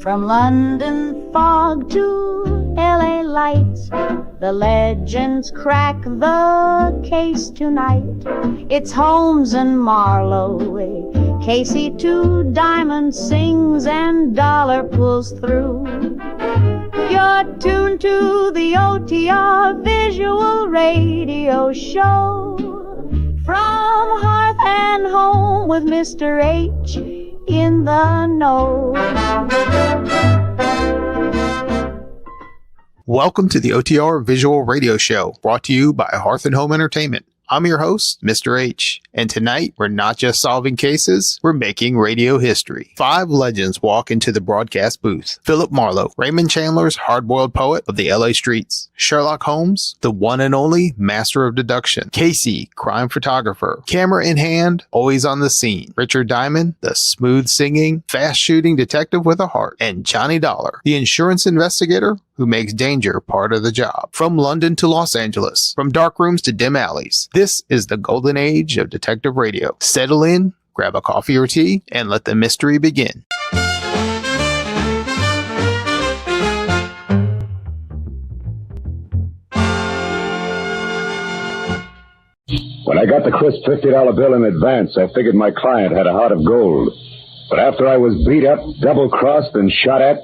From London fog to L.A. lights, the legends crack the case tonight. It's Holmes and Marlowe, Casey to Diamond sings and Dollar pulls through. You're tuned to the OTR Visual Radio Show. From Hearth Home with Mr. H in the know. Welcome to the OTR Visual Radio Show, brought to you by Hearth Home Entertainment. I'm your host, Mr. H, and tonight we're not just solving cases, we're making radio history. 5 legends walk into the broadcast booth. Philip Marlowe, Raymond Chandler's hardboiled poet of the LA streets. Sherlock Holmes, the one and only master of deduction. Casey, crime photographer, camera in hand, always on the scene. Richard Diamond, the smooth singing, fast shooting detective with a heart. And Johnny Dollar, the insurance investigator who makes danger part of the job. From London to Los Angeles, from dark rooms to dim alleys, this is the golden age of detective radio. Settle in, grab a coffee or tea, and let the mystery begin. When I got the crisp $50 bill in advance, I figured my client had a heart of gold. But after I was beat up, double-crossed, and shot at,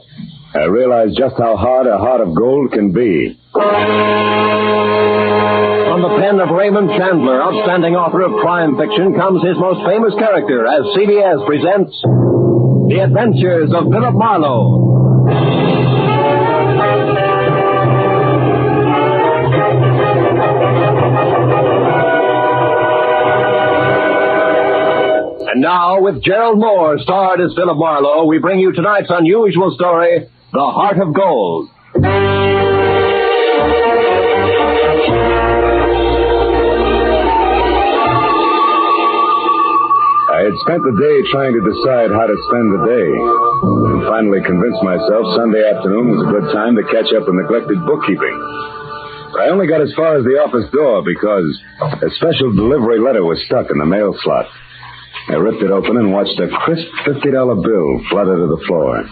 I realized just how hard a heart of gold can be. From the pen of Raymond Chandler, outstanding author of crime fiction, comes his most famous character as CBS presents The Adventures of Philip Marlowe. And now, with Gerald Moore starred as Philip Marlowe, we bring you tonight's unusual story, The Heart of Gold. I had spent the day trying to decide how to spend the day, and finally convinced myself Sunday afternoon was a good time to catch up with neglected bookkeeping. But I only got as far as the office door because a special delivery letter was stuck in the mail slot. I ripped it open and watched a crisp $50 bill flutter to the floor.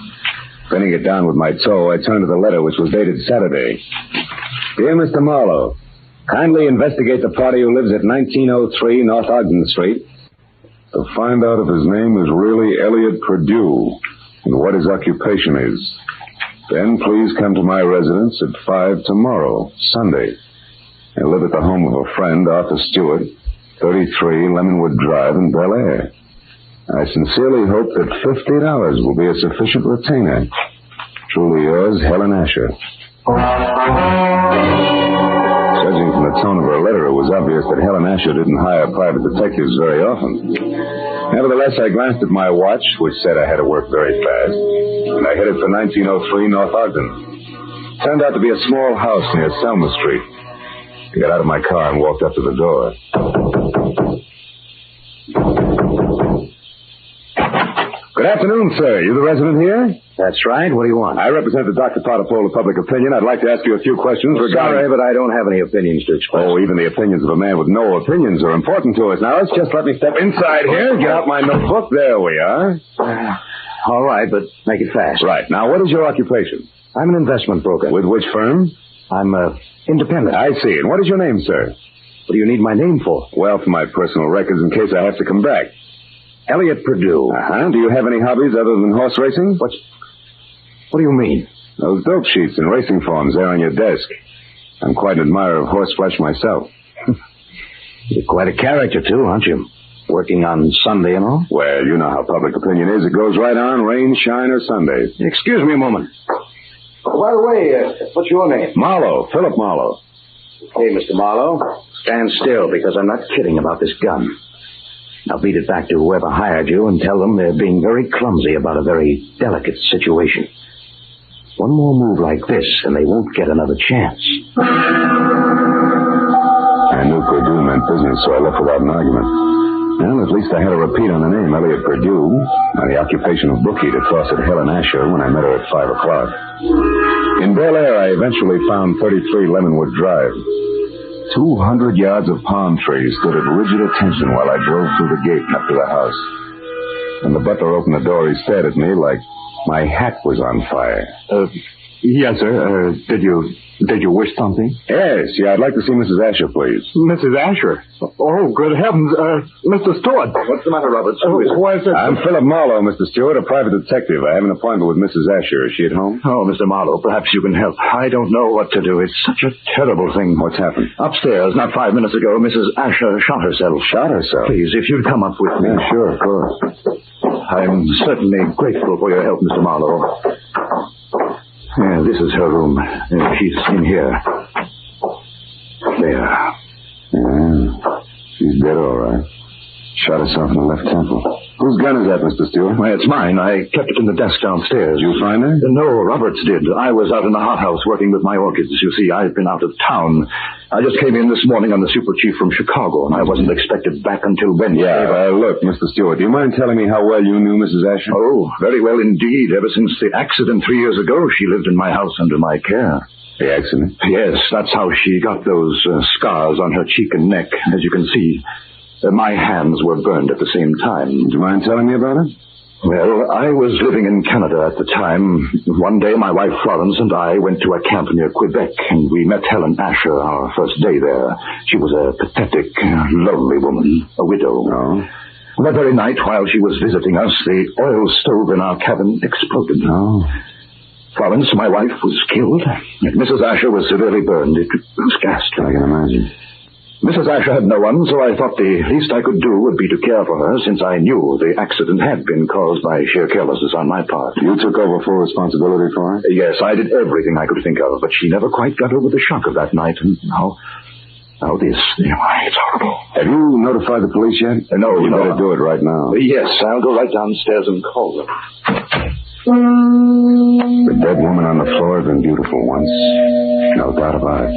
Pinning it down with my toe, I turned to the letter, which was dated Saturday. Dear Mr. Marlowe, kindly investigate the party who lives at 1903 North Ogden Street to find out if his name is really Elliot Perdue and what his occupation is. Then please come to my residence at 5 tomorrow, Sunday. I live at the home of a friend, Arthur Stewart, 33 Lemonwood Drive in Bel Air. I sincerely hope that $50 will be a sufficient retainer. Truly yours, Helen Asher. Judging from the tone of her letter, it was obvious that Helen Asher didn't hire private detectives very often. Nevertheless, I glanced at my watch, which said I had to work very fast, and I headed for 1903 North Ogden. Turned out to be a small house near Selma Street. I got out of my car and walked up to the door. Good afternoon, sir. You the resident here? That's right. What do you want? I represent the Dr. Potter poll of public opinion. I'd like to ask you a few questions regarding... Sorry, but I don't have any opinions to express. Oh, even the opinions of a man with no opinions are important to us. Now, let's just let me step inside here, get out my notebook. There we are. All right, but make it fast. Right. Now, what is your occupation? I'm an investment broker. With which firm? I'm independent. I see. And what is your name, sir? What do you need my name for? Well, for my personal records in case I have to come back. Elliot Perdue. Uh-huh. Do you have any hobbies other than horse racing? What do you mean? Those dope sheets and racing forms there on your desk. I'm quite an admirer of horseflesh myself. You're quite a character, too, aren't you? Working on Sunday and all? Well, you know how public opinion is. It goes right on, rain, shine, or Sundays. Excuse me a moment. Oh, by the way, what's your name? Marlowe, Philip Marlowe. Hey, Mr. Marlowe, stand still, because I'm not kidding about this gun. Now beat it back to whoever hired you and tell them they're being very clumsy about a very delicate situation. One more move like this, and they won't get another chance. I knew Perdue meant business, so I left without an argument. Well, at least I had a repeat on the name, Elliot Perdue, and the occupation of bookie to Fawcett Helen Asher when I met her at 5 o'clock. In Bel Air, I eventually found 33 Lemonwood Drive. 200 yards of palm trees stood at rigid attention while I drove through the gate and up to the house. When the butler opened the door, he stared at me like My hat was on fire. Yes, sir. Did you wish something? Yes, I'd like to see Mrs. Asher, please. Mrs. Asher? Oh, good heavens. Mr. Stewart. What's the matter, Roberts? Why is it? I'm Philip Marlowe, Mr. Stewart, a private detective. I have an appointment with Mrs. Asher. Is she at home? Oh, Mr. Marlowe, perhaps you can help. I don't know what to do. It's such a terrible thing. What's happened? Upstairs, not 5 minutes ago, Mrs. Asher shot herself. Shot herself? Please, if you'd come up with me. Yeah, sure, of course. I'm certainly grateful for your help, Mr. Marlowe. Yeah, this is her room. She's in here. There. Yeah, she's dead, all right. Shot herself in the left temple. Whose gun is that, Mr. Stewart? Well, it's mine. I kept it in the desk downstairs. Did you find her? No, Roberts did. I was out in the hothouse working with my orchids. You see, I've been out of town. I just came in this morning on the super chief from Chicago, and I wasn't expected back until Wednesday. Yeah, look, Mr. Stewart, do you mind telling me how well you knew Mrs. Asher? Oh, very well indeed. Ever since the accident 3 years ago, she lived in my house under my care. The accident? Yes, that's how she got those scars on her cheek and neck, as you can see. My hands were burned at the same time. Do you mind telling me about it? Well, I was living in Canada at the time. One day, my wife Florence and I went to a camp near Quebec, and we met Helen Asher our first day there. She was a pathetic, lonely woman, a widow. Oh. That very night, while she was visiting us, the oil stove in our cabin exploded. Oh. Florence, my wife, was killed. Mrs. Asher was severely burned. It was ghastly. I can imagine. Mrs. Asher had no one, so I thought the least I could do would be to care for her, since I knew the accident had been caused by sheer carelessness on my part. You took over full responsibility for her? Yes, I did everything I could think of, but she never quite got over the shock of that night. And now this, it's horrible. Have you notified the police yet? No, You better do it right now. Yes, I'll go right downstairs and call them. The dead woman on the floor had been beautiful once. No doubt about it.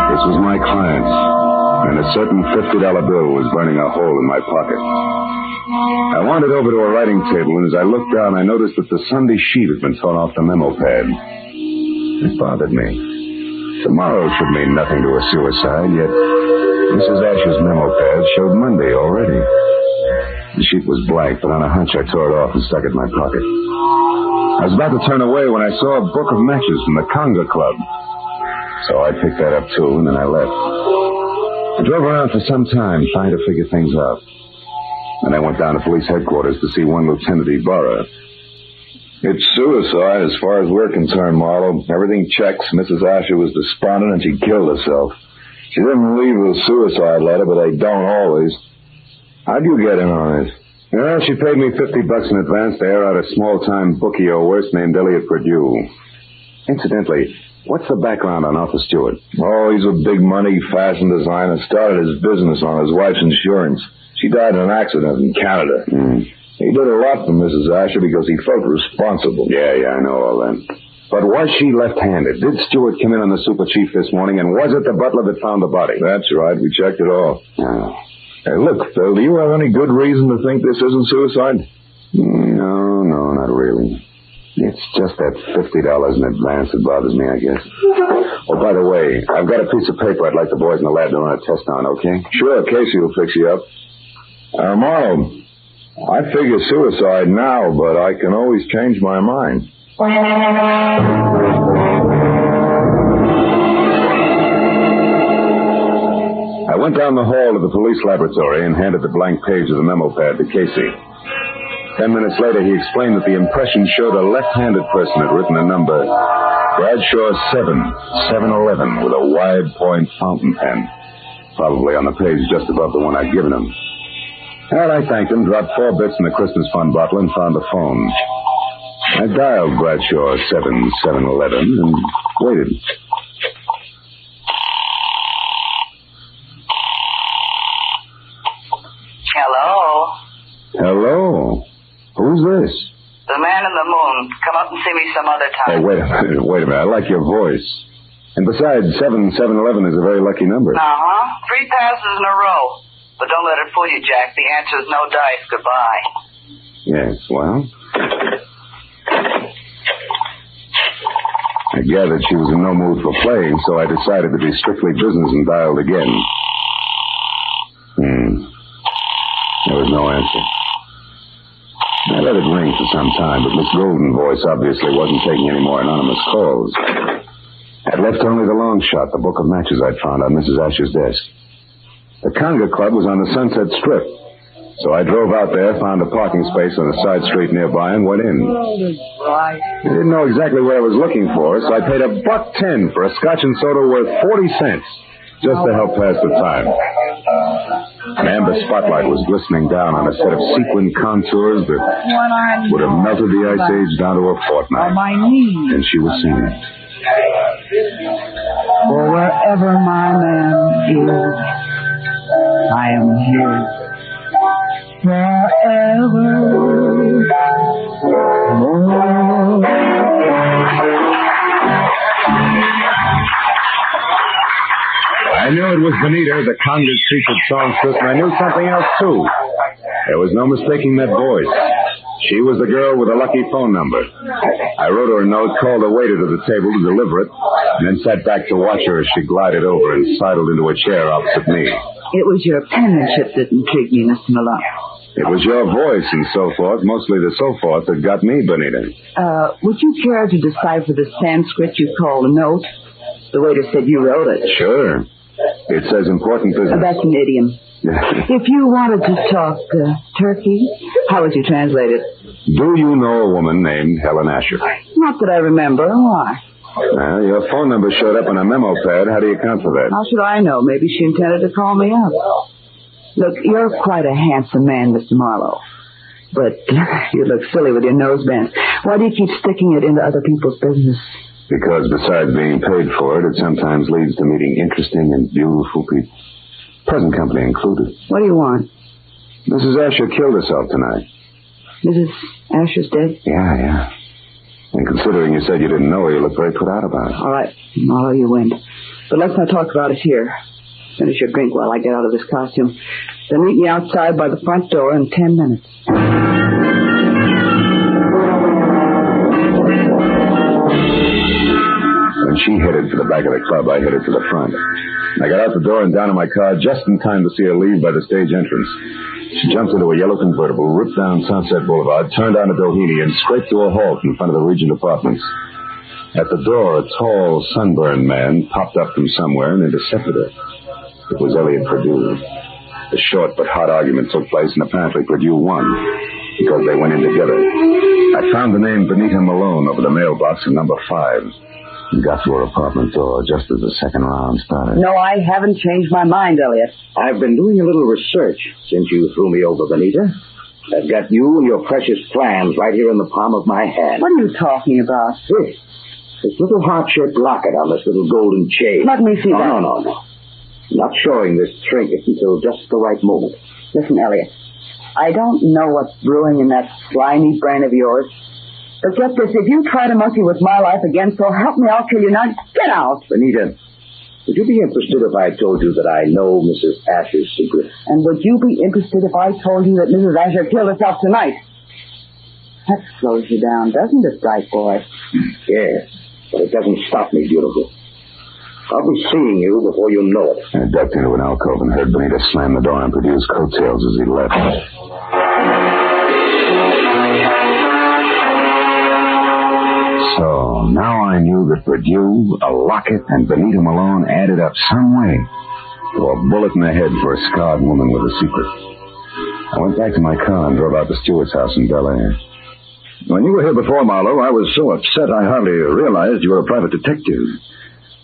This was my client, and a certain $50 bill was burning a hole in my pocket. I wandered over to a writing table, and as I looked down, I noticed that the Sunday sheet had been torn off the memo pad. It bothered me. Tomorrow should mean nothing to a suicide, yet Mrs. Asher's memo pad showed Monday already. The sheet was blank, but on a hunch I tore it off and stuck it in my pocket. I was about to turn away when I saw a book of matches from the Conga Club. So I picked that up, too, and then I left. I drove around for some time trying to figure things out. Then I went down to police headquarters to see one Lieutenant Ibarra. It's suicide as far as we're concerned, Marlowe. Everything checks. Mrs. Asher was despondent and she killed herself. She didn't leave a suicide letter, but they don't always. How'd you get in on this? Well, she paid me $50 in advance to air out a small-time bookie or worse named Elliot Purdue. Incidentally, what's the background on Arthur Stewart? Oh, he's a big-money fashion designer. Started his business on his wife's insurance. She died in an accident in Canada. He did a lot for Mrs. Asher because he felt responsible. Yeah, I know all that. But was she left-handed? Did Stewart come in on the super chief this morning, and was it the butler that found the body? That's right. We checked it all. Oh. Hey, look, Phil, do you have any good reason to think this isn't suicide? No, not really. It's just that $50 in advance that bothers me, I guess. Oh, by the way, I've got a piece of paper I'd like the boys in the lab to run a test on, okay? Sure, Casey will fix you up. Marlowe, I figure suicide now, but I can always change my mind. I went down the hall to the police laboratory and handed the blank page of the memo pad to Casey. 10 minutes later, he explained that the impression showed a left-handed person had written a number, Bradshaw 711, with a wide point fountain pen, probably on the page just above the one I'd given him. And I thanked him, dropped 4 bits in the Christmas fund bottle, and found the phone. I dialed Bradshaw 711 and waited. Hello? Who's this? The man in the moon. Come up and see me some other Hey, time. wait a minute. I like your voice. And besides, 711 is a very lucky number. 3 passes in a row. But don't let it fool you, Jack. The answer is no dice. Goodbye. Yes, well. I gathered she was in no mood for playing, so I decided to be strictly business and dialed again. There was no answer. I let it ring for some time, but Miss Golden's voice obviously wasn't taking any more anonymous calls. I'd left only the long shot, the book of matches I'd found on Mrs. Asher's desk. The Conga Club was on the Sunset Strip, so I drove out there, found a parking space on a side street nearby, and went in. I didn't know exactly what I was looking for, so I paid $1.10 for a scotch and soda worth 40 cents, just to help pass the time. An amber spotlight was glistening down on a set of sequin contours that would have melted the Ice Age down to a fortnight. And she was singing. For wherever my man is, I am here. Forever. Oh. I knew it was Benita, the Conga's featured songstress, and I knew something else, too. There was no mistaking that voice. She was the girl with the lucky phone number. I wrote her a note, called the waiter to the table to deliver it, and then sat back to watch her as she glided over and sidled into a chair opposite me. It was your penmanship that intrigued me, Mr. Malone. It was your voice and so forth, mostly the so forth, that got me, Benita. Would you care to decipher the Sanskrit you call a note? The waiter said you wrote it. Sure. It says important business. That's an idiom. If you wanted to talk turkey, how would you translate it? Do you know a woman named Helen Asher? Not that I remember. Why? Well, your phone number showed up on a memo pad. How do you account for that? How should I know? Maybe she intended to call me up. Look, you're quite a handsome man, Mr. Marlowe. But you look silly with your nose bent. Why do you keep sticking it into other people's business? Because besides being paid for it, it sometimes leads to meeting interesting and beautiful people. Present company included. What do you want? Mrs. Asher killed herself tonight. Mrs. Asher's dead? Yeah. And considering you said you didn't know her, you look very put out about it. All right, Marlowe, you win. But let's not talk about it here. Finish your drink while I get out of this costume. Then meet me outside by the front door in 10 minutes. When she headed for the back of the club, I headed for the front. I got out the door and down in my car just in time to see her leave by the stage entrance. She jumped into a yellow convertible, ripped down Sunset Boulevard, turned onto Doheny, and scraped to a halt in front of the Regent Apartments. At the door, a tall, sunburned man popped up from somewhere and intercepted her. It was Elliot Perdue. A short but hot argument took place, and apparently Perdue won, because they went in together. I found the name Benita Malone over the mailbox in number 5. And got to her apartment door just as the second round started. No, I haven't changed my mind, Elliot. I've been doing a little research since you threw me over, Benita. I've got you and your precious plans right here in the palm of my hand. What are you talking about? This little heart-shaped locket on this little golden chain. Let me see that. No. Not showing this trinket until just the right moment. Listen, Elliot, I don't know what's brewing in that slimy brain of yours. But get this, if you try to monkey with my life again, so help me, I'll kill you. Now, get out. Benita, would you be interested if I told you that I know Mrs. Asher's secret? And would you be interested if I told you that Mrs. Asher killed herself tonight? That slows you down, doesn't it, bright boy? Yes, but it doesn't stop me, beautiful. I'll be seeing you before you know it. I ducked into an alcove and heard Benita slam the door on Perdue's coattails as he left. So, now I knew that Perdue, a locket, and Benita Malone added up some way to a bullet in the head for a scarred woman with a secret. I went back to my car and drove out to Stewart's house in Bel Air. When you were here before, Marlowe, I was so upset I hardly realized you were a private detective.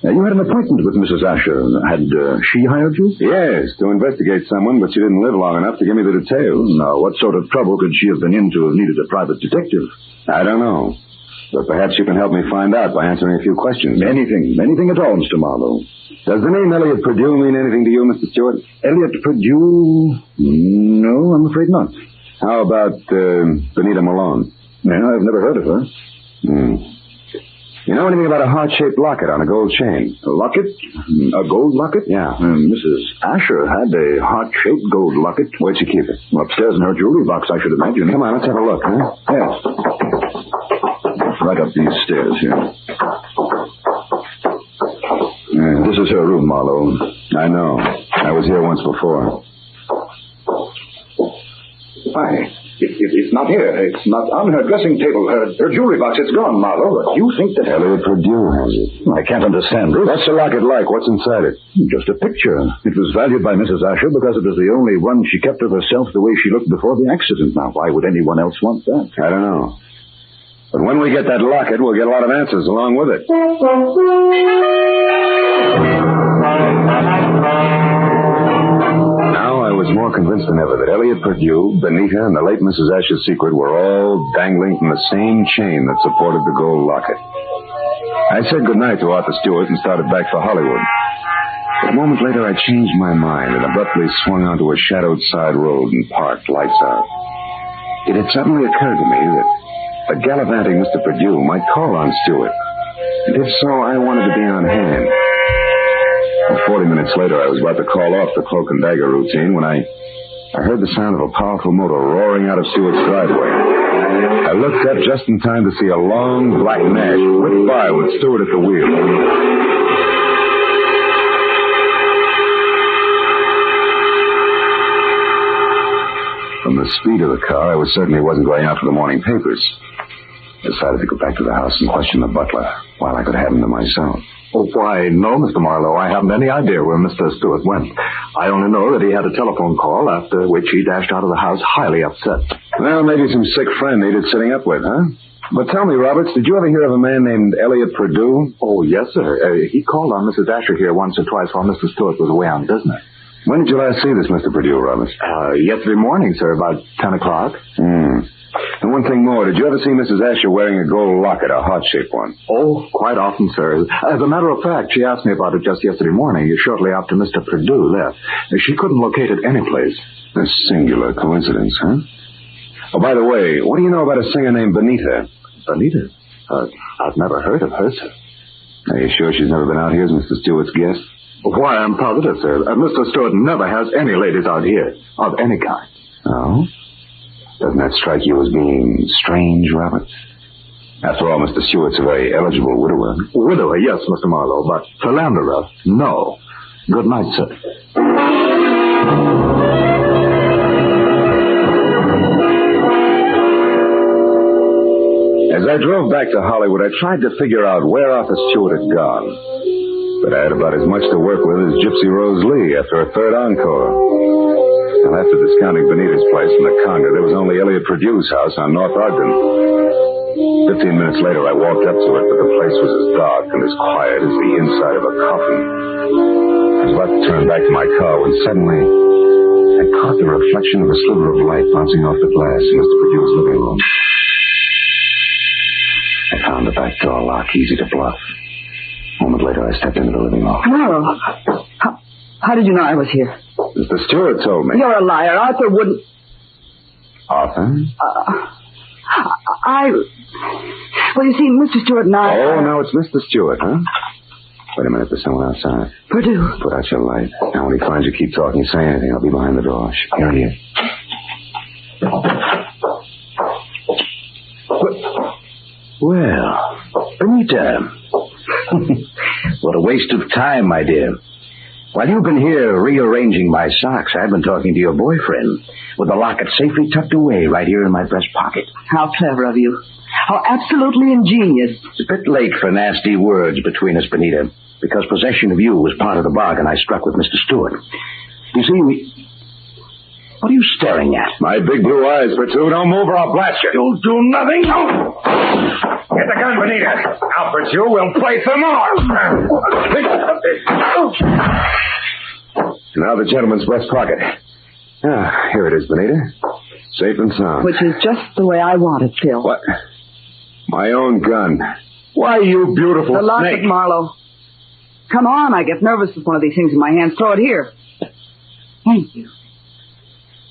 You had an appointment with Mrs. Asher. Had she hired you? Yes, to investigate someone, but she didn't live long enough to give me the details. Now, what sort of trouble could she have been in to have needed a private detective? I don't know. But perhaps you can help me find out by answering a few questions. Anything at all, Mr. Marlowe. Does the name Elliot Perdue mean anything to you, Mr. Stewart? Elliot Perdue? No, I'm afraid not. How about Benita Malone? Yeah, I've never heard of her. You know anything about a heart-shaped locket on a gold chain? A locket? A gold locket? Yeah. Mrs. Asher had a heart-shaped gold locket. Where'd she keep it? Upstairs in her jewelry box, I should imagine. Come on, let's have a look, huh? Yes. Right up these stairs here. This is her room, Marlowe. I know. I was here once before. Why? It's not here. It's not on her dressing table. Her jewelry box, it's gone, Marlowe. You think that... Elliot Purdue has it. I can't understand, Bruce. What's the locket like? What's inside it? Just a picture. It was valued by Mrs. Asher because it was the only one she kept of herself the way she looked before the accident. Now, why would anyone else want that? I don't know. But when we get that locket, we'll get a lot of answers along with it. Now I was more convinced than ever that Elliot Purdue, Benita, and the late Mrs. Asher's secret were all dangling from the same chain that supported the gold locket. I said goodnight to Arthur Stewart and started back for Hollywood. But a moment later, I changed my mind and abruptly swung onto a shadowed side road and parked, lights out. It had suddenly occurred to me that the gallivanting Mr. Purdue might call on Stewart. And if so, I wanted to be on hand. 40 minutes later, I was about to call off the cloak and dagger routine when I heard the sound of a powerful motor roaring out of Stewart's driveway. I looked up just in time to see a long black Nash whip by with Stewart at the wheel. From the speed of the car, I was certain he wasn't going out for the morning papers. I decided to go back to the house and question the butler while I could have him to myself. Oh, why, no, Mr. Marlowe. I haven't any idea where Mr. Stewart went. I only know that he had a telephone call, after which he dashed out of the house highly upset. Well, maybe some sick friend needed sitting up with, huh? But tell me, Roberts, did you ever hear of a man named Elliot Purdue? Oh, yes, sir. He called on Mrs. Asher here once or twice while Mr. Stewart was away on business. When did you last see this Mr. Purdue, Roberts? Yesterday morning, sir, about 10 o'clock. And one thing more, did you ever see Mrs. Asher wearing a gold locket, a heart-shaped one? Oh, quite often, sir. As a matter of fact, she asked me about it just yesterday morning, shortly after Mr. Purdue left. She couldn't locate it anyplace. A singular coincidence, huh? Oh, by the way, what do you know about a singer named Benita? Benita? I've never heard of her, sir. Are you sure she's never been out here as Mr. Stewart's guest? Why, I'm positive, sir. Mr. Stewart never has any ladies out here, of any kind. Oh? Doesn't that strike you as being strange, Robert? After all, Mr. Stewart's a very eligible widower. Widower, yes, Mr. Marlowe, but philanderer, no. Good night, sir. As I drove back to Hollywood, I tried to figure out where Arthur Stewart had gone. But I had about as much to work with as Gypsy Rose Lee after a third encore. And after discounting Benita's place in the Conga, there was only Elliot Purdue's house on North Ogden. 15 minutes later, I walked up to it, but the place was as dark and as quiet as the inside of a coffin. I was about to turn back to my car when suddenly I caught the reflection of a sliver of light bouncing off the glass in Mr. Purdue's living room. I found the back door lock easy to bluff. A moment later, I stepped into the living room. Marlowe, how did you know I was here? Mr. Stewart told me. You're a liar. Arthur wouldn't... Arthur? Well, you see, Mr. Stewart and I... Oh, now it's Mr. Stewart, huh? Wait a minute, there's someone outside. Purdue. Put out your light. Now, when he finds you, keep talking. Say anything. I'll be behind the door. Here he is. Well, Benita. What a waste of time, my dear. While you've been here rearranging my socks, I've been talking to your boyfriend with the locket safely tucked away right here in my breast pocket. How clever of you. How absolutely ingenious. It's a bit late for nasty words between us, Benita, because possession of you was part of the bargain I struck with Mr. Stewart. You see, what are you staring at? My big blue eyes, Purdue. Don't move or I'll blast you. You'll do nothing. No. Get the gun, Benita. Now, Purdue, we'll play some more. Now the gentleman's breast pocket. Ah, here it is, Benita. Safe and sound. Which is just the way I want it, Phil. What? My own gun. Why, you beautiful The locket, snake. Marlowe. Come on, I get nervous with one of these things in my hands. Throw it here. Thank you.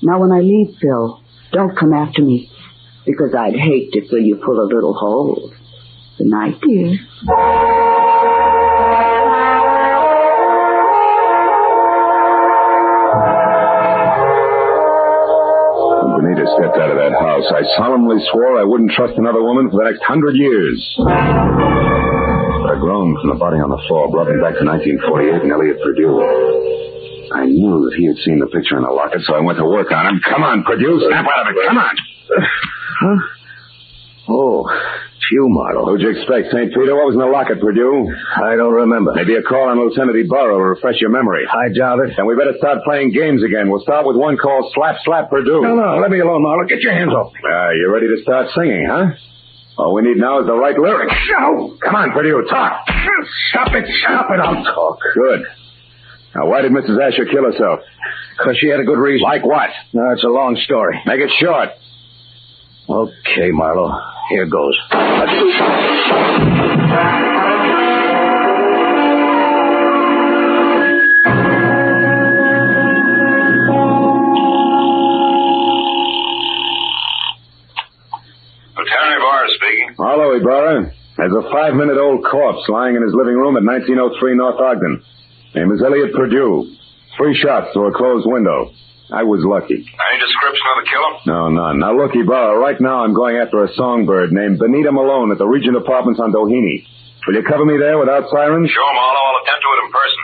Now, when I leave, Phil, don't come after me, because I'd hate to fill you full of little holes. Good night, dear. When Benita stepped out of that house, I solemnly swore I wouldn't trust another woman for the next 100 years. But a groan from the body on the floor brought me back to 1948 and Elliot Purdue. I knew that he had seen the picture in the locket, so I went to work on him. Come on, Purdue, snap out of it. Come on. Huh? Oh, it's you, Marlowe. Who'd you expect, St. Peter? What was in the locket, Purdue? I don't remember. Maybe a call on Lieutenant Ibarra will refresh your memory. I doubt it. Then we better start playing games again. We'll start with one called Slap, Slap, Purdue. No, let me alone, Marlowe. Get your hands off. You ready to start singing, huh? All we need now is the right lyrics. No. Come on, Purdue, talk. Stop it. I'll talk. Good. Now, why did Mrs. Asher kill herself? Because she had a good reason. Like what? No, it's a long story. Make it short. Okay, Marlowe. Here goes. Lieutenant Ibarra speaking. Marlowe, Ibarra. There's a 5-minute-old corpse lying in his living room at 1903 North Ogden. Name is Elliot Purdue. 3 shots through a closed window. I was lucky. Any description of the killer? No, none. Now, look, Ibarra, right now I'm going after a songbird named Benita Malone at the Regent Apartments on Doheny. Will you cover me there without sirens? Sure, Marlowe. I'll attend to it in person.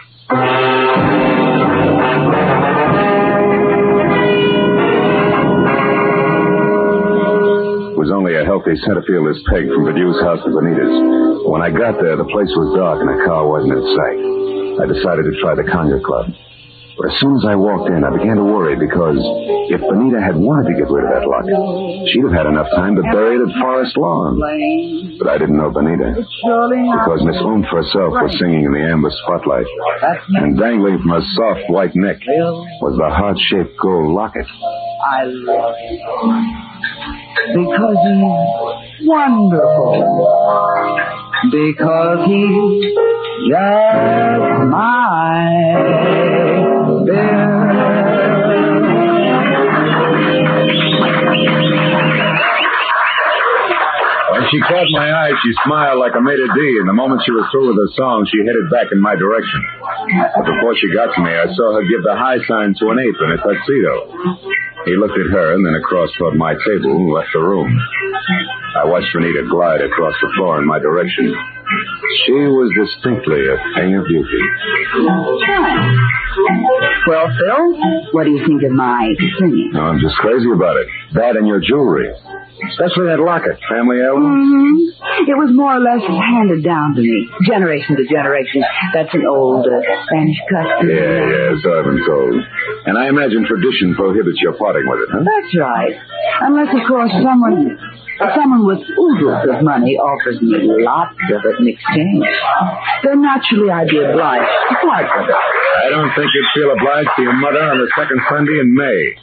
It was only a healthy centerfieldless peg from Perdue's house to Benita's. When I got there, the place was dark and a car wasn't in sight. I decided to try the Conga Club. But as soon as I walked in, I began to worry because if Benita had wanted to get rid of that locket, she'd have had enough time to bury it at Forest Lawn. But I didn't know Benita because Miss Oomph herself was singing in the amber spotlight. And dangling from her soft white neck was the heart-shaped gold locket. I love him because he's wonderful. Because he's just my bear. When she caught my eye, she smiled like a maitre d', and the moment she was through with her song, she headed back in my direction. But before she got to me, I saw her give the high sign to an ape in a tuxedo. He looked at her and then across toward my table and left the room. I watched Benita glide across the floor in my direction. She was distinctly a thing of beauty. Well, Phil, what do you think of my singing? No, I'm just crazy about it. That and your jewelry. Especially that locket. Family heirloom? Mm-hmm. It was more or less handed down to me, generation to generation. That's an old Spanish custom. Yeah, so I've been told. And I imagine tradition prohibits your parting with it, huh? That's right. Unless, of course, someone with oodles of money offers me lots of it in exchange. Then naturally I'd be obliged to part with it. I don't think you'd feel obliged to your mother on the second Sunday in May.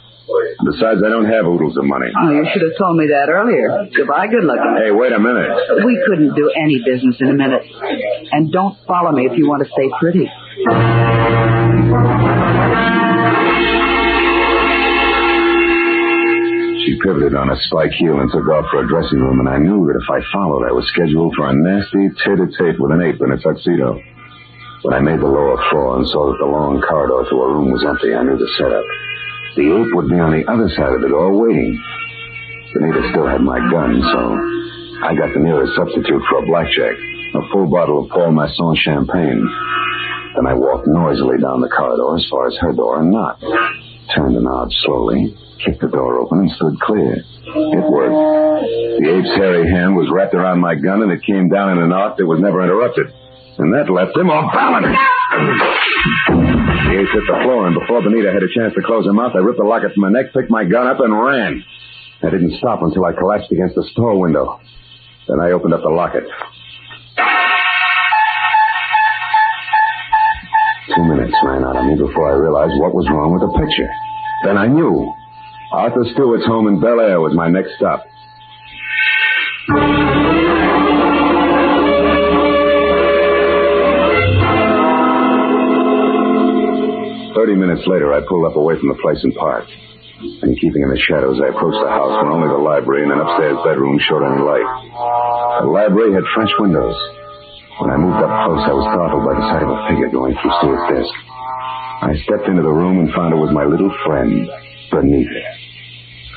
Besides, I don't have oodles of money. Oh, you should have told me that earlier. Goodbye, good luck. Hey, wait a minute. We couldn't do any business in a minute. And don't follow me if you want to stay pretty. She pivoted on a spike heel and took off for a dressing room, and I knew that if I followed, I was scheduled for a nasty tete-a-tete with an ape in a tuxedo. When I made the lower floor and saw that the long corridor to her room was empty, I knew the setup. The ape would be on the other side of the door waiting. Benita still had my gun, so I got the nearest substitute for a blackjack, a full bottle of Paul Masson champagne. Then I walked noisily down the corridor as far as her door and knocked. Turned the knob slowly, kicked the door open, and stood clear. It worked. The ape's hairy hand was wrapped around my gun, and it came down in an arc that was never interrupted. And that left him off balance. The ape hit the floor, and before Benita had a chance to close her mouth, I ripped the locket from her neck, picked my gun up, and ran. I didn't stop until I collapsed against the store window. Then I opened up the locket. 2 minutes ran out of me before I realized what was wrong with the picture. Then I knew. Arthur Stewart's home in Bel Air was my next stop. 30 minutes later, I pulled up away from the place and parked. And keeping in the shadows, I approached the house when only the library and an upstairs bedroom showed any light. The library had French windows. When I moved up close, I was startled by the sight of a figure going through Stewart's desk. I stepped into the room and found it was my little friend, Benita.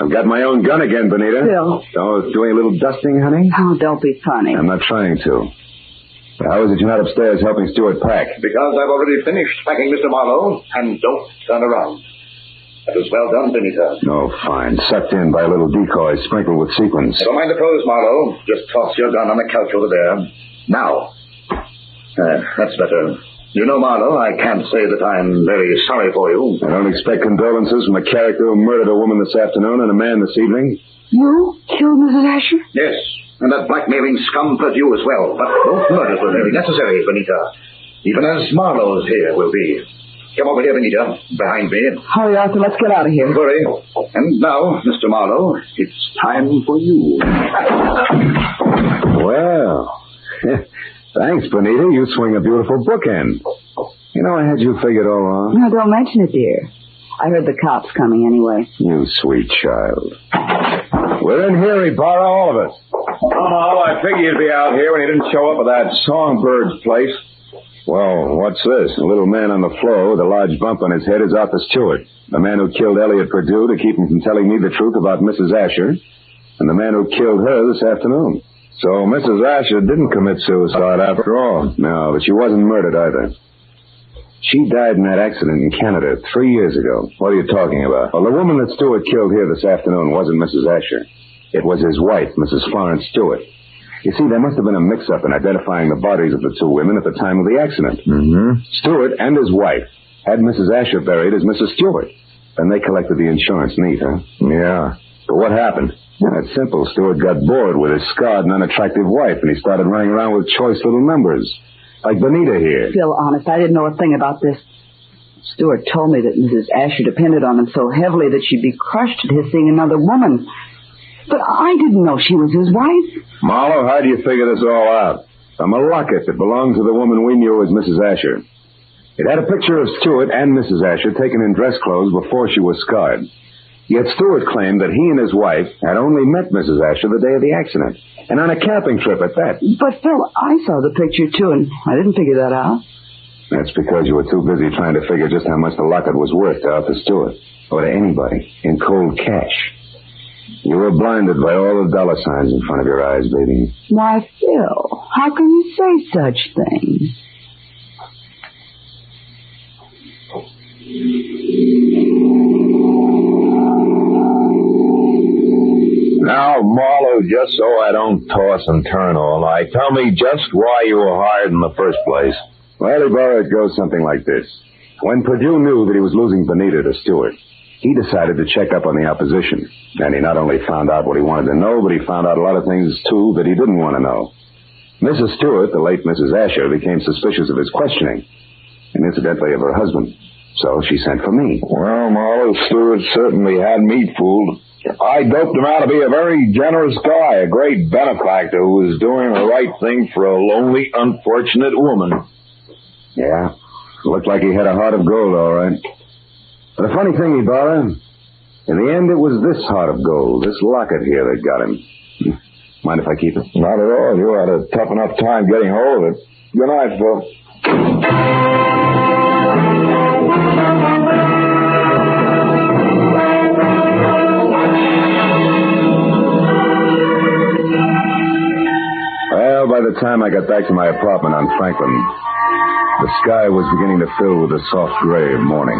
I've got my own gun again, Benita. Phil. Oh, doing a little dusting, honey? Oh, don't be funny. I'm not trying to. But how is it you're not upstairs helping Stewart pack? Because I've already finished packing, Mr. Marlowe, and don't turn around. That was well done, Benita. Oh, fine. Sucked in by a little decoy sprinkled with sequins. Never mind the pose, Marlowe. Just toss your gun on the couch over there. Now. That's better. You know, Marlowe, I can't say that I'm very sorry for you. I don't expect condolences from a character who murdered a woman this afternoon and a man this evening. You killed Mrs. Asher? Yes, and that blackmailing scum plus you as well. But both murders were very necessary, Benita. Even as Marlowe's here will be. Come over here, Benita. Behind me. Hurry, Arthur. Let's get out of here. Hurry. And now, Mr. Marlowe, it's time for you. Well, thanks, Benita. You swing a beautiful bookend. You know, I had you figured all along. No, don't mention it, dear. I heard the cops coming anyway. You sweet child. We're in here, Ibarra, all of us. Oh, I figured you'd be out here when you didn't show up at that Songbird's place. Well, what's this? A little man on the floor with a large bump on his head is Arthur Stewart, the man who killed Elliot Perdue to keep him from telling me the truth about Mrs. Asher, and the man who killed her this afternoon. So Mrs. Asher didn't commit suicide after all. No, but she wasn't murdered either. She died in that accident in Canada 3 years ago. What are you talking about? Well, the woman that Stewart killed here this afternoon wasn't Mrs. Asher. It was his wife, Mrs. Florence Stewart. You see, there must have been a mix-up in identifying the bodies of the two women at the time of the accident. Mm-hmm. Stewart and his wife had Mrs. Asher buried as Mrs. Stewart. Then they collected the insurance neat, huh? Yeah. But what happened? Yeah, it's simple. Stewart got bored with his scarred and unattractive wife, and he started running around with choice little numbers. Like Benita here. Phil, honest, I didn't know a thing about this. Stewart told me that Mrs. Asher depended on him so heavily that she'd be crushed at his seeing another woman. But I didn't know she was his wife. Marlowe, how do you figure this all out? From a locket that belonged to the woman we knew as Mrs. Asher. It had a picture of Stewart and Mrs. Asher taken in dress clothes before she was scarred. Yet Stewart claimed that he and his wife had only met Mrs. Asher the day of the accident, and on a camping trip at that. But, Phil, I saw the picture, too, and I didn't figure that out. That's because you were too busy trying to figure just how much the locket was worth to Arthur Stewart, or to anybody, in cold cash. You were blinded by all the dollar signs in front of your eyes, baby. Why, Phil, how can you say such things? Now, Marlowe, just so I don't toss and turn all night, tell me just why you were hired in the first place. Well, Ibarra, it goes something like this. When Perdue knew that he was losing Benita to Stewart, he decided to check up on the opposition. And he not only found out what he wanted to know, but he found out a lot of things, too, that he didn't want to know. Mrs. Stewart, the late Mrs. Asher, became suspicious of his questioning, and incidentally of her husband. So she sent for me. Well, Marlowe, Stewart certainly had me fooled. I doped him out to be a very generous guy, a great benefactor who was doing the right thing for a lonely, unfortunate woman. Yeah, looked like he had a heart of gold, all right. But the funny thing, Ibarra, in the end, it was this heart of gold, this locket here that got him. Mind if I keep it? Not at all. You had a tough enough time getting hold of it. Good night, Phil. Well, by the time I got back to my apartment on Franklin, the sky was beginning to fill with a soft gray of morning.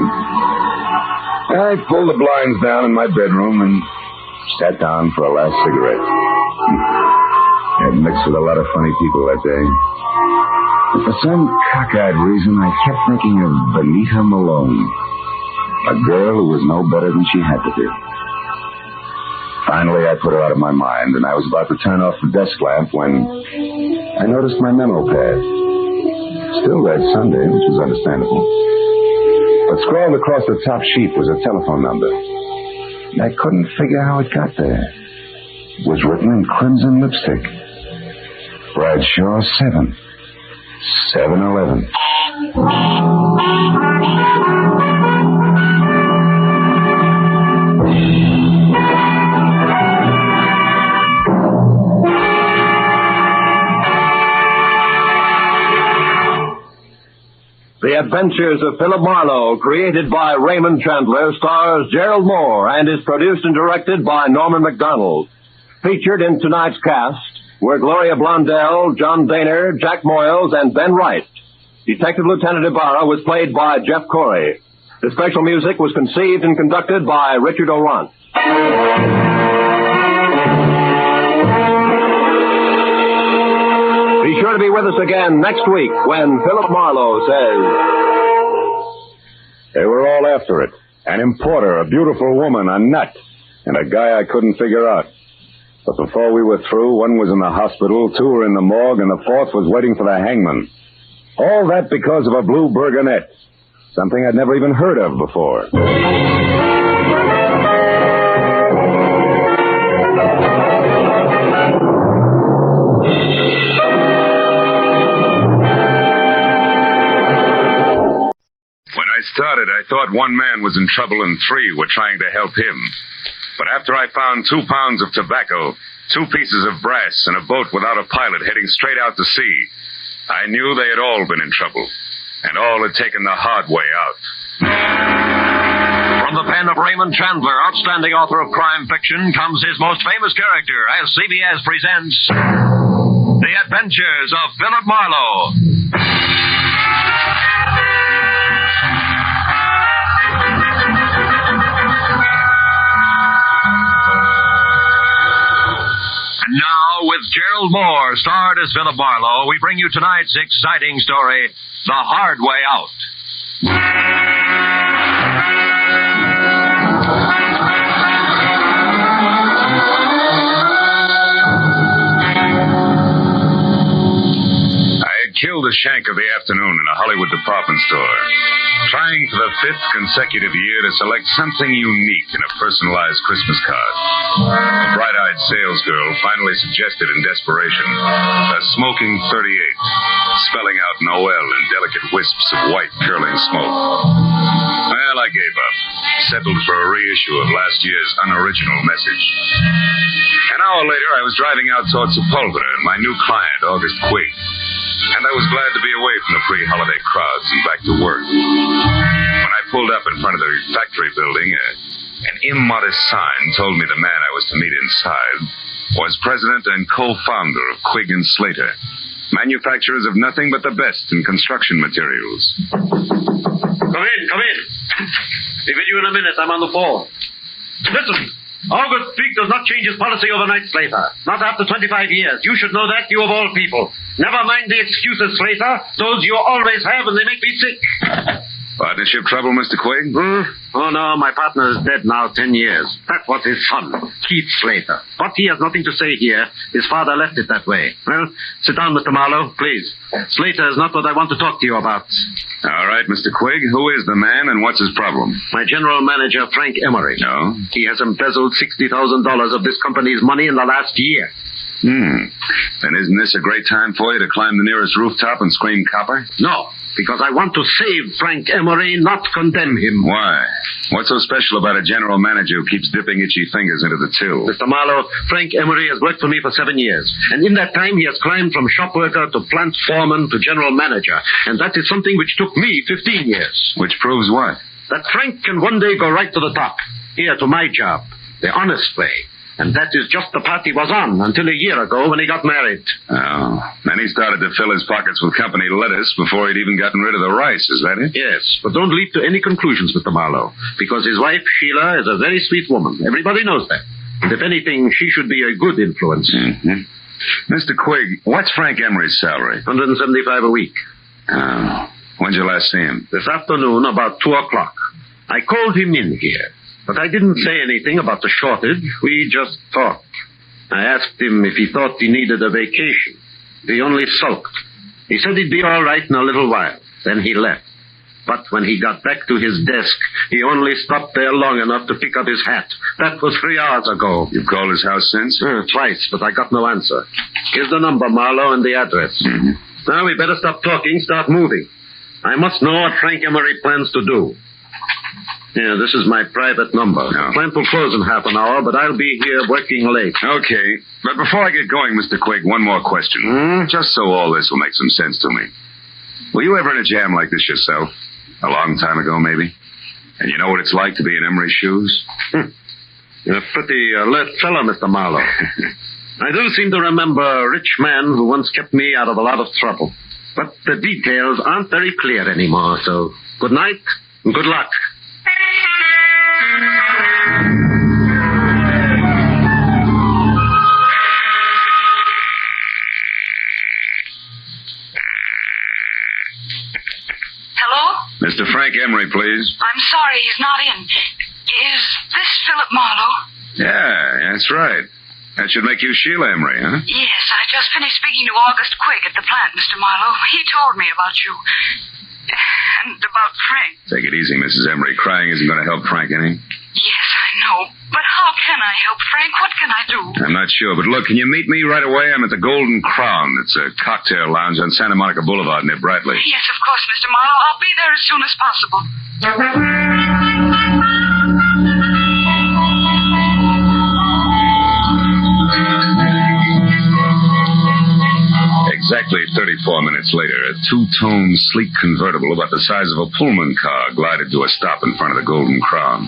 I pulled the blinds down in my bedroom and sat down for a last cigarette. I had mixed with a lot of funny people that day. But for some cockeyed reason, I kept thinking of Benita Malone, a girl who was no better than she had to be. Finally, I put her out of my mind, and I was about to turn off the desk lamp when I noticed my memo pad. Still read Sunday, which was understandable. But scrawled across the top sheet was a telephone number. I couldn't figure how it got there. It was written in crimson lipstick. Bradshaw 7. 7-Eleven. The Adventures of Philip Marlowe, created by Raymond Chandler, stars Gerald Moore and is produced and directed by Norman MacDonald. Featured in tonight's cast were Gloria Blondell, John Daner, Jack Moyles, and Ben Wright. Detective Lieutenant Ibarra was played by Jeff Corey. The special music was conceived and conducted by Richard O'Rant. Be sure to be with us again next week when Philip Marlowe says... They were all after it. An importer, a beautiful woman, a nut, and a guy I couldn't figure out. But before we were through, one was in the hospital, two were in the morgue, and the fourth was waiting for the hangman. All that because of a blue burgonet. Something I'd never even heard of before. When I started, I thought one man was in trouble and three were trying to help him. But after I found 2 pounds of tobacco, 2 pieces of brass, and a boat without a pilot heading straight out to sea, I knew they had all been in trouble, and all had taken the hard way out. From the pen of Raymond Chandler, outstanding author of crime fiction, comes his most famous character as CBS presents The Adventures of Philip Marlowe. Now, with Gerald Moore, starred as Philip Marlowe, we bring you tonight's exciting story, The Hard Way Out. I had killed a shank of the afternoon in a Hollywood department store, trying for the 5th consecutive year to select something unique in a personalized Christmas card. A bright-eyed salesgirl finally suggested in desperation a smoking 38, spelling out Noel in delicate wisps of white curling smoke. Well, I gave up, settled for a reissue of last year's unoriginal message. An hour later, I was driving out toward Sepulveda and my new client, August Quigg. And I was glad to be away from the pre-holiday crowds and back to work. When I pulled up in front of the factory building, an immodest sign told me the man I was to meet inside was president and co-founder of Quigg & Slater, manufacturers of nothing but the best in construction materials. Come in. Be with you in a minute. I'm on the phone. Listen, August Quigg does not change his policy overnight, Slater. Not after 25 years. You should know that, you of all people. Never mind the excuses, Slater. Those you always have, and they make me sick. Partnership trouble, Mr. Quigg? Oh, no, my partner is dead now 10 years. That was his son, Keith Slater. But he has nothing to say here. His father left it that way. Well, sit down, Mr. Marlowe, please. Slater is not what I want to talk to you about. All right, Mr. Quigg, who is the man and what's his problem? My general manager, Frank Emery. No? He has embezzled $60,000 of this company's money in the last year. Then isn't this a great time for you to climb the nearest rooftop and scream copper? No, because I want to save Frank Emery, not condemn him. Why? What's so special about a general manager who keeps dipping itchy fingers into the till? Mr. Marlowe, Frank Emery has worked for me for 7 years. And in that time, he has climbed from shop worker to plant foreman to general manager. And that is something which took me 15 years. Which proves what? That Frank can one day go right to the top. Here, to my job. The honest way. And that is just the path he was on until a year ago when he got married. Oh. Then he started to fill his pockets with company lettuce before he'd even gotten rid of the rice, is that it? Yes, but don't leap to any conclusions, Mr. Marlowe, because his wife, Sheila, is a very sweet woman. Everybody knows that. And if anything, she should be a good influence. Mr. Quigg, what's Frank Emery's salary? $175 a week. Oh. When'd you last see him? This afternoon, about 2 o'clock. I called him in here. But I didn't say anything about the shortage. We just talked. I asked him if he thought he needed a vacation. He only sulked. He said he'd be all right in a little while. Then he left. But when he got back to his desk, he only stopped there long enough to pick up his hat. That was 3 hours ago. You've called his house since? Twice, but I got no answer. Here's the number, Marlowe, and the address. Now we better stop talking, start moving. I must know what Frank Emery plans to do. Yeah, this is my private number. No. Plant will close in half an hour, but I'll be here working late. Okay. But before I get going, Mr. Quigg, one more question. Just so all this will make some sense to me. Were you ever in a jam like this yourself? A long time ago, maybe? And you know what it's like to be in Emery's shoes? You're a pretty alert fellow, Mr. Marlowe. I do seem to remember a rich man who once kept me out of a lot of trouble. But the details aren't very clear anymore, so good night and good luck. Hello? Mr. Frank Emery, please. I'm sorry, he's not in. Is this Philip Marlowe? Yeah, that's right. That should make you Sheila Emery, huh? Yes, I just finished speaking to August Quigg at the plant, Mr. Marlowe. He told me about you. And about Frank. Take it easy, Mrs. Emery. Crying isn't going to help Frank any. Yes, I know. But how can I help Frank? What can I do? I'm not sure, but look, can you meet me right away? I'm at the Golden Crown. It's a cocktail lounge on Santa Monica Boulevard near Bradley. Yes, of course, Mr. Marlowe. I'll be there as soon as possible. Exactly 34 minutes later, a two-tone, sleek convertible about the size of a Pullman car glided to a stop in front of the Golden Crown.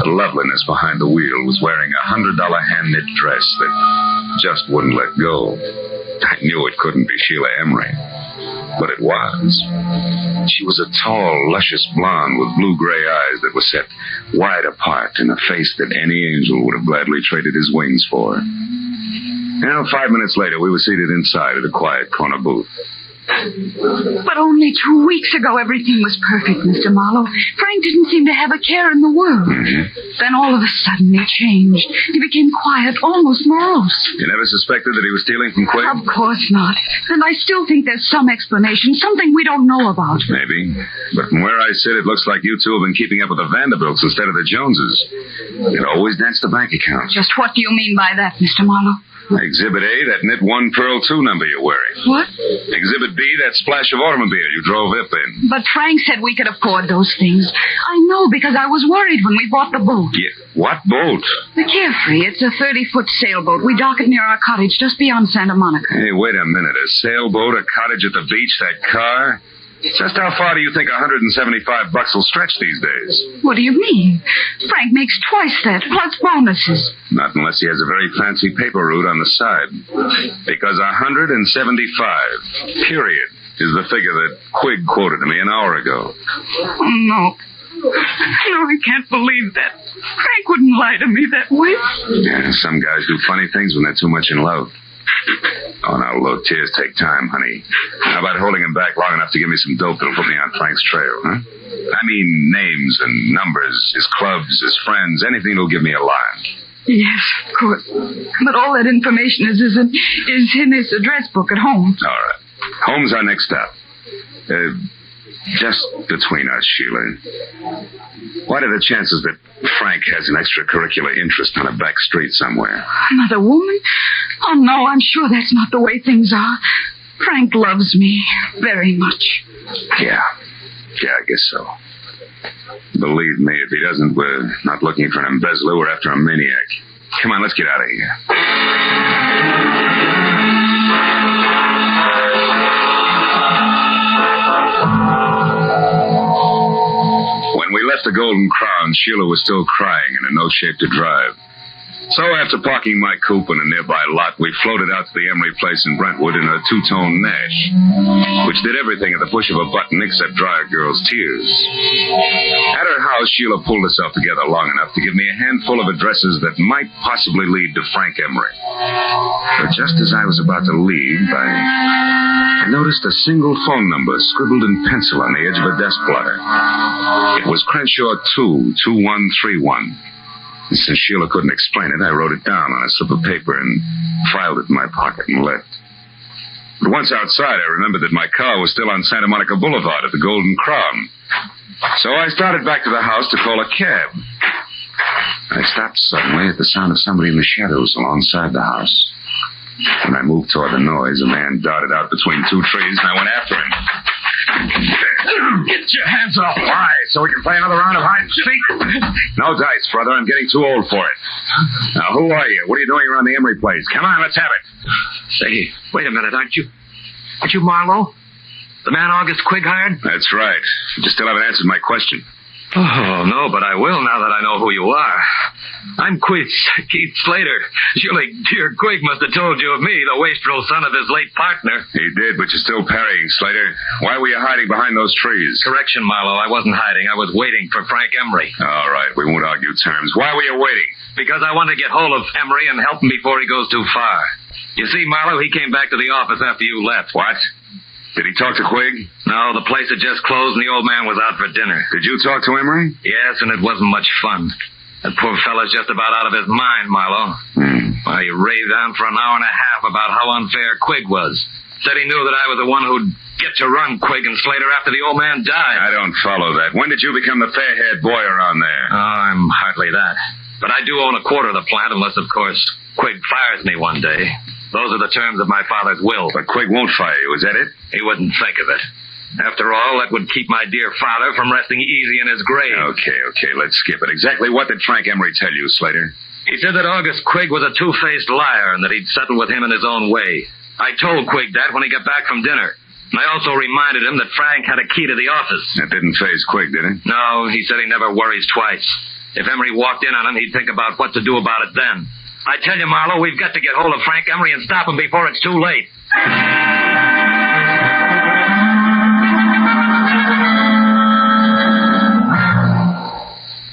The loveliness behind the wheel was wearing a $100 hand-knit dress that just wouldn't let go. I knew it couldn't be Sheila Emery, but it was. She was a tall, luscious blonde with blue-gray eyes that were set wide apart and a face that any angel would have gladly traded his wings for. Now, 5 minutes later, we were seated inside at a quiet corner booth. But only 2 weeks ago, everything was perfect, Mr. Marlowe. Frank didn't seem to have a care in the world. Mm-hmm. Then all of a sudden, he changed. He became quiet, almost morose. You never suspected that he was stealing from Quigg? Of course not. And I still think there's some explanation, something we don't know about. Maybe. But from where I sit, it looks like you two have been keeping up with the Vanderbilts instead of the Joneses. It always danced the bank account. Just what do you mean by that, Mr. Marlowe? Exhibit A, that knit 1 pearl 2 number you're wearing. What? Exhibit B, that splash of automobile you drove up in. But Frank said we could afford those things. I know, because I was worried when we bought the boat. Yeah. What boat? The Carefree. It's a 30-foot sailboat. We dock it near our cottage just beyond Santa Monica. Hey, wait a minute. A sailboat, a cottage at the beach, that car? Just how far do you think $175 will stretch these days? What do you mean? Frank makes twice that, plus bonuses. Not unless he has a very fancy paper route on the side. Because 175, period, is the figure that Quigg quoted to me an hour ago. Oh, no. No, I can't believe that. Frank wouldn't lie to me that way. Yeah, some guys do funny things when they're too much in love. Oh, now, look, tears take time, honey. How about holding him back long enough to give me some dope that'll put me on Frank's trail, huh? I mean, names and numbers, his clubs, his friends, anything that'll give me a line. Yes, of course. But all that information is in his address book at home. All right. Home's our next stop. Just between us, Sheila. What are the chances that Frank has an extracurricular interest on a back street somewhere? Another woman? Oh, no, I'm sure that's not the way things are. Frank loves me very much. Yeah, I guess so. Believe me, if he doesn't, we're not looking for an embezzler. We're after a maniac. Come on, let's get out of here. When we left the Golden Crown, Sheila was still crying and in no shape to drive. So after parking my coupe in a nearby lot, we floated out to the Emery place in Brentwood in a two-tone Nash, which did everything at the push of a button except dry a girl's tears. At her house, Sheila pulled herself together long enough to give me a handful of addresses that might possibly lead to Frank Emery. But just as I was about to leave, I noticed a single phone number scribbled in pencil on the edge of a desk blotter. It was Crenshaw 22131. And since Sheila couldn't explain it, I wrote it down on a slip of paper and filed it in my pocket and left. But once outside, I remembered that my car was still on Santa Monica Boulevard at the Golden Crown. So I started back to the house to call a cab. I stopped suddenly at the sound of somebody in the shadows alongside the house. When I moved toward the noise, a man darted out between two trees, and I went after him. Get your hands off. Why? So we can play another round of hide and seek? No dice, brother. I'm getting too old for it. Now, who are you? What are you doing around the Emery place? Come on, let's have it. Say, wait a minute, aren't you Marlowe? The man August Quigg hired? That's right. You still haven't answered my question. Oh, no, but I will now that I know who you are. I'm Keith Slater. Surely dear Quigg must have told you of me, the wastrel son of his late partner. He did, but you're still parrying, Slater. Why were you hiding behind those trees? Correction, Marlowe. I wasn't hiding. I was waiting for Frank Emery. All right, we won't argue terms. Why were you waiting? Because I want to get hold of Emery and help him before he goes too far. You see, Marlowe, he came back to the office after you left. What? Did he talk to Quigg? No, the place had just closed and the old man was out for dinner. Did you talk to Emery? Yes, and it wasn't much fun. That poor fellow's just about out of his mind, Marlowe. Well, he raved on for an hour and a half about how unfair Quigg was. Said he knew that I was the one who'd get to run Quigg and Slater after the old man died. I don't follow that. When did you become the fair-haired boy around there? Oh, I'm hardly that. But I do own a quarter of the plant, unless, of course, Quigg fires me one day. Those are the terms of my father's will. But Quigg won't fire you, is that it? He wouldn't think of it. After all, that would keep my dear father from resting easy in his grave. Okay, let's skip it. Exactly what did Frank Emery tell you, Slater? He said that August Quigg was a two-faced liar and that he'd settle with him in his own way. I told Quigg that when he got back from dinner. And I also reminded him that Frank had a key to the office. That didn't faze Quigg, did it? No, he said he never worries twice. If Emery walked in on him, he'd think about what to do about it then. I tell you, Marlowe, we've got to get hold of Frank Emery and stop him before it's too late.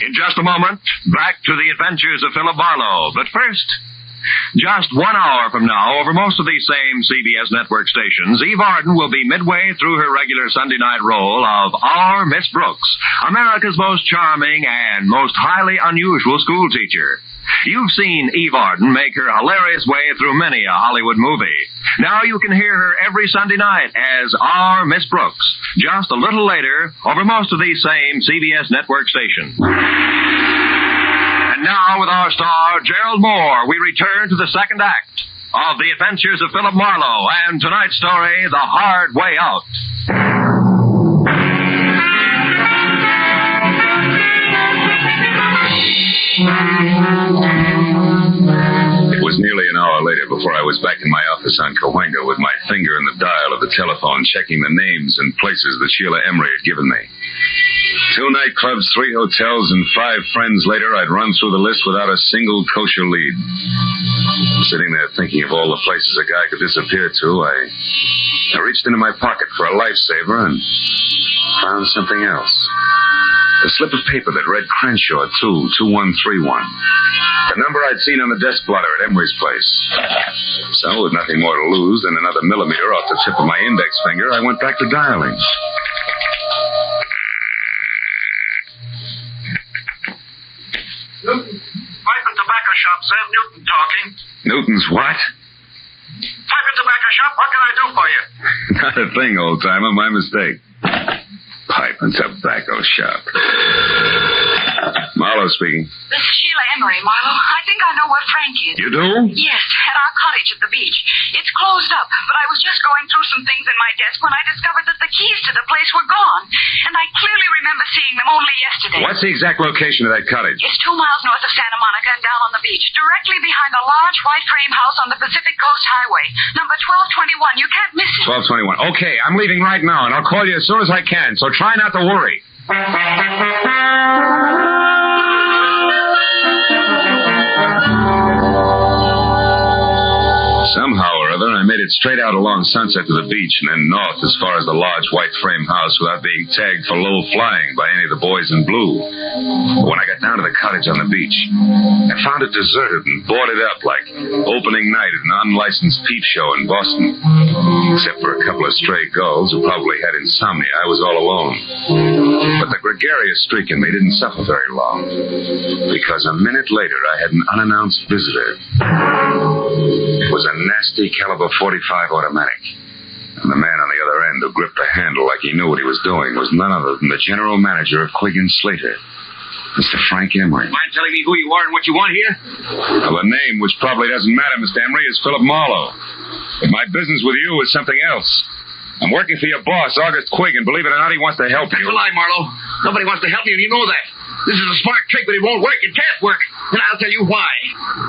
In just a moment, back to the adventures of Philip Marlowe. But first, just 1 hour from now, over most of these same CBS network stations, Eve Arden will be midway through her regular Sunday night role of Our Miss Brooks, America's most charming and most highly unusual school teacher. You've seen Eve Arden make her hilarious way through many a Hollywood movie. Now you can hear her every Sunday night as Our Miss Brooks, just a little later over most of these same CBS network stations. And now, with our star, Gerald Moore, we return to the second act of The Adventures of Philip Marlowe and tonight's story, The Hard Way Out. It was nearly an hour later before I was back in my office on Cahuenga with my finger in the dial of the telephone, checking the names and places that Sheila Emery had given me. 2 nightclubs, 3 hotels, and 5 friends later, I'd run through the list without a single kosher lead. Sitting there thinking of all the places a guy could disappear to, I reached into my pocket for a lifesaver and found something else. A slip of paper that read Crenshaw 22131. The number I'd seen on the desk blotter at Emery's place. So, with nothing more to lose than another millimeter off the tip of my index finger, I went back to dialing. Newton, pipe and tobacco shop, sir. Newton talking. Newton's what? Pipe and tobacco shop, what can I do for you? Not a thing, old-timer. My mistake. Pipe and tobacco shop. Marlowe speaking. This is Sheila Emery, Marlowe. I think I know where Frank is. You do? Yes, at our cottage at the beach. It's closed up, but I was just going through some things in my desk when I discovered that the keys to the place were gone. And I clearly remember seeing them only yesterday. What's the exact location of that cottage? It's 2 miles north of Santa Monica and down on the beach, directly behind a large white frame house on the Pacific Coast Highway. Number 1221. You can't miss it. 1221. Okay, I'm leaving right now, and I'll call you as soon as I can, so try not to worry. Somehow or other, I made it straight out along Sunset to the beach and then north as far as the large white frame house without being tagged for low flying by any of the boys in blue. But when I got down to the cottage on the beach, I found it deserted and boarded up like opening night at an unlicensed peep show in Boston. Except for a couple of stray gulls who probably had insomnia, I was all alone. But the gregarious streak in me didn't suffer very long, because a minute later I had an unannounced visitor. It was a nasty caliber .45 automatic. And the man on the other end who gripped the handle like he knew what he was doing was none other than the general manager of Quigg & Slater, Mr. Frank Emery. Mind telling me who you are and what you want here? Well, the name, which probably doesn't matter, Mr. Emery, is Philip Marlowe. But my business with you is something else. I'm working for your boss, August Quigg, and believe it or not, he wants to help you. That's a lie, Marlowe. Nobody wants to help me, and you know that. This is a smart trick, but it won't work. It can't work. And I'll tell you why.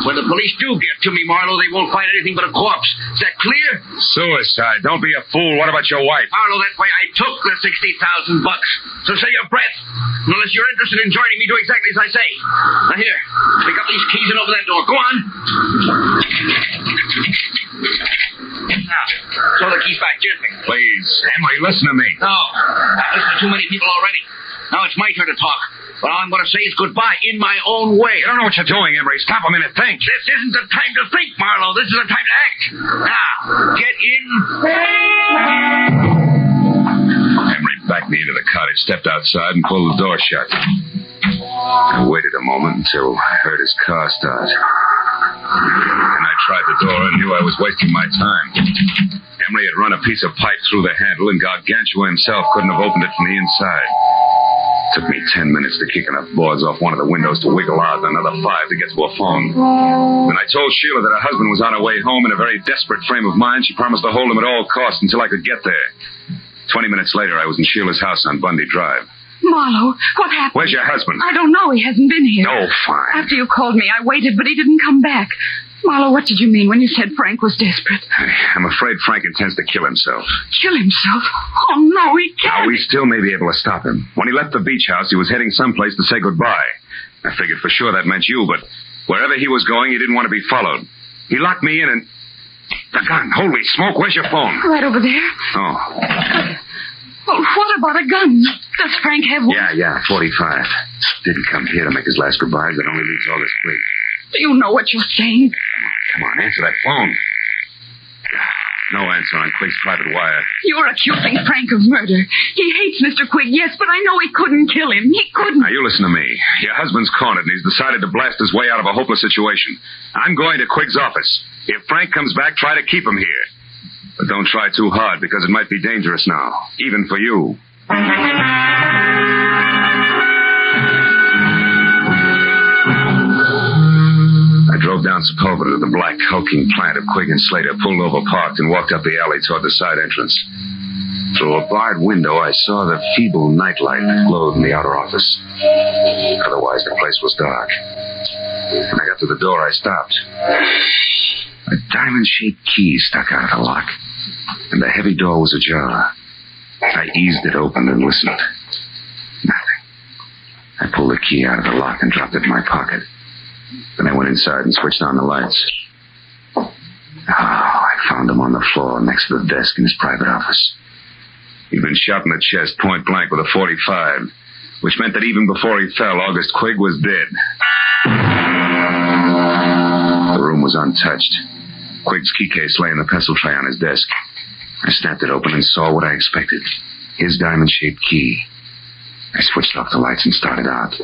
When the police do get to me, Marlowe, they won't find anything but a corpse. Is that clear? Suicide. Don't be a fool. What about your wife? Marlowe, that's why I took the $60,000. So say your breath. Unless you're interested in joining me, do exactly as I say. Now here, pick up these keys and open that door. Go on. Now, throw the keys back gently. Please, Emery, listen to me. No, I've listened to too many people already. Now it's my turn to talk. But all I'm going to say is goodbye in my own way. You don't know what you're doing, Emery. Stop a minute. Think. This isn't the time to think, Marlowe. This is the time to act. Now, get in. Emery backed me into the cottage, stepped outside, and pulled the door shut. I waited a moment until I heard his car start. And I tried the door and knew I was wasting my time. Emery had run a piece of pipe through the handle, and Gargantua himself couldn't have opened it from the inside. It took me 10 minutes to kick enough boards off one of the windows to wiggle out, and another 5 to get to a phone. When I told Sheila that her husband was on her way home in a very desperate frame of mind, she promised to hold him at all costs until I could get there. 20 minutes later, I was in Sheila's house on Bundy Drive. Marlowe, what happened? Where's your husband? I don't know. He hasn't been here. Oh, fine. After you called me, I waited, but he didn't come back. Marlowe, what did you mean when you said Frank was desperate? I'm afraid Frank intends to kill himself. Kill himself? Oh, no, he can't. Now, we still may be able to stop him. When he left the beach house, he was heading someplace to say goodbye. I figured for sure that meant you, but wherever he was going, he didn't want to be followed. He locked me in and... The gun. Holy smoke, where's your phone? Right over there. Oh. Well, what about a gun? Does Frank have one? Yeah, 45. Didn't come here to make his last goodbyes. That only leaves August Quigg. Do you know what you're saying? Come on, answer that phone. No answer on Quigg's private wire. You're accusing Frank of murder. He hates Mr. Quigg, yes, but I know he couldn't kill him. He couldn't. Now, you listen to me. Your husband's cornered, and he's decided to blast his way out of a hopeless situation. I'm going to Quigg's office. If Frank comes back, try to keep him here. But don't try too hard, because it might be dangerous now, even for you. I drove down Sepulveda to the black, hulking plant of Quigg and Slater, pulled over, parked, and walked up the alley toward the side entrance. Through a barred window, I saw the feeble nightlight that glowed in the outer office. Otherwise, the place was dark. When I got to the door, I stopped. A diamond-shaped key stuck out of the lock, and the heavy door was ajar. I eased it open and listened. Nothing. I pulled the key out of the lock and dropped it in my pocket. Then I went inside and switched on the lights. Oh, I found him on the floor next to the desk in his private office. He'd been shot in the chest point blank with a .45, which meant that even before he fell, August Quigg was dead. The room was untouched. Quigg's key case lay in the pencil tray on his desk. I snapped it open and saw what I expected. His diamond-shaped key. I switched off the lights and started out.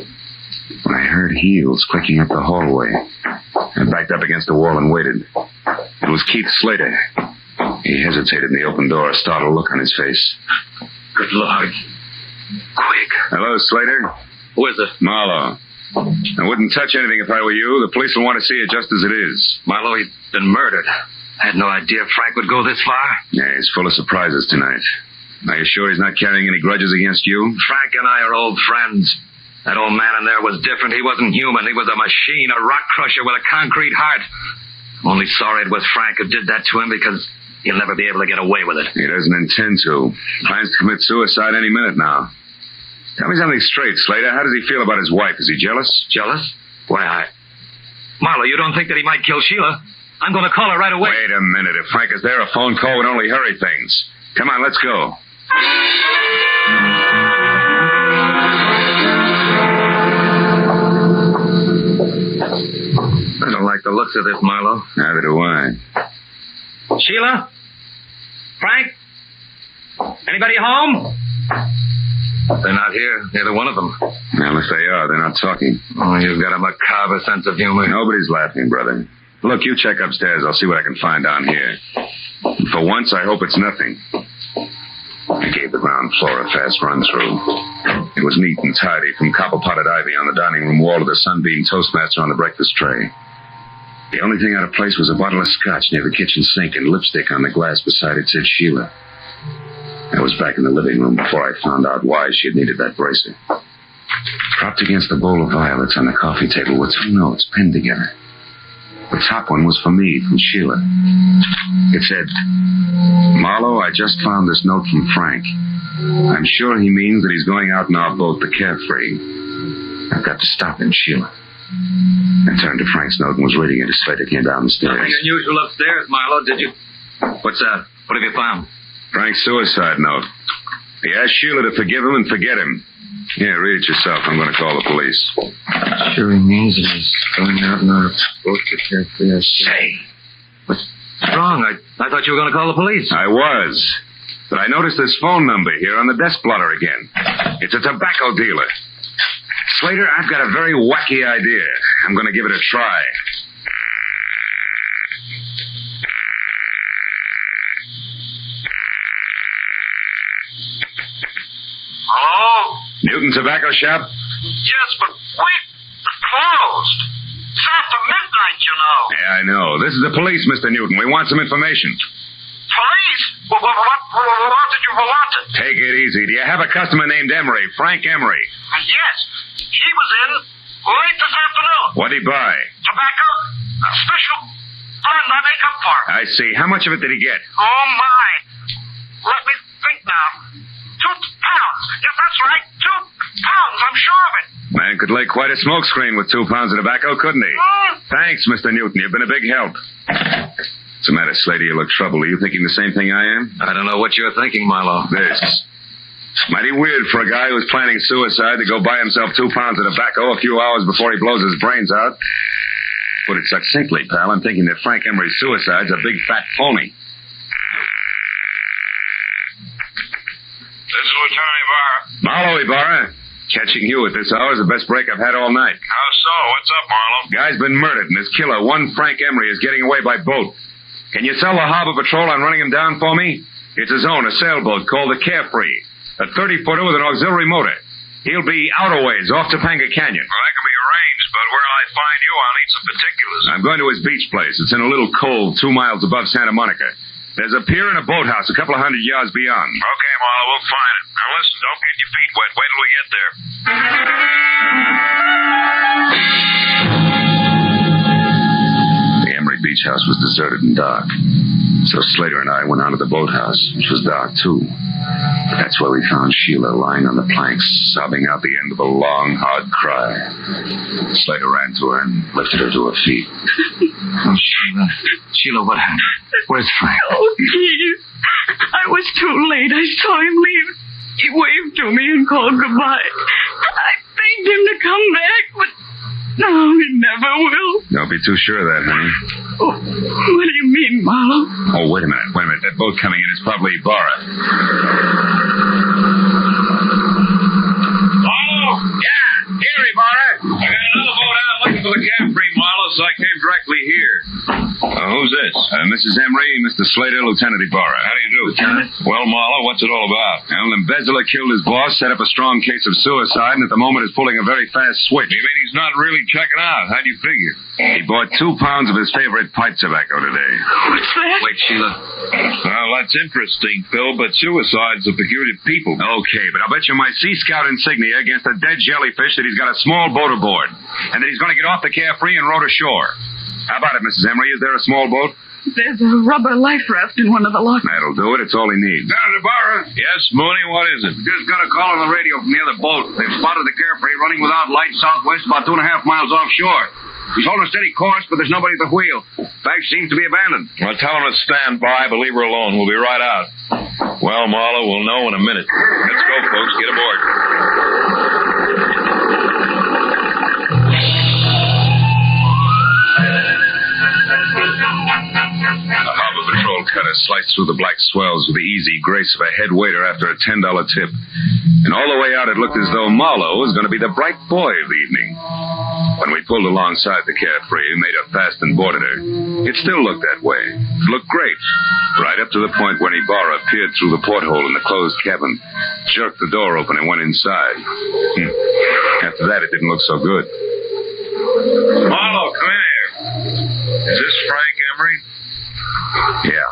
When I heard heels clicking up the hallway, I backed up against the wall and waited. It was Keith Slater. He hesitated in the open door, a startled look on his face. Good Lord. Quigg. Hello, Slater. Who is it? Marlowe. I wouldn't touch anything if I were you. The police will want to see it just as it is. Marlowe, he's been murdered. I had no idea Frank would go this far. Yeah, he's full of surprises tonight. Are you sure he's not carrying any grudges against you? Frank and I are old friends. That old man in there was different. He wasn't human. He was a machine, a rock crusher with a concrete heart. I'm only sorry it was Frank who did that to him because he'll never be able to get away with it. He doesn't intend to. Plans to commit suicide any minute now. Tell me something straight, Slater. How does he feel about his wife? Is he jealous? Jealous? Why, Marlowe, you don't think that he might kill Sheila? I'm going to call her right away. Wait a minute. If Frank is there, a phone call would only hurry things. Come on, let's go. I don't like the looks of this, Marlowe. Neither do I. Sheila? Frank? Anybody home? They're not here. Neither one of them. Well, if they are, they're not talking. Oh, you've got a macabre sense of humor. Nobody's laughing, brother. Look, you check upstairs. I'll see what I can find down here. For once, I hope it's nothing. I gave the ground floor a fast run-through. It was neat and tidy, from copper-potted ivy on the dining room wall to the sunbeam toastmaster on the breakfast tray. The only thing out of place was a bottle of scotch near the kitchen sink and lipstick on the glass beside it said Sheila. I was back in the living room before I found out why she had needed that bracelet. Propped against the bowl of violets on the coffee table were 2 notes pinned together. The top one was for me, from Sheila. It said, Marlowe, I just found this note from Frank. I'm sure he means that he's going out in our boat, the Carefree. I've got to stop him, Sheila. I turned to Frank's note and was reading it as Slater came down the stairs. Nothing unusual upstairs, Marlowe, did you? What's that? What have you found? Frank's suicide note. He asked Sheila to forgive him and forget him. Here, read it yourself. I'm going to call the police. Sure he means that he's going out in our boat to Carefree. Say. What's wrong? I thought you were going to call the police. I was. But I noticed this phone number here on the desk blotter again. It's a tobacco dealer. Slater, I've got a very wacky idea. I'm going to give it a try. Hello? Newton Tobacco Shop? Yes, but wait. It's closed. It's after midnight, you know. Yeah, I know. This is the police, Mr. Newton. We want some information. Police? What did you want? Take it easy. Do you have a customer named Emery, Frank Emery? Yes. He was in late this afternoon. What'd he buy? Tobacco? A special blend I make up for. I see. How much of it did he get? Oh, my. Let me think now. 2 pounds. Yes, that's right. 2 pounds. I'm sure of it. Man could lay quite a smoke screen with 2 pounds of tobacco, couldn't he? Thanks, Mr. Newton. You've been a big help. What's the matter, Slater? You look troubled. Are you thinking the same thing I am? I don't know what you're thinking, Marlowe. This. Mighty weird for a guy who's planning suicide to go buy himself 2 pounds of tobacco a few hours before he blows his brains out. Put it succinctly, pal, I'm thinking that Frank Emery's suicide's a big fat phony. This is Lieutenant Ibarra. Marlowe, Ibarra. Catching you at this hour is the best break I've had all night. How so? What's up, Marlowe? Guy's been murdered, and his killer, one Frank Emery, is getting away by boat. Can you sell the harbor patrol on running him down for me? It's his own, a sailboat called the Carefree. A 30-footer with an auxiliary motor. He'll be out a ways, off Topanga Canyon. Well, that can be arranged, but where'll I find you? I'll need some particulars. I'm going to his beach place. It's in a little cove 2 miles above Santa Monica. There's a pier and a boathouse a couple of 100 yards beyond. Okay, Marlowe, we'll find it. Now listen, don't get your feet wet. Wait till we get there. The Emery Beach house was deserted and dark. So Slater and I went on to the boathouse, which was dark too. But that's where we found Sheila lying on the planks, sobbing out the end of a long, hard cry. Slater ran to her and lifted her to her feet. Oh, Sheila. Sheila, what happened? Where's Frank? Oh, please. I was too late. I saw him leave. He waved to me and called goodbye. I begged him to come back, but no, he never will. Don't be too sure of that, honey. Oh, what do you mean, Marlowe? Oh, wait a minute. That boat coming in is probably Ibarra. Oh, yeah. Here, Ibarra. I got another boat out looking for the Carefree, Marlowe, so I came directly here. Who's this? Mrs. Emery, Mr. Slater, Lieutenant Ibarra. How do you do, Lieutenant? Well, Marlowe, what's it all about? Well, the embezzler killed his boss, set up a strong case of suicide, and at the moment is pulling a very fast switch. You mean he's not really checking out? How'd you figure? He bought 2 pounds of his favorite pipe tobacco today. What's that? Wait, Sheila. Well, that's interesting, Phil, but suicide's a peculiar people. Okay, but I'll bet you my Sea Scout insignia against a dead jellyfish that he's got a small boat aboard, and that he's going to get off the Carefree and row to shore. How about it, Mrs. Emery? Is there a small boat? There's a rubber life raft in one of the lockers. That'll do it. It's all he needs. Lieutenant Ibarra? Yes, Mooney, what is it? Just got a call on the radio from the other boat. They've spotted the Carefree running without lights southwest about 2.5 miles offshore. He's holding a steady course, but there's nobody at the wheel. In fact, seems to be abandoned. Well, tell him to stand by, but leave her alone. We'll be right out. Well, Marlowe, we'll know in a minute. Let's go, folks. Get aboard. A harbor patrol cutter sliced through the black swells with the easy grace of a head waiter after a $10 tip. And all the way out, it looked as though Marlowe was going to be the bright boy of the evening. When we pulled alongside the Carefree, made her fast and boarded her, it still looked that way. It looked great. Right up to the point when Ibarra peered through the porthole in the closed cabin, jerked the door open and went inside. After that, it didn't look so good. Marlowe, come in here. Is this Frank Emery? Yeah.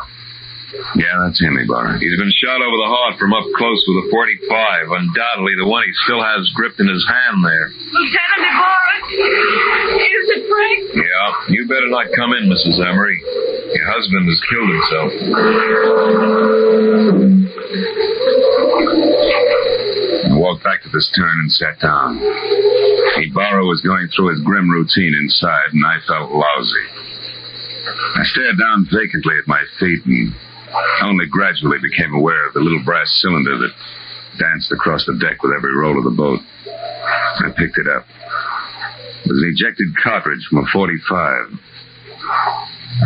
Yeah, that's him, Ibarra. He's been shot over the heart from up close with a .45. Undoubtedly the one he still has gripped in his hand there. Lieutenant Ibarra, is it Frank? Yeah, you better not come in, Mrs. Emery. Your husband has killed himself. I walked back to the stern and sat down. Ibarra was going through his grim routine inside, and I felt lousy. I stared down vacantly at my feet and only gradually became aware of the little brass cylinder that danced across the deck with every roll of the boat. I picked it up. It was an ejected cartridge from a .45.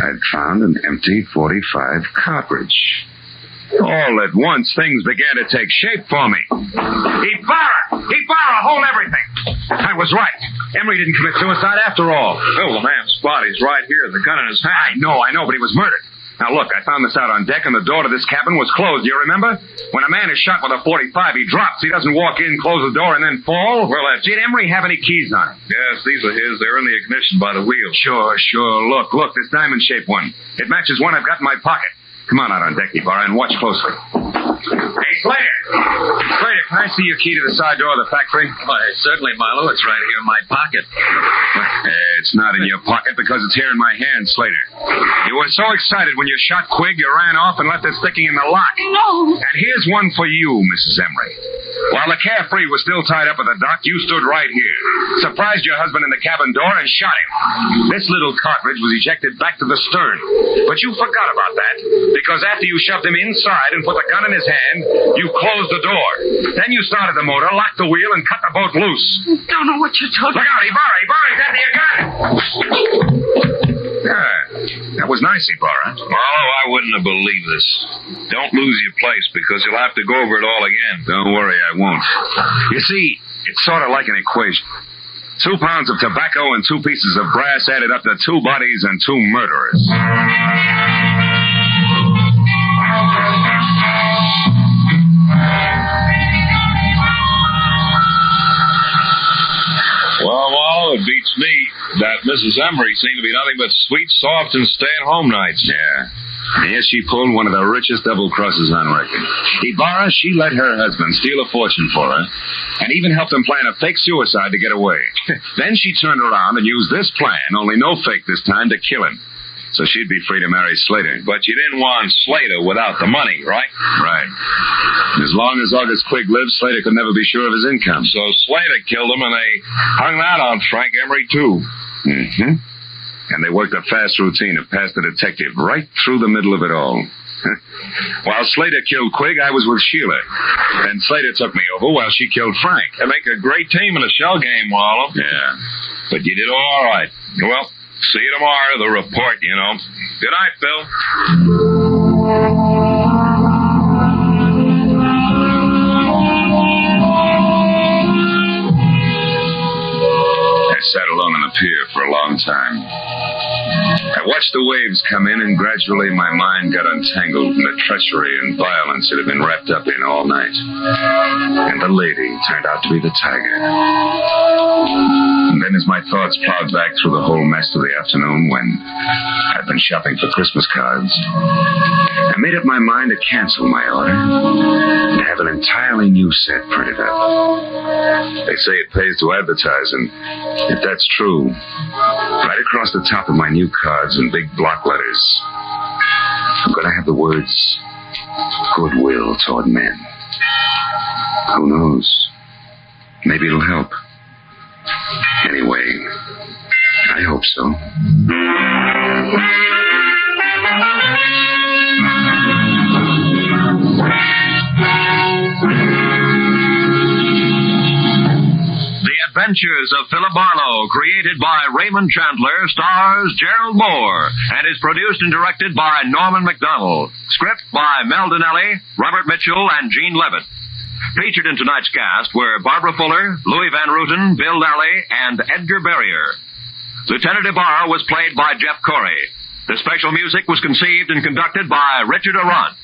I'd found an empty .45 cartridge. All at once, things began to take shape for me. Ibarra, hold everything! I was right. Emery didn't commit suicide after all. Oh, the man's body's right here, the gun in his hand. I know, but he was murdered. Now, look, I found this out on deck, and the door to this cabin was closed. Do you remember? When a man is shot with a .45, he drops. He doesn't walk in, close the door, and then fall. Well, did Emery have any keys on him? Yes, these are his. They're in the ignition by the wheel. Sure. Look, this diamond-shaped one. It matches one I've got in my pocket. Come on out on deck, Ibarra, and watch closely. Hey, Slater! Slater, can I see your key to the side door of the factory? Why, certainly, Marlowe. It's right here in my pocket. It's not in your pocket because it's here in my hand, Slater. You were so excited when you shot Quigg, you ran off and left it sticking in the lock. No. And here's one for you, Mrs. Emery. While the Carefree was still tied up at the dock, you stood right here, surprised your husband in the cabin door, and shot him. This little cartridge was ejected back to the stern. But you forgot about that, because after you shoved him inside and put the gun in his hand, you closed the door. Then you started the motor, locked the wheel, and cut the boat loose. Don't know what you're talking about. Look out, Ibarra, he's after your gun! Yeah, that was nice, Ibarra. Marlowe, I wouldn't have believed this. Don't lose your place, because you'll have to go over it all again. Don't worry, I won't. You see, it's sort of like an equation. 2 pounds of tobacco and 2 pieces of brass added up to 2 bodies and 2 murderers. Well, Marlowe, it beats me that Mrs. Emery seemed to be nothing but sweet, soft, and stay-at-home nights. Yeah. Yes, she pulled one of the richest double-crosses on record. Ibarra, she let her husband steal a fortune for her and even helped him plan a fake suicide to get away. Then she turned around and used this plan, only no fake this time, to kill him. So she'd be free to marry Slater. But you didn't want Slater without the money, right? Right. As long as August Quigg lived, Slater could never be sure of his income. So Slater killed him, and they hung that on Frank Emery, too. Mm-hmm. And they worked a fast routine to pass the detective right through the middle of it all. While Slater killed Quigg, I was with Sheila. Then Slater took me over while she killed Frank. They make a great team in a shell game, Marlowe. Yeah. But you did all right. Well, see you tomorrow, the report, you know. Good night, Bill. I sat alone on the pier for a long time. I watched the waves come in, and gradually my mind got untangled from the treachery and violence it had been wrapped up in all night. And the lady turned out to be the tiger. And then as my thoughts plowed back through the whole mess of the afternoon when I'd been shopping for Christmas cards, I made up my mind to cancel my order and have an entirely new set printed up. They say it pays to advertise, and if that's true, right across the top of my new cards in big block letters, I'm going to have the words, goodwill toward men. Who knows? Maybe it'll help. Anyway, I hope so. Adventures of Philip Marlowe, created by Raymond Chandler, stars Gerald Moore, and is produced and directed by Norman MacDonald. Script by Mel Donnelly, Robert Mitchell, and Gene Levitt. Featured in tonight's cast were Barbara Fuller, Louis Van Rooten, Bill Lally, and Edgar Barrier. Lieutenant Ibarra was played by Jeff Corey. The special music was conceived and conducted by Richard Arant.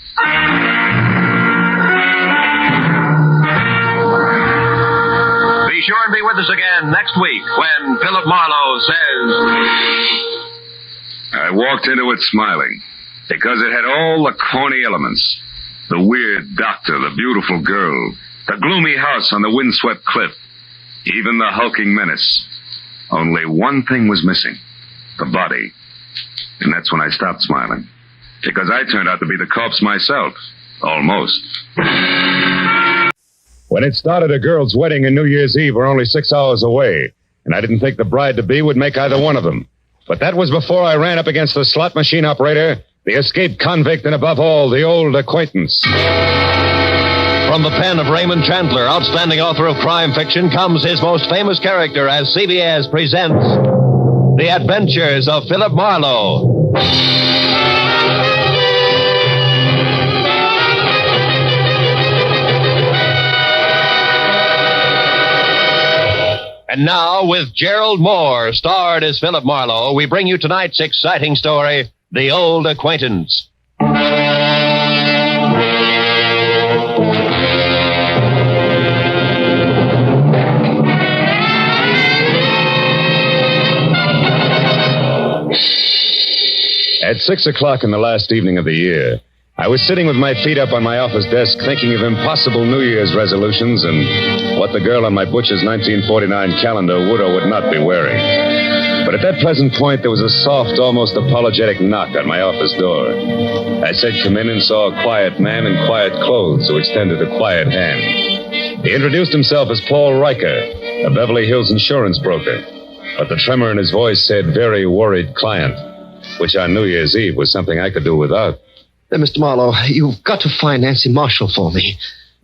Be sure and be with us again next week when Philip Marlowe says... I walked into it smiling. Because it had all the corny elements. The weird doctor, the beautiful girl, the gloomy house on the windswept cliff, even the hulking menace. Only one thing was missing. The body. And that's when I stopped smiling. Because I turned out to be the corpse myself. Almost. When it started, a girl's wedding and New Year's Eve were only 6 hours away, and I didn't think the bride-to-be would make either one of them. But that was before I ran up against the slot machine operator, the escaped convict, and above all, the old acquaintance. From the pen of Raymond Chandler, outstanding author of crime fiction, comes his most famous character as CBS presents The Adventures of Philip Marlowe. And now, with Gerald Moore, starred as Philip Marlowe, we bring you tonight's exciting story, The Old Acquaintance. At 6 o'clock in the last evening of the year, I was sitting with my feet up on my office desk thinking of impossible New Year's resolutions and what the girl on my butcher's 1949 calendar would or would not be wearing. But at that present point, there was a soft, almost apologetic knock on my office door. I said come in and saw a quiet man in quiet clothes who extended a quiet hand. He introduced himself as Paul Riker, a Beverly Hills insurance broker. But the tremor in his voice said very worried client, which on New Year's Eve was something I could do without. Mr. Marlowe, you've got to find Nancy Marshall for me.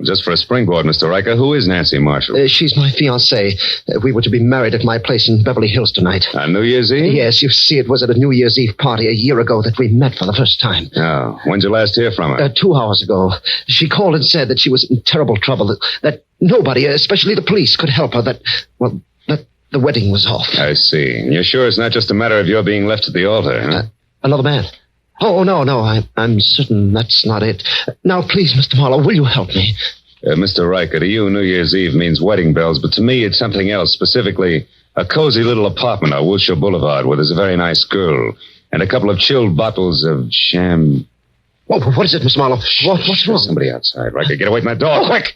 Just for a springboard, Mr. Riker, who is Nancy Marshall? She's my fiancée. We were to be married at my place in Beverly Hills tonight. On New Year's Eve? Yes, you see, it was at a New Year's Eve party a year ago that we met for the first time. Oh, when'd you last hear from her? 2 hours ago. She called and said that she was in terrible trouble, that nobody, especially the police, could help her, that the wedding was off. I see. And you're sure it's not just a matter of your being left at the altar, huh? Another man. Oh, no, I'm certain that's not it. Now, please, Mr. Marlowe, will you help me? Mr. Riker, to you, New Year's Eve means wedding bells, but to me, it's something else, specifically a cozy little apartment on Wilshire Boulevard where there's a very nice girl and a couple of chilled bottles of sham... What is it, Mr. Marlowe? What's wrong? Somebody outside. Riker, get away from my door, quick!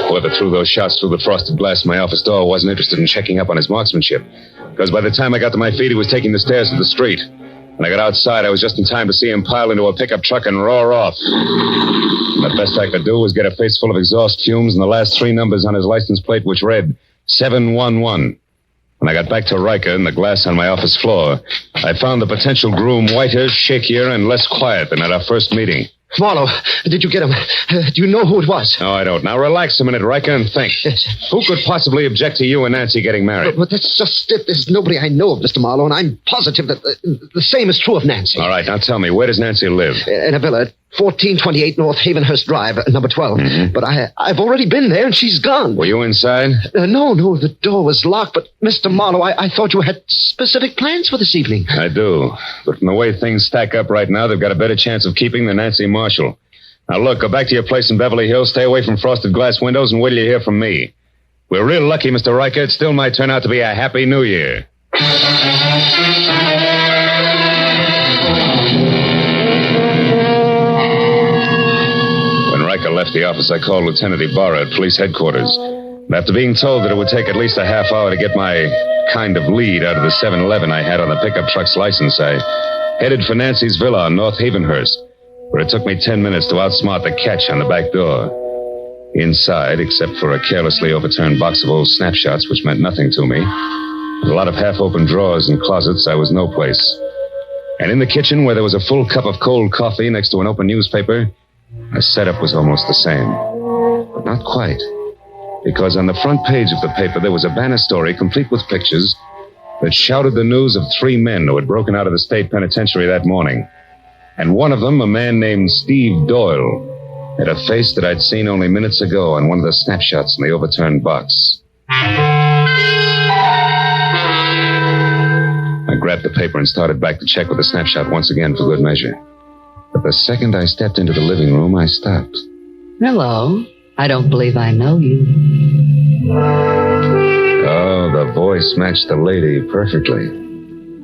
Whoever threw those shots through the frosted glass of my office door wasn't interested in checking up on his marksmanship. Because by the time I got to my feet, he was taking the stairs to the street. When I got outside, I was just in time to see him pile into a pickup truck and roar off. The best I could do was get a face full of exhaust fumes and the last 3 numbers on his license plate, which read 711. When I got back to Riker and the glass on my office floor, I found the potential groom whiter, shakier, and less quiet than at our first meeting. Marlowe, did you get him? Do you know who it was? No, I don't. Now relax a minute, Riker, and think. Yes. Who could possibly object to you and Nancy getting married? But that's just it. There's nobody I know of, Mr. Marlowe, and I'm positive that the same is true of Nancy. All right, now tell me, where does Nancy live? In a villa at 1428 North Havenhurst Drive, number 12. Mm-hmm. But I've already been there, and she's gone. Were you inside? No, the door was locked. But, Mr. Marlowe, I thought you had specific plans for this evening. I do. But from the way things stack up right now, they've got a better chance of keeping than Nancy Marshall. Now, look, go back to your place in Beverly Hills, stay away from frosted glass windows, and wait till you hear from me. We're real lucky, Mr. Riker. It still might turn out to be a happy New Year. When Riker left the office, I called Lieutenant Ibarra at police headquarters. And after being told that it would take at least a half hour to get my kind of lead out of the 7-Eleven I had on the pickup truck's license, I headed for Nancy's villa on North Havenhurst, where it took me 10 minutes to outsmart the catch on the back door. Inside, except for a carelessly overturned box of old snapshots, which meant nothing to me, and a lot of half-open drawers and closets, I was no place. And in the kitchen, where there was a full cup of cold coffee next to an open newspaper, my setup was almost the same. But not quite. Because on the front page of the paper, there was a banner story complete with pictures that shouted the news of 3 men who had broken out of the state penitentiary that morning. And one of them, a man named Steve Doyle, had a face that I'd seen only minutes ago on one of the snapshots in the overturned box. I grabbed the paper and started back to check with the snapshot once again for good measure. But the second I stepped into the living room, I stopped. Hello. I don't believe I know you. Oh, the voice matched the lady perfectly.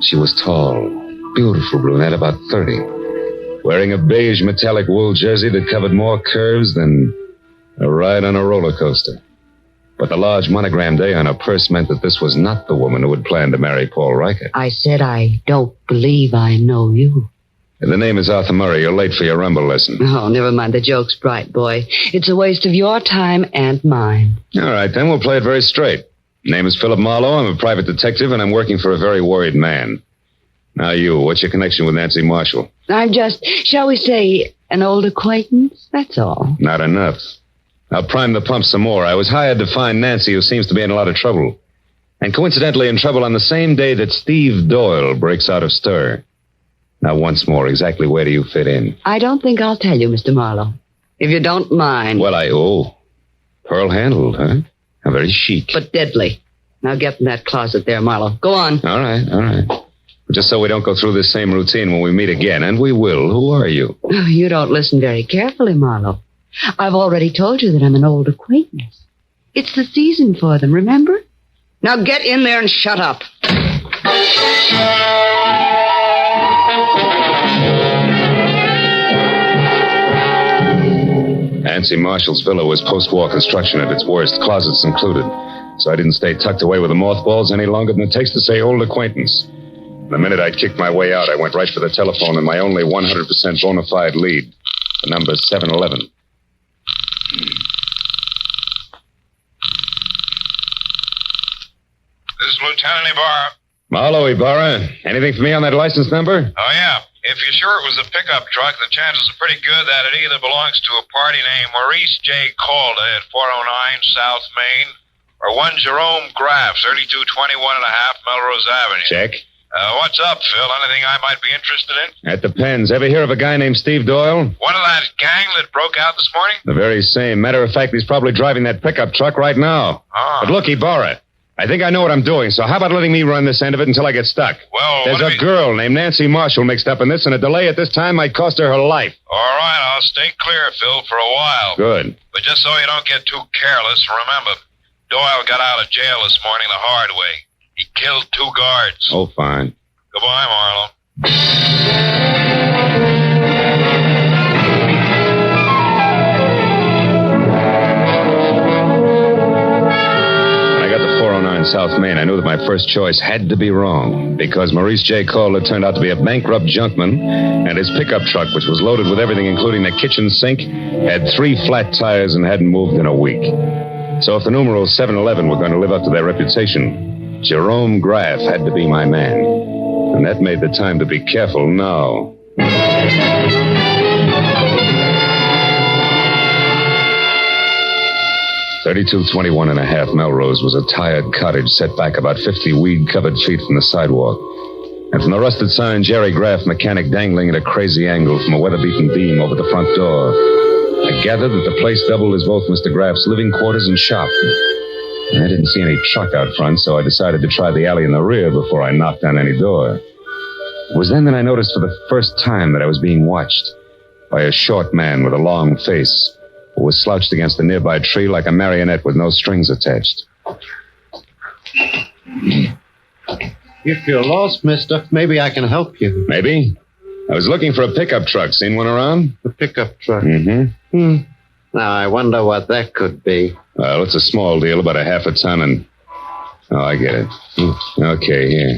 She was tall, beautiful brunette, about 30, wearing a beige metallic wool jersey that covered more curves than a ride on a roller coaster. But the large monogrammed A on her purse meant that this was not the woman who had planned to marry Paul Riker. I said I don't believe I know you. The name is Arthur Murray. You're late for your rumble lesson. Oh, never mind the jokes, bright boy. It's a waste of your time and mine. All right, then we'll play it very straight. Name is Philip Marlowe. I'm a private detective, and I'm working for a very worried man. Now you, what's your connection with Nancy Marshall? I'm just, shall we say, an old acquaintance, that's all. Not enough. I'll prime the pump some more. I was hired to find Nancy, who seems to be in a lot of trouble. And coincidentally in trouble on the same day that Steve Doyle breaks out of stir. Now, once more, exactly where do you fit in? I don't think I'll tell you, Mr. Marlowe. If you don't mind. Well, pearl-handled, huh? How very chic. But deadly. Now get in that closet there, Marlowe. Go on. All right. Just so we don't go through this same routine when we meet again, and we will. Who are you? Oh, you don't listen very carefully, Marlowe. I've already told you that I'm an old acquaintance. It's the season for them, remember? Now get in there and shut up. Nancy Marshall's villa was post-war construction at its worst, closets included. So I didn't stay tucked away with the mothballs any longer than it takes to say old acquaintance. The minute I'd kicked my way out, I went right for the telephone and my only 100% bona fide lead. The number's 711. This is Lieutenant Ibarra. Marlowe, Ibarra. Anything for me on that license number? Oh, yeah. If you're sure it was a pickup truck, the chances are pretty good that it either belongs to a party named Maurice J. Colt at 409 South Main or one Jerome Graff, 3221 and a half Melrose Avenue. Check. What's up, Phil? Anything I might be interested in? That depends. Ever hear of a guy named Steve Doyle? One of that gang that broke out this morning? The very same. Matter of fact, he's probably driving that pickup truck right now. Oh. But look, Ibarra, I think I know what I'm doing, so how about letting me run this end of it until I get stuck? Well, there's a girl named Nancy Marshall mixed up in this, and a delay at this time might cost her life. All right, I'll stay clear, Phil, for a while. Good. But just so you don't get too careless, remember, Doyle got out of jail this morning the hard way. He killed 2 guards. Oh, fine. Goodbye, Marlowe. South Main, I knew that my first choice had to be wrong because Maurice J. Cole had turned out to be a bankrupt junkman, and his pickup truck, which was loaded with everything including the kitchen sink, had 3 flat tires and hadn't moved in a week. So if the numeral 711 were going to live up to their reputation, Jerome Graff had to be my man. And that made the time to be careful now. 3221 and a half Melrose was a tired cottage set back about 50 weed-covered feet from the sidewalk. And from the rusted sign, Jerry Graff, mechanic, dangling at a crazy angle from a weather-beaten beam over the front door. I gathered that the place doubled as both Mr. Graff's living quarters and shop. I didn't see any truck out front, so I decided to try the alley in the rear before I knocked on any door. It was then that I noticed for the first time that I was being watched by a short man with a long face who was slouched against a nearby tree like a marionette with no strings attached. If you're lost, mister, maybe I can help you. Maybe? I was looking for a pickup truck. Seen one around? A pickup truck? Mm-hmm. Now, I wonder what that could be. Well, it's a small deal, about a half a ton, and... Oh, I get it. Okay, here.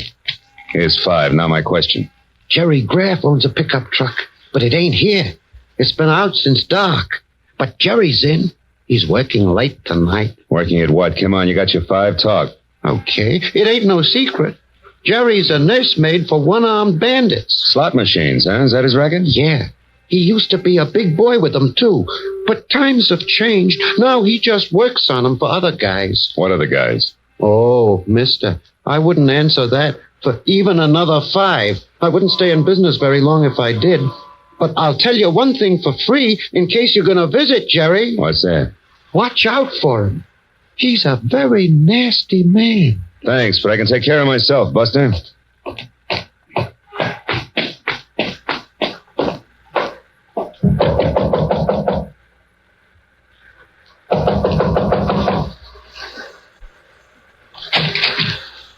Here's 5. Now my question. Jerry Graff owns a pickup truck, but it ain't here. It's been out since dark. But Jerry's in. He's working late tonight. Working at what? Come on, you got your 5. Talk. Okay. It ain't no secret. Jerry's a nursemaid for one-armed bandits. Slot machines, huh? Is that his racket? Yeah. He used to be a big boy with them, too. But times have changed. Now he just works on them for other guys. What other guys? Oh, mister, I wouldn't answer that for even another 5. I wouldn't stay in business very long if I did. But I'll tell you one thing for free in case you're going to visit Jerry. What's that? Watch out for him. He's a very nasty man. Thanks, but I can take care of myself, Buster.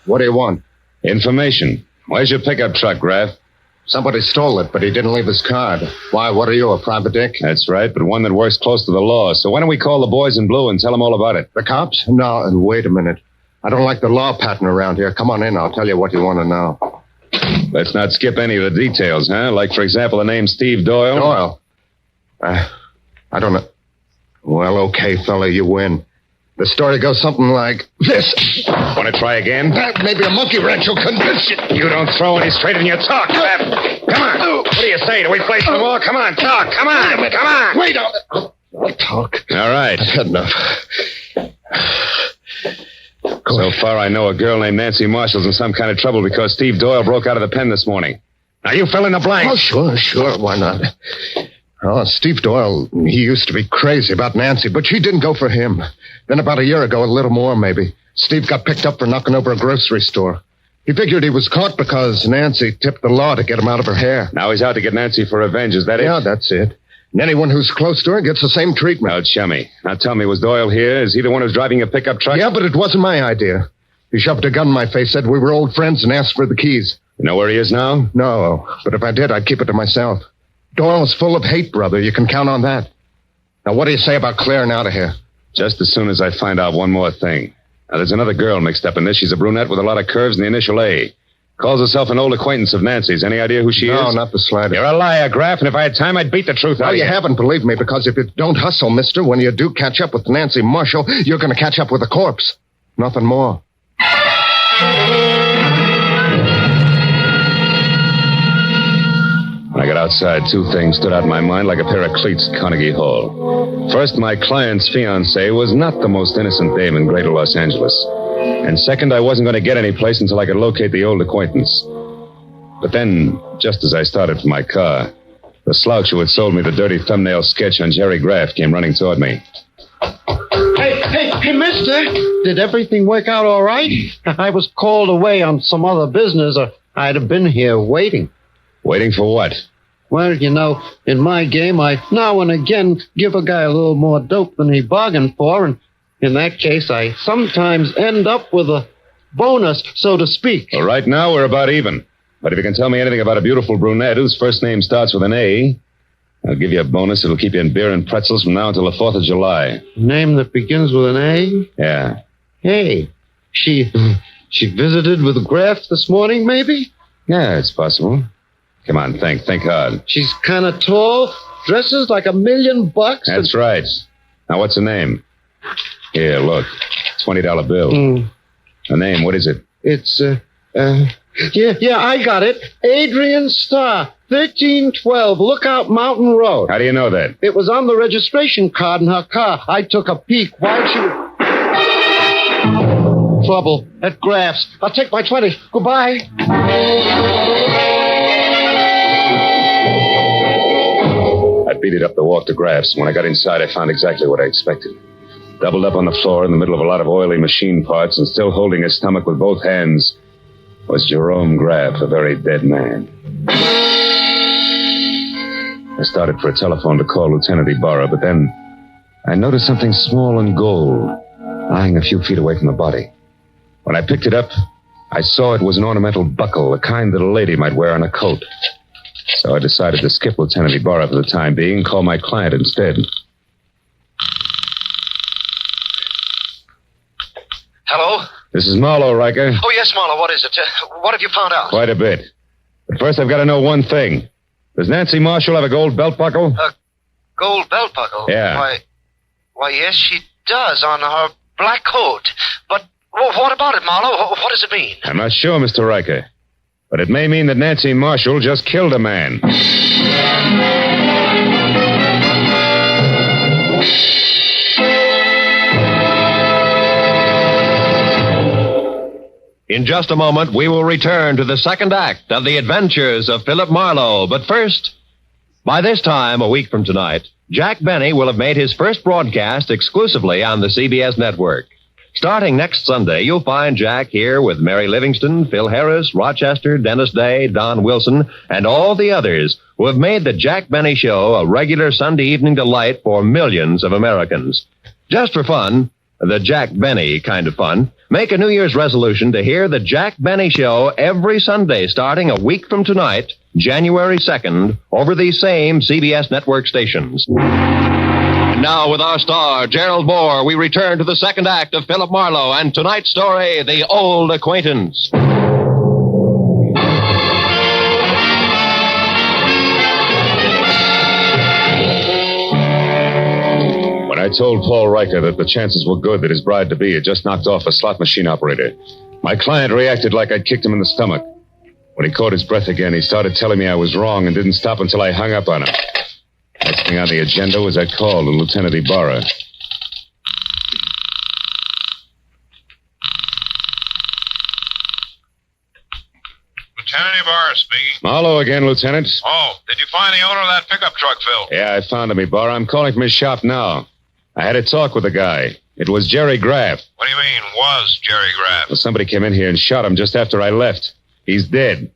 What do you want? Information. Where's your pickup truck, Graff? Somebody stole it, but he didn't leave his card. Why, what are you, a private dick? That's right, but one that works close to the law. So why don't we call the boys in blue and tell them all about it? The cops? No, and wait a minute. I don't like the law pattern around here. Come on in, I'll tell you what you want to know. Let's not skip any of the details, huh? Like, for example, the name Steve Doyle. Doyle? I don't know. Well, okay, fella, you win. The story goes something like this. Want to try again? Maybe a monkey wrench will convince you. You don't throw any straight in your talk, Graff. Come on. What do you say? Do we play some more? Come on, talk. Come on. Come on. Wait, I'll talk. All right. I've had enough. So far, I know a girl named Nancy Marshall's in some kind of trouble because Steve Doyle broke out of the pen this morning. Now, you fill in the blanks. Oh, sure. Why not? Oh, Steve Doyle, he used to be crazy about Nancy, but she didn't go for him. Then about a year ago, a little more maybe, Steve got picked up for knocking over a grocery store. He figured he was caught because Nancy tipped the law to get him out of her hair. Now he's out to get Nancy for revenge, is that it? Yeah, that's it. And anyone who's close to her gets the same treatment. Oh, chummy. Now tell me, was Doyle here? Is he the one who's driving a pickup truck? Yeah, but it wasn't my idea. He shoved a gun in my face, said we were old friends, and asked for the keys. You know where he is now? No, but if I did, I'd keep it to myself. Doyle's full of hate, brother. You can count on that. Now, what do you say about clearing out of here? Just as soon as I find out one more thing. Now, there's another girl mixed up in this. She's a brunette with a lot of curves and the initial A. Calls herself an old acquaintance of Nancy's. Any idea who she is? No, not the slightest. You're a liar, Graff, and if I had time, I'd beat the truth out of you. You haven't, believe me, because if you don't hustle, mister, when you do catch up with Nancy Marshall, you're going to catch up with a corpse. Nothing more. When I got outside, two things stood out in my mind like a pair of cleats at Carnegie Hall. First, my client's fiancée was not the most innocent dame in greater Los Angeles. And second, I wasn't going to get any place until I could locate the old acquaintance. But then, just as I started for my car, the slouch who had sold me the dirty thumbnail sketch on Jerry Graff came running toward me. Hey, mister, did everything work out all right? I was called away on some other business, or I'd have been here waiting. Waiting for what? Well, you know, in my game, I now and again give a guy a little more dope than he bargained for, and in that case, I sometimes end up with a bonus, so to speak. Well, right now, we're about even. But if you can tell me anything about a beautiful brunette whose first name starts with an A, I'll give you a bonus that'll keep you in beer and pretzels from now until the 4th of July. Name that begins with an A? Yeah. Hey, she visited with Graff this morning, maybe? Yeah, it's possible. Come on, think hard. She's kind of tall, dresses like $1 million. That's right. Now, what's her name? Here, look. $20 bill. Her name, what is it? It's, yeah, I got it. Adrian Starr, 1312 Lookout Mountain Road. How do you know that? It was on the registration card in her car. I took a peek while she was... Trouble at Graff's. I'll take my 20. Goodbye. I beat it up the walk to Graff's. When I got inside, I found exactly what I expected. Doubled up on the floor in the middle of a lot of oily machine parts and still holding his stomach with both hands was Jerome Graff, a very dead man. I started for a telephone to call Lieutenant Ibarra, but then I noticed something small and gold lying a few feet away from the body. When I picked it up, I saw it was an ornamental buckle, the kind that a lady might wear on a coat. So I decided to skip Lieutenant Ibarra for the time being and call my client instead. Hello? This is Marlowe, Riker. Oh, yes, Marlowe. What is it? What have you found out? Quite a bit. But first I've got to know one thing. Does Nancy Marshall have a gold belt buckle? A gold belt buckle? Yeah. Why, yes, she does on her black coat. But what about it, Marlowe? What does it mean? I'm not sure, Mr. Riker. But it may mean that Nancy Marshall just killed a man. In just a moment, we will return to the second act of the adventures of Philip Marlowe. But first, by this time, a week from tonight, Jack Benny will have made his first broadcast exclusively on the CBS network. Starting next Sunday, you'll find Jack here with Mary Livingston, Phil Harris, Rochester, Dennis Day, Don Wilson, and all the others who have made the Jack Benny Show a regular Sunday evening delight for millions of Americans. Just for fun, the Jack Benny kind of fun, make a New Year's resolution to hear the Jack Benny Show every Sunday starting a week from tonight, January 2nd, over these same CBS network stations. And now, with our star, Gerald Moore, we return to the second act of Philip Marlowe and tonight's story, The Old Acquaintance. When I told Paul Riker that the chances were good that his bride-to-be had just knocked off a slot machine operator, my client reacted like I'd kicked him in the stomach. When he caught his breath again, he started telling me I was wrong and didn't stop until I hung up on him. Next thing on the agenda was that call to Lieutenant Ibarra. Lieutenant Ibarra speaking. Marlowe again, Lieutenant. Oh, did you find the owner of that pickup truck, Phil? Yeah, I found him, Ibarra. I'm calling from his shop now. I had a talk with the guy. It was Jerry Graff. What do you mean, was Jerry Graff? Well, somebody came in here and shot him just after I left. He's dead.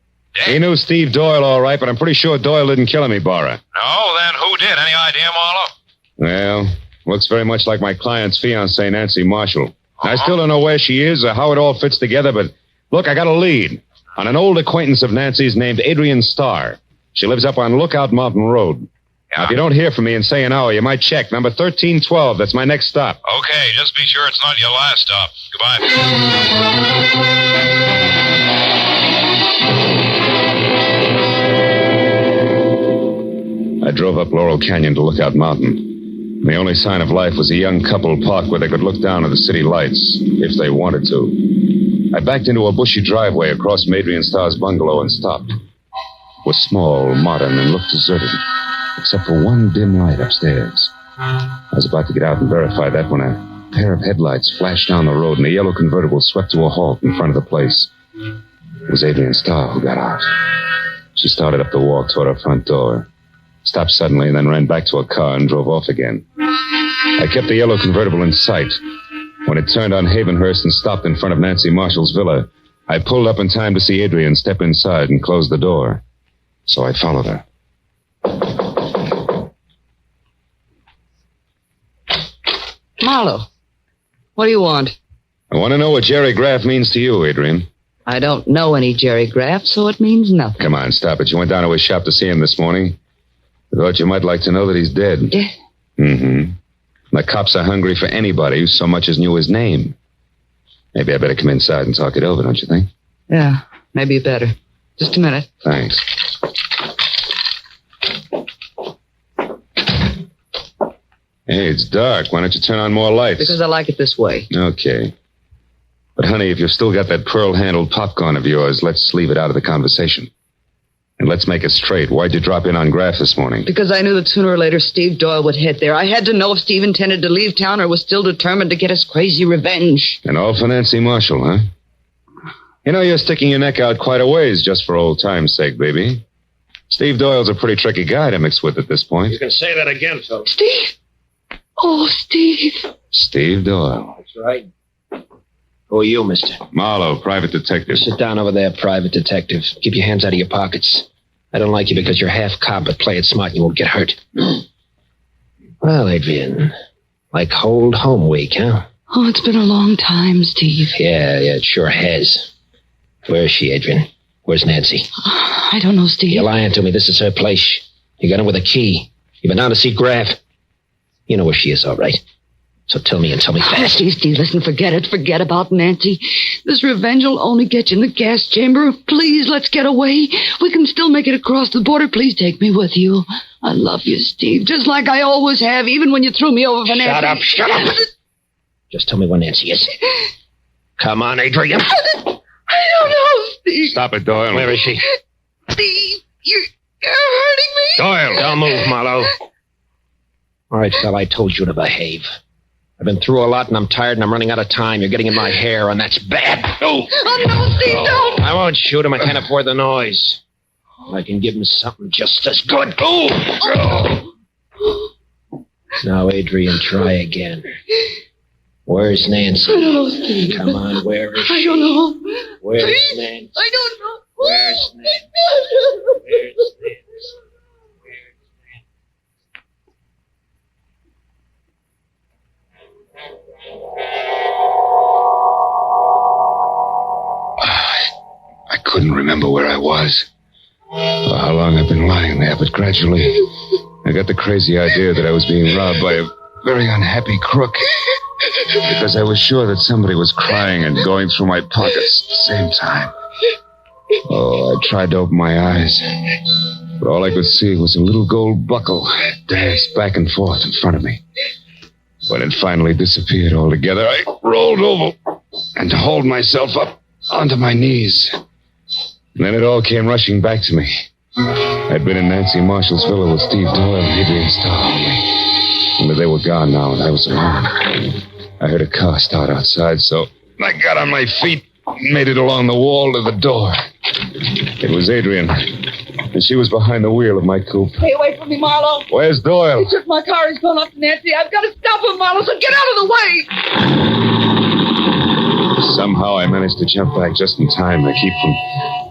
He knew Steve Doyle all right, but I'm pretty sure Doyle didn't kill him, Ibarra. No, then who did? Any idea, Marlowe? Well, looks very much like my client's fiancée, Nancy Marshall. I still don't know where she is or how it all fits together, but look, I got a lead on an old acquaintance of Nancy's named Adrian Starr. She lives up on Lookout Mountain Road. Now, if you don't hear from me in, say, an hour, you might check. Number 1312, that's my next stop. Okay, just be sure it's not your last stop. Goodbye. I drove up Laurel Canyon to Lookout Mountain. The only sign of life was a young couple parked where they could look down at the city lights, if they wanted to. I backed into a bushy driveway across from Adrian Starr's bungalow and stopped. It was small, modern, and looked deserted, except for one dim light upstairs. I was about to get out and verify that when a pair of headlights flashed down the road and a yellow convertible swept to a halt in front of the place. It was Adrian Starr who got out. She started up the walk toward her front door, stopped suddenly, and then ran back to her car and drove off again. I kept the yellow convertible in sight. When it turned on Havenhurst and stopped in front of Nancy Marshall's villa, I pulled up in time to see Adrian step inside and close the door. So I followed her. Marlowe, what do you want? I want to know what Jerry Graff means to you, Adrian. I don't know any Jerry Graff, so it means nothing. Come on, stop it. You went down to his shop to see him this morning. I thought you might like to know that he's dead. Mm-hmm. The cops are hungry for anybody who so much as knew his name. Maybe I better come inside and talk it over, don't you think? Yeah, maybe you better. Just a minute. Thanks. Hey, it's dark. Why don't you turn on more lights? Because I like it this way. Okay. But, honey, if you've still got that pearl-handled popcorn of yours, let's leave it out of the conversation. And let's make it straight. Why'd you drop in on Graff this morning? Because I knew that sooner or later Steve Doyle would head there. I had to know if Steve intended to leave town or was still determined to get his crazy revenge. And all for Nancy Marshall, huh? You know, you're sticking your neck out quite a ways just for old time's sake, baby. Steve Doyle's a pretty tricky guy to mix with at this point. You can say that again, Phil. Steve! Oh, Steve. Steve Doyle. That's right. Who are you, mister? Marlowe, private detective. Sit down over there, private detective. Keep your hands out of your pockets. I don't like you because you're half cop, but play it smart and you won't get hurt. Well, Adrian, like old home week, huh? Oh, it's been a long time, Steve. Yeah, it sure has. Where is she, Adrian? Where's Nancy? I don't know, Steve. You're lying to me. This is her place. You got in with a key. You've been down to see Graff. You know where she is, all right. So tell me and tell me fast. Oh, Steve, listen, forget it. Forget about Nancy. This revenge will only get you in the gas chamber. Please, let's get away. We can still make it across the border. Please take me with you. I love you, Steve, just like I always have, even when you threw me over for Nancy. Shut up. Just tell me where Nancy is. Come on, Adrian. I don't know, Steve. Stop it, Doyle. Where is she? Steve, you're hurting me. Doyle. Don't move, Marlowe. All right, fella, I told you to behave. I've been through a lot, and I'm tired, and I'm running out of time. You're getting in my hair, and that's bad. Oh, no, Steve, don't. I won't shoot him. I can't afford the noise. I can give him something just as good. Oh. Now, Adrian, try again. Where's Nancy? I don't know, Steve. Come on, where is she? I don't know. Where's Please? Nancy? I don't know. Where's Nancy? Where's Nancy? couldn't remember where I was or how long I'd been lying there, but gradually I got the crazy idea that I was being robbed by a very unhappy crook because I was sure that somebody was crying and going through my pockets at the same time. Oh, I tried to open my eyes, but all I could see was a little gold buckle dance back and forth in front of me. When it finally disappeared altogether, I rolled over and hauled myself up onto my knees. And then it all came rushing back to me. I'd been in Nancy Marshall's villa with Steve Doyle and Adrian Starr. Only they were gone now, and I was alone. I heard a car start outside, so I got on my feet and made it along the wall to the door. It was Adrian, and she was behind the wheel of my coupe. Stay away from me, Marlowe. Where's Doyle? He took my car. He's going up to Nancy. I've got to stop him, Marlowe, so get out of the way. Somehow I managed to jump back just in time to keep from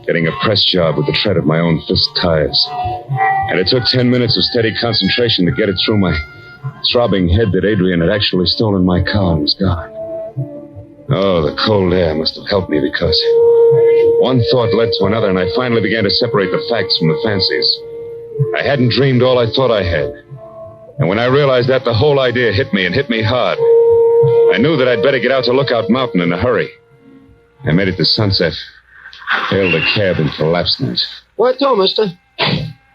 getting a press job with the tread of my own fist tires. And it took 10 minutes of steady concentration to get it through my throbbing head that Adrian had actually stolen my car and was gone. Oh, the cold air must have helped me because one thought led to another, and I finally began to separate the facts from the fancies. I hadn't dreamed all I thought I had. And when I realized that, the whole idea hit me, and hit me hard. I knew that I'd better get out to Lookout Mountain in a hurry. I made it to Sunset, hailed a cab, and collapsed in it. Where to, mister?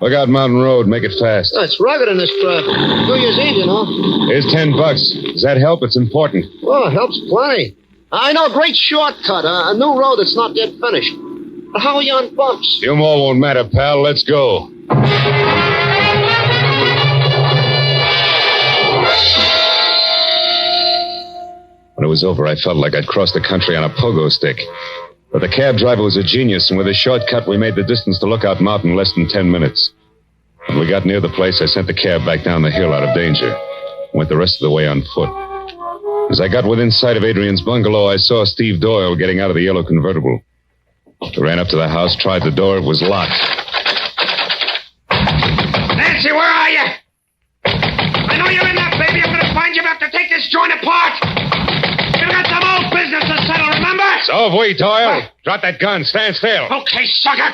Lookout Mountain Road. Make it fast. Oh, it's rugged in this traffic. New Year's Eve, you know. Here's $10. Does that help? It's important. Well, it helps plenty. I know a great shortcut, a new road that's not yet finished. But how are you on bumps? Few more won't matter, pal. Let's go. When it was over, I felt like I'd crossed the country on a pogo stick. But the cab driver was a genius, and with a shortcut, we made the distance to Lookout Mountain in less than 10 minutes. When we got near the place, I sent the cab back down the hill out of danger. Went the rest of the way on foot. As I got within sight of Adrian's bungalow, I saw Steve Doyle getting out of the yellow convertible. I ran up to the house, tried the door. It was locked. Nancy, where are you? I know you're in there, baby. I'm going to find you. I have to take this joint apart. You've got some old business to settle, remember? So have we, Doyle. Drop that gun. Stand still. Okay, sucker.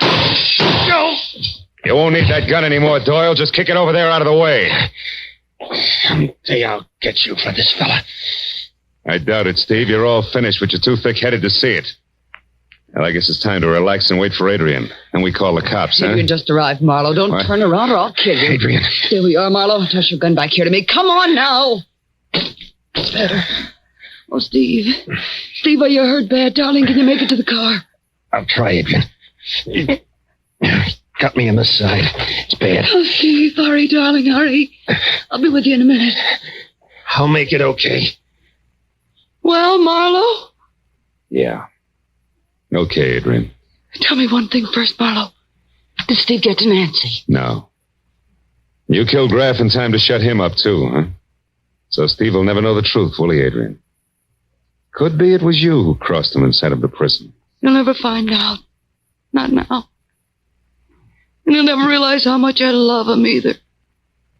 Go. You won't need that gun anymore, Doyle. Just kick it over there out of the way. Someday I'll get you for this fella. I doubt it, Steve. You're all finished, but you're too thick-headed to see it. Well, I guess it's time to relax and wait for Adrian. And we call the cops, huh? Adrian just arrived, Marlowe. Don't turn around or I'll kill you. Adrian. Here we are, Marlowe. Toss your gun back here to me. Come on now. Better. Oh, Steve. Steve, are you hurt bad, darling? Can you make it to the car? I'll try, Adrian. Cut me in the side. It's bad. Oh, Steve, hurry, darling, hurry. I'll be with you in a minute. I'll make it okay. Well, Marlowe? Yeah. Okay, Adrian. Tell me one thing first, Marlowe. Did Steve get to Nancy? No. You killed Graff in time to shut him up, too, huh? So Steve will never know the truth, will he, Adrian? Could be it was you who crossed him and sent him to prison. You'll never find out. Not now. And you'll never realize how much I love him either.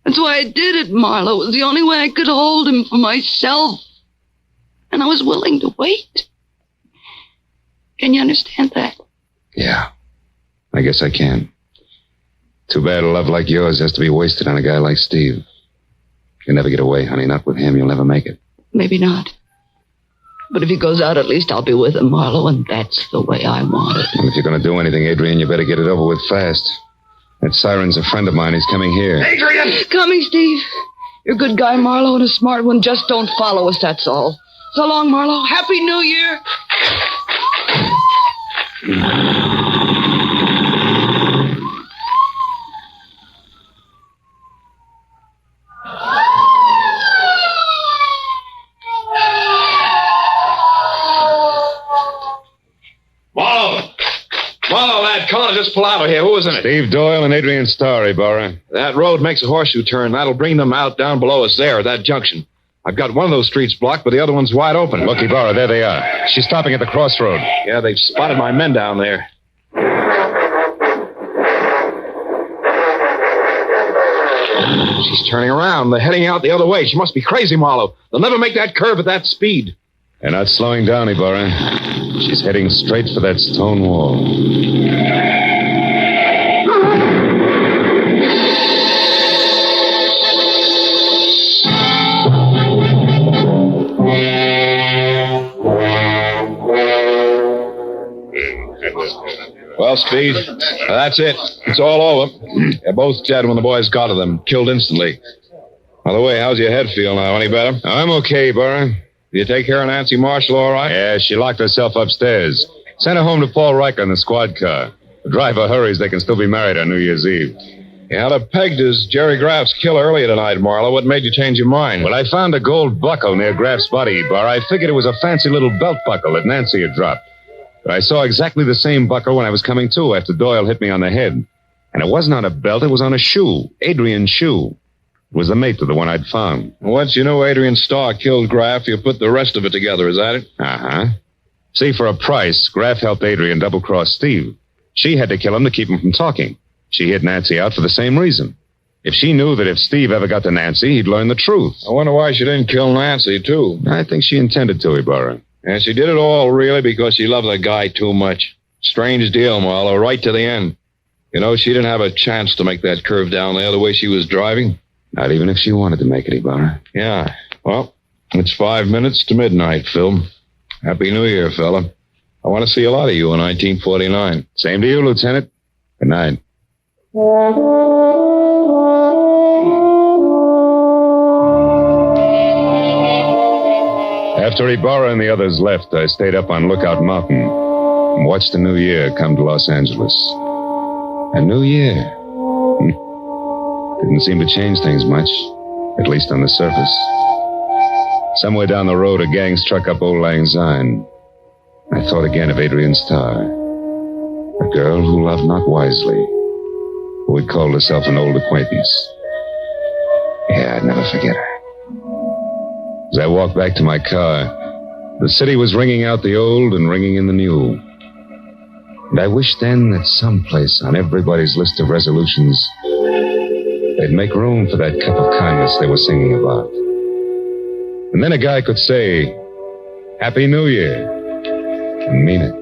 That's why I did it, Marlowe. It was the only way I could hold him for myself. And I was willing to wait. Can you understand that? Yeah. I guess I can. Too bad a love like yours has to be wasted on a guy like Steve. You'll never get away, honey. Not with him. You'll never make it. Maybe not. But if he goes out, at least I'll be with him, Marlowe, and that's the way I want it. Well, if you're going to do anything, Adrian, you better get it over with fast. That siren's a friend of mine. He's coming here. Adrian! Coming, Steve. You're a good guy, Marlowe, and a smart one. Just don't follow us, that's all. So long, Marlowe. Happy New Year. Marlowe, lad, come on, just pull out of here. Who was in it? Steve Doyle and Adrian Starr, Ibarra. That road makes a horseshoe turn. That'll bring them out down below us there at that junction. I've got one of those streets blocked, but the other one's wide open. Look, Ibarra, there they are. She's stopping at the crossroad. Yeah, they've spotted my men down there. She's turning around. They're heading out the other way. She must be crazy, Marlowe. They'll never make that curve at that speed. They're not slowing down, Ibarra. She's heading straight for that stone wall. Well, Speed, that's it. It's all over. They're both dead when the boys got to them. Killed instantly. By the way, how's your head feel now? Any better? I'm okay, Ibarra. Did you take care of Nancy Marshall all right? Yeah, she locked herself upstairs. Sent her home to Paul Riker in the squad car. The driver hurries, they can still be married on New Year's Eve. You had her pegged as Jerry Graff's kill earlier tonight, Marlowe. What made you change your mind? Well, I found a gold buckle near Graff's body, Ibarra. I figured it was a fancy little belt buckle that Nancy had dropped. But I saw exactly the same buckle when I was coming to after Doyle hit me on the head. And it wasn't on a belt, it was on a shoe. Adrian's shoe. It was the mate to the one I'd found. Once you know Adrian Starr killed Graff, you put the rest of it together, is that it? Uh-huh. See, for a price, Graff helped Adrian double-cross Steve. She had to kill him to keep him from talking. She hid Nancy out for the same reason. If she knew that if Steve ever got to Nancy, he'd learn the truth. I wonder why she didn't kill Nancy, too. I think she intended to, Ibarra. And she did it all, really, because she loved the guy too much. Strange deal, Marlowe, right to the end. You know, she didn't have a chance to make that curve down there the way she was driving. Not even if she wanted to make it, Ibarra. Yeah. Well, it's 5 minutes to midnight, Phil. Happy New Year, fella. I want to see a lot of you in 1949. Same to you, Lieutenant. Good night. After Ibarra and the others left, I stayed up on Lookout Mountain and watched the new year come to Los Angeles. A new year. Didn't seem to change things much, at least on the surface. Somewhere down the road, a gang struck up Old Lang Syne. I thought again of Adrian Starr, a girl who loved not wisely, who had called herself an old acquaintance. Yeah, I'd never forget her. As I walked back to my car, the city was ringing out the old and ringing in the new. And I wished then that someplace on everybody's list of resolutions, they'd make room for that cup of kindness they were singing about. And then a guy could say, Happy New Year, and mean it.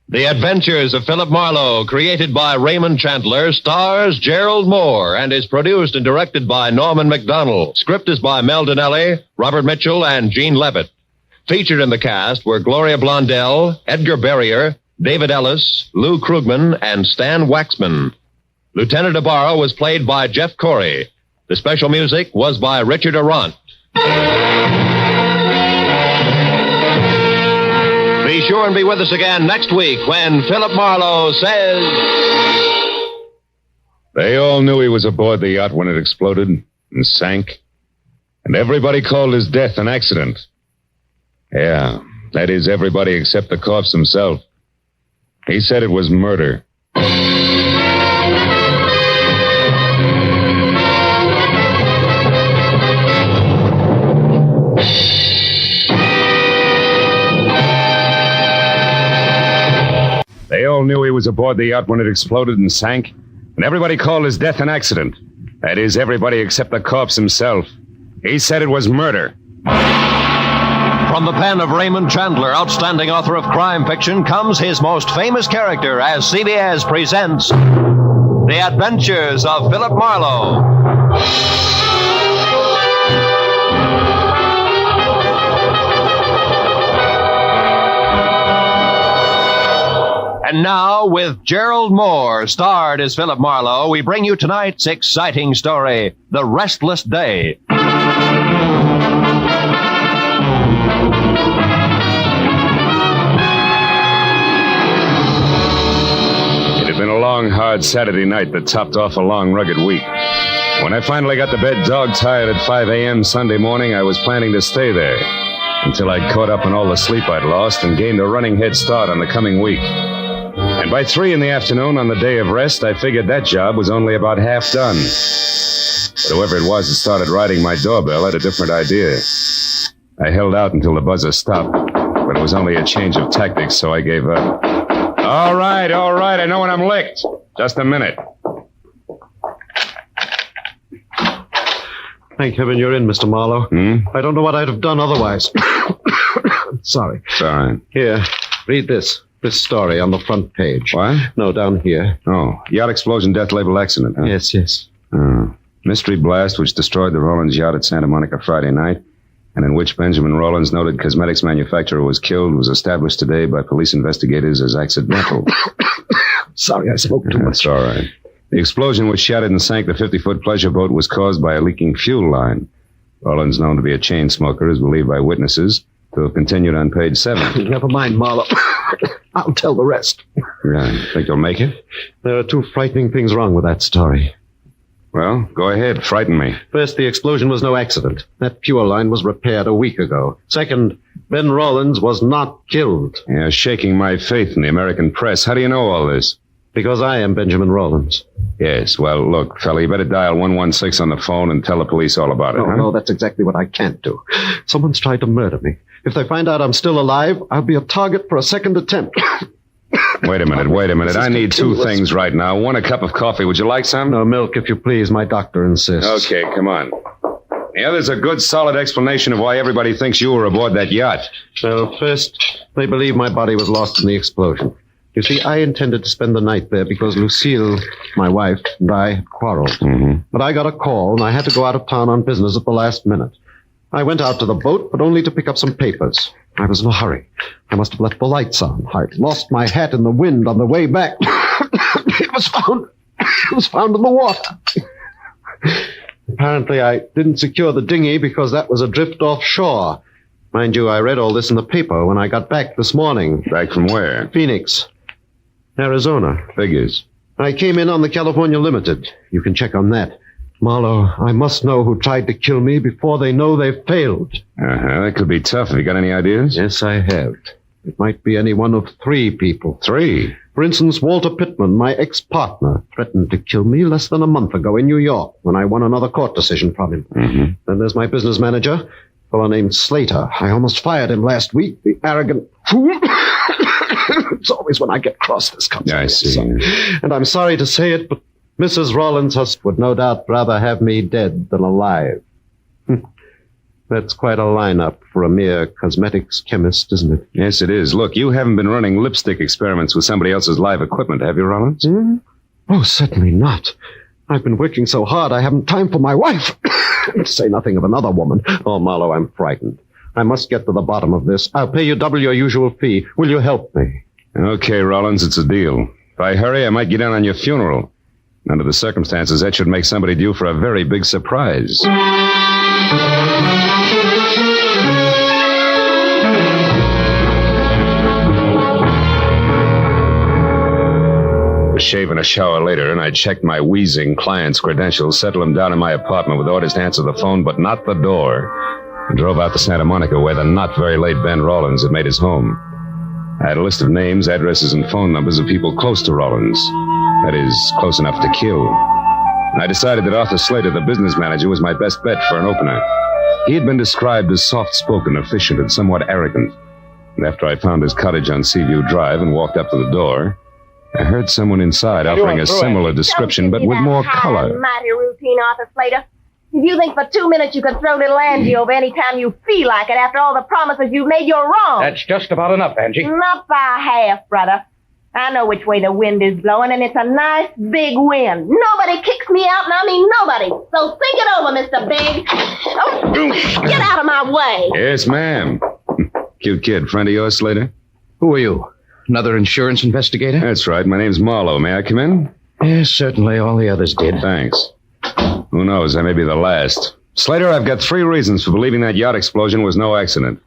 The Adventures of Philip Marlowe, created by Raymond Chandler, stars Gerald Moore and is produced and directed by Norman MacDonald. Script is by Mel Donnelly, Robert Mitchell, and Gene Levitt. Featured in the cast were Gloria Blondell, Edgar Barrier, David Ellis, Lou Krugman, and Stan Waxman. Lieutenant Ibarra was played by Jeff Corey. The special music was by Richard Arant. Be sure and be with us again next week when Philip Marlowe says... They all knew he was aboard the yacht when it exploded and sank. And everybody called his death an accident. Yeah, that is everybody except the corpse himself. He said it was murder. They all knew he was aboard the yacht when it exploded and sank, and everybody called his death an accident. That is, everybody except the corpse himself. He said it was murder. From the pen of Raymond Chandler, outstanding author of crime fiction, comes his most famous character as CBS presents The Adventures of Philip Marlowe. And now, with Gerald Moore, starred as Philip Marlowe, we bring you tonight's exciting story, The Restless Day. It had been a long, hard Saturday night that topped off a long, rugged week. When I finally got to bed dog-tired at 5 a.m. Sunday morning, I was planning to stay there until I'd caught up on all the sleep I'd lost and gained a running head start on the coming week. And by 3 in the afternoon on the day of rest, I figured that job was only about half done. But whoever it was that started riding my doorbell had a different idea. I held out until the buzzer stopped, but it was only a change of tactics, so I gave up. All right, I know when I'm licked. Just a minute. Thank heaven you're in, Mr. Marlowe. I don't know what I'd have done otherwise. Sorry. Sorry. Here, read this. This story on the front page. What? No, down here. Oh, yacht explosion, death label accident, huh? Yes. Mystery blast which destroyed the Rollins yacht at Santa Monica Friday night, and in which Benjamin Rollins, noted cosmetics manufacturer, was killed, was established today by police investigators as accidental. Sorry, I spoke too much. That's all right. The explosion which shattered and sank the 50-foot pleasure boat was caused by a leaking fuel line. Rollins, known to be a chain smoker, is believed by witnesses to have continued on page 7. Never mind, Marlowe. I'll tell the rest. Yeah, think you'll make it? There are 2 frightening things wrong with that story. Well, go ahead. Frighten me. First, the explosion was no accident. That fuel line was repaired a week ago. Second, Ben Rollins was not killed. You're shaking my faith in the American press. How do you know all this? Because I am Benjamin Rollins. Yes, well, look, fella, you better dial 116 on the phone and tell the police all about it, huh? No, that's exactly what I can't do. Someone's tried to murder me. If they find out I'm still alive, I'll be a target for a second attempt. Wait a minute. I need 2 things right now. One, a cup of coffee. Would you like some? No, milk, if you please. My doctor insists. Okay, come on. The other's a good, solid explanation of why everybody thinks you were aboard that yacht. Well, first, they believe my body was lost in the explosion. You see, I intended to spend the night there because Lucille, my wife, and I had quarreled. But I got a call, and I had to go out of town on business at the last minute. I went out to the boat, but only to pick up some papers. I was in a hurry. I must have left the lights on. I'd lost my hat in the wind on the way back. It was found in the water. Apparently, I didn't secure the dinghy because that was adrift offshore. Mind you, I read all this in the paper when I got back this morning. Back from where? Phoenix, Arizona. Figures. I came in on the California Limited. You can check on that. Marlowe, I must know who tried to kill me before they know they've failed. That could be tough. Have you got any ideas? Yes, I have. It might be any one of 3 people. 3? For instance, Walter Pittman, my ex-partner, threatened to kill me less than a month ago in New York when I won another court decision from him. Then there's my business manager, a fellow named Slater. I almost fired him last week, the arrogant fool. It's always when I get cross this comes. I see. And I'm sorry to say it, but Mrs. Rollins' husband would no doubt rather have me dead than alive. That's quite a lineup for a mere cosmetics chemist, isn't it? Yes, it is. Look, you haven't been running lipstick experiments with somebody else's live equipment, have you, Rollins? Oh, certainly not. I've been working so hard I haven't time for my wife. To say nothing of another woman. Oh, Marlowe, I'm frightened. I must get to the bottom of this. I'll pay you double your usual fee. Will you help me? Okay, Rollins, it's a deal. If I hurry, I might get in on your funeral. Under the circumstances, that should make somebody due for a very big surprise. A shave and a shower later, and I checked my wheezing client's credentials, settled him down in my apartment with orders to answer the phone, but not the door, and drove out to Santa Monica, where the not very late Ben Rollins had made his home. I had a list of names, addresses, and phone numbers of people close to Rollins. That is, close enough to kill. And I decided that Arthur Slater, the business manager, was my best bet for an opener. He had been described as soft-spoken, efficient, and somewhat arrogant. And after I found his cottage on Seaview Drive and walked up to the door, I heard someone inside offering a similar description, but with more color. Mighty routine, Arthur Slater. If you think for 2 minutes you can throw little Angie over any time you feel like it after all the promises you've made, you're wrong. That's just about enough, Angie. Not by half, brother. I know which way the wind is blowing, and it's a nice big wind. Nobody kicks me out, and I mean nobody. So think it over, Mr. Big. Oh, get out of my way. Yes, ma'am. Cute kid. Friend of yours, Slater? Who are you? Another insurance investigator? That's right. My name's Marlowe. May I come in? Yes, certainly. All the others did. Thanks. Who knows? I may be the last. Slater, I've got 3 reasons for believing that yacht explosion was no accident.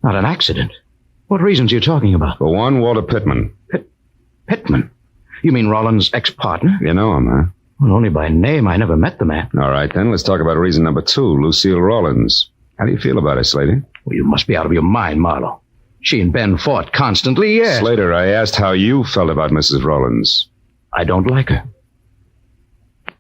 Not an accident? What reasons are you talking about? For one, Walter Pittman. Pittman? You mean Rollins' ex-partner? You know him, huh? Well, only by name. I never met the man. All right, then. Let's talk about reason number 2, Lucille Rollins. How do you feel about her, Slater? Well, you must be out of your mind, Marlowe. She and Ben fought constantly, yes. Slater, I asked how you felt about Mrs. Rollins. I don't like her.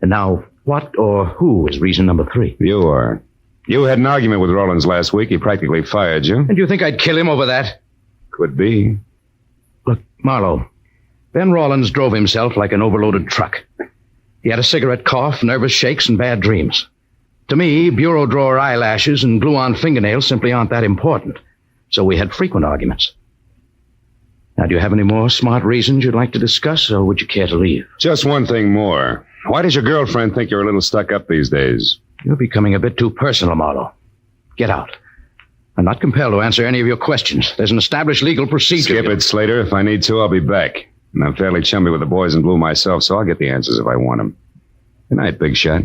And now, what or who is reason number 3? You are. You had an argument with Rollins last week. He practically fired you. And you think I'd kill him over that? Could be. Look, Marlowe, Ben Rollins drove himself like an overloaded truck. He had a cigarette cough, nervous shakes, and bad dreams. To me, bureau drawer eyelashes and glue-on fingernails simply aren't that important. So we had frequent arguments. Now, do you have any more smart reasons you'd like to discuss, or would you care to leave? Just one thing more. Why does your girlfriend think you're a little stuck up these days? You're becoming a bit too personal, Marlowe. Get out. I'm not compelled to answer any of your questions. There's an established legal procedure. Skip it, Slater. If I need to, I'll be back. And I'm fairly chummy with the boys in blue myself, so I'll get the answers if I want them. Good night, big shot.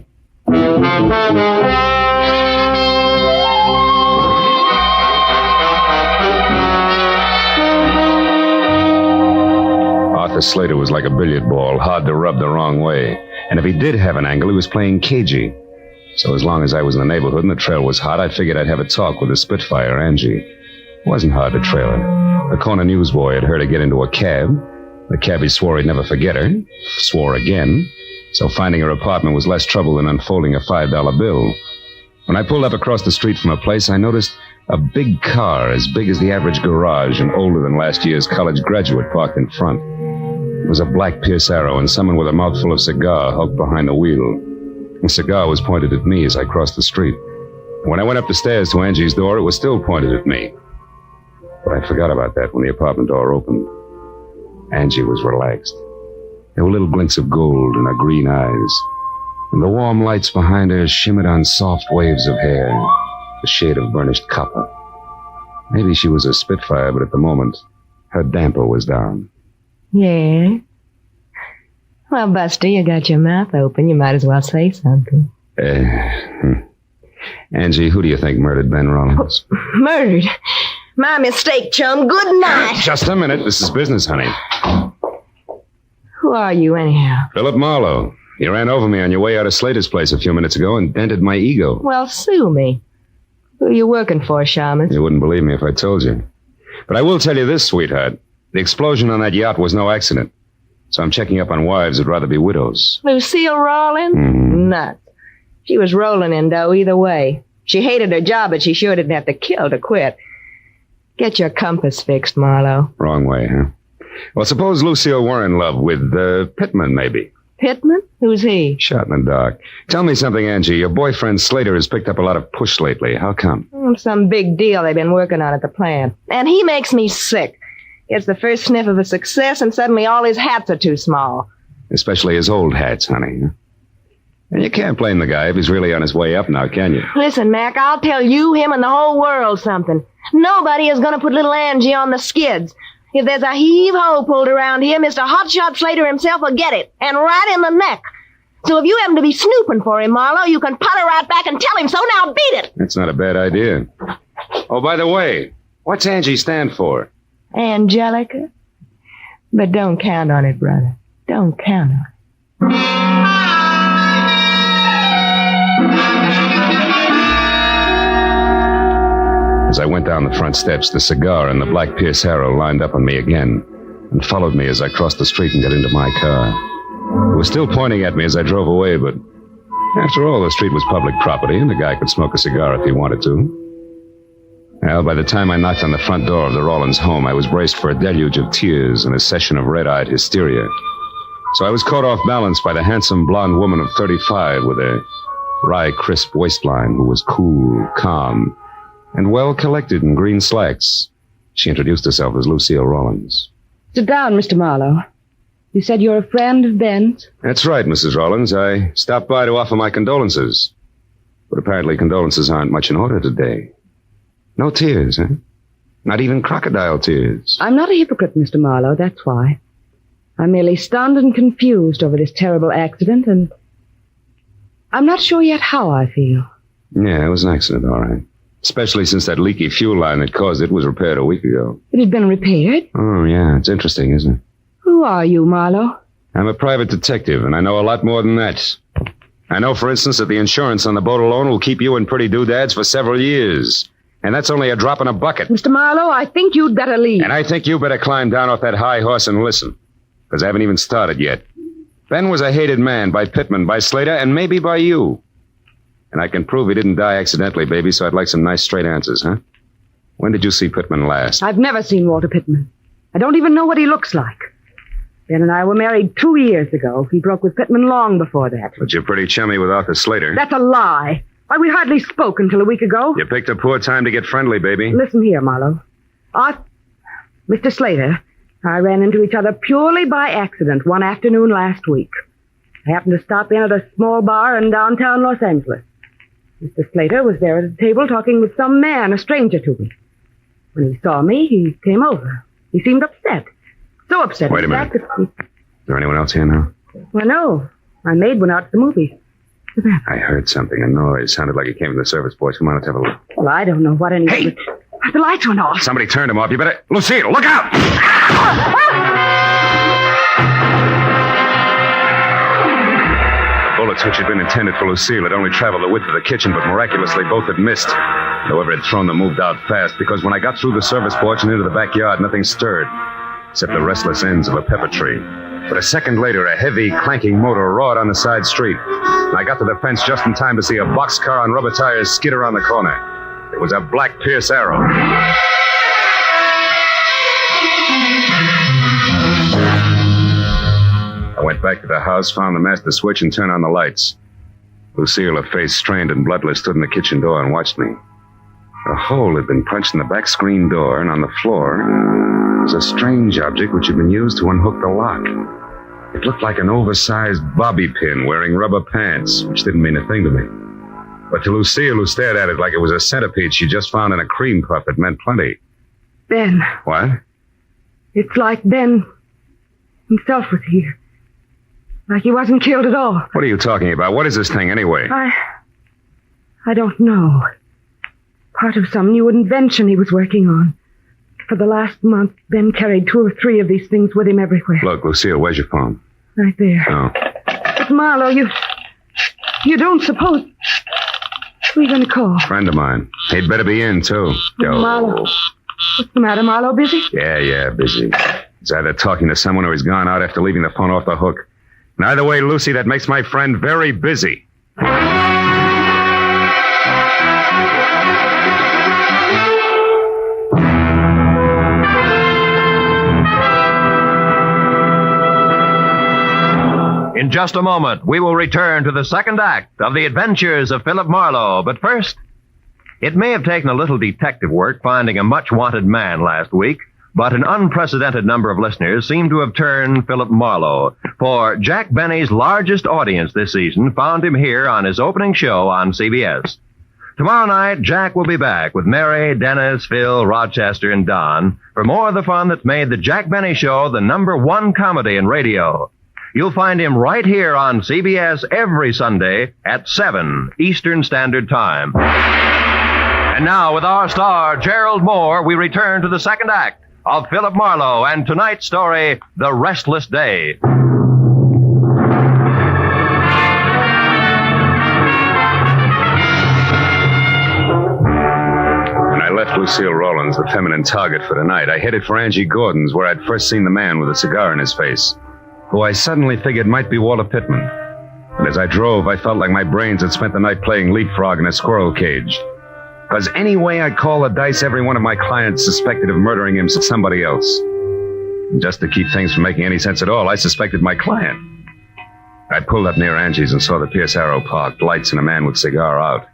Arthur Slater was like a billiard ball, hard to rub the wrong way. And if he did have an angle, he was playing cagey. So as long as I was in the neighborhood and the trail was hot, I figured I'd have a talk with the Spitfire, Angie. It wasn't hard to trail her. The corner newsboy had heard her get into a cab. The cabbie swore he'd never forget her. Swore again. So finding her apartment was less trouble than unfolding a $5 bill. When I pulled up across the street from her place, I noticed a big car as big as the average garage and older than last year's college graduate parked in front. It was a black Pierce Arrow, and someone with a mouthful of cigar hugged behind the wheel. The cigar was pointed at me as I crossed the street. When I went up the stairs to Angie's door, it was still pointed at me. But I forgot about that when the apartment door opened. Angie was relaxed. There were little glints of gold in her green eyes, and the warm lights behind her shimmered on soft waves of hair, the shade of burnished copper. Maybe she was a Spitfire, but at the moment, her damper was down. Yeah? Well, Buster, you got your mouth open. You might as well say something. Angie, who do you think murdered Ben Rollins? Murdered? My mistake, chum. Good night. Just a minute. This is business, honey. Who are you, anyhow? Philip Marlowe. You ran over me on your way out of Slater's place a few minutes ago and dented my ego. Well, sue me. Who are you working for, Shamus? You wouldn't believe me if I told you. But I will tell you this, sweetheart. The explosion on that yacht was no accident. So I'm checking up on wives who'd rather be widows. Lucille Rawlins? Nuts. She was rolling in dough either way. She hated her job, but she sure didn't have to kill to quit. Get your compass fixed, Marlowe. Wrong way, huh? Well, suppose Lucille were in love with Pittman, maybe. Pittman? Who's he? Shot in the dark. Tell me something, Angie. Your boyfriend Slater has picked up a lot of push lately. How come? Some big deal they've been working on at the plant. And he makes me sick. Gets the first sniff of a success, and suddenly all his hats are too small. Especially his old hats, honey. And you can't blame the guy if he's really on his way up now, can you? Listen, Mac, I'll tell you, him, and the whole world something. Nobody is going to put little Angie on the skids. If there's a heave-ho pulled around here, Mr. Hotshot Slater himself will get it, and right in the neck. So if you happen to be snooping for him, Marlowe, you can putter right back and tell him so. Now beat it. That's not a bad idea. Oh, by the way, what's Angie stand for? Angelica? But don't count on it, brother. Don't count on it. As I went down the front steps, the cigar and the black Pierce Arrow lined up on me again and followed me as I crossed the street and got into my car. It was still pointing at me as I drove away, but after all, the street was public property and the guy could smoke a cigar if he wanted to. Well, by the time I knocked on the front door of the Rollins home, I was braced for a deluge of tears and a session of red-eyed hysteria. So I was caught off balance by the handsome blonde woman of 35 with a wry, crisp waistline who was cool, calm, and well-collected in green slacks. She introduced herself as Lucille Rollins. Sit down, Mr. Marlowe. You said you're a friend of Ben's? That's right, Mrs. Rollins. I stopped by to offer my condolences. But apparently condolences aren't much in order today. No tears, huh? Not even crocodile tears. I'm not a hypocrite, Mr. Marlowe, that's why. I'm merely stunned and confused over this terrible accident, and I'm not sure yet how I feel. Yeah, it was an accident, all right. Especially since that leaky fuel line that caused it was repaired a week ago. It had been repaired? Oh, yeah, it's interesting, isn't it? Who are you, Marlowe? I'm a private detective, and I know a lot more than that. I know, for instance, that the insurance on the boat alone will keep you in pretty doodads for several years. And that's only a drop in a bucket. Mr. Marlowe, I think you'd better leave. And I think you better climb down off that high horse and listen. Because I haven't even started yet. Ben was a hated man by Pittman, by Slater, and maybe by you. And I can prove he didn't die accidentally, baby, so I'd like some nice straight answers, huh? When did you see Pittman last? I've never seen Walter Pittman. I don't even know what he looks like. Ben and I were married 2 years ago. He broke with Pittman long before that. But you're pretty chummy with Arthur Slater. That's a lie. Why, we hardly spoke until a week ago. You picked a poor time to get friendly, baby. Listen here, Marlowe. Mr. Slater, I ran into each other purely by accident one afternoon last week. I happened to stop in at a small bar in downtown Los Angeles. Mr. Slater was there at a table talking with some man, a stranger to me. When he saw me, he came over. He seemed upset. So upset. Wait a minute. Is there anyone else here now? Well, no. My maid went out to the movies. I heard something, a noise. Sounded like it came from the service boys. Come on, let's have a look. Well, I don't know what any... Hey! The lights went off. Somebody turned them off. You better... Lucille, look out! The bullets which had been intended for Lucille had only traveled the width of the kitchen, but miraculously both had missed. Whoever had thrown them moved out fast, because when I got through the service porch and into the backyard, nothing stirred, except the restless ends of a pepper tree. But a second later, a heavy, clanking motor roared on the side street. And I got to the fence just in time to see a boxcar on rubber tires skid around the corner. It was a black Pierce Arrow. I went back to the house, found the master switch, and turned on the lights. Lucille, her face strained and bloodless, stood in the kitchen door and watched me. A hole had been punched in the back screen door, and on the floor was a strange object which had been used to unhook the lock. It looked like an oversized bobby pin wearing rubber pants, which didn't mean a thing to me. But to Lucille, who stared at it like it was a centipede she just found in a cream puff, it meant plenty. Ben. What? It's like Ben himself was here. Like he wasn't killed at all. What are you talking about? What is this thing, anyway? I don't know. Part of some new invention he was working on. For the last month, Ben carried 2 or 3 of these things with him everywhere. Look, Lucille, where's your phone? Right there. Oh. But Marlowe, you don't suppose... Who are you going to call? Friend of mine. He'd better be in, too. Go. Marlowe. What's the matter, Marlowe? Busy? Yeah, busy. He's either talking to someone or he's gone out after leaving the phone off the hook. And either way, Lucy, that makes my friend very busy. In just a moment, we will return to the second act of the adventures of Philip Marlowe. But first, it may have taken a little detective work finding a much-wanted man last week, but an unprecedented number of listeners seem to have turned Philip Marlowe. For Jack Benny's largest audience this season found him here on his opening show on CBS. Tomorrow night, Jack will be back with Mary, Dennis, Phil, Rochester, and Don for more of the fun that's made the Jack Benny Show the #1 comedy in radio. You'll find him right here on CBS every Sunday at 7 Eastern Standard Time. And now, with our star, Gerald Moore, we return to the second act of Philip Marlowe and tonight's story, The Restless Day. When I left Lucille Rawlins, the feminine target for tonight, I headed for Angie Gordon's, where I'd first seen the man with a cigar in his face, who I suddenly figured might be Walter Pittman. And as I drove, I felt like my brains had spent the night playing leapfrog in a squirrel cage. Because any way I call the dice, every one of my clients suspected of murdering him somebody else. And just to keep things from making any sense at all, I suspected my client. I pulled up near Angie's and saw the Pierce Arrow parked, lights and a man with cigar out.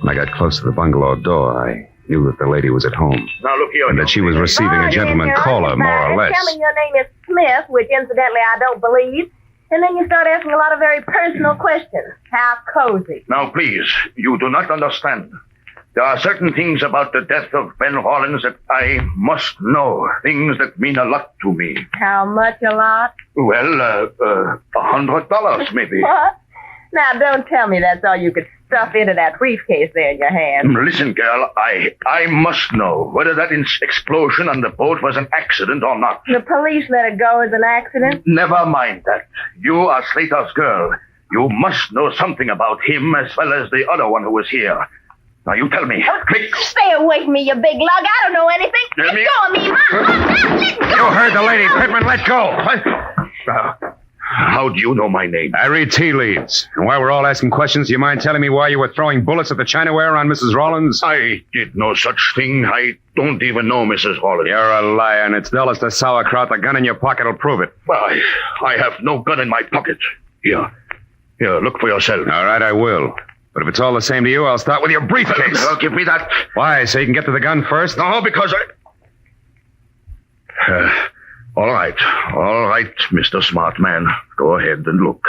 When I got close to the bungalow door, I knew that the lady was at home. Now, look here. And that she was receiving a gentleman caller, more or less. Tell me your name is Smith, which incidentally I don't believe. And then you start asking a lot of very personal questions. How cozy. Now, please, you do not understand. There are certain things about the death of Ben Rawlins that I must know. Things that mean a lot to me. How much a lot? Well, $100 maybe. What? Now, don't tell me that's all you could stuff into that briefcase there in your hand. Listen, girl, I must know whether that explosion on the boat was an accident or not. The police let it go as an accident? Never mind that. You are Slater's girl. You must know something about him as well as the other one who was here. Now, you tell me. Quick. Stay away from me, you big lug. I don't know anything. Let go of me. Let go. You heard the lady, Pittman. Let go. How do you know my name? I read tea leaves. And while we're all asking questions, do you mind telling me why you were throwing bullets at the chinaware on Mrs. Rollins? I did no such thing. I don't even know Mrs. Rollins. You're a liar, and it's dull as the sauerkraut. The gun in your pocket will prove it. Well, I have no gun in my pocket. Here, look for yourself. All right, I will. But if it's all the same to you, I'll start with your briefcase. Give me that. Why, so you can get to the gun first? No, because All right, Mr. Smart Man. Go ahead and look.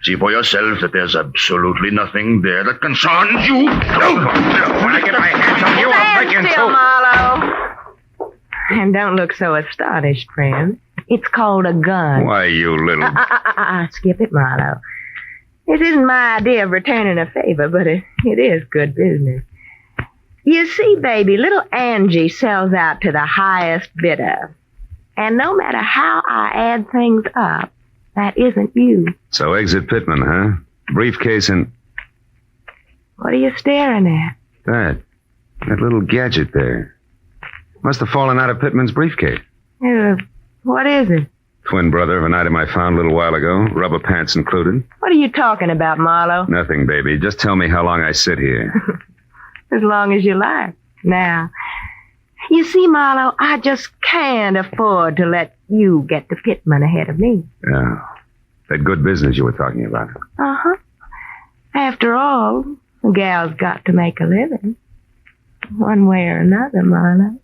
See for yourself that there's absolutely nothing there that concerns you. When I get my hands on you, I'll break you in two. Still, Marlowe. And don't look so astonished, friend. It's called a gun. Why, you little... Skip it, Marlowe. This isn't my idea of returning a favor, but it is good business. You see, baby, little Angie sells out to the highest bidder. And no matter how I add things up, that isn't you. So exit Pittman, huh? Briefcase and... What are you staring at? That little gadget there. Must have fallen out of Pittman's briefcase. What is it? Twin brother of an item I found a little while ago, rubber pants included. What are you talking about, Marlowe? Nothing, baby. Just tell me how long I sit here. As long as you like. Now, you see, Marlowe, I just can't afford to let you get to Pittman ahead of me. Yeah. That good business you were talking about. Uh-huh. After all, a gal's got to make a living. One way or another, Marlowe.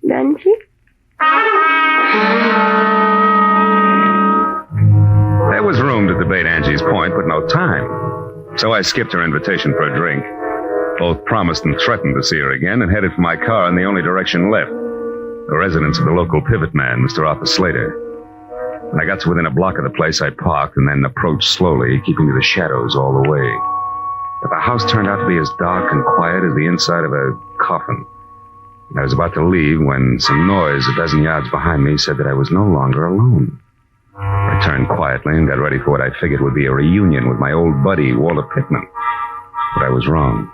Doesn't she? There was room to debate Angie's point, but no time. So I skipped her invitation for a drink. Both promised and threatened to see her again and headed for my car in the only direction left. The residence of the local pivot man, Mr. Arthur Slater. When I got to within a block of the place, I parked and then approached slowly, keeping to the shadows all the way. But the house turned out to be as dark and quiet as the inside of a coffin. I was about to leave when some noise a dozen yards behind me said that I was no longer alone. I turned quietly and got ready for what I figured would be a reunion with my old buddy, Walter Pittman. But I was wrong.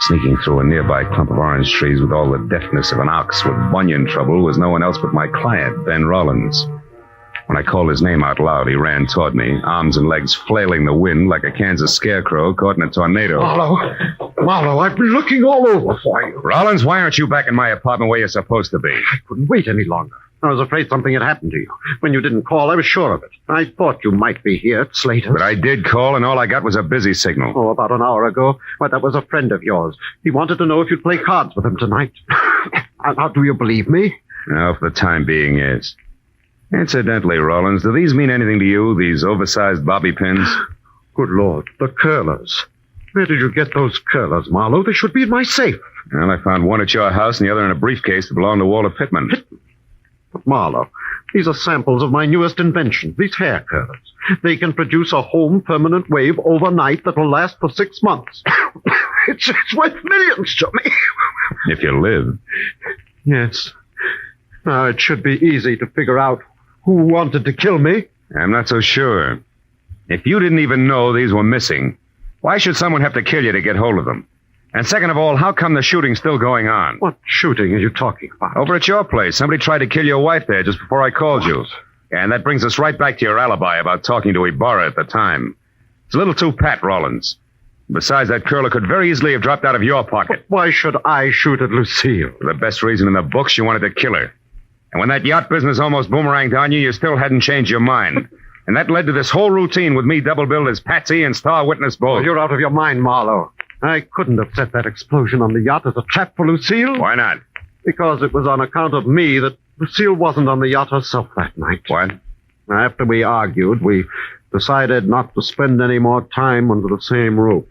Sneaking through a nearby clump of orange trees with all the deftness of an ox with bunion trouble was no one else but my client, Ben Rollins. When I called his name out loud, he ran toward me, arms and legs flailing the wind like a Kansas scarecrow caught in a tornado. Marlowe, I've been looking all over for you. Rollins, why aren't you back in my apartment where you're supposed to be? I couldn't wait any longer. I was afraid something had happened to you. When you didn't call, I was sure of it. I thought you might be here at Slater's. But I did call, and all I got was a busy signal. Oh, about an hour ago. Why, that was a friend of yours. He wanted to know if you'd play cards with him tonight. Now, do you believe me? No, for the time being, yes. Incidentally, Rollins, do these mean anything to you, these oversized bobby pins? Good Lord, the curlers. Where did you get those curlers, Marlowe? They should be in my safe. Well, I found one at your house and the other in a briefcase that belonged to Walter Pittman. But, Marlowe, these are samples of my newest invention, these hair curlers. They can produce a home permanent wave overnight that will last for 6 months. It's worth millions to me. If you live. Yes. Now, it should be easy to figure out who wanted to kill me. I'm not so sure. If you didn't even know these were missing, why should someone have to kill you to get hold of them? And second of all, how come the shooting's still going on? What shooting are you talking about? Over at your place. Somebody tried to kill your wife there just before I called you. And that brings us right back to your alibi about talking to Ibarra at the time. It's a little too pat, Rollins. Besides, that curler could very easily have dropped out of your pocket. But why should I shoot at Lucille? For the best reason in the books, you wanted to kill her. And when that yacht business almost boomeranged on you, you still hadn't changed your mind. And that led to this whole routine with me double-billed as Patsy and star witness both. Oh, you're out of your mind, Marlowe. I couldn't have set that explosion on the yacht as a trap for Lucille. Why not? Because it was on account of me that Lucille wasn't on the yacht herself that night. What? After we argued, we decided not to spend any more time under the same roof.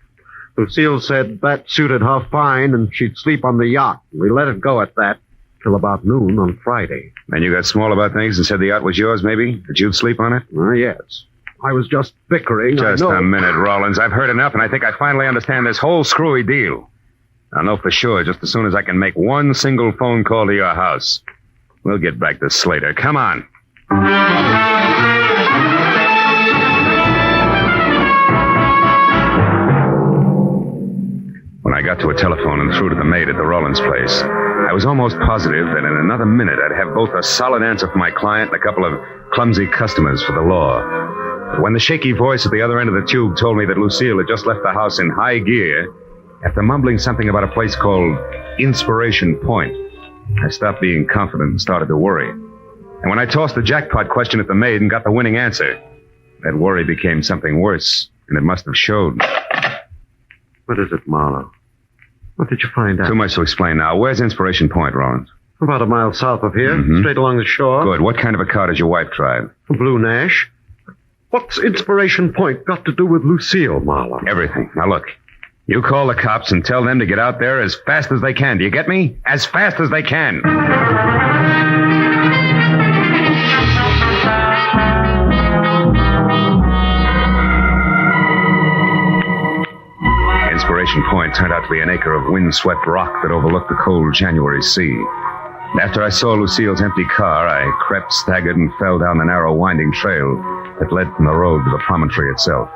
Lucille said that suited her fine and she'd sleep on the yacht. We let it go at that till about noon on Friday. Then you got small about things and said the yacht was yours, maybe? That you'd sleep on it? Yes. I was just bickering. Just a minute, Rollins. I've heard enough, and I think I finally understand this whole screwy deal. I'll know for sure just as soon as I can make one single phone call to your house. We'll get back to Slater. Come on. When I got got to a telephone and through to the maid at the Rollins place. I was almost positive that in another minute I'd have both a solid answer for my client and a couple of clumsy customers for the law. But when the shaky voice at the other end of the tube told me that Lucille had just left the house in high gear, after mumbling something about a place called Inspiration Point, I stopped being confident and started to worry. And when I tossed the jackpot question at the maid and got the winning answer, that worry became something worse, and it must have showed. What is it, Marlowe? What did you find out? Too much to explain now. Where's Inspiration Point, Rollins? About a mile south of here, straight along the shore. Good. What kind of a car does your wife drive? A blue Nash. What's Inspiration Point got to do with Lucille, Marlowe? Everything. Now, look. You call the cops and tell them to get out there as fast as they can. Do you get me? As fast as they can. Inspiration Point turned out to be an acre of windswept rock that overlooked the cold January sea. And after I saw Lucille's empty car, I crept, staggered, and fell down the narrow, winding trail that led from the road to the promontory itself.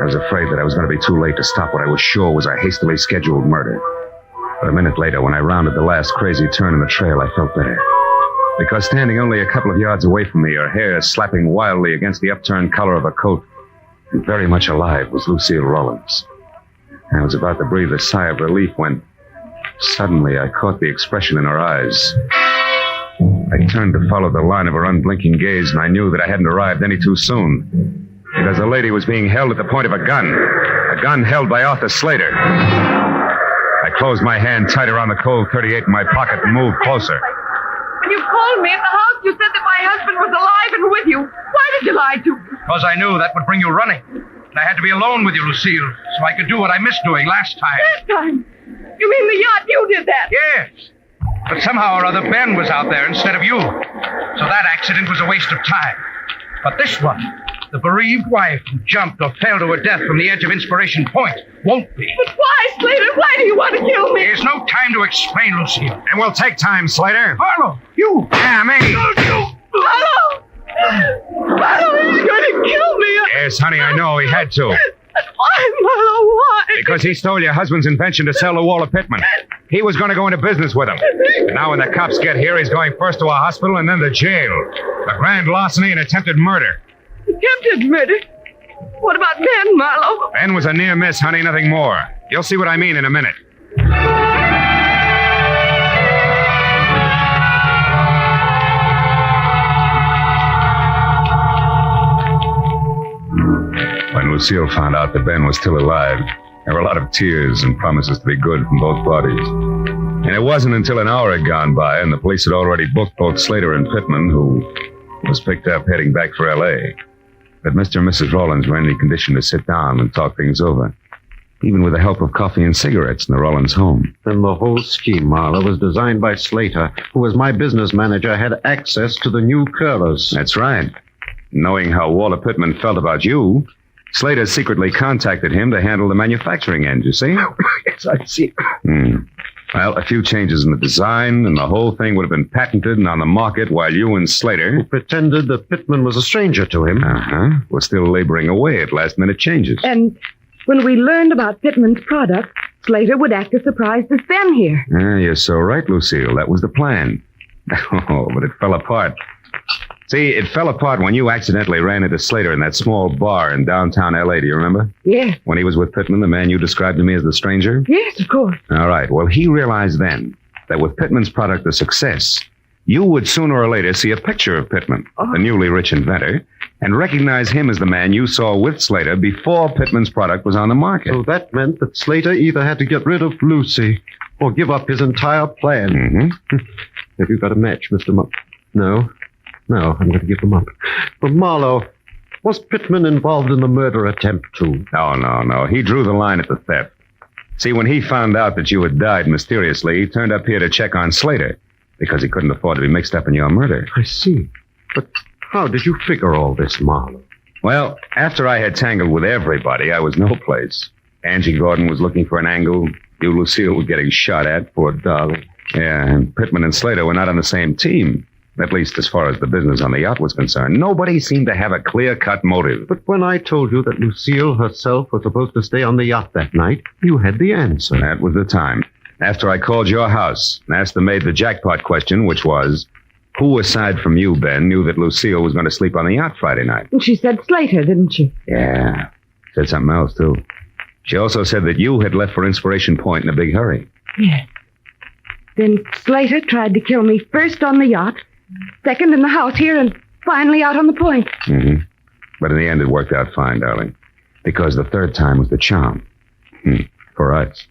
I was afraid that I was going to be too late to stop what I was sure was a hastily scheduled murder. But a minute later, when I rounded the last crazy turn in the trail, I felt better. Because standing only a couple of yards away from me, her hair slapping wildly against the upturned collar of her coat, and very much alive, was Lucille Rollins. I was about to breathe a sigh of relief when suddenly I caught the expression in her eyes. I turned to follow the line of her unblinking gaze, and I knew that I hadn't arrived any too soon. Because the lady was being held at the point of a gun held by Arthur Slater. I closed my hand tight around the cold .38 in my pocket and moved closer. When you called me at the house, you said that my husband was alive and with you. Why did you lie to me? Because I knew that would bring you running. And I had to be alone with you, Lucille, so I could do what I missed doing last time. Last time? You mean the yacht? You did that? Yes. But somehow or other, Ben was out there instead of you. So that accident was a waste of time. But this one, the bereaved wife who jumped or fell to her death from the edge of Inspiration Point, won't be. But why, Slater? Why do you want to kill me? There's no time to explain, Lucille. And we'll take time, Slater. Marlowe, you! Yeah, me! Marlowe! Marlowe, he's going to kill me! Yes, honey, I know. He had to. Why, Marlowe, why? Because he stole your husband's invention to sell to Walter Pittman. He was going to go into business with him. And now when the cops get here, he's going first to a hospital and then to jail. A grand larceny and attempted murder. Attempted murder? What about Ben, Marlowe? Ben was a near miss, honey, nothing more. You'll see what I mean in a minute. When Lucille found out that Ben was still alive, there were a lot of tears and promises to be good from both parties. And it wasn't until an hour had gone by and the police had already booked both Slater and Pittman, who was picked up heading back for L.A., that Mr. and Mrs. Rollins were in any condition to sit down and talk things over, even with the help of coffee and cigarettes in the Rollins home. Then the whole scheme, Marlowe, was designed by Slater, who, as my business manager, had access to the new curlers. That's right. Knowing how Walter Pittman felt about you, Slater secretly contacted him to handle the manufacturing end, you see? Yes, I see. Well, a few changes in the design, and the whole thing would have been patented and on the market while you and Slater... Who pretended that Pittman was a stranger to him. Were still laboring away at last-minute changes. And when we learned about Pittman's product, Slater would act as surprised as Ben here. You're so right, Lucille. That was the plan. Oh, but it fell apart. See, it fell apart when you accidentally ran into Slater in that small bar in downtown L.A., do you remember? Yes. When he was with Pittman, the man you described to me as the stranger? Yes, of course. All right. Well, he realized then that with Pittman's product a success, you would sooner or later see a picture of Pittman, the newly rich inventor, and recognize him as the man you saw with Slater before Pittman's product was on the market. So that meant that Slater either had to get rid of Lucy or give up his entire plan. Have you got a match, Mr. No, I'm going to give them up. But Marlowe, was Pittman involved in the murder attempt, too? Oh, no. He drew the line at the theft. See, when he found out that you had died mysteriously, he turned up here to check on Slater because he couldn't afford to be mixed up in your murder. I see. But how did you figure all this, Marlowe? Well, after I had tangled with everybody, I was no place. Angie Gordon was looking for an angle. You, Lucille, were getting shot at. Poor darling. Yeah, and Pittman and Slater were not on the same team. At least as far as the business on the yacht was concerned. Nobody seemed to have a clear-cut motive. But when I told you that Lucille herself was supposed to stay on the yacht that night, you had the answer. That was the time. After I called your house and asked the maid the jackpot question, which was, who aside from you, Ben, knew that Lucille was going to sleep on the yacht Friday night? And she said Slater, didn't she? Yeah. Said something else, too. She also said that you had left for Inspiration Point in a big hurry. Yes. Then Slater tried to kill me first on the yacht, second in the house here, and finally out on the point. Mm-hmm. But in the end, it worked out fine, darling. Because the third time was the charm. For us.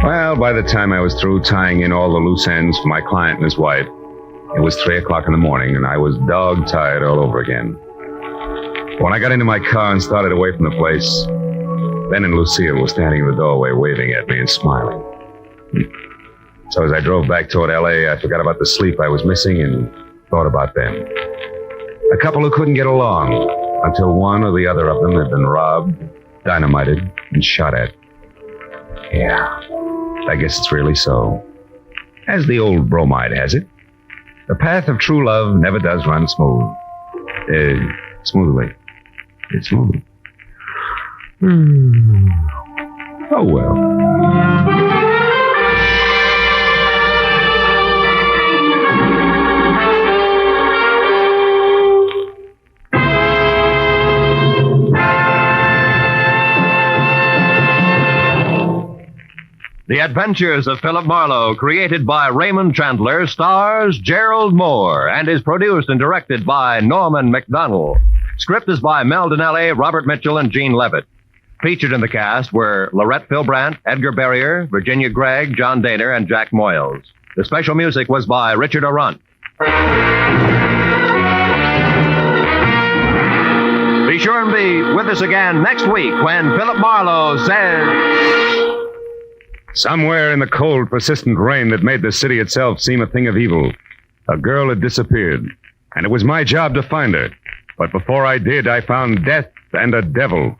Well, by the time I was through tying in all the loose ends for my client and his wife, it was 3 o'clock in the morning, and I was dog-tired all over again. When I got into my car and started away from the place, Ben and Lucille were standing in the doorway waving at me and smiling. So as I drove back toward L.A., I forgot about the sleep I was missing and thought about them. A couple who couldn't get along until one or the other of them had been robbed, dynamited, and shot at. Yeah, I guess it's really so. As the old bromide has it, the path of true love never does run smooth. Smoothly. It's smooth. Oh, well. The Adventures of Philip Marlowe, created by Raymond Chandler, stars Gerald Moore and is produced and directed by Norman MacDonald. Script is by Mel Donnelly, Robert Mitchell, and Gene Levitt. Featured in the cast were Lorette Philbrandt, Edgar Barrier, Virginia Gregg, John Daner, and Jack Moyles. The special music was by Richard Arunt. Be sure and be with us again next week when Philip Marlowe says... Somewhere in the cold, persistent rain that made the city itself seem a thing of evil, a girl had disappeared, and it was my job to find her. But before I did, I found death and a devil.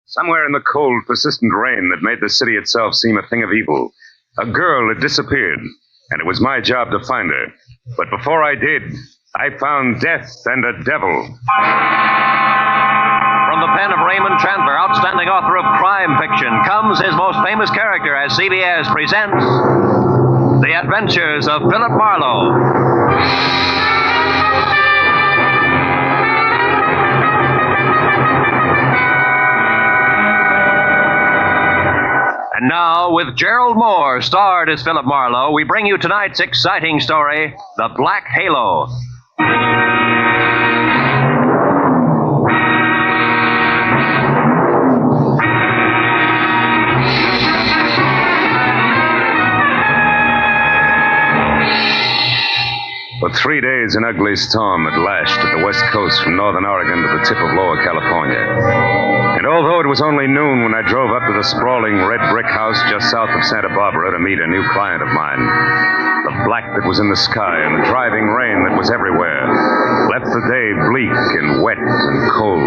Somewhere in the cold, persistent rain that made the city itself seem a thing of evil, a girl had disappeared, and it was my job to find her. But before I did, I found death and a devil. From the pen of Raymond Chandler, outstanding author of crime fiction, comes his most famous character as CBS presents The Adventures of Philip Marlowe. And now, with Gerald Moore, starred as Philip Marlowe, we bring you tonight's exciting story, The Black Halo. For 3 days, an ugly storm had lashed at the west coast from northern Oregon to the tip of lower California. And although it was only noon when I drove up to the sprawling red brick house just south of Santa Barbara to meet a new client of mine, the black that was in the sky and the driving rain that was everywhere left the day bleak and wet and cold.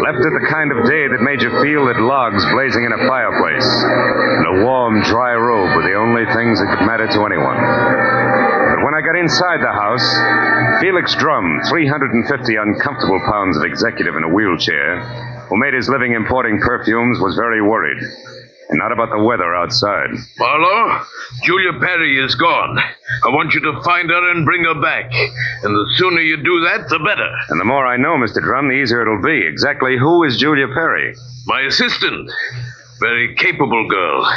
Left it the kind of day that made you feel that logs blazing in a fireplace and a warm, dry robe were the only things that could matter to anyone. But when I got inside the house, Felix Drum, 350 uncomfortable pounds of executive in a wheelchair, who made his living importing perfumes, was very worried. And not about the weather outside. Marlowe, Julia Perry is gone. I want you to find her and bring her back. And the sooner you do that, the better. And the more I know, Mr. Drum, the easier it'll be. Exactly who is Julia Perry? My assistant. Very capable girl,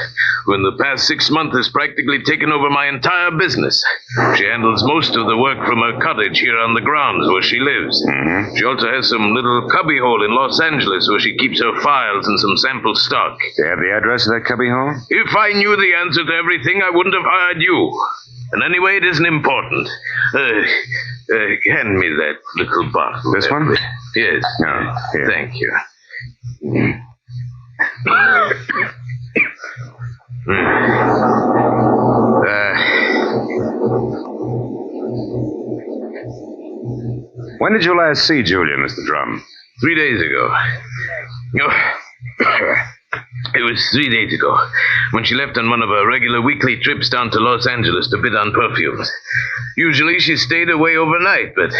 who in the past 6 months has practically taken over my entire business. She handles most of the work from her cottage here on the grounds where she lives. Mm-hmm. She also has some little cubbyhole in Los Angeles where she keeps her files and some sample stock. Do you have the address of that cubbyhole? If I knew the answer to everything, I wouldn't have hired you. And anyway, it isn't important. Hand me that little bottle. This one? Yes. No, here. Thank you. When did you last see Julia, Mr. Drum? 3 days ago. It was 3 days ago, when she left on one of her regular weekly trips down to Los Angeles to bid on perfumes. Usually she stayed away overnight, but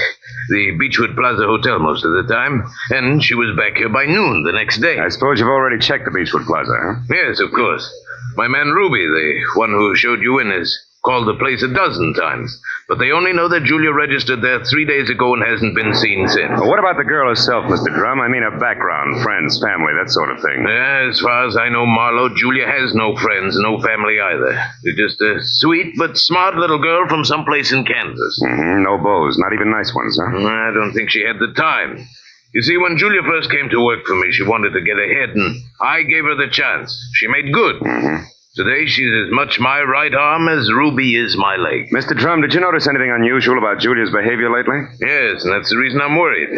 the Beechwood Plaza Hotel most of the time, and she was back here by noon the next day. I suppose you've already checked the Beechwood Plaza, huh? Yes, of course. My man Ruby, the one who showed you in, has called the place 12 times. But they only know that Julia registered there 3 days ago and hasn't been seen since. Well, what about the girl herself, Mr. Drum? I mean her background, friends, family, that sort of thing. As far as I know, Marlowe, Julia has no friends, no family either. She's just a sweet but smart little girl from someplace in Kansas. Mm-hmm. No beaux, not even nice ones, huh? I don't think she had the time. You see, when Julia first came to work for me, she wanted to get ahead, and I gave her the chance. She made good. Mm-hmm. Today, she's as much my right arm as Ruby is my leg. Mr. Drum, did you notice anything unusual about Julia's behavior lately? Yes, and that's the reason I'm worried.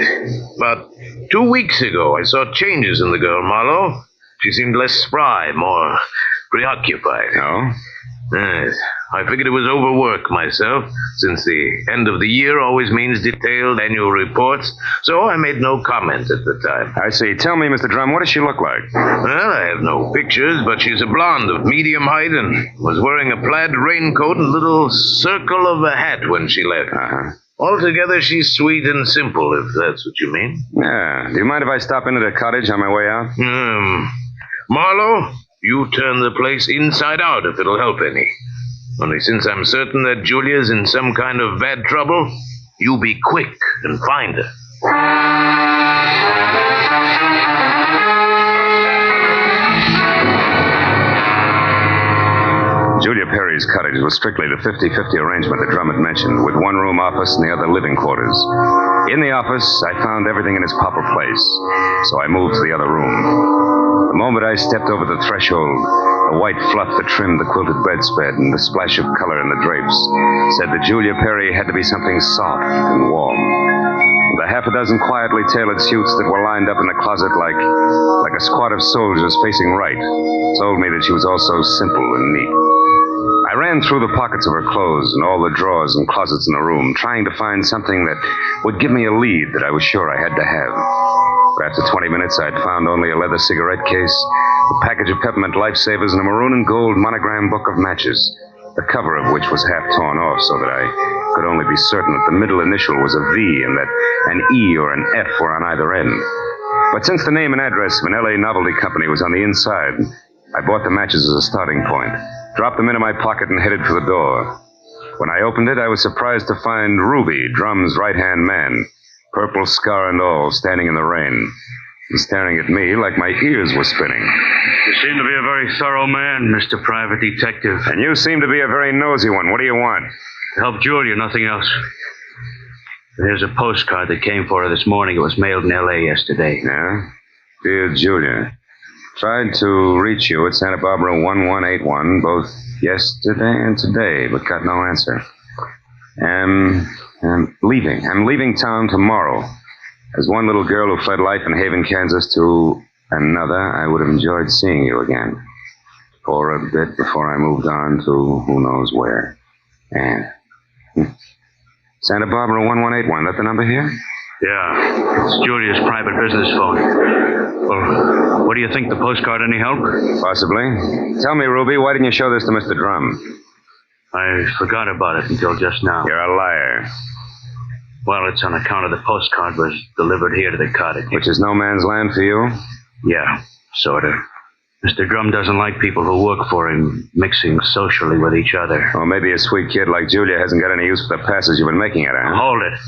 About 2 weeks ago, I saw changes in the girl, Marlowe. She seemed less spry, more preoccupied. Oh? Yes. I figured it was overwork myself, since the end of the year always means detailed annual reports, so I made no comment at the time. I see. Tell me, Mr. Drum, what does she look like? Well, I have no pictures, but she's a blonde of medium height and was wearing a plaid raincoat and a little circle of a hat when she left. Uh-huh. Altogether, she's sweet and simple, if that's what you mean. Yeah. Do you mind if I stop into the cottage on my way out? Marlowe, you turn the place inside out if it'll help any. Only since I'm certain that Julia's in some kind of bad trouble, you be quick and find her. Julia Perry's cottage was strictly the 50-50 arrangement that Drum had mentioned, with one room office and the other living quarters. In the office, I found everything in its proper place, so I moved to the other room. The moment I stepped over the threshold, the white fluff that trimmed the quilted bedspread and the splash of color in the drapes said that Julia Perry had to be something soft and warm. The half a dozen quietly tailored suits that were lined up in the closet like a squad of soldiers facing right told me that she was also simple and neat. I ran through the pockets of her clothes and all the drawers and closets in the room, trying to find something that would give me a lead that I was sure I had to have. But after 20 minutes, I'd found only a leather cigarette case, a package of peppermint lifesavers, and a maroon and gold monogram book of matches, the cover of which was half torn off so that I could only be certain that the middle initial was a V and that an E or an F were on either end. But since the name and address of an L.A. novelty company was on the inside, I bought the matches as a starting point, dropped them into my pocket, and headed for the door. When I opened it, I was surprised to find Ruby, Drum's right-hand man, purple scar and all, standing in the rain, and staring at me like my ears were spinning. You seem to be a very thorough man, Mr. Private Detective. And you seem to be a very nosy one. What do you want? To help Julia, nothing else. Here's a postcard that came for her this morning. It was mailed in L.A. yesterday. Yeah? Dear Julia, tried to reach you at Santa Barbara 1181 both yesterday and today, but got no answer. I'm leaving town tomorrow. As one little girl who fled life in Haven, Kansas to another, I would have enjoyed seeing you again. For a bit before I moved on to who knows where. And Santa Barbara 1181, that the number here? Yeah, it's Julia's private business phone. Well, what do you think? The postcard any help? Possibly. Tell me, Ruby, why didn't you show this to Mr. Drum? I forgot about it until just now. You're a liar. Well, it's on account of the postcard was delivered here to the cottage. Which is no man's land for you? Yeah, sort of. Mr. Drum doesn't like people who work for him mixing socially with each other. Well, maybe a sweet kid like Julia hasn't got any use for the passes you've been making at her, huh? Hold it.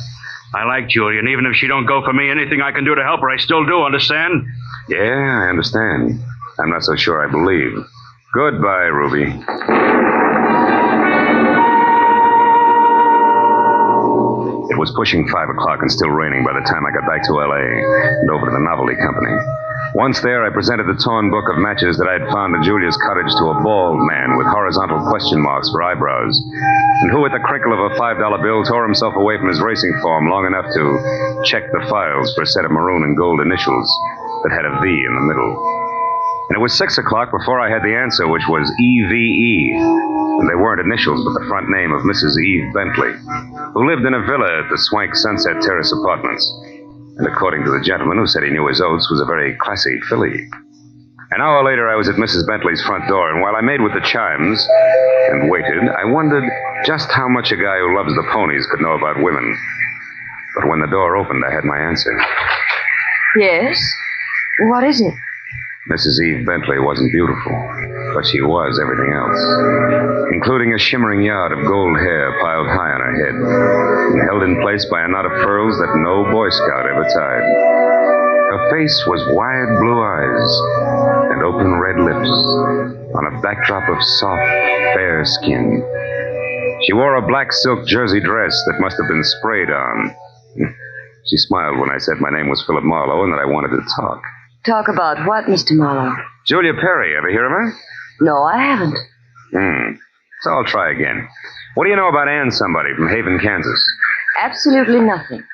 I like Julia, and even if she don't go for me, anything I can do to help her, I still do, understand? Yeah, I understand. I'm not so sure I believe. Goodbye, Ruby. It was pushing 5 o'clock and still raining by the time I got back to L.A. and over to the novelty company. Once there, I presented the torn book of matches that I had found in Julia's cottage to a bald man with horizontal question marks for eyebrows, and who, at the crinkle of a $5 bill, tore himself away from his racing form long enough to check the files for a set of maroon and gold initials that had a V in the middle. And it was 6 o'clock before I had the answer, which was EVE. And they weren't initials, but the front name of Mrs. Eve Bentley, who lived in a villa at the swank Sunset Terrace Apartments. And according to the gentleman who said he knew his oaths, was a very classy filly. An hour later, I was at Mrs. Bentley's front door, and while I made with the chimes and waited, I wondered just how much a guy who loves the ponies could know about women. But when the door opened, I had my answer. Yes? What is it? Mrs. Eve Bentley wasn't beautiful, but she was everything else, including a shimmering yard of gold hair piled high on her head and held in place by a knot of pearls that no Boy Scout ever tied. Her face was wide blue eyes and open red lips on a backdrop of soft, fair skin. She wore a black silk jersey dress that must have been sprayed on. She smiled when I said my name was Philip Marlowe and that I wanted to talk. Talk about what, Mr. Marlowe? Julia Perry, ever hear of her? No, I haven't. So I'll try again. What do you know about Ann somebody from Haven, Kansas? Absolutely nothing.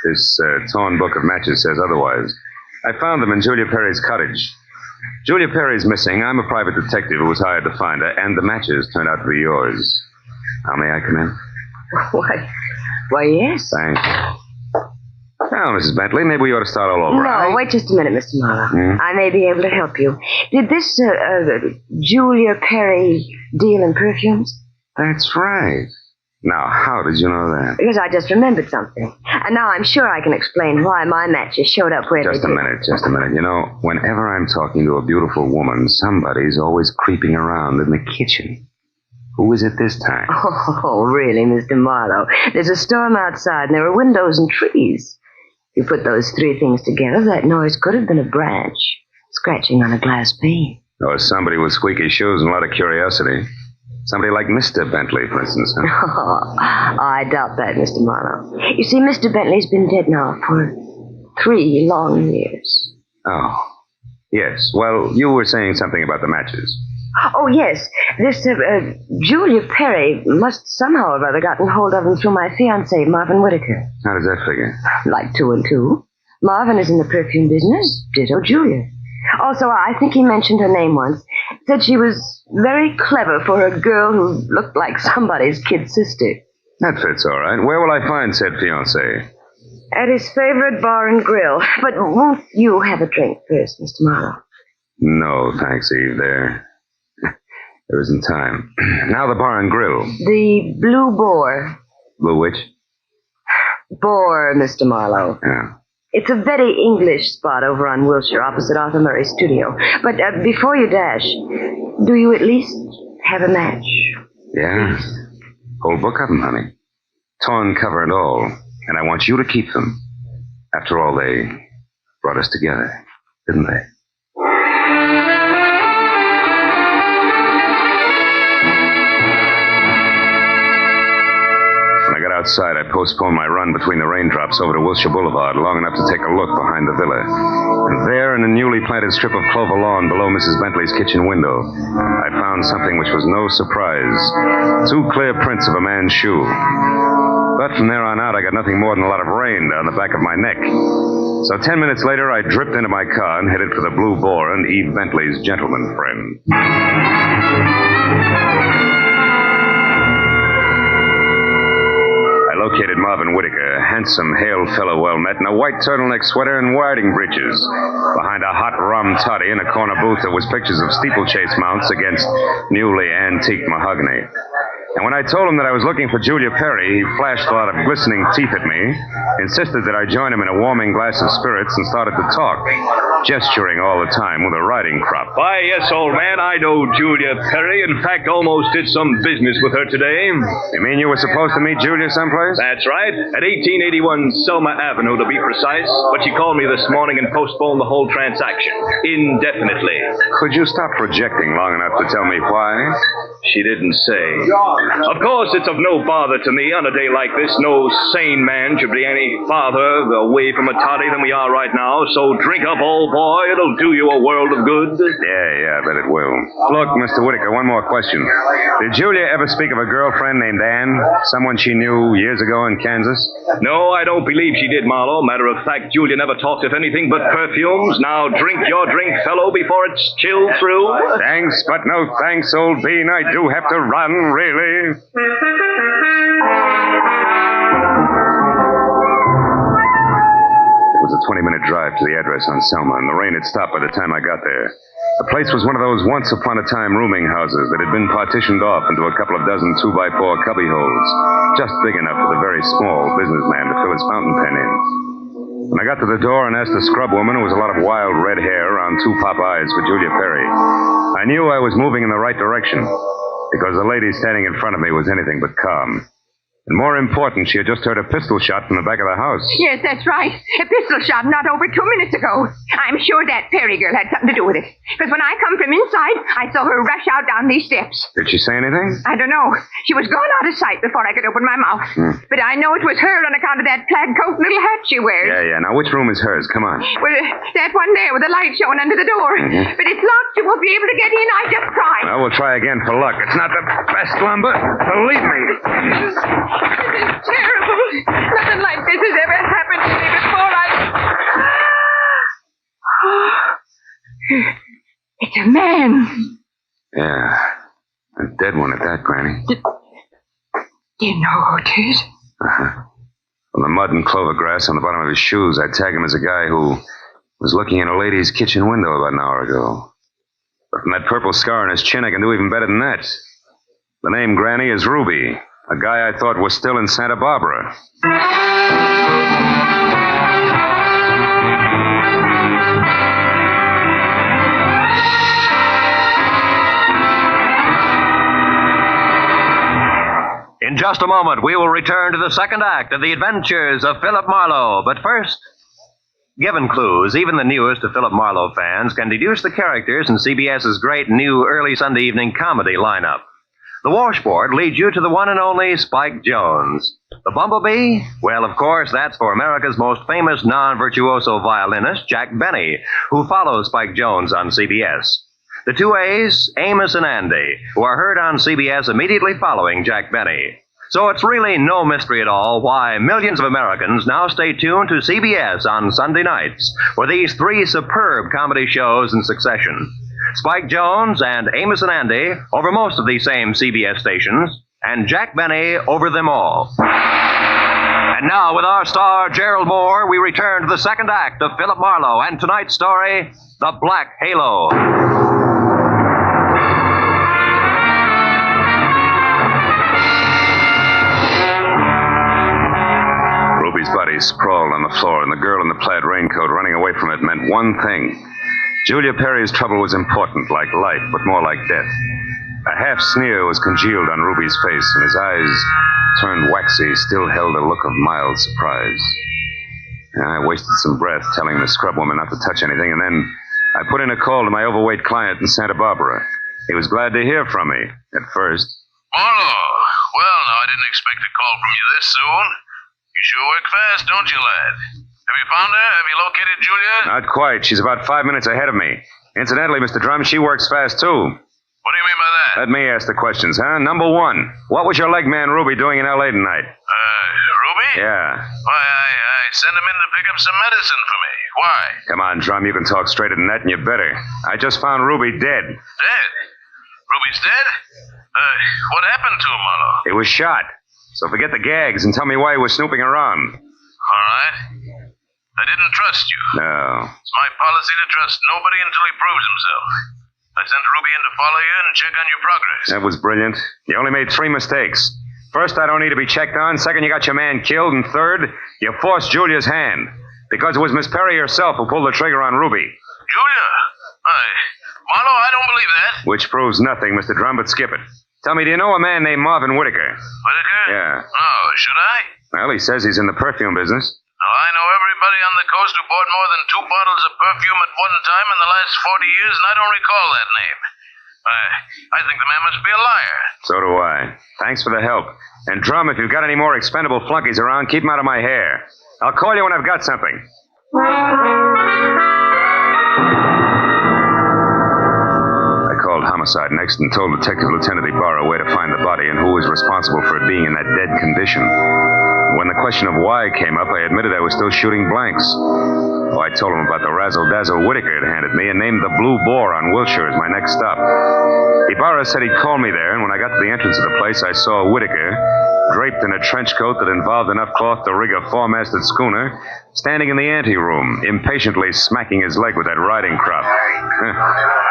This torn book of matches says otherwise. I found them in Julia Perry's cottage. Julia Perry's missing. I'm a private detective who was hired to find her, and the matches turned out to be yours. Now, may I come in? Why, yes. Thanks. Now, Mrs. Bentley, maybe we ought to start all over. No, wait just a minute, Mr. Marlowe. I may be able to help you. Did this Julia Perry deal in perfumes? That's right. Now, how did you know that? Because I just remembered something. And now I'm sure I can explain why my matches showed up where they did. Just a minute. You know, whenever I'm talking to a beautiful woman, somebody's always creeping around in the kitchen. Who is it this time? Oh, really, Mr. Marlowe? There's a storm outside, and there are windows and trees. You put those three things together, that noise could have been a branch scratching on a glass pane. Or somebody with squeaky shoes and a lot of curiosity. Somebody like Mr. Bentley, for instance. Huh? Oh, I doubt that, Mr. Marlowe. You see, Mr. Bentley's been dead now for 3 long years. Oh, yes. Well, you were saying something about the matches. Oh, yes. This Julia Perry must somehow or other gotten hold of them through my fiancé, Marvin Whitaker. How does that figure? Like 2 and 2. Marvin is in the perfume business. Ditto Julia. Also, I think he mentioned her name once. Said she was very clever for a girl who looked like somebody's kid sister. That fits all right. Where will I find said fiancé? At his favorite bar and grill. But won't you have a drink first, Mr. Marlowe? No, thanks, Eve. There isn't time. Now the bar and grill. The Blue Boar. Blue which? Boar, Mr. Marlowe. Yeah. It's a very English spot over on Wilshire, opposite Arthur Murray's studio. But before you dash, do you at least have a match? Yeah. Whole book of them, honey. Torn cover and all. And I want you to keep them. After all, they brought us together, didn't they? Outside, I postponed my run between the raindrops over to Wilshire Boulevard long enough to take a look behind the villa. And there, in a newly planted strip of clover lawn below Mrs. Bentley's kitchen window, I found something which was no surprise. 2 clear prints of a man's shoe. But from there on out, I got nothing more than a lot of rain down the back of my neck. So 10 minutes later, I dripped into my car and headed for the Blue Boar and Eve Bentley's gentleman friend. Located Marvin Whitaker, a handsome, hale fellow well met, in a white turtleneck sweater and riding breeches, behind a hot rum toddy in a corner booth that was pictures of steeplechase mounts against newly antique mahogany. And when I told him that I was looking for Julia Perry, he flashed a lot of glistening teeth at me, insisted that I join him in a warming glass of spirits, and started to talk, gesturing all the time with a riding crop. Why, yes, old man, I know Julia Perry. In fact, almost did some business with her today. You mean you were supposed to meet Julia someplace? That's right. At 1881 Selma Avenue, to be precise. But she called me this morning and postponed the whole transaction. Indefinitely. Could you stop projecting long enough to tell me why? She didn't say. Of course, it's of no bother to me on a day like this. No sane man should be any farther away from a toddy than we are right now. So drink up, old boy. It'll do you a world of good. Yeah, I bet it will. Look, Mr. Whitaker, one more question. Did Julia ever speak of a girlfriend named Ann? Someone she knew years ago in Kansas? No, I don't believe she did, Marlowe. Matter of fact, Julia never talked of anything but perfumes. Now drink your drink, fellow, before it's chilled through. Thanks, but no thanks, old bean. I do have to run, really. It was a 20-minute drive to the address on Selma, and the rain had stopped by the time I got there. The place was one of those once-upon-a-time rooming houses that had been partitioned off into a couple of dozen 2x4 cubby holes, just big enough for the very small businessman to fill his fountain pen in. When I got to the door and asked the scrub woman, who was a lot of wild red hair around two pop eyes for Julia Perry, I knew I was moving in the right direction, because the lady standing in front of me was anything but calm. And more important, she had just heard a pistol shot from the back of the house. Yes, that's right. A pistol shot not over 2 minutes ago. I'm sure that Perry girl had something to do with it. Because when I come from inside, I saw her rush out down these steps. Did she say anything? I don't know. She was gone out of sight before I could open my mouth. But I know it was her on account of that plaid coat and little hat she wears. Yeah. Now, which room is hers? Come on. Well, that one there with the light showing under the door. But it's locked. You won't be able to get in. I just tried. Well, we'll try again for luck. It's not the best lumber. Believe me. This is terrible. Nothing like this has ever happened to me before. It's a man. Yeah. A dead one at that, Granny. Do you know who it is? Uh-huh. From the mud and clover grass on the bottom of his shoes, I'd tag him as a guy who was looking in a lady's kitchen window about an hour ago. But from that purple scar on his chin, I can do even better than that. The name, Granny, is Ruby. A guy I thought was still in Santa Barbara. In just a moment, we will return to the second act of the adventures of Philip Marlowe. But first, given clues, even the newest of Philip Marlowe fans can deduce the characters in CBS's great new early Sunday evening comedy lineup. The washboard leads you to the one and only Spike Jones. The bumblebee? Well, of course, that's for America's most famous non-virtuoso violinist, Jack Benny, who follows Spike Jones on CBS. The two A's, Amos and Andy, who are heard on CBS immediately following Jack Benny. So it's really no mystery at all why millions of Americans now stay tuned to CBS on Sunday nights for these three superb comedy shows in succession. Spike Jones and Amos and Andy over most of these same CBS stations, and Jack Benny over them all. And now, with our star, Gerald Moore, we return to the second act of Philip Marlowe and tonight's story, The Black Halo. Ruby's body sprawled on the floor, and the girl in the plaid raincoat running away from it meant one thing. Julia Perry's trouble was important, like life, but more like death. A half sneer was congealed on Ruby's face, and his eyes, turned waxy, still held a look of mild surprise. I wasted some breath telling the scrub woman not to touch anything, and then I put in a call to my overweight client in Santa Barbara. He was glad to hear from me, at first. Marlowe, well, now, I didn't expect a call from you this soon. You sure work fast, don't you, lad? Have you found her? Have you located Julia? Not quite. She's about 5 minutes ahead of me. Incidentally, Mr. Drum, she works fast, too. What do you mean by that? Let me ask the questions, huh? Number one, what was your leg man Ruby doing in L.A. tonight? Ruby? Yeah. Why, I sent him in to pick up some medicine for me. Why? Come on, Drum, you can talk straighter than that, and you better. I just found Ruby dead. Dead? Ruby's dead? What happened to him, Marlowe? He was shot. So forget the gags and tell me why he was snooping around. All right. I didn't trust you. No. It's my policy to trust nobody until he proves himself. I sent Ruby in to follow you and check on your progress. That was brilliant. You only made 3 mistakes. First, I don't need to be checked on. Second, you got your man killed. And third, you forced Julia's hand. Because it was Miss Perry herself who pulled the trigger on Ruby. Julia? Marlowe, I don't believe that. Which proves nothing, Mr. Drum, but skip it. Tell me, do you know a man named Marvin Whitaker? Whitaker? Yeah. Oh, should I? Well, he says he's in the perfume business. Well, I know everybody on the coast who bought more than 2 bottles of perfume at one time in the last 40 years, and I don't recall that name. I think the man must be a liar. So do I. Thanks for the help. And Drum, if you've got any more expendable flunkies around, keep them out of my hair. I'll call you when I've got something. I called homicide next and told Detective Lieutenant Ibarra where to find the body and who was responsible for it being in that dead condition. When the question of why came up, I admitted I was still shooting blanks. Oh, I told him about the razzle-dazzle Whitaker had handed me and named the Blue Boar on Wilshire as my next stop. Ibarra said he'd call me there, and when I got to the entrance of the place, I saw Whitaker, draped in a trench coat that involved enough cloth to rig a four-masted schooner, standing in the anteroom, impatiently smacking his leg with that riding crop.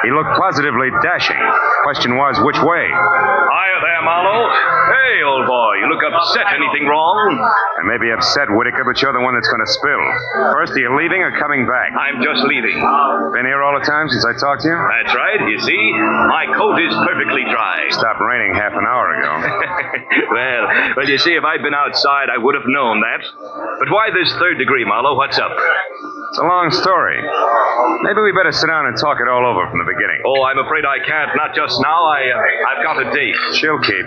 He looked positively dashing. Question was, which way? Hiya there, Marlowe. Hey, old boy, you look upset. Anything wrong? I may be upset, Whitaker, but you're the one that's going to spill. First, are you leaving or coming back? I'm just leaving. Been here all the time since I talked to you? That's right. You see, my coat is perfectly dry. Stopped raining half an hour ago. Well, you see, if I'd been outside, I would have known that. But why this third degree, Marlowe? What's up? It's a long story. Maybe we better sit down and talk it all over from the beginning. Oh, I'm afraid I can't. Not just now. I've got a date. She'll keep.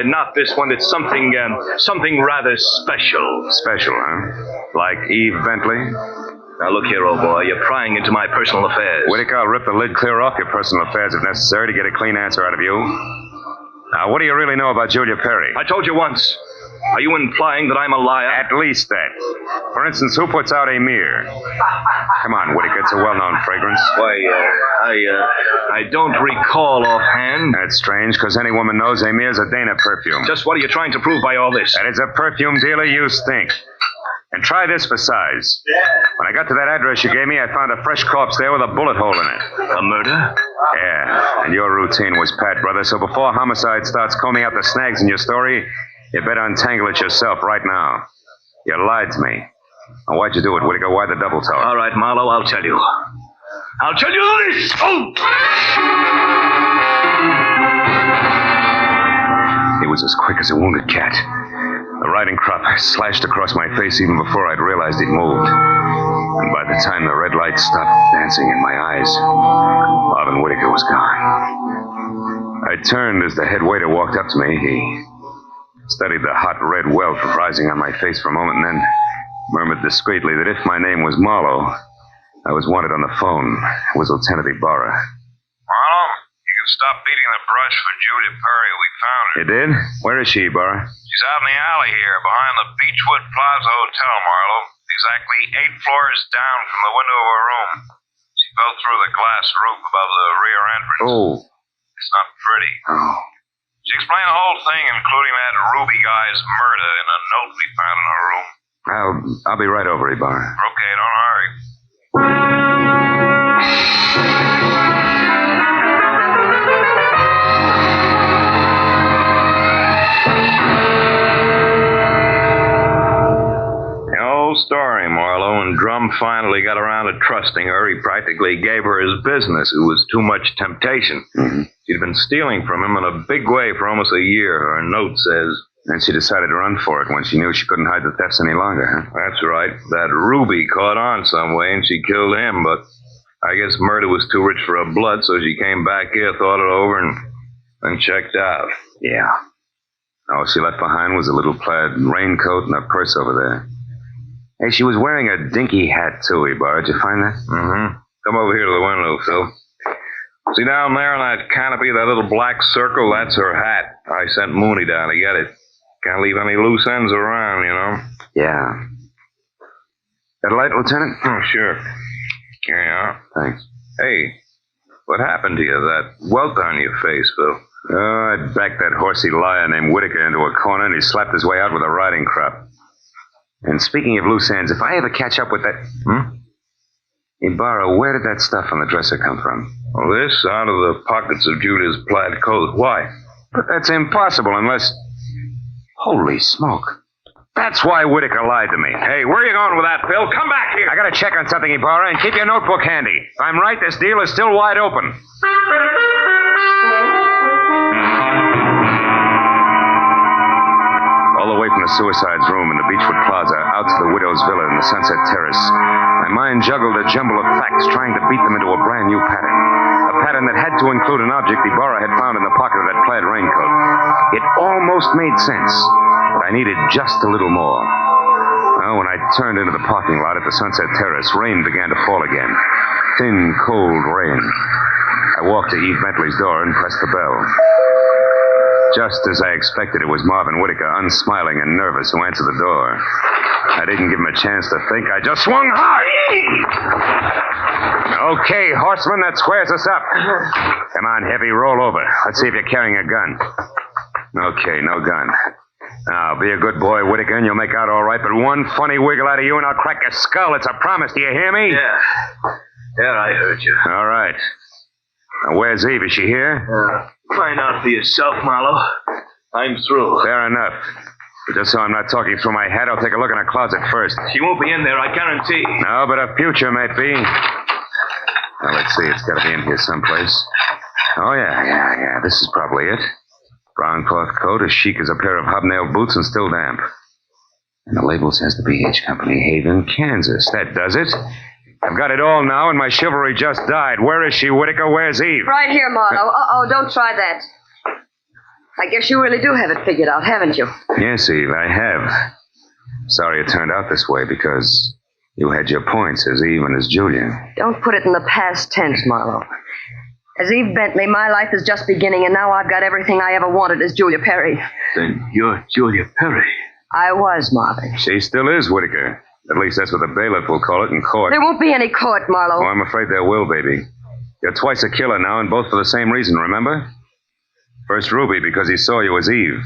Not this one. It's something rather special. Special, huh? Like Eve Bentley? Now, look here, old boy. You're prying into my personal affairs. Whitaker, I'll rip the lid clear off your personal affairs if necessary to get a clean answer out of you. Now, what do you really know about Julia Perry? I told you once. Are you implying that I'm a liar? At least that. For instance, who puts out Amir? Come on, Whitaker. It's a well-known fragrance. Why, I don't recall offhand. That's strange, because any woman knows Amir's a Dana perfume. Just what are you trying to prove by all this? That it's a perfume dealer, you stink. And try this for size. When I got to that address you gave me, I found a fresh corpse there with a bullet hole in it. A murder? Yeah, and your routine was pat, brother, so before homicide starts combing out the snags in your story, you better untangle it yourself right now. You lied to me. Now, why'd you do it, Whitaker? Why the double talk? All right, Marlowe, I'll tell you. I'll tell you this! Oh! It was as quick as a wounded cat. The riding crop slashed across my face even before I'd realized he'd moved. And by the time the red light stopped dancing in my eyes, Marvin Whitaker was gone. I turned as the head waiter walked up to me. He studied the hot red welt rising on my face for a moment and then murmured discreetly that if my name was Marlowe, I was wanted on the phone. It was Lieutenant Ibarra. Marlowe, you can stop beating the brush for Julia Perry. We found her. You did? Where is she, Ibarra? She's out in the alley here, behind the Beechwood Plaza Hotel, Marlowe. Exactly 8 floors down from the window of her room. She fell through the glass roof above the rear entrance. Oh. It's not pretty. Oh. She explained the whole thing, including that Ruby guy's murder in a note we found in her room. I'll be right over, Ibarra. Okay, don't hurry. The old story, Marlowe. When Drum finally got around to trusting her, he practically gave her his business. It was too much temptation. Mm-hmm. She'd been stealing from him in a big way for almost a year, her note says. And she decided to run for it when she knew she couldn't hide the thefts any longer, huh? That's right. That Ruby caught on some way, and she killed him, but I guess murder was too rich for her blood, so she came back here, thought it over, and checked out. Yeah. All she left behind was a little plaid raincoat and a purse over there. Hey, she was wearing a dinky hat, too, Ibarra. Did you find that? Mm-hmm. Come over here to the window, Phil. See down there on that canopy, that little black circle? That's her hat. I sent Mooney down to get it. Can't leave any loose ends around, you know. Yeah. Got a light, Lieutenant? Oh, sure. Here you are. Thanks. Hey, what happened to you? That welt on your face, Phil? Oh, I backed that horsey liar named Whitaker into a corner, and he slapped his way out with a riding crop. And speaking of loose ends, if I ever catch up with that... Ibarra, where did that stuff on the dresser come from? Well, this out of the pockets of Julia's plaid coat. Why? But that's impossible unless... Holy smoke. That's why Whitaker lied to me. Hey, where are you going with that, Phil? Come back here. I gotta check on something, Ibarra, and keep your notebook handy. If I'm right, this deal is still wide open. All the way from the suicide's room in the Beechwood Plaza out to the widow's villa in the Sunset Terrace, my mind juggled a jumble of facts, trying to beat them into a brand new pattern. A pattern that had to include an object Ibarra had found in the pocket of that plaid raincoat. It almost made sense, but I needed just a little more. Well, when I turned into the parking lot at the Sunset Terrace, rain began to fall again. Thin, cold rain. I walked to Eve Bentley's door and pressed the bell. Just as I expected, it was Marvin Whitaker, unsmiling and nervous, who answered the door. I didn't give him a chance to think. I just swung hard. Okay, horseman, that squares us up. Come on, Heavy, roll over. Let's see if you're carrying a gun. Okay, no gun. Now, be a good boy, Whitaker, and you'll make out all right, but one funny wiggle out of you and I'll crack your skull. It's a promise. Do you hear me? Yeah, I heard you. All right. Now, where's Eve? Is she here? Find out for yourself, Marlowe. I'm through. Fair enough. But just so I'm not talking through my head, I'll take a look in her closet first. She won't be in there, I guarantee. No, but her future might be. Now, let's see. It's got to be in here someplace. Oh, yeah. This is probably it. Brown cloth coat, as chic as a pair of hobnailed boots, and still damp. And the label says the B.H. Company, Haven, Kansas. That does it. I've got it all now, and my chivalry just died. Where is she, Whitaker? Where's Eve? Right here, Marlowe. Don't try that. I guess you really do have it figured out, haven't you? Yes, Eve, I have. Sorry it turned out this way, because you had your points as Eve and as Julia. Don't put it in the past tense, Marlowe. As Eve Bentley, my life is just beginning, and now I've got everything I ever wanted as Julia Perry. Then you're Julia Perry. I was, Marvin. She still is, Whitaker. At least that's what the bailiff will call it in court. There won't be any court, Marlowe. Oh, I'm afraid there will, baby. You're twice a killer now, and both for the same reason, remember? First Ruby, because he saw you as Eve.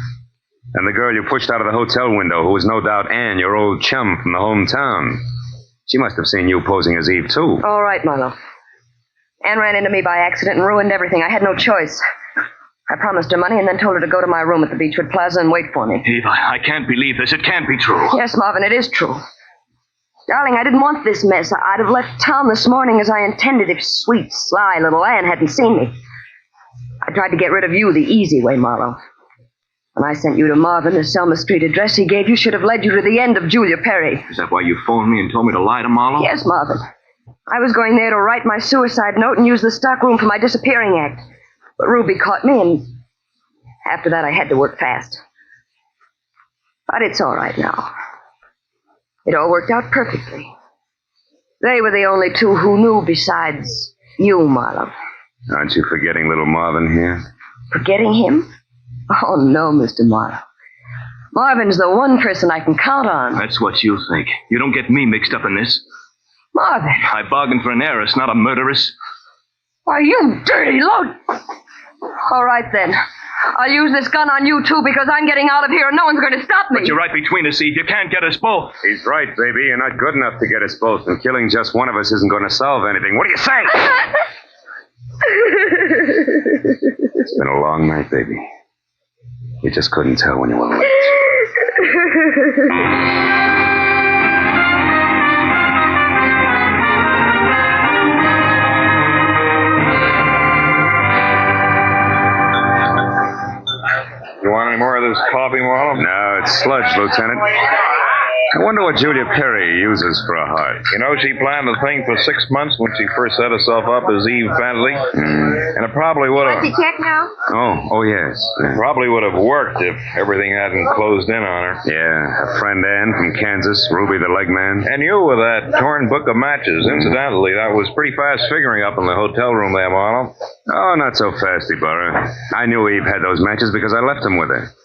And the girl you pushed out of the hotel window, who was no doubt Anne, your old chum from the hometown. She must have seen you posing as Eve, too. All right, Marlowe. Anne ran into me by accident and ruined everything. I had no choice. I promised her money and then told her to go to my room at the Beechwood Plaza and wait for me. Eve, I can't believe this. It can't be true. Yes, Marvin, it is true. Darling, I didn't want this mess. I'd have left town this morning as I intended if sweet, sly little Anne hadn't seen me. I tried to get rid of you the easy way, Marlowe. When I sent you to Marvin, the Selma Street address he gave you should have led you to the end of Julia Perry. Is that why you phoned me and told me to lie to Marlowe? Yes, Marvin. I was going there to write my suicide note and use the stockroom for my disappearing act. But Ruby caught me, and after that I had to work fast. But it's all right now. It all worked out perfectly. They were the only two who knew besides you, Marlowe. Aren't you forgetting little Marvin here? Forgetting him? Oh, no, Mr. Marlowe. Marvin's the one person I can count on. That's what you think. You don't get me mixed up in this. Marvin. I bargained for an heiress, not a murderess. Why, you dirty load. All right, then. I'll use this gun on you, too, because I'm getting out of here and no one's going to stop me. But you're right between us, Eve. You can't get us both. He's right, baby. You're not good enough to get us both, and killing just one of us isn't going to solve anything. What do you say? It's been a long night, baby. You just couldn't tell when you were late. You want any more of this coffee, Marlowe? No, it's sludge, Lieutenant. I wonder what Julia Perry uses for a heart. You know, she planned the thing for 6 months when she first set herself up as Eve Bentley. And it probably would have... Want to check now? Oh, yes. It probably would have worked if everything hadn't closed in on her. Yeah, her friend Ann from Kansas, Ruby the leg man. And you with that torn book of matches. Incidentally, that was pretty fast figuring up in the hotel room there, Marlowe. Oh, not so fast, Ibarra. I knew Eve had those matches because I left them with her.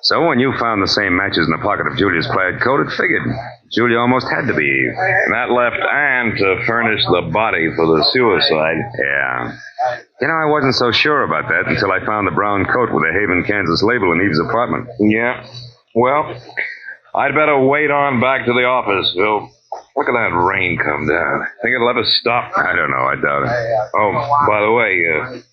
So when you found the same matches in the pocket of Julia's plaid coat, it figured. Julia almost had to be Eve. And that left Anne to furnish the body for the suicide. Yeah. You know, I wasn't so sure about that until I found the brown coat with the Haven, Kansas label in Eve's apartment. Yeah. Well, I'd better wait on back to the office, Phil. Look at that rain come down. Think it'll ever stop? I don't know. I doubt it. Oh, by the way,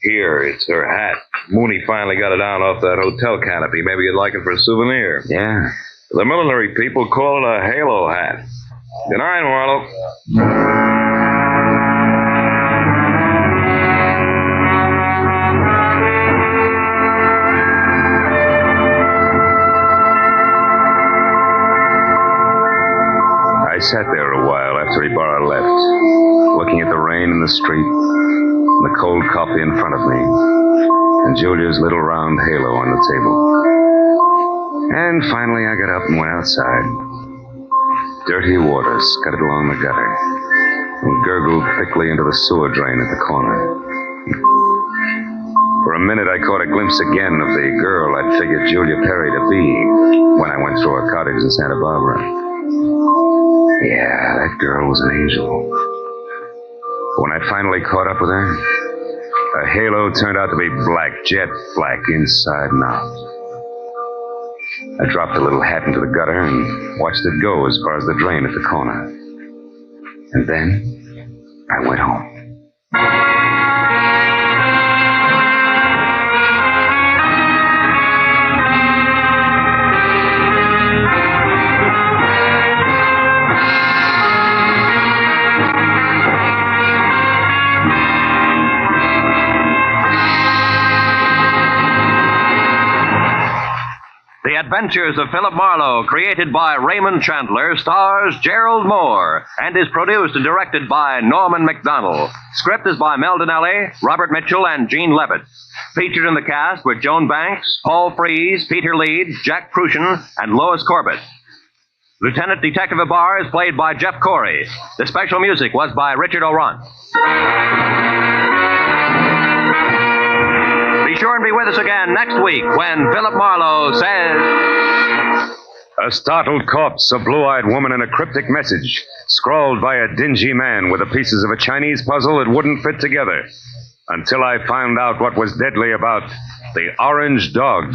here, it's her hat. Mooney finally got it down off that hotel canopy. Maybe you'd like it for a souvenir. Yeah. The millinery people call it a halo hat. Good night, Marlowe. I sat there a while after Ibarra left, looking at the rain in the street, and the cold coffee in front of me, and Julia's little round halo on the table. And finally I got up and went outside. Dirty water scudded along the gutter and gurgled thickly into the sewer drain at the corner. For a minute, I caught a glimpse again of the girl I'd figured Julia Perry to be when I went through her cottage in Santa Barbara. Yeah, that girl was an angel. When I finally caught up with her, her halo turned out to be black, jet black, inside and out. I dropped the little hat into the gutter and watched it go as far as the drain at the corner. And then I went home. The Adventures of Philip Marlowe, created by Raymond Chandler, stars Gerald Moore, and is produced and directed by Norman MacDonald. Script is by Mel Donnelly, Robert Mitchell, and Gene Levitt. Featured in the cast were Joan Banks, Paul Frees, Peter Leeds, Jack Prussian, and Lois Corbett. Lieutenant Detective Abar is played by Jeff Corey. The special music was by Richard O'Ront. Be sure and be with us again next week when Philip Marlowe says... A startled corpse, a blue-eyed woman, and a cryptic message, scrawled by a dingy man with the pieces of a Chinese puzzle that wouldn't fit together. Until I found out what was deadly about the orange dog.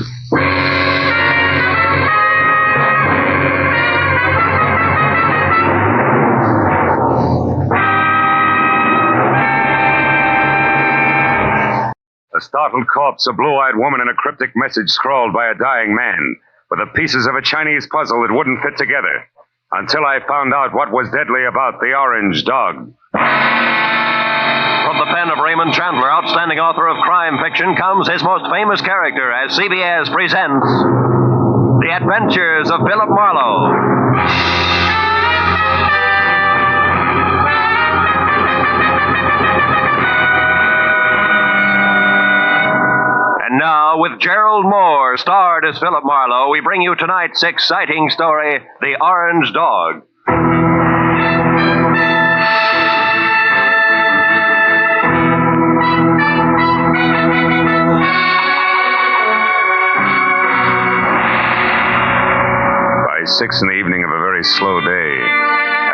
A startled corpse, a blue-eyed woman, and a cryptic message scrawled by a dying man with the pieces of a Chinese puzzle that wouldn't fit together. Until I found out what was deadly about the orange dog. From the pen of Raymond Chandler, outstanding author of crime fiction, comes his most famous character as CBS presents The Adventures of Philip Marlowe. And now, with Gerald Moore, starred as Philip Marlowe, we bring you tonight's exciting story, The Orange Dog. By 6 in the evening of a very slow day,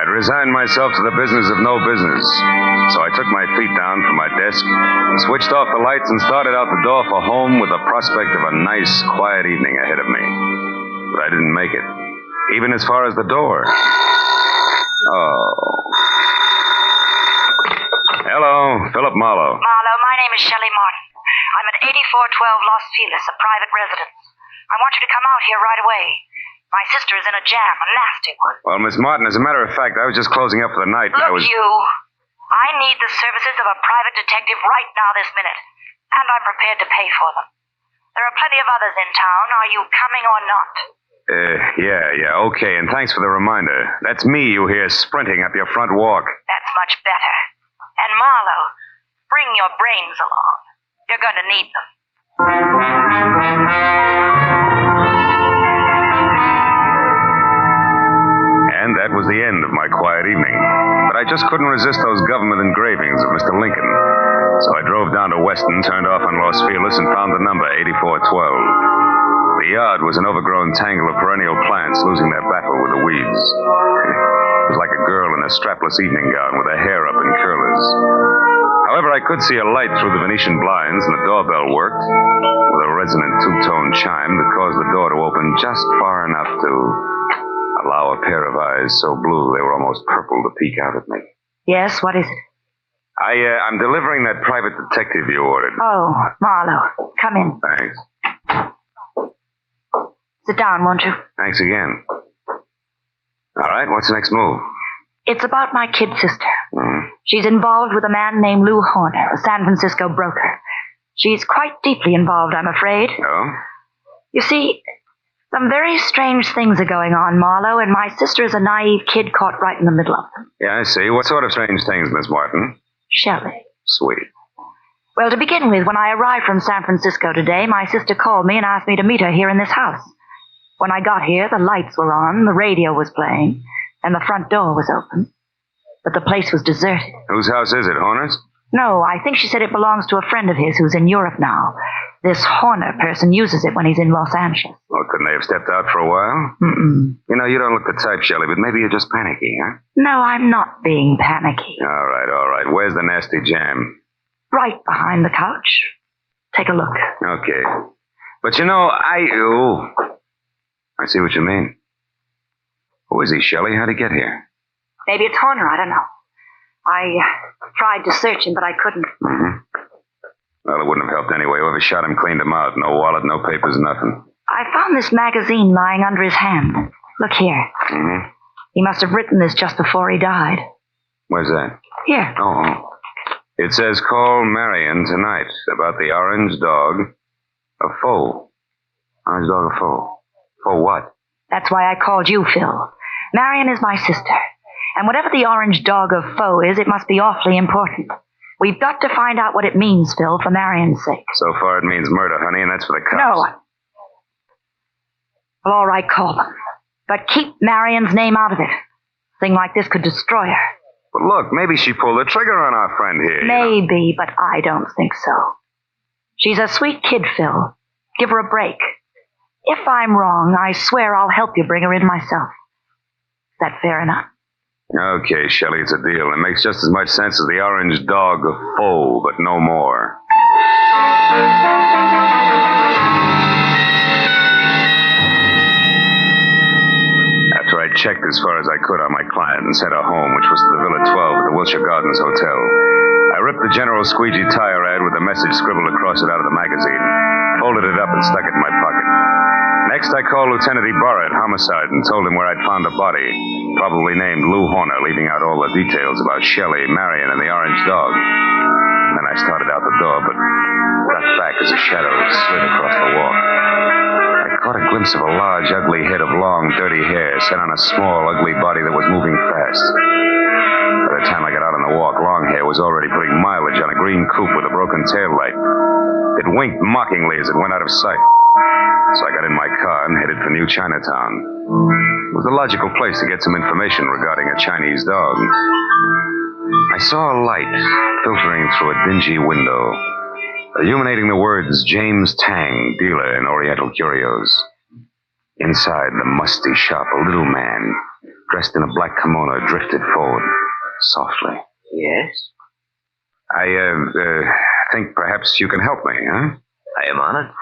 I'd resigned myself to the business of no business. So I took my feet down from my desk, switched off the lights, and started out the door for home with the prospect of a nice, quiet evening ahead of me. But I didn't make it, even as far as the door. Oh. Hello, Philip Marlowe. Marlowe, my name is Shelley Martin. I'm at 8412 Los Feliz, a private residence. I want you to come out here right away. My sister is in a jam, a nasty one. Well, Miss Martin, as a matter of fact, I was just closing up for the night. Look, I was... I need the services of a private detective right now this minute, and I'm prepared to pay for them. There are plenty of others in town. Are you coming or not? Yeah, okay, and thanks for the reminder. That's me you hear sprinting up your front walk. That's much better. And Marlowe, bring your brains along. You're going to need them. And that was the end of my quiet evening. But I just couldn't resist those government engravings of Mr. Lincoln. So I drove down to Weston, turned off on Los Feliz, and found the number 8412. The yard was an overgrown tangle of perennial plants losing their battle with the weeds. It was like a girl in a strapless evening gown with her hair up in curlers. However, I could see a light through the Venetian blinds, and the doorbell worked with a resonant two-tone chime that caused the door to open just far enough to allow a pair of eyes so blue they were almost purple to peek out at me. Yes, what is it? I'm delivering that private detective you ordered. Oh, Marlowe, come in. Thanks. Sit down, won't you? Thanks again. All right, what's the next move? It's about my kid sister. She's involved with a man named Lou Horner, a San Francisco broker. She's quite deeply involved, I'm afraid. Oh? You see, some very strange things are going on, Marlowe, and my sister is a naive kid caught right in the middle of them. Yeah, I see. What sort of strange things, Miss Martin? Shelley. Sweet. Well, to begin with, when I arrived from San Francisco today, my sister called me and asked me to meet her here in this house. When I got here, the lights were on, the radio was playing, and the front door was open. But the place was deserted. Whose house is it, Horner's? No, I think she said it belongs to a friend of his who's in Europe now. This Horner person uses it when he's in Los Angeles. Well, couldn't they have stepped out for a while? Mm-mm. You know, you don't look the type, Shelley, but maybe you're just panicky, huh? No, I'm not being panicky. All right. Where's the nasty jam? Right behind the couch. Take a look. Okay. But you know, I see what you mean. Who is he, Shelley? How'd he get here? Maybe it's Horner, I don't know. I tried to search him, but I couldn't. Mm-hmm. Well, it wouldn't have helped anyway. Whoever shot him cleaned him out. No wallet, no papers, nothing. I found this magazine lying under his hand. Look here. Mm-hmm. He must have written this just before he died. Where's that? Here. Oh. It says, call Marion tonight about the orange dog, a foe. Orange dog, a foe. For what? That's why I called you, Phil. Marion is my sister. And whatever the orange dog of foe is, it must be awfully important. We've got to find out what it means, Phil, for Marion's sake. So far it means murder, honey, and that's for the cops. No. Well, all right, call them. But keep Marion's name out of it. A thing like this could destroy her. But look, maybe she pulled the trigger on our friend here. Maybe, but I don't think so. She's a sweet kid, Phil. Give her a break. If I'm wrong, I swear I'll help you bring her in myself. Is that fair enough? Okay, Shelley, it's a deal. It makes just as much sense as the orange dog of foe, but no more. After I checked as far as I could on my client and sent her home, which was to the Villa 12 at the Wilshire Gardens Hotel, I ripped the General Squeegee tire ad with the message scribbled across it out of the magazine, folded it up and stuck it in my pocket. Next, I called Lieutenant Ibarra at Homicide and told him where I'd found a body, probably named Lou Horner, leaving out all the details about Shelley, Marion, and the orange dog. And then I started out the door, but got back as a shadow slid across the walk. I caught a glimpse of a large, ugly head of long, dirty hair set on a small, ugly body that was moving fast. By the time I got out on the walk, Longhair was already putting mileage on a green coupe with a broken taillight. It winked mockingly as it went out of sight. So I got in my car and headed for New Chinatown. It was the logical place to get some information regarding a Chinese dog. I saw a light filtering through a dingy window, illuminating the words James Tang, dealer in Oriental curios. Inside the musty shop, a little man, dressed in a black kimono, drifted forward, softly. Yes? I think perhaps you can help me, huh? I am honored.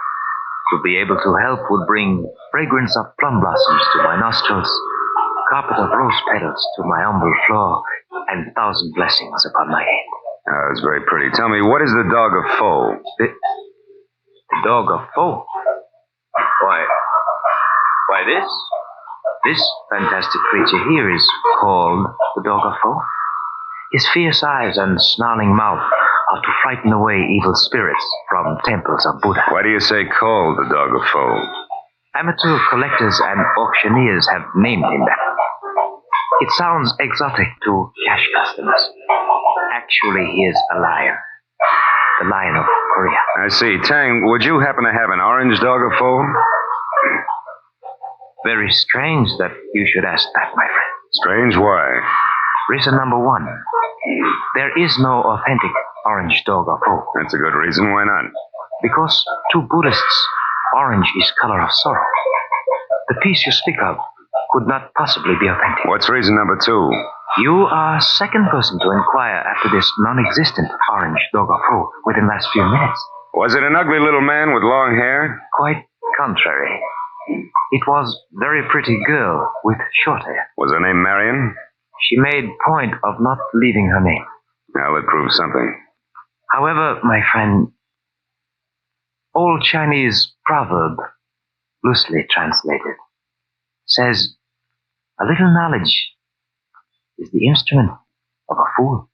To be able to help would bring fragrance of plum blossoms to my nostrils, carpet of rose petals to my humble floor, and 1,000 blessings upon my head. Oh, that's very pretty. Tell me, what is the dog of foe? The dog of foe? Why this fantastic creature here is called the dog of foe. His fierce eyes and snarling mouth are to frighten away evil spirits from temples of Buddha. Why do you say called the dog of foe? Amateur collectors and auctioneers have named him that. It sounds exotic to cash customers. Actually, he is a lion. The lion of Korea. I see. Tang, would you happen to have an orange dog of foe? Very strange that you should ask that, my friend. Strange? Why? Reason number one. There is no authentic orange dog of foe. That's a good reason. Why not? Because to Buddhists, orange is color of sorrow. The piece you speak of could not possibly be authentic. What's reason number two? You are second person to inquire after this non-existent orange dog of foe within the last few minutes. Was it an ugly little man with long hair? Quite contrary. It was very pretty girl with short hair. Was her name Marion? She made point of not leaving her name. Now that proves something. However, my friend, old Chinese proverb, loosely translated, says, a little knowledge is the instrument of a fool.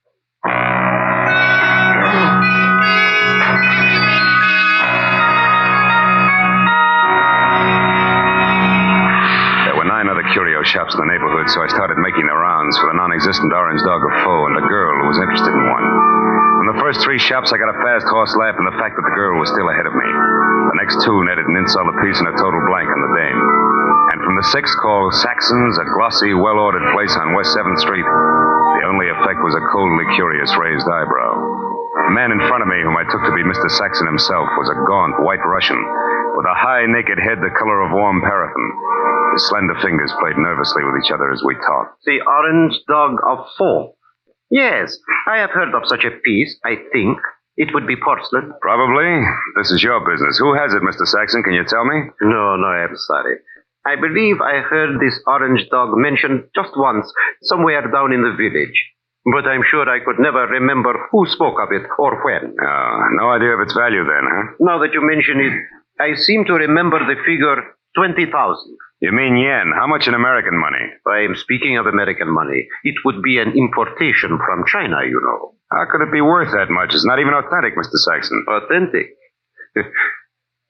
There were 9 other curio shops in the neighborhood, so I started making the rounds for the non-existent orange dog of foe and a girl who was interested in one. When From the first 3 shops, I got a fast horse laugh and the fact that the girl was still ahead of me. The next 2 netted an insult apiece and a total blank on the dame. And from the 6th called Saxon's, a glossy, well-ordered place on West 7th Street, the only effect was a coldly curious raised eyebrow. The man in front of me, whom I took to be Mr. Saxon himself, was a gaunt white Russian with a high, naked head the color of warm paraffin. His slender fingers played nervously with each other as we talked. The Orange Dog of 4. Yes, I have heard of such a piece, I think. It would be porcelain. Probably. This is your business. Who has it, Mr. Saxon? Can you tell me? No, I'm sorry. I believe I heard this orange dog mentioned just once, somewhere down in the village. But I'm sure I could never remember who spoke of it or when. No idea of its value then, huh? Now that you mention it, I seem to remember the figure 20,000. You mean yen? How much in American money? I am speaking of American money. It would be an importation from China, you know. How could it be worth that much? It's not even authentic, Mr. Saxon. Authentic?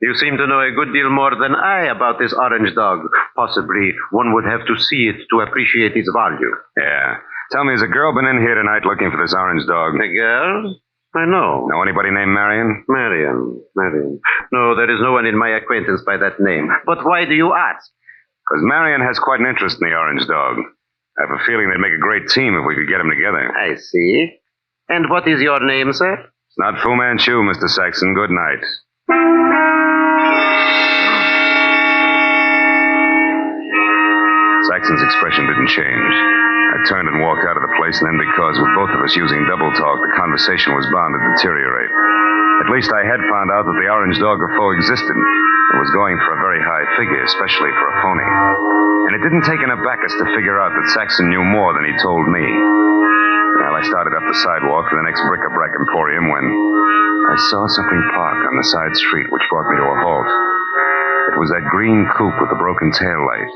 You seem to know a good deal more than I about this orange dog. Possibly one would have to see it to appreciate its value. Yeah. Tell me, has a girl been in here tonight looking for this orange dog? A girl? I know. Know anybody named Marion? Marion. No, there is no one in my acquaintance by that name. But why do you ask? Because Marion has quite an interest in the orange dog. I have a feeling they'd make a great team if we could get them together. I see. And what is your name, sir? It's not Fu Manchu, Mr. Saxon. Good night. Saxon's expression didn't change. I turned and walked out of the place, and then because with both of us using double talk, the conversation was bound to deteriorate. At least I had found out that the orange dog of foe existed and was going for a very high figure, especially for a phony. And it didn't take an abacus to figure out that Saxon knew more than he told me. Well, I started up the sidewalk to the next bric-a-brac emporium when I saw something parked on the side street, which brought me to a halt. It was that green coupe with the broken tail light.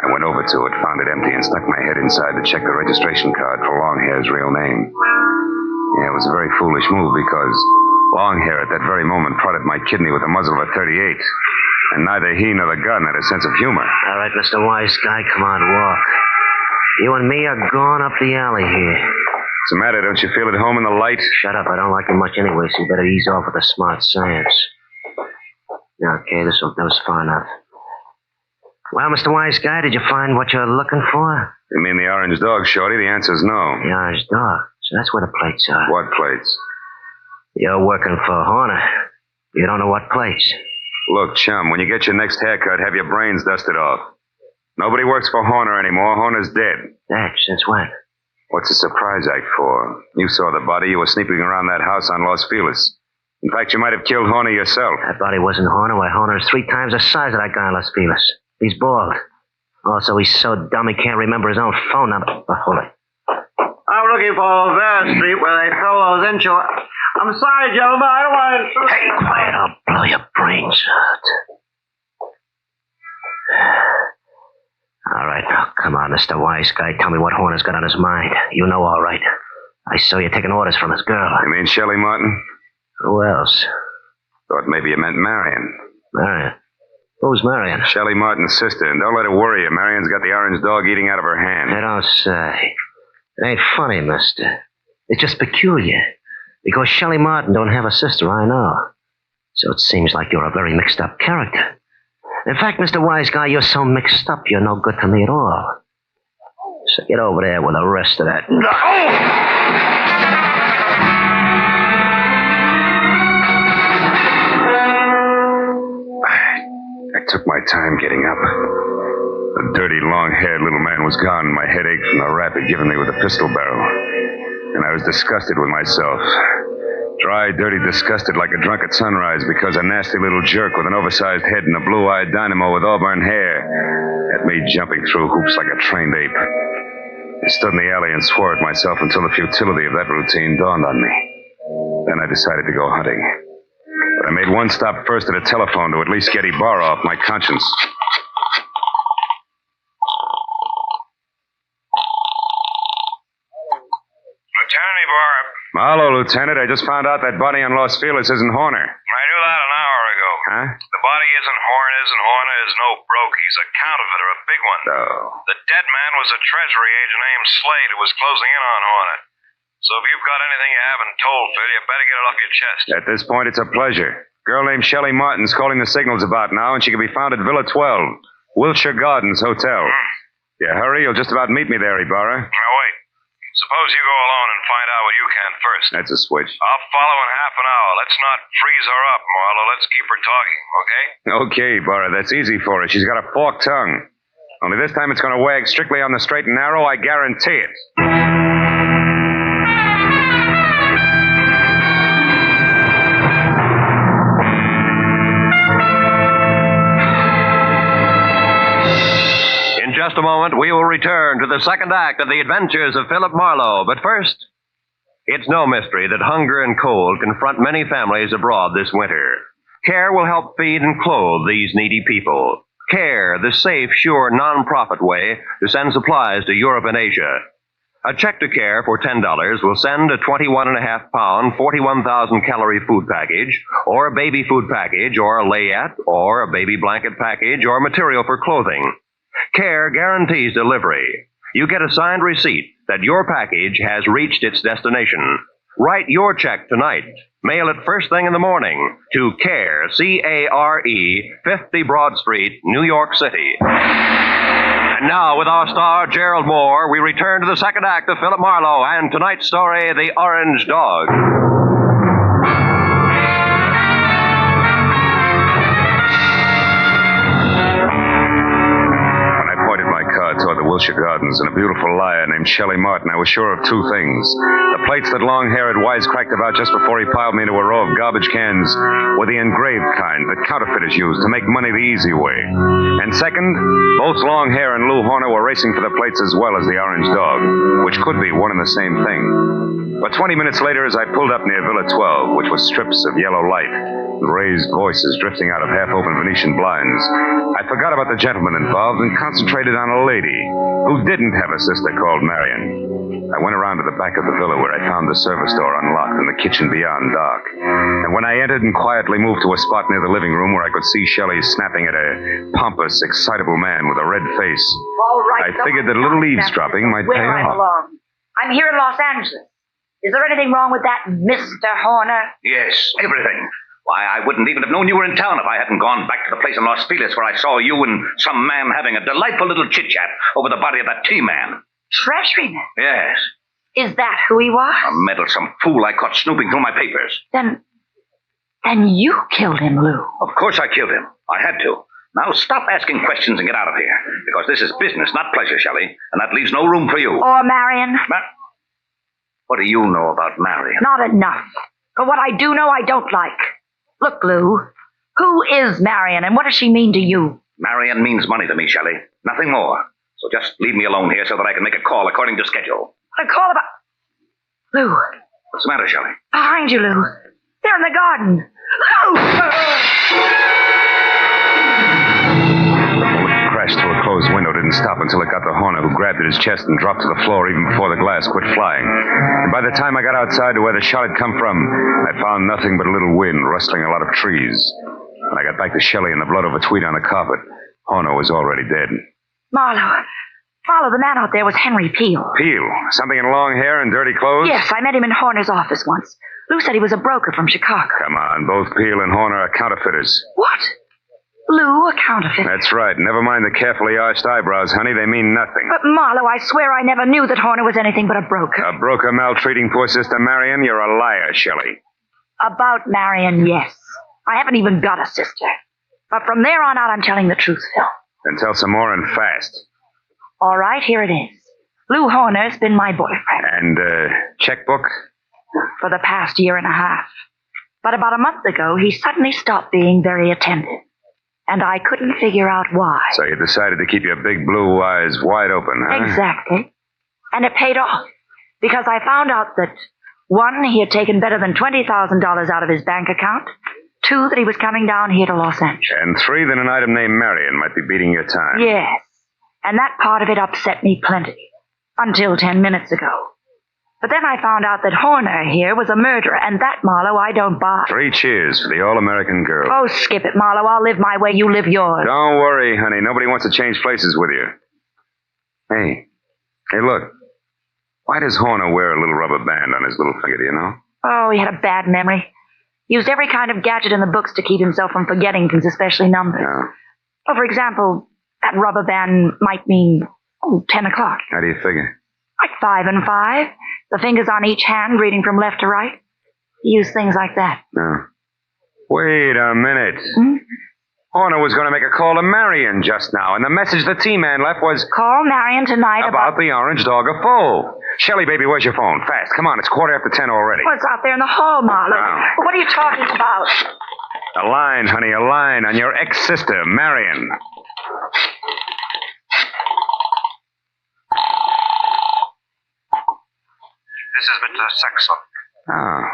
I went over to it, found it empty, and stuck my head inside to check the registration card for Longhair's real name. Yeah, it was a very foolish move because Longhair at that very moment prodded my kidney with the muzzle of a .38. And neither he nor the gun had a sense of humor. All right, Mr. Wise Guy, come on, walk. You and me are going up the alley here. What's the matter? Don't you feel at home in the light? Shut up. I don't like you much anyway, so you better ease off with the smart science. Okay, that was far enough. Well, Mr. Wise Guy, did you find what you're looking for? You mean the orange dog, Shorty? The answer's no. The orange dog? So that's where the plates are. What plates? You're working for Horner. You don't know what plates. Look, chum, when you get your next haircut, have your brains dusted off. Nobody works for Horner anymore. Horner's dead. Dead? Since when? What's the surprise act for? You saw the body. You were sneaking around that house on Los Feliz. In fact, you might have killed Horner yourself. That body wasn't Horner. Why, Horner's 3 times the size of that guy in Los Feliz. He's bald. Also, he's so dumb he can't remember his own phone number. Oh, hold it. I'm looking for Vera Street where they sell those enchiladas. I'm sorry, gentlemen. I don't want to... Hey, quiet. I'll blow your brains out. All right, now, come on, Mr. Wise Guy. Tell me what Horner's got on his mind. You know all right. I saw you taking orders from his girl. You mean Shelley Martin? Who else? Thought maybe you meant Marion. Marion? Who's Marion? Shelley Martin's sister, and don't let her worry you. Marion's got the orange dog eating out of her hand. I don't say. It ain't funny, mister. It's just peculiar. Because Shelley Martin don't have a sister, I know. So it seems like you're a very mixed-up character. In fact, Mr. Wise Guy, you're so mixed up, you're no good to me at all. So get over there with the rest of that. I took my time getting up. The dirty, long-haired little man was gone, and my head ached from the rap he'd given me with the pistol barrel. And I was disgusted with myself. Dry, dirty, disgusted like a drunk at sunrise because a nasty little jerk with an oversized head and a blue-eyed dynamo with auburn hair had me jumping through hoops like a trained ape. I stood in the alley and swore at myself until the futility of that routine dawned on me. Then I decided to go hunting. But I made one stop first at a telephone to at least get Ibarra off my conscience. Lieutenant Ibarra. Hello, Lieutenant. I just found out that body on Los Feliz isn't Horner. I knew that an hour ago. Huh? The body isn't Horner's, and Horner is no broke. He's a counterfeiter, a big one. Oh. The dead man was a treasury agent named Slade who was closing in on Horner. So if you've got anything you haven't told, Phil, you better get it off your chest. At this point, it's a pleasure. Girl named Shelley Martin's calling the signals about now, and she can be found at Villa 12, Wilshire Gardens Hotel. Yeah, hurry. You'll just about meet me there, Ibarra. Now, wait. Suppose you go alone and find out what you can first. That's a switch. I'll follow in half an hour. Let's not freeze her up, Marlowe. Let's keep her talking, okay? Okay, Ibarra, that's easy for her. She's got a forked tongue. Only this time it's going to wag strictly on the straight and narrow, I guarantee it. In just a moment, we will return to the second act of the adventures of Philip Marlowe. But first, it's no mystery that hunger and cold confront many families abroad this winter. CARE will help feed and clothe these needy people. CARE, the safe, sure, non-profit way to send supplies to Europe and Asia. A check to CARE for $10 will send a 21.5-pound, 41,000-calorie food package, or a baby food package, or a layette, or a baby blanket package, or material for clothing. CARE guarantees delivery. You get a signed receipt that your package has reached its destination. Write your check tonight. Mail it first thing in the morning to CARE, C-A-R-E, 50 Broad Street, New York City. And now, with our star, Gerald Moore, we return to the second act of Philip Marlowe and tonight's story, The Orange Dog. Toward the Wilshire Gardens and a beautiful liar named Shelley Martin, I was sure of two things. The plates that Longhair had wisecracked about just before he piled me into a row of garbage cans were the engraved kind that counterfeiters use to make money the easy way. And second, both Longhair and Lou Horner were racing for the plates as well as the Orange Dog, which could be one and the same thing. But 20 minutes later, as I pulled up near Villa 12, which was strips of yellow light, raised voices drifting out of half-open Venetian blinds, I forgot about the gentleman involved and concentrated on a lady who didn't have a sister called Marion. I went around to the back of the villa where I found the service door unlocked and the kitchen beyond dark. And when I entered and quietly moved to a spot near the living room where I could see Shelley snapping at a pompous, excitable man with a red face, All right, I figured that a little eavesdropping might pay where I off. belong. I'm here in Los Angeles. Is there anything wrong with that, Mr. Horner? Yes, everything. Why, I wouldn't even have known you were in town if I hadn't gone back to the place in Los Feliz where I saw you and some man having a delightful little chit-chat over the body of that T-man. Treasuryman? Yes. Is that who he was? A meddlesome fool I caught snooping through my papers. Then you killed him, Lou. Of course I killed him. I had to. Now stop asking questions and get out of here. Because this is business, not pleasure, Shelley. And that leaves no room for you. Or Marion? What do you know about Marion? Not enough. But what I do know, I don't like. Look, Lou, who is Marion and what does she mean to you? Marion means money to me, Shelley. Nothing more. So just leave me alone here so that I can make a call according to schedule. A call about... Lou. What's the matter, Shelley? Behind you, Lou. They're in the garden. Lou! Crashed through a closed window, didn't stop until it got the Horner, who grabbed at his chest and dropped to the floor even before the glass quit flying. And by the time I got outside to where the shot had come from, I found nothing but a little wind rustling a lot of trees. When I got back to Shelley and the blood of a tweed on the carpet, Horner was already dead. Marlowe, the man out there was Henry Peel. Peel? Something in long hair and dirty clothes? Yes, I met him in Horner's office once. Lou said he was a broker from Chicago. Come on, both Peel and Horner are counterfeiters. What? Lou, a counterfeit? That's right. Never mind the carefully arched eyebrows, honey. They mean nothing. But, Marlowe, I swear I never knew that Horner was anything but a broker. A broker maltreating poor sister Marion? You're a liar, Shelley. About Marion, yes. I haven't even got a sister. But from there on out, I'm telling the truth, Phil. Then tell some more and fast. All right, here it is. Lou Horner's been my boyfriend. And, checkbook? For the past year and a half. But about a month ago, he suddenly stopped being very attentive. And I couldn't figure out why. So you decided to keep your big blue eyes wide open, huh? Exactly. And it paid off. Because I found out that, 1, he had taken better than $20,000 out of his bank account. 2, that he was coming down here to Los Angeles. And 3, that an item named Marion might be beating your time. Yes. And that part of it upset me plenty. Until 10 minutes ago. But then I found out that Horner here was a murderer, and that, Marlowe, I don't buy. 3 cheers for the all-American girl. Oh, skip it, Marlowe. I'll live my way, you live yours. Don't worry, honey. Nobody wants to change places with you. Hey, look. Why does Horner wear a little rubber band on his little finger, do you know? Oh, he had a bad memory. Used every kind of gadget in the books to keep himself from forgetting things, especially numbers. Yeah. Oh, for example, that rubber band might mean, 10 o'clock. How do you figure? Like 5 and 5. The fingers on each hand reading from left to right. He used things like that. No. Wait a minute. Horner was going to make a call to Marion just now, and the message the T-Man left was... Call Marion tonight about the orange dog of Foe. Shelley, baby, where's your phone? Fast. Come on, it's 10:15 already. Well, it's out there in the hall, Marlowe. Oh. What are you talking about? A line, honey, a line on your ex-sister, Marion. This is Mr. Saxon. Ah.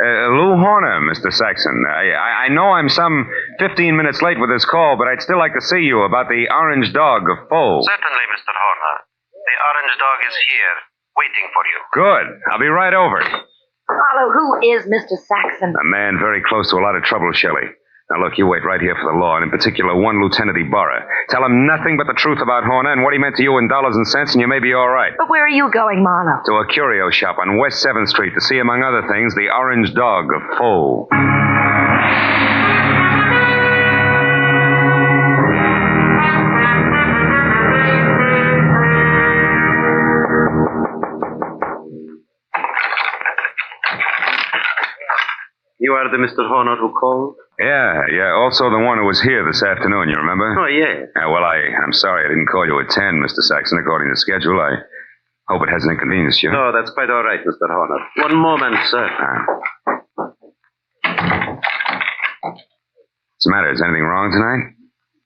Lou Horner, Mr. Saxon. I know I'm some 15 minutes late with this call, but I'd still like to see you about the orange dog of Foe. Certainly, Mr. Horner. The orange dog is here, waiting for you. Good. I'll be right over. Marlowe, who is Mr. Saxon? A man very close to a lot of trouble, Shelley. Now, look, you wait right here for the law, and in particular, one Lieutenant Ibarra. Tell him nothing but the truth about Horner and what he meant to you in dollars and cents, and you may be all right. But where are you going, Marlowe? To a curio shop on West 7th Street to see, among other things, the orange dog of Foe. You are the Mr. Horner who called? Yeah. Also the one who was here this afternoon, you remember? Oh, yeah. Well, I'm sorry I didn't call you at 10, Mr. Saxon, according to schedule. I hope it hasn't inconvenienced you. No, that's quite all right, Mr. Horner. One moment, sir. What's the matter? Is anything wrong tonight?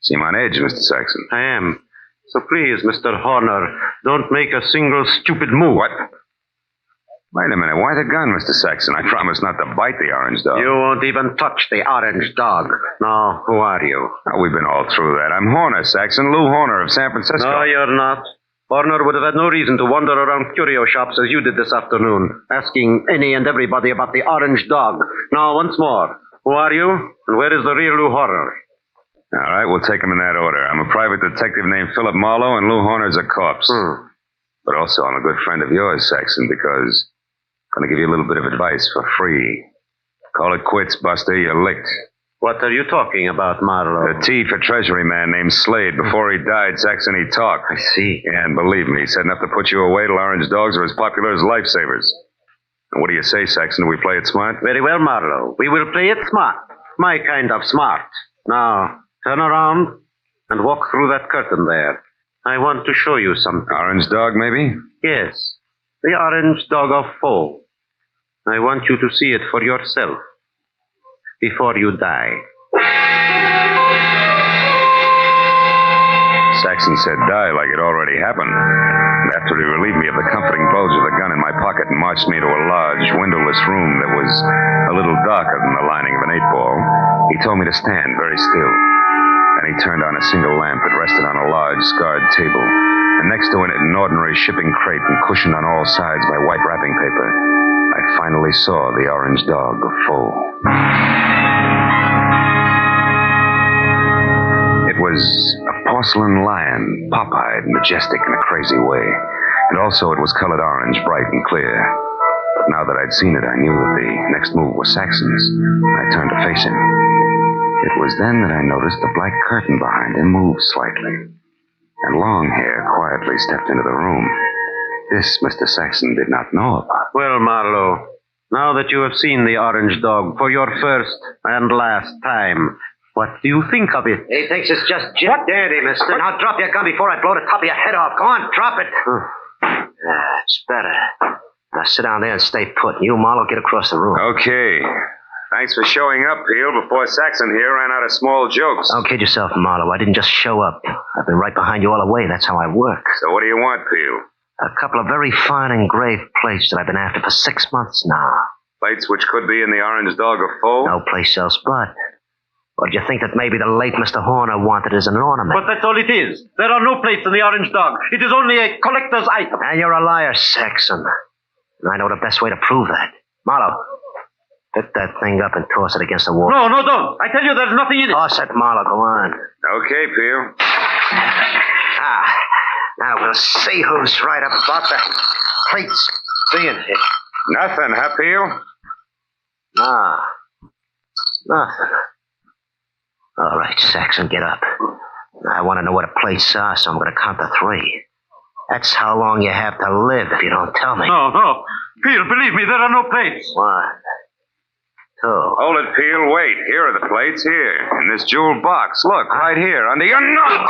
Seem on edge, Mr. Saxon. I am. So please, Mr. Horner, don't make a single stupid move. What? Wait a minute. Why the gun, Mr. Saxon? I promise not to bite the orange dog. You won't even touch the orange dog. No, who are you? Oh, we've been all through that. I'm Horner, Saxon. Lou Horner of San Francisco. No, you're not. Horner would have had no reason to wander around curio shops as you did this afternoon, asking any and everybody about the orange dog. Now, once more, who are you, and where is the real Lou Horner? All right, we'll take them in that order. I'm a private detective named Philip Marlowe, and Lou Horner's a corpse. But also, I'm a good friend of yours, Saxon, because I'm going to give you a little bit of advice for free. Call it quits, Buster. You're licked. What are you talking about, Marlowe? The T for Treasury man named Slade. Before he died, Saxon, he talked. I see. Yeah, and believe me, he said enough to put you away till orange dogs are as popular as lifesavers. And what do you say, Saxon? Do we play it smart? Very well, Marlowe. We will play it smart. My kind of smart. Now, turn around and walk through that curtain there. I want to show you something. Orange dog, maybe? Yes. The orange dog of Foe. I want you to see it for yourself before you die. Saxon said die like it already happened. And after he relieved me of the comforting bulge of the gun in my pocket and marched me to a large, windowless room that was a little darker than the lining of an 8-ball, he told me to stand very still. Then he turned on a single lamp that rested on a large, scarred table, and next to it an ordinary shipping crate and cushioned on all sides by white wrapping paper. I finally saw the orange dog of Foe. It was a porcelain lion, pop-eyed, majestic in a crazy way. And also it was colored orange, bright and clear. But now that I'd seen it, I knew that the next move was Saxon's. I turned to face him. It was then that I noticed the black curtain behind him moved slightly. And Longhair quietly stepped into the room. This Mr. Saxon did not know about. Well, Marlowe, now that you have seen the orange dog for your first and last time, what do you think of it? He thinks it's just Jim Dandy, mister. Now drop your gun before I blow the top of your head off. Go on, drop it. It's better. Now sit down there and stay put. You, Marlowe, get across the room. Okay. Thanks for showing up, Peel, before Saxon here ran out of small jokes. Don't kid yourself, Marlowe. I didn't just show up. I've been right behind you all the way. That's how I work. So what do you want, Peel? A couple of very fine engraved plates that I've been after for 6 months now. Plates which could be in the orange dog of Foe? No place else but. Or do you think that maybe the late Mr. Horner wanted as an ornament? But that's all it is. There are no plates in the orange dog. It is only a collector's item. And you're a liar, Saxon. And I know the best way to prove that. Marlowe, pick that thing up and toss it against the wall. No, don't. I tell you there's nothing in it. Toss it, Marlowe. Go on. Okay, Peel. Now we'll see who's right about the plates being hit. Nothing, huh, Peel? Nah. Nothing. All right, Saxon, get up. I want to know what the plates are, so I'm going to count to 3. That's how long you have to live if you don't tell me. No. Peel, believe me, there are no plates. 1, 2. Hold it, Peel. Wait. Here are the plates. Here. In this jeweled box. Look, right here. Under your nose.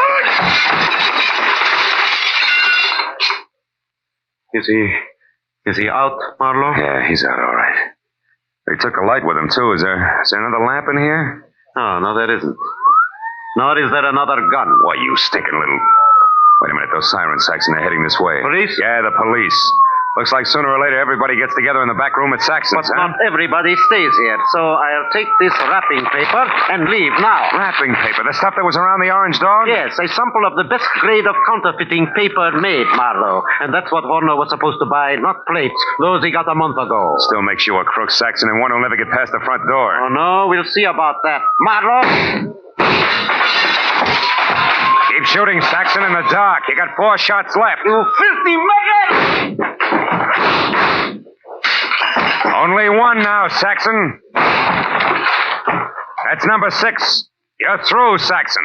Is he out, Marlowe? Yeah, he's out, all right. They took a light with him, too. Is there another lamp in here? No, there isn't. Nor is there another gun. Why, you stinking little... Wait a minute, those sirens, Saxon, they're heading this way. Police? Yeah, the police. Looks like sooner or later everybody gets together in the back room at Saxon's, But not everybody stays here, so I'll take this wrapping paper and leave now. Wrapping paper? The stuff that was around the orange dog? Yes, a sample of the best grade of counterfeiting paper made, Marlowe. And that's what Horner was supposed to buy, not plates, those he got a month ago. Still makes you a crook, Saxon, and one who'll never get past the front door. Oh, no, we'll see about that. Marlowe! Keep shooting, Saxon, in the dark. You got 4 shots left. You filthy maggot! Only 1 now, Saxon. That's number 6. You're through, Saxon.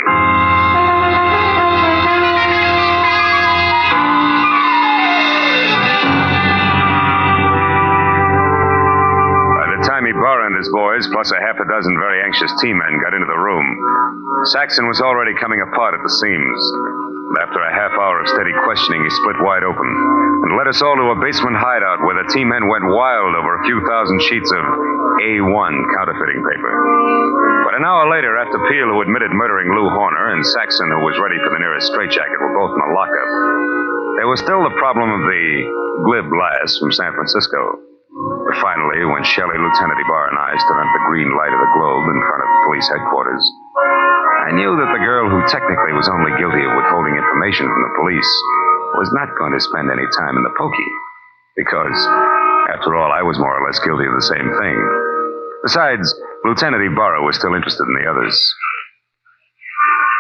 Barr and his boys, plus a half a dozen very anxious T-men, got into the room. Saxon was already coming apart at the seams. After a half hour of steady questioning, he split wide open and led us all to a basement hideout where the T-men went wild over a few thousand sheets of A1 counterfeiting paper. But an hour later, after Peel, who admitted murdering Lou Horner, and Saxon, who was ready for the nearest straitjacket, were both in the lockup, there was still the problem of the glib lass from San Francisco. But finally, when Shelley, Lieutenant Ibarra, and I stood under the green light of the globe in front of police headquarters, I knew that the girl who technically was only guilty of withholding information from the police was not going to spend any time in the pokey. Because, after all, I was more or less guilty of the same thing. Besides, Lieutenant Ibarra was still interested in the others.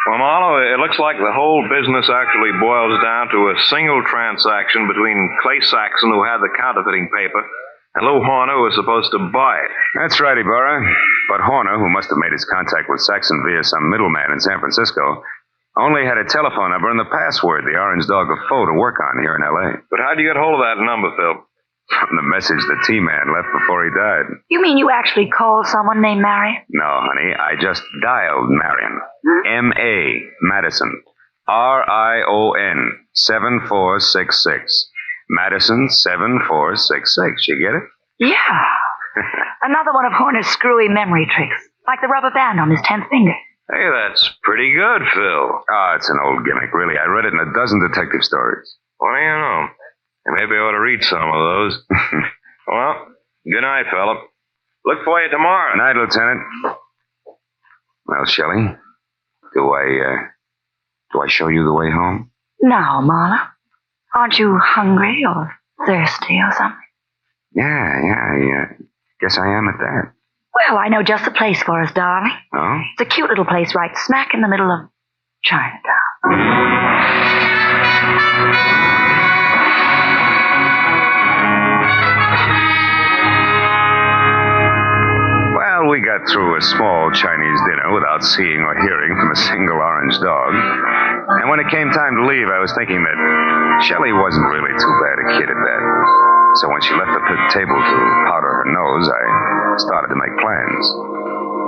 Well, Marlowe, it looks like the whole business actually boils down to a single transaction between Clay Saxon, who had the counterfeiting paper, and Lou Horner, who was supposed to buy it. That's right, Ibarra. But Horner, who must have made his contact with Saxon via some middleman in San Francisco, only had a telephone number and the password, the orange dog of foe, to work on here in L.A. But how'd you get hold of that number, Phil? From the message the T-man left before he died. You mean you actually called someone named Marion? No, honey, I just dialed Marion. M.A. Madison. R-I-O-N 7466. Madison 7466. You get it? Yeah. Another one of Horner's screwy memory tricks, like the rubber band on his 10th finger. Hey, that's pretty good, Phil. Oh, it's an old gimmick, really. I read it in a dozen detective stories. Well, you know, maybe I ought to read some of those. Well, good night, fella. Look for you tomorrow. Good night, Lieutenant. Well, Shelley, do I show you the way home? Now, Marla, aren't you hungry or thirsty or something? Yeah, guess I am at that. Well, I know just the place for us, darling. Oh? It's a cute little place right smack in the middle of Chinatown. Well, we got through a small Chinese dinner without seeing or hearing from a single orange dog. And when it came time to leave, I was thinking that Shelley wasn't really too bad a kid at that. So when she left the table to powder her nose, I started to make plans.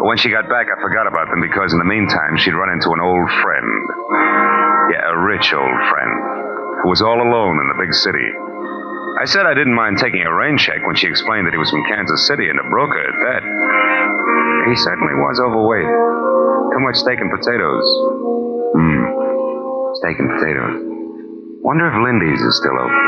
But when she got back, I forgot about them because in the meantime, she'd run into an old friend. Yeah, a rich old friend who was all alone in the big city. I said I didn't mind taking a rain check when she explained that he was from Kansas City and a broker at that. He certainly was overweight. Too much steak and potatoes. Steak and potatoes. Wonder if Lindy's is still open.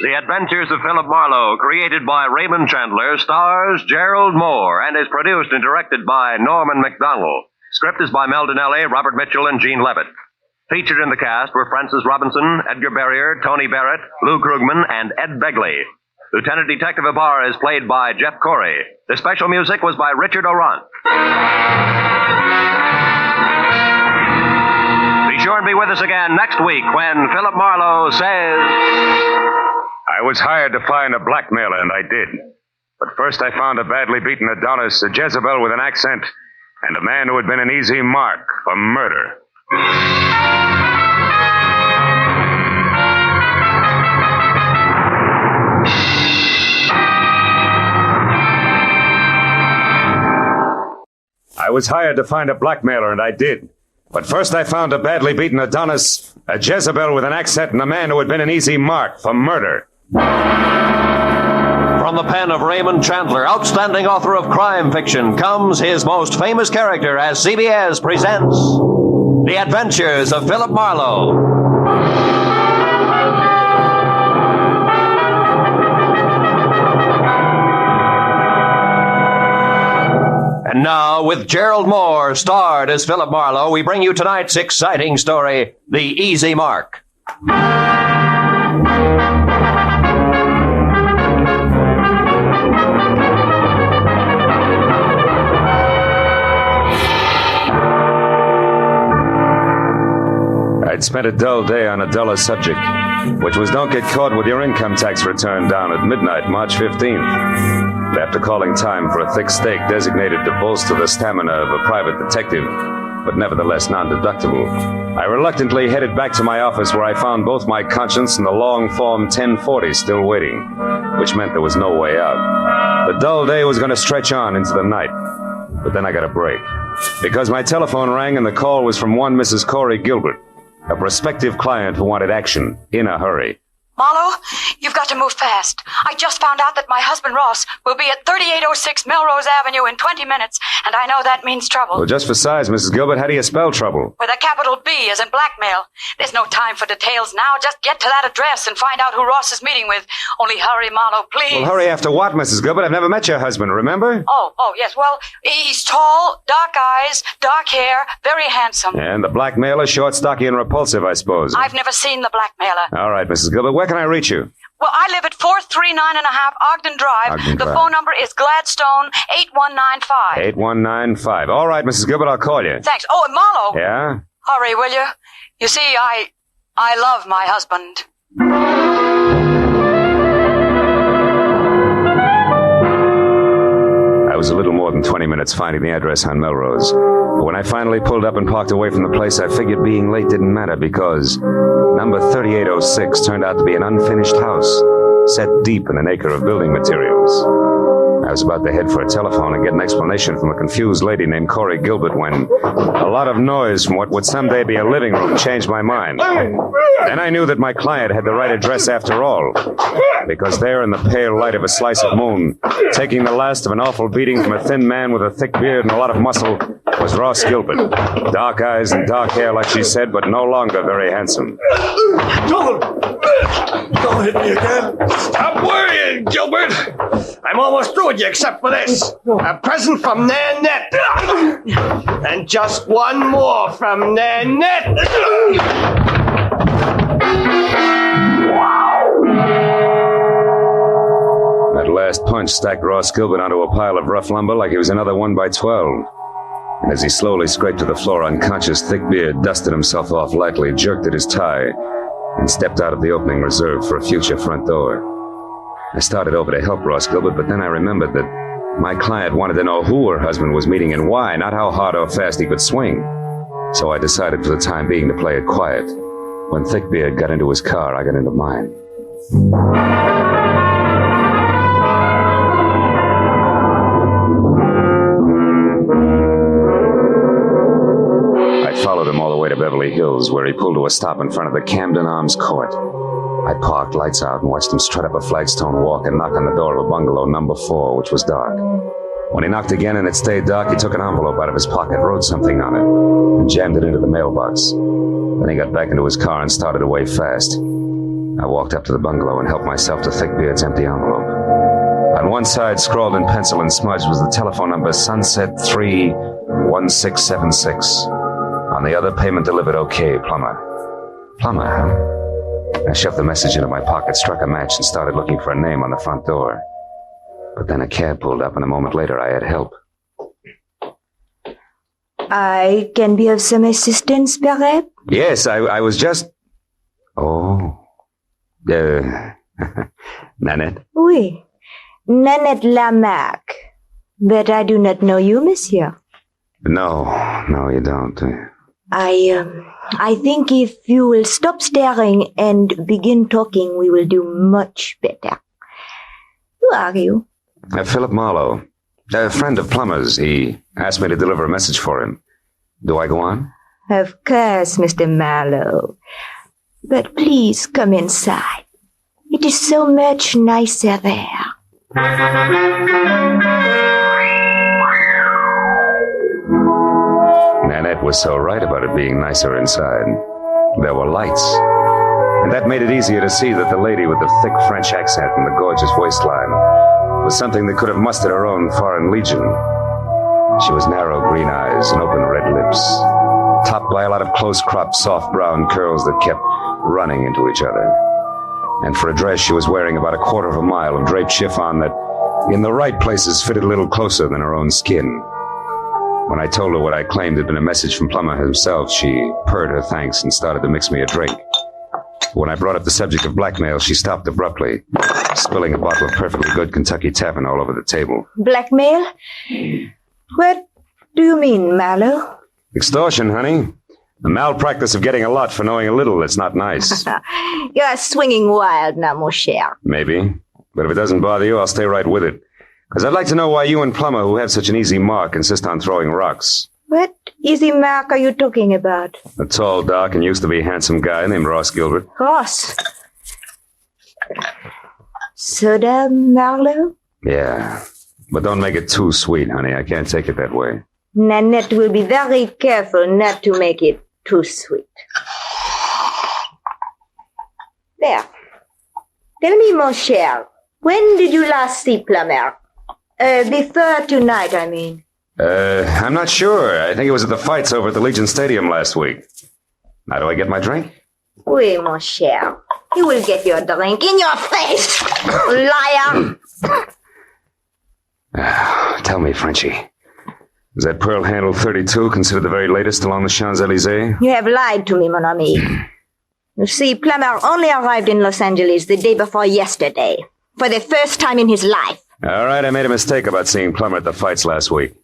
The Adventures of Philip Marlowe, created by Raymond Chandler, stars Gerald Moore, and is produced and directed by Norman MacDonald. Script is by Meldon L.A., Robert Mitchell, and Gene Levitt. Featured in the cast were Francis Robinson, Edgar Barrier, Tony Barrett, Lou Krugman, and Ed Begley. Lieutenant Detective Ibarra is played by Jeff Corey. The special music was by Richard Orant. Be sure and be with us again next week when Philip Marlowe says... I was hired to find a blackmailer, and I did. But first I found a badly beaten Adonis, a Jezebel with an accent, and a man who had been an easy mark for murder. I was hired to find a blackmailer, and I did. But first I found a badly beaten Adonis, a Jezebel with an accent, and a man who had been an easy mark for murder. From the pen of Raymond Chandler, outstanding author of crime fiction, comes his most famous character as CBS presents The Adventures of Philip Marlowe. And now, with Gerald Moore starred as Philip Marlowe, we bring you tonight's exciting story, The Easy Mark. I'd spent a dull day on a duller subject, which was don't get caught with your income tax return down at midnight, March 15th. After calling time for a thick steak designated to bolster the stamina of a private detective, but nevertheless non-deductible, I reluctantly headed back to my office where I found both my conscience and the long form 1040 still waiting, which meant there was no way out. The dull day was going to stretch on into the night, but then I got a break, because my telephone rang and the call was from one Mrs. Corey Gilbert, a prospective client who wanted action in a hurry. Marlowe, you've got to move fast. I just found out that my husband Ross will be at 3806 Melrose Avenue in 20 minutes, and I know that means trouble. Well, just for size, Mrs. Gilbert, how do you spell trouble? With a capital B as in blackmail. There's no time for details now. Just get to that address and find out who Ross is meeting with. Only hurry, Marlowe, please. Well, hurry after what, Mrs. Gilbert? I've never met your husband, remember? Oh, yes. Well, he's tall, dark eyes, dark hair, very handsome. And the blackmailer, short, stocky, and repulsive, I suppose. I've never seen the blackmailer. All right, Mrs. Gilbert, where can I reach you? Well, I live at 439.5 Ogden Drive. The phone number is Gladstone 8195. 8195. All right, Mrs. Gilbert, I'll call you. Thanks. Oh, and Marlowe. Yeah? Hurry, will you? You see, I love my husband. I was a little more than 20 minutes finding the address on Melrose. But when I finally pulled up and parked away from the place, I figured being late didn't matter because number 3806 turned out to be an unfinished house, set deep in an acre of building materials. I was about to head for a telephone and get an explanation from a confused lady named Corey Gilbert when a lot of noise from what would someday be a living room changed my mind. Then I knew that my client had the right address after all, because there in the pale light of a slice of moon, taking the last of an awful beating from a thin man with a thick beard and a lot of muscle, was Ross Gilbert. Dark eyes and dark hair, like she said, but no longer very handsome. Don't hit me again. Stop worrying, Gilbert. I'm almost through with you except for this. A present from Nanette. And just one more from Nanette. That last punch stacked Ross Gilbert onto a pile of rough lumber like he was another 1x12. And as he slowly scraped to the floor unconscious, thick beard dusted himself off lightly, jerked at his tie, and stepped out of the opening reserved for a future front door. I started over to help Ross Gilbert, but then I remembered that my client wanted to know who her husband was meeting and why, not how hard or fast he could swing. So I decided for the time being to play it quiet. When Thickbeard got into his car, I got into mine. I followed him all the way to Beverly Hills, where he pulled to a stop in front of the Camden Arms Court. I parked, lights out, and watched him strut up a flagstone walk and knock on the door of a bungalow number 4, which was dark. When he knocked again and it stayed dark, he took an envelope out of his pocket, wrote something on it, and jammed it into the mailbox. Then he got back into his car and started away fast. I walked up to the bungalow and helped myself to Thickbeard's empty envelope. On one side, scrawled in pencil and smudged, was the telephone number Sunset 31676. On On the other, payment delivered okay, Plummer. Plummer, huh? I shoved the message into my pocket, struck a match, and started looking for a name on the front door. But then a cab pulled up, and a moment later I had help. I can be of some assistance, perhaps? Yes, I was just... Oh. Nanette? Oui. Nanette Lamarck. But I do not know you, monsieur. No, you don't. I think if you will stop staring and begin talking, we will do much better. Who are you? Philip Marlowe. A friend of Plummer's. He asked me to deliver a message for him. Do I go on? Of course, Mr. Marlowe. But please come inside. It is so much nicer there. Nanette was so right about it being nicer inside. There were lights. And that made it easier to see that the lady with the thick French accent and the gorgeous waistline was something that could have mustered her own foreign legion. She was narrow green eyes and open red lips, topped by a lot of close-cropped soft brown curls that kept running into each other. And for a dress, she was wearing about a quarter of a mile of draped chiffon that, in the right places, fitted a little closer than her own skin. When I told her what I claimed had been a message from Plummer himself, she purred her thanks and started to mix me a drink. When I brought up the subject of blackmail, she stopped abruptly, spilling a bottle of perfectly good Kentucky Tavern all over the table. Blackmail? What do you mean, Marlowe? Extortion, honey. The malpractice of getting a lot for knowing a little that's not nice. You're swinging wild now, mon cher. Maybe. But if it doesn't bother you, I'll stay right with it. Because I'd like to know why you and Plummer, who have such an easy mark, insist on throwing rocks. What easy mark are you talking about? A tall, dark, and used to be handsome guy named Ross Gilbert. Ross? Soda, Marlowe? Yeah. But don't make it too sweet, honey. I can't take it that way. Nanette will be very careful not to make it too sweet. There. Tell me, mon cher, when did you last see Plummer? Before tonight, I mean. I'm not sure. I think it was at the fights over at the Legion Stadium last week. Now, do I get my drink? Oui, mon cher. You will get your drink in your face, liar. Tell me, Frenchie. Is that Pearl Handle 32 considered the very latest along the Champs-Élysées? You have lied to me, mon ami. You see, Plummer only arrived in Los Angeles the day before yesterday, for the first time in his life. All right, I made a mistake about seeing Plummer at the fights last week.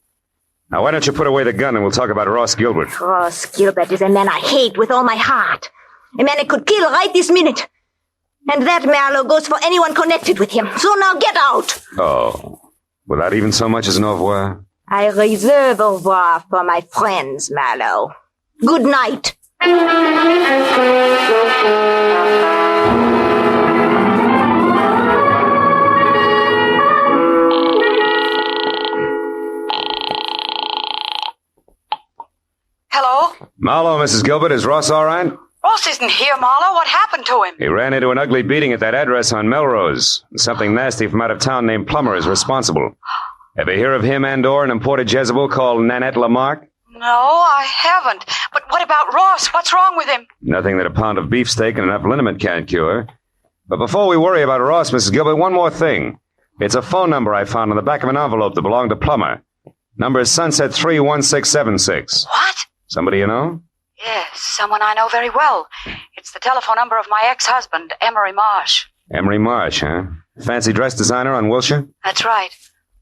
Now, why don't you put away the gun and we'll talk about Ross Gilbert? Ross Gilbert is a man I hate with all my heart. A man I could kill right this minute. And that, Marlowe, goes for anyone connected with him. So now get out! Oh, without even so much as an au revoir? I reserve au revoir for my friends, Marlowe. Good night. Hello? Marlowe, Mrs. Gilbert, is Ross all right? Ross isn't here, Marlowe. What happened to him? He ran into an ugly beating at that address on Melrose. Something nasty from out of town named Plummer is responsible. Ever hear of him and/or an imported Jezebel called Nanette Lamarck? No, I haven't. But what about Ross? What's wrong with him? Nothing that a pound of beefsteak and enough liniment can't cure. But before we worry about Ross, Mrs. Gilbert, one more thing. It's a phone number I found on the back of an envelope that belonged to Plummer. Number is Sunset 31676. What? Somebody you know? Yes, someone I know very well. It's the telephone number of my ex-husband, Emery Marsh. Emery Marsh, huh? Fancy dress designer on Wilshire? That's right.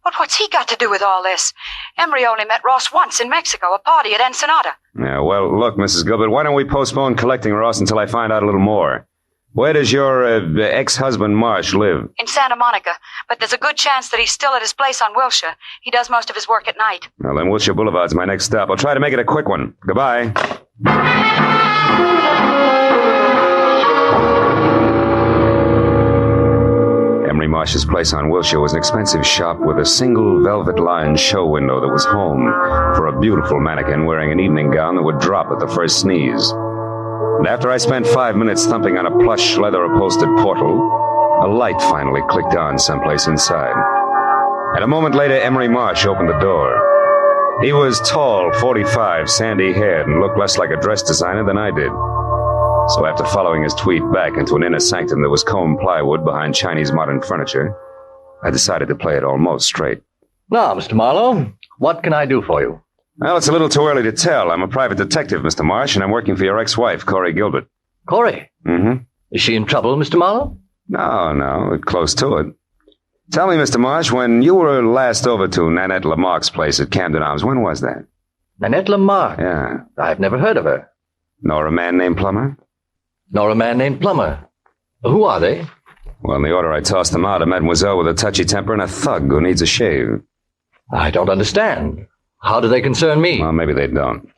But what's he got to do with all this? Emery only met Ross once in Mexico, a party at Ensenada. Yeah, well, look, Mrs. Gilbert, why don't we postpone collecting Ross until I find out a little more? Where does your ex-husband Marsh live? In Santa Monica. But there's a good chance that he's still at his place on Wilshire. He does most of his work at night. Well, then Wilshire Boulevard's my next stop. I'll try to make it a quick one. Goodbye. Emery Marsh's place on Wilshire was an expensive shop with a single velvet-lined show window that was home for a beautiful mannequin wearing an evening gown that would drop at the first sneeze. And after I spent 5 minutes thumping on a plush, leather-upholstered portal, a light finally clicked on someplace inside. And a moment later, Emery Marsh opened the door. He was tall, 45, sandy-haired, and looked less like a dress designer than I did. So after following his tweet back into an inner sanctum that was combed plywood behind Chinese modern furniture, I decided to play it almost straight. Now, Mr. Marlowe, what can I do for you? Well, it's a little too early to tell. I'm a private detective, Mr. Marsh, and I'm working for your ex-wife, Corey Gilbert. Corey? Mm-hmm. Is she in trouble, Mr. Marlowe? No, we're close to it. Tell me, Mr. Marsh, when you were last over to Nanette Lamarck's place at Camden Arms, when was that? Nanette Lamarck? Yeah. I've never heard of her. Nor a man named Plummer? Nor a man named Plummer. Who are they? Well, in the order I tossed them out, a mademoiselle with a touchy temper and a thug who needs a shave. I don't understand. How do they concern me? Well, maybe they don't.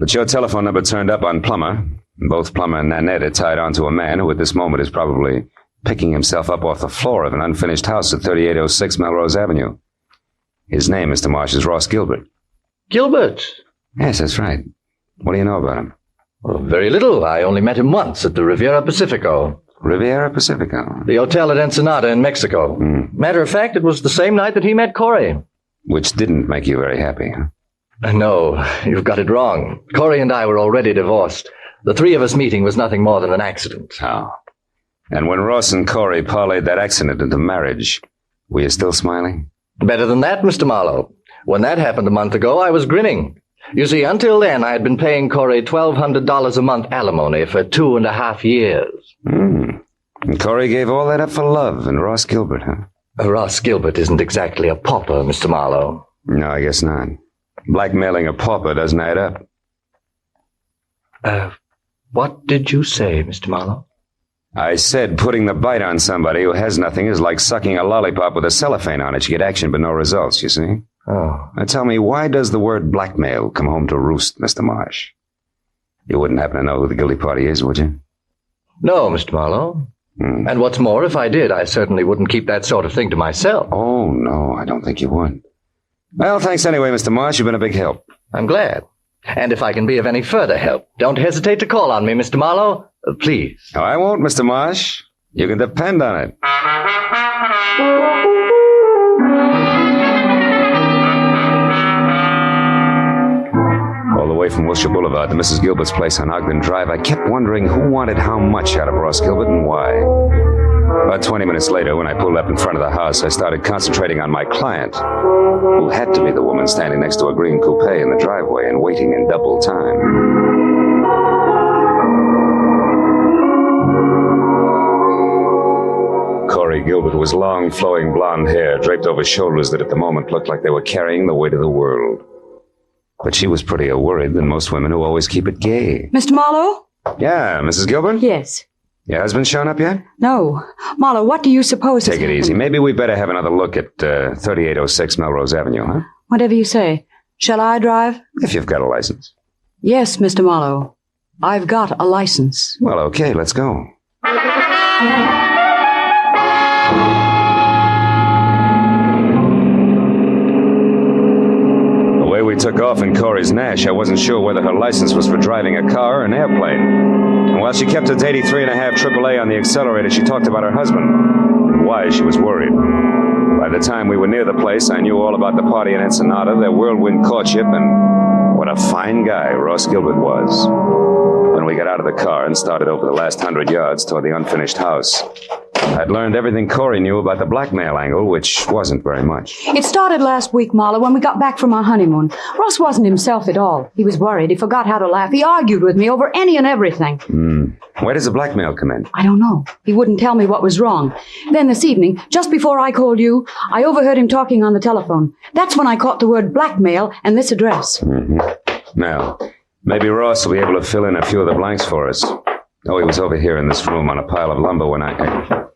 But your telephone number turned up on Plummer. Both Plummer and Nanette are tied onto a man who at this moment is probably picking himself up off the floor of an unfinished house at 3806 Melrose Avenue. His name, Mr. Marsh, is Ross Gilbert. Gilbert? Yes, that's right. What do you know about him? Well, very little. I only met him once at the Riviera Pacifico. Riviera Pacifico? The hotel at Ensenada in Mexico. Matter of fact, it was the same night that he met Corey. Which didn't make you very happy, huh? No, you've got it wrong. Corey and I were already divorced. The three of us meeting was nothing more than an accident. Oh. And when Ross and Corey parlayed that accident into marriage, were you still smiling? Better than that, Mr. Marlowe. When that happened a month ago, I was grinning. You see, until then, I had been paying Corey $1,200 a month alimony for 2.5 years. And Corey gave all that up for love and Ross Gilbert, huh? Ross Gilbert isn't exactly a pauper, Mr. Marlowe. No, I guess not. Blackmailing a pauper doesn't add up. What did you say, Mr. Marlowe? I said putting the bite on somebody who has nothing is like sucking a lollipop with a cellophane on it. You get action but no results, you see? Oh. Now tell me, why does the word blackmail come home to roost, Mr. Marsh? You wouldn't happen to know who the guilty party is, would you? No, Mr. Marlowe. And what's more, if I did, I certainly wouldn't keep that sort of thing to myself. Oh, no, I don't think you would. Well, thanks anyway, Mr. Marsh. You've been a big help. I'm glad. And if I can be of any further help, don't hesitate to call on me, Mr. Marlowe. Please. Oh, I won't, Mr. Marsh. You can depend on it. All the way from Wilshire Boulevard to Mrs. Gilbert's place on Ogden Drive, I kept wondering who wanted how much out of Ross Gilbert and why. About 20 minutes later, when I pulled up in front of the house, I started concentrating on my client, who had to be the woman standing next to a green coupe in the driveway and waiting in double time. Corey Gilbert was long, flowing blonde hair draped over shoulders that at the moment looked like they were carrying the weight of the world. But she was prettier worried than most women who always keep it gay. Mr. Marlowe? Yeah, Mrs. Gilbert? Yes. Your husband shown up yet? No. Marlowe, what do you suppose Take it easy. Maybe we better have another look at 3806 Melrose Avenue, huh? Whatever you say. Shall I drive? If you've got a license. Yes, Mr. Marlowe. I've got a license. Well, okay, let's go. The way we took off in Corey's Nash, I wasn't sure whether her license was for driving a car or an airplane. And while she kept its 83.5 AAA on the accelerator, she talked about her husband and why she was worried. By the time we were near the place, I knew all about the party in Ensenada, their whirlwind courtship, and what a fine guy Ross Gilbert was. When we got out of the car and started over the last 100 yards toward the unfinished house, I'd learned everything Corey knew about the blackmail angle, which wasn't very much. It started last week, Marlowe, when we got back from our honeymoon. Ross wasn't himself at all. He was worried. He forgot how to laugh. He argued with me over any and everything. Where does the blackmail come in? I don't know. He wouldn't tell me what was wrong. Then this evening, just before I called you, I overheard him talking on the telephone. That's when I caught the word blackmail and this address. Now, maybe Ross will be able to fill in a few of the blanks for us. Oh, he was over here in this room on a pile of lumber when I...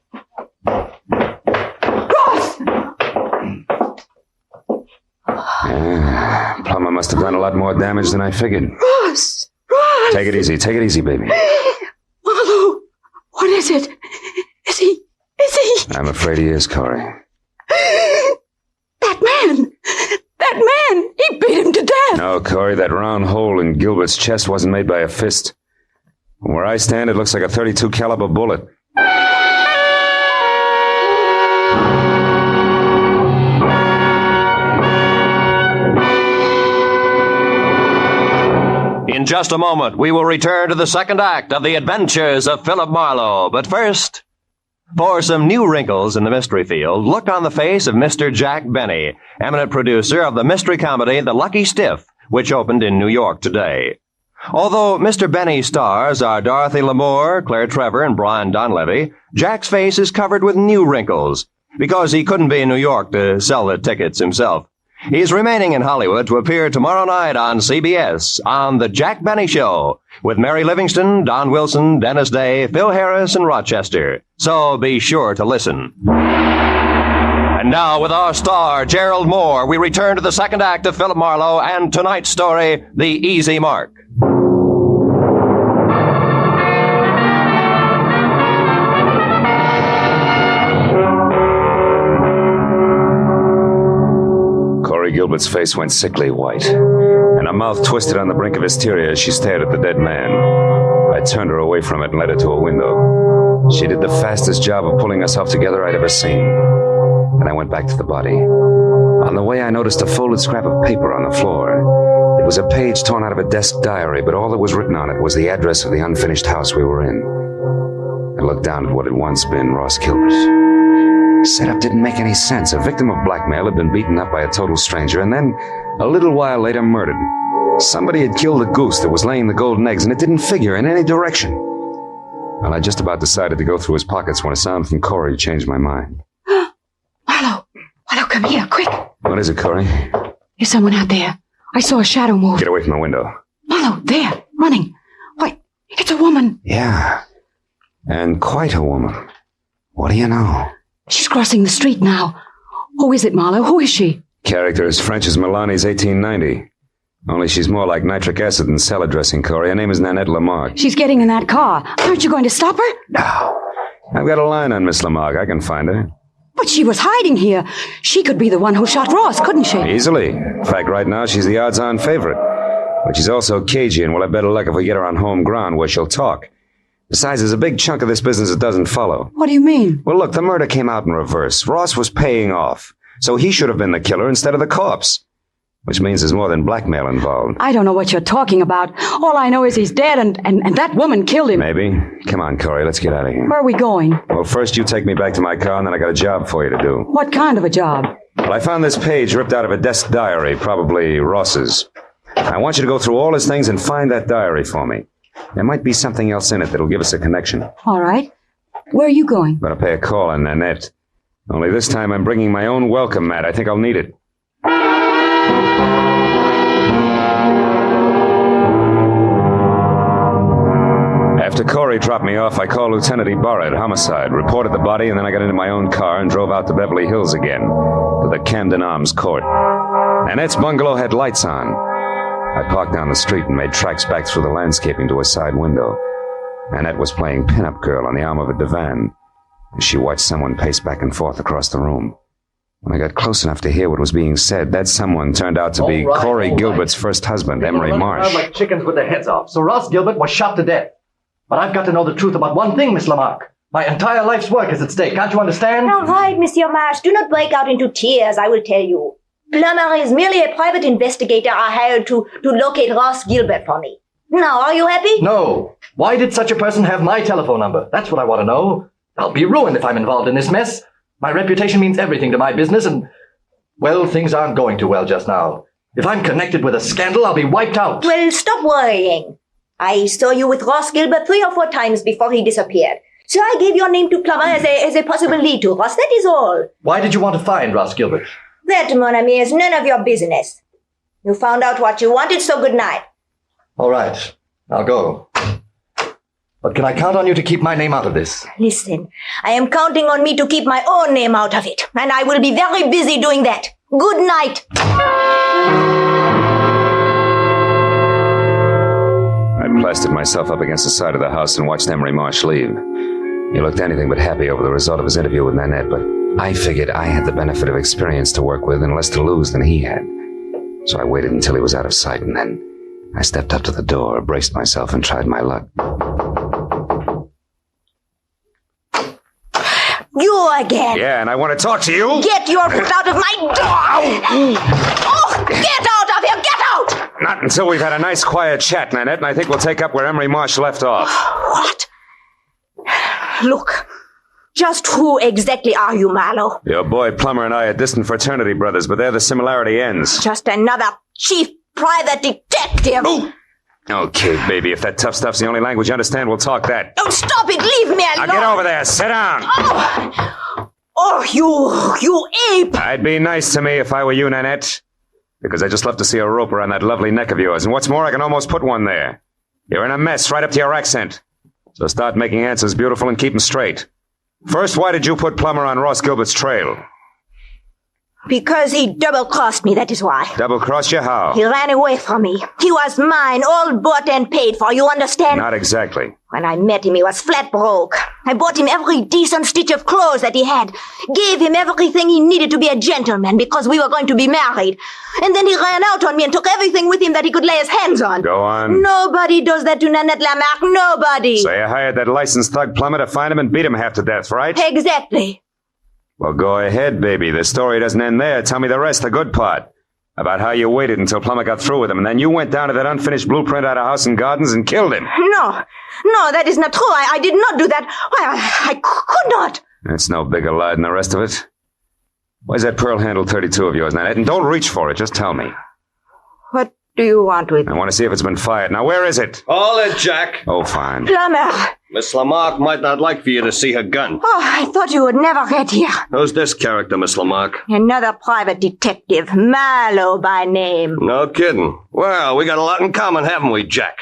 Plummer must have done a lot more damage than I figured. Ross! Ross! Take it easy, baby. Marlowe, what is it? Is he... I'm afraid he is, Corey. That man! He beat him to death! No, Corey, that round hole in Gilbert's chest wasn't made by a fist. From where I stand, it looks like a .32 caliber bullet. In just a moment, we will return to the second act of The Adventures of Philip Marlowe. But first, for some new wrinkles in the mystery field, look on the face of Mr. Jack Benny, eminent producer of the mystery comedy The Lucky Stiff, which opened in New York today. Although Mr. Benny's stars are Dorothy Lamour, Claire Trevor, and Brian Donlevy, Jack's face is covered with new wrinkles, because he couldn't be in New York to sell the tickets himself. He's remaining in Hollywood to appear tomorrow night on CBS on The Jack Benny Show with Mary Livingston, Don Wilson, Dennis Day, Phil Harris, and Rochester. So be sure to listen. And now, with our star, Gerald Moore, we return to the second act of Philip Marlowe and tonight's story, The Easy Mark. Gilbert's face went sickly white, and her mouth twisted on the brink of hysteria as she stared at the dead man. I turned her away from it and led her to a window. She did the fastest job of pulling herself together I'd ever seen. Then I went back to the body. On the way, I noticed a folded scrap of paper on the floor. It was a page torn out of a desk diary, but all that was written on it was the address of the unfinished house we were in. I looked down at what had once been Ross Gilbert. Setup didn't make any sense. A victim of blackmail had been beaten up by a total stranger and then, a little while later, murdered. Somebody had killed the goose that was laying the golden eggs, and it didn't figure in any direction. Well, I just about decided to go through his pockets when a sound from Corey changed my mind. Marlowe, come here, quick. What is it, Corey? There's someone out there. I saw a shadow move. Get away from the window. Marlowe, there, running. Why, it's a woman. Yeah, and quite a woman. What do you know? She's crossing the street now. Who is it, Marlowe? Who is she? Character as French as Milani's 1890. Only she's more like nitric acid than salad dressing, Corey. Her name is Nanette Lamarck. She's getting in that car. Aren't you going to stop her? No. I've got a line on Miss Lamarck. I can find her. But she was hiding here. She could be the one who shot Ross, couldn't she? Easily. In fact, right now, she's the odds-on favorite. But she's also cagey, and we'll have better luck if we get her on home ground where she'll talk. Besides, there's a big chunk of this business that doesn't follow. What do you mean? Well, look, the murder came out in reverse. Ross was paying off, so he should have been the killer instead of the corpse. Which means there's more than blackmail involved. I don't know what you're talking about. All I know is he's dead, and that woman killed him. Maybe. Come on, Corey, let's get out of here. Where are we going? Well, first you take me back to my car, and then I got a job for you to do. What kind of a job? Well, I found this page ripped out of a desk diary, probably Ross's. I want you to go through all his things and find that diary for me. There might be something else in it that'll give us a connection. All right. Where are you going? Better pay a call on Nanette. Only this time I'm bringing my own welcome mat. I think I'll need it. After Corey dropped me off, I called Lieutenant Ibarra at Homicide, reported the body, and then I got into my own car and drove out to Beverly Hills again, to the Camden Arms Court. Nanette's bungalow had lights on. I parked down the street and made tracks back through the landscaping to a side window. Nanette was playing pin-up girl on the arm of a divan. She watched someone pace back and forth across the room. When I got close enough to hear what was being said, that someone turned out to be Corey Gilbert's first husband, Emery Marsh. Like chickens with their heads off. So Ross Gilbert was shot to death. But I've got to know the truth about one thing, Miss Lamarck. My entire life's work is at stake. Can't you understand? All right, Monsieur Marsh. Do not break out into tears, I will tell you. Plummer is merely a private investigator I hired to locate Ross Gilbert for me. Now, are you happy? No. Why did such a person have my telephone number? That's what I want to know. I'll be ruined if I'm involved in this mess. My reputation means everything to my business, and, well, things aren't going too well just now. If I'm connected with a scandal, I'll be wiped out. Well, stop worrying. I saw you with Ross Gilbert 3 or 4 times before he disappeared. So I gave your name to Plummer as a possible lead to Ross. That is all. Why did you want to find Ross Gilbert? That, mon ami, is none of your business. You found out what you wanted, so good night. All right. I'll go. But can I count on you to keep my name out of this? Listen, I am counting on me to keep my own name out of it, and I will be very busy doing that. Good night. I plastered myself up against the side of the house and watched Emery Marsh leave. He looked anything but happy over the result of his interview with Nanette, but I figured I had the benefit of experience to work with and less to lose than he had. So I waited until he was out of sight, and then I stepped up to the door, braced myself, and tried my luck. You again. Yeah, and I want to talk to you. Get your foot out of my door. Oh, get out of here. Get out. Not until we've had a nice, quiet chat, Nanette, and I think we'll take up where Emery Marsh left off. What? Look, just who exactly are you, Marlowe? Your boy Plummer and I are distant fraternity brothers, but there the similarity ends. Just another chief private detective. Ooh. Okay, baby, if that tough stuff's the only language you understand, we'll talk that. Don't stop it, leave me alone. Now get over there, sit down. Oh, you ape. I'd be nice to me if I were you, Nanette. Because I just love to see a rope around that lovely neck of yours. And what's more, I can almost put one there. You're in a mess right up to your accent. So start making answers beautiful and keep them straight. First, why did you put Plummer on Ross Gilbert's trail? Because he double-crossed me, that is why. Double-crossed you how? He ran away from me. He was mine, all bought and paid for, you understand? Not exactly. When I met him, he was flat broke. I bought him every decent stitch of clothes that he had. Gave him everything he needed to be a gentleman because we were going to be married. And then he ran out on me and took everything with him that he could lay his hands on. Go on. Nobody does that to Nanette Lamarck. Nobody. So you hired that licensed thug Plummer to find him and beat him half to death, right? Exactly. Well, go ahead, baby. The story doesn't end there. Tell me the rest, the good part. About how you waited until Plummer got through with him, and then you went down to that unfinished blueprint out of House and Gardens and killed him. No, that is not true. I did not do that. Why, I could not. That's no bigger lie than the rest of it. Where's that pearl handle 32 of yours, Nanette? And don't reach for it. Just tell me. What do you want with it? I want to see if it's been fired. Now, where is it? All it, Jack. Oh, fine. Plummer. Miss Lamarck might not like for you to see her gun. Oh, I thought you would never get here. Who's this character, Miss Lamarck? Another private detective, Marlowe by name. No kidding. Well, we got a lot in common, haven't we, Jack?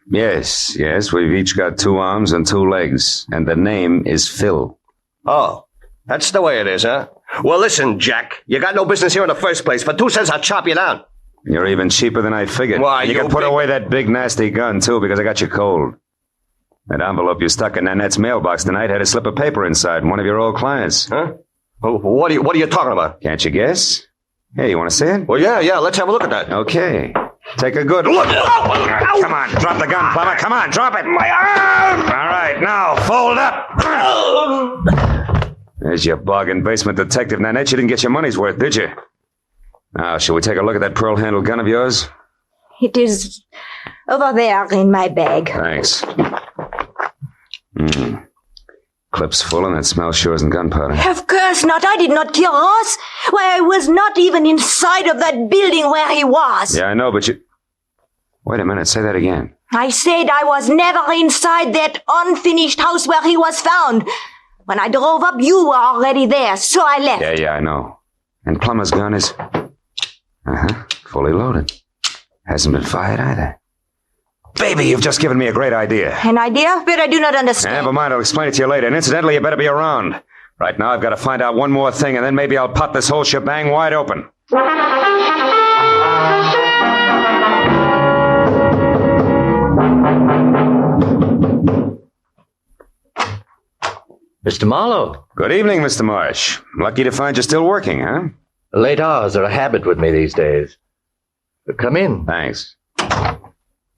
Yes. We've each got 2 arms and 2 legs. And the name is Phil. Oh, that's the way it is, huh? Well, listen, Jack. You got no business here in the first place. For 2 cents, I'll chop you down. You're even cheaper than I figured. Why, you can put away that big, nasty gun, too, because I got you cold. That envelope you stuck in Nanette's mailbox tonight had a slip of paper inside from one of your old clients. Huh? What are you talking about? Can't you guess? Hey, you want to see it? Well, yeah, let's have a look at that. Okay. Take a good look. Come on, drop the gun, Plummer. Come on, drop it. My arm! All right, now, fold up. There's your bargain basement detective, Nanette. You didn't get your money's worth, did you? Now, shall we take a look at that pearl-handle gun of yours? It is over there in my bag. Thanks. Clip's full and that smell sure isn't gunpowder. Of course not. I did not kill Ross. Why, I was not even inside of that building where he was. Yeah, I know, but you... Wait a minute, say that again. I said I was never inside that unfinished house where he was found. When I drove up, you were already there, so I left. Yeah, I know. And Plummer's gun is... fully loaded. Hasn't been fired either. Baby, you've just given me a great idea. An idea? But I do not understand. Never mind, I'll explain it to you later. And incidentally, you better be around. Right now, I've got to find out one more thing, and then maybe I'll pop this whole shebang wide open. Mr. Marlowe. Good evening, Mr. Marsh. Lucky to find you still working, huh? Late hours are a habit with me these days. Come in. Thanks.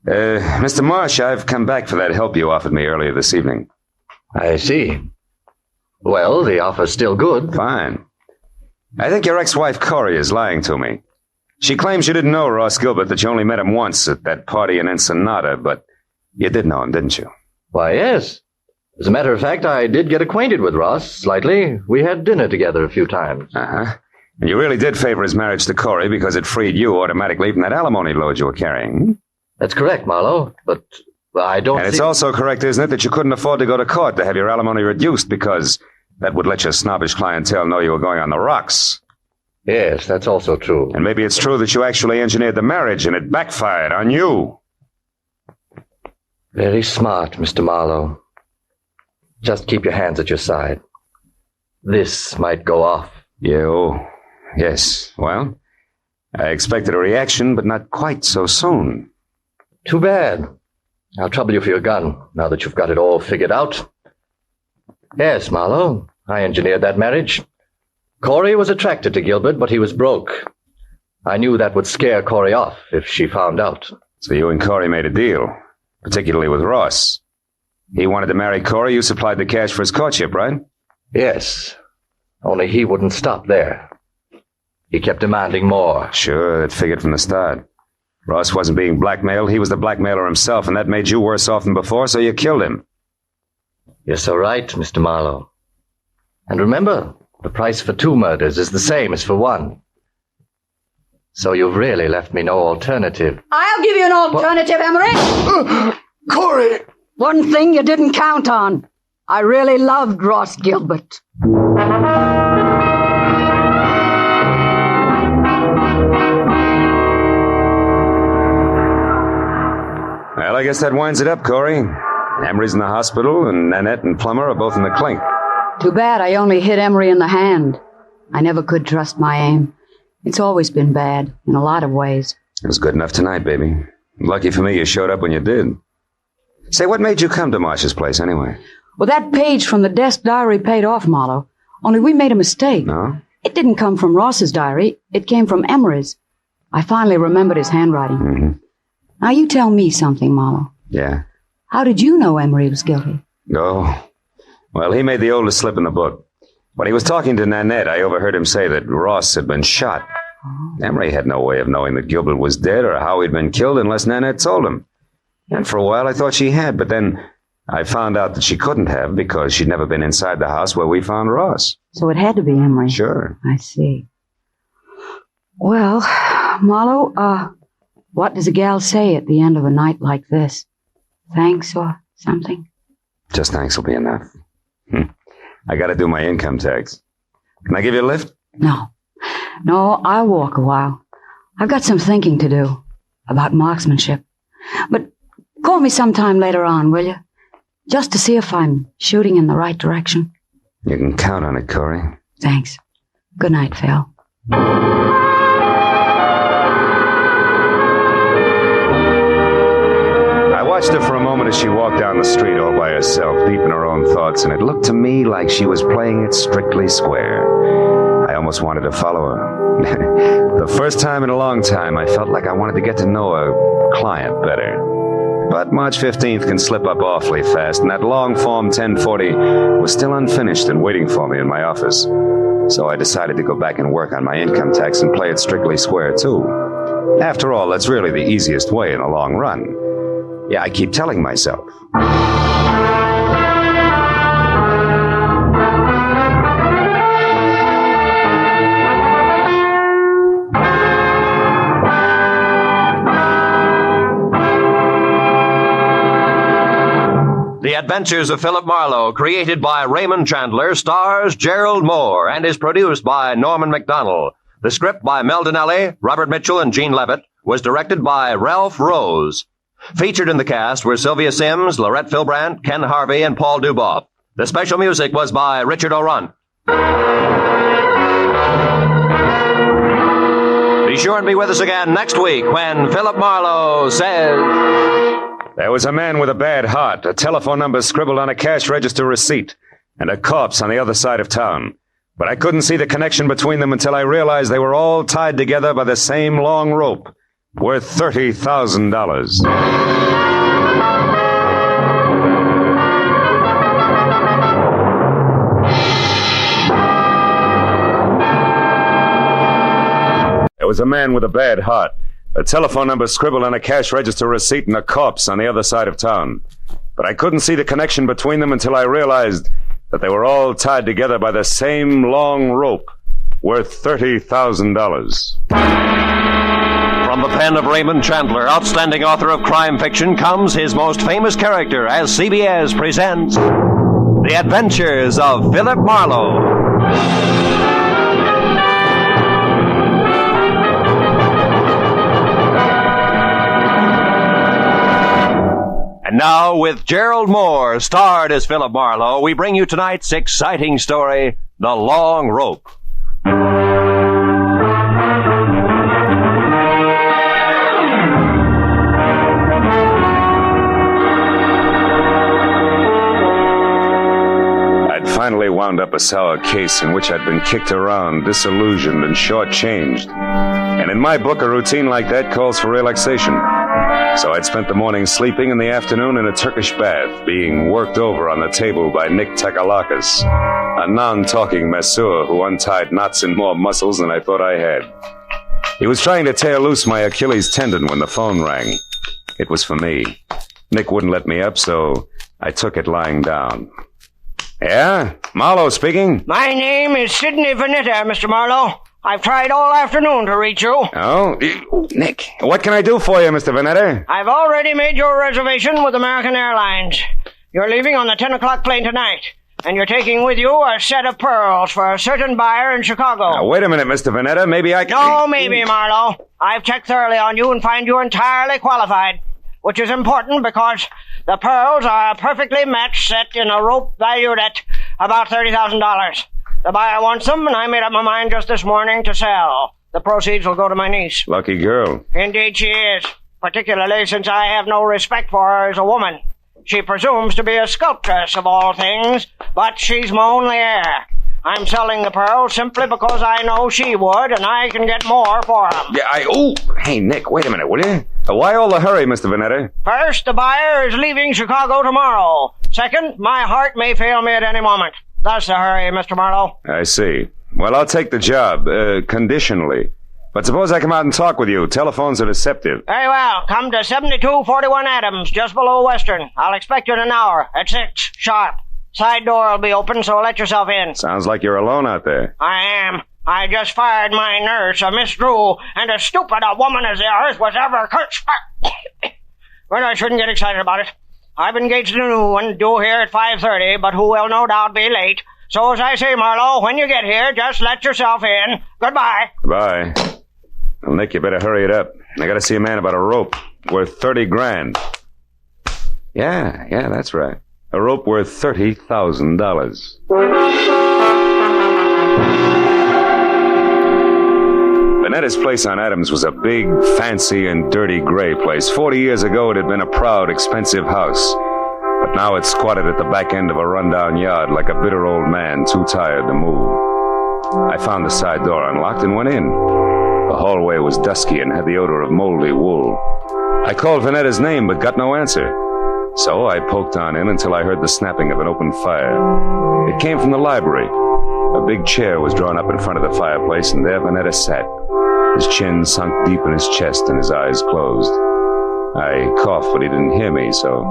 Mr. Marsh, I've come back for that help you offered me earlier this evening. I see. Well, the offer's still good. Fine. I think your ex-wife Corey is lying to me. She claims you didn't know Ross Gilbert, that you only met him once at that party in Ensenada, but you did know him, didn't you? Why, yes. As a matter of fact, I did get acquainted with Ross slightly. We had dinner together a few times. Uh-huh. And you really did favor his marriage to Corey because it freed you automatically from that alimony load you were carrying. That's correct, Marlowe, but I don't And it's also correct, isn't it, that you couldn't afford to go to court to have your alimony reduced because that would let your snobbish clientele know you were going on the rocks. Yes, that's also true. And maybe it's true that you actually engineered the marriage and it backfired on you. Very smart, Mr. Marlowe. Just keep your hands at your side. This might go off. Yes. Well, I expected a reaction, but not quite so soon. Too bad. I'll trouble you for your gun, now that you've got it all figured out. Yes, Marlowe, I engineered that marriage. Corey was attracted to Gilbert, but he was broke. I knew that would scare Corey off if she found out. So you and Corey made a deal, particularly with Ross. He wanted to marry Corey, you supplied the cash for his courtship, right? Yes, only he wouldn't stop there. He kept demanding more. Sure, it figured from the start. Ross wasn't being blackmailed. He was the blackmailer himself, and that made you worse off than before, so you killed him. You're so right, Mr. Marlowe. And remember, the price for 2 murders is the same as for 1. So you've really left me no alternative. I'll give you an alternative, Emery. Corey! One thing you didn't count on. I really loved Ross Gilbert. Well, I guess that winds it up, Corey. Emery's in the hospital, and Nanette and Plummer are both in the clink. Too bad I only hit Emery in the hand. I never could trust my aim. It's always been bad, in a lot of ways. It was good enough tonight, baby. Lucky for me you showed up when you did. Say, what made you come to Marsh's place, anyway? Well, that page from the desk diary paid off, Marlowe. Only we made a mistake. No? It didn't come from Ross's diary. It came from Emery's. I finally remembered his handwriting. Mm-hmm. Now you tell me something, Marlowe. Yeah? How did you know Emery was guilty? Oh. Well, he made the oldest slip in the book. When he was talking to Nanette, I overheard him say that Ross had been shot. Emery had no way of knowing that Gilbert was dead or how he'd been killed unless Nanette told him. And for a while I thought she had, but then I found out that she couldn't have because she'd never been inside the house where we found Ross. So it had to be Emery. Sure. I see. Well, Marlowe, what does a gal say at the end of a night like this? Thanks or something? Just thanks will be enough. I gotta do my income tax. Can I give you a lift? No, I'll walk a while. I've got some thinking to do about marksmanship. But call me sometime later on, will you? Just to see if I'm shooting in the right direction. You can count on it, Corey. Thanks. Good night, Phil. I watched her for a moment as she walked down the street all by herself, deep in her own thoughts, and it looked to me like she was playing it strictly square. I almost wanted to follow her. The first time in a long time, I felt like I wanted to get to know a client better. But March 15th can slip up awfully fast, and that long form 1040 was still unfinished and waiting for me in my office. So I decided to go back and work on my income tax and play it strictly square, too. After all, that's really the easiest way in the long run. Yeah, I keep telling myself. The Adventures of Philip Marlowe, created by Raymond Chandler, stars Gerald Moore, and is produced by Norman MacDonald. The script by Mel Donnelly, Robert Mitchell, and Gene Levitt was directed by Ralph Rose. Featured in the cast were Sylvia Sims, Laurette Philbrandt, Ken Harvey, and Paul Duboff. The special music was by Richard O'Run. Be sure and be with us again next week when Philip Marlowe says... There was a man with a bad heart, a telephone number scribbled on a cash register receipt, and a corpse on the other side of town. But I couldn't see the connection between them until I realized they were all tied together by the same long rope, worth $30,000. There was a man with a bad heart, a telephone number scribbled on a cash register receipt, and a corpse on the other side of town. But I couldn't see the connection between them until I realized that they were all tied together by the same long rope, worth $30,000. From the pen of Raymond Chandler, outstanding author of crime fiction, comes his most famous character as CBS presents The Adventures of Philip Marlowe. And now, with Gerald Moore, starred as Philip Marlowe, we bring you tonight's exciting story, The Long Rope. I'd finally wound up a sour case in which I'd been kicked around, disillusioned, and shortchanged. And in my book, a routine like that calls for relaxation. So I'd spent the morning sleeping and the afternoon in a Turkish bath, being worked over on the table by Nick Takalakis, a non-talking masseur who untied knots in more muscles than I thought I had. He was trying to tear loose my Achilles tendon when the phone rang. It was for me. Nick wouldn't let me up, so I took it lying down. Yeah? Marlowe speaking? My name is Sidney Vanetta, Mr. Marlowe. I've tried all afternoon to reach you. Oh? Nick, what can I do for you, Mr. Vanetta? I've already made your reservation with American Airlines. You're leaving on the 10 o'clock plane tonight, and you're taking with you a set of pearls for a certain buyer in Chicago. Now, wait a minute, Mr. Vanetta. Maybe I can... No, maybe, Marlowe. I've checked thoroughly on you and find you entirely qualified, which is important because the pearls are a perfectly matched set in a rope valued at about $30,000. The buyer wants them, and I made up my mind just this morning to sell. The proceeds will go to my niece. Lucky girl. Indeed she is, particularly since I have no respect for her as a woman. She presumes to be a sculptress of all things, but she's my only heir. I'm selling the pearls simply because I know she would, and I can get more for them. Yeah, Hey, Nick, wait a minute, will you? Why all the hurry, Mr. Vanetta? First, the buyer is leaving Chicago tomorrow. Second, my heart may fail me at any moment. That's the hurry, Mr. Marlowe. I see. Well, I'll take the job, conditionally. But suppose I come out and talk with you. Telephones are deceptive. Very well. Come to 7241 Adams, just below Western. I'll expect you in an hour, at 6, sharp. Side door will be open, so let yourself in. Sounds like you're alone out there. I am. I just fired my nurse, a Miss Drew, and as stupid a woman as the earth was ever cursed. But I shouldn't get excited about it. I've engaged a new one due here at 5:30, but who will no doubt be late. So as I say, Marlowe, when you get here, just let yourself in. Goodbye. Goodbye. Well, Nick, you better hurry it up. I gotta see a man about a rope worth $30,000. Yeah, that's right. A rope worth $30,000. Vanetta's place on Adams was a big, fancy, and dirty gray place. 40 years ago, it had been a proud, expensive house. But now it's squatted at the back end of a rundown yard like a bitter old man too tired to move. I found the side door unlocked and went in. The hallway was dusky and had the odor of moldy wool. I called Vanetta's name but got no answer. So I poked on in until I heard the snapping of an open fire. It came from the library. A big chair was drawn up in front of the fireplace, and there Vanetta sat, his chin sunk deep in his chest and his eyes closed. I coughed, but he didn't hear me, so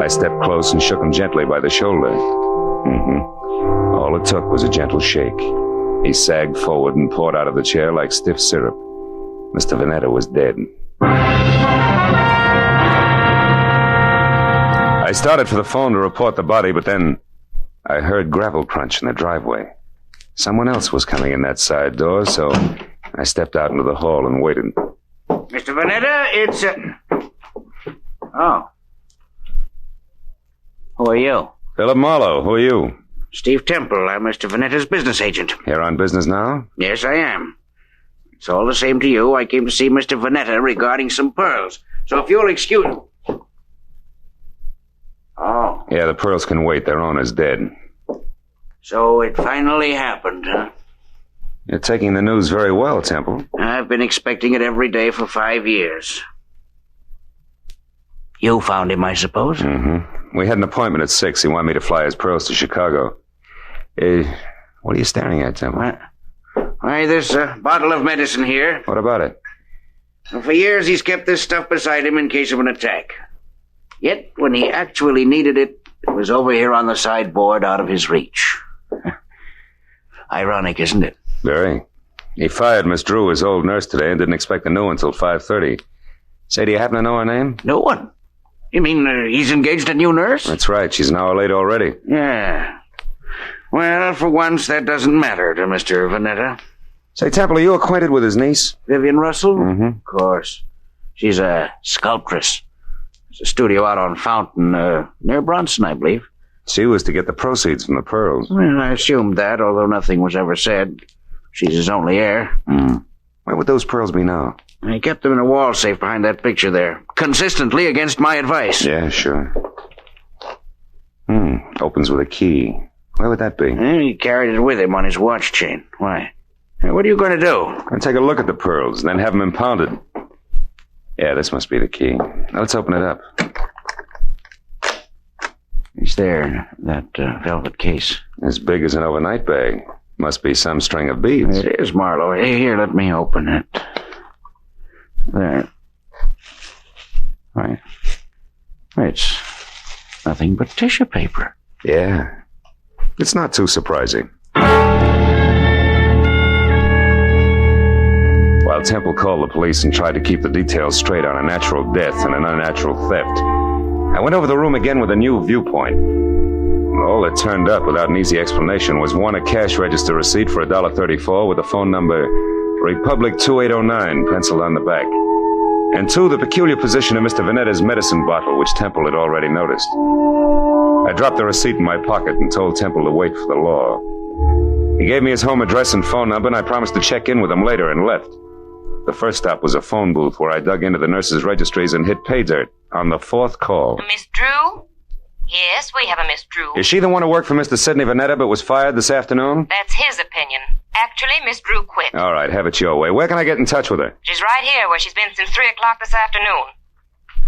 I stepped close and shook him gently by the shoulder. All it took was a gentle shake. He sagged forward and poured out of the chair like stiff syrup. Mr. Vanetta was dead. I started for the phone to report the body, but then I heard gravel crunch in the driveway. Someone else was coming in that side door, so I stepped out into the hall and waited. Mr. Vanetta, it's... Oh. Who are you? Philip Marlowe. Who are you? Steve Temple. I'm Mr. Vanetta's business agent. Here on business now? Yes, I am. It's all the same to you. I came to see Mr. Vanetta regarding some pearls. So if you'll excuse... Oh. Yeah, the pearls can wait. Their owner's dead. So it finally happened, huh? You're taking the news very well, Temple. I've been expecting it every day for 5 years. You found him, I suppose? Mm-hmm. We had an appointment at 6. He wanted me to fly his pearls to Chicago. What are you staring at, Temple? Why, there's a bottle of medicine here. What about it? Well, for years, he's kept this stuff beside him in case of an attack. Yet, when he actually needed it, it was over here on the sideboard out of his reach. Ironic, isn't it? Very. He fired Miss Drew, his old nurse, today and didn't expect a new one until 5:30. Say, do you happen to know her name? No one. You mean he's engaged a new nurse? That's right. She's an hour late already. Yeah. Well, for once, that doesn't matter to Mr. Vanetta. Say, Temple, are you acquainted with his niece? Vivian Russell? Mm-hmm. Of course. She's a sculptress. There's a studio out on Fountain, near Bronson, I believe. She was to get the proceeds from the pearls. Well, I assumed that, although nothing was ever said. She's his only heir. Where would those pearls be now? I kept them in a wall safe behind that picture there. Consistently against my advice. Yeah, sure. Opens with a key. Where would that be? He carried it with him on his watch chain. Why? What are you going to do? I'm going to take a look at the pearls and then have them impounded. Yeah, this must be the key. Now let's open it up. It's there, that velvet case. As big as an overnight bag. Must be some string of beads. It is, Marlowe. Here, let me open it. There. Right. It's nothing but tissue paper. Yeah. It's not too surprising. While Temple called the police and tried to keep the details straight on a natural death and an unnatural theft, I went over the room again with a new viewpoint. All that turned up without an easy explanation was one, a cash register receipt for $1.34 with the phone number Republic 2809 penciled on the back. And two, the peculiar position of Mr. Vanetta's medicine bottle, which Temple had already noticed. I dropped the receipt in my pocket and told Temple to wait for the law. He gave me his home address and phone number, and I promised to check in with him later and left. The first stop was a phone booth where I dug into the nurses' registries and hit pay dirt on the fourth call. Miss Drew? Yes, we have a Miss Drew. Is she the one who worked for Mr. Sidney Vanetta but was fired this afternoon? That's his opinion. Actually, Miss Drew quit. All right, have it your way. Where can I get in touch with her? She's right here where she's been since 3 o'clock this afternoon.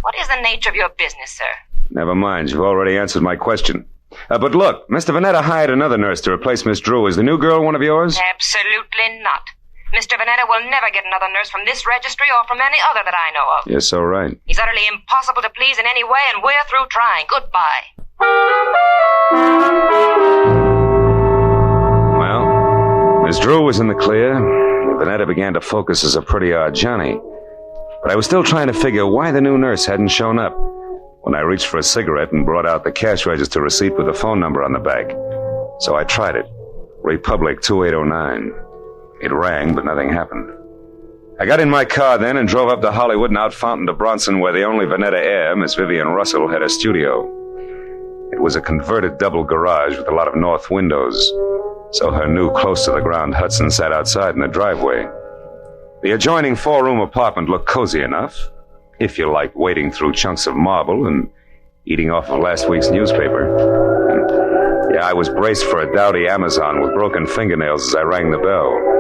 What is the nature of your business, sir? Never mind, you've already answered my question. But look, Mr. Vanetta hired another nurse to replace Miss Drew. Is the new girl one of yours? Absolutely not. Mr. Vanetta will never get another nurse from this registry or from any other that I know of. You're so right. He's utterly impossible to please in any way, and we're through trying. Goodbye. Well, Miss Drew was in the clear. Vanetta began to focus as a pretty odd Johnny. But I was still trying to figure why the new nurse hadn't shown up when I reached for a cigarette and brought out the cash register receipt with the phone number on the back. So I tried it. Republic 2809. It rang, but nothing happened. I got in my car then and drove up to Hollywood and out Fountain to Bronson, where the only Vanetta heir, Miss Vivian Russell, had a studio. It was a converted double garage with a lot of north windows, so her new close-to-the-ground Hudson sat outside in the driveway. The adjoining four-room apartment looked cozy enough, if you liked wading through chunks of marble and eating off of last week's newspaper. Yeah, I was braced for a dowdy Amazon with broken fingernails as I rang the bell.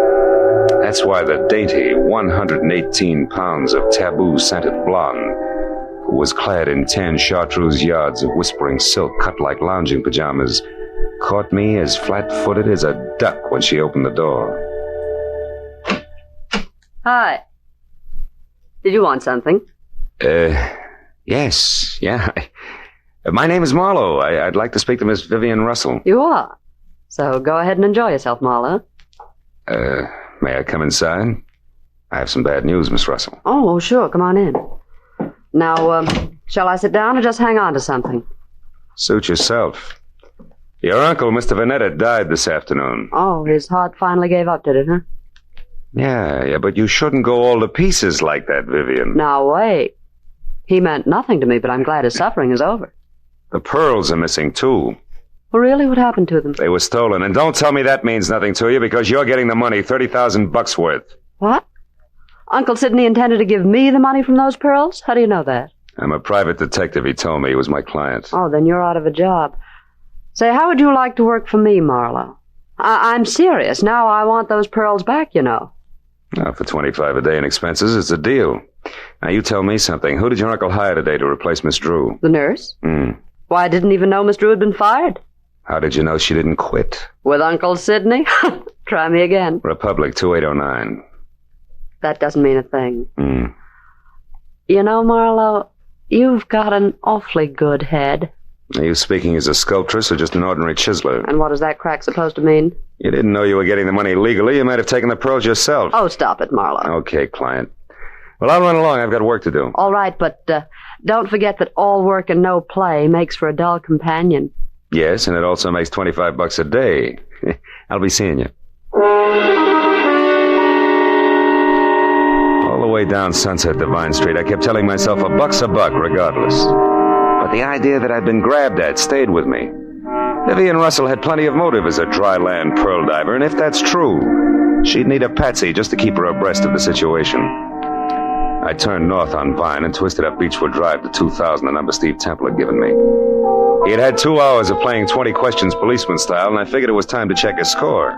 That's why the dainty 118 pounds of taboo-scented blonde, who was clad in tan chartreuse yards of whispering silk cut like lounging pajamas, caught me as flat-footed as a duck when she opened the door. Hi. Did you want something? Yes, yeah. My name is Marlowe. I'd like to speak to Miss Vivian Russell. You are? So go ahead and enjoy yourself, Marlowe. May I come inside? I have some bad news, Miss Russell. Oh, sure. Come on in. Now, shall I sit down or just hang on to something? Suit yourself. Your uncle, Mr. Vanetta, died this afternoon. Oh, his heart finally gave up, did it, huh? Yeah, but you shouldn't go all to pieces like that, Vivian. Now, wait. He meant nothing to me, but I'm glad his suffering is over. The pearls are missing, too. Well, really? What happened to them? They were stolen, and don't tell me that means nothing to you, because you're getting the money, $30,000 worth. What? Uncle Sidney intended to give me the money from those pearls? How do you know that? I'm a private detective. He told me he was my client. Oh, then you're out of a job. Say, how would you like to work for me, Marlowe? I'm serious. Now I want those pearls back, you know. Now, for $25 a day in expenses, it's a deal. Now, you tell me something. Who did your uncle hire today to replace Miss Drew? The nurse? Why, I didn't even know Miss Drew had been fired. How did you know she didn't quit? With Uncle Sidney? Try me again. Republic 2809. That doesn't mean a thing. You know, Marlowe, you've got an awfully good head. Are you speaking as a sculptress or just an ordinary chiseler? And what is that crack supposed to mean? You didn't know you were getting the money legally. You might have taken the pearls yourself. Oh, stop it, Marlowe. Okay, client. Well, I'll run along. I've got work to do. All right, but don't forget that all work and no play makes for a dull companion. Yes, and it also makes $25 a day. I'll be seeing you. All the way down Sunset Divine Street, I kept telling myself $1 a buck regardless. But the idea that I'd been grabbed at stayed with me. Vivian Russell had plenty of motive as a dry land pearl diver, and if that's true, she'd need a patsy just to keep her abreast of the situation. I turned north on Vine and twisted up Beechwood Drive to 2000, the number Steve Temple had given me. He had had 2 hours of playing 20 questions policeman style, and I figured it was time to check his score.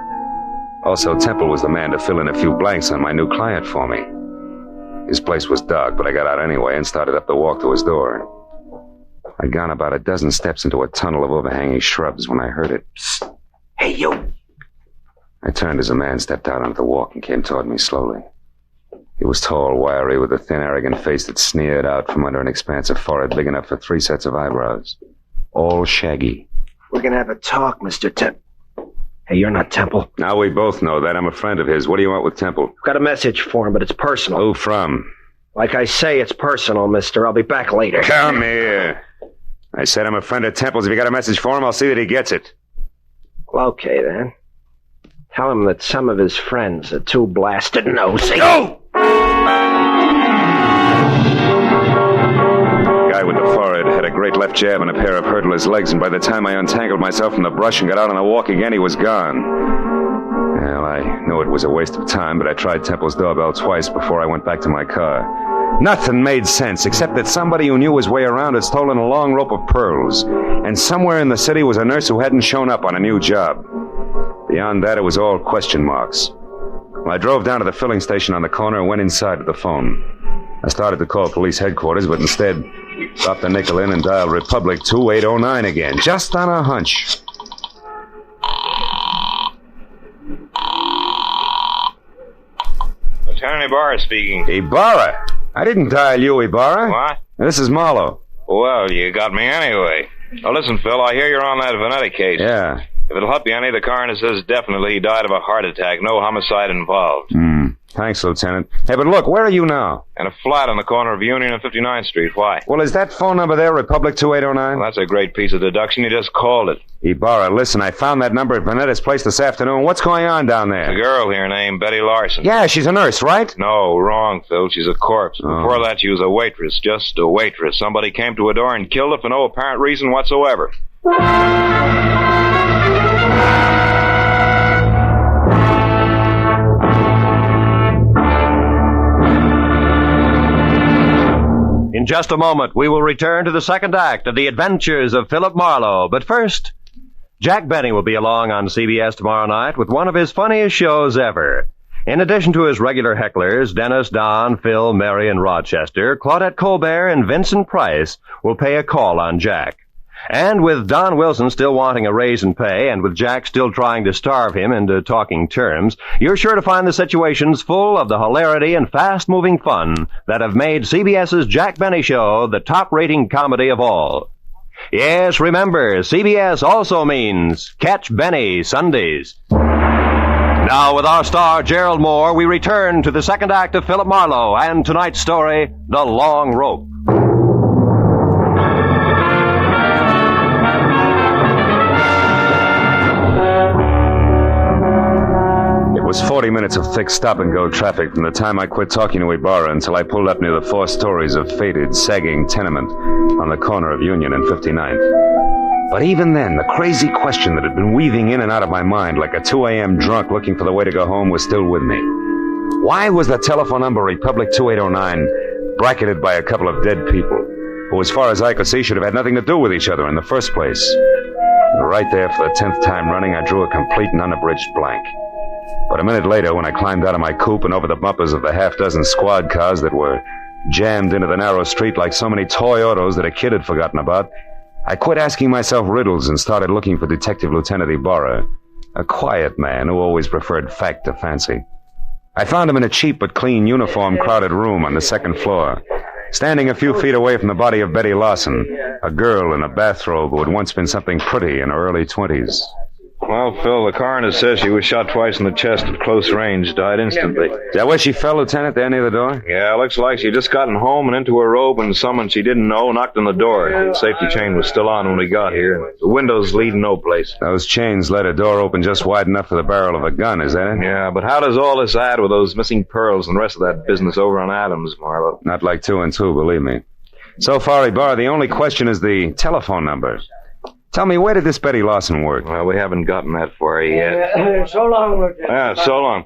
Also, Temple was the man to fill in a few blanks on my new client for me. His place was dark, but I got out anyway and started up the walk to his door. I'd gone about a dozen steps into a tunnel of overhanging shrubs when I heard it. Psst. Hey, you! I turned as a man stepped out onto the walk and came toward me slowly. He was tall, wiry, with a thin, arrogant face that sneered out from under an expansive forehead big enough for 3 sets of eyebrows. All shaggy. We're gonna have a talk, Mr. Temple. Hey, you're not Temple. Now we both know that. I'm a friend of his. What do you want with Temple? I've got a message for him, but it's personal. Who from? Like I say, it's personal, mister. I'll be back later. Come here. I said I'm a friend of Temple's. If you got a message for him, I'll see that he gets it. Well, okay, then. Tell him that some of his friends are too blasted nosy. Go! Guy with the forehead had a great left jab and a pair of hurdler's legs, and by the time I untangled myself from the brush and got out on the walk again, he was gone. Well, I knew it was a waste of time, but I tried Temple's doorbell twice before I went back to my car. Nothing made sense, except that somebody who knew his way around had stolen a long rope of pearls, and somewhere in the city was a nurse who hadn't shown up on a new job. Beyond that, it was all question marks. Well, I drove down to the filling station on the corner and went inside to the phone. I started to call police headquarters, but instead dropped the nickel in and dialed Republic 2809 again, just on a hunch. Lieutenant Ibarra speaking. Ibarra? I didn't dial you, Ibarra. What? This is Marlowe. Well, you got me anyway. Now listen, Phil, I hear you're on that Vanetta case. Yeah. If it'll help you any, the coroner says definitely he died of a heart attack. No homicide involved. Thanks, Lieutenant. Hey, but look, where are you now? In a flat on the corner of Union and 59th Street. Why? Well, is that phone number there, Republic 2809? Well, that's a great piece of deduction. You just called it. Ibarra, listen, I found that number at Vanetta's place this afternoon. What's going on down there? A girl here named Betty Larson. Yeah, she's a nurse, right? No, wrong, Phil. She's a corpse. Before that, she was a waitress. Just a waitress. Somebody came to her door and killed her for no apparent reason whatsoever. In just a moment, we will return to the second act of The Adventures of Philip Marlowe. But first, Jack Benny will be along on CBS tomorrow night with one of his funniest shows ever. In addition to his regular hecklers, Dennis, Don, Phil, Mary, and Rochester, Claudette Colbert and Vincent Price will pay a call on Jack. And with Don Wilson still wanting a raise in pay, and with Jack still trying to starve him into talking terms, you're sure to find the situations full of the hilarity and fast-moving fun that have made CBS's Jack Benny Show the top-rating comedy of all. Yes, remember, CBS also means Catch Benny Sundays. Now, with our star, Gerald Moore, we return to the second act of Philip Marlowe and tonight's story, The Long Rope. It was 40 minutes of thick stop-and-go traffic from the time I quit talking to Ibarra until I pulled up near the 4 stories of faded, sagging tenement on the corner of Union and 59th. But even then, the crazy question that had been weaving in and out of my mind like a 2 a.m. drunk looking for the way to go home was still with me. Why was the telephone number Republic 2809 bracketed by a couple of dead people, who, as far as I could see, should have had nothing to do with each other in the first place? And right there, for the 10th time running, I drew a complete and unabridged blank. But a minute later, when I climbed out of my coupe and over the bumpers of the half-dozen squad cars that were jammed into the narrow street like so many toy autos that a kid had forgotten about, I quit asking myself riddles and started looking for Detective Lieutenant Ibarra, a quiet man who always preferred fact to fancy. I found him in a cheap but clean uniform-crowded room on the 2nd floor, standing a few feet away from the body of Betty Larson, a girl in a bathrobe who had once been something pretty in her early 20s. Well, Phil, the coroner says she was shot twice in the chest at close range, died instantly. Is that where she fell, Lieutenant, there near the door? Yeah, looks like she'd just gotten home and into her robe when someone she didn't know knocked on the door. The safety chain was still on when we got here. The windows lead no place. Those chains let a door open just wide enough for the barrel of a gun, is that it? Yeah, but how does all this add with those missing pearls and the rest of that business over on Adams, Marlowe? Not like 2 and 2, believe me. So far, Ibarra, the only question is the telephone number. Tell me, where did this Betty Larson work? Well, we haven't gotten that far yet. So long, Lieutenant. Yeah, so long.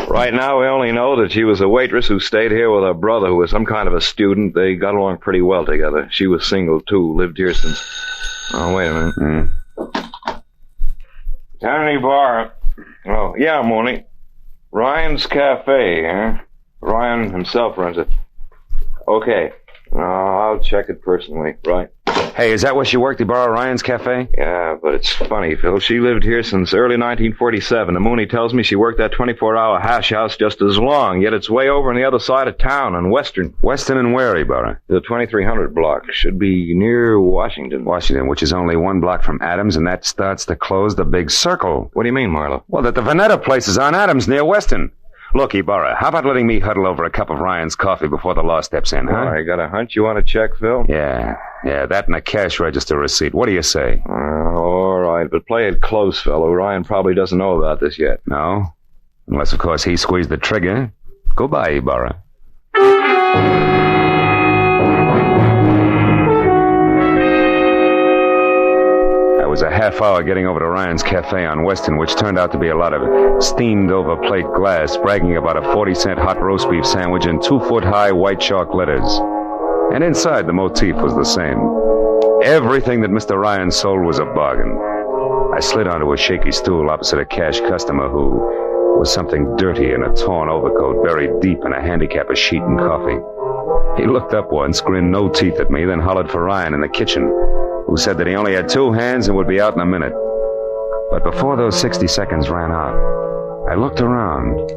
Right now, we only know that she was a waitress who stayed here with her brother, who was some kind of a student. They got along pretty well together. She was single, too. Lived here since... Oh, wait a minute. Tony Bar. Oh, yeah, Mooney. Ryan's Cafe, huh? Ryan himself runs it. Okay. I'll check it personally. Right. Hey, is that where she worked, Ibarra, Ryan's Cafe? Yeah, but it's funny, Phil. She lived here since early 1947. And Mooney tells me she worked that 24-hour hash house just as long, yet it's way over on the other side of town in Western. Western and where, Ibarra? The 2300 block. Should be near Washington. Washington, which is only 1 block from Adams, and that starts to close the big circle. What do you mean, Marlowe? Well, that the Veneta place is on Adams near Western. Look, Ibarra, how about letting me huddle over a cup of Ryan's coffee before the law steps in, huh? I got a hunch you want to check, Phil? Yeah, that and a cash register receipt. What do you say? All right, but play it close, fellow. Ryan probably doesn't know about this yet. No? Unless, of course, he squeezed the trigger. Goodbye, Ibarra. I was a half hour getting over to Ryan's Cafe on Western, which turned out to be a lot of steamed-over plate glass, bragging about a 40-cent hot roast beef sandwich in 2-foot-high white chalk letters. And inside, the motif was the same. Everything that Mr. Ryan sold was a bargain. I slid onto a shaky stool opposite a cash customer who was something dirty in a torn overcoat buried deep in a handicapper's sheet and coffee. He looked up once, grinned no teeth at me, then hollered for Ryan in the kitchen, who said that he only had 2 hands and would be out in a minute. But before those 60 seconds ran out, I looked around,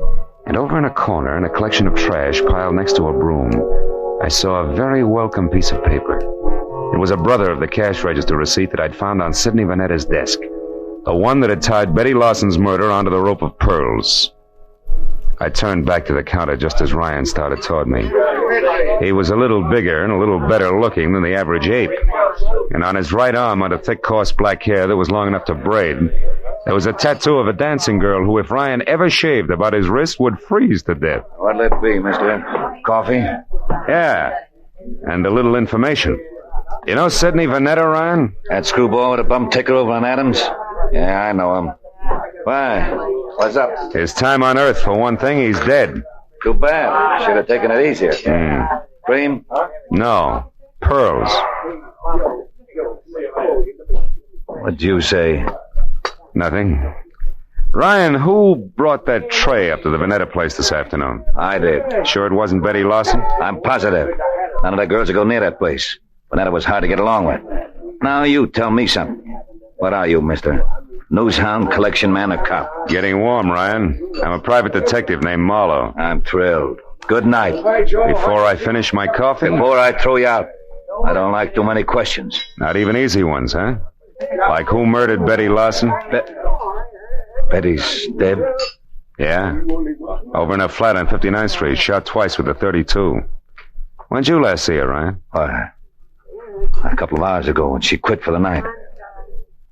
and over in a corner, in a collection of trash piled next to a broom, I saw a very welcome piece of paper. It was a brother of the cash register receipt that I'd found on Sidney Venetta's desk, the one that had tied Betty Lawson's murder onto the rope of pearls. I turned back to the counter just as Ryan started toward me. He was a little bigger and a little better looking than the average ape. And on his right arm, under thick, coarse black hair that was long enough to braid, there was a tattoo of a dancing girl who, if Ryan ever shaved about his wrist, would freeze to death. What'll it be, mister? Coffee? Yeah, and a little information. You know Sidney Venetta, Ryan? That screwball with a bum ticker over on Adams? Yeah, I know him. Why? What's up? His time on Earth, for one thing, he's dead. Too bad. Should have taken it easier. Cream? No. Pearls. What'd you say? Nothing. Ryan, who brought that tray up to the Venetta place this afternoon? I did. Sure it wasn't Betty Lawson? I'm positive. None of the girls would go near that place. Venetta was hard to get along with. Now you tell me something. What are you, mister? Newshound, collection man, or cop? Getting warm, Ryan. I'm a private detective named Marlowe. I'm thrilled. Good night. Before I finish my coffee? Before I throw you out. I don't like too many questions. Not even easy ones, huh? Like who murdered Betty Lawson? Betty's dead? Yeah. Over in a flat on 59th Street, shot twice with a .32. When'd you last see her, Ryan? A couple of hours ago when she quit for the night.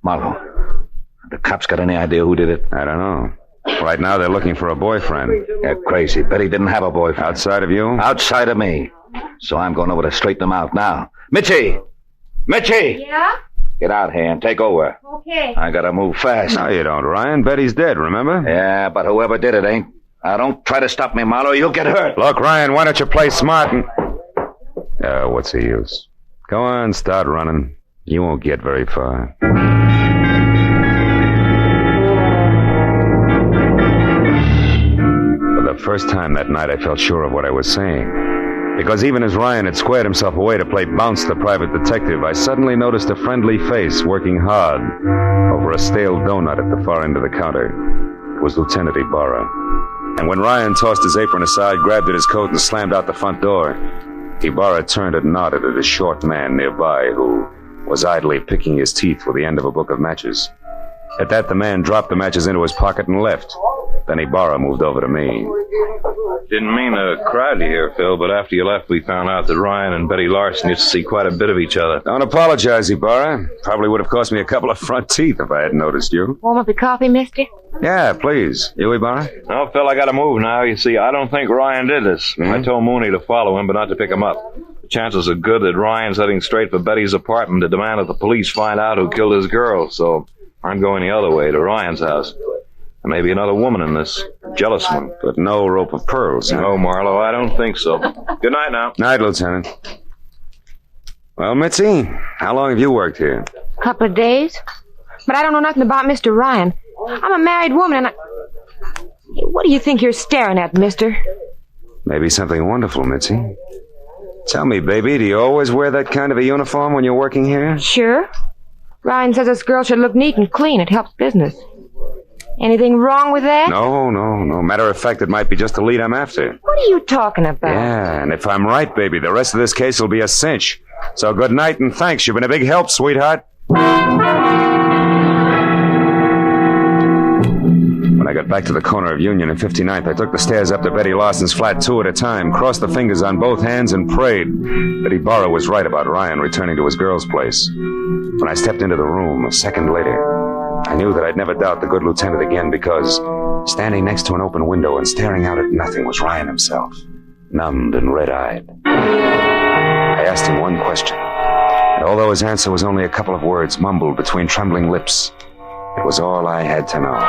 Marlowe, the cops got any idea who did it? I don't know. Right now they're looking for a boyfriend. You're crazy. Betty didn't have a boyfriend. Outside of you? Outside of me. So I'm going over to straighten them out now. Mitchie! Mitchie! Yeah? Get out here and take over. Okay. I gotta move fast. No, you don't, Ryan. Betty's dead, remember? Yeah, but whoever did it ain't. Now, don't try to stop me, Marlowe. You'll get hurt. Look, Ryan, why don't you play smart and... what's the use? Go on, start running. You won't get very far. For the first time that night, I felt sure of what I was saying. Because even as Ryan had squared himself away to play bounce the private detective, I suddenly noticed a friendly face working hard over a stale donut at the far end of the counter. It was Lieutenant Ibarra. And when Ryan tossed his apron aside, grabbed at his coat, and slammed out the front door, Ibarra turned and nodded at a short man nearby who was idly picking his teeth with the end of a book of matches. At that, the man dropped the matches into his pocket and left. Then Ibarra moved over to me. Didn't mean to crowd you here, Phil, but after you left, we found out that Ryan and Betty Larson used to see quite a bit of each other. Don't apologize, Ibarra. Probably would have cost me a couple of front teeth if I hadn't noticed you. Warm up your coffee, mister? Yeah, please. You, Ibarra? No, Phil, I gotta move now. You see, I don't think Ryan did this. I told Mooney to follow him, but not to pick him up. The chances are good that Ryan's heading straight for Betty's apartment to demand that the police find out who killed his girl, so I'm going the other way, to Ryan's house. There may be another woman in this. Jealous one. But no rope of pearls. No, Marlowe, I don't think so. Good night now. Night, Lieutenant. Well, Mitzi, how long have you worked here? A couple of days. But I don't know nothing about Mr. Ryan. I'm a married woman, and What do you think you're staring at, mister? Maybe something wonderful, Mitzi. Tell me, baby, do you always wear that kind of a uniform when you're working here? Sure. Ryan says this girl should look neat and clean. It helps business. Anything wrong with that? No. Matter of fact, it might be just the lead I'm after. What are you talking about? Yeah, and if I'm right, baby, the rest of this case will be a cinch. So good night and thanks. You've been a big help, sweetheart. When I got back to the corner of Union and 59th, I took the stairs up to Betty Lawson's flat 2 at a time, crossed the fingers on both hands, and prayed. Betty Barra was right about Ryan returning to his girl's place. When I stepped into the room a second later, I knew that I'd never doubt the good lieutenant again because standing next to an open window and staring out at nothing was Ryan himself, numbed and red-eyed. I asked him one question, and although his answer was only a couple of words mumbled between trembling lips, it was all I had to know.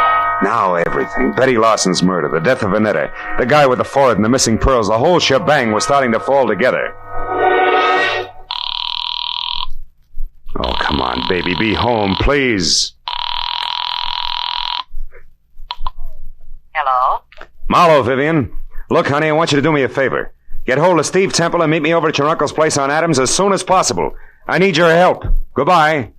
Now everything, Betty Lawson's murder, the death of Vanetta, the guy with the forehead and the missing pearls, the whole shebang was starting to fall together. Oh, come on, baby, be home, please. Hello? Marlowe, Vivian. Look, honey, I want you to do me a favor. Get hold of Steve Temple and meet me over at your uncle's place on Adams as soon as possible. I need your help. Goodbye.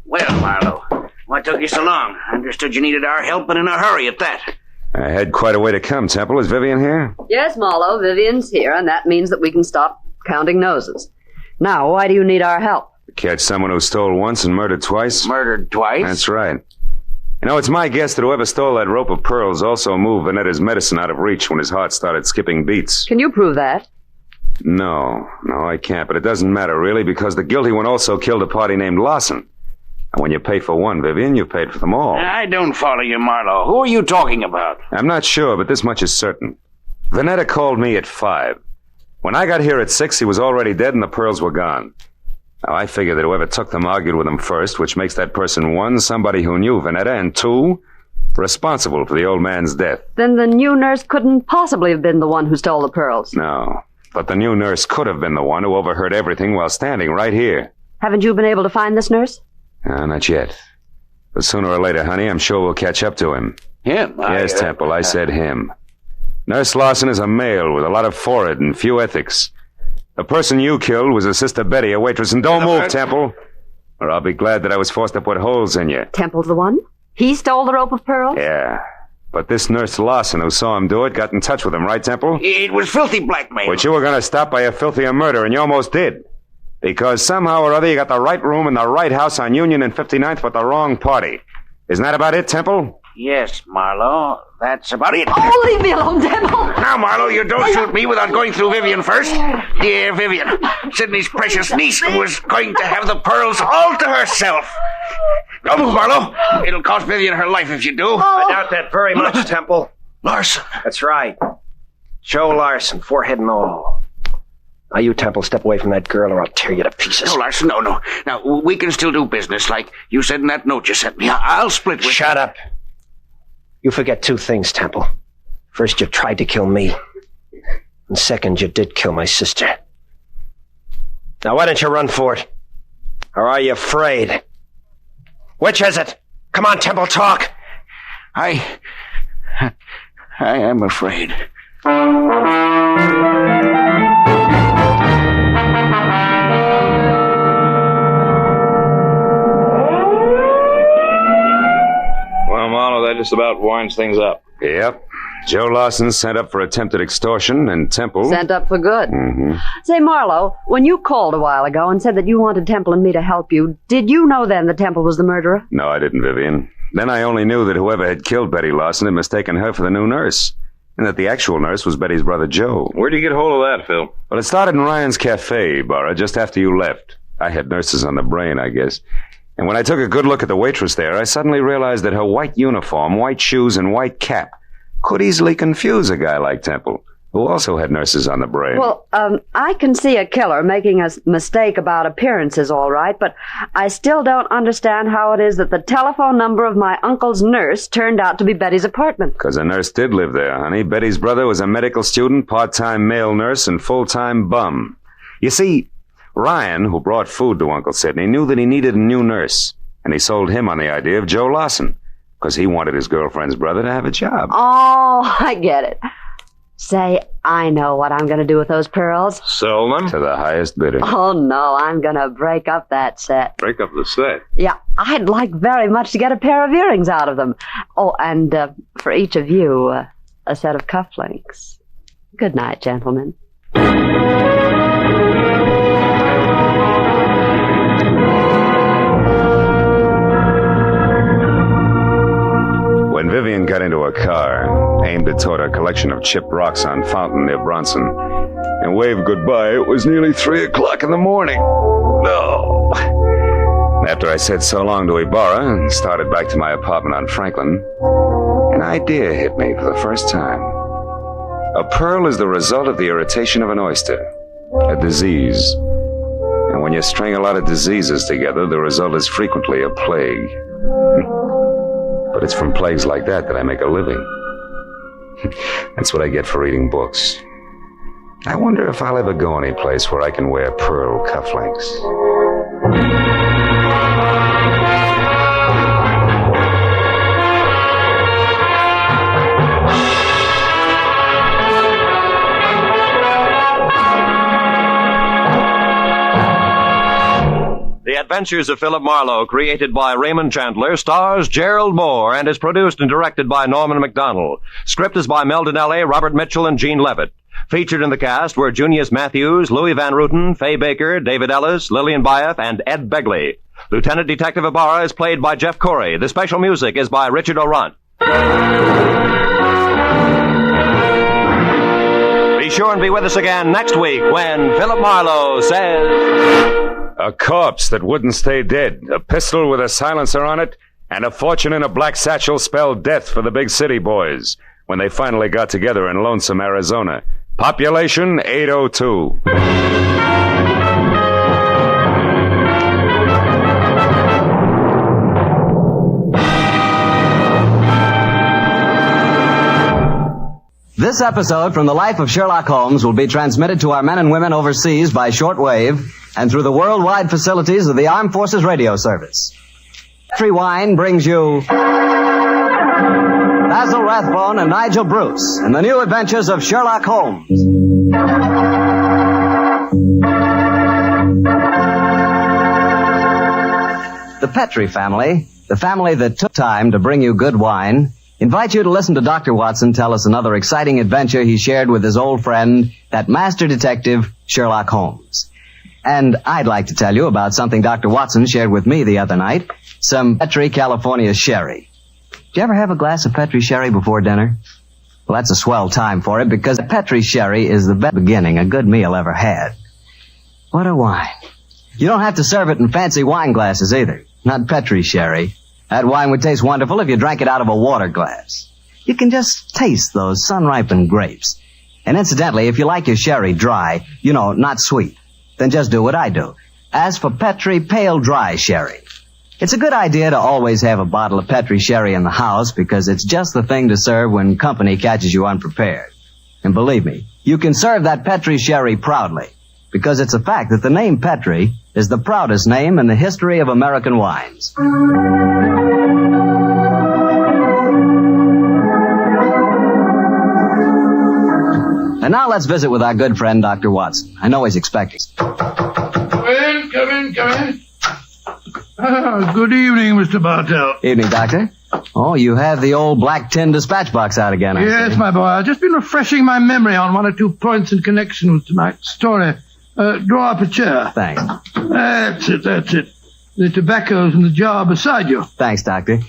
Well, Marlowe, what took you so long? I understood you needed our help and in a hurry at that. I had quite a way to come, Temple. Is Vivian here? Yes, Marlowe, Vivian's here, and that means that we can stop counting noses. Now, why do you need our help? Catch someone who stole once and murdered twice? Murdered twice? That's right. You know, it's my guess that whoever stole that rope of pearls also moved Vanetta's medicine out of reach when his heart started skipping beats. Can you prove that? No, I can't, but it doesn't matter, really, because the guilty one also killed a party named Lawson. And when you pay for one, Vivian, you've paid for them all. I don't follow you, Marlowe. Who are you talking about? I'm not sure, but this much is certain. Vanetta called me at 5. When I got here at 6, he was already dead and the pearls were gone. Now, I figure that whoever took them argued with him first, which makes that person 1, somebody who knew Vanetta, and 2, responsible for the old man's death. Then the new nurse couldn't possibly have been the one who stole the pearls. No, but the new nurse could have been the one who overheard everything while standing right here. Haven't you been able to find this nurse? Not yet. But sooner or later, honey, I'm sure we'll catch up to him. Him? Yes, Temple, I said him. Nurse Lawson is a male with a lot of forehead and few ethics. The person you killed was his sister Betty, a waitress. And don't move, Temple, or I'll be glad that I was forced to put holes in you. Temple's the one? He stole the rope of pearls? Yeah. But this Nurse Lawson who saw him do it got in touch with him, right, Temple? It was filthy blackmail. Which you were going to stop by a filthier murder, and you almost did. Because somehow or other you got the right room in the right house on Union and 59th with the wrong party. Isn't that about it, Temple? Yes, Marlowe. That's about it. Oh, leave me alone, Temple. Now, Marlowe, you don't shoot me without going through Vivian first. Dear Vivian, Sidney's precious niece who was going to have the pearls all to herself. Don't move, Marlowe. It'll cost Vivian her life if you do. I doubt that very much, Temple. Larson. That's right. Joe Larson, forehead and all. Now, you, Temple, step away from that girl or I'll tear you to pieces. No, Larson, no. Now, we can still do business like you said in that note you sent me. I'll split with Shut up. You forget 2 things, Temple. First, you tried to kill me. And second, you did kill my sister. Now, why don't you run for it? Or are you afraid? Which is it? Come on, Temple, talk. I am afraid. Well, Marlowe, that just about winds things up. Yep. Joe Lawson sent up for attempted extortion, and Temple... Sent up for good. Mm-hmm. Say, Marlowe, when you called a while ago and said that you wanted Temple and me to help you, did you know then that Temple was the murderer? No, I didn't, Vivian. Then I only knew that whoever had killed Betty Lawson had mistaken her for the new nurse, and that the actual nurse was Betty's brother, Joe. Where'd you get hold of that, Phil? Well, it started in Ryan's Cafe, Barra, just after you left. I had nurses on the brain, I guess. And when I took a good look at the waitress there, I suddenly realized that her white uniform, white shoes, and white cap could easily confuse a guy like Temple, who also had nurses on the brain. Well, I can see a killer making a mistake about appearances, all right, but I still don't understand how it is that the telephone number of my uncle's nurse turned out to be Betty's apartment. Because a nurse did live there, honey. Betty's brother was a medical student, part-time male nurse, and full-time bum. You see, Ryan, who brought food to Uncle Sidney, knew that he needed a new nurse, and he sold him on the idea of Joe Lawson. Because he wanted his girlfriend's brother to have a job. Oh, I get it. Say, I know what I'm going to do with those pearls. Sell them? To the highest bidder. Oh, no, I'm going to break up that set. Break up the set. Yeah, I'd like very much to get a pair of earrings out of them. Oh, and for each of you, a set of cufflinks. Good night, gentlemen. When Vivian got into a car, aimed it toward a collection of chipped rocks on Fountain near Bronson, and waved goodbye, it was nearly 3 o'clock in the morning. No. After I said so long to Ibarra and started back to my apartment on Franklin, an idea hit me for the first time. A pearl is the result of the irritation of an oyster, a disease. And when you string a lot of diseases together, the result is frequently a plague. But it's from plagues like that I make a living. That's what I get for reading books. I wonder if I'll ever go any place where I can wear pearl cufflinks. The Adventures of Philip Marlowe, created by Raymond Chandler, stars Gerald Moore and is produced and directed by Norman MacDonald. Script is by Mel Dinelli, Robert Mitchell, and Gene Levitt. Featured in the cast were Junius Matthews, Louis Van Ruten, Fay Baker, David Ellis, Lillian Bayef, and Ed Begley. Lieutenant Detective Ibarra is played by Jeff Corey. The special music is by Richard O'Runt. Be sure and be with us again next week when Philip Marlowe says... A corpse that wouldn't stay dead, a pistol with a silencer on it, and a fortune in a black satchel spelled death for the big city boys when they finally got together in lonesome Arizona. Population 802. This episode from the life of Sherlock Holmes will be transmitted to our men and women overseas by shortwave and through the worldwide facilities of the Armed Forces Radio Service. Petri Wine brings you Basil Rathbone and Nigel Bruce in the new adventures of Sherlock Holmes. The Petri family, the family that took time to bring you good wine, invite you to listen to Dr. Watson tell us another exciting adventure he shared with his old friend, that master detective, Sherlock Holmes. And I'd like to tell you about something Dr. Watson shared with me the other night, some Petri California sherry. Did you ever have a glass of Petri sherry before dinner? Well, that's a swell time for it, because Petri sherry is the best beginning a good meal ever had. What a wine. You don't have to serve it in fancy wine glasses either. Not Petri sherry. That wine would taste wonderful if you drank it out of a water glass. You can just taste those sun-ripened grapes. And incidentally, if you like your sherry dry, not sweet, then just do what I do. Ask for Petri Pale Dry Sherry. It's a good idea to always have a bottle of Petri sherry in the house because it's just the thing to serve when company catches you unprepared. And believe me, you can serve that Petri sherry proudly because it's a fact that the name Petri is the proudest name in the history of American wines. And now let's visit with our good friend, Dr. Watson. I know he's expecting. Come in. Good evening, Mr. Bartell. Evening, Doctor. Oh, you have the old black tin dispatch box out again, I Yes, see. my boy. I've just been refreshing my memory on one or two points in connection with tonight's story. Draw up a chair. Thanks. That's it. The tobacco's in the jar beside you. Thanks, Doctor.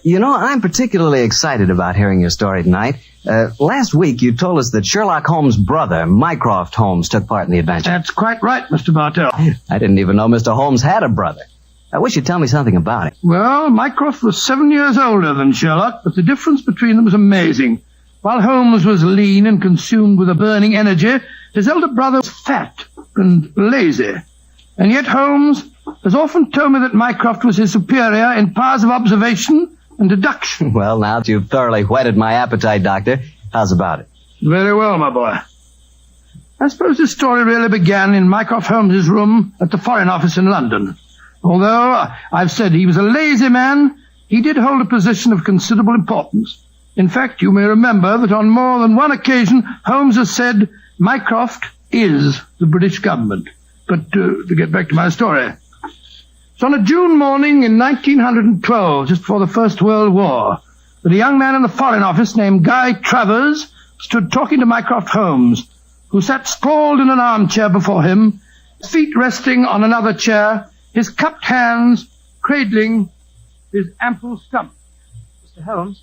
I'm particularly excited about hearing your story tonight. Last week, you told us that Sherlock Holmes' brother, Mycroft Holmes, took part in the adventure. That's quite right, Mr. Bartell. I didn't even know Mr. Holmes had a brother. I wish you'd tell me something about it. Well, Mycroft was 7 years older than Sherlock, but the difference between them was amazing. While Holmes was lean and consumed with a burning energy, his elder brother was fat and lazy. And yet Holmes has often told me that Mycroft was his superior in powers of observation and deduction. Well, now that you've thoroughly whetted my appetite, Doctor, how's about it? Very well, my boy. I suppose this story really began in Mycroft Holmes's room at the Foreign Office in London. Although I've said he was a lazy man, he he did hold a position of considerable importance. In fact, you may remember that on more than one occasion, Holmes has said, Mycroft is the British government. But to get back to my story. It's on a June morning in 1912, just before the First World War, that a young man in the Foreign Office named Guy Travers stood talking to Mycroft Holmes, who sat sprawled in an armchair before him, his feet resting on another chair, his cupped hands cradling his ample stump. Mr. Holmes?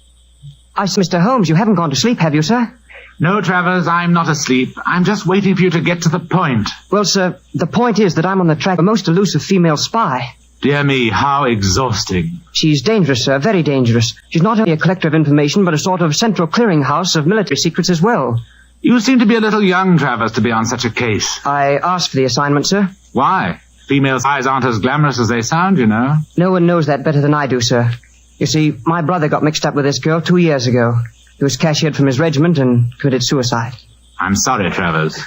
Mr. Holmes, you haven't gone to sleep, have you, sir? No, Travers, I'm not asleep. I'm just waiting for you to get to the point. Well, sir, the point is that I'm on the track of a most elusive female spy. Dear me, how exhausting. She's dangerous, sir, very dangerous. She's not only a collector of information, but a sort of central clearinghouse of military secrets as well. You seem to be a little young, Travers, to be on such a case. I asked for the assignment, sir. Why? Female spies aren't as glamorous as they sound, you know. No one knows that better than I do, sir. You see, my brother got mixed up with this girl 2 years ago. He was cashiered from his regiment and committed suicide. I'm sorry, Travers.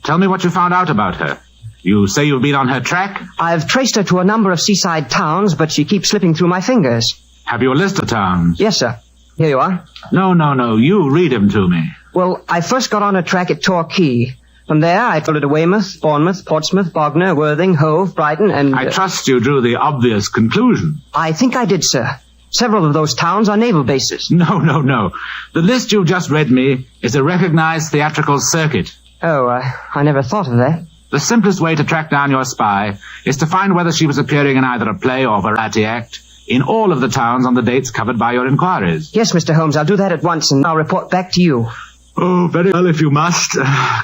Tell me what you found out about her. You say you've been on her track? I've traced her to a number of seaside towns, but she keeps slipping through my fingers. Have you a list of towns? Yes, sir. Here you are. No. You read them to me. Well, I first got on her track at Torquay. From there, I followed to Weymouth, Bournemouth, Portsmouth, Bognor, Worthing, Hove, Brighton, and... I trust you drew the obvious conclusion. I think I did, sir. Several of those towns are naval bases. No. The list you've just read me is a recognized theatrical circuit. Oh, I never thought of that. The simplest way to track down your spy is to find whether she was appearing in either a play or variety act in all of the towns on the dates covered by your inquiries. Yes, Mr. Holmes, I'll do that at once, and I'll report back to you. Oh, very well if you must.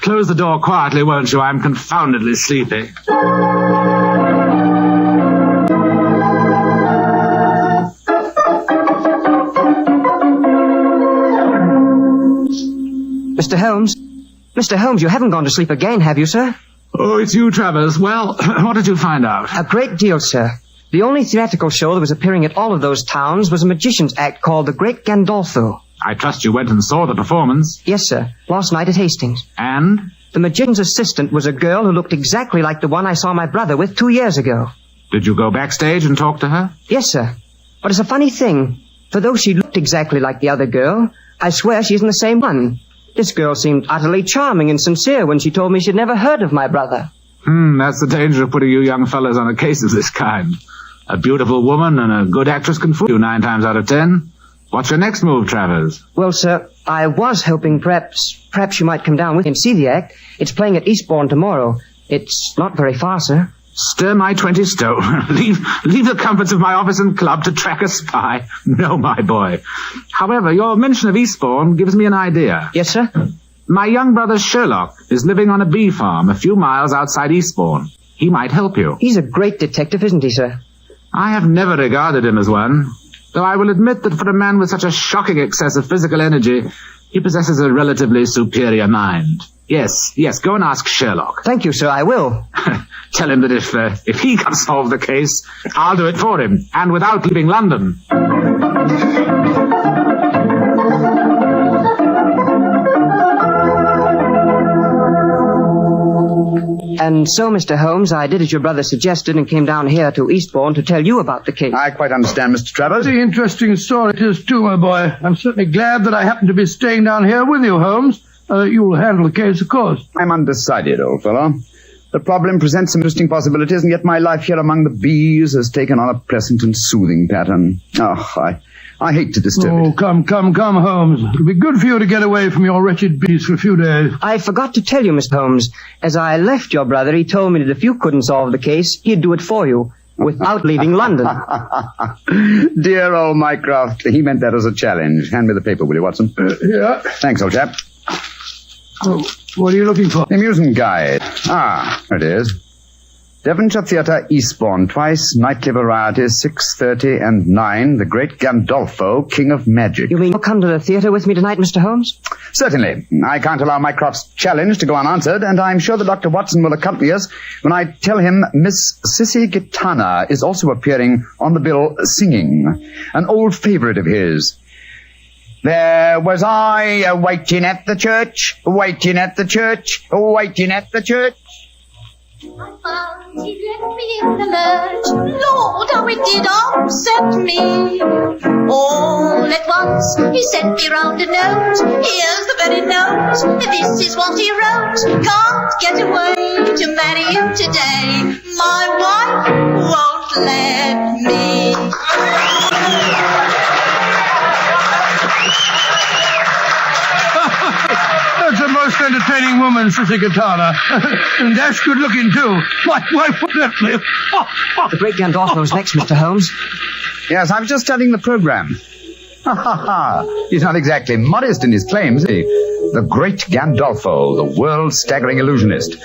Close the door quietly, won't you? I'm confoundedly sleepy. Mr. Holmes? Mr. Holmes, you haven't gone to sleep again, have you, sir? Oh, it's you, Travers. Well, what did you find out? A great deal, sir. The only theatrical show that was appearing at all of those towns was a magician's act called The Great Gandolfo. I trust you went and saw the performance. Yes, sir. Last night at Hastings. And? The magician's assistant was a girl who looked exactly like the one I saw my brother with 2 years ago. Did you go backstage and talk to her? Yes, sir. But it's a funny thing. For though she looked exactly like the other girl, I swear she isn't the same one. This girl seemed utterly charming and sincere when she told me she'd never heard of my brother. That's the danger of putting you young fellas on a case of this kind. A beautiful woman and a good actress can fool you 9 times out of 10. What's your next move, Travers? Well, sir, I was hoping perhaps you might come down with me and see the act. It's playing at Eastbourne tomorrow. It's not very far, sir. Stir my 20 stone. Leave the comforts of my office and club to track a spy. No, my boy. However, your mention of Eastbourne gives me an idea. Yes, sir? My young brother Sherlock is living on a bee farm a few miles outside Eastbourne. He might help you. He's a great detective, isn't he, sir? I have never regarded him as one, though I will admit that for a man with such a shocking excess of physical energy, he possesses a relatively superior mind. Yes, go and ask Sherlock. Thank you, sir, I will. Tell him that if he can solve the case, I'll do it for him, and without leaving London. And so, Mr. Holmes, I did as your brother suggested and came down here to Eastbourne to tell you about the case. I quite understand, Mr. Travers. Very interesting story it is, too, my boy. I'm certainly glad that I happen to be staying down here with you, Holmes. You'll handle the case, of course. I'm undecided, old fellow. The problem presents some interesting possibilities, and yet my life here among the bees has taken on a pleasant and soothing pattern. Oh, I hate to disturb it. Oh, come, Holmes. It'll be good for you to get away from your wretched bees for a few days. I forgot to tell you, Mr. Holmes. As I left your brother, he told me that if you couldn't solve the case, he'd do it for you, without leaving London. Dear old Mycroft, he meant that as a challenge. Hand me the paper, will you, Watson? Yeah. Thanks, old chap. Oh, what are you looking for? The amusement guide. There it is. Devonshire Theatre, Eastbourne, twice, nightly varieties, 6:30 and 9, The Great Gandolfo, King of Magic. You mean you'll come to the theatre with me tonight, Mr. Holmes? Certainly. I can't allow Mycroft's challenge to go unanswered, and I'm sure that Dr. Watson will accompany us when I tell him Miss Sissy Gitana is also appearing on the bill singing, an old favourite of his. There was I, waiting at the church, waiting at the church, waiting at the church. He left me in the lurch. Lord, how it did upset me. All at once, he sent me round a note. Here's the very note. This is what he wrote. Can't get away to marry you today. My wife won't let me. That's a most entertaining woman, Sissy Katana. And dash good looking, too. My wife would let me. The great Gandolfo's next, Mr. Holmes. Yes, I was just studying the program. Ha ha ha. He's not exactly modest in his claims, is he? The great Gandolfo, the world's staggering illusionist.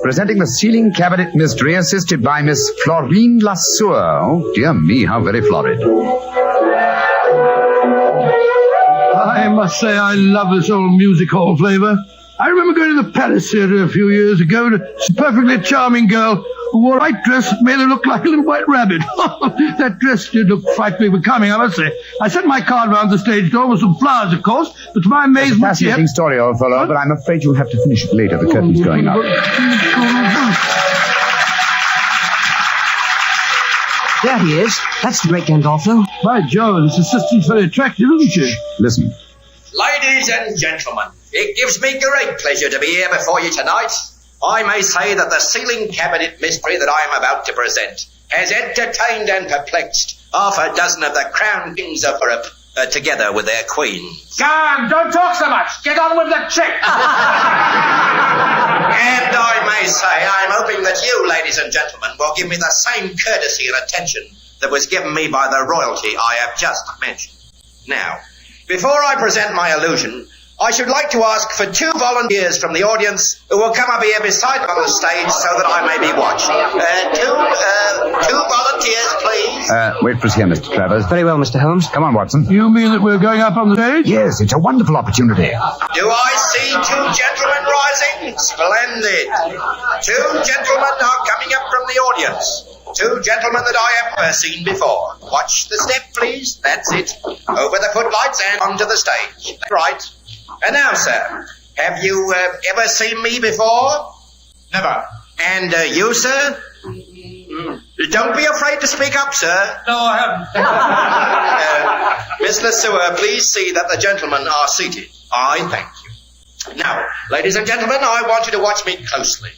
Presenting the ceiling cabinet mystery assisted by Miss Florine Lasseur. Oh, dear me, how very florid. I must say I love this old music hall flavor. I remember going to the Palace Theatre a few years ago to see a perfectly charming girl who wore a white dress that made her look like a little white rabbit. That dress did look frightfully becoming, I must say. I sent my card round the stage door with some flowers, of course, but to my amazement... It's a fascinating story, old fellow, but I'm afraid you'll have to finish it later. The curtain's going up. There he is. That's the great Gandolfo. By Jove, this assistant's very attractive, isn't she? Listen. Ladies and gentlemen, it gives me great pleasure to be here before you tonight. I may say that the ceiling cabinet mystery that I am about to present has entertained and perplexed half a dozen of the crown kings of Europe, together with their queens. Come, don't talk so much. Get on with the trick. And I may say I'm hoping that you, ladies and gentlemen, will give me the same courtesy and attention that was given me by the royalty I have just mentioned. Now, before I present my illusion, I should like to ask for 2 volunteers from the audience who will come up here beside me on the stage so that I may be watched. Two volunteers, please. Wait for us here, Mr. Travers. Very well, Mr. Holmes. Come on, Watson. You mean that we're going up on the stage? Yes, it's a wonderful opportunity. Do I see 2 gentlemen rising? Splendid. 2 gentlemen are coming up from the audience. 2 gentlemen that I have never seen before. Watch the step, please. That's it. Over the footlights and onto the stage. Right. And now, sir, have you ever seen me before? Never. And you, sir? Don't be afraid to speak up, sir. No, I haven't. Miss Lasseur, please see that the gentlemen are seated. I thank you. Now, ladies and gentlemen, I want you to watch me closely.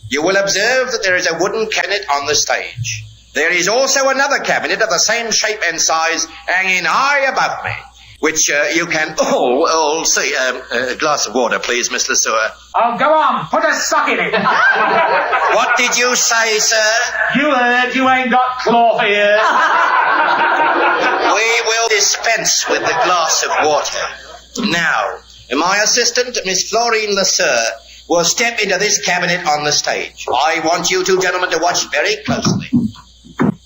You will observe that there is a wooden cabinet on the stage. There is also another cabinet of the same shape and size hanging high above me, which you can all see. A glass of water, please, Miss Lasseur. Oh, go on. Put a sock in it. What did you say, sir? You heard. You ain't got cloth here. We will dispense with the glass of water. Now, my assistant, Miss Florine Lasseur, will step into this cabinet on the stage. I want you 2 gentlemen to watch very closely.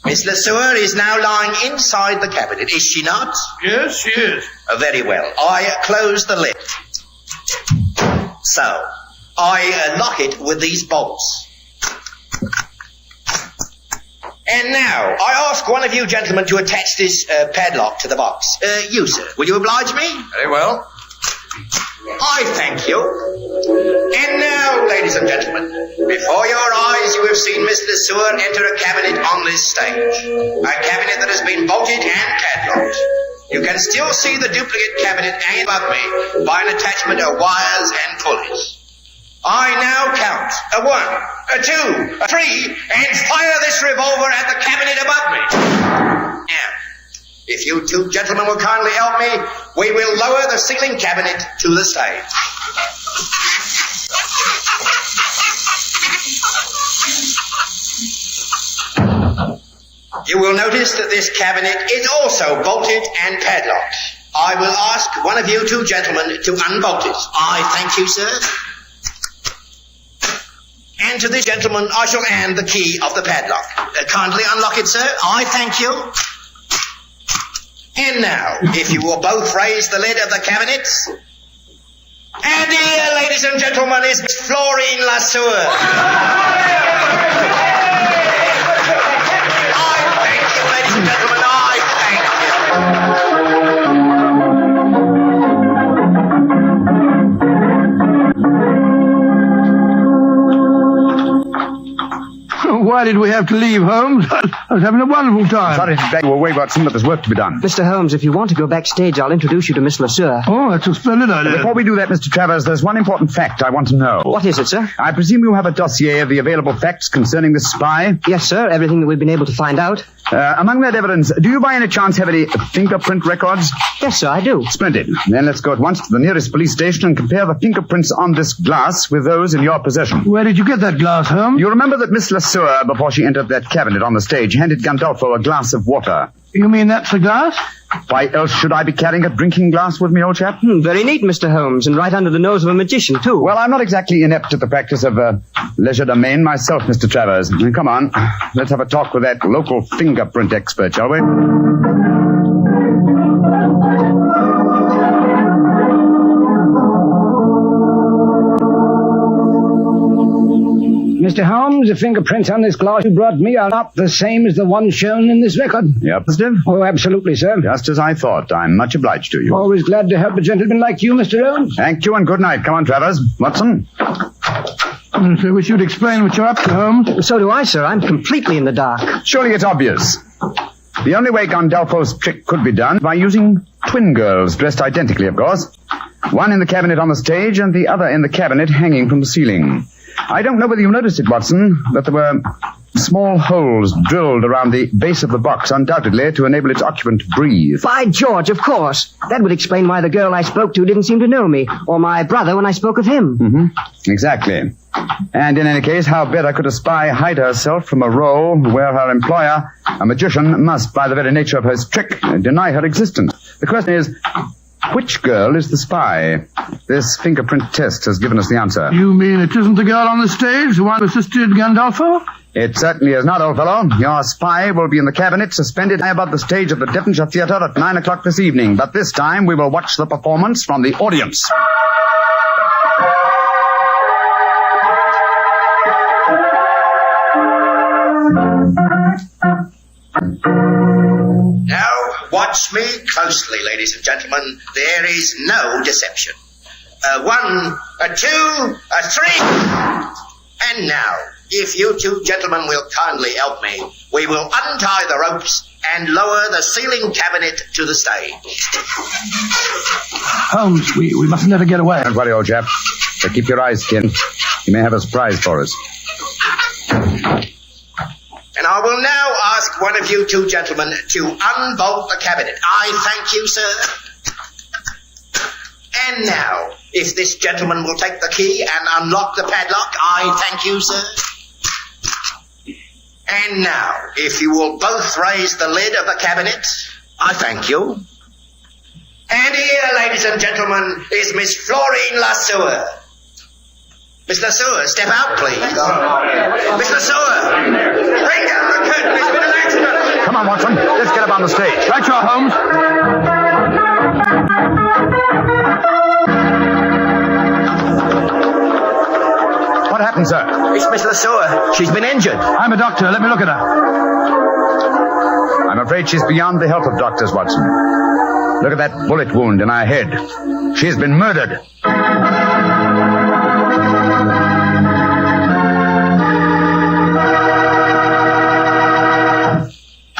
Miss Lasseur is now lying inside the cabinet, is she not? Yes, she is. Very well. I close the lid. So, I lock it with these bolts. And now, I ask one of you gentlemen to attach this padlock to the box. You, sir, will you oblige me? Very well. I thank you. And now, ladies and gentlemen, before your eyes you have seen Miss Lasseur enter a cabinet on this stage. A cabinet that has been bolted and padlocked. You can still see the duplicate cabinet hanging above me by an attachment of wires and pulleys. I now count a 1, a 2, a 3, and fire this revolver at the cabinet above me. Now, if you 2 gentlemen will kindly help me, we will lower the ceiling cabinet to the stage. You will notice that this cabinet is also bolted and padlocked. I will ask one of you 2 gentlemen to unbolt it. I thank you, sir. And to this gentleman I shall hand the key of the padlock. Kindly unlock it, sir. I thank you. And now, if you will both raise the lid of the cabinet. And here, ladies and gentlemen, is Miss Florine Lasseur. I thank you, ladies and gentlemen. I thank why did we have to leave, Holmes? I was having a wonderful time. Sorry to drag you away, Watson, but there's work to be done. Mr. Holmes, if you want to go backstage, I'll introduce you to Miss LeSueur. Oh, that's a splendid idea. Before we do that, Mr. Travers, there's one important fact I want to know. What is it, sir? I presume you have a dossier of the available facts concerning this spy? Yes, sir. Everything that we've been able to find out. Among that evidence, do you by any chance have any fingerprint records? Yes, sir, I do. Splendid. Then let's go at once to the nearest police station and compare the fingerprints on this glass with those in your possession. Where did you get that glass, Holmes? You remember that Miss LeSueur, before she entered that cabinet on the stage, handed Gandolfo a glass of water. You mean that's the glass? Why else should I be carrying a drinking glass with me, old chap? Very neat, Mr. Holmes, and right under the nose of a magician, too. Well, I'm not exactly inept at the practice of legerdemain myself, Mr. Travers. Come on, let's have a talk with that local fingerprint expert, shall we? Mr. Holmes, the fingerprints on this glass you brought me are not the same as the ones shown in this record. Yep, positive? Oh, absolutely, sir. Just as I thought. I'm much obliged to you. Always glad to help a gentleman like you, Mr. Holmes. Thank you and good night. Come on, Travers. Watson? I wish you'd explain what you're up to, Holmes. So do I, sir. I'm completely in the dark. Surely it's obvious. The only way Gandolfo's trick could be done by using twin girls, dressed identically, of course. One in the cabinet on the stage and the other in the cabinet hanging from the ceiling. I don't know whether you noticed it, Watson, but there were small holes drilled around the base of the box, undoubtedly to enable its occupant to breathe. By George, of course. That would explain why the girl I spoke to didn't seem to know me, or my brother when I spoke of him. Mm-hmm. Exactly. And in any case, how better could a spy hide herself from a role where her employer, a magician, must, by the very nature of his trick, deny her existence? The question is, which girl is the spy? This fingerprint test has given us the answer. You mean it isn't the girl on the stage, the one who assisted Gandolfo? It certainly is not, old fellow. Your spy will be in the cabinet, suspended high above the stage of the Devonshire Theatre at 9 o'clock this evening. But this time we will watch the performance from the audience. Now, watch me closely, ladies and gentlemen. There is no deception. 1, 2, 3. And now, if you two gentlemen will kindly help me, we will untie the ropes and lower the ceiling cabinet to the stage. Holmes, we mustn't let her get away. Don't worry, old chap. But keep your eyes skinned. He may have a surprise for us. And I will now ask one of you two gentlemen to unbolt the cabinet. I thank you, sir. And now, if this gentleman will take the key and unlock the padlock, I thank you, sir. And now, if you will both raise the lid of the cabinet, I thank you. And here, ladies and gentlemen, is Miss Florine LeSueur. Miss LeSueur, step out, please. Miss LeSueur, bring down the curtain. It's been an accident. Come on, Watson. Let's get up on the stage. Right, you are, Holmes. What happened, sir? It's Miss LeSueur. She's been injured. I'm a doctor. Let me look at her. I'm afraid she's beyond the help of doctors, Watson. Look at that bullet wound in her head. She's been murdered.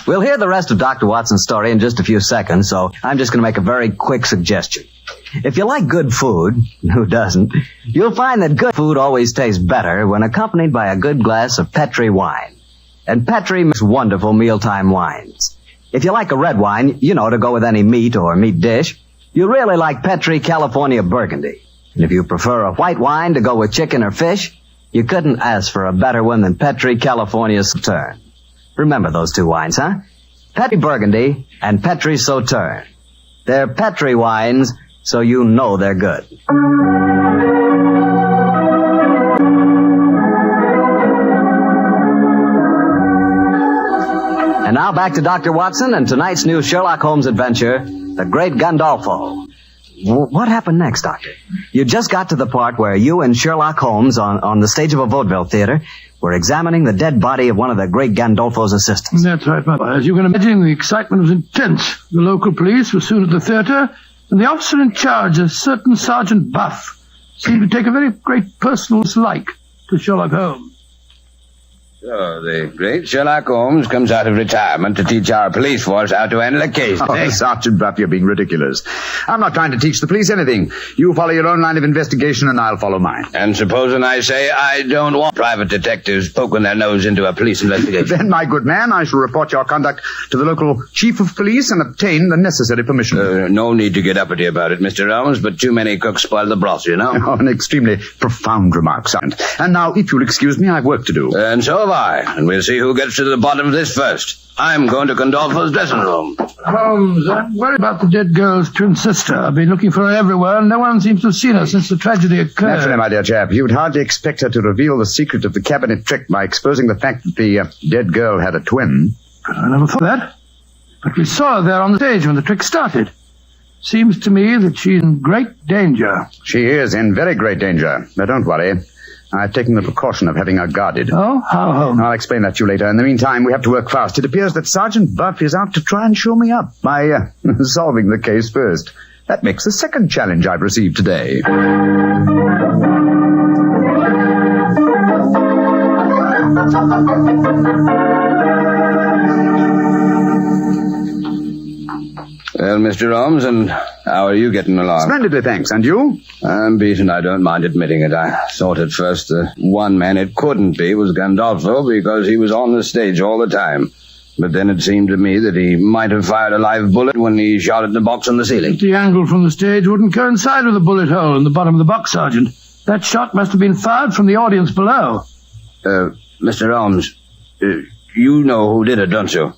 We'll hear the rest of Dr. Watson's story in just a few seconds, so I'm just going to make a very quick suggestion. If you like good food, who doesn't, you'll find that good food always tastes better when accompanied by a good glass of Petri wine. And Petri makes wonderful mealtime wines. If you like a red wine, you know, to go with any meat or meat dish, you'll really like Petri California Burgundy. And if you prefer a white wine to go with chicken or fish, you couldn't ask for a better one than Petri California Sauterne. Remember those two wines, huh? Petri Burgundy and Petri Sauterne. They're Petri wines, so you know they're good. And now back to Dr. Watson and tonight's new Sherlock Holmes adventure, The Great Gandolfo. What happened next, Doctor? You just got to the part where you and Sherlock Holmes on the stage of a vaudeville theater were examining the dead body of one of the great Gandolfo's assistants. That's right, Papa. As you can imagine, the excitement was intense. The local police were soon at the theater, and the officer in charge, a certain Sergeant Buff, seemed to take a very great personal dislike to Sherlock Holmes. So the great Sherlock Holmes comes out of retirement to teach our police force how to handle a case. Oh, Sergeant Buff, you're being ridiculous. I'm not trying to teach the police anything. You follow your own line of investigation and I'll follow mine. And supposing I say I don't want private detectives poking their nose into a police investigation? Then, my good man, I shall report your conduct to the local chief of police and obtain the necessary permission. No need to get uppity about it, Mr. Holmes, but too many cooks spoil the broth, you know. Oh, an extremely profound remark, Sergeant. And now, if you'll excuse me, I've work to do. And so have I, and we'll see who gets to the bottom of this first. I'm going to Gandolfo's dressing room. Holmes, I'm worried about the dead girl's twin sister. I've been looking for her everywhere, and no one seems to have seen her since the tragedy occurred. Naturally, my dear chap, you'd hardly expect her to reveal the secret of the cabinet trick by exposing the fact that the dead girl had a twin. I never thought that. But we saw her there on the stage when the trick started. Seems to me that she's in great danger. She is in very great danger. But don't worry. I've taken the precaution of having her guarded. Oh? How, Holmes? I'll explain that to you later. In the meantime, we have to work fast. It appears that Sergeant Buff is out to try and show me up by solving the case first. That makes the second challenge I've received today. Well, Mr. Holmes, and how are you getting along? Splendidly, thanks. And you? I'm beaten. I don't mind admitting it. I thought at first the one man it couldn't be was Gandolfo because he was on the stage all the time. But then it seemed to me that he might have fired a live bullet when he shot at the box on the ceiling. The angle from the stage wouldn't coincide with the bullet hole in the bottom of the box, Sergeant. That shot must have been fired from the audience below. Mr. Holmes, you know who did it, don't you?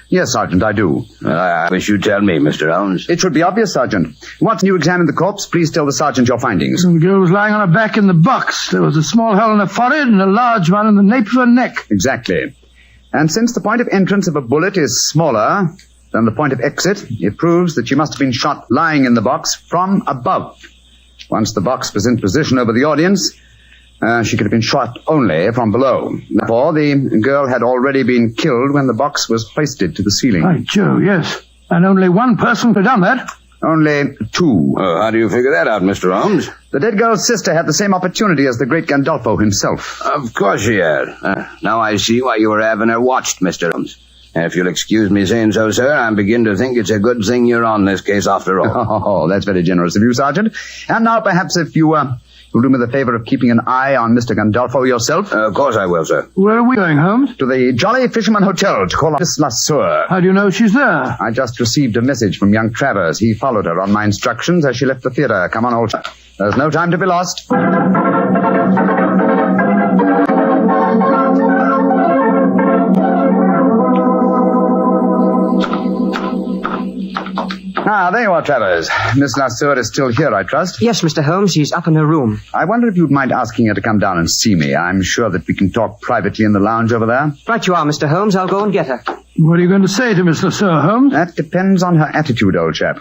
Yes, Sergeant, I do. I wish you'd tell me, Mr. Holmes. It should be obvious, Sergeant. Once you examine the corpse, please tell the Sergeant your findings. The girl was lying on her back in the box. There was a small hole in her forehead and a large one in the nape of her neck. Exactly. And since the point of entrance of a bullet is smaller than the point of exit, it proves that she must have been shot lying in the box from above. Once the box was in position over the audience, she could have been shot only from below. Therefore, the girl had already been killed when the box was hoisted to the ceiling. Right, Joe, yes. And only one person could have done that. Only two. How do you figure that out, Mr. Holmes? The dead girl's sister had the same opportunity as the great Gandolfo himself. Of course she had. Now I see why you were having her watched, Mr. Holmes. And if you'll excuse me saying so, sir, I begin to think it's a good thing you're on this case after all. Oh, that's very generous of you, Sergeant. And now perhaps if you'll do me the favor of keeping an eye on Mr. Gandolfo yourself? Of course I will, sir. Where are we going, Holmes? To the Jolly Fisherman Hotel to call on Miss Lasseur. How do you know she's there? I just received a message from young Travers. He followed her on my instructions as she left the theater. Come on, old chap. There's no time to be lost. There you are, Travers. Miss Lasseur is still here, I trust? Yes, Mr. Holmes. She's up in her room. I wonder if you'd mind asking her to come down and see me. I'm sure that we can talk privately in the lounge over there. Right you are, Mr. Holmes. I'll go and get her. What are you going to say to Miss Lasseur, Holmes? That depends on her attitude, old chap.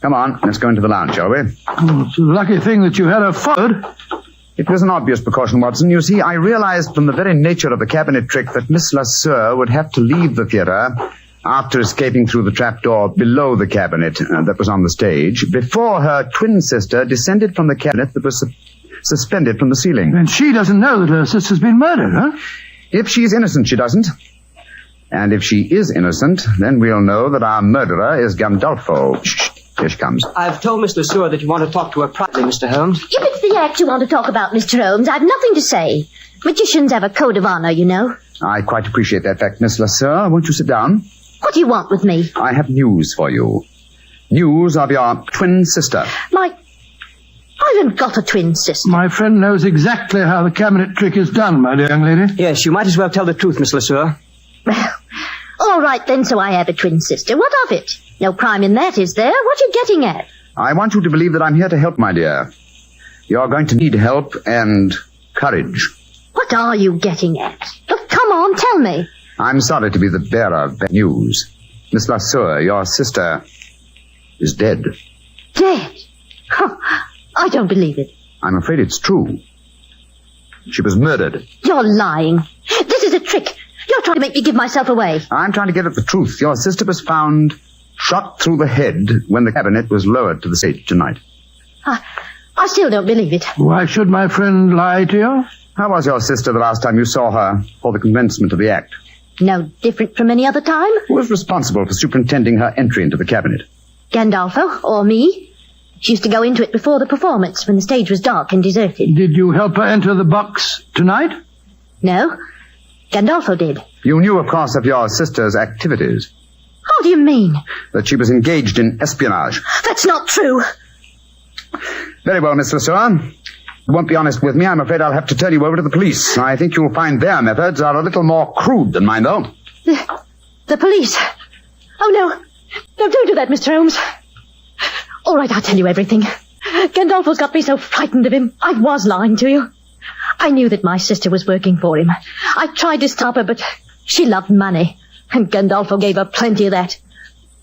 Come on, let's go into the lounge, shall we? Oh, it's a lucky thing that you had her followed. It was an obvious precaution, Watson. You see, I realized from the very nature of the cabinet trick that Miss Lasseur would have to leave the theater after escaping through the trapdoor below the cabinet that was on the stage, before her twin sister descended from the cabinet that was suspended from the ceiling. And she doesn't know that her sister's been murdered, huh? If she's innocent, she doesn't. And if she is innocent, then we'll know that our murderer is Gandolfo. Shh. Here she comes. I've told Miss Lasseur that you want to talk to her privately, Mr. Holmes. If it's the act you want to talk about, Mr. Holmes, I've nothing to say. Magicians have a code of honor, you know. I quite appreciate that fact, Miss Lasseur. Won't you sit down? What do you want with me? I have news for you. News of your twin sister. I haven't got a twin sister. My friend knows exactly how the cabinet trick is done, my dear young lady. Yes, you might as well tell the truth, Miss Lasseur. Well, all right then, so I have a twin sister. What of it? No crime in that, is there? What are you getting at? I want you to believe that I'm here to help, my dear. You're going to need help and courage. What are you getting at? Oh, come on, tell me. I'm sorry to be the bearer of bad news. Miss Lasseur, your sister is dead. Dead? Huh, I don't believe it. I'm afraid it's true. She was murdered. You're lying. This is a trick. You're trying to make me give myself away. I'm trying to get at the truth. Your sister was found shot through the head when the cabinet was lowered to the stage tonight. I still don't believe it. Why should my friend lie to you? How was your sister the last time you saw her for the commencement of the act? No different from any other time. Who was responsible for superintending her entry into the cabinet? Gandolfo, or me. She used to go into it before the performance, when the stage was dark and deserted. Did you help her enter the box tonight? No. Gandolfo did. You knew, of course, of your sister's activities. How do you mean? That she was engaged in espionage. That's not true. Very well, Miss Lesueur. You won't be honest with me. I'm afraid I'll have to turn you over to the police. I think you'll find their methods are a little more crude than mine, though. The police? Oh, no. No, don't do that, Mr. Holmes. All right, I'll tell you everything. Gandolfo's got me so frightened of him. I was lying to you. I knew that my sister was working for him. I tried to stop her, but she loved money. And Gandolfo gave her plenty of that.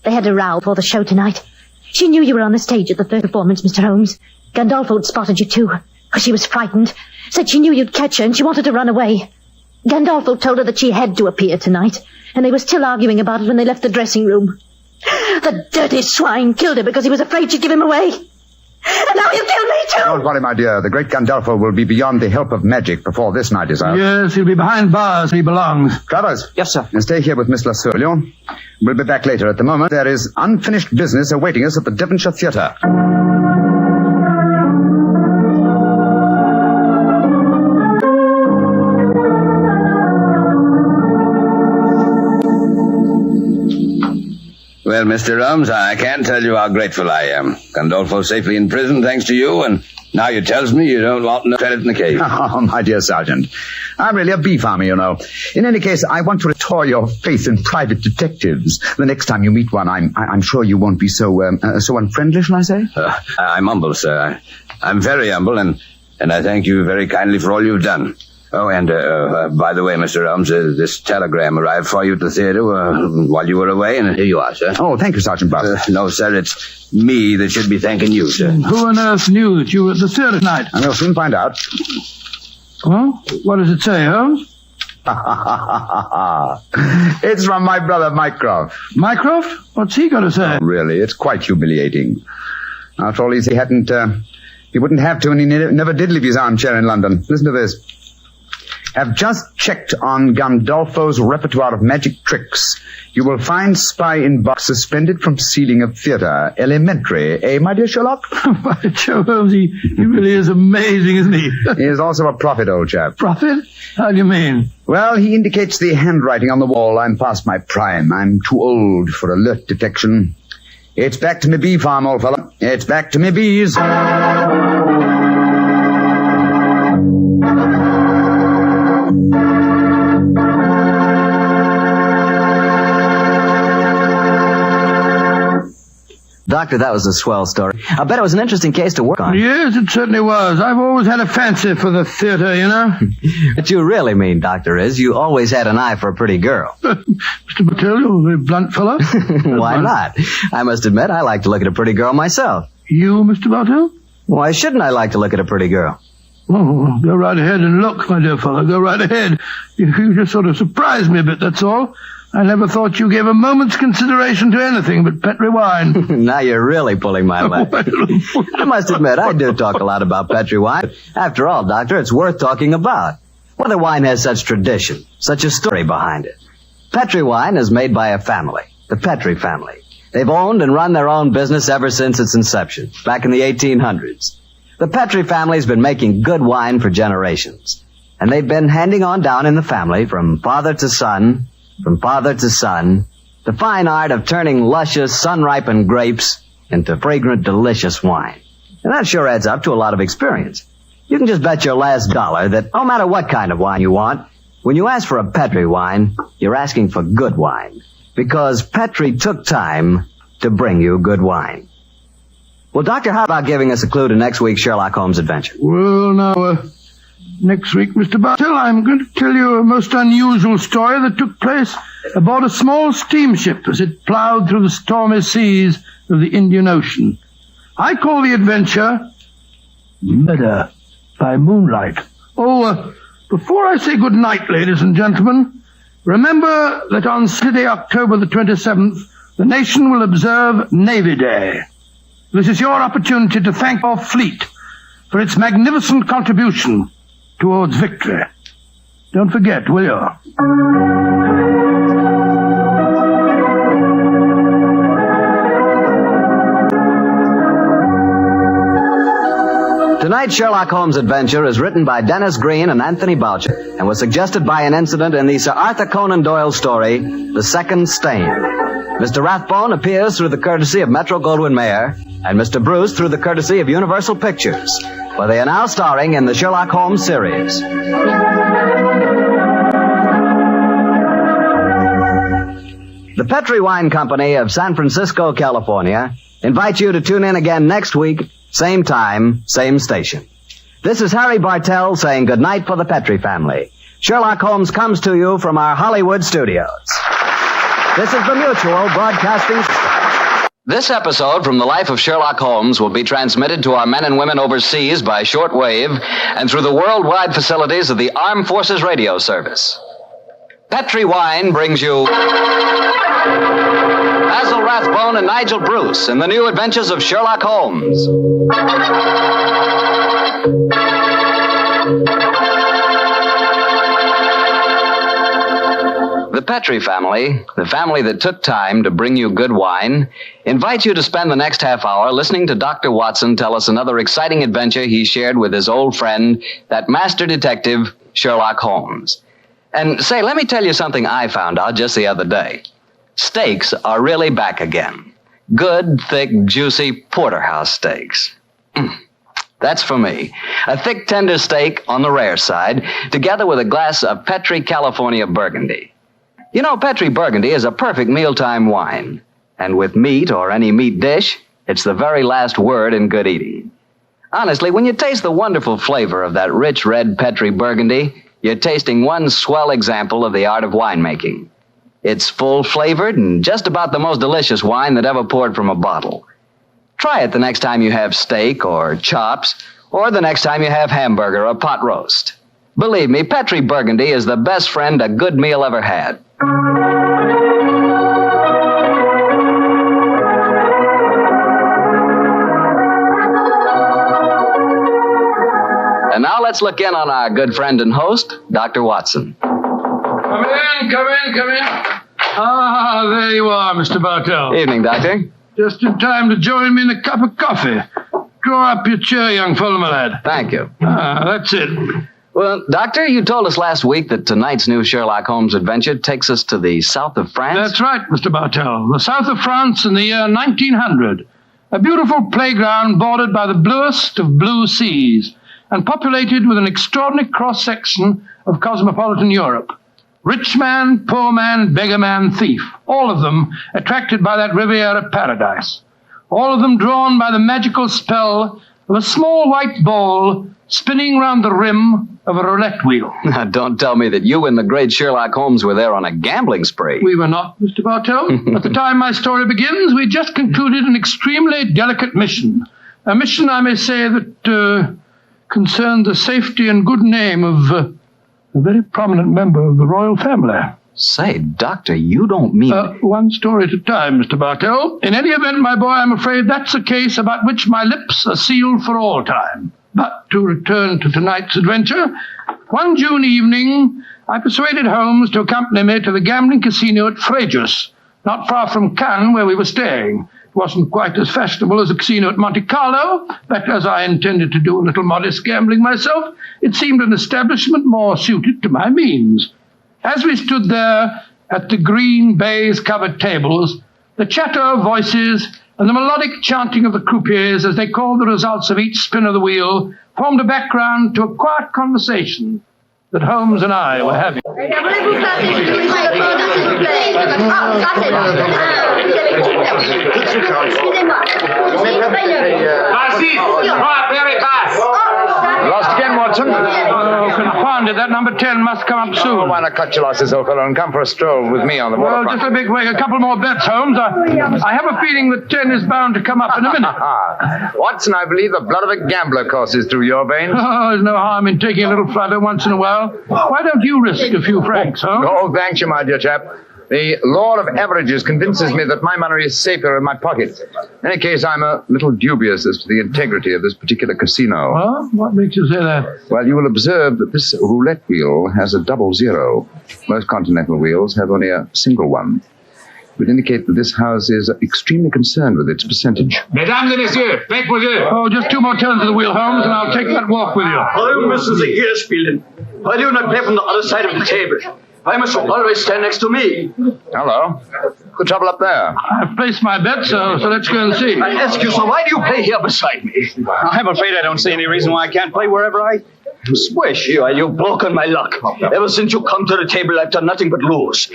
They had a row for the show tonight. She knew you were on the stage at the third performance, Mr. Holmes. Gandolfo had spotted you too, because she was frightened. Said she knew you'd catch her and she wanted to run away. Gandolfo told her that she had to appear tonight, and they were still arguing about it when they left the dressing room. The dirty swine killed her because he was afraid she'd give him away. And now he'll kill me too! Don't worry, my dear. The great Gandolfo will be beyond the help of magic before this night is out. Yes, he'll be behind bars. He belongs. Travers. Yes, sir. Stay here with Miss Lesueur. We'll be back later. At the moment, there is unfinished business awaiting us at the Devonshire Theatre. Well, Mr. Holmes, I can't tell you how grateful I am. Gandolfo's safely in prison thanks to you, and now you tells me you don't want no credit in the case. Oh, my dear Sergeant. I'm really a bee farmer, you know. In any case, I want to restore your faith in private detectives. The next time you meet one, I'm sure you won't be so unfriendly, shall I say? I'm humble, sir. I'm very humble, and I thank you very kindly for all you've done. Oh, and by the way, Mr. Holmes, this telegram arrived for you at the theater while you were away, and here you are, sir. Oh, thank you, Sergeant Buck. No, sir, it's me that should be thanking you, sir. Who on earth knew that you were at the theater tonight? And we'll soon find out. Well, what does it say, Holmes? It's from my brother, Mycroft. Mycroft? What's he got to say? Oh, really, it's quite humiliating. After all, he wouldn't have to, and he never did leave his armchair in London. Listen to this. Have just checked on Gandolfo's repertoire of magic tricks. You will find spy in box suspended from ceiling of theater. Elementary, eh, my dear Sherlock? By Jove, Holmes, he really is amazing, isn't he? He is also a prophet, old chap. Prophet? How do you mean? Well, he indicates the handwriting on the wall. I'm past my prime. I'm too old for alert detection. It's back to me bee farm, old fellow. It's back to me bees. Doctor, that was a swell story. I bet it was an interesting case to work on. Yes, it certainly was. I've always had a fancy for the theater, you know. What you really mean, Doctor, is you always had an eye for a pretty girl. Mr. Patel, you're a very blunt fellow. Why not? I must admit, I like to look at a pretty girl myself. You, Mr. Bartell? Why shouldn't I like to look at a pretty girl? Oh, go right ahead and look, my dear fellow. Go right ahead. You just sort of surprised me a bit, that's all. I never thought you gave a moment's consideration to anything but Petri wine. Now you're really pulling my leg. I must admit, I do talk a lot about Petri wine. After all, Doctor, it's worth talking about. What other wine has such tradition, such a story behind it? Petri wine is made by a family, the Petri family. They've owned and run their own business ever since its inception, back in the 1800s. The Petri family's been making good wine for generations. And they've been handing on down in the family from father to son, the fine art of turning luscious, sun-ripened grapes into fragrant, delicious wine. And that sure adds up to a lot of experience. You can just bet your last dollar that no matter what kind of wine you want, when you ask for a Petri wine, you're asking for good wine. Because Petri took time to bring you good wine. Well, Doctor, how about giving us a clue to next week's Sherlock Holmes adventure? Well, now, next week, Mr. Bartell, I'm going to tell you a most unusual story that took place aboard a small steamship as it plowed through the stormy seas of the Indian Ocean. I call the adventure Murder by Moonlight. Oh, before I say good night, ladies and gentlemen, remember that on Saturday, October the 27th, the nation will observe Navy Day. This is your opportunity to thank our fleet for its magnificent contribution towards victory. Don't forget, will you? Tonight's Sherlock Holmes adventure is written by Dennis Green and Anthony Boucher and was suggested by an incident in the Sir Arthur Conan Doyle story, The Second Stain. Mr. Rathbone appears through the courtesy of Metro-Goldwyn-Mayer and Mr. Bruce through the courtesy of Universal Pictures, where they are now starring in the Sherlock Holmes series. The Petri Wine Company of San Francisco, California, invites you to tune in again next week, same time, same station. This is Harry Bartell saying goodnight for the Petri family. Sherlock Holmes comes to you from our Hollywood studios. This is the Mutual Broadcasting System. This episode from the life of Sherlock Holmes will be transmitted to our men and women overseas by shortwave and through the worldwide facilities of the Armed Forces Radio Service. Petri Wine brings you Basil Rathbone and Nigel Bruce in the new adventures of Sherlock Holmes. The Petri family, the family that took time to bring you good wine, invites you to spend the next half hour listening to Dr. Watson tell us another exciting adventure he shared with his old friend, that master detective, Sherlock Holmes. And say, let me tell you something I found out just the other day. Steaks are really back again. Good, thick, juicy porterhouse steaks. That's for me. A thick, tender steak on the rare side, together with a glass of Petri California Burgundy. You know, Petri Burgundy is a perfect mealtime wine. And with meat or any meat dish, it's the very last word in good eating. Honestly, when you taste the wonderful flavor of that rich red Petri Burgundy, you're tasting one swell example of the art of winemaking. It's full-flavored and just about the most delicious wine that ever poured from a bottle. Try it the next time you have steak or chops, or the next time you have hamburger or pot roast. Believe me, Petri Burgundy is the best friend a good meal ever had. And now let's look in on our good friend and host, Dr. Watson. Come in. Ah, there you are, Mr. Bartell. Evening, Doctor. Just in time to join me in a cup of coffee. Draw up your chair, young fellow, my lad. Thank you. Ah, that's it. Well, Doctor, you told us last week that tonight's new Sherlock Holmes adventure takes us to the south of France. That's right, Mr. Bartell. The south of France in the year 1900. A beautiful playground bordered by the bluest of blue seas and populated with an extraordinary cross-section of cosmopolitan Europe. Rich man, poor man, beggar man, thief. All of them attracted by that Riviera paradise. All of them drawn by the magical spell of a small white ball spinning round the rim of a roulette wheel. Now, don't tell me that you and the great Sherlock Holmes were there on a gambling spree. We were not, Mr. Bartell. At the time my story begins, we just concluded an extremely delicate mission. A mission, I may say, that concerned the safety and good name of a very prominent member of the royal family. Say, Doctor, you don't mean... One story at a time, Mr. Bartell. In any event, my boy, I'm afraid that's a case about which my lips are sealed for all time. But to return to tonight's adventure, one June evening, I persuaded Holmes to accompany me to the gambling casino at Fréjus, not far from Cannes, where we were staying. It wasn't quite as fashionable as a casino at Monte Carlo, but as I intended to do a little modest gambling myself, it seemed an establishment more suited to my means. As we stood there at the green baize-covered tables, the chatter of voices and the melodic chanting of the croupiers as they called the results of each spin of the wheel formed a background to a quiet conversation that Holmes and I were having. Lost again, Watson? Oh, confounded. That number 10 must come up soon. Why not cut your losses, old fellow, and come for a stroll with me on the Well, waterfront? just a big wait. A couple more bets, Holmes. I have a feeling that 10 is bound to come up in a minute. Watson, I believe the blood of a gambler courses through your veins. Oh, there's no harm in taking a little flutter once in a while. Why don't you risk a few francs, huh? Oh, thanks you, my dear chap. The law of averages convinces me that my money is safer in my pocket. In any case, I'm a little dubious as to the integrity of this particular casino. Well, what makes you say that? Well, you will observe that this roulette wheel has a double zero. Most continental wheels have only a single one. It would indicate that this house is extremely concerned with its percentage. Mesdames et messieurs, faites bonjour. Oh, just 2 more turns of the wheel, Holmes, and I'll take that walk with you. Warum müssen Sie hier spielen? Why do you not play from the other side of the table? Why must you always stand next to me? Hello. The trouble up there? I've placed my bet, so let's go and see. I ask you, so why do you play here beside me? I'm afraid I don't see any reason why I can't play wherever I Swish, you've broken my luck. Ever since you come to the table, I've done nothing but lose.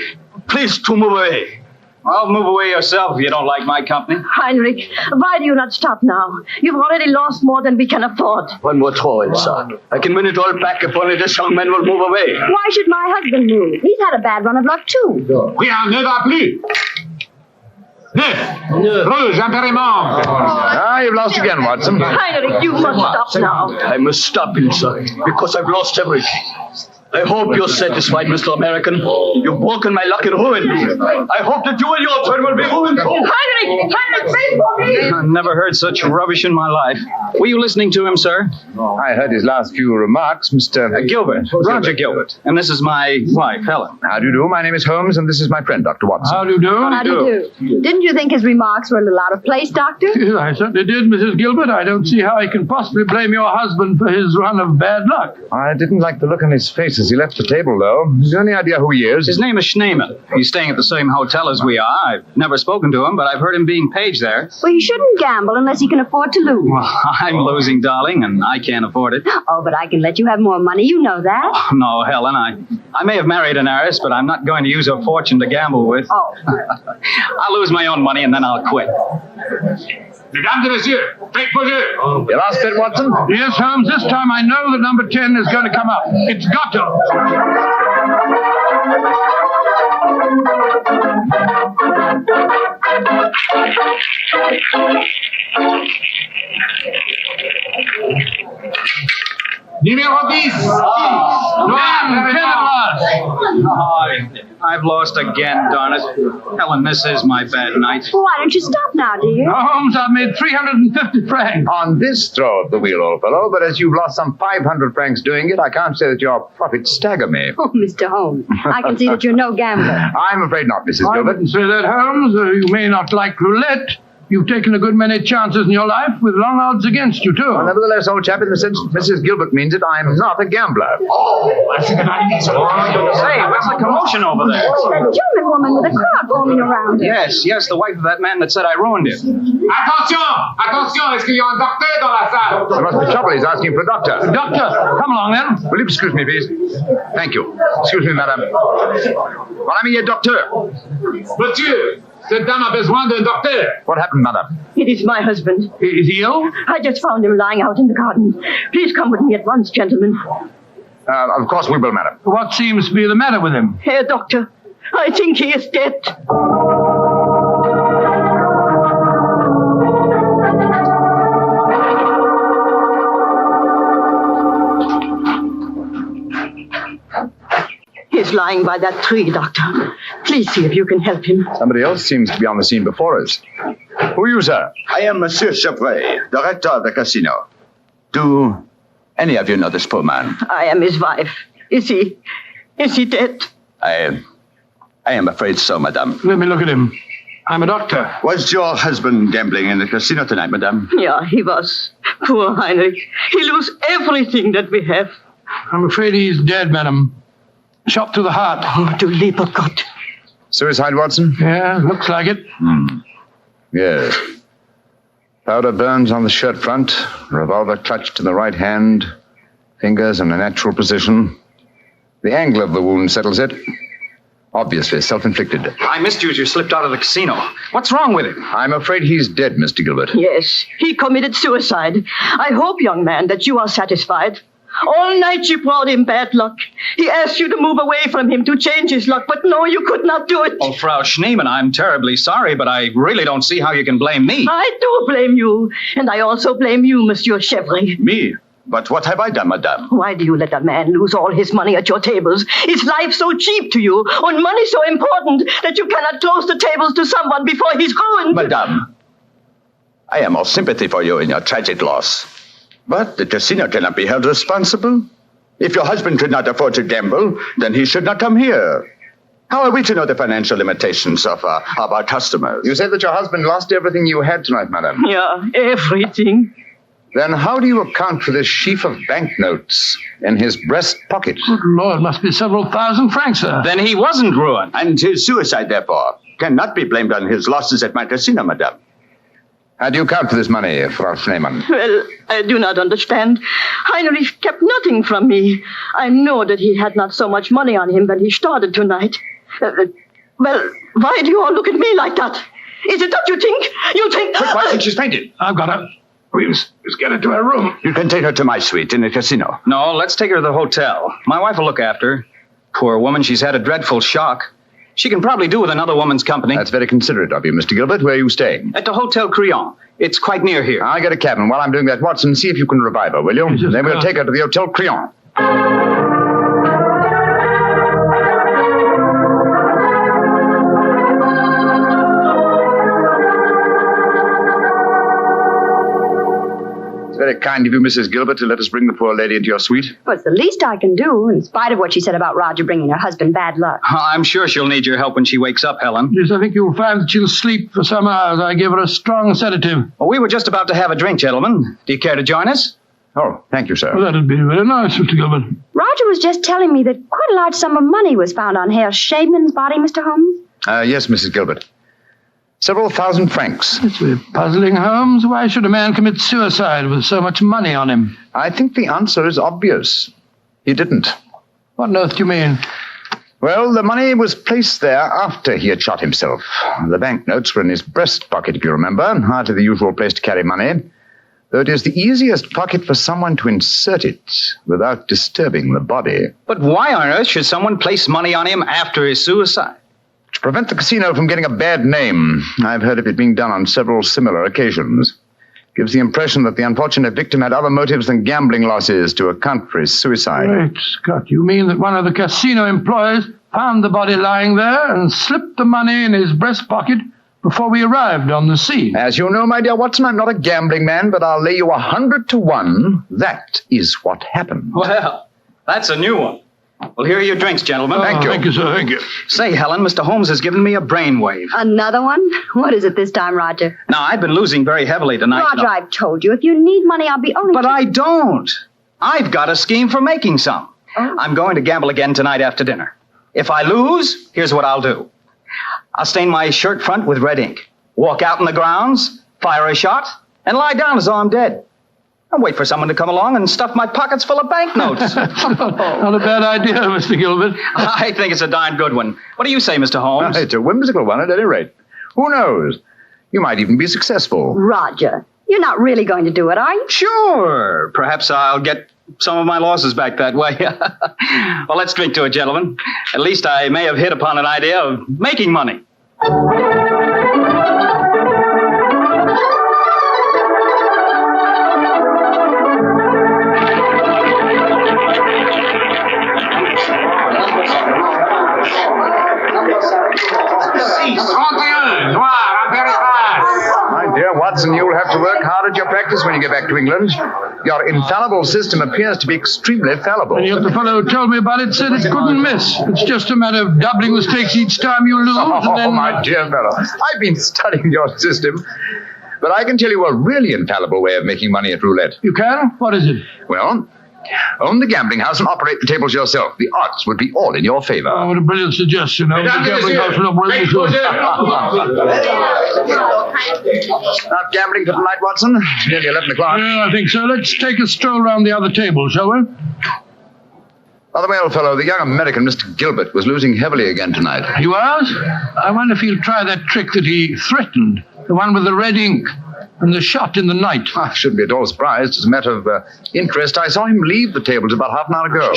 Please to move away. I'll move away yourself if you don't like my company. Heinrich, why do you not stop now? You've already lost more than we can afford. One more throw in, sir. I can win it all back if only this young man will move away. Why should my husband move? He's had a bad run of luck, too. Rien ne va plus. Rouge, impériment. Ah, you've lost again, Watson. Heinrich, you must stop now. I must stop him, sir, because I've lost everything. I hope you're satisfied, Mr. American. You've broken my luck and ruined me. I hope that you and your friend will be ruined too. Heinrich, wait for me! I've never heard such rubbish in my life. Were you listening to him, sir? I heard his last few remarks, Mr. Gilbert. Roger Gilbert. And this is my wife, Helen. How do you do? My name is Holmes, and this is my friend, Dr. Watson. How do you do? How do you do? Didn't you think his remarks were a little out of place, Doctor? I certainly did, Mrs. Gilbert. I don't see how he can possibly blame your husband for his run of bad luck. I didn't like the look on his face as he left the table, though. Have you any idea who he is? His name is Schneemann. He's staying at the same hotel as we are. I've never spoken to him, but I've heard him being paged there. Well, he shouldn't gamble unless he can afford to lose. Well, I'm losing, darling, and I can't afford it. Oh, but I can let you have more money. You know that. No, Helen, I may have married an heiress, but I'm not going to use her fortune to gamble with. Oh. I'll lose my own money, and then I'll quit. Mesdames et messieurs, faites bonjour. Your last bet, Watson? Yes, Holmes. This time I know that number 10 is going to come up. It's got Numéro 10. I've lost again, darn it. Helen, this is my bad night. Well, why don't you stop now, dear? Holmes, I've made 350 francs. On this throw of the wheel, old fellow, but as you've lost some 500 francs doing it, I can't say that your profits stagger me. Oh, Mr. Holmes, I can see that you're no gambler. I'm afraid not, Mrs. I Gilbert. wouldn't say that, Holmes. You may not like roulette. You've taken a good many chances in your life with long odds against you, too. Well, nevertheless, old chap, in the sense Mrs. Gilbert means it, I'm not a gambler. Oh, I think I need some. Hey, what's the commotion over there? That German woman with a crowd forming around her. Yes, the wife of that man that said I ruined him. Attention! Attention! Est-ce qu'il y a un docteur dans la salle? There must be trouble. He's asking for a doctor. Doctor, come along, then. Will you excuse me, please? Thank you. Excuse me, madame. Well, I'm here, doctor. Monsieur, cette dame a besoin d'un docteur. What happened, madame? It is my husband. Is he ill? I just found him lying out in the garden. Please come with me at once, gentlemen. Of course we will, madam. What seems to be the matter with him? Herr Doctor, I think he is dead. He's lying by that tree, Doctor. Please see if you can help him. Somebody else seems to be on the scene before us. Who are you, sir? I am Monsieur Chevray, director of the casino. Do any of you know this poor man? I am his wife. Is he dead? I am afraid so, madame. Let me look at him. I'm a doctor. Was your husband gambling in the casino tonight, madame? Yeah, he was. Poor Heinrich. He lost everything that we have. I'm afraid he's dead, madam. Shot through the heart. Oh, du lieber Gott. Suicide, Watson? Yeah, looks like it. Yes. Powder burns on the shirt front, revolver clutched in the right hand, fingers in a natural position. The angle of the wound settles it. Obviously self-inflicted. I missed you as you slipped out of the casino. What's wrong with him? I'm afraid he's dead, Mr. Gilbert. Yes, he committed suicide. I hope, young man, that you are satisfied. All night you brought him bad luck. He asked you to move away from him to change his luck, but no, you could not do it. Oh, Frau Schneemann, I'm terribly sorry, but I really don't see how you can blame me. I do blame you, and I also blame you, Monsieur Chevry. Me? But what have I done, madame? Why do you let a man lose all his money at your tables? Is life so cheap to you, and money so important, that you cannot close the tables to someone before he's ruined? Madame, I am all sympathy for you in your tragic loss. But the casino cannot be held responsible. If your husband could not afford to gamble, then he should not come here. How are we to know the financial limitations of our customers? You said that your husband lost everything you had tonight, madam. Yeah, everything. Then how do you account for this sheaf of banknotes in his breast pocket? Good Lord, must be several thousand francs, sir. Then he wasn't ruined. And his suicide, therefore, cannot be blamed on his losses at my casino, madame. How do you account for this money, Frau Schneemann? Well, I do not understand. Heinrich kept nothing from me. I know that he had not so much money on him when he started tonight. Well, why do you all look at me like that? Is it that you think? Quick, Watson, she's fainted. I've got her. Let's get her to her room. You can take her to my suite in the casino. No, let's take her to the hotel. My wife will look after her. Poor woman, she's had a dreadful shock. She can probably do with another woman's company. That's very considerate of you, Mr. Gilbert. Where are you staying? At the Hotel Crillon. It's quite near here. I'll get a cab, and while I'm doing that, Watson, see if you can revive her, will you? Then we'll take her to the Hotel Crillon. Very kind of you, Mrs. Gilbert, to let us bring the poor lady into your suite. Well, it's the least I can do, in spite of what she said about Roger bringing her husband bad luck. I'm sure she'll need your help when she wakes up, Helen. Yes, I think you'll find that she'll sleep for some hours. I gave her a strong sedative. Well, we were just about to have a drink, gentlemen. Do you care to join us? Oh, thank you, sir. Well, that'd be very nice, Mr. Gilbert. Roger was just telling me that quite a large sum of money was found on Herr Shademan's body, Mr. Holmes. Yes, Mrs. Gilbert. Several thousand francs. It's very puzzling, Holmes. Why should a man commit suicide with so much money on him? I think the answer is obvious. He didn't. What on earth do you mean? Well, the money was placed there after he had shot himself. The banknotes were in his breast pocket, if you remember. Hardly the usual place to carry money. Though it is the easiest pocket for someone to insert it without disturbing the body. But why on earth should someone place money on him after his suicide? To prevent the casino from getting a bad name. I've heard of it being done on several similar occasions. Gives the impression that the unfortunate victim had other motives than gambling losses to account for his suicide. Great Scott, you mean that one of the casino employees found the body lying there and slipped the money in his breast pocket before we arrived on the scene? As you know, my dear Watson, I'm not a gambling man, but I'll lay you 100 to 1. That is what happened. Well, that's a new one. Well, here are your drinks, gentlemen. Thank you. Thank you, sir. Thank you. Say, Helen, Mr. Holmes has given me a brainwave. Another one? What is it this time, Roger? Now, I've been losing very heavily tonight. Roger, I've told you, if you need money, I'll be only... But I don't. I've got a scheme for making some. Oh. I'm going to gamble again tonight after dinner. If I lose, here's what I'll do. I'll stain my shirt front with red ink, walk out in the grounds, fire a shot, and lie down as though I'm dead. I'll wait for someone to come along and stuff my pockets full of banknotes. Not a bad idea, Mr. Gilbert. I think it's a darn good one. What do you say, Mr. Holmes? It's a whimsical one at any rate. Who knows? You might even be successful. Roger, you're not really going to do it, are you? Sure. Perhaps I'll get some of my losses back that way. Well, let's drink to it, gentlemen. At least I may have hit upon an idea of making money. My dear Watson, you'll have to work hard at your practice when you get back to England. Your infallible system appears to be extremely fallible. And yet the fellow who told me about it said it couldn't miss. It's just a matter of doubling the stakes each time you lose. Oh, then... my dear fellow, I've been studying your system. But I can tell you a really infallible way of making money at roulette. You can? What is it? Well, own the gambling house and operate the tables yourself. The odds would be all in your favor. Oh, what a brilliant suggestion. Own the gambling house and operate Not gambling for tonight, Watson? Nearly 11 o'clock. Yeah, I think so. Let's take a stroll round the other table, shall we? By the way, old fellow, the young American, Mr. Gilbert, was losing heavily again tonight. He was? I wonder if he'll try that trick that he threatened. The one with the red ink and the shot in the night. I shouldn't be at all surprised. As a matter of interest, I saw him leave the tables about half an hour ago.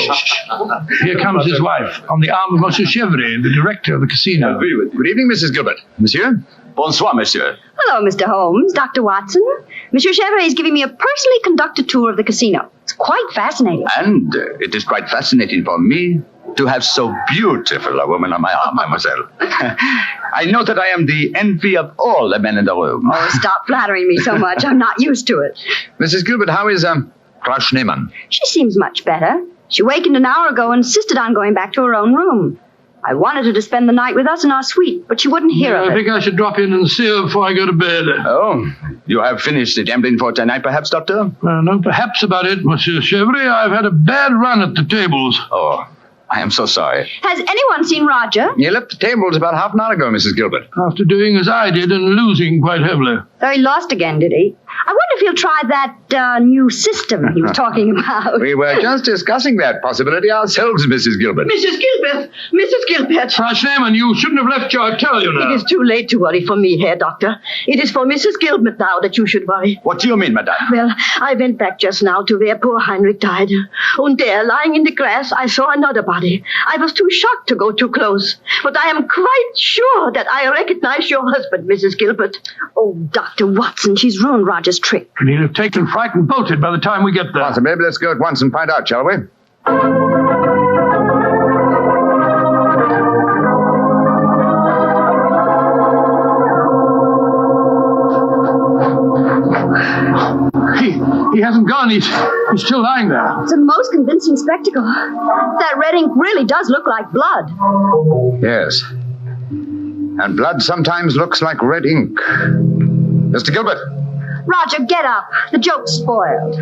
Here comes his wife, on the arm of Monsieur Chevry, the director of the casino. Good evening, Mrs. Gilbert. Monsieur? Bonsoir, monsieur. Hello, Mr. Holmes, Dr. Watson. Monsieur Chevrolet is giving me a personally conducted tour of the casino. It's quite fascinating. And it is quite fascinating for me to have so beautiful a woman on my arm, mademoiselle. I know that I am the envy of all the men in the room. Oh, stop flattering me so much. I'm not used to it. Mrs. Gilbert, how is, Frau Schneemann? She seems much better. She wakened an hour ago and insisted on going back to her own room. I wanted her to spend the night with us in our suite, but she wouldn't hear of it. I think I should drop in and see her before I go to bed. Oh, you have finished the gambling for tonight, perhaps, Doctor? No, perhaps about it, Monsieur Chevrolet. I've had a bad run at the tables. Oh, I am so sorry. Has anyone seen Roger? He left the tables about half an hour ago, Mrs. Gilbert. After doing as I did and losing quite heavily. So he lost again, did he? I wonder if he'll try that new system he was talking about. We were just discussing that possibility ourselves, Mrs. Gilbert. Mrs. Gilbert. Frau Schneemann, you shouldn't have left your hotel, you know. It is too late to worry for me, Herr Doctor. It is for Mrs. Gilbert now that you should worry. What do you mean, madame? Well, I went back just now to where poor Heinrich died. And there, lying in the grass, I saw another body. I was too shocked to go too close. But I am quite sure that I recognize your husband, Mrs. Gilbert. Oh, Dr. Watson, she's ruined Roger's trick. And he'll have taken fright and bolted by the time we get there. Well, so maybe let's go at once and find out, shall we? He hasn't gone. He's still lying there. It's a most convincing spectacle. That red ink really does look like blood. Yes. And blood sometimes looks like red ink. Mr. Gilbert. Roger, get up. The joke's spoiled.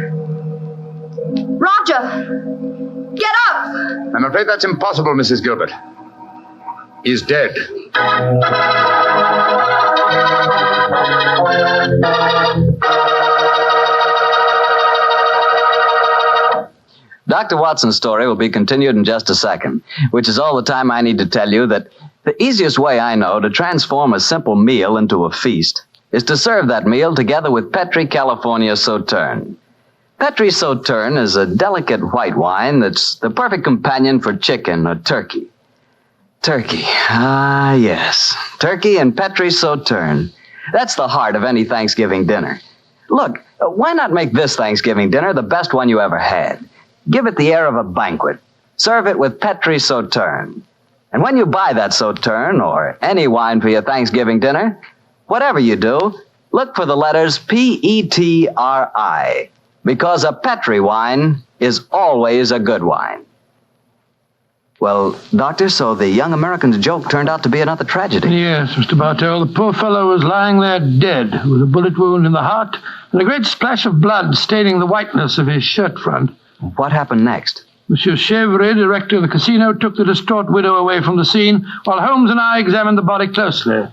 Roger! Get up! I'm afraid that's impossible, Mrs. Gilbert. He's dead. Dr. Watson's story will be continued in just a second, which is all the time I need to tell you that the easiest way I know to transform a simple meal into a feast is to serve that meal together with Petri California Sauterne. Petri Sauterne is a delicate white wine that's the perfect companion for chicken or turkey. Turkey, ah yes, turkey and Petri Sauterne. That's the heart of any Thanksgiving dinner. Look, why not make this Thanksgiving dinner the best one you ever had? Give it the air of a banquet. Serve it with Petri Sauterne. And when you buy that Sauterne or any wine for your Thanksgiving dinner, whatever you do, look for the letters P-E-T-R-I, because a Petri wine is always a good wine. Well, Doctor, so the young American's joke turned out to be another tragedy. Yes, Mr. Bartell. The poor fellow was lying there dead, with a bullet wound in the heart and a great splash of blood staining the whiteness of his shirt front. What happened next? Monsieur Chevrolet, director of the casino, took the distraught widow away from the scene, while Holmes and I examined the body closely.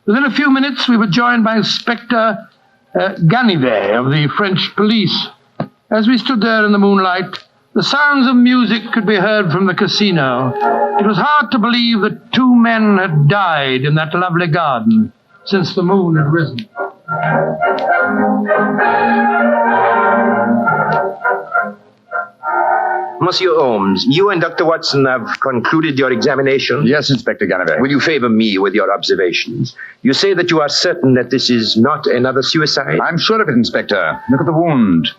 Within a few minutes, we were joined by Inspector Ganivet of the French police. As we stood there in the moonlight, the sounds of music could be heard from the casino. It was hard to believe that two men had died in that lovely garden since the moon had risen. Monsieur Holmes, you and Dr. Watson have concluded your examination? Yes, Inspector Ganivet. Will you favor me with your observations? You say that you are certain that this is not another suicide? I'm sure of it, Inspector. Look at the wound.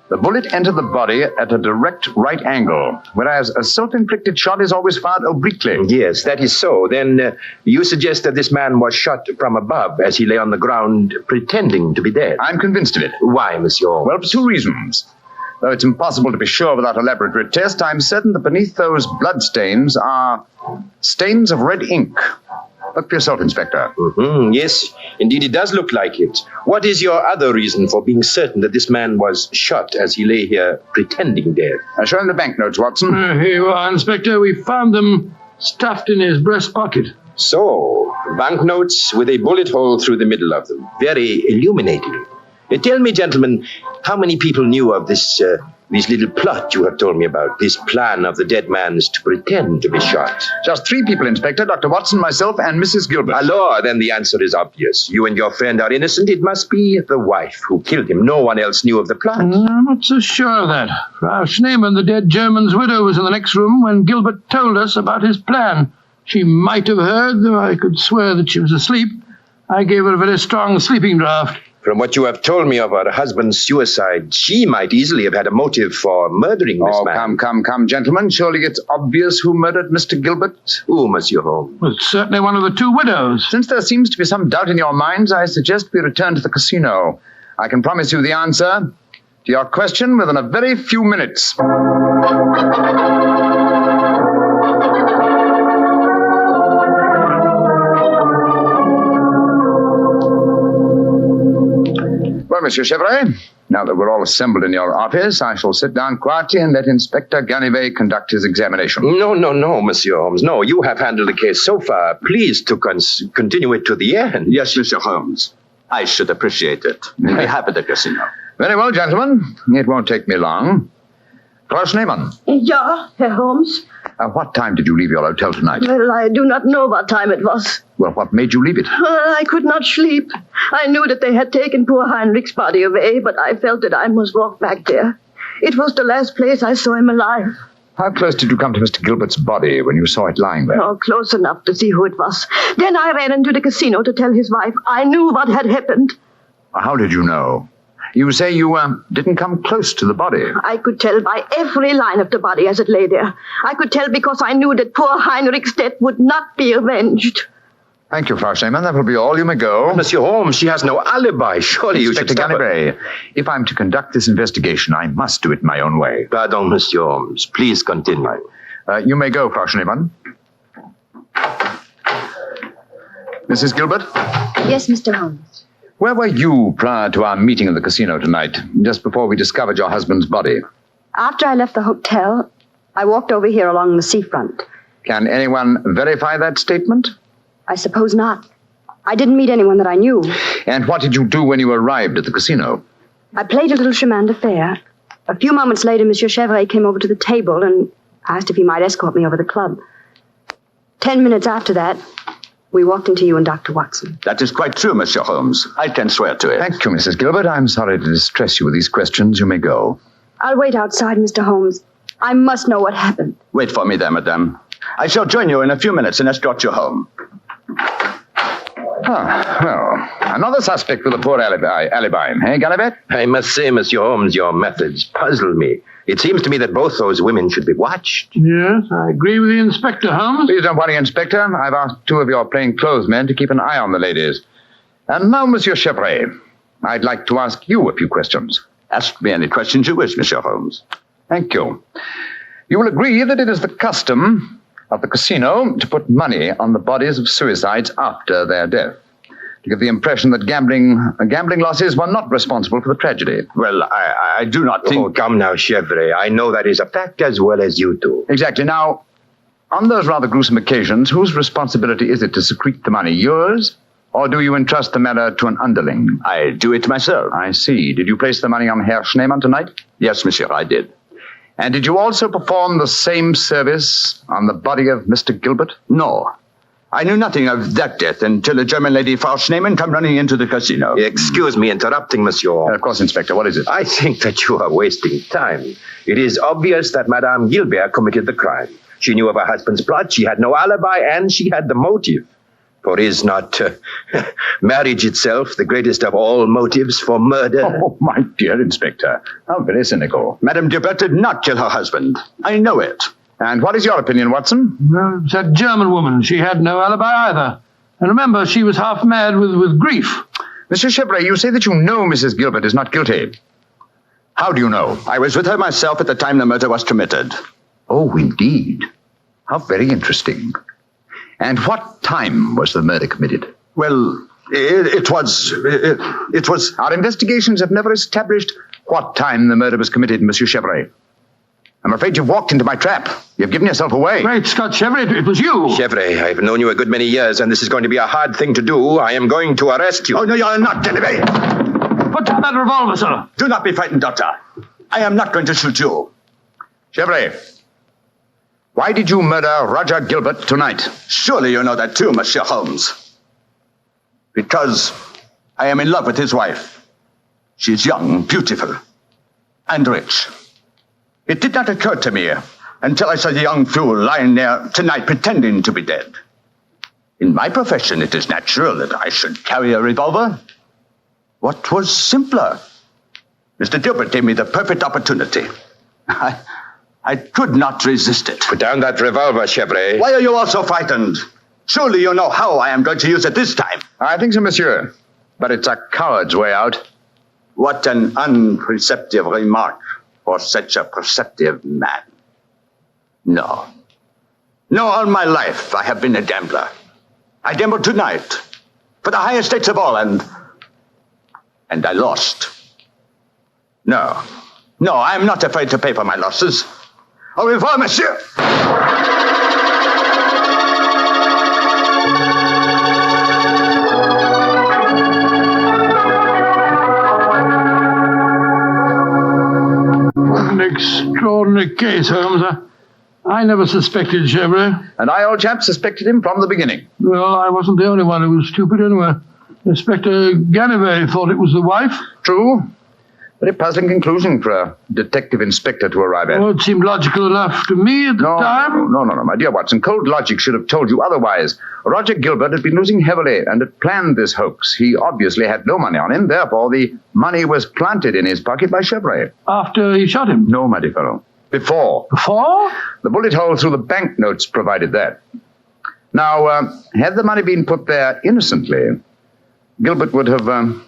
The bullet entered the body at a direct right angle, whereas a self-inflicted shot is always fired obliquely. Yes, that is so. Then you suggest that this man was shot from above as he lay on the ground pretending to be dead? I'm convinced of it. Why, Monsieur Holmes? Well, for two reasons. Though it's impossible to be sure without a laboratory test, I'm certain that beneath those blood stains are stains of red ink. Look for yourself, Inspector. Mm-hmm. Yes, indeed it does look like it. What is your other reason for being certain that this man was shot as he lay here pretending dead? Show him the banknotes, Watson. Here you are, Inspector. We found them stuffed in his breast pocket. So, banknotes with a bullet hole through the middle of them. Very illuminating. Tell me, gentlemen, how many people knew of this little plot you have told me about, this plan of the dead man's to pretend to be shot? Just 3 people, Inspector, Dr. Watson, myself, and Mrs. Gilbert. Alors, then the answer is obvious. You and your friend are innocent. It must be the wife who killed him. No one else knew of the plot. I'm not so sure of that. Frau Schneemann, the dead German's widow, was in the next room when Gilbert told us about his plan. She might have heard, though I could swear that she was asleep. I gave her a very strong sleeping draught. From what you have told me of her husband's suicide, she might easily have had a motive for murdering this man. Come, gentlemen. Surely it's obvious who murdered Mr. Gilbert. Who, Monsieur Holmes? Well, it's certainly one of the two widows. Since there seems to be some doubt in your minds, I suggest we return to the casino. I can promise you the answer to your question within a very few minutes. Well, Monsieur Chevrolet, now that we're all assembled in your office, I shall sit down quietly and let Inspector Ganivet conduct his examination. No, Monsieur Holmes. No, you have handled the case so far. Please to continue it to the end. Yes, Monsieur Holmes. I should appreciate it. On behalf of the casino. Very well, gentlemen. It won't take me long. Frau Schneemann, Ja, Herr Holmes. what time did you leave your hotel tonight? Well, I do not know what time it was. Well, what made you leave it? Well, I could not sleep. I knew that they had taken poor Heinrich's body away, but I felt that I must walk back there. It was the last place I saw him alive. How close did you come to Mr. Gilbert's body when you saw it lying there? Oh, close enough to see who it was. Then I ran into the casino to tell his wife. I knew what had happened. How did you know? You say you didn't come close to the body. I could tell by every line of the body as it lay there. I could tell because I knew that poor Heinrich's death would not be avenged. Thank you, Frau Schneemann. That will be all. You may go. Monsieur Holmes, she has no alibi. Surely you should Inspector stop her. Ganivet, if I'm to conduct this investigation, I must do it my own way. Pardon, Monsieur Holmes. Please continue. You may go, Frau Schneemann. Mrs. Gilbert? Yes, Mr. Holmes. Where were you prior to our meeting in the casino tonight, just before we discovered your husband's body? After I left the hotel, I walked over here along the seafront. Can anyone verify that statement? I suppose not. I didn't meet anyone that I knew. And what did you do when you arrived at the casino? I played a little chemin de fer. A few moments later, Monsieur Chevrolet came over to the table and asked if he might escort me over the club. 10 minutes after that, we walked into you and Dr. Watson. That is quite true, Monsieur Holmes. I can swear to it. Thank you, Mrs. Gilbert. I'm sorry to distress you with these questions. You may go. I'll wait outside, Mr. Holmes. I must know what happened. Wait for me there, madame. I shall join you in a few minutes and escort you home. Well, another suspect with a poor alibi, eh, Ganivet? I must say, Monsieur Holmes, your methods puzzle me. It seems to me that both those women should be watched. Yes, I agree with the Inspector, Holmes. Please don't worry, Inspector. I've asked two of your plainclothes men to keep an eye on the ladies. And now, Monsieur Chevrolet, I'd like to ask you a few questions. Ask me any questions you wish, Monsieur Holmes. Thank you. You will agree that it is the custom of the casino to put money on the bodies of suicides after their death, to give the impression that gambling losses were not responsible for the tragedy. Well, I do not think... Oh, come now, Chevrolet. I know that is a fact as well as you do. Exactly. Now, on those rather gruesome occasions, whose responsibility is it to secrete the money? Yours? Or do you entrust the matter to an underling? I do it myself. I see. Did you place the money on Herr Schneemann tonight? Yes, monsieur, I did. And did you also perform the same service on the body of Mr. Gilbert? No. I knew nothing of that death until the German lady Frau Schneemann came running into the casino. Excuse me interrupting, monsieur. Of course, Inspector. What is it? I think that you are wasting time. It is obvious that Madame Gilbert committed the crime. She knew of her husband's plot, she had no alibi, and she had the motive. For is not marriage itself the greatest of all motives for murder? Oh, my dear Inspector. How very cynical. Madame Gilbert did not kill her husband. I know it. And what is your opinion, Watson? Well, it's that German woman. She had no alibi either. And remember, she was half mad with grief. Mr. Chevrolet, you say that you know Mrs. Gilbert is not guilty. How do you know? I was with her myself at the time the murder was committed. Oh, indeed. How very interesting. And what time was the murder committed? Well, it was... Our investigations have never established what time the murder was committed, Monsieur Chevrolet. I'm afraid you've walked into my trap. You've given yourself away. Great Scott, Chevrolet, it was you. Chevrolet, I've known you a good many years, and this is going to be a hard thing to do. I am going to arrest you. Oh, no, you're not, Genevieve. Put down that revolver, sir. Do not be frightened, Doctor. I am not going to shoot you. Chevrolet, why did you murder Roger Gilbert tonight? Surely you know that too, Monsieur Holmes. Because I am in love with his wife. She's young, beautiful, and rich. It did not occur to me until I saw the young fool lying there tonight pretending to be dead. In my profession, it is natural that I should carry a revolver. What was simpler? Mr. Gilbert gave me the perfect opportunity. I could not resist it. Put down that revolver, Chevrolet. Why are you all so frightened? Surely you know how I am going to use it this time. I think so, monsieur. But it's a coward's way out. What an unperceptive remark for such a perceptive man. No. No, all my life I have been a gambler. I gambled tonight for the highest stakes of all, and I lost. No, I am not afraid to pay for my losses. Au revoir, monsieur. What an extraordinary case, Holmes. I never suspected Chevrolet. And I, old chap, suspected him from the beginning. Well, I wasn't the only one who was stupid anyway. Inspector Ganivet thought it was the wife. True. Very puzzling conclusion for a detective inspector to arrive at. Well, it seemed logical enough to me at the time. No, my dear Watson. Cold logic should have told you otherwise. Roger Gilbert had been losing heavily and had planned this hoax. He obviously had no money on him. Therefore, the money was planted in his pocket by Chevrolet. After he shot him? No, my dear fellow. Before. Before? The bullet hole through the banknotes provided that. Now, had the money been put there innocently, Gilbert would have, come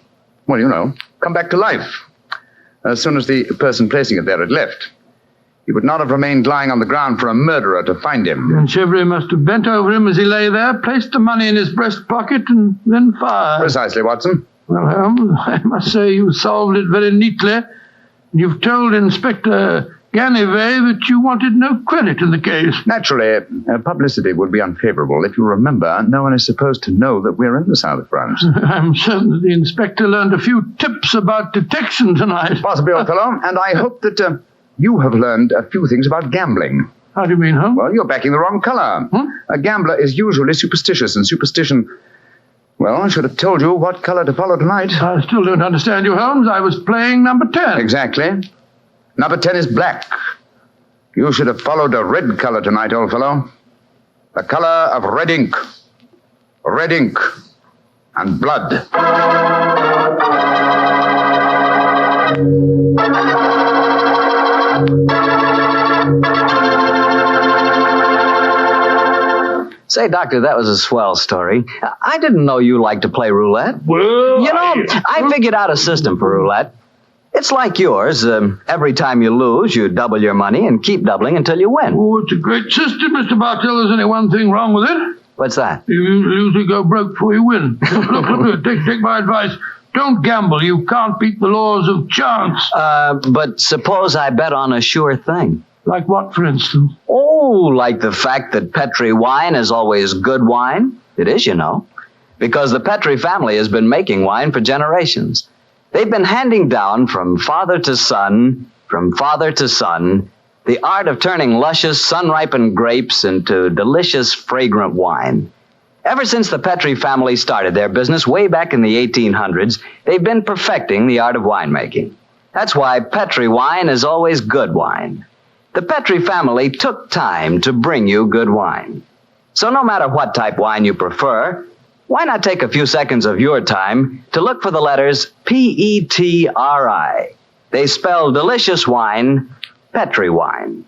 back to life as soon as the person placing it there had left. He would not have remained lying on the ground for a murderer to find him. And Chevrolet must have bent over him as he lay there, placed the money in his breast pocket, and then fired. Precisely, Watson. Well, Holmes, I must say you solved it very neatly. You've told Inspector Ganivet that you wanted no credit in the case. Naturally, publicity would be unfavorable. If you remember, no one is supposed to know that we're in the south of France. I'm certain that the inspector learned a few tips about detection tonight. Possibly, old fellow, and I hope that you have learned a few things about gambling. How do you mean, huh? Well, you're backing the wrong color. A gambler is usually superstitious, and superstition... Well, I should have told you what color to follow tonight. I still don't understand you, Holmes. I was playing number 10. Exactly. Number 10 is black. You should have followed a red color tonight, old fellow. The color of red ink. Red ink. And blood. Say, Doctor, that was a swell story. I didn't know you liked to play roulette. Well, I figured out a system for roulette. It's like yours. Every time you lose, you double your money and keep doubling until you win. Oh, it's a great system, Mr. Bartell. There's only one thing wrong with it. What's that? You usually go broke before you win. Look, take my advice. Don't gamble. You can't beat the laws of chance. But suppose I bet on a sure thing. Like what, for instance? Oh, like the fact that Petri wine is always good wine. It is, you know. Because the Petri family has been making wine for generations. They've been handing down from father to son, the art of turning luscious, sun-ripened grapes into delicious, fragrant wine. Ever since the Petri family started their business way back in the 1800s, they've been perfecting the art of winemaking. That's why Petri wine is always good wine. The Petri family took time to bring you good wine. So no matter what type wine you prefer, why not take a few seconds of your time to look for the letters P-E-T-R-I? They spell delicious wine, Petri wine.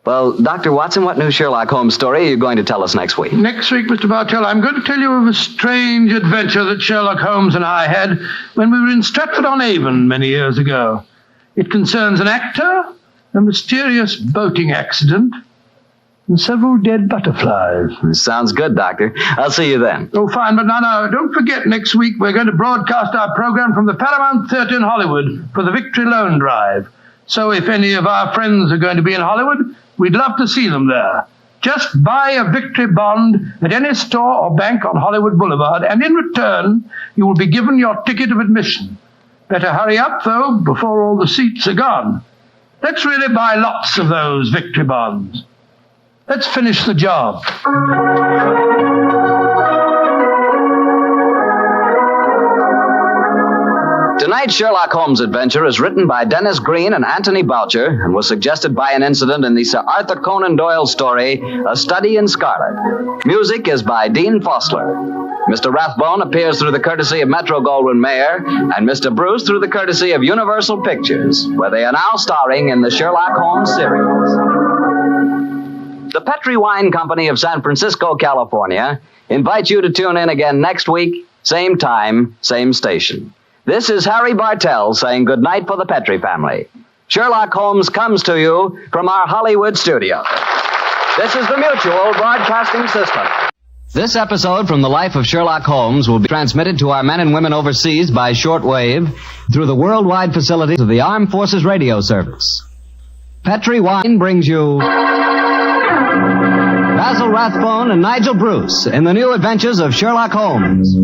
Well, Dr. Watson, what new Sherlock Holmes story are you going to tell us next week? Next week, Mr. Bartell, I'm going to tell you of a strange adventure that Sherlock Holmes and I had when we were in Stratford-on-Avon many years ago. It concerns an actor, a mysterious boating accident, and several dead butterflies. Sounds good, Doctor. I'll see you then. Oh, fine, but now, don't forget, next week we're going to broadcast our program from the Paramount Theatre in Hollywood for the Victory Loan Drive. So if any of our friends are going to be in Hollywood, we'd love to see them there. Just buy a Victory bond at any store or bank on Hollywood Boulevard, and in return, you will be given your ticket of admission. Better hurry up, though, before all the seats are gone. Let's really buy lots of those Victory bonds. Let's finish the job. Tonight's Sherlock Holmes adventure is written by Dennis Green and Anthony Boucher and was suggested by an incident in the Sir Arthur Conan Doyle story, A Study in Scarlet. Music is by Dean Fossler. Mr. Rathbone appears through the courtesy of Metro-Goldwyn-Mayer and Mr. Bruce through the courtesy of Universal Pictures, where they are now starring in the Sherlock Holmes series. The Petri Wine Company of San Francisco, California, invites you to tune in again next week, same time, same station. This is Harry Bartell saying goodnight for the Petri family. Sherlock Holmes comes to you from our Hollywood studio. This is the Mutual Broadcasting System. This episode from the life of Sherlock Holmes will be transmitted to our men and women overseas by shortwave through the worldwide facilities of the Armed Forces Radio Service. Petri Wine brings you Basil Rathbone and Nigel Bruce in the new adventures of Sherlock Holmes.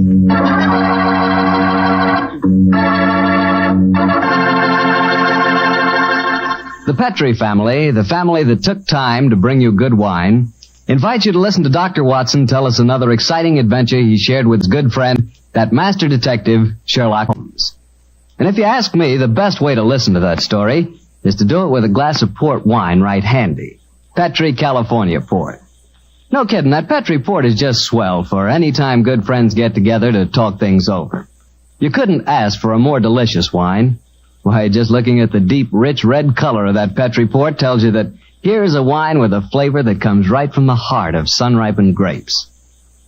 The Petri family, the family that took time to bring you good wine, invites you to listen to Dr. Watson tell us another exciting adventure he shared with his good friend, that master detective, Sherlock Holmes. And if you ask me, the best way to listen to that story is to do it with a glass of port wine right handy. Petri California Port. No kidding, that Petri Port is just swell for any time good friends get together to talk things over. You couldn't ask for a more delicious wine. Why, just looking at the deep, rich red color of that Petri Port tells you that here's a wine with a flavor that comes right from the heart of sun-ripened grapes.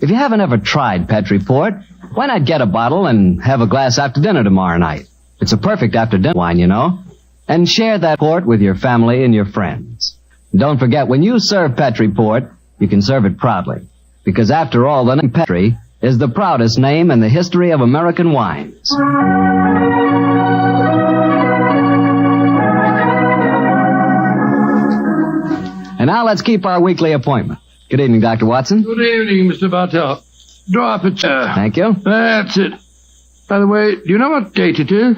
If you haven't ever tried Petri Port, why not get a bottle and have a glass after dinner tomorrow night? It's a perfect after-dinner wine, you know. And share that port with your family and your friends. And don't forget, when you serve Petri Port, you can serve it proudly. Because after all, the name Petri is the proudest name in the history of American wines. And now let's keep our weekly appointment. Good evening, Dr. Watson. Good evening, Mr. Bartell. Draw up a chair. Thank you. That's it. By the way, do you know what date it is?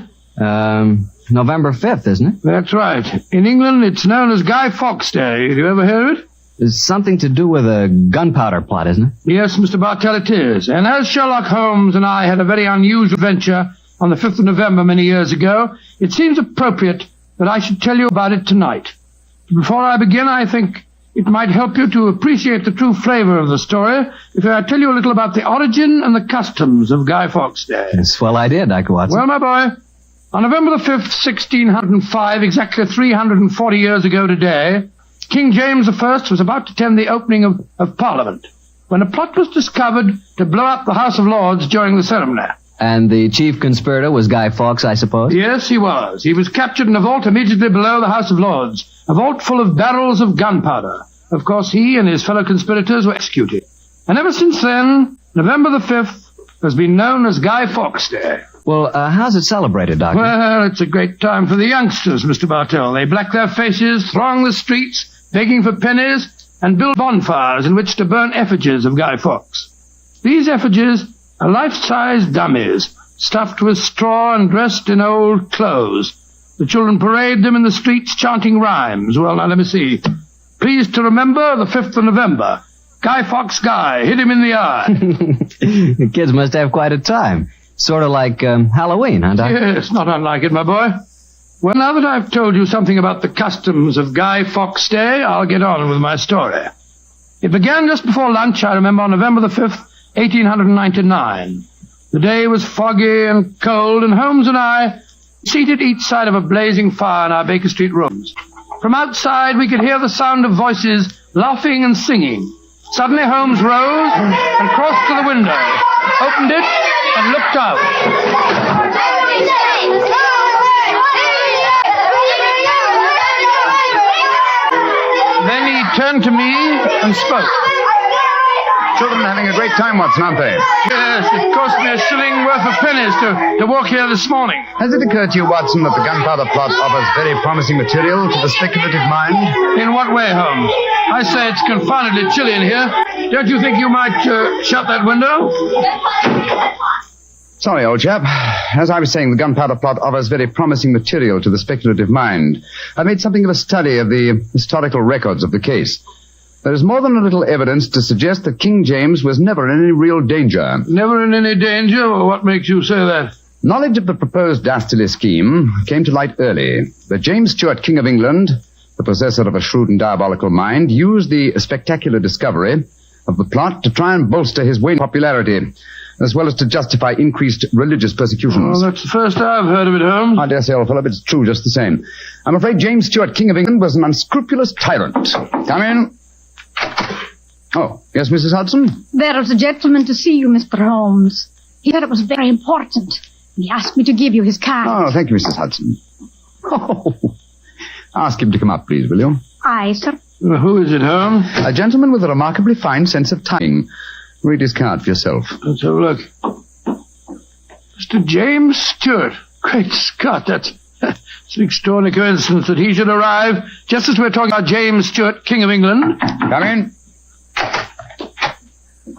November 5th, isn't it? That's right. In England, it's known as Guy Fawkes Day. Have you ever heard of it? It's something to do with a gunpowder plot, isn't it? Yes, Mr. Bartell, it is. And as Sherlock Holmes and I had a very unusual adventure on the 5th of November many years ago, it seems appropriate that I should tell you about it tonight. Before I begin, I think it might help you to appreciate the true flavor of the story if I tell you a little about the origin and the customs of Guy Fawkes Day. It's a swell idea, Dr. Watson. Well, my boy, on November the 5th, 1605, exactly 340 years ago today, King James I was about to attend the opening of Parliament when a plot was discovered to blow up the House of Lords during the ceremony. And the chief conspirator was Guy Fawkes, I suppose? Yes, he was. He was captured in a vault immediately below the House of Lords, a vault full of barrels of gunpowder. Of course, he and his fellow conspirators were executed. And ever since then, November the 5th has been known as Guy Fawkes Day. Well, how's it celebrated, Doctor? Well, it's a great time for the youngsters, Mr. Bartell. They black their faces, throng the streets, begging for pennies, and build bonfires in which to burn effigies of Guy Fawkes. These effigies are life-size dummies, stuffed with straw and dressed in old clothes. The children parade them in the streets chanting rhymes. Well, now, let me see. Pleased to remember the 5th of November. Guy Fawkes Guy, hit him in the eye. The kids must have quite a time. Sort of like Halloween, huh, Doctor? Yes, not unlike it, my boy. Well, now that I've told you something about the customs of Guy Fawkes Day, I'll get on with my story. It began just before lunch, I remember, on November the 5th, 1899. The day was foggy and cold, and Holmes and I seated each side of a blazing fire in our Baker Street rooms. From outside, we could hear the sound of voices laughing and singing. Suddenly, Holmes rose and crossed to the window, opened it, and looked out. Then he turned to me and spoke. Children are having a great time, Watson, aren't they? Yes, it cost me a shilling worth of pennies to walk here this morning. Has it occurred to you, Watson, that the gunpowder plot offers very promising material to the speculative mind? In what way, Holmes? I say it's confoundedly chilly in here. Don't you think you might shut that window? Sorry, old chap. As I was saying, the gunpowder plot offers very promising material to the speculative mind. I made something of a study of the historical records of the case. There is more than a little evidence to suggest that King James was never in any real danger. Never in any danger? Well, what makes you say that? Knowledge of the proposed dastardly scheme came to light early. But James Stuart, King of England, the possessor of a shrewd and diabolical mind, used the spectacular discovery of the plot to try and bolster his waning popularity, as well as to justify increased religious persecutions. Well, that's the first I've heard of it, Holmes. I dare say, old fellow, but it's true just the same. I'm afraid James Stuart, King of England, was an unscrupulous tyrant. Come in. Oh, yes, Mrs. Hudson? There is a gentleman to see you, Mr. Holmes. He said it was very important. He asked me to give you his card. Oh, thank you, Mrs. Hudson. Oh, ask him to come up, please, will you? Aye, sir. Who is it, Holmes? A gentleman with a remarkably fine sense of timing. Read his card for yourself. Let's have a look. Mr. James Stuart. Great Scott, that's it's an extraordinary coincidence that he should arrive just as we're talking about James Stuart, King of England. Come in.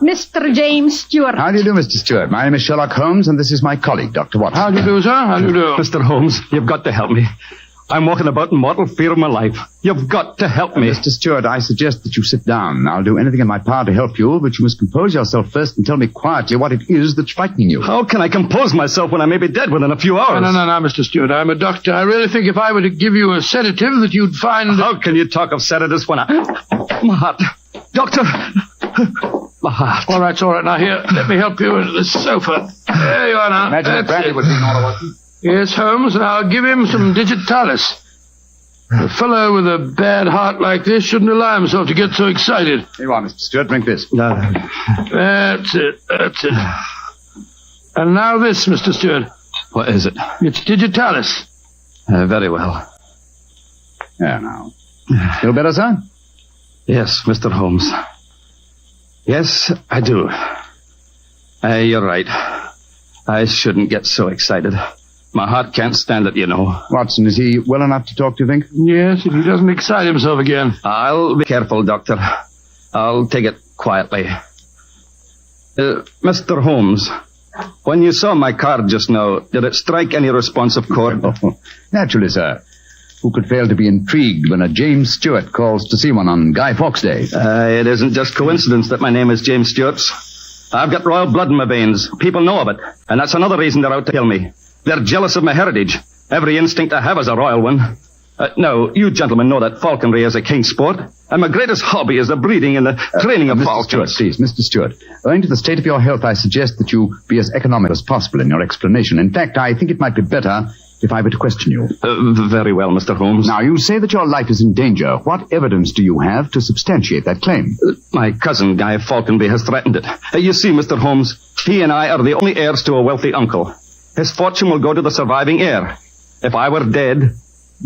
Mr. James Stuart. How do you do, Mr. Stuart? My name is Sherlock Holmes, and this is my colleague, Dr. Watson. How do you do, sir? How do you do? Mr. Holmes, you've got to help me. I'm walking about in mortal fear of my life. You've got to help me. Mr. Stuart, I suggest that you sit down. I'll do anything in my power to help you, but you must compose yourself first and tell me quietly what it is that's frightening you. How can I compose myself when I may be dead within a few hours? No, Mr. Stuart. I'm a doctor. I really think if I were to give you a sedative that you'd find... How can you talk of sedatives when my heart... Doctor... My heart. All right. Now, here, let me help you into the sofa. There you are now. Imagine that Bradley would be in order, Watson. Yes, Holmes, and I'll give him some digitalis. A fellow with a bad heart like this shouldn't allow himself to get so excited. Here you are, Mr. Stuart. Drink this. That's it. And now this, Mr. Stuart. What is it? It's digitalis. Very well. There now. Feel better, sir? Yes, Mr. Holmes. Yes, I do. You're right. I shouldn't get so excited. My heart can't stand it, you know. Watson, is he well enough to talk, do you think? Yes, if he doesn't excite himself again. I'll be careful, Doctor. I'll take it quietly. Mr. Holmes, when you saw my card just now, did it strike any responsive chord? Oh, naturally, sir. Who could fail to be intrigued when a James Stuart calls to see one on Guy Fawkes Day? It isn't just coincidence that my name is James Stuart. I've got royal blood in my veins. People know of it. And that's another reason they're out to kill me. They're jealous of my heritage. Every instinct I have is a royal one. Now, you gentlemen know that falconry is a king's sport. And my greatest hobby is the breeding and the training of falcons. Please, Mr. Stuart. Owing to the state of your health, I suggest that you be as economical as possible in your explanation. In fact, I think it might be better if I were to question you. Very well, Mr. Holmes. Now, you say that your life is in danger. What evidence do you have to substantiate that claim? My cousin, Guy Falconby, has threatened it. You see, Mr. Holmes, he and I are the only heirs to a wealthy uncle. His fortune will go to the surviving heir. If I were dead,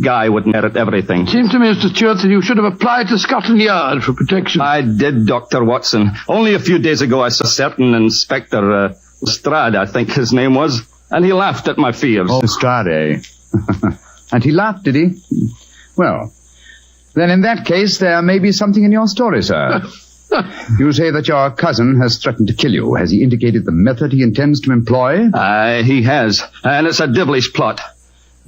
Guy would inherit everything. Seems to me, Mr. Stuart, that you should have applied to Scotland Yard for protection. I did, Dr. Watson. Only a few days ago I saw a certain Inspector Lestrade, I think his name was, and he laughed at my fears. Oh, Lestrade. And he laughed, did he? Well, then in that case, there may be something in your story, sir. You say that your cousin has threatened to kill you. Has he indicated the method he intends to employ? He has, and it's a devilish plot.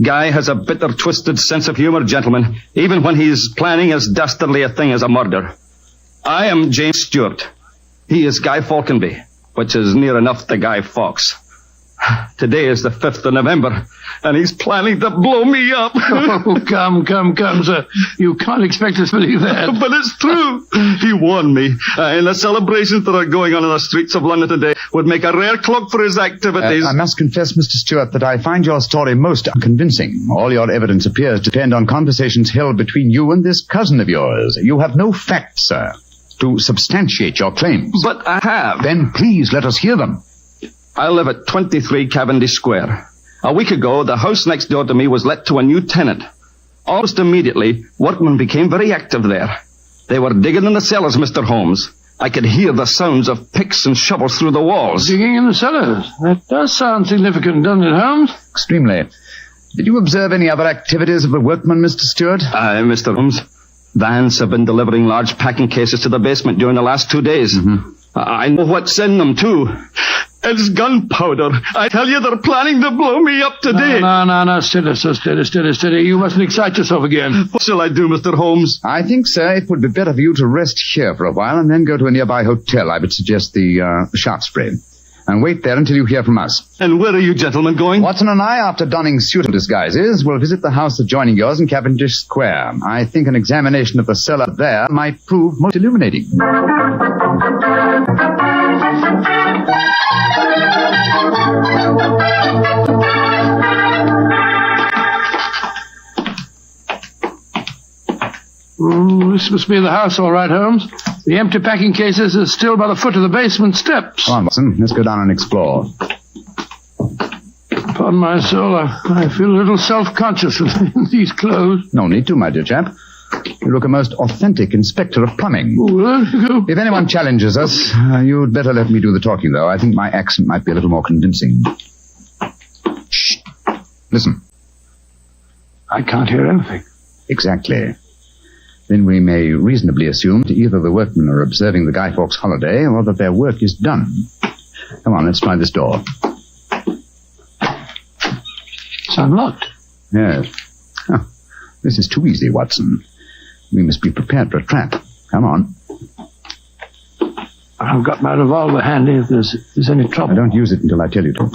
Guy has a bitter, twisted sense of humor, gentlemen, even when he's planning as dastardly a thing as a murder. I am James Stuart. He is Guy Falconby, which is near enough to Guy Fawkes. Today is the 5th of November, and he's planning to blow me up. Oh, come, sir. You can't expect us to believe that. But it's true. He warned me. And the celebrations that are going on in the streets of London today would make a rare cloak for his activities. I must confess, Mr. Stuart, that I find your story most unconvincing. All your evidence appears to depend on conversations held between you and this cousin of yours. You have no facts, sir, to substantiate your claims. But I have. Then please let us hear them. I live at 23 Cavendish Square. A week ago, the house next door to me was let to a new tenant. Almost immediately, workmen became very active there. They were digging in the cellars, Mr. Holmes. I could hear the sounds of picks and shovels through the walls. Digging in the cellars? That does sound significant, doesn't it, Holmes? Extremely. Did you observe any other activities of the workmen, Mr. Stuart? Mr. Holmes. Vans have been delivering large packing cases to the basement during the last 2 days. Mm-hmm. I know what's in them, too. It's gunpowder. I tell you, they're planning to blow me up today. No. Steady. You mustn't excite yourself again. What shall I do, Mr. Holmes? I think, sir, it would be better for you to rest here for a while and then go to a nearby hotel. I would suggest the Shaftesbury. and wait there until you hear from us. And where are you gentlemen going? Watson and I, after donning suitable disguises, will visit the house adjoining yours in Cavendish Square. I think an examination of the cellar there might prove most illuminating. This must be the house, all right, Holmes. The empty packing cases are still by the foot of the basement steps. Come on, Watson. Let's go down and explore. Upon my soul, I feel a little self-conscious in these clothes. No need to, my dear chap. You look a most authentic inspector of plumbing. If anyone challenges us, you'd better let me do the talking, though. I think my accent might be a little more convincing. Shh. Listen. I can't hear anything. Exactly. Then we may reasonably assume that either the workmen are observing the Guy Fawkes holiday or that their work is done. Come on, let's try this door. It's unlocked. Yes. Oh, this is too easy, Watson. We must be prepared for a trap. Come on. I've got my revolver handy if there's any trouble. I don't use it until I tell you to.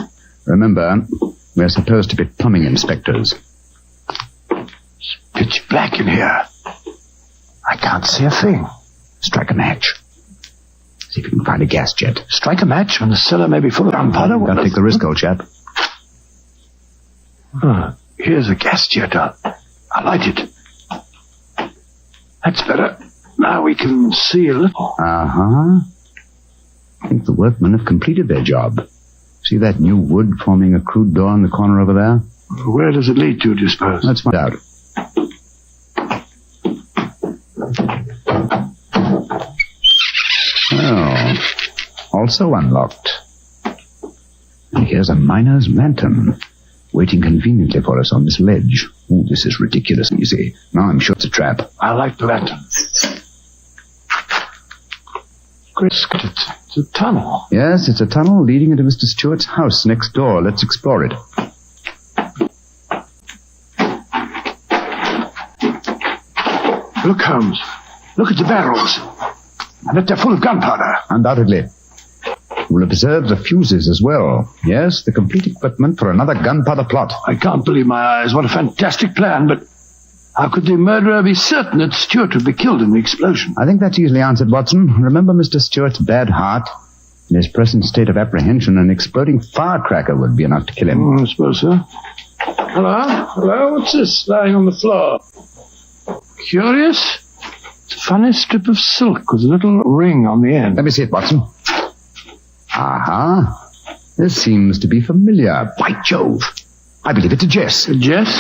Remember, we're supposed to be plumbing inspectors. It's pitch black in here. I can't see a thing. Strike a match. See if you can find a gas jet. Strike a match when the cellar may be full of gunpowder? Gotta take the risk, old chap. Here's a gas jet. I'll light it. That's better. Now we can see a little. Uh-huh. I think the workmen have completed their job. See that new wood forming a crude door in the corner over there? Where does it lead to, do you suppose? Let's find out. Oh, also unlocked. And here's a miner's lantern, waiting conveniently for us on this ledge. Oh, this is ridiculous easy. Now I'm sure it's a trap. I like the lantern. Great Scott, it's a tunnel. Yes, it's a tunnel leading into Mr. Stewart's house next door. Let's explore it. Look, Holmes. Look at the barrels. I bet they're full of gunpowder. Undoubtedly. We'll observe the fuses as well. Yes, the complete equipment for another gunpowder plot. I can't believe my eyes. What a fantastic plan, but how could the murderer be certain that Stewart would be killed in the explosion? I think that's easily answered, Watson. Remember Mr. Stewart's bad heart? In his present state of apprehension, an exploding firecracker would be enough to kill him. I suppose so. Hello? What's this lying on the floor? Curious? It's a funny strip of silk with a little ring on the end. Let me see it, Watson. Aha. This seems to be familiar. By Jove. I believe it's a Jess. A Jess?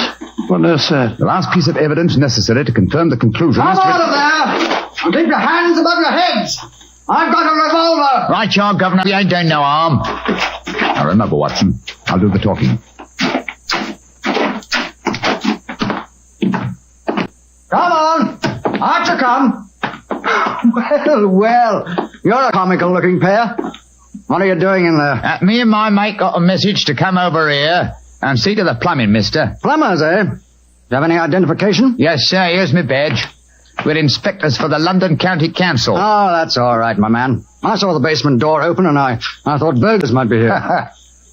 What on earth's that? The last piece of evidence necessary to confirm the conclusion. Come out of there! And keep your hands above your heads! I've got a revolver! Right, you are, Governor. You ain't doing no harm. Now remember, Watson, I'll do the talking. Come on! Out you come! Well, you're a comical-looking pair. What are you doing in there? Me and my mate got a message to come over here and see to the plumbing, mister. Plumbers, eh? Do you have any identification? Yes, sir. Here's my badge. We're inspectors for the London County Council. Oh, that's all right, my man. I saw the basement door open and I thought burglars might be here.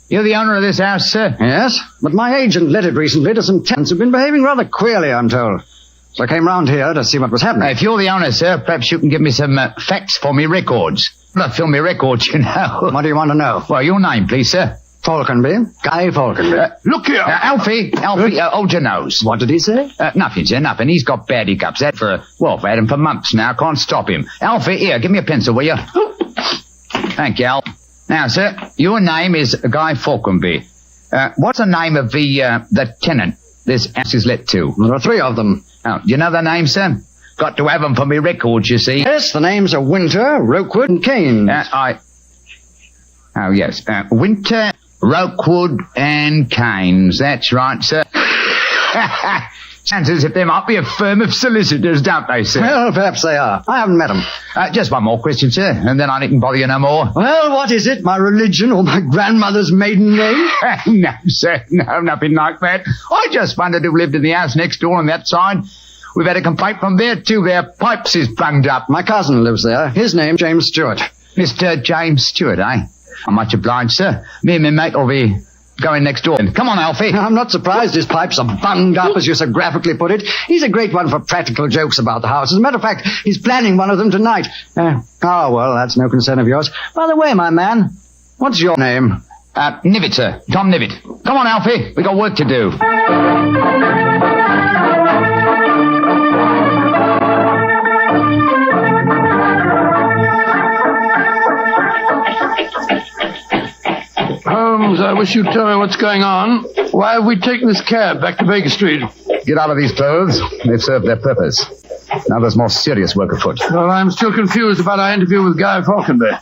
You're the owner of this house, sir? Yes, but my agent let it recently to some tenants who've been behaving rather queerly, I'm told. So I came round here to see what was happening. If you're the owner, sir, perhaps you can give me some facts for me records. Not film me records, you know. What do you want to know? Well, your name, please, sir. Falconby. Guy Falconby. Look here. Alfie, hold your nose. What did he say? Nothing, sir, nothing. He's got bad hiccups. I've had him for months now. Can't stop him. Alfie, here, give me a pencil, will you? Thank you, Al. Now, sir, your name is Guy Falconby. What's the name of the tenant this house is let to? There are 3 of them. Oh, do you know their names, sir? Got to have them for me records, you see. Yes, the names are Winter, Rokewood, and Keynes. Oh, yes. Winter, Rokewood, and Keynes. That's right, sir. Sounds as if they might be a firm of solicitors, don't they, sir? Well, perhaps they are. I haven't met them. Just one more question, sir, and then I needn't bother you no more. Well, what is it? My religion or my grandmother's maiden name? No, sir. No, nothing like that. I just wondered who lived in the house next door on that side. We've had a complaint from there, too. Their pipes is bunged up. My cousin lives there. His name's James Stewart. Mr. James Stewart, eh? I'm much obliged, sir. Me and my mate will be going next door. Come on, Alfie. I'm not surprised his pipes are bunged up, as you so graphically put it. He's a great one for practical jokes about the house. As a matter of fact, he's planning one of them tonight. Well, that's no concern of yours. By the way, my man, what's your name? Nivet, sir. Tom Nivet. Come on, Alfie. We got work to do. Holmes, I wish you'd tell me what's going on. Why have we taken this cab back to Baker Street? Get out of these clothes. They've served their purpose. Now there's more serious work afoot. Well, I'm still confused about our interview with Guy Falconberry.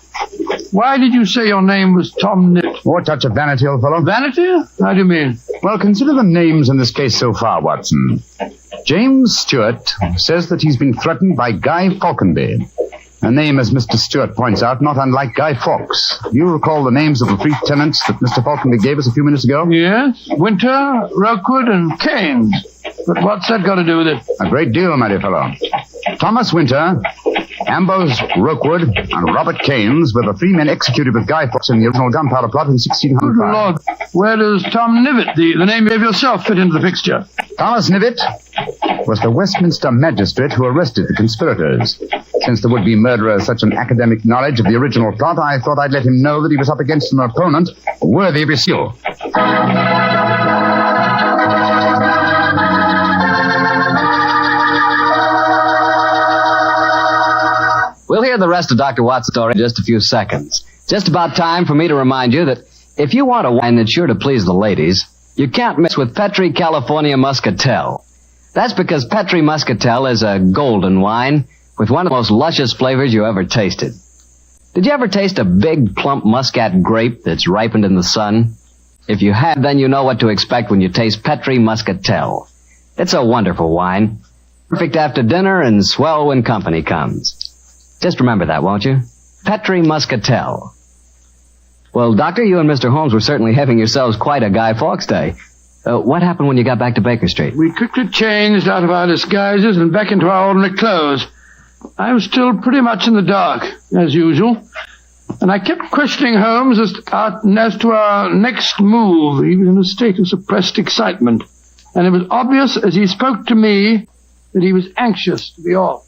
Why did you say your name was Tom Nivet? More touch of vanity, old fellow. Vanity? How do you mean? Well, consider the names in this case so far, Watson. James Stewart says that he's been threatened by Guy Falconberry. A name, as Mr. Stewart points out, not unlike Guy Fawkes. You recall the names of the three tenants that Mr. Falconberry gave us a few minutes ago? Yes. Winter, Rookwood, and Keynes. But what's that got to do with it? A great deal, my dear fellow. Thomas Winter, Ambrose Rookwood, and Robert Keynes were the three men executed with Guy Fawkes in the original gunpowder plot in 1605. Good Lord. Where does Tom Nivet, the name you gave yourself, fit into the picture? Thomas Nivet was the Westminster magistrate who arrested the conspirators. Since the would-be murderer has such an academic knowledge of the original plot, I thought I'd let him know that he was up against an opponent worthy of his skill. We'll hear the rest of Dr. Watts' story in just a few seconds. Just about time for me to remind you that if you want a wine that's sure to please the ladies, you can't mix with Petri California Muscatel. That's because Petri Muscatel is a golden wine with one of the most luscious flavors you ever tasted. Did you ever taste a big, plump muscat grape that's ripened in the sun? If you have, then you know what to expect when you taste Petri Muscatel. It's a wonderful wine. Perfect after dinner and swell when company comes. Just remember that, won't you? Petri Muscatel. Well, Doctor, you and Mr. Holmes were certainly having yourselves quite a Guy Fawkes day. What happened when you got back to Baker Street? We quickly changed out of our disguises and back into our ordinary clothes. I'm still pretty much in the dark, as usual. And I kept questioning Holmes as to our next move. He was in a state of suppressed excitement. And it was obvious as he spoke to me that he was anxious to be off.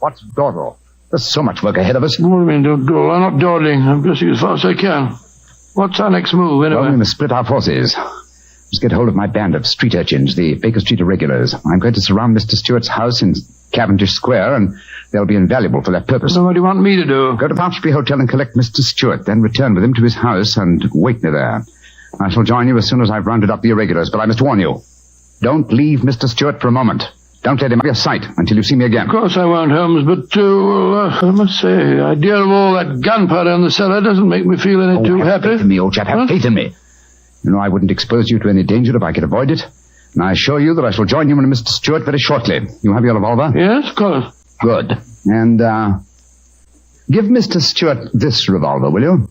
What's dawdle? There's so much work ahead of us. What do you mean, don't dawdle? I'm not dawdling. I'm pressing as fast as I can. What's our next move, anyway? Well, we must split our forces. Let's get hold of my band of street urchins, the Baker Street irregulars. I'm going to surround Mr. Stewart's house in Cavendish Square, and they'll be invaluable for that purpose. So what do you want me to do? Go to Palmsbury Hotel and collect Mr. Stewart, then return with him to his house and wait me there. I shall join you as soon as I've rounded up the irregulars, but I must warn you. Don't leave Mr. Stewart for a moment. Don't let him out of your sight until you see me again. Of course I won't, Holmes, but, I must say, the idea of all that gunpowder in the cellar doesn't make me feel any too happy. Have faith in me, old chap. Have faith in me. You know I wouldn't expose you to any danger if I could avoid it. And I assure you that I shall join you and Mr. Stewart very shortly. You have your revolver? Yes, of course. Good. And, give Mr. Stewart this revolver, will you?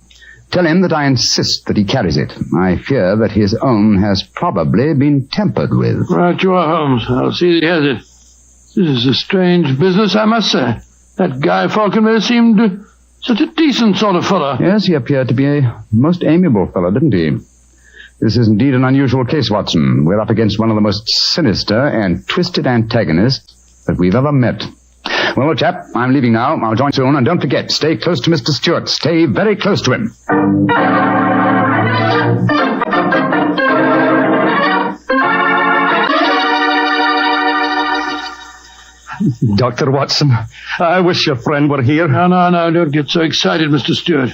Tell him that I insist that he carries it. I fear that his own has probably been tampered with. Right you are, Holmes. I'll see that he has it. This is a strange business, I must say. That Guy Falconberry seemed such a decent sort of fellow. Yes, he appeared to be a most amiable fellow, didn't he? This is indeed an unusual case, Watson. We're up against one of the most sinister and twisted antagonists that we've ever met. Well, old chap, I'm leaving now. I'll join soon. And don't forget, stay close to Mr. Stewart. Stay very close to him. Dr. Watson, I wish your friend were here. No, don't get so excited, Mr. Stewart.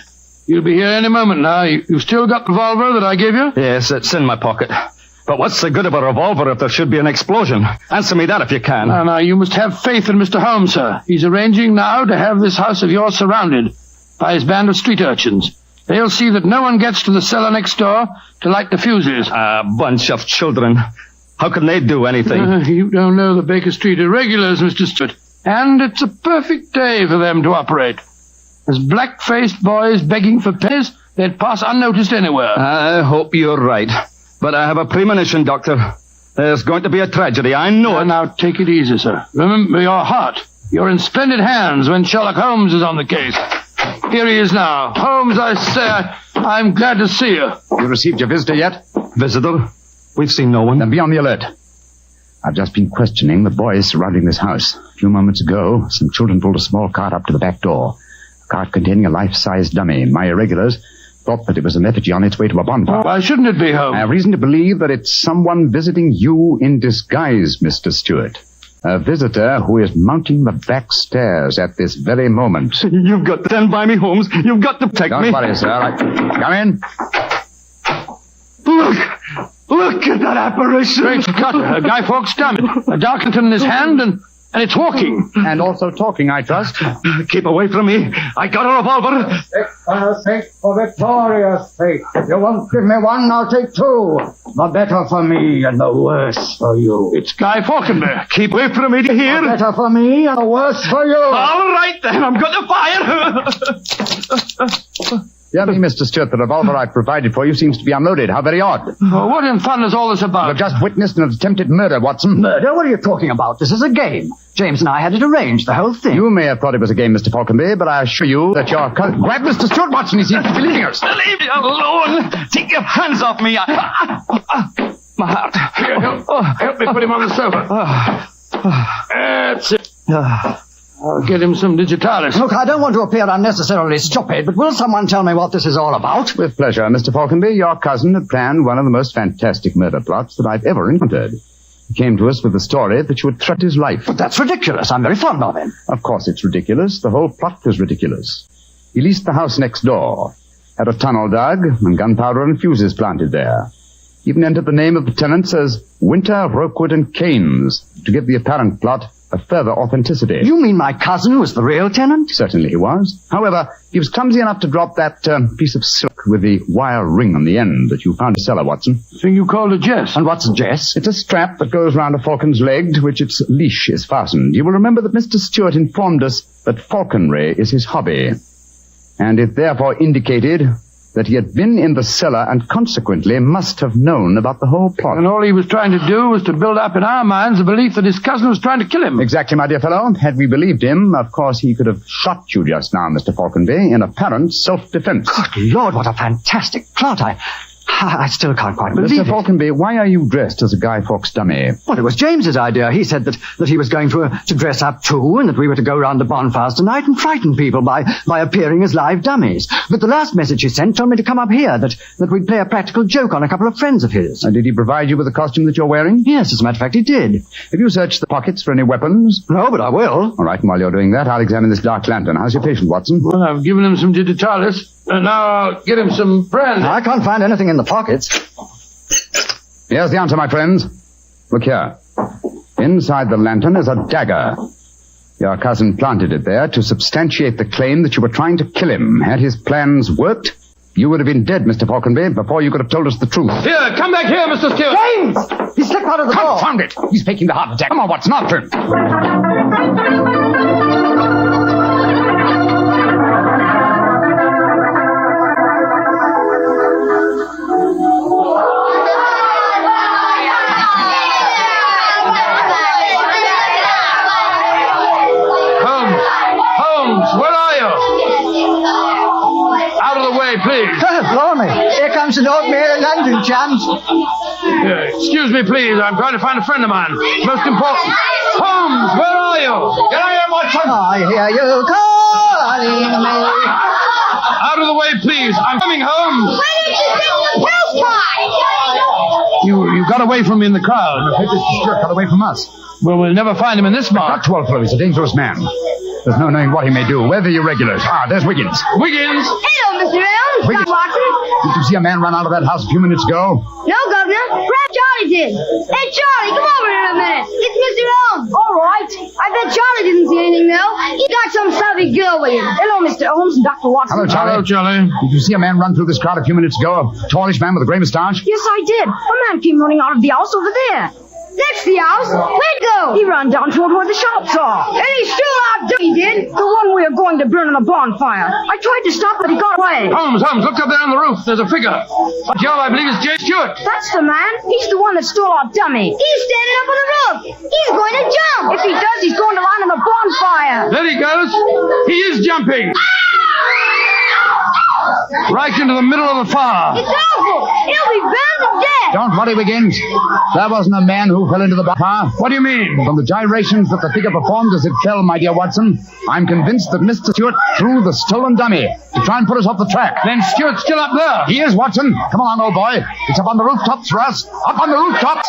You'll be here any moment now. You've still got the revolver that I gave you? Yes, it's in my pocket. But what's the good of a revolver if there should be an explosion? Answer me that if you can. No, you must have faith in Mr. Holmes, sir. He's arranging now to have this house of yours surrounded by his band of street urchins. They'll see that no one gets to the cellar next door to light the fuses. A bunch of children. How can they do anything? You don't know the Baker Street irregulars, Mr. Stewart. And it's a perfect day for them to operate. As black-faced boys begging for pennies, they'd pass unnoticed anywhere. I hope you're right. But I have a premonition, Doctor. There's going to be a tragedy. I know it. Now, take it easy, sir. Remember your heart. You're in splendid hands when Sherlock Holmes is on the case. Here he is now. Holmes, I say, I'm glad to see you. You received your visitor yet? Visitor? We've seen no one. Then be on the alert. I've just been questioning the boys surrounding this house. A few moments ago, some children pulled a small cart up to the back door. A cart containing a life-size dummy. My irregulars thought that it was an effigy on its way to a bonfire. Why shouldn't it be, Holmes? I have reason to believe that it's someone visiting you in disguise, Mr. Stewart. A visitor who is mounting the back stairs at this very moment. You've got to stand by me, Holmes. You've got to protect me. Don't worry, sir. Come in. Look at that apparition. Great Scott, a Guy Fawkes dummy. A Darkington in his hand, and it's walking. And also talking, I trust. Keep away from me. I got a revolver. I'll take for Victoria's sake. If you won't give me one, I'll take two. The better for me and the worse for you. It's Guy Falkenberg. Keep away from me, do you hear? The better for me and the worse for you. All right, then. I'm going to fire. Dear me, Mr. Stewart, the revolver I provided for you seems to be unloaded. How very odd. Oh, what in thunder is all this about? You've just witnessed an attempted murder, Watson. Murder? What are you talking about? This is a game. James and I had it arranged, the whole thing. You may have thought it was a game, Mr. Falconby, but I assure you that your cousin... Grab Mr. Stewart, Watson. He seems to be leaving us. Leave me alone. Take your hands off me. My heart. Here, help me put him on the sofa. That's it. I'll get him some digitalis. Look, I don't want to appear unnecessarily stupid, but will someone tell me what this is all about? With pleasure, Mr. Falconby. Your cousin had planned one of the most fantastic murder plots that I've ever encountered. He came to us with the story that you would threaten his life. But that's ridiculous. I'm very fond of him. Of course it's ridiculous. The whole plot was ridiculous. He leased the house next door, had a tunnel dug, and gunpowder and fuses planted there. Even entered the name of the tenants as Winter, Rokewood, and Keynes to give the apparent plot a further authenticity. You mean my cousin was the real tenant? Certainly he was. However, he was clumsy enough to drop that piece of silk with the wire ring on the end that you found in the cellar, Watson. The thing you called a jess. And what's a jess? It's a strap that goes round a falcon's leg to which its leash is fastened. You will remember that Mr. Stewart informed us that falconry is his hobby, and it therefore indicated that he had been in the cellar and consequently must have known about the whole plot. And all he was trying to do was to build up in our minds the belief that his cousin was trying to kill him. Exactly, my dear fellow. Had we believed him, of course he could have shot you just now, Mr. Falconby, in apparent self-defense. Good Lord, what a fantastic plot. I still can't quite believe Mr. Falconby, why are you dressed as a Guy Fawkes dummy? Well, it was James's idea. He said that he was going to dress up too, and that we were to go round the bonfires tonight and frighten people by appearing as live dummies. But the last message he sent told me to come up here, that we'd play a practical joke on a couple of friends of his. And did he provide you with the costume that you're wearing? Yes, as a matter of fact, he did. Have you searched the pockets for any weapons? No, but I will. All right, and while you're doing that, I'll examine this dark lantern. How's your patient, Watson? Well, I've given him some digitalis, and now I'll get him some brandy. I can't find anything in the pockets. Here's the answer, my friends. Look here. Inside the lantern is a dagger. Your cousin planted it there to substantiate the claim that you were trying to kill him. Had his plans worked, you would have been dead, Mr. Falconby, before you could have told us the truth. Here, come back here, Mr. Stewart. James! He slipped out of the door. Confound it! He's faking the heart attack. Come on, Watson, after him. Please. Blimey. Here comes an old mayor of London, chums. Excuse me, please. I'm trying to find a friend of mine. Most important. Holmes, where are you? Get out here, Watson. I hear you calling me. Out of the way, please. I'm coming home. Where did you think the press boy? You got away from me in the crowd. Mr. Stewart got away from us. Well, we'll never find him in this bar. Not 12, He's a dangerous man. There's no knowing what he may do. Where are the irregulars? There's Wiggins. Wiggins? Hello, Mr. Elms. Wiggins. Watson. Did you see a man run out of that house a few minutes ago? No, Governor. Perhaps Charlie did. Hey, Charlie, come over here a minute. It's Mr. Elms. All right. I bet Charlie didn't see anything, though. He got some savvy girl with him. Hello, Mr. Holmes and Dr. Watson. Hello, Charlie. Hello, Charlie. Did you see a man run through this crowd a few minutes ago? A tallish man with a grey moustache? Yes, I did. A man came running out of the house over there. That's the house. Where'd go? He ran down toward where the shops are. And he still out there, he did. The one we are going to burn on the bonfire. I tried to stop, but he got away. Holmes, look up there on the roof. There's a figure. Joe, I believe it's Jay Stewart. That's the man. He's the one that stole our dummy. He's standing up on the roof. He's going to jump. If he does, he's going to land on the bonfire. There he goes. He is jumping. right into the middle of the fire. It's awful. He'll be burned to death. Don't worry, Wiggins. That wasn't a man who fell into the fire. What do you mean? From the gyrations that the figure performed as it fell, my dear Watson, I'm convinced that Mr. Stewart threw the stolen dummy to try and put us off the track. Then Stewart's still up there. He is, Watson. Come along, old boy. It's up on the rooftops for us. Up on the rooftops.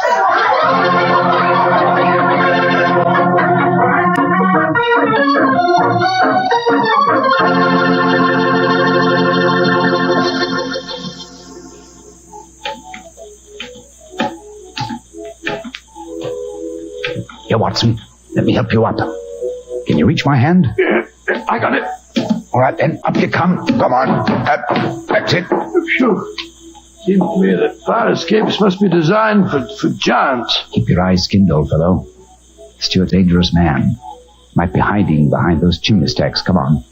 Here, Watson. Let me help you up. Can you reach my hand? Yeah, I got it. All right, then. Up you come. Come on. That's it. Phew. Seems to me that fire escapes must be designed for giants. Keep your eyes skinned, old fellow. Stuart's a dangerous man. Might be hiding behind those chimney stacks. Come on.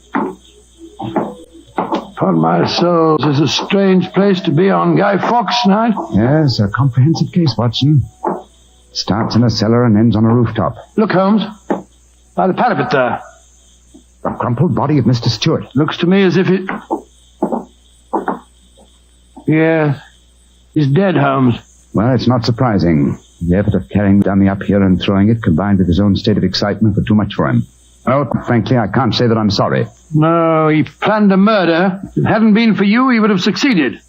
Upon my soul, this is a strange place to be on Guy Fawkes night. Yes, a comprehensive case, Watson. Starts in a cellar and ends on a rooftop. Look, Holmes. By the parapet there. The crumpled body of Mr. Stewart. Looks to me as if it... Yeah, he's dead, Holmes. Well, it's not surprising. The effort of carrying the dummy up here and throwing it, combined with his own state of excitement, were too much for him. Oh, frankly, I can't say that I'm sorry. No, he planned a murder. If it hadn't been for you, he would have succeeded.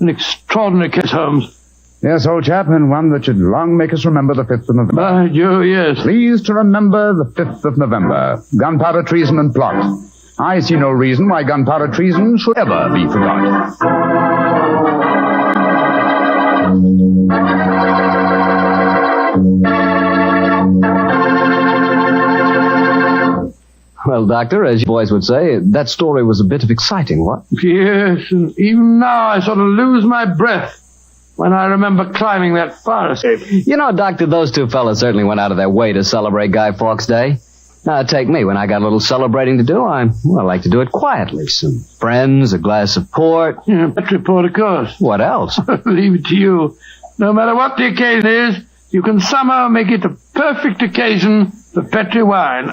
An extraordinary case, Holmes. Yes, old chap, and one that should long make us remember the 5th of November. By Jove, yes. Please to remember the 5th of November. Gunpowder treason and plot. I see no reason why gunpowder treason should ever be forgot. Well, Doctor, as you boys would say, that story was a bit of exciting, what? Yes, and even now I sort of lose my breath when I remember climbing that fire escape. You know, Doctor, those two fellas certainly went out of their way to celebrate Guy Fawkes Day. Now, take me. When I got a little celebrating to do, I like to do it quietly. Some friends, a glass of port. Yeah, Petri port, of course. What else? Leave it to you. No matter what the occasion is, you can somehow make it a perfect occasion for Petri wine.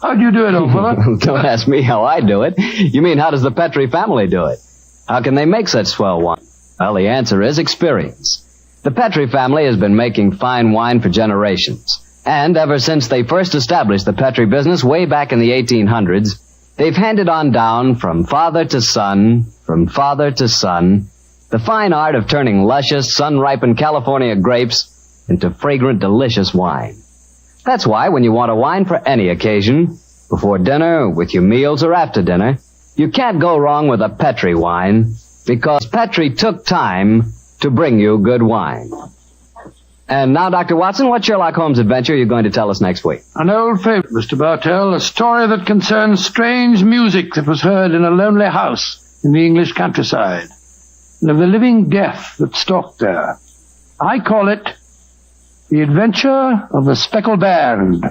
How do you do it, old fella? Don't ask me how I do it. You mean, how does the Petri family do it? How can they make such swell wine? Well, the answer is experience. The Petri family has been making fine wine for generations. And ever since they first established the Petri business way back in the 1800s, they've handed on down from father to son, the fine art of turning luscious, sun-ripened California grapes into fragrant, delicious wine. That's why when you want a wine for any occasion, before dinner, with your meals, or after dinner, you can't go wrong with a Petri wine, because Petri took time to bring you good wine. And now, Dr. Watson, what Sherlock Holmes adventure are you going to tell us next week? An old favorite, Mr. Bartell, a story that concerns strange music that was heard in a lonely house in the English countryside, and of the living death that stalked there. I call it The Adventure of the Speckled Band.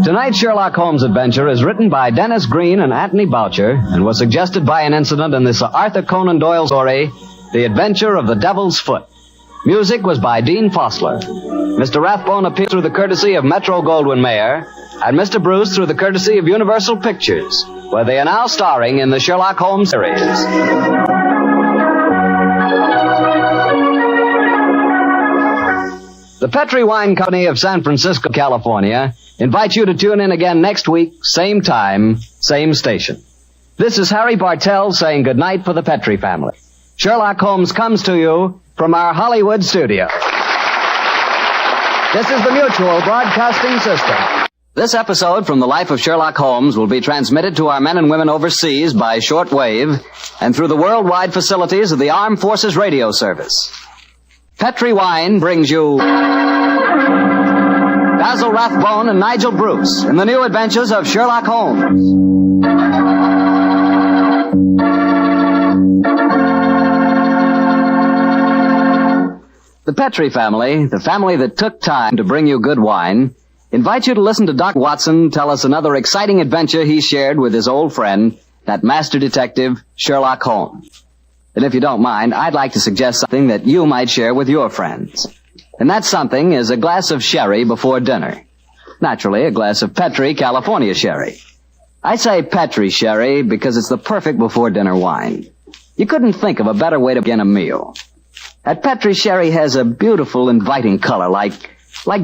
Tonight's Sherlock Holmes adventure is written by Dennis Green and Anthony Boucher and was suggested by an incident in the Sir Arthur Conan Doyle story, The Adventure of the Devil's Foot. Music was by Dean Fossler. Mr. Rathbone appeared through the courtesy of Metro-Goldwyn-Mayer, and Mr. Bruce through the courtesy of Universal Pictures, where they are now starring in the Sherlock Holmes series. The Petri Wine Company of San Francisco, California, invites you to tune in again next week, same time, same station. This is Harry Bartell saying goodnight for the Petri family. Sherlock Holmes comes to you from our Hollywood studio. This is the Mutual Broadcasting System. This episode from the life of Sherlock Holmes will be transmitted to our men and women overseas by shortwave and through the worldwide facilities of the Armed Forces Radio Service. Petri Wine brings you Basil Rathbone and Nigel Bruce in the new adventures of Sherlock Holmes. The Petri family, the family that took time to bring you good wine, invites you to listen to Dr. Watson tell us another exciting adventure he shared with his old friend, that master detective, Sherlock Holmes. And if you don't mind, I'd like to suggest something that you might share with your friends. And that something is a glass of sherry before dinner. Naturally, a glass of Petri California sherry. I say Petri sherry because it's the perfect before-dinner wine. You couldn't think of a better way to begin a meal. That Petri sherry has a beautiful, inviting color, like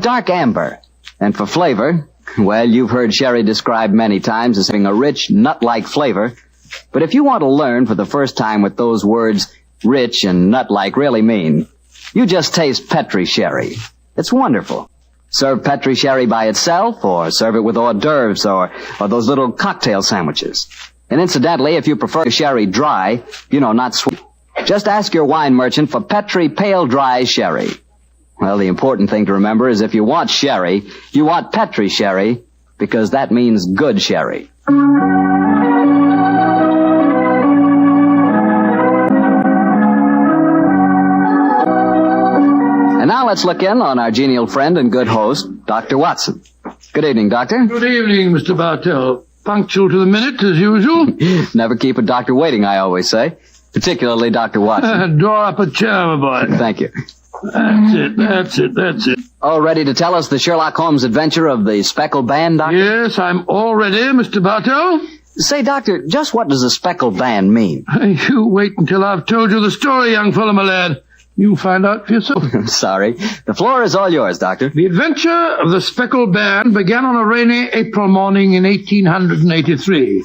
dark amber. And for flavor, well, you've heard sherry described many times as having a rich, nut-like flavor. But if you want to learn for the first time what those words rich and nut-like really mean, you just taste Petri sherry. It's wonderful. Serve Petri sherry by itself, or serve it with hors d'oeuvres, or those little cocktail sandwiches. And incidentally, if you prefer sherry dry, not sweet, just ask your wine merchant for Petri Pale Dry Sherry. Well, the important thing to remember is if you want sherry, you want Petri sherry, because that means good sherry. And now let's look in on our genial friend and good host, Dr. Watson. Good evening, Doctor. Good evening, Mr. Bartell. Punctual to the minute, as usual. Never keep a doctor waiting, I always say. Particularly Dr. Watson. Draw up a chair, my boy. Thank you. That's it. All ready to tell us the Sherlock Holmes adventure of the speckled band, Doctor? Yes, I'm all ready, Mr. Bartell. Say, Doctor, just what does a speckled band mean? You wait until I've told you the story, young fellow, my lad. You'll find out for yourself. Sorry. The floor is all yours, Doctor. The adventure of the speckled band began on a rainy April morning in 1883.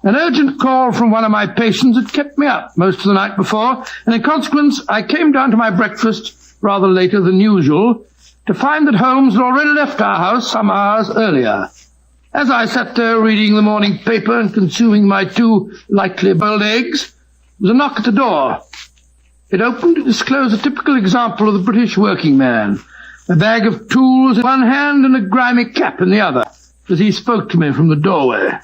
An urgent call from one of my patients had kept me up most of the night before, and in consequence, I came down to my breakfast rather later than usual to find that Holmes had already left our house some hours earlier. As I sat there reading the morning paper and consuming my 2 lightly boiled eggs, there was a knock at the door. It opened to disclose a typical example of the British working man, a bag of tools in one hand and a grimy cap in the other, as he spoke to me from the doorway.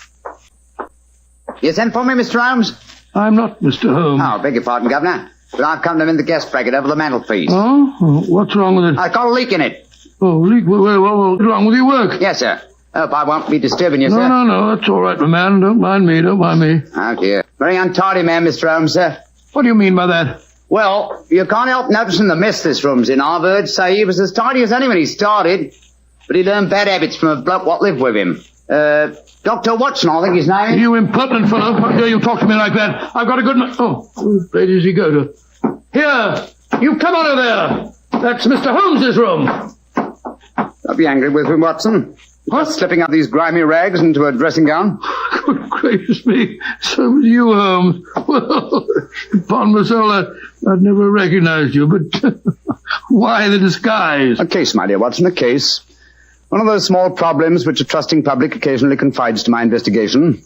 You sent for me, Mr. Holmes? I'm not Mr. Holmes. Oh, beg your pardon, Governor. But I've come to him in the guest bracket over the mantelpiece. Oh? What's wrong with it? I've got a leak in it. Oh, leak? Well, what's wrong with your work? Yes, sir. Hope I won't be disturbing you, sir. No, that's all right, my man. Don't mind me. Oh, dear. Very untidy man, Mr. Holmes, sir. What do you mean by that? Well, you can't help noticing the mess this room's in. I've heard say he was as tidy as any when he started, but he learned bad habits from a bloke what lived with him. Dr. Watson, I think his name is. You impertinent fellow. How dare you talk to me like that? I've got a good man. Oh, where does he go to? Here! You come out of there! That's Mr. Holmes's room. Don't be angry with him, Watson. What? Slipping out these grimy rags into a dressing gown? Good gracious me. So was you, Holmes. Well, upon my soul, I'd never recognized you, but why the disguise? A case, my dear Watson, a case. One of those small problems which a trusting public occasionally confides to my investigation.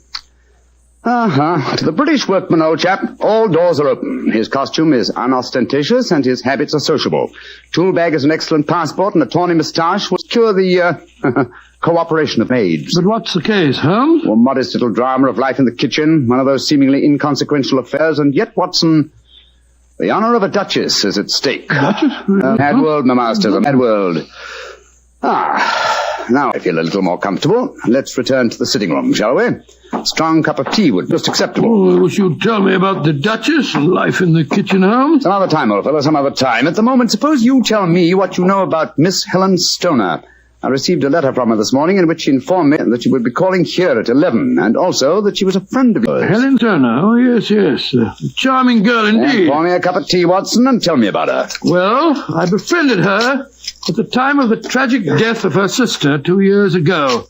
To the British workman, old chap, all doors are open. His costume is unostentatious and his habits are sociable. Tool bag is an excellent passport and a tawny moustache will secure the, cooperation of maids. But what's the case, Holmes? Well, modest little drama of life in the kitchen, one of those seemingly inconsequential affairs, and yet, Watson, the honor of a duchess is at stake. Duchess? Mad world, my masters, a mad world. Now I feel a little more comfortable. Let's return to the sitting room, shall we? A strong cup of tea would be most acceptable. Oh, I wish you'd tell me about the Duchess and life in the kitchen, Holmes. Some other time, old fellow, some other time. At the moment, suppose you tell me what you know about Miss Helen Stoner. I received a letter from her this morning in which she informed me that she would be calling here at 11, and also that she was a friend of yours. Helen Stoner? Oh, yes. A charming girl indeed. Pour me a cup of tea, Watson, and tell me about her. Well, I befriended her at the time of the tragic death of her sister 2 years ago.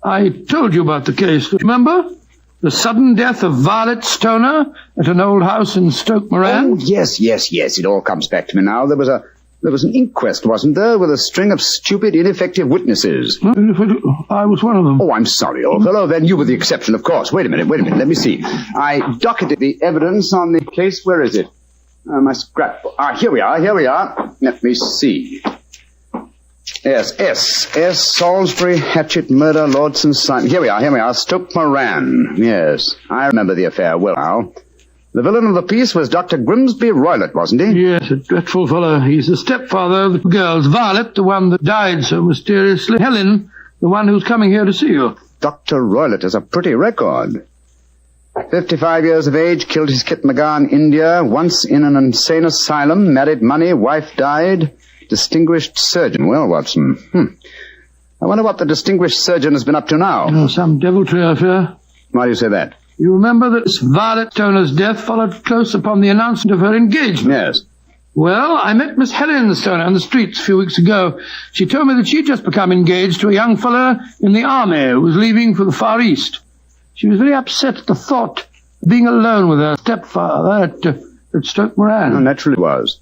I told you about the case, remember? The sudden death of Violet Stoner at an old house in Stoke Moran? Oh, yes. It all comes back to me now. There was an inquest, wasn't there, with a string of stupid, ineffective witnesses? I was one of them. Oh, I'm sorry, old fellow. Then you were the exception, of course. Wait a minute. Let me see. I docketed the evidence on the case. Where is it? My scrapbook. Here we are. Let me see. Yes, S. Salisbury, Hatchet, Murder, Lordson, Simon. Here we are. Stoke Moran. Yes, I remember the affair well now. The villain of the piece was Dr. Grimsby Roylott, wasn't he? Yes, a dreadful fellow. He's the stepfather of the girls. Violet, the one that died so mysteriously. Helen, the one who's coming here to see you. Dr. Roylott has a pretty record. 55 years of age, killed his kit Magar in India, once in an insane asylum, married money, wife died, distinguished surgeon. Well, Watson, I wonder what the distinguished surgeon has been up to now. Oh, some deviltry, I fear. Why do you say that? You remember that Miss Violet Stoner's death followed close upon the announcement of her engagement? Yes. Well, I met Miss Helen Stoner on the streets a few weeks ago. She told me that she'd just become engaged to a young fellow in the army who was leaving for the Far East. She was very upset at the thought of being alone with her stepfather at Stoke Moran. Oh, naturally was.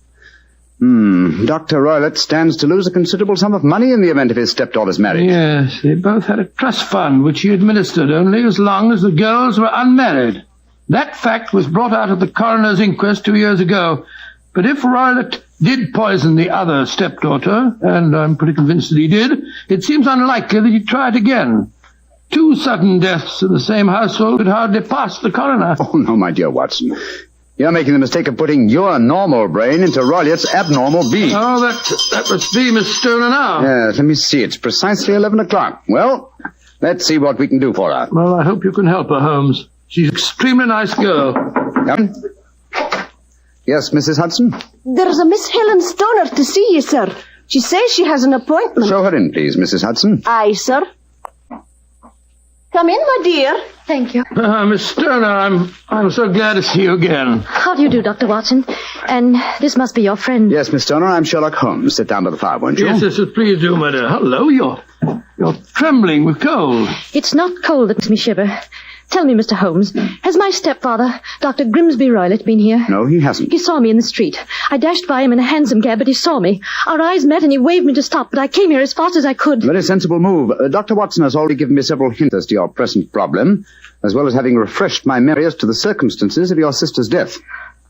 Dr. Roylott stands to lose a considerable sum of money in the event of his stepdaughter's marriage. Yes, they both had a trust fund which he administered only as long as the girls were unmarried. That fact was brought out at the coroner's inquest 2 years ago. But if Roylott did poison the other stepdaughter, and I'm pretty convinced that he did, it seems unlikely that he'd try it again. 2 sudden deaths in the same household could hardly pass the coroner. Oh, no, my dear Watson. You're making the mistake of putting your normal brain into Roylott's abnormal being. Oh, that must be Miss Stoner now. Yes, let me see. It's precisely 11 o'clock. Well, let's see what we can do for her. Well, I hope you can help her, Holmes. She's an extremely nice girl. Come in. Yes, Mrs. Hudson? There's a Miss Helen Stoner to see you, sir. She says she has an appointment. Show her in, please, Mrs. Hudson. Aye, sir. Come in, my dear. Thank you. Miss Stoner, I'm so glad to see you again. How do you do, Dr. Watson? And this must be your friend. Yes, Miss Stoner, I'm Sherlock Holmes. Sit down by the fire, won't you? Yes, please do, my dear. Hello, you're trembling with cold. It's not cold that makes me shiver. Tell me, Mr. Holmes, has my stepfather, Dr. Grimsby Roylott, been here? No, he hasn't. He saw me in the street. I dashed by him in a hansom cab, but he saw me. Our eyes met and he waved me to stop, but I came here as fast as I could. Very sensible move. Dr. Watson has already given me several hints as to your present problem, as well as having refreshed my memory as to the circumstances of your sister's death.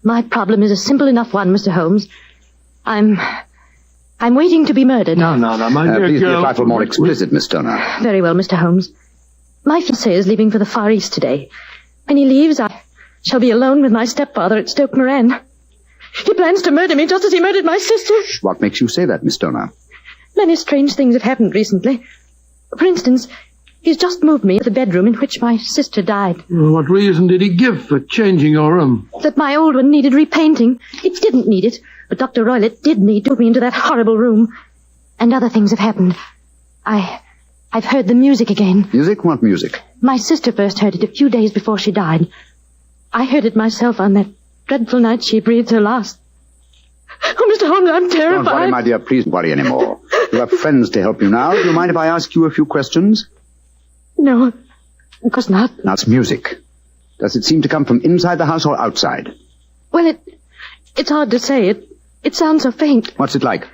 My problem is a simple enough one, Mr. Holmes. I'm waiting to be murdered. No, my dear please girl. be a trifle more explicit, Miss Stoner. Very well, Mr. Holmes. My fiancé is leaving for the Far East today. When he leaves, I shall be alone with my stepfather at Stoke Moran. He plans to murder me just as he murdered my sister. What makes you say that, Miss Stoner? Many strange things have happened recently. For instance, he's just moved me to the bedroom in which my sister died. Well, what reason did he give for changing your room? That my old one needed repainting. It didn't need it, but Dr. Roylott did need to move me into that horrible room. And other things have happened. I've heard the music again. Music? What music? My sister first heard it a few days before she died. I heard it myself on that dreadful night she breathed her last. Oh, Mr. Holmes, I'm terrified. Don't worry, my dear. Please don't worry anymore. You have friends to help you now. Do you mind if I ask you a few questions? No, of course not. Now, it's music. Does it seem to come from inside the house or outside? Well, it's hard to say. It sounds so faint. What's it like?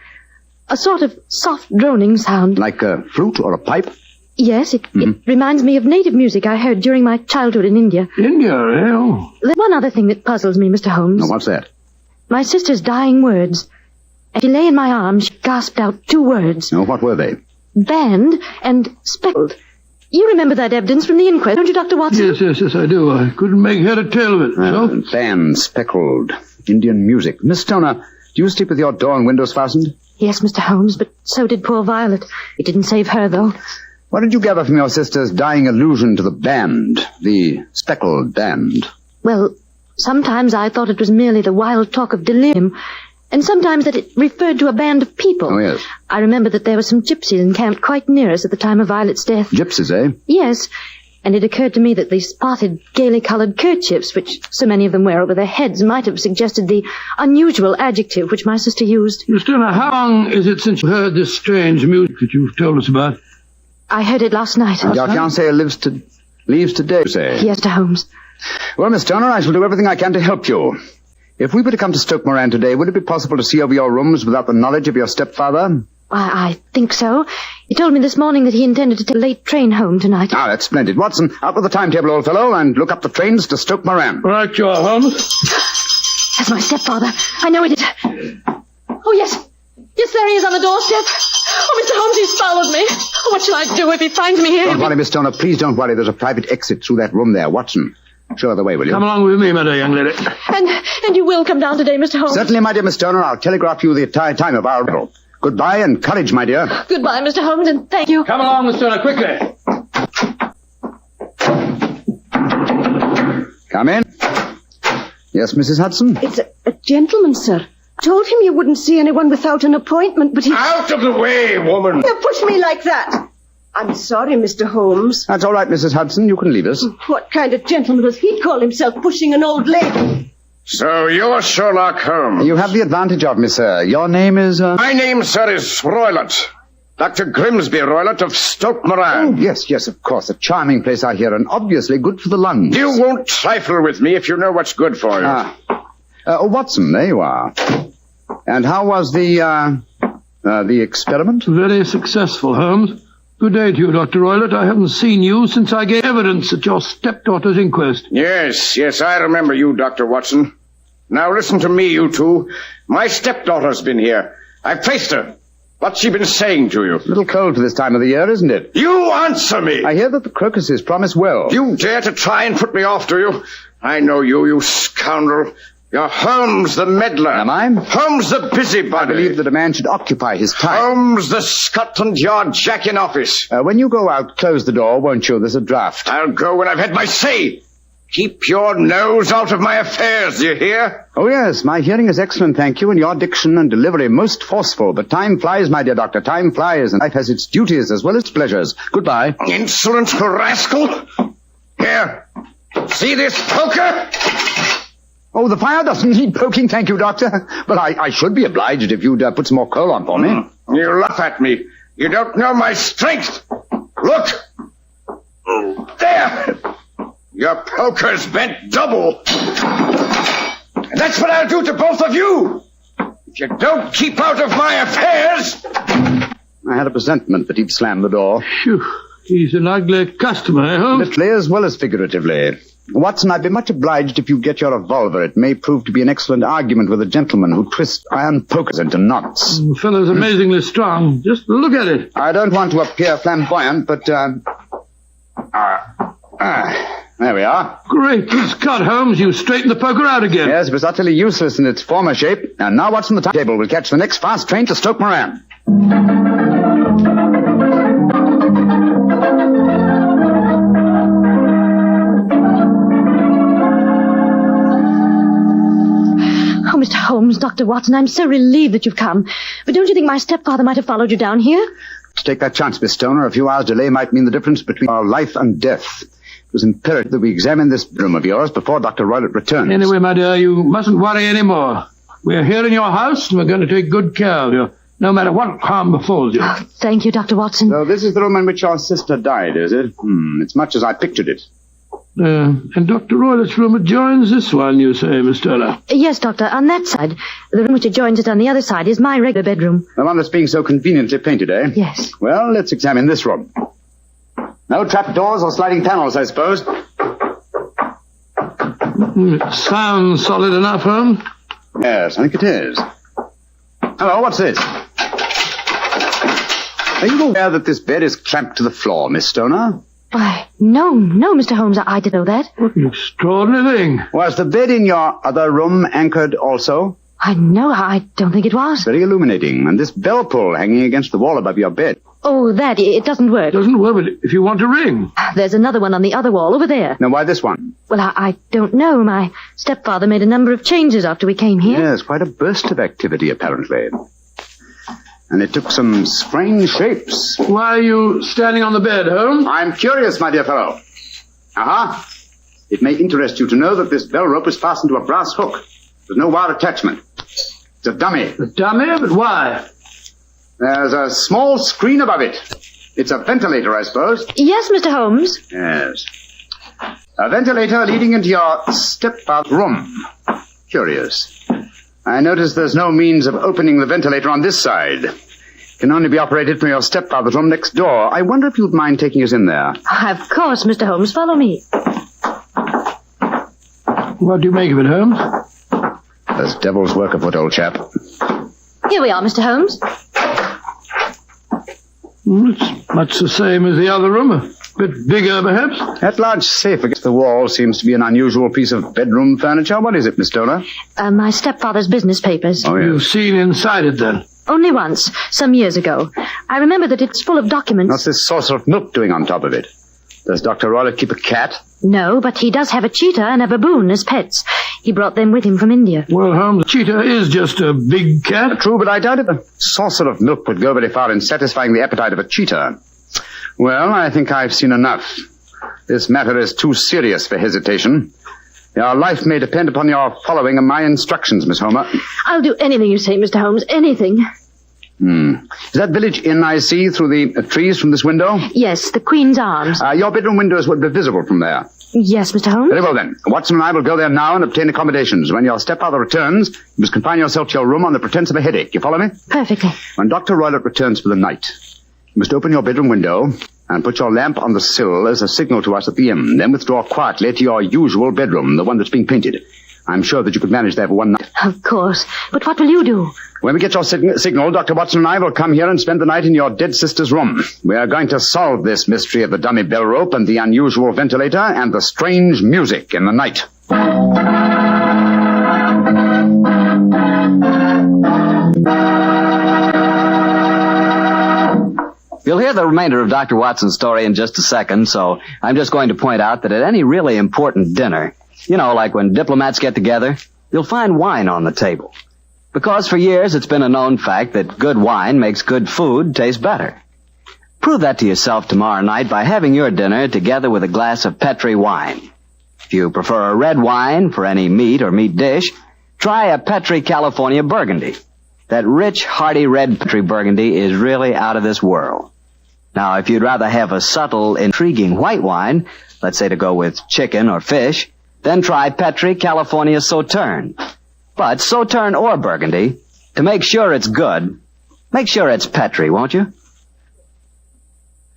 A sort of soft droning sound. Like a flute or a pipe? Yes, it reminds me of native music I heard during my childhood in India. India, eh? Oh. There's one other thing that puzzles me, Mr. Holmes. What's that? My sister's dying words. As she lay in my arms, she gasped out 2 words. Oh, what were they? Banned and speckled. You remember that evidence from the inquest, don't you, Dr. Watson? Yes, I do. I couldn't make head or tail of it. Banned, speckled, Indian music. Miss Stoner, do you sleep with your door and windows fastened? Yes, Mr. Holmes, but so did poor Violet. It didn't save her, though. What did you gather from your sister's dying allusion to the band, the speckled band? Well, sometimes I thought it was merely the wild talk of delirium, and sometimes that it referred to a band of people. Oh, yes. I remember that there were some gypsies encamped quite near us at the time of Violet's death. Gypsies, eh? Yes, and it occurred to me that the spotted, gaily-coloured kerchiefs, which so many of them wear over their heads, might have suggested the unusual adjective which my sister used. Miss Stoner, how long is it since you heard this strange music that you've told us about? I heard it last night. And your fiancé leaves today, you say? Yes, Mr. Holmes. Well, Miss Stoner, I shall do everything I can to help you. If we were to come to Stoke Moran today, would it be possible to see over your rooms without the knowledge of your stepfather? I think so. He told me this morning that he intended to take a late train home tonight. Ah, that's splendid. Watson, out with the timetable, old fellow, and look up the trains to Stoke Moran. Right, you are, Holmes. That's my stepfather. I know it is. Oh, yes. Yes, there he is on the doorstep. Oh, Mr. Holmes, he's followed me. Oh, what shall I do if he finds me here? Don't worry, Miss Stoner. Please don't worry. There's a private exit through that room there. Watson, show her the way, will you? Come along with me, my dear young lady. And you will come down today, Mr. Holmes? Certainly, my dear Miss Stoner. I'll telegraph you the time of our arrival. Goodbye and courage, my dear. Goodbye, Mr. Holmes, and thank you. Come along, Miss Stoner, quickly. Come in. Yes, Mrs. Hudson? It's a gentleman, sir. Told him you wouldn't see anyone without an appointment, but he... Out of the way, woman! You push me like that! I'm sorry, Mr. Holmes. That's all right, Mrs. Hudson. You can leave us. What kind of gentleman does he call himself pushing an old lady? So you're Sherlock Holmes. You have the advantage of me, sir. Your name is... My name, sir, is Roylott. Dr. Grimsby Roylott of Stoke Moran. Oh, yes, of course. A charming place, I hear, and obviously good for the lungs. You won't trifle with me if you know what's good for you. Watson, there you are. And how was the experiment? Very successful, Holmes. Good day to you, Dr. Roylott. I haven't seen you since I gave evidence at your stepdaughter's inquest. Yes, I remember you, Dr. Watson. Now listen to me, you two. My stepdaughter's been here. I've traced her. What's she been saying to you? A little cold for this time of the year, isn't it? You answer me! I hear that the crocuses promise well. You dare to try and put me off, do you? I know you, you scoundrel. You're Holmes the meddler. Am I? Holmes the busybody. I believe that a man should occupy his time. Holmes the Scotland Yard Jack in office. When you go out, close the door, won't you? There's a draft. I'll go when I've had my say. Keep your nose out of my affairs, do you hear? Oh, yes, my hearing is excellent, thank you, and your diction and delivery most forceful. But time flies, my dear doctor, time flies, and life has its duties as well as pleasures. Goodbye. Insolent rascal! Here, see this poker? Oh, the fire doesn't need poking, thank you, doctor. But I should be obliged if you'd put some more coal on for me. You laugh at me. You don't know my strength. Look! There! Your poker's bent double. And that's what I'll do to both of you. If you don't keep out of my affairs. I had a presentiment that he'd slam the door. Phew. He's an ugly customer, eh, Holmes? Literally as well as figuratively. Watson, I'd be much obliged if you'd get your revolver. It may prove to be an excellent argument with a gentleman who twists iron pokers into knots. The fellow's amazingly strong. Just look at it. I don't want to appear flamboyant, but, there we are. Great Scott, Holmes. You straightened the poker out again. Yes, it was utterly useless in its former shape. And now Watson, the timetable will catch the next fast train to Stoke Moran. Oh, Mr. Holmes, Dr. Watson, I'm so relieved that you've come. But don't you think my stepfather might have followed you down here? To take that chance, Miss Stoner, a few hours' delay might mean the difference between our life and death. It was imperative that we examine this room of yours before Dr. Roylott returns. Anyway, my dear, you mustn't worry any more. We're here in your house, and we're going to take good care of you, no matter what harm befalls you. Oh, thank you, Dr. Watson. So this is the room in which your sister died, is it? It's much as I pictured it. And Dr. Roylott's room adjoins this one, you say, Miss Turner? Yes, Doctor, on that side. The room which adjoins it on the other side is my regular bedroom. The one that's being so conveniently painted, eh? Yes. Well, let's examine this room. No trapdoors or sliding panels, I suppose. It sounds solid enough, Holmes. Yes, I think it is. Hello, what's this? Are you aware that this bed is clamped to the floor, Miss Stoner? Why, no, Mr. Holmes, I didn't know that. What an extraordinary thing. Was the bed in your other room anchored also? I don't think it was. Very illuminating. And this bell pull hanging against the wall above your bed. Oh, it doesn't work. It doesn't work, but if you want to ring. There's another one on the other wall over there. Now, why this one? Well, I don't know. My stepfather made a number of changes after we came here. Yes, quite a burst of activity, apparently. And it took some strange shapes. Why are you standing on the bed, Holmes? I'm curious, my dear fellow. Aha! It may interest you to know that this bell rope is fastened to a brass hook. There's no wire attachment. It's a dummy. A dummy? But why? There's a small screen above it. It's a ventilator, I suppose. Yes, Mr. Holmes. Yes. A ventilator leading into your stepfather's room. Curious. I notice there's no means of opening the ventilator on this side. It can only be operated from your stepfather's room next door. I wonder if you'd mind taking us in there. Of course, Mr. Holmes. Follow me. What do you make of it, Holmes? There's devil's work afoot, old chap. Here we are, Mr. Holmes. It's much the same as the other room. A bit bigger, perhaps. That large safe against the wall seems to be an unusual piece of bedroom furniture. What is it, Miss Stoner? My stepfather's business papers. Oh, yes. You've seen inside it, then? Only once, some years ago. I remember that it's full of documents. What's this saucer of milk doing on top of it? Does Dr. Roylott keep a cat? No, but he does have a cheetah and a baboon as pets. He brought them with him from India. Well, Holmes, a cheetah is just a big cat. True, but I doubt if a saucer of milk would go very far in satisfying the appetite of a cheetah. Well, I think I've seen enough. This matter is too serious for hesitation. Your life may depend upon your following of my instructions, Miss Homer. I'll do anything you say, Mr. Holmes, anything. Is that village inn I see through the trees from this window? Yes, the Queen's Arms. Your bedroom windows would be visible from there. Yes, Mr. Holmes. Very well, then. Watson and I will go there now and obtain accommodations. When your stepfather returns, you must confine yourself to your room on the pretense of a headache. You follow me? Perfectly. When Dr. Roylott returns for the night, you must open your bedroom window and put your lamp on the sill as a signal to us at the inn. Then withdraw quietly to your usual bedroom, the one that's being painted. I'm sure that you could manage there for one night. Of course. But what will you do? When we get your signal, Dr. Watson and I will come here and spend the night in your dead sister's room. We are going to solve this mystery of the dummy bell rope and the unusual ventilator and the strange music in the night. You'll hear the remainder of Dr. Watson's story in just a second, so I'm just going to point out that at any really important dinner, like when diplomats get together, you'll find wine on the table. Because for years it's been a known fact that good wine makes good food taste better. Prove that to yourself tomorrow night by having your dinner together with a glass of Petri wine. If you prefer a red wine for any meat or meat dish, try a Petri California Burgundy. That rich, hearty red Petri Burgundy is really out of this world. Now, if you'd rather have a subtle, intriguing white wine, let's say to go with chicken or fish, then try Petri California Sauterne. But Sauterne or Burgundy, to make sure it's good, make sure it's Petri, won't you?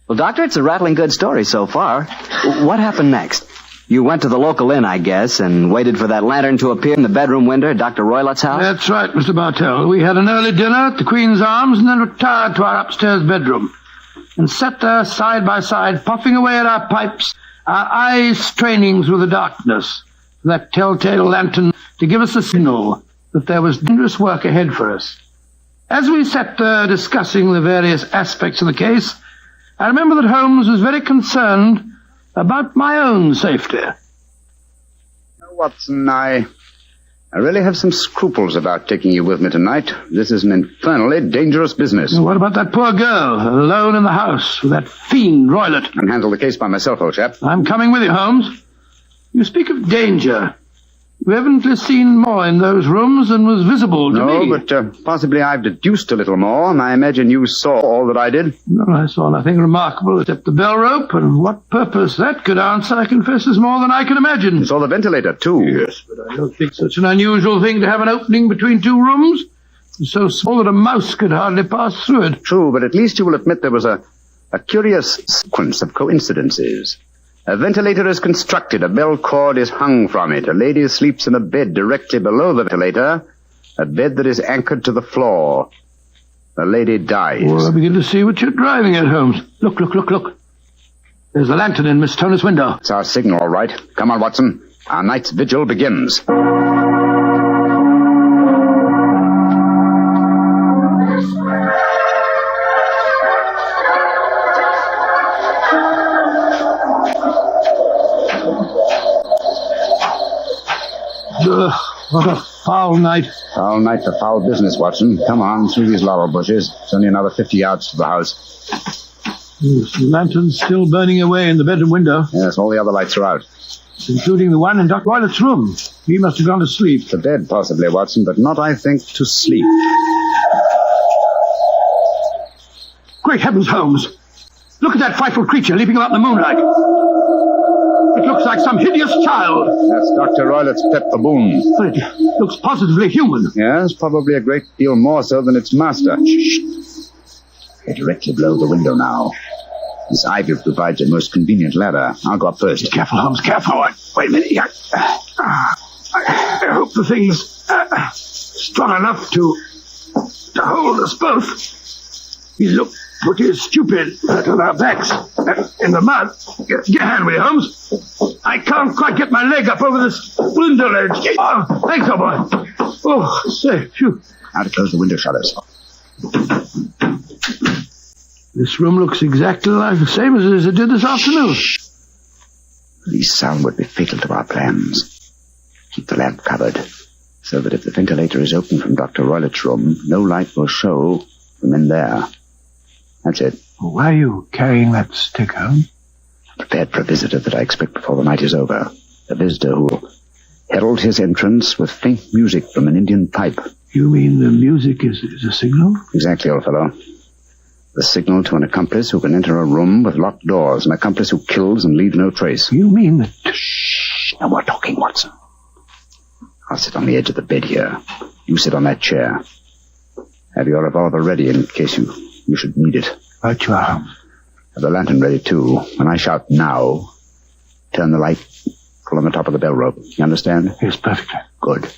Well, Doctor, it's a rattling good story so far. What happened next? You went to the local inn, I guess, and waited for that lantern to appear in the bedroom window at Dr. Roylott's house? That's right, Mr. Bartell. We had an early dinner at the Queen's Arms and then retired to our upstairs bedroom and sat there side by side, puffing away at our pipes, our eyes straining through the darkness, that telltale lantern to give us a signal that there was dangerous work ahead for us. As we sat there discussing the various aspects of the case, I remember that Holmes was very concerned about my own safety. Watson, I really have some scruples about taking you with me tonight. This is an infernally dangerous business. What about that poor girl, alone in the house with that fiend Roylott? I can handle the case by myself, old chap. I'm coming with you, Holmes. You speak of danger. You haven't seen more in those rooms than was visible to me. No, but possibly I've deduced a little more, and I imagine you saw all that I did. No, I saw nothing remarkable except the bell rope, and what purpose that could answer, I confess, is more than I can imagine. You saw the ventilator, too. Yes, but I don't think such an unusual thing to have an opening between two rooms. It's so small that a mouse could hardly pass through it. True, but at least you will admit there was a curious sequence of coincidences. A ventilator is constructed, a bell cord is hung from it, a lady sleeps in a bed directly below the ventilator, a bed that is anchored to the floor. The lady dies. Well, I begin to see what you're driving at, Holmes. Look. There's a lantern in Miss Toner's window. It's our signal, all right. Come on, Watson. Our night's vigil begins. What a foul night. Foul night for foul business, Watson. Come on, through these laurel bushes. It's only another 50 yards to the house. Yes, the lantern's still burning away in the bedroom window. Yes, all the other lights are out. Including the one in Dr. Roylott's room. He must have gone to sleep. To bed, possibly, Watson, but not, I think, to sleep. Great heavens, Holmes. Look at that frightful creature leaping about in the moonlight. It looks like some hideous child. That's Dr. Roylott's pet baboon. But it looks positively human. Yes, probably a great deal more so than its master. Shh. They're directly below the window now. This ivy provides a most convenient ladder. I'll go up first. Careful, Holmes, careful. Wait a minute. I hope the thing's strong enough to hold us both. We look pretty stupid on our backs in the mud. Get your hand with you, Holmes. I can't quite get my leg up over this window ledge. Oh, thanks, old boy. Oh, say, phew. Now to close the window shutters. This room looks exactly like the same as it did this afternoon. Least sound would be fatal to our plans. Keep the lamp covered, so that if the ventilator is open from Dr. Roylett's room, no light will show from in there. That's it. Why are you carrying that stick home? Prepared for a visitor that I expect before the night is over. A visitor who will herald his entrance with faint music from an Indian pipe. You mean the music is a signal? Exactly, old fellow. The signal to an accomplice who can enter a room with locked doors, an accomplice who kills and leaves no trace. You mean that... Shh! No more talking, Watson. I'll sit on the edge of the bed here. You sit on that chair. Have your revolver ready in case you should need it. Right you are, Holmes. Have the lantern ready, too. When I shout now, turn the light full on the top of the bell rope. You understand? Yes, perfectly. Good.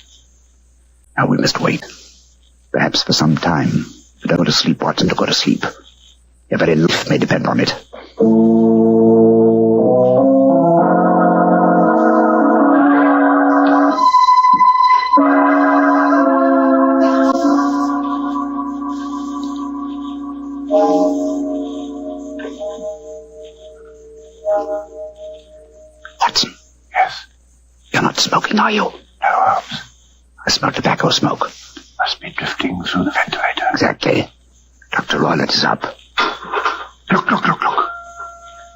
Now we must wait. Perhaps for some time. But don't go to sleep, Watson. Don't go to sleep. Your very life may depend on it. Watson. Yes? You're not smoking, are you? No, Holmes. I smell tobacco smoke. Must be drifting through the ventilator. Exactly. Dr. Roylett is up. Look.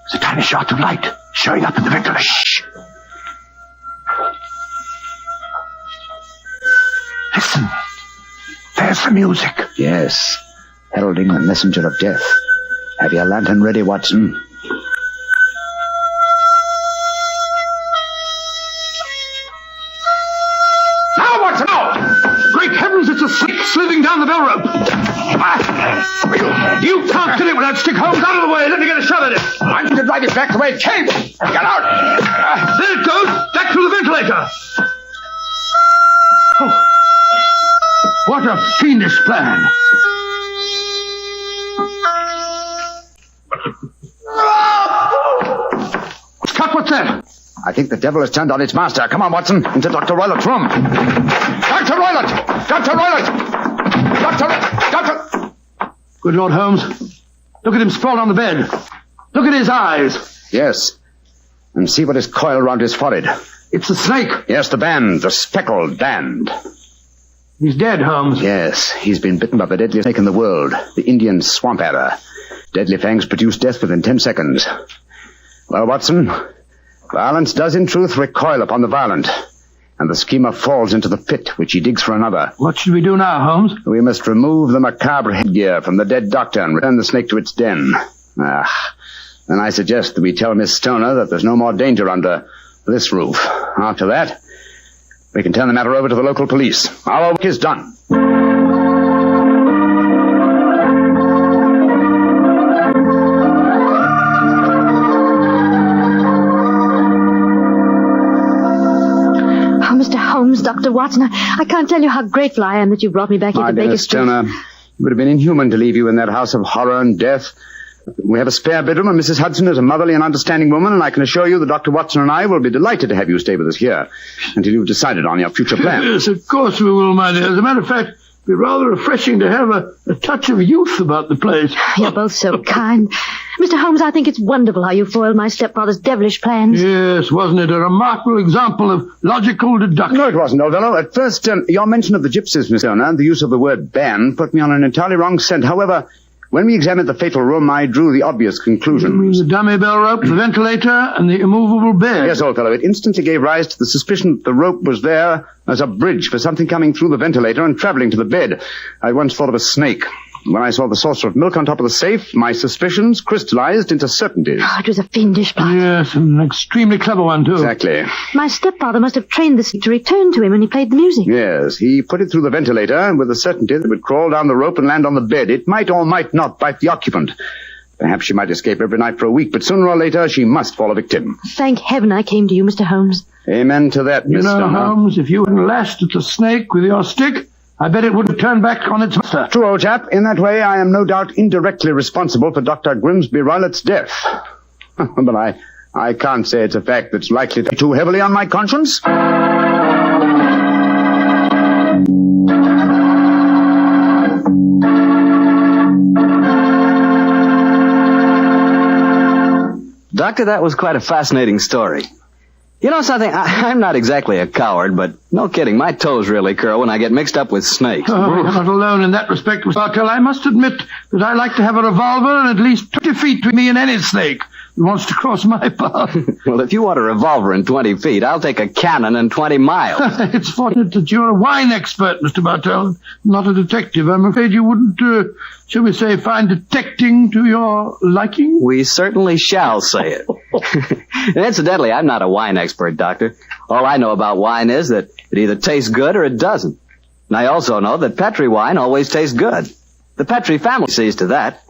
It's a tiny shot of light showing up in the ventilator. Shh. Listen. There's the music. Yes. Heralding the messenger of death. Have your lantern ready, Watson. Now, Watson, now! Great heavens, it's a snake slithering down the bell rope. You can't get it with that stick, Holmes. Out of the way. Let me get a shot at it. I'm going to drive it back the way it came. Get out. There it goes. Back through the ventilator. Oh. What a fiendish plan. Scott, what's that? I think the devil has turned on its master. Come on, Watson, into Dr. Roylett's room. Dr. Roylett! Dr. Roylett! Doctor! Good Lord, Holmes. Look at him sprawled on the bed. Look at his eyes. Yes. And see what is coiled around his forehead. It's the snake. Yes, the band. The speckled band. He's dead, Holmes. Yes, he's been bitten by the deadliest snake in the world, the Indian swamp adder. Deadly fangs produce death within 10 seconds. Well, Watson, violence does in truth recoil upon the violent, and the schemer falls into the pit which he digs for another. What should we do now, Holmes? We must remove the macabre headgear from the dead doctor and return the snake to its den. Then I suggest that we tell Miss Stoner that there's no more danger under this roof. After that, we can turn the matter over to the local police. Our work is done. Holmes, Dr. Watson, I can't tell you how grateful I am that you brought me back into Baker Street. Stoner, it would have been inhuman to leave you in that house of horror and death. We have a spare bedroom, and Mrs. Hudson is a motherly and understanding woman, and I can assure you that Dr. Watson and I will be delighted to have you stay with us here until you've decided on your future plans. Yes, of course we will, my dear. As a matter of fact, it'd be rather refreshing to have a touch of youth about the place. You're both so kind. Mr. Holmes, I think it's wonderful how you foiled my stepfather's devilish plans. Yes, wasn't it a remarkable example of logical deduction? No, it wasn't, old fellow. At first, your mention of the gypsies, Miss Stoner, and the use of the word band put me on an entirely wrong scent. However, when we examined the fatal room, I drew the obvious conclusion. You mean the dummy bell rope, the ventilator, and the immovable bed? Yes, old fellow. It instantly gave rise to the suspicion that the rope was there as a bridge for something coming through the ventilator and traveling to the bed. I once thought of a snake. When I saw the saucer of milk on top of the safe, my suspicions crystallized into certainties. Oh, it was a fiendish plot. Yes, an extremely clever one, too. Exactly. My stepfather must have trained the snake to return to him when he played the music. Yes, he put it through the ventilator with the certainty that it would crawl down the rope and land on the bed. It might or might not bite the occupant. Perhaps she might escape every night for a week, but sooner or later she must fall a victim. Thank heaven I came to you, Mr. Holmes. Amen to that, Miss Stoner. Holmes, if you hadn't lashed at the snake with your stick, I bet it would have turned back on its master. True, old chap. In that way, I am no doubt indirectly responsible for Dr. Grimsby Roylett's death. But I can't say it's a fact that's likely to be too heavily on my conscience. Doctor, that was quite a fascinating story. You know something? I'm not exactly a coward, but no kidding, my toes really curl when I get mixed up with snakes. Oh, you're not alone in that respect, Mr. Bartell. I must admit that I like to have a revolver and at least 20 feet between me and any snake who wants to cross my path. Well, if you want a revolver in 20 feet, I'll take a cannon in 20 miles. It's fortunate that you're a wine expert, Mr. Bartell, not a detective. I'm afraid you wouldn't, shall we say, find detecting to your liking? We certainly shall say it. And incidentally, I'm not a wine expert, Doctor. All I know about wine is that it either tastes good or it doesn't. And I also know that Petri wine always tastes good. The Petri family sees to that.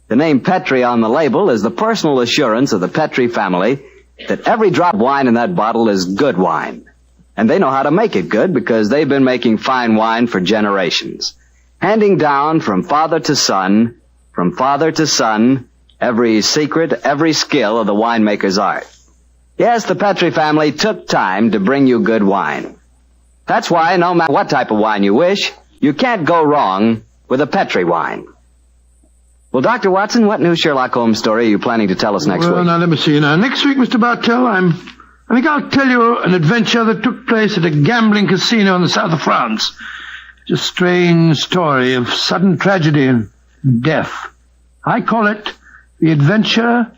The name Petri on the label is the personal assurance of the Petri family that every drop of wine in that bottle is good wine. And they know how to make it good because they've been making fine wine for generations. Handing down from father to son, every secret, every skill of the winemaker's art. Yes, the Petri family took time to bring you good wine. That's why, no matter what type of wine you wish, you can't go wrong with a Petri wine. Well, Dr. Watson, what new Sherlock Holmes story are you planning to tell us next week? Well, now, let me see. Now, next week, Mr. Bartell, I think I'll tell you an adventure that took place at a gambling casino in the south of France. It's a strange story of sudden tragedy and death. I call it The Adventure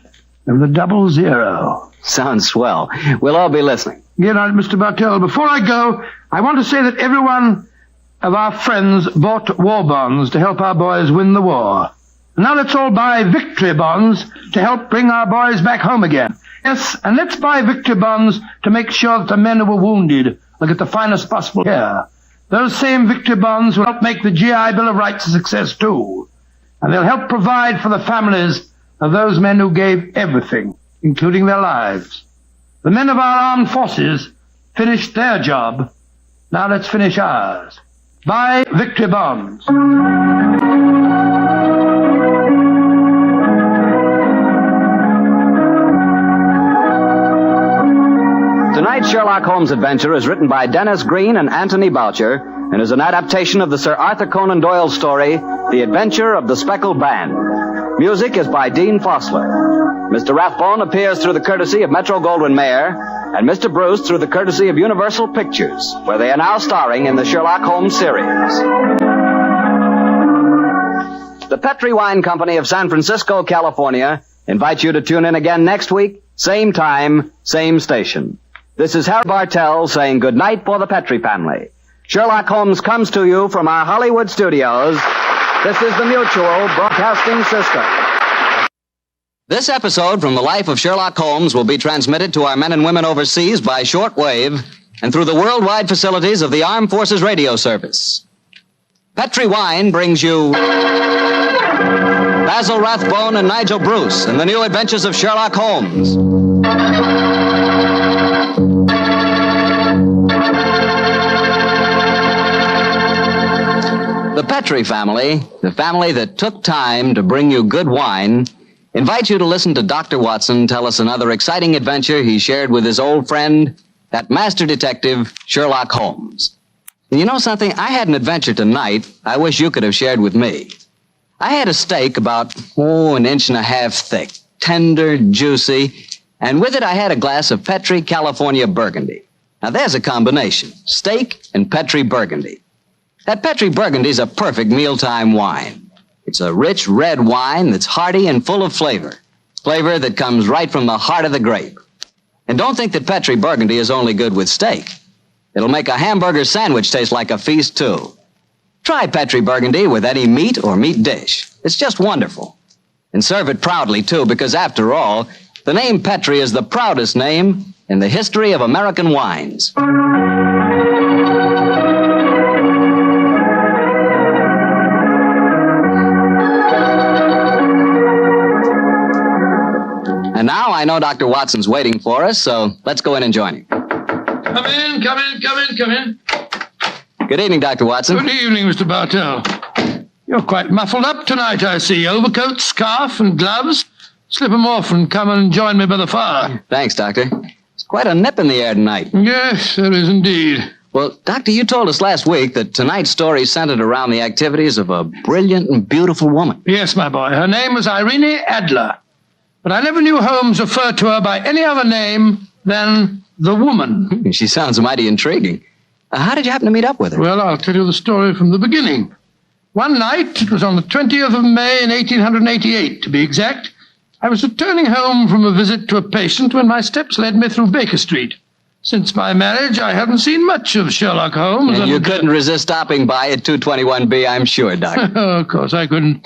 of the 00. Sounds swell. We'll all be listening. Yeah, now, Mr. Bartell, before I go, I want to say that every one of our friends bought war bonds to help our boys win the war. Now let's all buy victory bonds to help bring our boys back home again. Yes, and let's buy victory bonds to make sure that the men who were wounded will get the finest possible care. Those same victory bonds will help make the GI Bill of Rights a success too. And they'll help provide for the families of those men who gave everything, including their lives. The men of our armed forces finished their job. Now let's finish ours. Buy victory bonds. Tonight's Sherlock Holmes adventure is written by Dennis Green and Anthony Boucher and is an adaptation of the Sir Arthur Conan Doyle story, The Adventure of the Speckled Band. Music is by Dean Fossler. Mr. Rathbone appears through the courtesy of Metro-Goldwyn-Mayer and Mr. Bruce through the courtesy of Universal Pictures, where they are now starring in the Sherlock Holmes series. The Petri Wine Company of San Francisco, California, invites you to tune in again next week, same time, same station. This is Harry Bartell saying good night for the Petri family. Sherlock Holmes comes to you from our Hollywood studios. This is the Mutual Broadcasting System. This episode from the life of Sherlock Holmes will be transmitted to our men and women overseas by shortwave and through the worldwide facilities of the Armed Forces Radio Service. Petri Wine brings you Basil Rathbone and Nigel Bruce in the new adventures of Sherlock Holmes. The Petri family, the family that took time to bring you good wine, invites you to listen to Dr. Watson tell us another exciting adventure he shared with his old friend, that master detective, Sherlock Holmes. And you know something? I had an adventure tonight I wish you could have shared with me. I had a steak about, an inch and a half thick, tender, juicy, and with it I had a glass of Petri California Burgundy. Now there's a combination, steak and Petri Burgundy. That Petri Burgundy's a perfect mealtime wine. It's a rich red wine that's hearty and full of flavor. Flavor that comes right from the heart of the grape. And don't think that Petri Burgundy is only good with steak. It'll make a hamburger sandwich taste like a feast, too. Try Petri Burgundy with any meat or meat dish. It's just wonderful. And serve it proudly, too, because after all, the name Petri is the proudest name in the history of American wines. And now I know Dr. Watson's waiting for us, so let's go in and join him. Come in. Good evening, Dr. Watson. Good evening, Mr. Bartell. You're quite muffled up tonight, I see. Overcoat, scarf, and gloves. Slip 'em off and come and join me by the fire. Thanks, Doctor. It's quite a nip in the air tonight. Yes, there is indeed. Well, Doctor, you told us last week that tonight's story centered around the activities of a brilliant and beautiful woman. Yes, my boy. Her name was Irene Adler. But I never knew Holmes refer to her by any other name than the woman. She sounds mighty intriguing. How did you happen to meet up with her? Well, I'll tell you the story from the beginning. One night, it was on the 20th of May in 1888, to be exact, I was returning home from a visit to a patient when my steps led me through Baker Street. Since my marriage, I hadn't seen much of Sherlock Holmes. And you couldn't resist stopping by at 221B, I'm sure, Doctor. Of course I couldn't.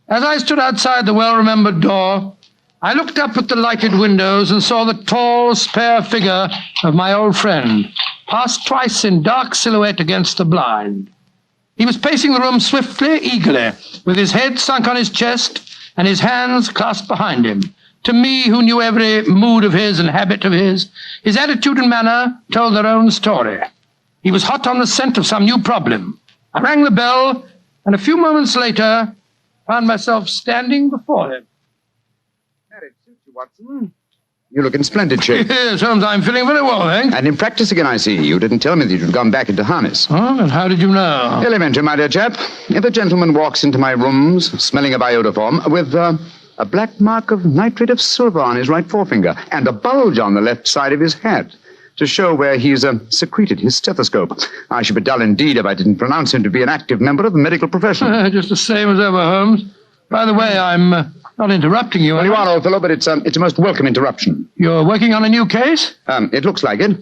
As I stood outside the well-remembered door, I looked up at the lighted windows and saw the tall, spare figure of my old friend, pass twice in dark silhouette against the blind. He was pacing the room swiftly, eagerly, with his head sunk on his chest and his hands clasped behind him. To me, who knew every mood of his and habit of his attitude and manner told their own story. He was hot on the scent of some new problem. I rang the bell, and a few moments later, found myself standing before him. Watson, you look in splendid shape. Yes, Holmes, I'm feeling very well, thanks. And in practice again, I see. You didn't tell me that you'd gone back into harness. Oh, and how did you know? Elementary, my dear chap. If a gentleman walks into my rooms smelling of iodoform with a black mark of nitrate of silver on his right forefinger and a bulge on the left side of his hat to show where he's secreted his stethoscope, I should be dull indeed if I didn't pronounce him to be an active member of the medical profession. Just the same as ever, Holmes. By the way, I'm not interrupting you. Well, you are, old fellow, but it's a most welcome interruption. You're working on a new case? It looks like it.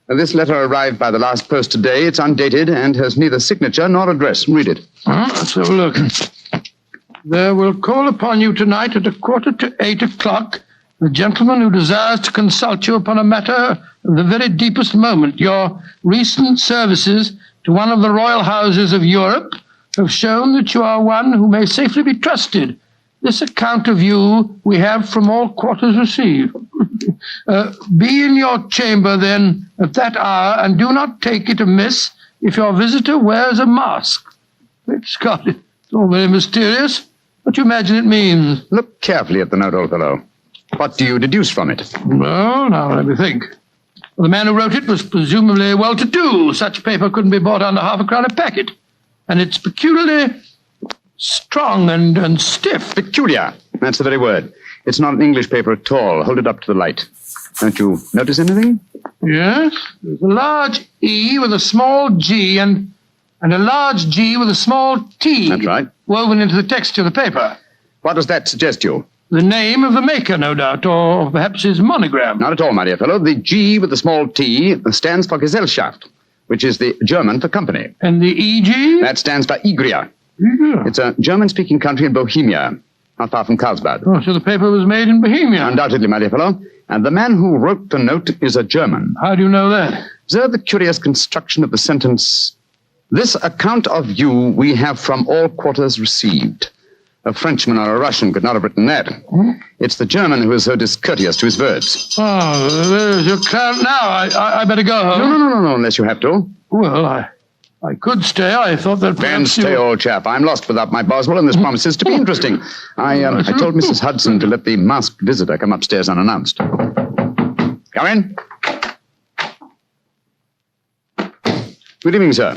This letter arrived by the last post today. It's undated and has neither signature nor address. Read it. Let's have a look. There will call upon you tonight at 7:45 the gentleman who desires to consult you upon a matter of the very deepest moment. Your recent services to one of the royal houses of Europe have shown that you are one who may safely be trusted. This account of you we have from all quarters received. Be in your chamber, then, at that hour, and do not take it amiss if your visitor wears a mask. Great Scott, it's all very mysterious. What do you imagine it means? Look carefully at the note, old fellow. What do you deduce from it? Well, now, let me think. Well, the man who wrote it was presumably well-to-do. Such paper couldn't be bought under half a crown a packet. And it's peculiarly strong and stiff. Peculiar. That's the very word. It's not an English paper at all. Hold it up to the light. Don't you notice anything? Yes. There's a large E with a small G and a large G with a small T. That's right. Woven into the texture of the paper. What does that suggest you? The name of the maker, no doubt, or perhaps his monogram. Not at all, my dear fellow. The G with the small T stands for Gesellschaft, which is the German for company. And the EG? That stands for Igria. It's a German-speaking country in Bohemia, not far from Carlsbad. Oh, so the paper was made in Bohemia? Undoubtedly, my dear fellow. And the man who wrote the note is a German. How do you know that? Observe the curious construction of the sentence. This account of you we have from all quarters received. A Frenchman or a Russian could not have written that. It's the German who is so discourteous to his words. Oh, there's your client now. I better go home. No, unless you have to. Well, I could stay. I thought that Then stay, old chap. I'm lost without my Boswell, and this promises to be interesting. I told Mrs. Hudson to let the masked visitor come upstairs unannounced. Come in. Good evening, sir.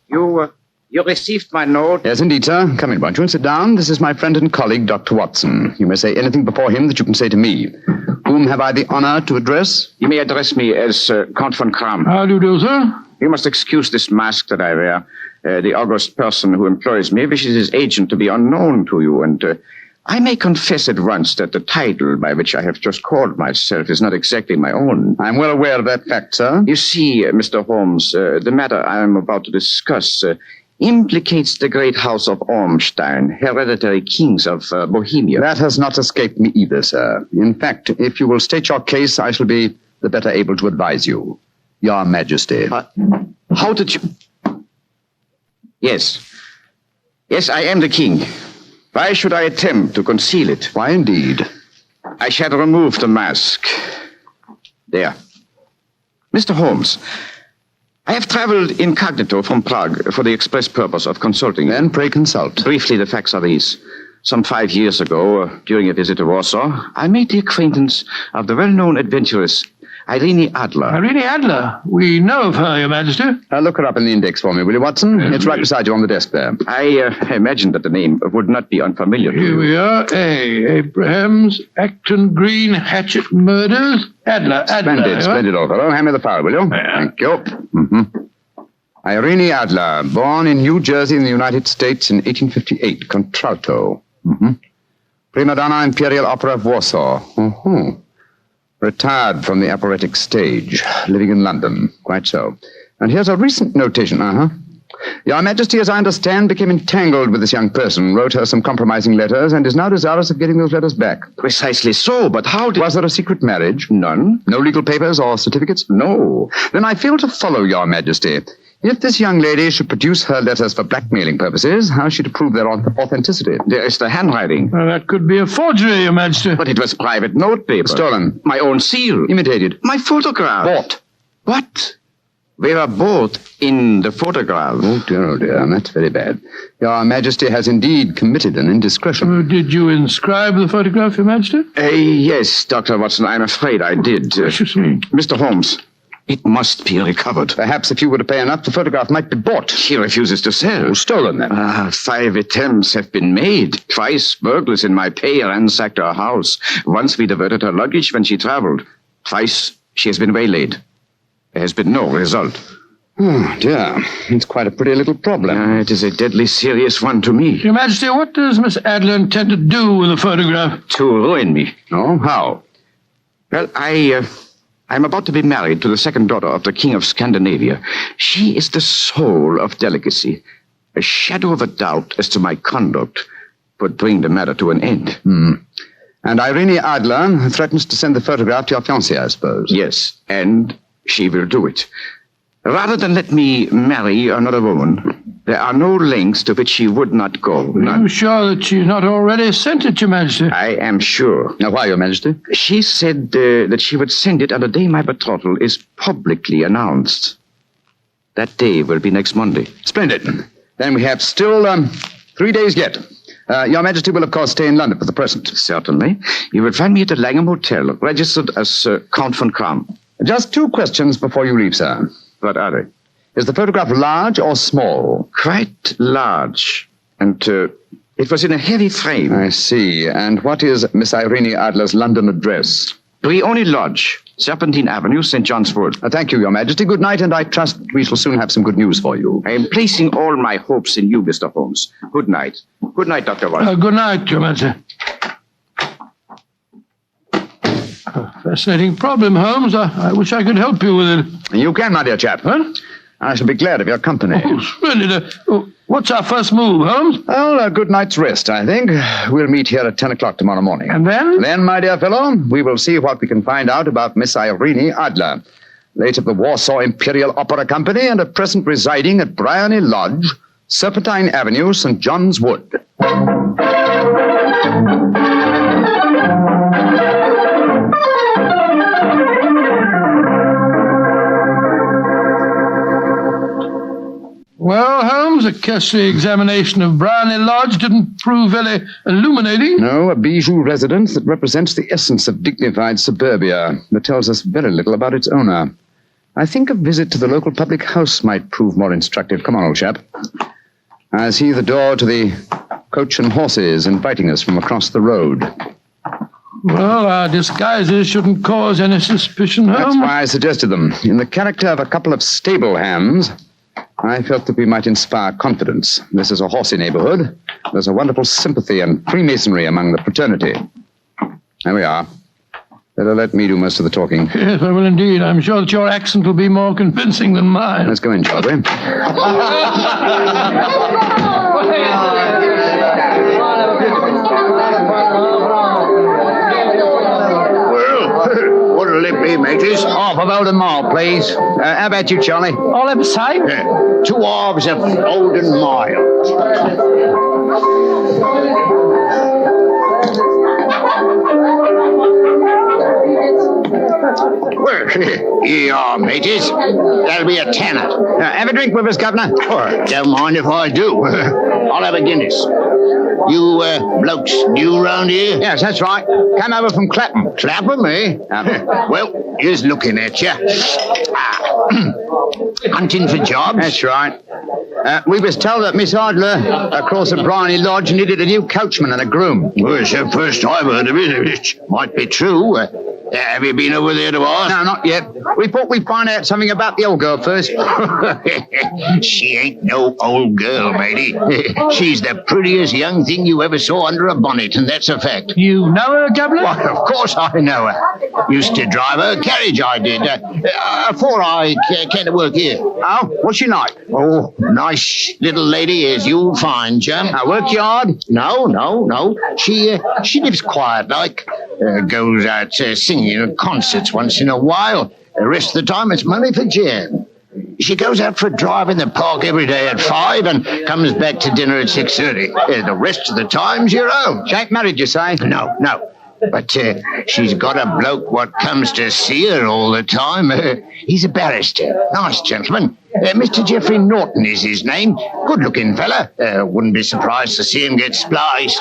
You received my note? Yes, indeed, sir. Come in, won't you, and sit down. This is my friend and colleague, Dr. Watson. You may say anything before him that you can say to me. Whom have I the honor to address? You may address me as Count von Kram. How do you do, sir? You must excuse this mask that I wear. The august person who employs me wishes his agent to be unknown to you, and I may confess at once that the title by which I have just called myself is not exactly my own. I'm well aware of that fact, sir. You see, Mr. Holmes, the matter I am about to discuss implicates the great house of Ormstein, hereditary kings of Bohemia. That has not escaped me either, sir. In fact, if you will state your case, I shall be the better able to advise you. Your Majesty. How did you... Yes, I am the king. Why should I attempt to conceal it? Why, indeed? I shall remove the mask. There. Mr. Holmes, I have traveled incognito from Prague for the express purpose of consulting. Then pray consult. Briefly, the facts are these. Some 5 years ago, during a visit to Warsaw, I made the acquaintance of the well-known adventuress Irene Adler. Irene Adler. We know of her, Your Majesty. Look her up in the index for me, will you, Watson? It's right beside you on the desk there. I imagined that the name would not be unfamiliar to you. Here we are. Abrahams, Acton Green, Hatchet Murders. Adler. Splendid, old fellow. Hand me the file, will you? Thank you. Mm-hmm. Irene Adler, born in New Jersey in the United States in 1858, contralto. Mm-hmm. Prima donna Imperial Opera of Warsaw. Mm-hmm. Retired from the operatic stage, living in London. Quite so. And here's a recent notation. Your Majesty, as I understand, became entangled with this young person, wrote her some compromising letters, and is now desirous of getting those letters back. Precisely so, but how did... Was there a secret marriage? None. No legal papers or certificates? No. Then I fail to follow, Your Majesty. If this young lady should produce her letters for blackmailing purposes, how is she to prove their authenticity? There is the handwriting. Well, that could be a forgery, Your Majesty. But it was private notepaper. Stolen. My own seal. Imitated. My photograph. Bought. What? We were both in the photograph. Oh, dear. That's very bad. Your Majesty has indeed committed an indiscretion. Did you inscribe the photograph, Your Majesty? Yes, Dr. Watson, I'm afraid I did. Precious me. Mr. Holmes, it must be recovered. Perhaps if you were to pay enough, the photograph might be bought. She refuses to sell. Oh, stolen, then. 5 attempts have been made. Twice burglars in my pay ransacked her house. Once we diverted her luggage when she traveled. Twice she has been waylaid. There has been no result. Oh, dear. It's quite a pretty little problem. It is a deadly serious one to me. Your Majesty, what does Miss Adler intend to do with the photograph? To ruin me. Oh, how? Well, I'm about to be married to the second daughter of the King of Scandinavia. She is the soul of delicacy. A shadow of a doubt as to my conduct would bring the matter to an end. And Irene Adler threatens to send the photograph to your fiancée, I suppose. Yes, and she will do it. Rather than let me marry another woman, there are no lengths to which she would not go. Are you sure that she's not already sent it, Your Majesty? I am sure. Now, why, Your Majesty? She said that she would send it on the day my betrothal is publicly announced. That day will be next Monday. Splendid. Then we have still 3 days yet. Your Majesty will, of course, stay in London for the present. Certainly. You will find me at the Langham Hotel, registered as Count von Kram. Just 2 questions before you leave, sir. What are they? Is the photograph large or small? Quite large. And it was in a heavy frame. I see. And what is Miss Irene Adler's London address? Brioni Lodge, Serpentine Avenue, St. John's Wood. Thank you, Your Majesty. Good night, and I trust we shall soon have some good news for you. I am placing all my hopes in you, Mr. Holmes. Good night. Good night, Dr. Watson. Good night, Your Majesty. Fascinating problem, Holmes. I wish I could help you with it. You can, my dear chap. Huh? I shall be glad of your company. Oh, splendid. What's our first move, Holmes? Well, a good night's rest, I think. We'll meet here at 10 o'clock tomorrow morning. And then? Then, my dear fellow, we will see what we can find out about Miss Irene Adler, late of the Warsaw Imperial Opera Company and at present residing at Briony Lodge, Serpentine Avenue, St. John's Wood. Well, Holmes, a cursory examination of Briony Lodge didn't prove very illuminating. No, a bijou residence that represents the essence of dignified suburbia, but tells us very little about its owner. I think a visit to the local public house might prove more instructive. Come on, old chap. I see the door to the Coach and Horses inviting us from across the road. Well, our disguises shouldn't cause any suspicion, Holmes. That's why I suggested them. In the character of a couple of stable hands, I felt that we might inspire confidence. This is a horsey neighborhood. There's a wonderful sympathy and Freemasonry among the fraternity. There we are. Better let me do most of the talking. Yes, I will indeed. I'm sure that your accent will be more convincing than mine. Let's go in, shall we? What'll it be, mateys? Half of Oldham Mile, please. How about you, Charlie? All ever say? Yeah. 2 halves of Oldham Mile. Well, here you are, mateys. That'll be a tenner. Have a drink with us, Governor. Oh, don't mind if I do. I'll have a Guinness. You blokes new round here? Yes, that's right. Come over from Clapham. Clapham, eh? Well, here's looking at you. Hunting for jobs? That's right. We was told that Miss Idler across at Bryony Lodge needed a new coachman and a groom. Well, it's the first I've heard of it. It might be true. Have you been over there to ask? No, not yet. We thought we'd find out something about the old girl first. She ain't no old girl, matey. She's the prettiest young thing you ever saw under a bonnet, and that's a fact. You know her, Governor? Why, of course I know her. Used to drive her carriage, I did. Before I came to work here. Oh, what's she like? Oh, nice little lady, as you'll find, chum. Work hard? No. She lives quiet like. Goes out singing at concerts once in a while. The rest of the time, it's money for jam. She goes out for a drive in the park every day at 5 and comes back to dinner at 6:30. The rest of the time's your own. She ain't married, you say? No. But she's got a bloke what comes to see her all the time. He's a barrister. Nice gentleman. Mr. Geoffrey Norton is his name. Good-looking fella. Wouldn't be surprised to see him get spliced.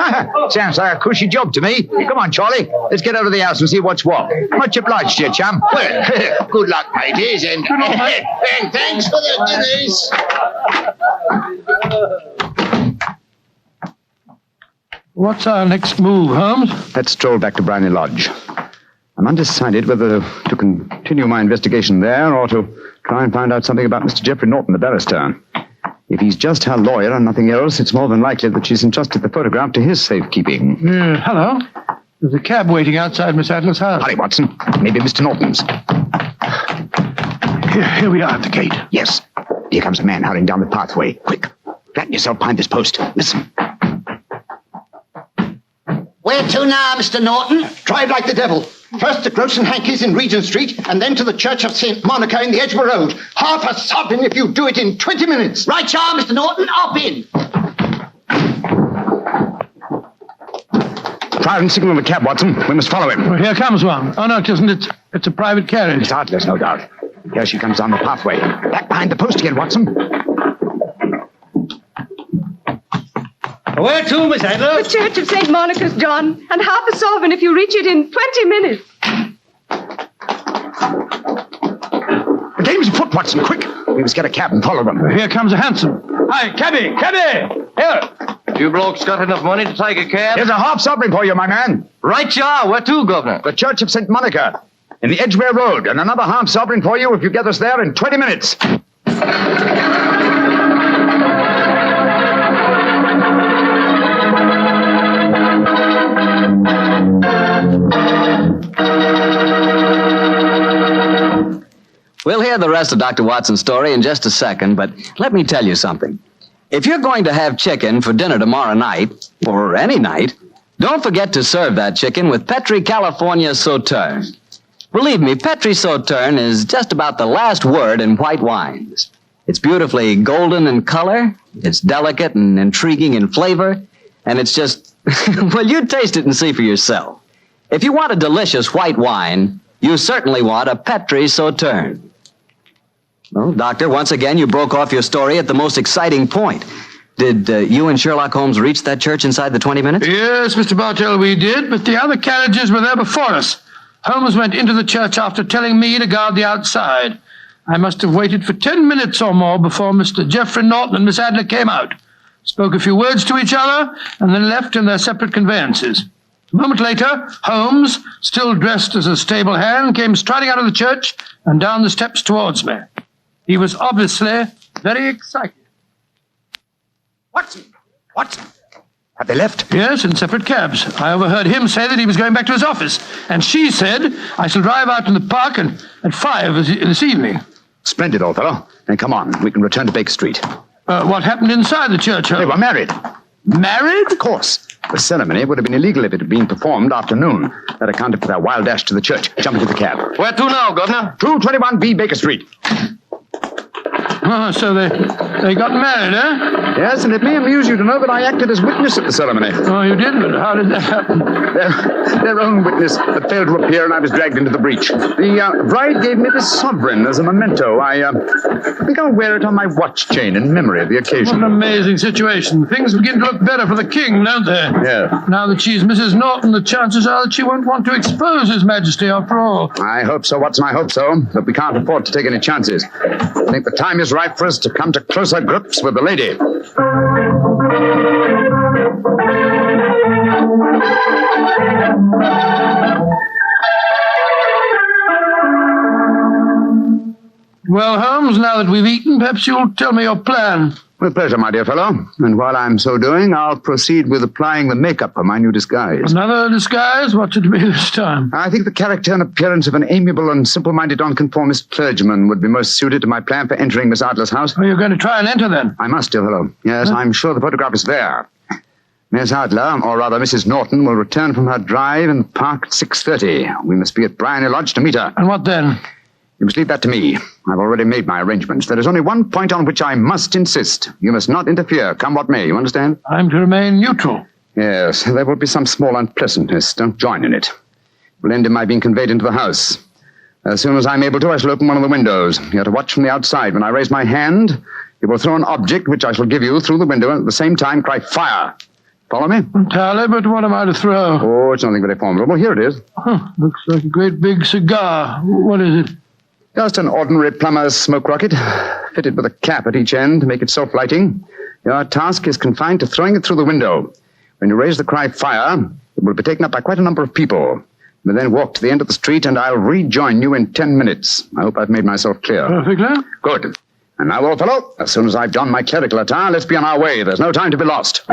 Sounds like a cushy job to me. Come on, Charlie. Let's get out of the house and see what's what. Much obliged to you, chum. Well, good luck, mateys, and thanks for the dinners. What's our next move, Holmes? Let's stroll back to Bryony Lodge. I'm undecided whether to continue my investigation there or to try and find out something about Mr. Geoffrey Norton, the barrister. If he's just her lawyer and nothing else, it's more than likely that she's entrusted the photograph to his safekeeping. Hello. There's a cab waiting outside Miss Adler's house. Hurry, Watson. Maybe Mr. Norton's. Here we are at the gate. Yes. Here comes a man hurrying down the pathway. Quick. Flatten yourself behind this post. Listen. Where to now, Mr. Norton? Drive like the devil. First to Gross and Hankey's in Regent Street, and then to the Church of St. Monica in the Edgware Road. Half a sovereign if you do it in 20 minutes. Right, you are, Mr. Norton. Up in. Try and signal the cab, Watson. We must follow him. Well, here comes one. Oh, no, it isn't. It's a private carriage. Miss Adler's, no doubt. Here she comes down the pathway. Back behind the post again, Watson. Where to, Miss Adler? The Church of St. Monica's, John. And half a sovereign if you reach it in 20 minutes. The dame's afoot, Watson. Quick. We must get a cab and follow them. Here comes a hansom. Hi, cabby! Here! You blokes got enough money to take a cab? Here's a half sovereign for you, my man. Right you are. Where to, Governor? The Church of St. Monica in the Edgware Road, and another half sovereign for you if you get us there in 20 minutes. We'll hear the rest of Dr. Watson's story in just a second, but let me tell you something. If you're going to have chicken for dinner tomorrow night, or any night, don't forget to serve that chicken with Petri California Sauterne. Believe me, Petri Sauterne is just about the last word in white wines. It's beautifully golden in color, it's delicate and intriguing in flavor, and it's just, well, you taste it and see for yourself. If you want a delicious white wine, you certainly want a Petri Sauterne. Well, Doctor, once again, you broke off your story at the most exciting point. Did you and Sherlock Holmes reach that church inside the 20 minutes? Yes, Mr. Bartell, we did, but the other carriages were there before us. Holmes went into the church after telling me to guard the outside. I must have waited for 10 minutes or more before Mr. Geoffrey Norton and Miss Adler came out, spoke a few words to each other, and then left in their separate conveyances. A moment later, Holmes, still dressed as a stable hand, came striding out of the church and down the steps towards me. He was obviously very excited. Watson! Have they left? Yes, in separate cabs. I overheard him say that he was going back to his office, and she said, I shall drive out in the park at 5 this evening. Splendid, old fellow. Then come on, we can return to Baker Street. What happened inside the church? They were married. Married? Of course. The ceremony would have been illegal if it had been performed after noon. That accounted for their wild dash to the church. Jump into the cab. Where to now, Governor? 221B Baker Street. Oh, so they got married, eh? Yes, and it may amuse you to know that I acted as witness at the ceremony. Oh, you did? But how did that happen? Their own witness had failed to appear, and I was dragged into the breach. The bride gave me this sovereign as a memento. I think I'll wear it on my watch chain in memory of the occasion. What an amazing situation. Things begin to look better for the king, don't they? Yeah. Now that she's Mrs. Norton, the chances are that she won't want to expose His Majesty after all. I hope so, Watson, I hope so. But we can't afford to take any chances. I think the time is ripe for us to come to closer grips with the lady. Well, Holmes, now that we've eaten, perhaps you'll tell me your plan. With pleasure, my dear fellow. And while I'm so doing, I'll proceed with applying the makeup for my new disguise. Another disguise? What's it to be this time? I think the character and appearance of an amiable and simple-minded nonconformist clergyman would be most suited to my plan for entering Miss Adler's house. Are you going to try and enter, then? I must, dear fellow. Yes, I'm sure the photograph is there. Miss Adler, or rather Mrs. Norton, will return from her drive in the park at 6:30. We must be at Bryony Lodge to meet her. And what then? You must leave that to me. I've already made my arrangements. There is only one point on which I must insist. You must not interfere, come what may. You understand? I'm to remain neutral. Yes, there will be some small unpleasantness. Don't join in it. It will end in my being conveyed into the house. As soon as I'm able to, I shall open one of the windows. You're to watch from the outside. When I raise my hand, you will throw an object which I shall give you through the window and at the same time cry, fire. Follow me? Entirely, but what am I to throw? Oh, it's nothing very formidable. Here it is. Looks like a great big cigar. What is it? Just an ordinary plumber's smoke rocket, fitted with a cap at each end to make it self-lighting. Your task is confined to throwing it through the window. When you raise the cry, fire, it will be taken up by quite a number of people. You may then walk to the end of the street, and I'll rejoin you in 10 minutes. I hope I've made myself clear. Perfectly. Good. And now, old fellow, as soon as I've donned my clerical attire, let's be on our way. There's no time to be lost.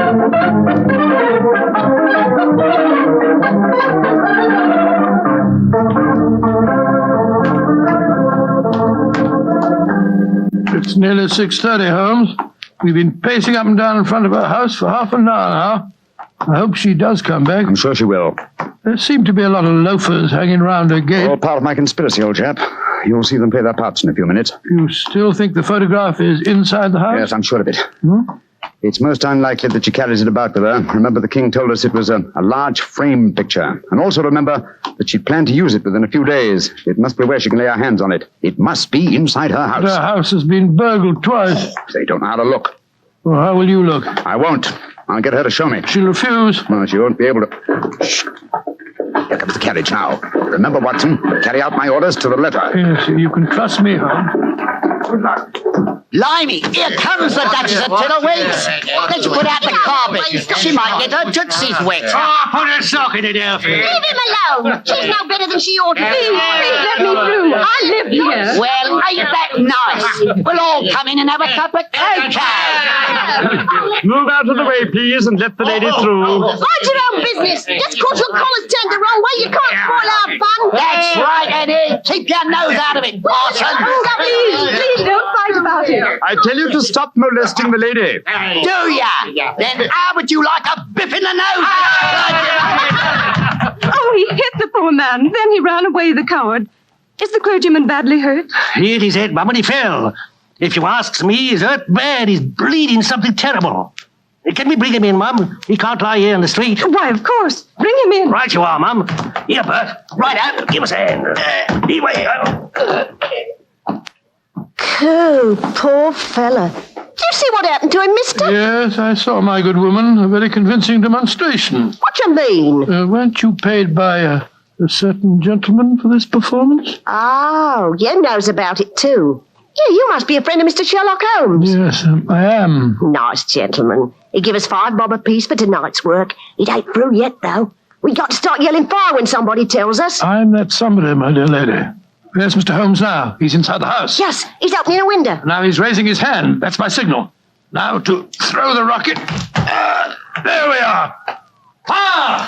It's nearly 6:30, Holmes. We've been pacing up and down in front of her house for half an hour now. I hope she does come back. I'm sure she will. There seem to be a lot of loafers hanging around her gate. All part of my conspiracy, old chap. You'll see them play their parts in a few minutes. You still think the photograph is inside the house? Yes, I'm sure of it. It's most unlikely that she carries it about with her. Remember, the king told us it was a large frame picture. And also remember that she planned to use it within a few days. It must be where she can lay her hands on it. It must be inside her house. Her house has been burgled twice. They don't know how to look. Well, how will you look? I won't. I'll get her to show me. She'll refuse. No, she won't be able to. Shh. Here comes the carriage now. Remember, Watson, carry out my orders to the letter. Yes, you can trust me, Holmes. Good luck. Blimey, here comes the Duchess of Tiddlewinks. Let's put out the carpet. She might get her tootsies wet. Oh, put a sock in it, Elfie. Leave him alone. She's no better than she ought to be. Please let me through. I live here. Well, ain't that nice? We'll all come in and have a cup of cocoa. Move out of the way, please, and let the lady through. Mind your own business. Just cause your collar's turned the wrong way, you can't spoil our fun. That's right, Eddie. Keep your nose out of it, Parson. Please don't fight about it. I tell you to stop molesting the lady. Do ya? Then how would you like a biff in the nose? Oh, he hit the poor man. Then he ran away, the coward. Is the clergyman badly hurt? He hit his head, Mum, and he fell. If you asks me, he's hurt bad. He's bleeding something terrible. Can we bring him in, Mum? He can't lie here in the street. Why, of course. Bring him in. Right you are, Mum. Here, Bert. Right out. Give us a hand. Anyway. Oh, poor fella. Do you see what happened to him, mister? Yes, I saw, my good woman. A very convincing demonstration. What you mean? Weren't you paid by a certain gentleman for this performance? Oh, you knows about it, too. Yeah, you must be a friend of Mr. Sherlock Holmes. Yes, I am. Nice gentleman. He give us $5 bob apiece for tonight's work. It ain't through yet, though. We got to start yelling fire when somebody tells us. I'm that somebody, my dear lady. Where's Mr. Holmes now? He's inside the house. Yes, he's opening a window. Now he's raising his hand. That's my signal. Now to throw the rocket. There we are. Fire!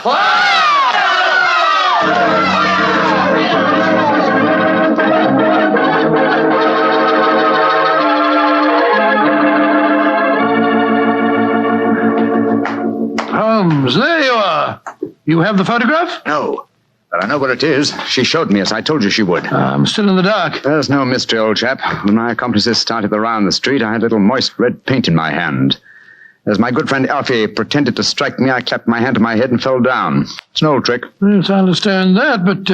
Holmes, there you are. You have the photograph? No. But I know where it is. She showed me, as I told you she would. I'm still in the dark. There's no mystery, old chap. When my accomplices started the round the street, I had a little moist red paint in my hand. As my good friend Alfie pretended to strike me, I clapped my hand to my head and fell down. It's an old trick. Yes, I understand that, but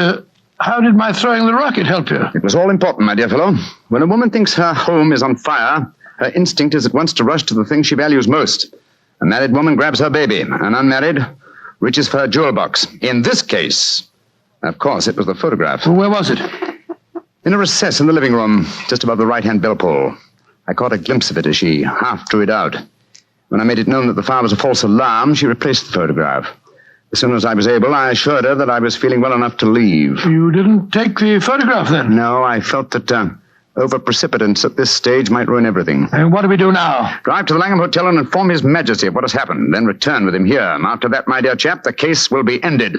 how did my throwing the rocket help you? It was all important, my dear fellow. When a woman thinks her home is on fire, her instinct is at once to rush to the thing she values most. A married woman grabs her baby. An unmarried reaches for her jewel box. In this case, of course, it was the photograph. Where was it? In a recess in the living room, just above the right-hand bell pull. I caught a glimpse of it as she half drew it out. When I made it known that the fire was a false alarm, she replaced the photograph. As soon as I was able, I assured her that I was feeling well enough to leave. You didn't take the photograph, then? No, I felt that over-precipitance at this stage might ruin everything. And what do we do now? Drive to the Langham Hotel and inform His Majesty of what has happened, then return with him here. And after that, my dear chap, the case will be ended.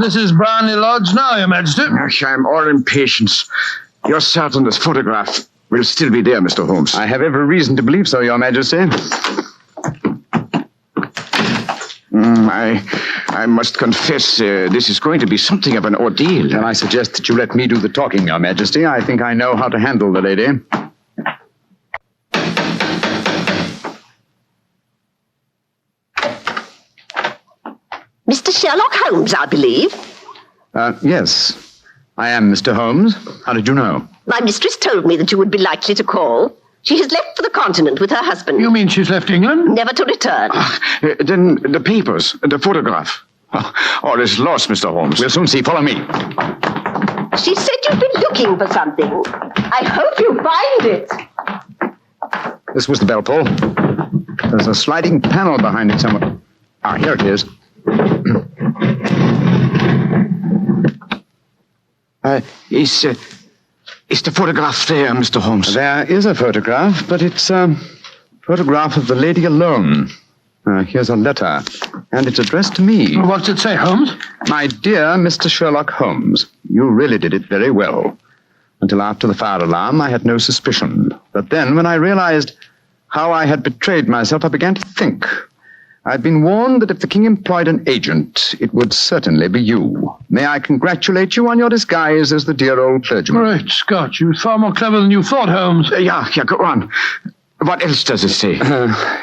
This is Brownlee Lodge now, Your Majesty. I'm all impatience. You're certain this photograph will still be there, Mr. Holmes? I have every reason to believe so, Your Majesty. I must confess, this is going to be something of an ordeal. Then I suggest that you let me do the talking, Your Majesty. I think I know how to handle the lady. Mr. Sherlock Holmes, I believe. Yes. I am Mr. Holmes. How did you know? My mistress told me that you would be likely to call. She has left for the continent with her husband. You mean she's left England? Never to return. Then the papers, the photograph. All is lost, Mr. Holmes. We'll soon see. Follow me. She said you've been looking for something. I hope you find it. This was the bell pull. There's a sliding panel behind it somewhere. Ah, here it is. Is the photograph there, Mr. Holmes? There is a photograph, but it's a photograph of the lady alone. Here's a letter, and it's addressed to me. What's it say, Holmes? My dear Mr. Sherlock Holmes, you really did it very well. Until after the fire alarm, I had no suspicion. But then, when I realized how I had betrayed myself, I began to think. I'd been warned that if the king employed an agent, it would certainly be you. May I congratulate you on your disguise as the dear old clergyman? Great Scott, you're far more clever than you thought, Holmes. Yeah, go on. What else does it say?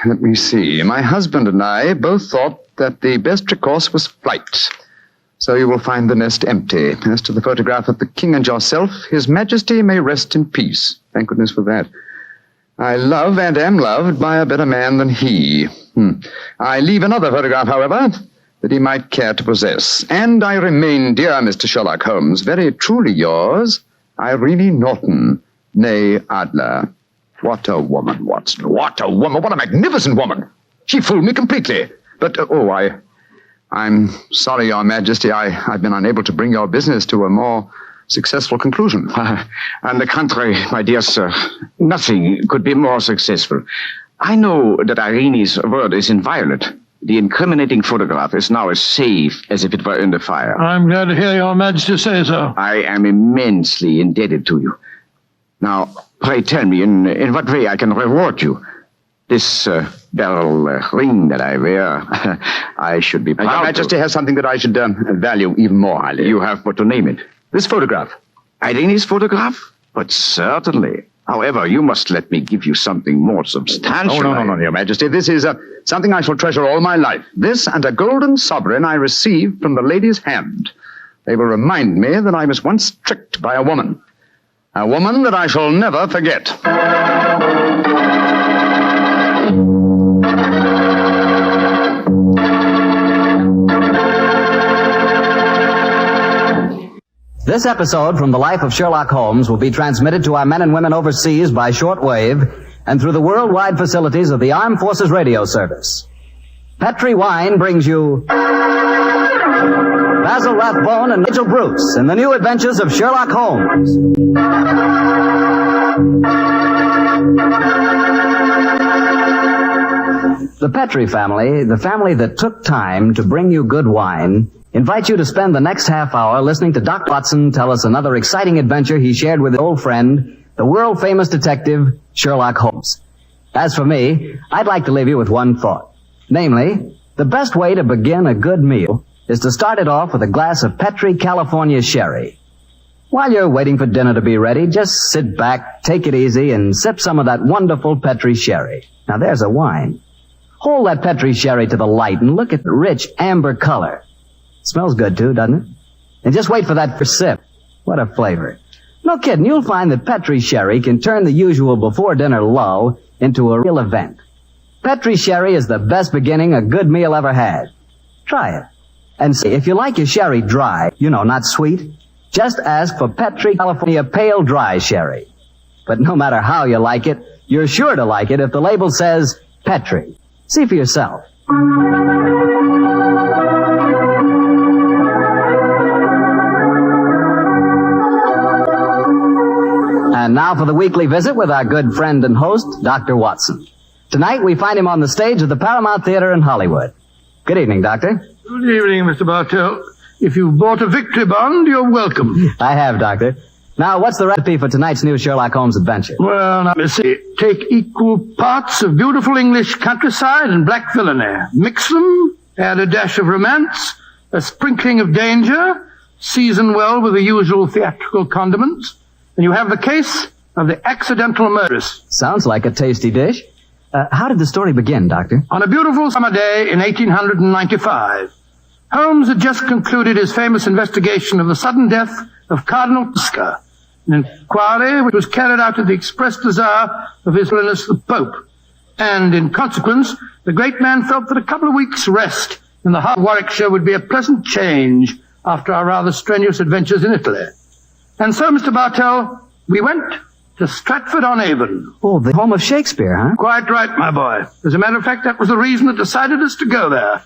Let me see. My husband and I both thought that the best recourse was flight. So you will find the nest empty. As to the photograph of the king and yourself, His Majesty may rest in peace. Thank goodness for that. I love and am loved by a better man than he. I leave another photograph, however, that he might care to possess. And I remain, dear Mr. Sherlock Holmes, very truly yours, Irene Norton, née Adler. What a woman, Watson. What a woman. What a magnificent woman. She fooled me completely. But, I'm sorry, Your Majesty. I've been unable to bring your business to a more successful conclusion. On the contrary, my dear sir, nothing could be more successful. I know that Irene's word is inviolate. The incriminating photograph is now as safe as if it were in the fire. I'm glad to hear Your Majesty say so. I am immensely indebted to you. Now, pray tell me in what way I can reward you. This beryl ring that I wear, I should be proud Your Majesty has something that I should value even more highly. You have but to name it. This photograph. Irene's photograph? But certainly. However, you must let me give you something more substantial. Oh, no, Your Majesty. This is something I shall treasure all my life. This and a golden sovereign I received from the lady's hand. They will remind me that I was once tricked by a woman. A woman that I shall never forget. This episode from the life of Sherlock Holmes will be transmitted to our men and women overseas by shortwave and through the worldwide facilities of the Armed Forces Radio Service. Petri Wine brings you Basil Rathbone and Nigel Bruce in the new adventures of Sherlock Holmes. The Petri family, the family that took time to bring you good wine, invite you to spend the next half hour listening to Dr. Watson tell us another exciting adventure he shared with his old friend, the world-famous detective, Sherlock Holmes. As for me, I'd like to leave you with one thought. Namely, the best way to begin a good meal is to start it off with a glass of Petri California sherry. While you're waiting for dinner to be ready, just sit back, take it easy, and sip some of that wonderful Petri sherry. Now there's a wine. Hold that Petri sherry to the light and look at the rich amber color. Smells good too, doesn't it? And just wait for that first sip. What a flavor. No kidding, you'll find that Petri sherry can turn the usual before-dinner lull into a real event. Petri sherry is the best beginning a good meal ever had. Try it. And see, if you like your sherry dry, not sweet, just ask for Petri California Pale Dry Sherry. But no matter how you like it, you're sure to like it if the label says Petri. See for yourself. And now for the weekly visit with our good friend and host, Dr. Watson. Tonight we find him on the stage of the Paramount Theater in Hollywood. Good evening, Doctor. Good evening, Mr. Bartell. If you've bought a victory bond, you're welcome. I have, Doctor. Now, what's the recipe for tonight's new Sherlock Holmes adventure? Well, now, let me see. Take equal parts of beautiful English countryside and black villainy. Mix them, add a dash of romance, a sprinkling of danger, season well with the usual theatrical condiments, and you have the case of the accidental murderess. Sounds like a tasty dish. How did the story begin, Doctor? On a beautiful summer day in 1895, Holmes had just concluded his famous investigation of the sudden death of Cardinal Tosca, an inquiry which was carried out at the express desire of His Holiness the Pope. And in consequence, the great man felt that a couple of weeks' rest in the heart of Warwickshire would be a pleasant change after our rather strenuous adventures in Italy. And so, Mr. Bartell, we went to Stratford-on-Avon. Oh, the home of Shakespeare, huh? Quite right, my boy. As a matter of fact, that was the reason that decided us to go there.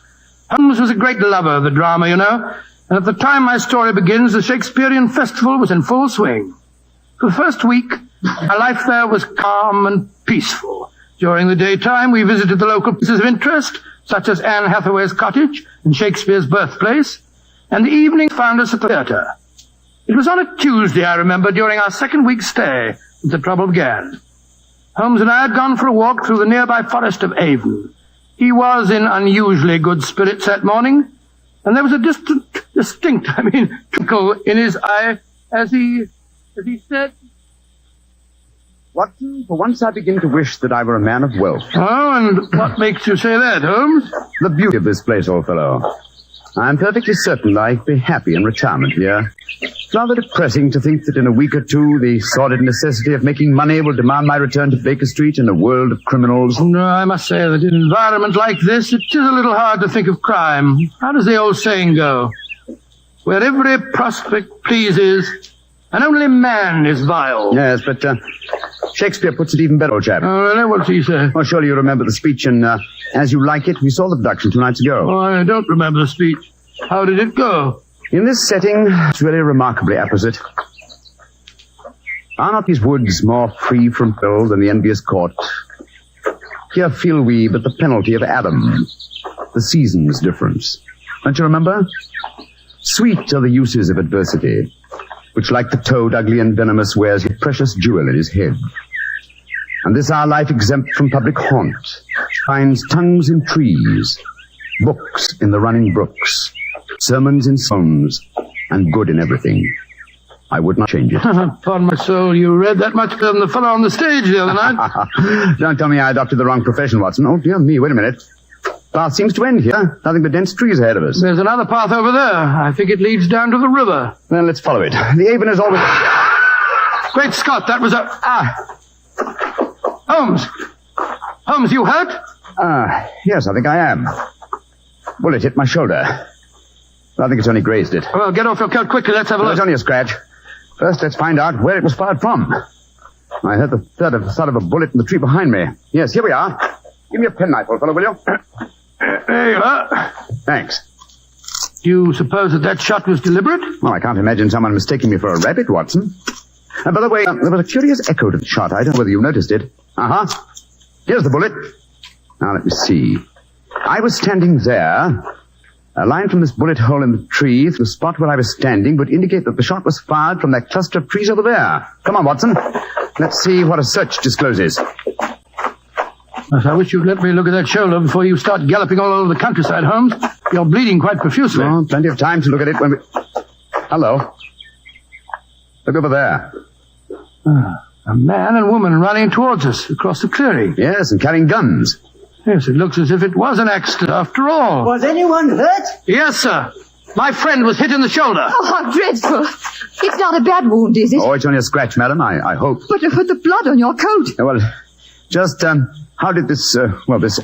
Holmes was a great lover of the drama, and at the time my story begins, the Shakespearean festival was in full swing. For the first week, our life there was calm and peaceful. During the daytime, we visited the local places of interest, such as Anne Hathaway's cottage and Shakespeare's birthplace, and the evening found us at the theatre. It was on a Tuesday, I remember, during our second week's stay, that the trouble began. Holmes and I had gone for a walk through the nearby forest of Avon. He was in unusually good spirits that morning, and there was a distinct twinkle in his eye as he said, Watson, for once I begin to wish that I were a man of wealth. Oh, and what makes you say that, Holmes? The beauty of this place, old fellow. I'm perfectly certain I'd be happy in retirement here. It's rather depressing to think that in a week or two the sordid necessity of making money will demand my return to Baker Street in a world of criminals. No, I must say that in an environment like this, it is a little hard to think of crime. How does the old saying go? Where every prospect pleases, and only man is vile. Yes, but Shakespeare puts it even better, old chap. Oh, really? What's he say? Well, surely you remember the speech in As You Like It. We saw the deduction 2 nights ago. Oh, I don't remember the speech. How did it go? In this setting, it's really remarkably apposite. Are not these woods more free from peril than the envious court? Here feel we but the penalty of Adam, the season's difference. Don't you remember? Sweet are the uses of adversity, which like the toad, ugly and venomous, wears his precious jewel in his head. And this our life exempt from public haunt finds tongues in trees, books in the running brooks, sermons in songs, and good in everything. I would not change it. Upon my soul, you read that much better than the fellow on the stage the other night. Don't tell me I adopted the wrong profession, Watson. Oh, dear me, wait a minute. Path seems to end here. Nothing but dense trees ahead of us. There's another path over there. I think it leads down to the river. Then let's follow it. The Avon is always... Great Scott, that was a... Holmes! Holmes, you hurt? Yes, I think I am. Bullet hit my shoulder. I think it's only grazed it. Well, get off your coat quickly. Let's have a look. It's only a scratch. First, let's find out where it was fired from. I heard the thud of a bullet in the tree behind me. Yes, here we are. Give me a penknife, old fellow, will you? There you are. Thanks. Do you suppose that shot was deliberate? Well, I can't imagine someone mistaking me for a rabbit, Watson. By the way, there was a curious echo to the shot. I don't know whether you noticed it. Here's the bullet. Now, let me see. I was standing there, A line from this bullet hole in the tree to the spot where I was standing would indicate that the shot was fired from that cluster of trees over there. Come on, Watson. Let's see what a search discloses. I wish you'd let me look at that shoulder before you start galloping all over the countryside, Holmes. You're bleeding quite profusely. Oh, plenty of time to look at it when we... Hello. Look over there. A man and woman running towards us across the clearing. Yes, and carrying guns. Yes, it looks as if it was an accident after all. Was anyone hurt? Yes, sir. My friend was hit in the shoulder. Oh, how dreadful. It's not a bad wound, is it? Oh, it's only a scratch, madam, I hope. But the blood on your coat. Well, just, how did this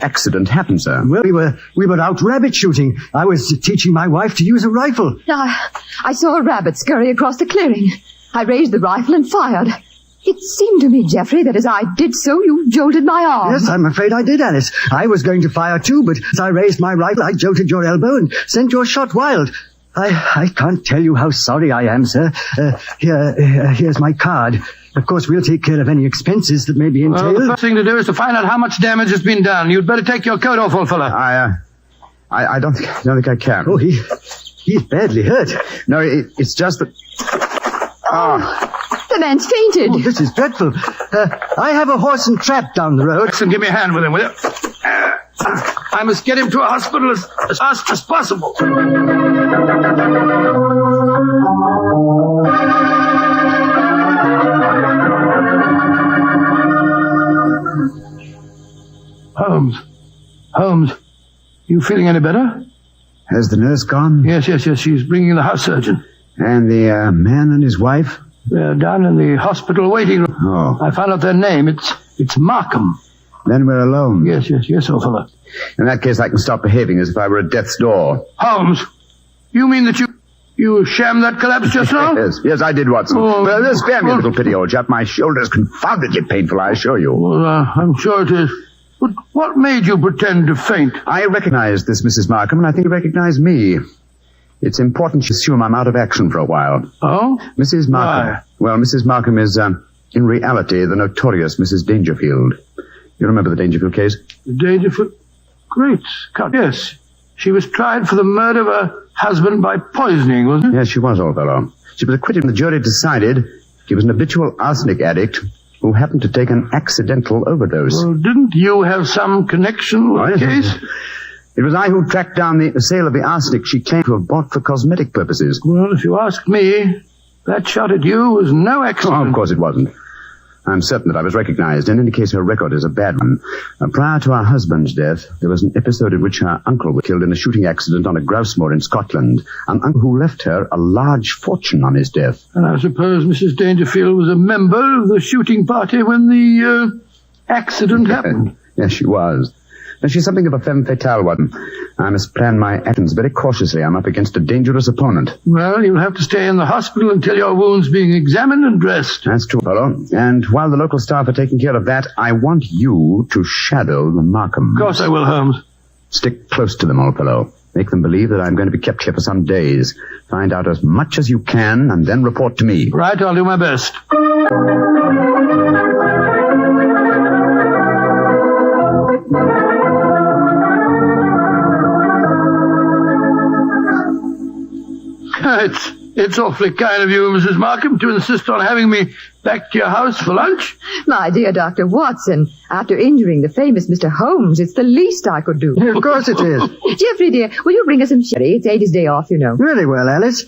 accident happen, sir? Well, we were out rabbit shooting. I was teaching my wife to use a rifle. I saw a rabbit scurry across the clearing. I raised the rifle and fired. It seemed to me, Geoffrey, that as I did so, you jolted my arm. Yes, I'm afraid I did, Alice. I was going to fire too, but as I raised my rifle, I jolted your elbow and sent your shot wild. I can't tell you how sorry I am, sir. Here's my card. Of course, we'll take care of any expenses that may be entailed. Well, the first thing to do is to find out how much damage has been done. You'd better take your coat off, old fella. I don't think I can. Oh, he's badly hurt. No, it's just that... The man's fainted. Oh, this is dreadful. I have a horse and trap down the road. Listen, give me a hand with him, will you? I must get him to a hospital as fast as possible. Holmes, you feeling any better? Has the nurse gone? Yes, she's bringing the house surgeon. And the man and his wife? They're down in the hospital waiting room. Oh. I found out their name. It's Markham. Then we're alone. Yes, old fella. In that case, I can stop behaving as if I were at death's door. Holmes, you mean that you shammed that collapse just now? Yes, I did, Watson. Oh, well, spare me a little pity, old chap. My shoulder's confoundedly painful, I assure you. Well, I'm sure it is. But what made you pretend to faint? I recognized this Mrs. Markham, and I think you recognized me. It's important to assume I'm out of action for a while. Oh? Mrs. Markham. Why? Well, Mrs. Markham is, in reality, the notorious Mrs. Dangerfield. You remember the Dangerfield case? The Dangerfield? Great Scott. Yes. She was tried for the murder of her husband by poisoning, wasn't it? Yes, she was, old fellow. She was acquitted, and the jury decided she was an habitual arsenic addict who happened to take an accidental overdose. Well, didn't you have some connection with the case? It was I who tracked down the sale of the arsenic she claimed to have bought for cosmetic purposes. Well, if you ask me, that shot at you was no accident. Oh, of course it wasn't. I'm certain that I was recognized. In any case, her record is a bad one. Prior to her husband's death, there was an episode in which her uncle was killed in a shooting accident on a grouse moor in Scotland. An uncle who left her a large fortune on his death. And I suppose Mrs. Dangerfield was a member of the shooting party when the accident happened. Yes, she was. And she's something of a femme fatale one. I must plan my actions very cautiously. I'm up against a dangerous opponent. Well, you'll have to stay in the hospital until your wound's being examined and dressed. That's true, fellow. And while the local staff are taking care of that, I want you to shadow the Markham. Of course I will, Holmes. Stick close to them, old fellow. Make them believe that I'm going to be kept here for some days. Find out as much as you can, and then report to me. Right, I'll do my best. It's awfully kind of you, Mrs. Markham, to insist on having me back to your house for lunch. My dear Dr. Watson, after injuring the famous Mr. Holmes, it's the least I could do. Of course it is. Geoffrey, dear, will you bring us some sherry? It's Ada's day off, you know. Really well, Alice.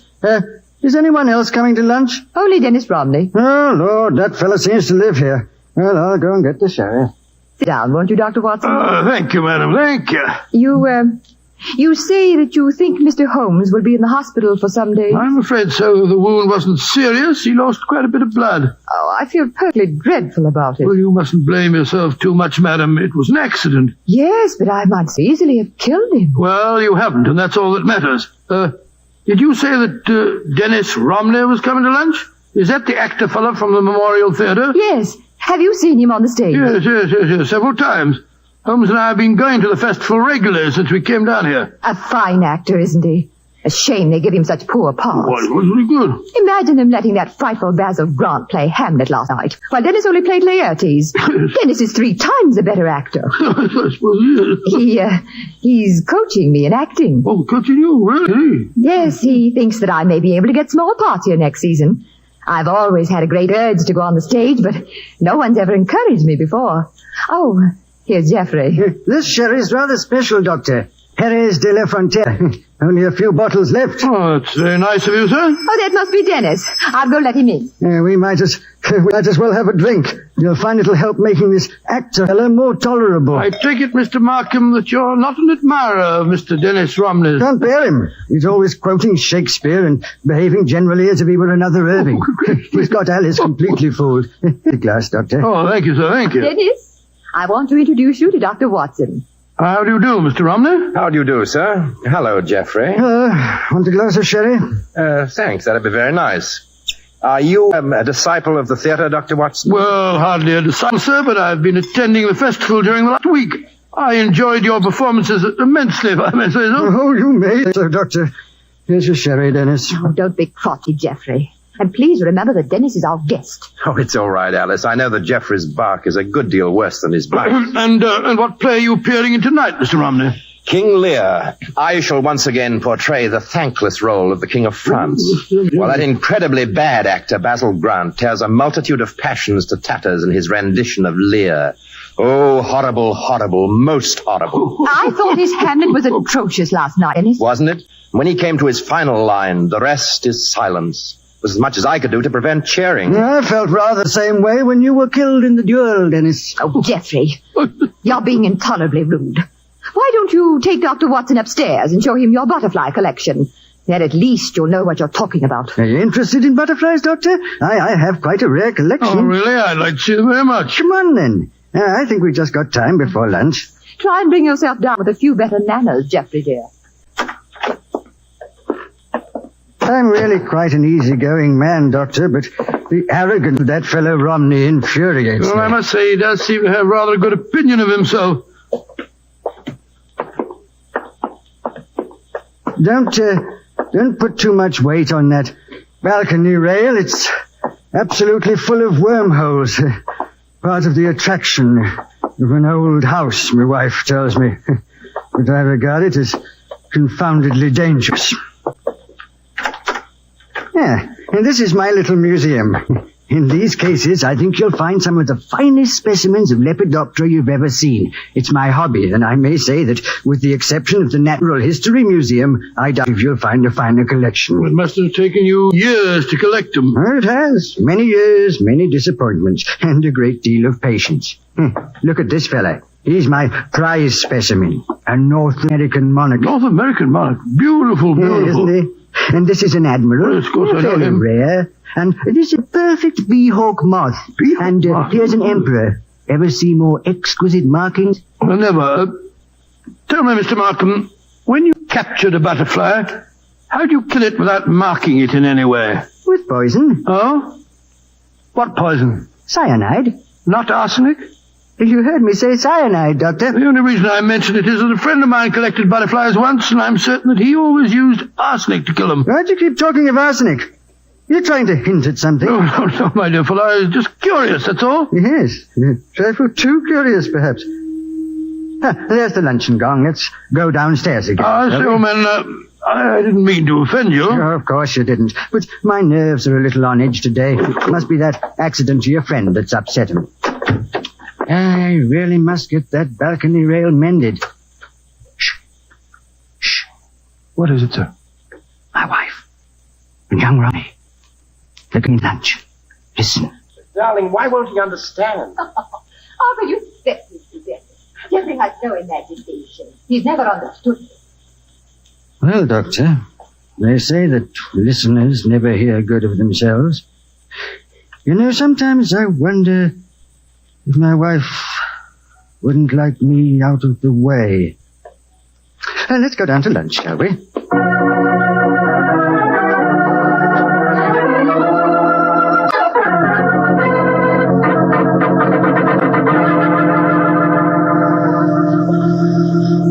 Is anyone else coming to lunch? Only Dennis Romney. Oh, Lord, that fellow seems to live here. Well, I'll go and get the sherry. Sit down, won't you, Dr. Watson? Thank you, madam, thank you. You say that you think Mr. Holmes will be in the hospital for some days? I'm afraid so. The wound wasn't serious. He lost quite a bit of blood. Oh, I feel perfectly dreadful about it. Well, you mustn't blame yourself too much, madam. It was an accident. Yes, but I might easily have killed him. Well, you haven't, and that's all that matters. Did you say that Dennis Romney was coming to lunch? Is that the actor fellow from the Memorial Theatre? Yes. Have you seen him on the stage? Yes, several times. Holmes and I have been going to the festival regularly since we came down here. A fine actor, isn't he? A shame they give him such poor parts. Well, it was really good. Imagine them letting that frightful Basil Grant play Hamlet last night, while Dennis only played Laertes. Dennis is 3 times a better actor. I suppose he is. He's coaching me in acting. Oh, coaching you? Really? Yes, he thinks that I may be able to get small parts here next season. I've always had a great urge to go on the stage, but no one's ever encouraged me before. Oh, here's Geoffrey. This sherry's rather special, Doctor. Perez de la Frontiere. Only a few bottles left. Oh, that's very nice of you, sir. Oh, that must be Dennis. I'll go let him in. We might as well have a drink. You'll find it'll help making this actor fella more tolerable. I take it, Mr. Markham, that you're not an admirer of Mr. Dennis Romney. Can't bear him. He's always quoting Shakespeare and behaving generally as if he were another Irving. He's got Alice completely fooled. The glass, Doctor. Oh, thank you, sir, thank you. Dennis, I want to introduce you to Dr. Watson. How do you do, Mr. Romney? How do you do, sir? Hello, Geoffrey. Want a glass of sherry? Thanks, that'd be very nice. Are you a disciple of the theatre, Dr. Watson? Well, hardly a disciple, sir, but I've been attending the festival during the last week. I enjoyed your performances immensely, if I may say so. Oh, you may, so, Doctor. Here's your sherry, Dennis. Oh, don't be crotty, Geoffrey. And please remember that Dennis is our guest. Oh, it's all right, Alice. I know that Geoffrey's bark is a good deal worse than his bite. And what play are you appearing in tonight, Mr. Romney? King Lear. I shall once again portray the thankless role of the King of France, while that incredibly bad actor, Basil Grant, tears a multitude of passions to tatters in his rendition of Lear. Oh, horrible, horrible, most horrible. I thought his Hamlet was atrocious last night, Dennis. Wasn't it? When he came to his final line, the rest is silence. It was as much as I could do to prevent cheering. I felt rather the same way when you were killed in the duel, Dennis. Oh, Geoffrey, you're being intolerably rude. Why don't you take Dr. Watson upstairs and show him your butterfly collection? Then at least you'll know what you're talking about. Are you interested in butterflies, Doctor? I have quite a rare collection. Oh, really? I'd like to see them very much. Come on, then. I think we've just got time before lunch. Try and bring yourself down with a few better manners, Geoffrey, dear. I'm really quite an easygoing man, Doctor, but the arrogance of that fellow Romney infuriates me. Well, I must say he does seem to have rather a good opinion of himself. Don't put too much weight on that balcony rail. It's absolutely full of wormholes. Part of the attraction of an old house, my wife tells me. But I regard it as confoundedly dangerous. Yeah, and this is my little museum. In these cases, I think you'll find some of the finest specimens of Lepidoptera you've ever seen. It's my hobby, and I may say that, with the exception of the Natural History Museum, I doubt if you'll find a finer collection. Well, it must have taken you years to collect them. Oh, it has. Many years, many disappointments, and a great deal of patience. Look at this fella. He's my prize specimen, a North American monarch. North American monarch? Beautiful, beautiful. Isn't he? And this is an admiral. Yes, of course, I know fairly him. Rare. And this is a perfect bee-hawk moth. And here's an emperor. Ever see more exquisite markings? Well, never. Tell me, Mr. Markham, when you captured a butterfly, how do you kill it without marking it in any way? With poison. Oh? What poison? Cyanide. Not arsenic? You heard me say cyanide, Doctor. The only reason I mention it is that a friend of mine collected butterflies once, and I'm certain that he always used arsenic to kill them. Why'd you keep talking of arsenic? You're trying to hint at something. No, my dear fellow. I was just curious, that's all. Yes. A trifle too curious, perhaps. There's the luncheon gong. Let's go downstairs again. I say, old man, I didn't mean to offend you. Oh, of course you didn't. But my nerves are a little on edge today. It must be that accident to your friend that's upset him. I really must get that balcony rail mended. Shh. Shh. What is it, sir? My wife. And young Ronnie. Looking at lunch. Listen. Darling, why won't he understand? How could you expect me to get it? Jeffrey has no imagination. He's never understood me. Well, Doctor, they say that listeners never hear good of themselves. You know, sometimes I wonder if my wife wouldn't like me out of the way. Let's go down to lunch, shall we?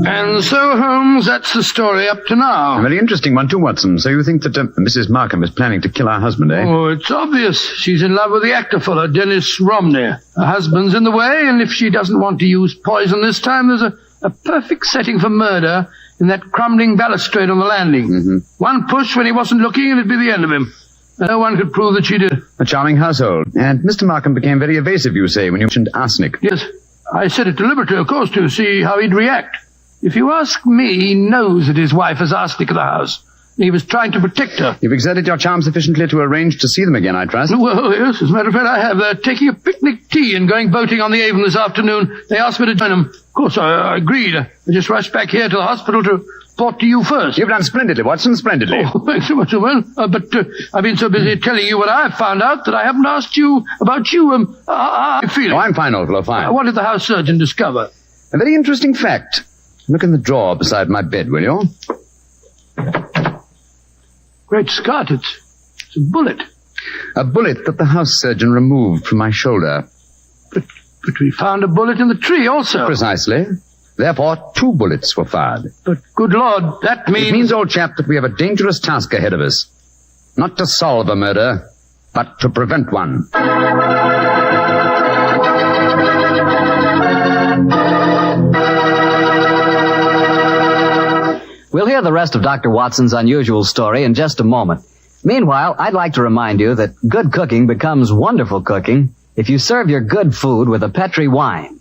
And so Holmes Holmes, that's the story up to now. A very interesting one too, Watson. So you think that Mrs. Markham is planning to kill her husband, eh? Oh, it's obvious. She's in love with the actor fellow, Dennis Romney. Her husband's in the way, and if she doesn't want to use poison this time, there's a perfect setting for murder in that crumbling balustrade on the landing. Mm-hmm. One push when he wasn't looking, and it'd be the end of him. No one could prove that she did. A charming household. And Mr. Markham became very evasive, you say, when you mentioned arsenic. Yes. I said it deliberately, of course, to see how he'd react. If you ask me, he knows that his wife has arsenic at the house. He was trying to protect her. You've exerted your charm sufficiently to arrange to see them again, I trust. Well, yes, as a matter of fact, I have. They're taking a picnic tea and going boating on the Avon this afternoon. They asked me to join them. Of course, I agreed. I just rushed back here to the hospital to report to you first. You've done splendidly, Watson, splendidly. Oh, thanks so much, Will. But I've been so busy telling you what I've found out that I haven't asked you about you. How are you feeling? Oh, I'm fine, old fellow, fine. What did the house surgeon discover? A very interesting fact. Look in the drawer beside my bed, will you? Great Scott, it's a bullet. A bullet that the house surgeon removed from my shoulder. But we found a bullet in the tree also. Precisely. Therefore, 2 bullets were fired. But, good Lord, that means... It means, old chap, that we have a dangerous task ahead of us. Not to solve a murder, but to prevent one. We'll hear the rest of Dr. Watson's unusual story in just a moment. Meanwhile, I'd like to remind you that good cooking becomes wonderful cooking if you serve your good food with a Petri wine.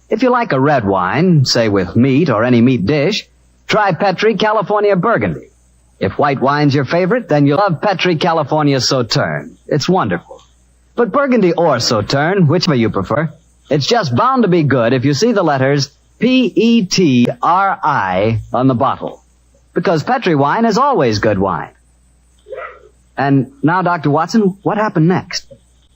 If you like a red wine, say with meat or any meat dish, try Petri California Burgundy. If white wine's your favorite, then you'll love Petri California Sauterne. It's wonderful. But Burgundy or Sauterne, whichever you prefer, it's just bound to be good if you see the letters Petri on the bottle. Because Petri wine is always good wine. And now, Dr. Watson, what happened next?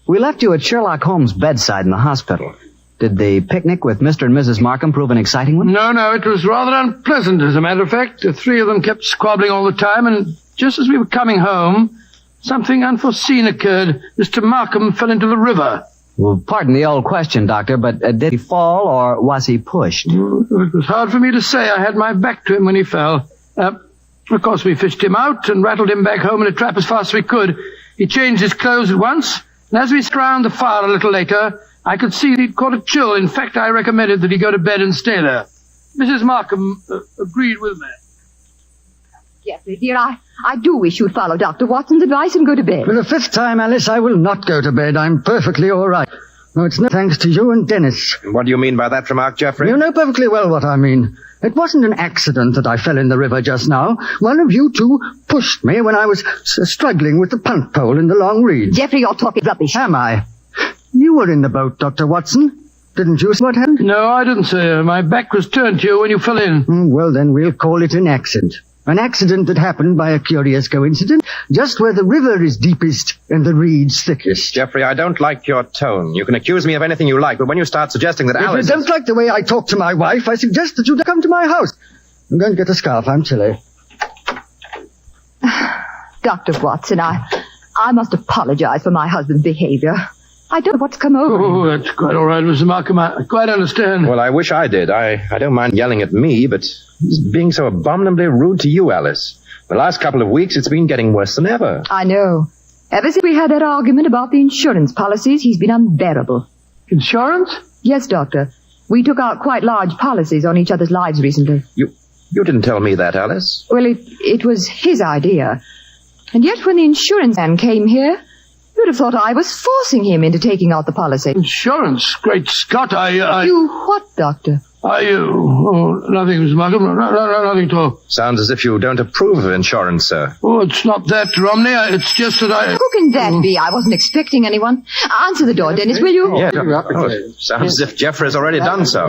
We left you at Sherlock Holmes' bedside in the hospital. Did the picnic with Mr. and Mrs. Markham prove an exciting one? No, it was rather unpleasant, as a matter of fact. The 3 of them kept squabbling all the time, and just as we were coming home, something unforeseen occurred. Mr. Markham fell into the river. Well, pardon the old question, Doctor, but did he fall or was he pushed? It was hard for me to say. I had my back to him when he fell. Of course, we fished him out and rattled him back home in a trap as fast as we could. He changed his clothes at once, and as we sat round the fire a little later, I could see that he'd caught a chill. In fact, I recommended that he go to bed and stay there. Mrs. Markham agreed with me. Geoffrey, dear, I do wish you'd follow Dr. Watson's advice and go to bed. For the 5th time, Alice, I will not go to bed. I'm perfectly all right. No, it's no thanks to you and Dennis. What do you mean by that remark, Geoffrey? You know perfectly well what I mean. It wasn't an accident that I fell in the river just now. One of you 2 pushed me when I was struggling with the punt pole in the long reed. Geoffrey, you're talking rubbish. Am I? You were in the boat, Dr. Watson. Didn't you see what happened? No, I didn't, sir. My back was turned to you when you fell in. Well, then we'll call it an accident. An accident that happened by a curious coincidence, just where the river is deepest and the reeds thickest. Geoffrey, I don't like your tone. You can accuse me of anything you like, but when you start suggesting that Alice... If you don't like the way I talk to my wife, I suggest that you come to my house. I'm going to get a scarf. I'm chilly. Dr. Watson, I must apologize for my husband's behavior. I don't know what's come over him. Oh, that's quite all right, Mr. Markham. I quite understand. Well, I wish I did. I don't mind yelling at me, but he's being so abominably rude to you, Alice. The last couple of weeks, it's been getting worse than ever. I know. Ever since we had that argument about the insurance policies, he's been unbearable. Insurance? Yes, Doctor. We took out quite large policies on each other's lives recently. You didn't tell me that, Alice. Well, it was his idea. And yet when the insurance man came here, you'd have thought I was forcing him into taking out the policy. Insurance? Great Scott, You what, Doctor? Nothing, Mr. Markham. Nothing at all. Sounds as if you don't approve of insurance, sir. Oh, it's not that, Romney. It's just that I... Who can that be? I wasn't expecting anyone. Answer the door, Dennis, will you? Yeah. Sounds as if Geoffrey's already done so.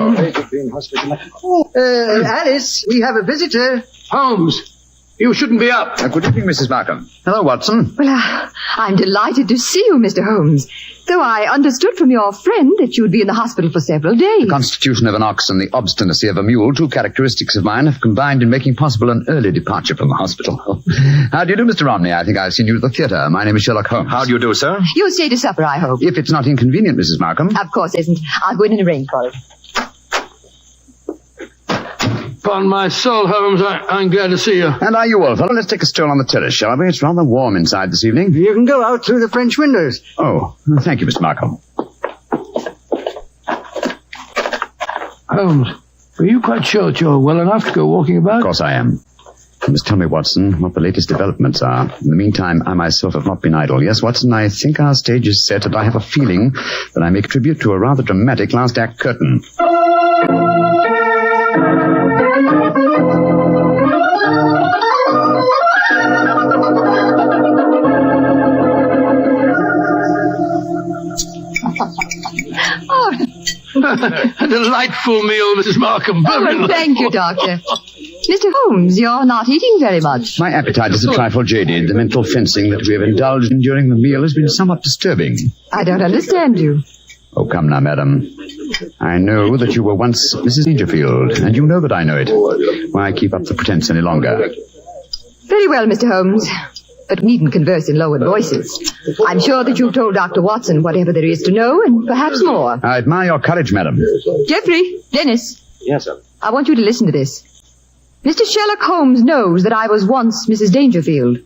Alice, we have a visitor. Holmes. You shouldn't be up. Good evening, Mrs. Markham. Hello, Watson. Well, I'm delighted to see you, Mr. Holmes. Though I understood from your friend that you'd be in the hospital for several days. The constitution of an ox and the obstinacy of a mule, 2 characteristics of mine, have combined in making possible an early departure from the hospital. How do you do, Mr. Romney? I think I've seen you at the theatre. My name is Sherlock Holmes. How do you do, sir? You'll stay to supper, I hope. If it's not inconvenient, Mrs. Markham. Of course it isn't. I'll go in and arrange for it. Upon my soul, Holmes, I'm glad to see you. And are you, old fellow? Let's take a stroll on the terrace, shall we? It's rather warm inside this evening. You can go out through the French windows. Oh, thank you, Mr. Markham. Holmes, are you quite sure that you're well enough to go walking about? Of course I am. You must tell me, Watson, what the latest developments are. In the meantime, I myself have not been idle. Yes, Watson, I think our stage is set, and I have a feeling that I make tribute to a rather dramatic last act curtain. A delightful meal, Mrs. Markham. Oh, thank you, Doctor. Mr. Holmes, you're not eating very much. My appetite is a trifle jaded. The mental fencing that we have indulged in during the meal has been somewhat disturbing. I don't understand you. Oh, come now, madam. I know that you were once Mrs. Dangerfield, and you know that I know it. Why keep up the pretense any longer? Very well, Mr. Holmes. But we needn't converse in lowered voices. I'm sure that you've told Dr. Watson whatever there is to know, and perhaps more. I admire your courage, madam. Geoffrey, Dennis. Yes, sir. I want you to listen to this. Mr. Sherlock Holmes knows that I was once Mrs. Dangerfield.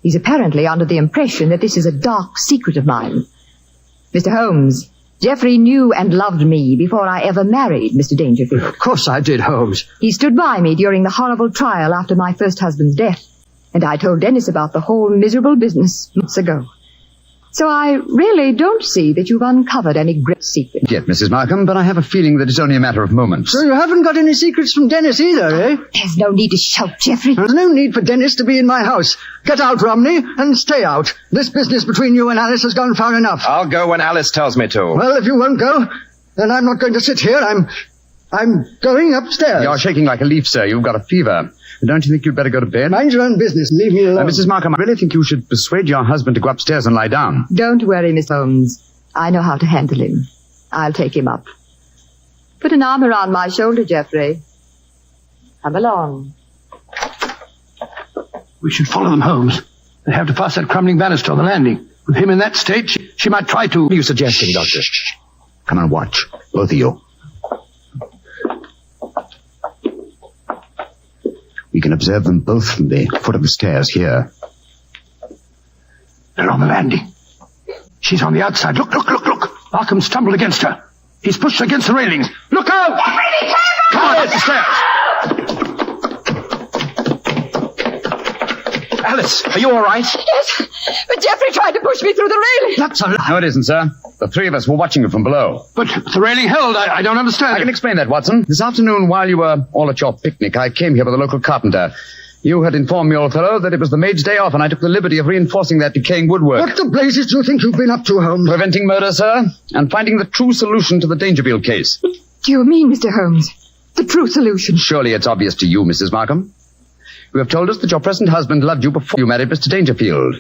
He's apparently under the impression that this is a dark secret of mine. Mr. Holmes, Geoffrey knew and loved me before I ever married Mr. Dangerfield. Of course I did, Holmes. He stood by me during the horrible trial after my first husband's death, and I told Dennis about the whole miserable business months ago. So I really don't see that you've uncovered any great secret. Yet, Mrs. Markham, but I have a feeling that it's only a matter of moments. So you haven't got any secrets from Dennis either, eh? There's no need to shout, Geoffrey. There's no need for Dennis to be in my house. Get out, Romney, and stay out. This business between you and Alice has gone far enough. I'll go when Alice tells me to. Well, if you won't go, then I'm not going to sit here. I'm going upstairs. You're shaking like a leaf, sir. You've got a fever. Don't you think you'd better go to bed? Mind your own business. Leave me alone. Mrs. Markham, I really think you should persuade your husband to go upstairs and lie down. Don't worry, Miss Holmes. I know how to handle him. I'll take him up. Put an arm around my shoulder, Geoffrey. Come along. We should follow them, Holmes. They have to pass that crumbling banister on the landing. With him in that state, she might try to... What are you suggesting, Doctor? Come and watch, both of you. We can observe them both from the foot of the stairs here. They're on the landing. She's on the outside. Look. Markham stumbled against her. He's pushed against the railings. Look out! Come on, up the stairs. Alice, are you all right? Yes, but Geoffrey tried to push me through the railing. That's a lie. No, it isn't, sir. The three of us were watching you from below. But the railing held. I don't understand. I can explain that, Watson. This afternoon, while you were all at your picnic, I came here with a local carpenter. You had informed me, old fellow, that it was the maid's day off, and I took the liberty of reinforcing that decaying woodwork. What the blazes do you think you've been up to, Holmes? Preventing murder, sir, and finding the true solution to the Dangerfield case. Do you mean, Mr. Holmes, the true solution? Surely it's obvious to you, Mrs. Markham. You have told us that your present husband loved you before you married Mr. Dangerfield.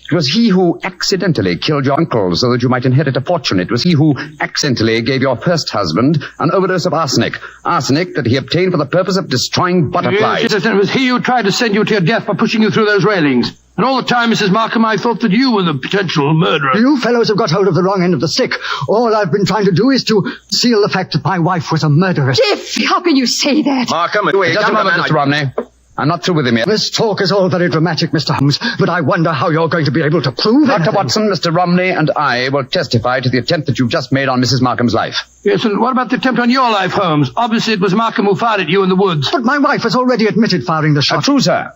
It was he who accidentally killed your uncle so that you might inherit a fortune. It was he who accidentally gave your first husband an overdose of arsenic. Arsenic that he obtained for the purpose of destroying butterflies. Yes, it was he who tried to send you to your death by pushing you through those railings. And all the time, Mrs. Markham, I thought that you were the potential murderer. You fellows have got hold of the wrong end of the stick. All I've been trying to do is to seal the fact that my wife was a murderess. Geoffrey, how can you say that? Markham, wait. Just a moment, Mr. Romney. I'm not through with him yet. This talk is all very dramatic, Mr. Holmes, but I wonder how you're going to be able to prove Dr. anything. Watson, Mr. Romney, and I will testify to the attempt that you've just made on Mrs. Markham's life. Yes, and what about the attempt on your life, Holmes? Obviously, it was Markham who fired at you in the woods. But my wife has already admitted firing the shot. True, sir.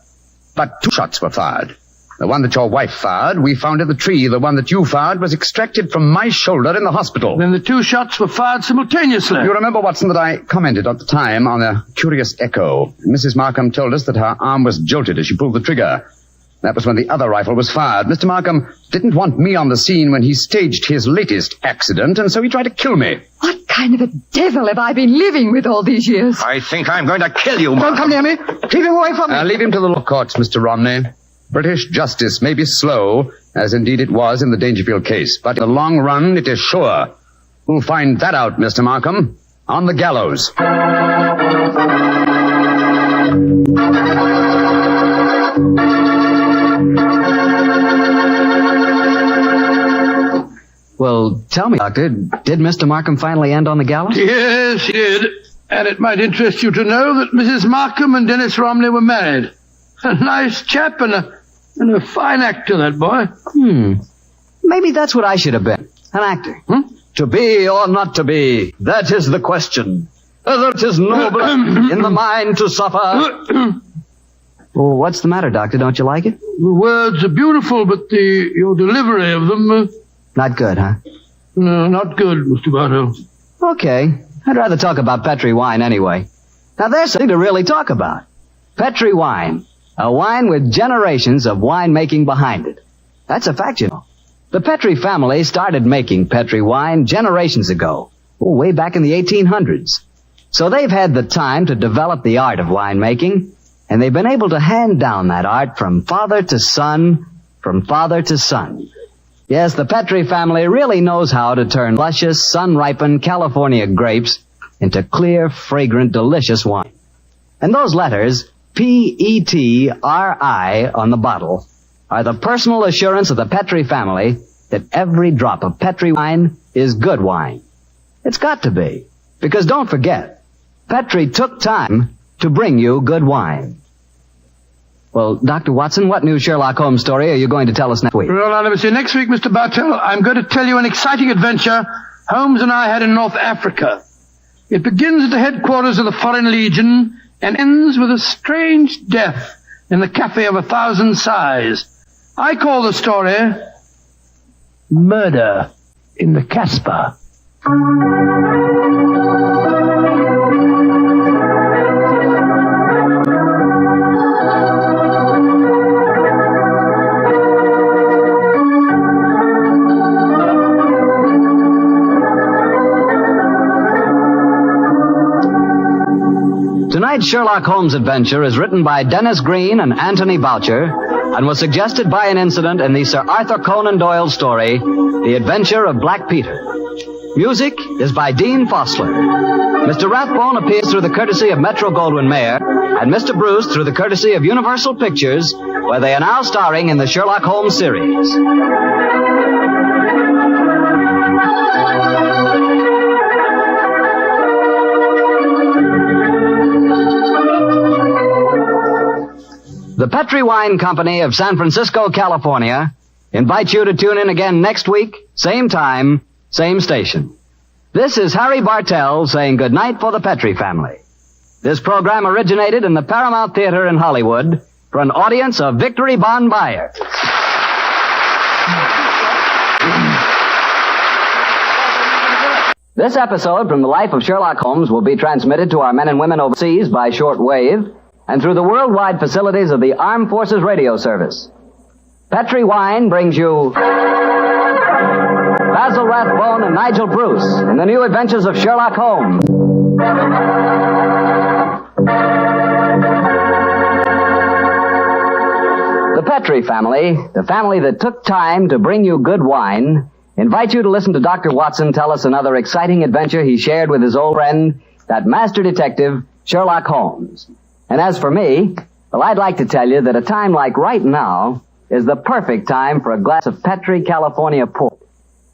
But 2 shots were fired. The one that your wife fired, we found in the tree. The one that you fired was extracted from my shoulder in the hospital. Then the 2 shots were fired simultaneously. You remember, Watson, that I commented at the time on a curious echo. Mrs. Markham told us that her arm was jolted as she pulled the trigger. That was when the other rifle was fired. Mr. Markham didn't want me on the scene when he staged his latest accident, and so he tried to kill me. What kind of a devil have I been living with all these years? I think I'm going to kill you, Markham. Don't come near me. Keep him away from me. Leave him to the law courts, Mr. Romney. British justice may be slow, as indeed it was in the Dangerfield case, but in the long run, it is sure. We'll find that out, Mr. Markham, on the gallows. Well, tell me, Doctor, did Mr. Markham finally end on the gallows? Yes, he did. And it might interest you to know that Mrs. Markham and Dennis Romney were married. A nice chap and a fine actor, that boy. Maybe that's what I should have been. An actor. To be or not to be, that is the question. Whether it is noble in the mind to suffer. Well, what's the matter, Doctor? Don't you like it? The words are beautiful, but your delivery of them... Not good, huh? No, not good, Mr. Bartell. Okay. I'd rather talk about Petri wine anyway. Now, there's something to really talk about. Petri wine. A wine with generations of winemaking behind it. That's a fact, you know. The Petri family started making Petri wine generations ago. Way back in the 1800s. So they've had the time to develop the art of winemaking, and they've been able to hand down that art from father to son, from father to son. Yes, the Petri family really knows how to turn luscious, sun-ripened California grapes into clear, fragrant, delicious wine. And those letters, P-E-T-R-I, on the bottle, are the personal assurance of the Petri family that every drop of Petri wine is good wine. It's got to be. Because don't forget, Petri took time to bring you good wine. Well, Dr. Watson, what new Sherlock Holmes story are you going to tell us next week? Well, now, let me see. Next week, Mr. Bartell, I'm going to tell you an exciting adventure Holmes and I had in North Africa. It begins at the headquarters of the Foreign Legion and ends with a strange death in the Cafe of 1,000 Sighs. I call the story Murder in the Casbah. Tonight's Sherlock Holmes adventure is written by Dennis Green and Anthony Boucher and was suggested by an incident in the Sir Arthur Conan Doyle story, The Adventure of Black Peter. Music is by Dean Fosler. Mr. Rathbone appears through the courtesy of Metro-Goldwyn-Mayer and Mr. Bruce through the courtesy of Universal Pictures, where they are now starring in the Sherlock Holmes series. The Petri Wine Company of San Francisco, California, invites you to tune in again next week, same time, same station. This is Harry Bartell saying goodnight for the Petri family. This program originated in the Paramount Theater in Hollywood for an audience of Victory Bond buyers. This episode from the life of Sherlock Holmes will be transmitted to our men and women overseas by shortwave and through the worldwide facilities of the Armed Forces Radio Service. Petri Wine brings you Basil Rathbone and Nigel Bruce in the new adventures of Sherlock Holmes. The Petri family, the family that took time to bring you good wine, invite you to listen to Dr. Watson tell us another exciting adventure he shared with his old friend, that master detective, Sherlock Holmes. And as for me, well, I'd like to tell you that a time like right now is the perfect time for a glass of Petri California port.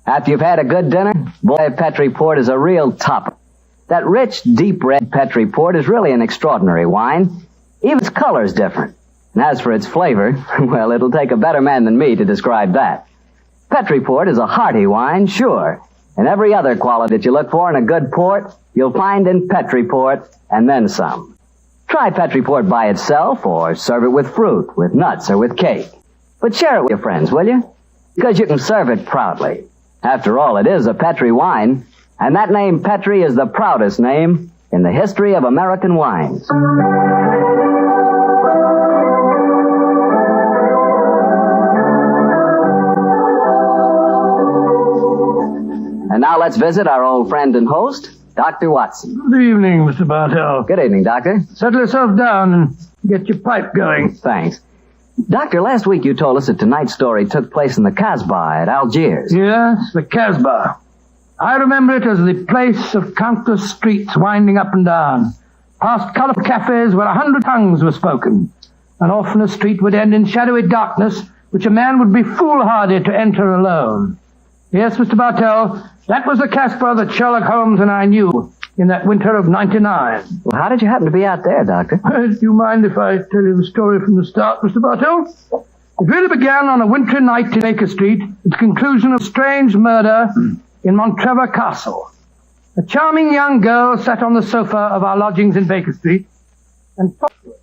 After you've had a good dinner, boy, Petri port is a real topper. That rich, deep red Petri port is really an extraordinary wine. Even its color's different. And as for its flavor, well, it'll take a better man than me to describe that. Petri port is a hearty wine, sure. And every other quality that you look for in a good port, you'll find in Petri port, and then some. Try Petri port by itself, or serve it with fruit, with nuts, or with cake. But share it with your friends, will you? Because you can serve it proudly. After all, it is a Petri wine, and that name Petri is the proudest name in the history of American wines. And now let's visit our old friend and host, Dr. Watson. Good evening, Mr. Bartell. Good evening, Doctor. Settle yourself down and get your pipe going. Thanks. Doctor, last week you told us that tonight's story took place in the Casbah at Algiers. Yes, the Casbah. I remember it as the place of countless streets winding up and down, past colourful cafes where 100 tongues were spoken, and often a street would end in shadowy darkness which a man would be foolhardy to enter alone. Yes, Mr. Bartell, that was the Casbah that Sherlock Holmes and I knew in that winter of 99. Well, how did you happen to be out there, Doctor? Do you mind if I tell you the story from the start, Mr. Bartell? It really began on a wintry night in Baker Street at the conclusion of a strange murder in Montrevor Castle. A charming young girl sat on the sofa of our lodgings in Baker Street and talked to us.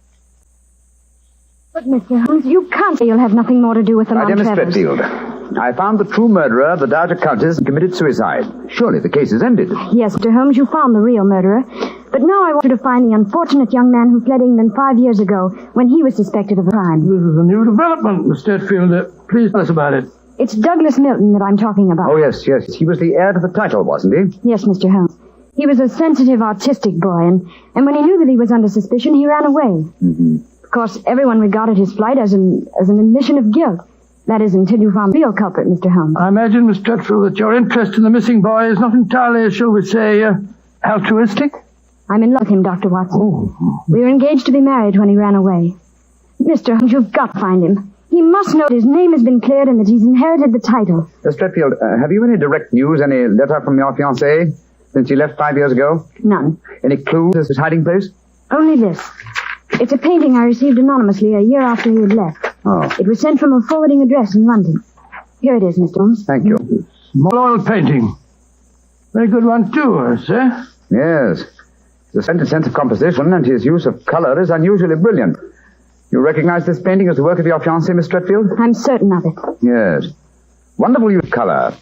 But, Mr. Holmes, you can't say you'll have nothing more to do with the My dear Miss Montrevors. Threadfield, I found the true murderer of the Dowager Countess and committed suicide. Surely the case is ended. Yes, Mr. Holmes, you found the real murderer. But now I want you to find the unfortunate young man who fled England 5 years ago when he was suspected of a crime. This is a new development, Miss Threadfield. Please tell us about it. It's Douglas Milton that I'm talking about. Oh, yes. He was the heir to the title, wasn't he? Yes, Mr. Holmes. He was a sensitive, artistic boy, and when he knew that he was under suspicion, he ran away. Mm-hmm. Of course, everyone regarded his flight as an admission of guilt. That is, until you found the real culprit, Mr. Holmes. I imagine, Miss Threadfield, that your interest in the missing boy is not entirely, shall we say, altruistic? I'm in love with him, Dr. Watson. Oh. We were engaged to be married when he ran away. Mr. Holmes, you've got to find him. He must know that his name has been cleared and that he's inherited the title. Miss Threadfield, have you any direct news, any letter from your fiancé since he left 5 years ago? None. Any clues as to his hiding place? Only this. It's a painting I received anonymously a year after he had left. Oh. It was sent from a forwarding address in London. Here it is, Mr. Holmes. Thank you. Marlowe painting. Very good one, too, I say. Yes. His sense of composition and his use of color is unusually brilliant. You recognize this painting as the work of your fiancé, Miss Threadfield? I'm certain of it. Yes. Wonderful use of color.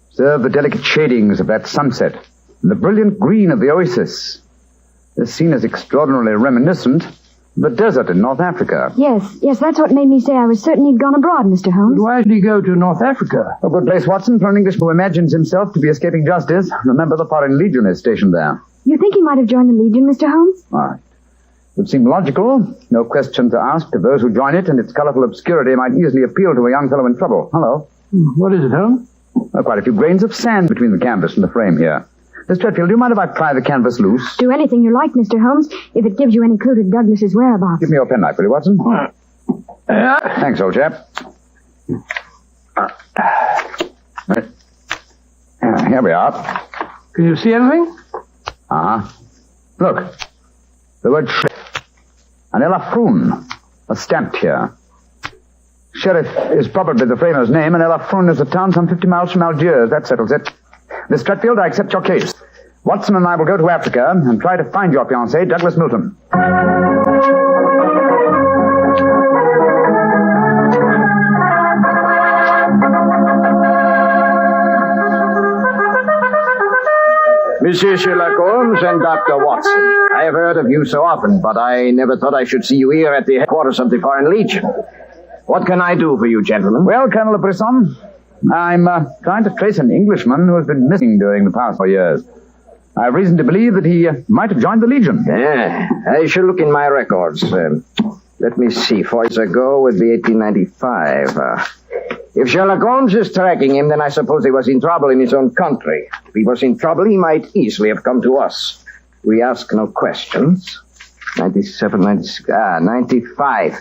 Observe the delicate shadings of that sunset and the brilliant green of the oasis. This scene is extraordinarily reminiscent of the desert in North Africa. Yes, that's what made me say I was certain he'd gone abroad, Mr. Holmes. Why did he go to North Africa? A good place, Watson, for an Englishman who imagines himself to be escaping justice. Remember, the Foreign Legion is stationed there. You think he might have joined the Legion, Mr. Holmes? Right. It would seem logical. No questions are asked of those who join it, and its colorful obscurity might easily appeal to a young fellow in trouble. Hello. What is it, Holmes? Quite a few grains of sand between the canvas and the frame here. Miss Threadfield, do you mind if I pry the canvas loose? Do anything you like, Mr. Holmes, if it gives you any clue to Douglas's whereabouts. Give me your penknife, will you, Watson? Thanks, old chap. Here we are. Can you see anything? Uh-huh. Look. The word sheriff. An Elafroon. Stamped here. Sheriff is probably the framer's name, and Elafroon is a town some 50 miles from Algiers. That settles it. Miss Threadfield, I accept your case. Watson and I will go to Africa and try to find your fiancé, Douglas Milton. Monsieur Sherlock Holmes and Dr. Watson, I have heard of you so often, but I never thought I should see you here at the headquarters of the Foreign Legion. What can I do for you, gentlemen? Well, Colonel de Brisson, I'm trying to trace an Englishman who has been missing during the past 4 years. I have reason to believe that he might have joined the Legion. Yeah, I shall look in my records. Let me see. 4 years ago would be 1895. If Sherlock Holmes is tracking him, then I suppose he was in trouble in his own country. If he was in trouble, he might easily have come to us. We ask no questions. 97, 96, 95.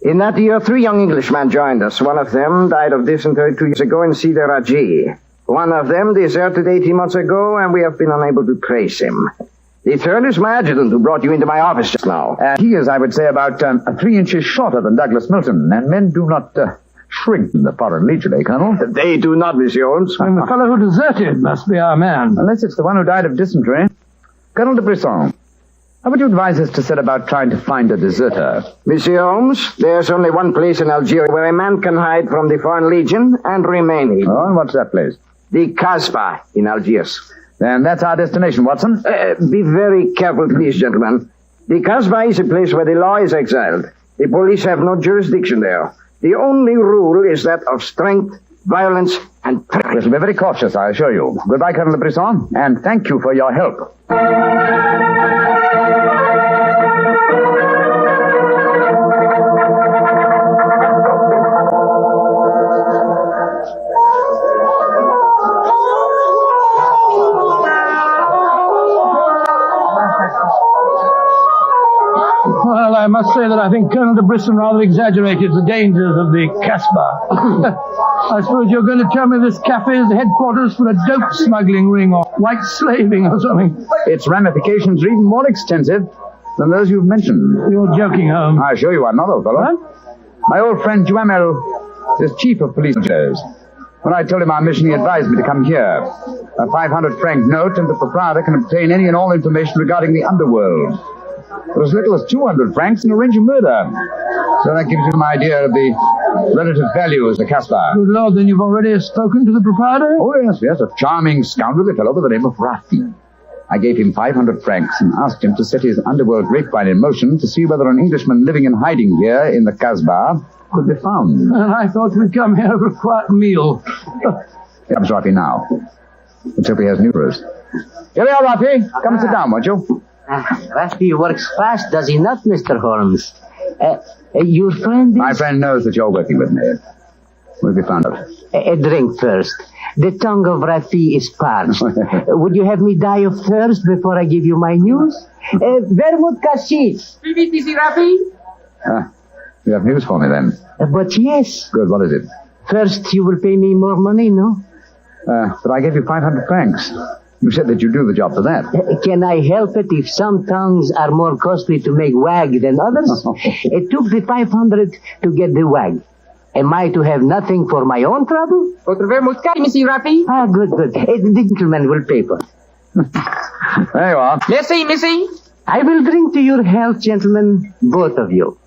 In that year, 3 young Englishmen joined us. One of them died of dysentery 2 years ago in Sidi Raji. One of them deserted 18 months ago, and we have been unable to trace him. The third is my adjutant who brought you into my office just now. He is, I would say, about 3 inches shorter than Douglas Milton, and men do not shrink in the Foreign Legion, eh, Colonel? They do not, Monsieur Holmes. And the fellow who deserted must be our man. Unless it's the one who died of dysentery. Colonel de Brisson, how would you advise us to set about trying to find a deserter? Monsieur Holmes, there's only one place in Algeria where a man can hide from the Foreign Legion and remain hidden. Oh, and what's that place? The Kasbah in Algiers. Then that's our destination, Watson. Be very careful, please, gentlemen. The Kasbah is a place where the law is exiled. The police have no jurisdiction there. The only rule is that of strength, violence, and treachery. We shall be very cautious, I assure you. Goodbye, Colonel de Brisson, and thank you for your help. Well, I must say that I think Colonel de Brisson rather exaggerated the dangers of the Kasbah. I suppose you're going to tell me this cafe is the headquarters for a dope smuggling ring or white slaving or something. Its ramifications are even more extensive than those you've mentioned. You're joking, Holmes. I assure you I'm not, old fellow. What? My old friend Duhamel is chief of police affairs. When I told him our mission, he advised me to come here. A 500-franc note, and the proprietor can obtain any and all information regarding the underworld. For as little as 200 francs and arrange a murder. So that gives you an idea of the relative values of the Casbah. Good Lord, then you've already spoken to the proprietor? Oh, yes, a charming scoundrelly fellow by the name of Rafi. I gave him 500 francs and asked him to set his underworld grapevine in motion to see whether an Englishman living in hiding here in the Casbah could be found. And I thought we'd come here for a quiet meal. Here comes Rafi now. Let's hope he has news for us. Here we are, Rafi. Come and sit down, won't you? Rafi works fast, does he not, Mr. Holmes? Your friend is... My friend knows that you're working with me. We'll be found out. A drink first. The tongue of Rafi is parched. Would you have me die of thirst before I give you my news? Vermouth cassis. Mr. Rafi? You have news for me, then? But yes. Good, what is it? First, you will pay me more money, no? But I gave you 500 francs. You said that you'd do the job for that. Can I help it if some tongues are more costly to make wag than others? It took the 500 to get the wag. Am I to have nothing for my own trouble? Mr. Rafi? Ah, good. The gentleman will pay for it. There you are. Missy. I will drink to your health, gentlemen, both of you.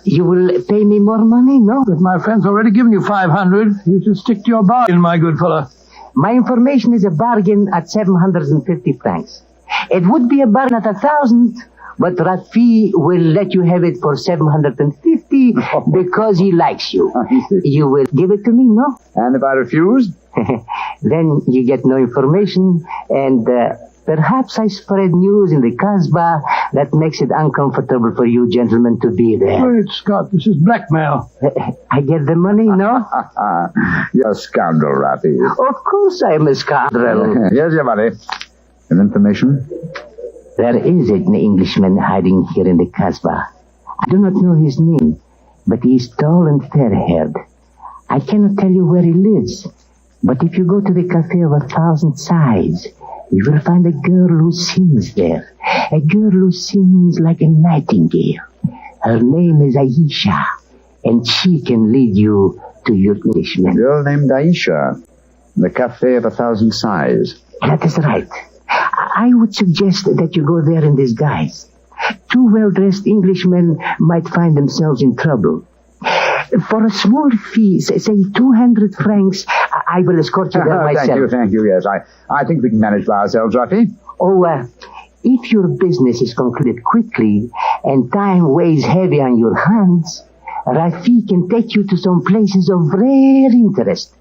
You will pay me more money, no? But my friend's already given you 500. You should stick to your bargain, my good fellow. My information is a bargain at 750 francs. It would be a bargain at 1,000, but Rafi will let you have it for 750 because he likes you. You will give it to me, no? And if I refuse? Then you get no information, and perhaps I spread news in the Casbah that makes it uncomfortable for you gentlemen to be there. Wait, Scott, this is blackmail. I get the money, no? You're a scoundrel, Rafi. Of course I am a scoundrel. Here's your money. And information? There is an Englishman hiding here in the Casbah. I do not know his name, but he is tall and fair-haired. I cannot tell you where he lives, but if you go to the Cafe of 1,000 Sighs, you will find a girl who sings there. A girl who sings like a nightingale. Her name is Aisha, and she can lead you to your Englishman. A girl named Aisha. The Cafe of 1,000 Sighs. That is right. I would suggest that you go there in disguise. Two well-dressed Englishmen might find themselves in trouble. For a small fee, say 200 francs, I will escort you there myself. Thank you, yes. I think we can manage by ourselves, Rafi. If your business is concluded quickly and time weighs heavy on your hands, Rafi can take you to some places of rare interest.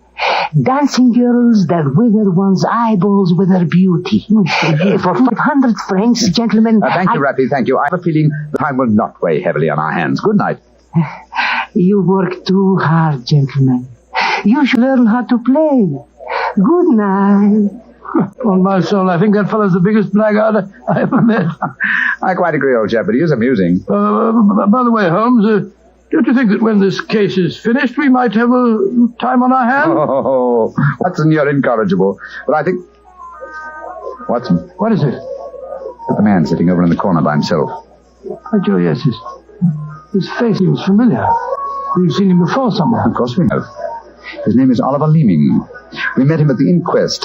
Dancing girls that wither one's eyeballs with their beauty. For 500 francs, gentlemen... Thank you, Rafi, thank you. I have a feeling the time will not weigh heavily on our hands. Good night. You work too hard, gentlemen. You should learn how to play. Good night. On my soul, I think that fellow's the biggest blackguard I ever met. I quite agree, old chap, but he is amusing. By the way, Holmes, don't you think that when this case is finished, we might have a time on our hands? Oh, Watson, you're incorrigible. But I think... Watson. What is it? The man sitting over in the corner by himself. By Joe, yes, his face seems familiar. We've seen him before somewhere. Of course we have. His name is Oliver Leeming. We met him at the inquest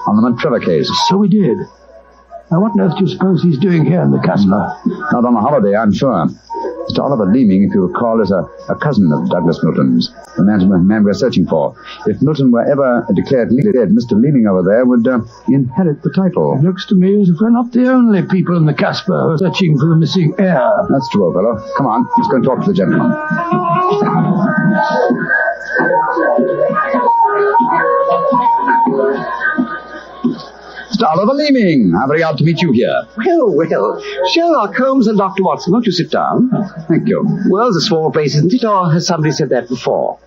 on the Montrevor case. So we did. Now, what on earth do you suppose he's doing here in the Casbah? Not on a holiday, I'm sure. Mr. Oliver Leeming, if you recall, is a cousin of Douglas Milton's, the man we're searching for. If Milton were ever declared dead, Mr. Leeming over there would inherit the title. It looks to me as if we're not the only people in the Casbah who are searching for the missing heir. That's true, old fellow. Come on, let's go and talk to the gentleman. Mr. Oliver Leeming, how very odd to meet you here. Well, Sherlock Holmes and Dr. Watson, won't you sit down? Thank you. Well, it's a small place, isn't it? Or has somebody said that before?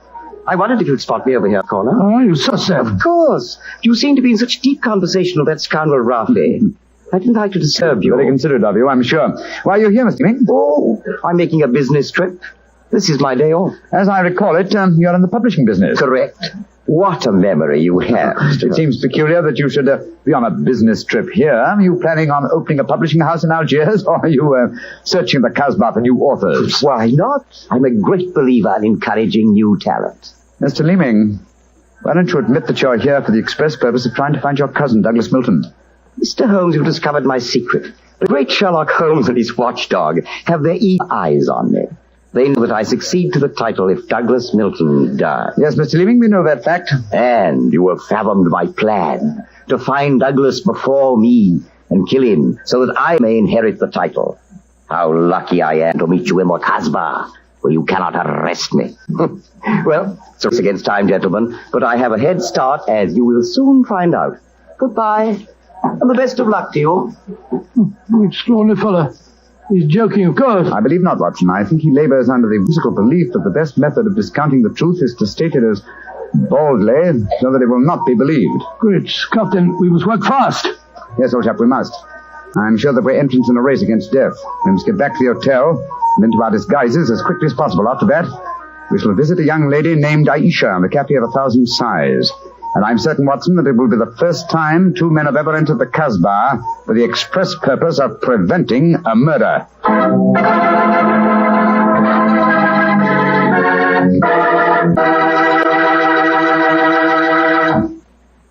I wondered if you'd spot me over here, corner. Oh, you so sad. Of course. You seem to be in such deep conversation with that scoundrel Rafi. I didn't like to disturb you. Very considerate of you, I'm sure. Why are you here, Mr. Leeming? Oh, I'm making a business trip. This is my day off. As I recall it, you're in the publishing business. Correct. What a memory you have. It seems peculiar that you should be on a business trip here. Are you planning on opening a publishing house in Algiers, or are you searching the Casbah for new authors? Why not? I'm a great believer in encouraging new talent. Mr. Leeming, why don't you admit that you're here for the express purpose of trying to find your cousin, Douglas Milton? Mr. Holmes, you've discovered my secret. The great Sherlock Holmes and his watchdog have their eager eyes on me. They know that I succeed to the title if Douglas Milton dies. Yes, Mr. Leeming, we know that fact. And you have fathomed my plan to find Douglas before me and kill him so that I may inherit the title. How lucky I am to meet you in the Casbah, where you cannot arrest me. Well, so it's against time, gentlemen, but I have a head start, as you will soon find out. Goodbye, and the best of luck to you. Extraordinary fellow. He's joking, of course. I believe not, Watson. I think he labors under the whimsical belief that the best method of discounting the truth is to state it as baldly, so that it will not be believed. Great Scott, then we must work fast. Yes, old chap, we must. I'm sure that we're entrants in a race against death. We must get back to the hotel and into our disguises as quickly as possible. After that, we shall visit a young lady named Aisha in the Cafe of 1,000 Sighs. And I'm certain, Watson, that it will be the first time two men have ever entered the Casbah for the express purpose of preventing a murder.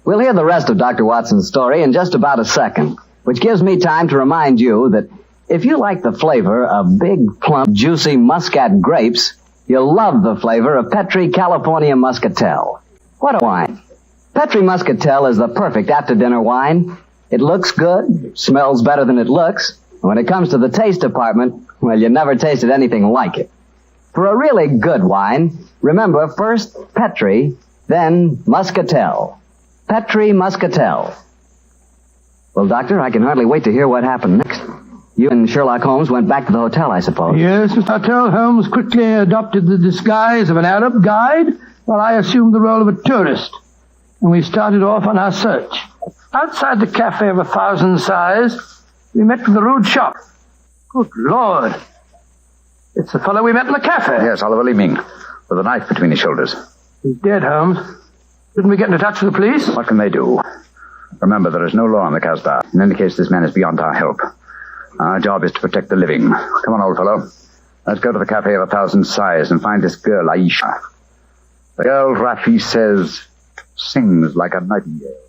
We'll hear the rest of Dr. Watson's story in just about a second, which gives me time to remind you that if you like the flavor of big, plump, juicy Muscat grapes, you'll love the flavor of Petri California Muscatel. What a wine! Petri Muscatel is the perfect after-dinner wine. It looks good, smells better than it looks, and when it comes to the taste department, well, you never tasted anything like it. For a really good wine, remember first Petri, then Muscatel. Petri Muscatel. Well, Doctor, I can hardly wait to hear what happened next. You and Sherlock Holmes went back to the hotel, I suppose. Yes, Mr. Hotel. Holmes quickly adopted the disguise of an Arab guide, while I assumed the role of a tourist. And we started off on our search. Outside the Cafe of 1,000 Sighs, we met with the rude shop. Good Lord. It's the fellow we met in the cafe. Yes, Oliver Leeming, with a knife between his shoulders. He's dead, Holmes. Didn't we get into touch with the police? What can they do? Remember, there is no law in the Casbah. In any case, this man is beyond our help. Our job is to protect the living. Come on, old fellow. Let's go to the Cafe of 1,000 Sighs and find this girl, Aisha. The girl, Rafi says, sings like a nightingale.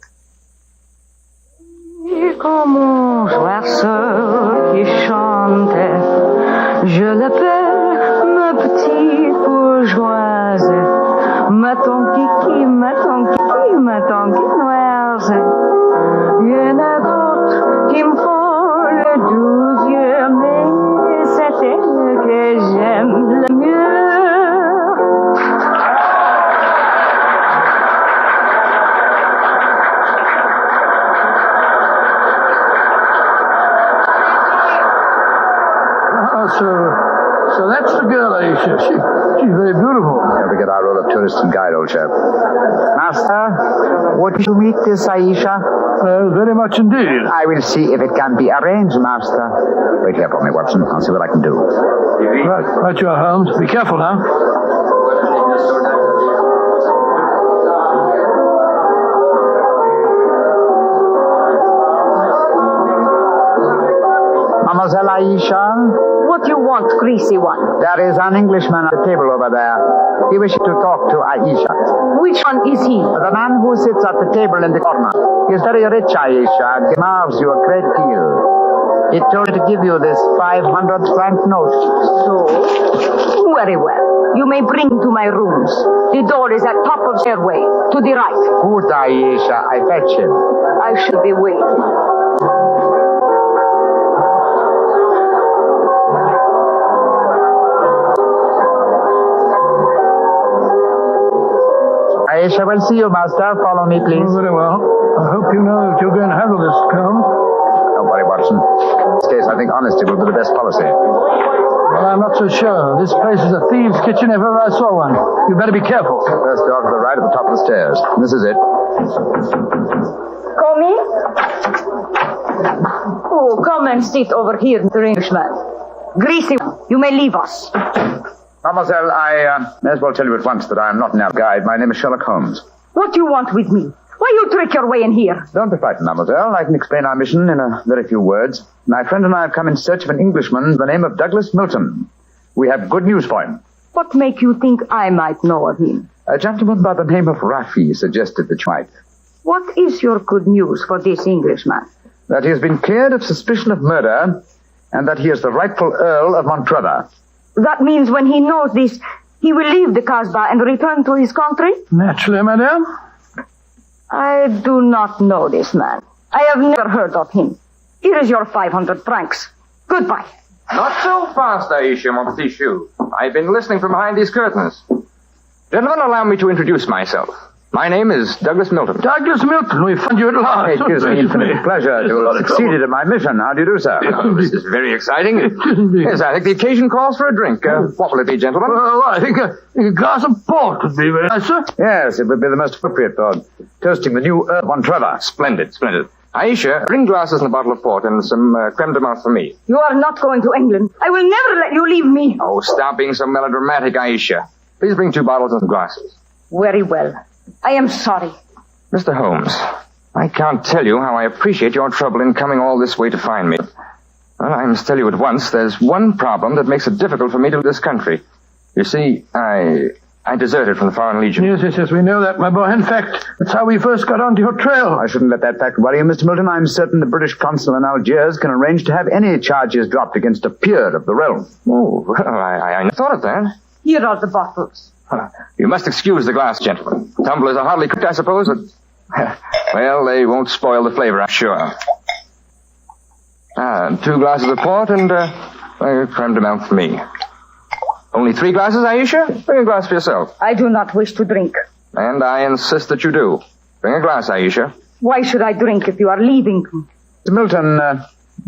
Comme un oiseau qui chante, je l'appelle ma petite bourgeoise, ma ton kiki, ma ton kiki, ma ton kinoise. Il y en a d'autres qui me font le doux yeux, mais c'est elle que j'aime le mieux. So that's the girl, Aisha. She's very beautiful. Don't forget our role of tourist and guide, old chap. Master, would you meet this Aisha? Very much indeed. I will see if it can be arranged, Master. Wait here for me, Watson. I'll see what I can do. Right, you are, Holmes. Be careful now. Mademoiselle Aisha? What do you want, greasy one? There is an Englishman at the table over there. He wishes to talk to Aisha. Which one is he? The man who sits at the table in the corner. He is very rich, Aisha. He demands you a great deal. He told me to give you this 500-franc note. So? Very well. You may bring him to my rooms. The door is at top of the stairway, to the right. Good, Aisha. I fetch him. I shall be waiting. Aisha will see you, Master. Follow me, please. Very well. I hope you know that you're going to handle this, Holmes. Don't worry, Watson. In this case, I think honesty will be the best policy. Well, I'm not so sure. This place is a thieves' kitchen if ever I saw one. You better be careful. First door to the right at the top of the stairs. This is it. Come in. Oh, come and sit over here, Mr. Englishman. Greasy, you may leave us. Mademoiselle, I may as well tell you at once that I am not an guide. My name is Sherlock Holmes. What do you want with me? Why you trick your way in here? Don't be frightened, mademoiselle. I can explain our mission in a very few words. My friend and I have come in search of an Englishman by the name of Douglas Milton. We have good news for him. What make you think I might know of him? A gentleman by the name of Raffi suggested that you might. What is your good news for this Englishman? That he has been cleared of suspicion of murder, and that he is the rightful Earl of Montrevor. That means when he knows this, he will leave the Casbah and return to his country? Naturally, madame. I do not know this man. I have never heard of him. Here is your 500 francs. Goodbye. Not so fast, Aisha, mon petit chou. I've been listening from behind these curtains. Gentlemen, allow me to introduce myself. My name is Douglas Milton. Douglas Milton, we found you at last. It gives me infinite pleasure to have succeeded in my mission. How do you do, sir? Oh, this is very exciting. Yes, I think the occasion calls for a drink. What will it be, gentlemen? Well, I think a glass of port would be very nice, sir. Yes, it would be the most appropriate for toasting the new Earl of Montrevor. Splendid, splendid. Aisha, bring glasses and a bottle of port and some creme de menthe for me. You are not going to England. I will never let you leave me. Oh, stop being so melodramatic, Aisha. Please bring 2 bottles and some glasses. Very well. I am sorry. Mr. Holmes, I can't tell you how I appreciate your trouble in coming all this way to find me. Well, I must tell you at once, there's one problem that makes it difficult for me to leave this country. You see, I deserted from the Foreign Legion. Yes, we know that, my boy. In fact, that's how we first got onto your trail. I shouldn't let that fact worry you, Mr. Milton. I'm certain the British consul in Algiers can arrange to have any charges dropped against a peer of the realm. Oh, well, I never thought of that. Here are the bottles. You must excuse the glass, gentlemen. Tumblers are hardly cooked, I suppose, but... well, they won't spoil the flavor, I'm sure. 2 glasses of port and creme de menthe for me. Only 3 glasses, Aisha? Bring a glass for yourself. I do not wish to drink. And I insist that you do. Bring a glass, Aisha. Why should I drink if you are leaving? Mr. Milton,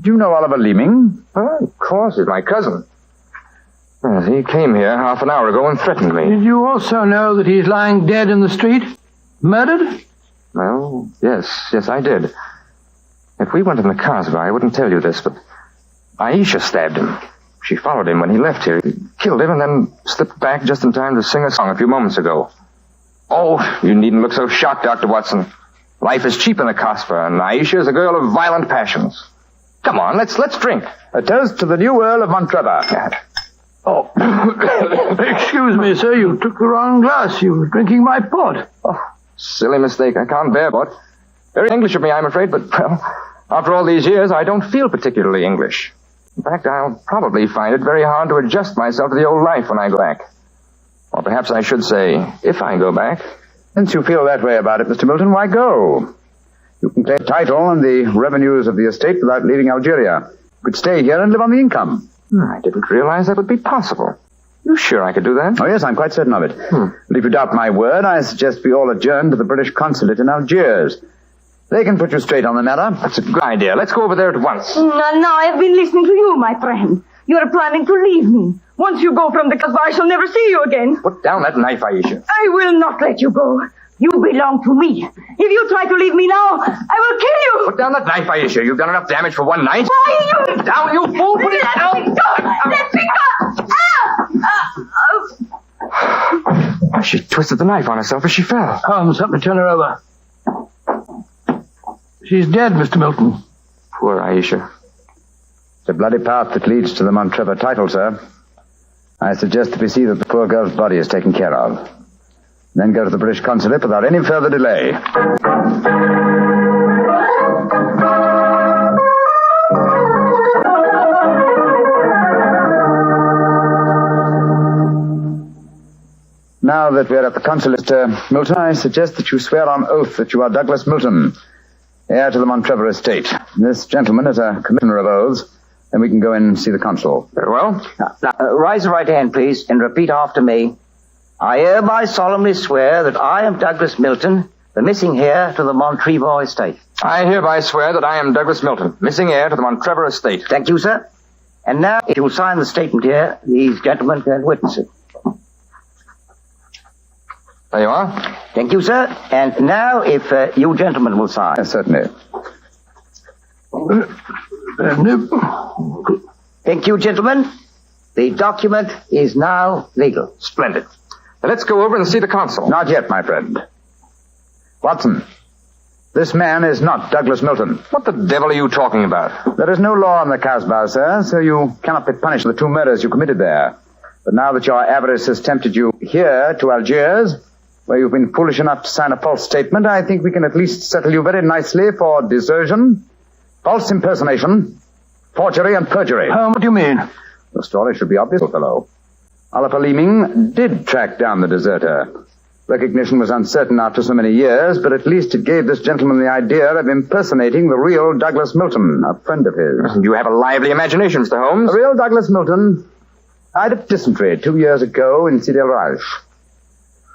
do you know Oliver Leeming? Oh, of course, he's my cousin. Yes, he came here half an hour ago and threatened me. Did you also know that he's lying dead in the street? Murdered? Well, yes, I did. If we went in the Casbah, I wouldn't tell you this, but Aisha stabbed him. She followed him when he left here, killed him, and then slipped back just in time to sing a song a few moments ago. Oh, you needn't look so shocked, Dr. Watson. Life is cheap in the Casbah, and Aisha is a girl of violent passions. Come on, let's drink. A toast to the new Earl of Montrevor. Oh, excuse me, sir, you took the wrong glass. You were drinking my port. Oh, silly mistake. I can't bear port. Very English of me, I'm afraid, but, well, after all these years, I don't feel particularly English. In fact, I'll probably find it very hard to adjust myself to the old life when I go back. Or perhaps I should say, if I go back. Since you feel that way about it, Mr. Milton, why go? You can claim the title and the revenues of the estate without leaving Algeria. You could stay here and live on the income. I didn't realize that would be possible. You sure I could do that? Oh, yes, I'm quite certain of it. But if you doubt my word, I suggest we all adjourn to the British consulate in Algiers. They can put you straight on the matter. That's a good idea. Let's go over there at once. No, I have been listening to you, my friend. You are planning to leave me. Once you go from the Casbah, I shall never see you again. Put down that knife, Aisha. I will not let you go. You belong to me. If you try to leave me now, I will kill you. Put down that knife, Aisha. You've done enough damage for one night. Why you... Put it down, you fool. Put it down. Let me go. Let me go. She twisted the knife on herself as she fell. Holmes, help me turn her over. She's dead, Mr. Milton. Poor Aisha. It's a bloody path that leads to the Montrevor title, sir. I suggest that we see that the poor girl's body is taken care of. Then go to the British consulate without any further delay. Now that we're at the consulate, Mr. Milton, I suggest that you swear on oath that you are Douglas Milton, heir to the Montrevor estate. This gentleman is a commissioner of oaths. Then we can go in and see the consul. Very well. Now, raise your right hand, please, and repeat after me. I hereby solemnly swear that I am Douglas Milton, the missing heir to the Montrevor estate. I hereby swear that I am Douglas Milton, missing heir to the Montrevor estate. Thank you, sir. And now, if you'll sign the statement here, these gentlemen can witness it. There you are. Thank you, sir. And now, if you gentlemen will sign. Yes, certainly. Thank you, gentlemen. The document is now legal. Splendid. Now let's go over and see the consul. Not yet, my friend. Watson, this man is not Douglas Milton. What the devil are you talking about? There is no law in the Casbah, sir, so you cannot be punished for the 2 murders you committed there. But now that your avarice has tempted you here to Algiers, where you've been foolish enough to sign a false statement, I think we can at least settle you very nicely for desertion, false impersonation, forgery, and perjury. What do you mean? The story should be obvious, fellow. Oliver Leeming did track down the deserter. Recognition was uncertain after so many years, but at least it gave this gentleman the idea of impersonating the real Douglas Milton, a friend of his. You have a lively imagination, Mr. Holmes. The real Douglas Milton died of dysentery 2 years ago in Sidi El Raj.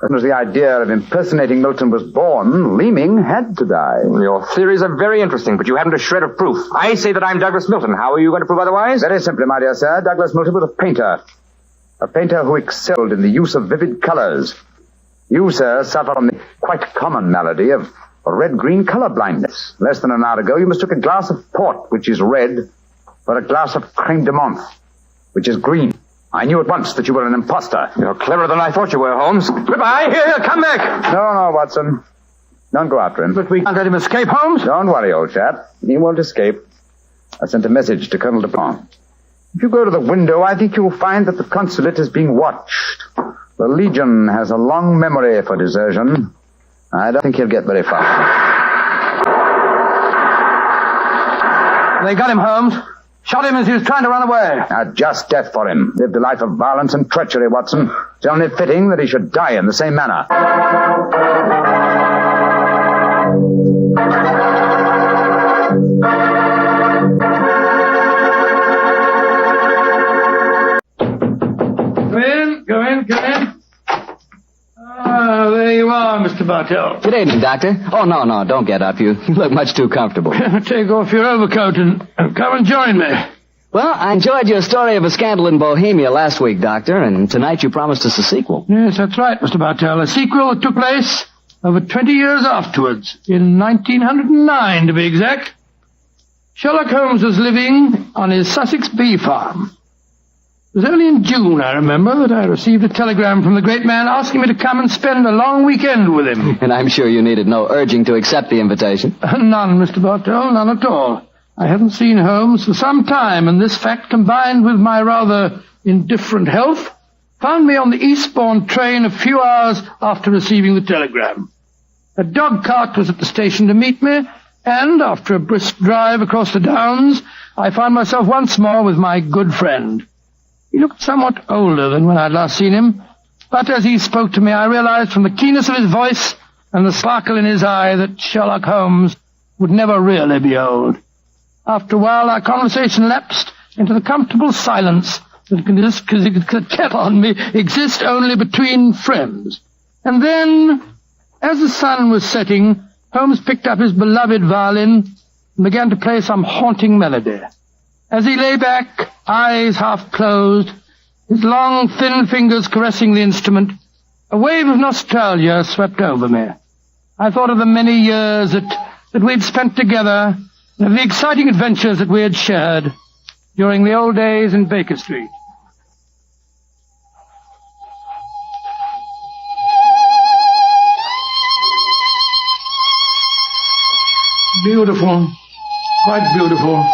As soon as the idea of impersonating Milton was born, Leeming had to die. Your theories are very interesting, but you haven't a shred of proof. I say that I'm Douglas Milton. How are you going to prove otherwise? Very simply, my dear sir. Douglas Milton was a painter. A painter who excelled in the use of vivid colors. You, sir, suffer from the quite common malady of red-green color blindness. Less than an hour ago, you mistook a glass of port, which is red, for a glass of creme de menthe, which is green. I knew at once that you were an impostor. You're cleverer than I thought you were, Holmes. Goodbye. Here, come back. No, Watson. Don't go after him. But we can't let him escape, Holmes. Don't worry, old chap. He won't escape. I sent a message to Colonel Dupont. If you go to the window, I think you'll find that the consulate is being watched. The Legion has a long memory for desertion. I don't think he'll get very far. They got him, Holmes. Shot him as he was trying to run away. A just death for him. Lived a life of violence and treachery, Watson. It's only fitting that he should die in the same manner. Come in. Ah, there you are, Mr. Bartell. Good evening, Doctor. Oh, no, don't get up. You look much too comfortable. Take off your overcoat and come and join me. Well, I enjoyed your story of a scandal in Bohemia last week, Doctor, and tonight you promised us a sequel. Yes, that's right, Mr. Bartell. A sequel that took place over 20 years afterwards, in 1909 to be exact. Sherlock Holmes was living on his Sussex bee farm. It was only in June, I remember, that I received a telegram from the great man asking me to come and spend a long weekend with him. And I'm sure you needed no urging to accept the invitation. None, Mr. Bartell, none at all. I hadn't seen Holmes for some time, and this fact, combined with my rather indifferent health, found me on the Eastbourne train a few hours after receiving the telegram. A dog cart was at the station to meet me, and after a brisk drive across the downs, I found myself once more with my good friend. He looked somewhat older than when I'd last seen him, but as he spoke to me, I realized from the keenness of his voice and the sparkle in his eye that Sherlock Holmes would never really be old. After a while, our conversation lapsed into the comfortable silence that can exist only between friends. And then, as the sun was setting, Holmes picked up his beloved violin and began to play some haunting melody. As he lay back, eyes half closed, his long, thin fingers caressing the instrument, a wave of nostalgia swept over me. I thought of the many years that we'd spent together, and of the exciting adventures that we had shared during the old days in Baker Street. Beautiful. Quite beautiful.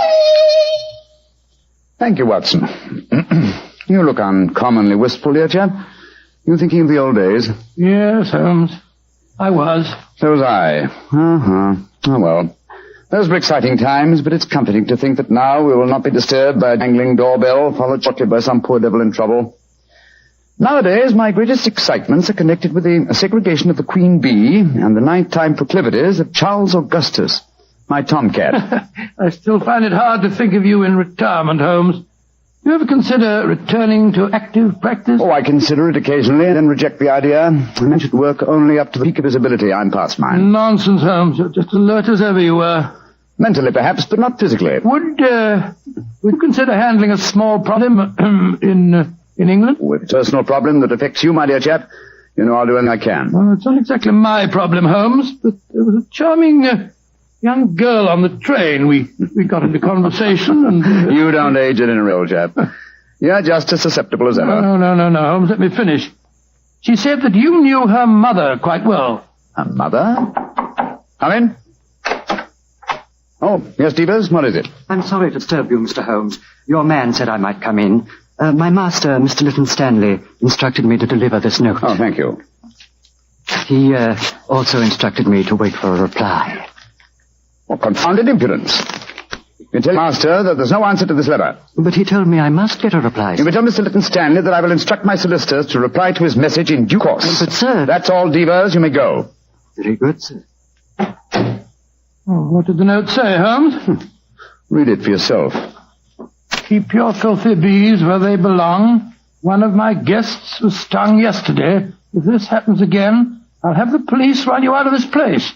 Thank you, Watson. You look uncommonly wistful, dear chap. You thinking of the old days? Yes, Holmes. I was. So was I. Oh, well. Those were exciting times, but it's comforting to think that now we will not be disturbed by a jangling doorbell, followed shortly by some poor devil in trouble. Nowadays, my greatest excitements are connected with the segregation of the queen bee and the nighttime proclivities of Charles Augustus, my tomcat. I still find it hard to think of you in retirement, Holmes. You ever consider returning to active practice? Oh, I consider it occasionally, and then reject the idea. A man should work only up to the peak of his ability. I'm past mine. Nonsense, Holmes. You're just alert as ever you were. Mentally, perhaps, but not physically. Would you consider handling a small problem in England? Oh, if it's a personal problem that affects you, my dear chap, you know I'll do anything I can. Well, it's not exactly my problem, Holmes, but there was a charming young girl on the train. We got into conversation and... You don't age it in a real chap. You're just as susceptible as ever. No, Holmes, let me finish. She said that you knew her mother quite well. Her mother? Come in. Oh, yes, Devers, what is it? I'm sorry to disturb you, Mr. Holmes. Your man said I might come in. My master, Mr. Lytton Stanley, instructed me to deliver this note. Oh, thank you. He also instructed me to wait for a reply. What confounded impudence. You tell master that there's no answer to this letter. But he told me I must get a reply. You may tell Mr. Lytton Stanley that I will instruct my solicitors to reply to his message in due course. But, sir... That's all, Devers. You may go. Very good, sir. Oh, what did the note say, Holmes? Read it for yourself. Keep your filthy bees where they belong. One of my guests was stung yesterday. If this happens again, I'll have the police run you out of this place.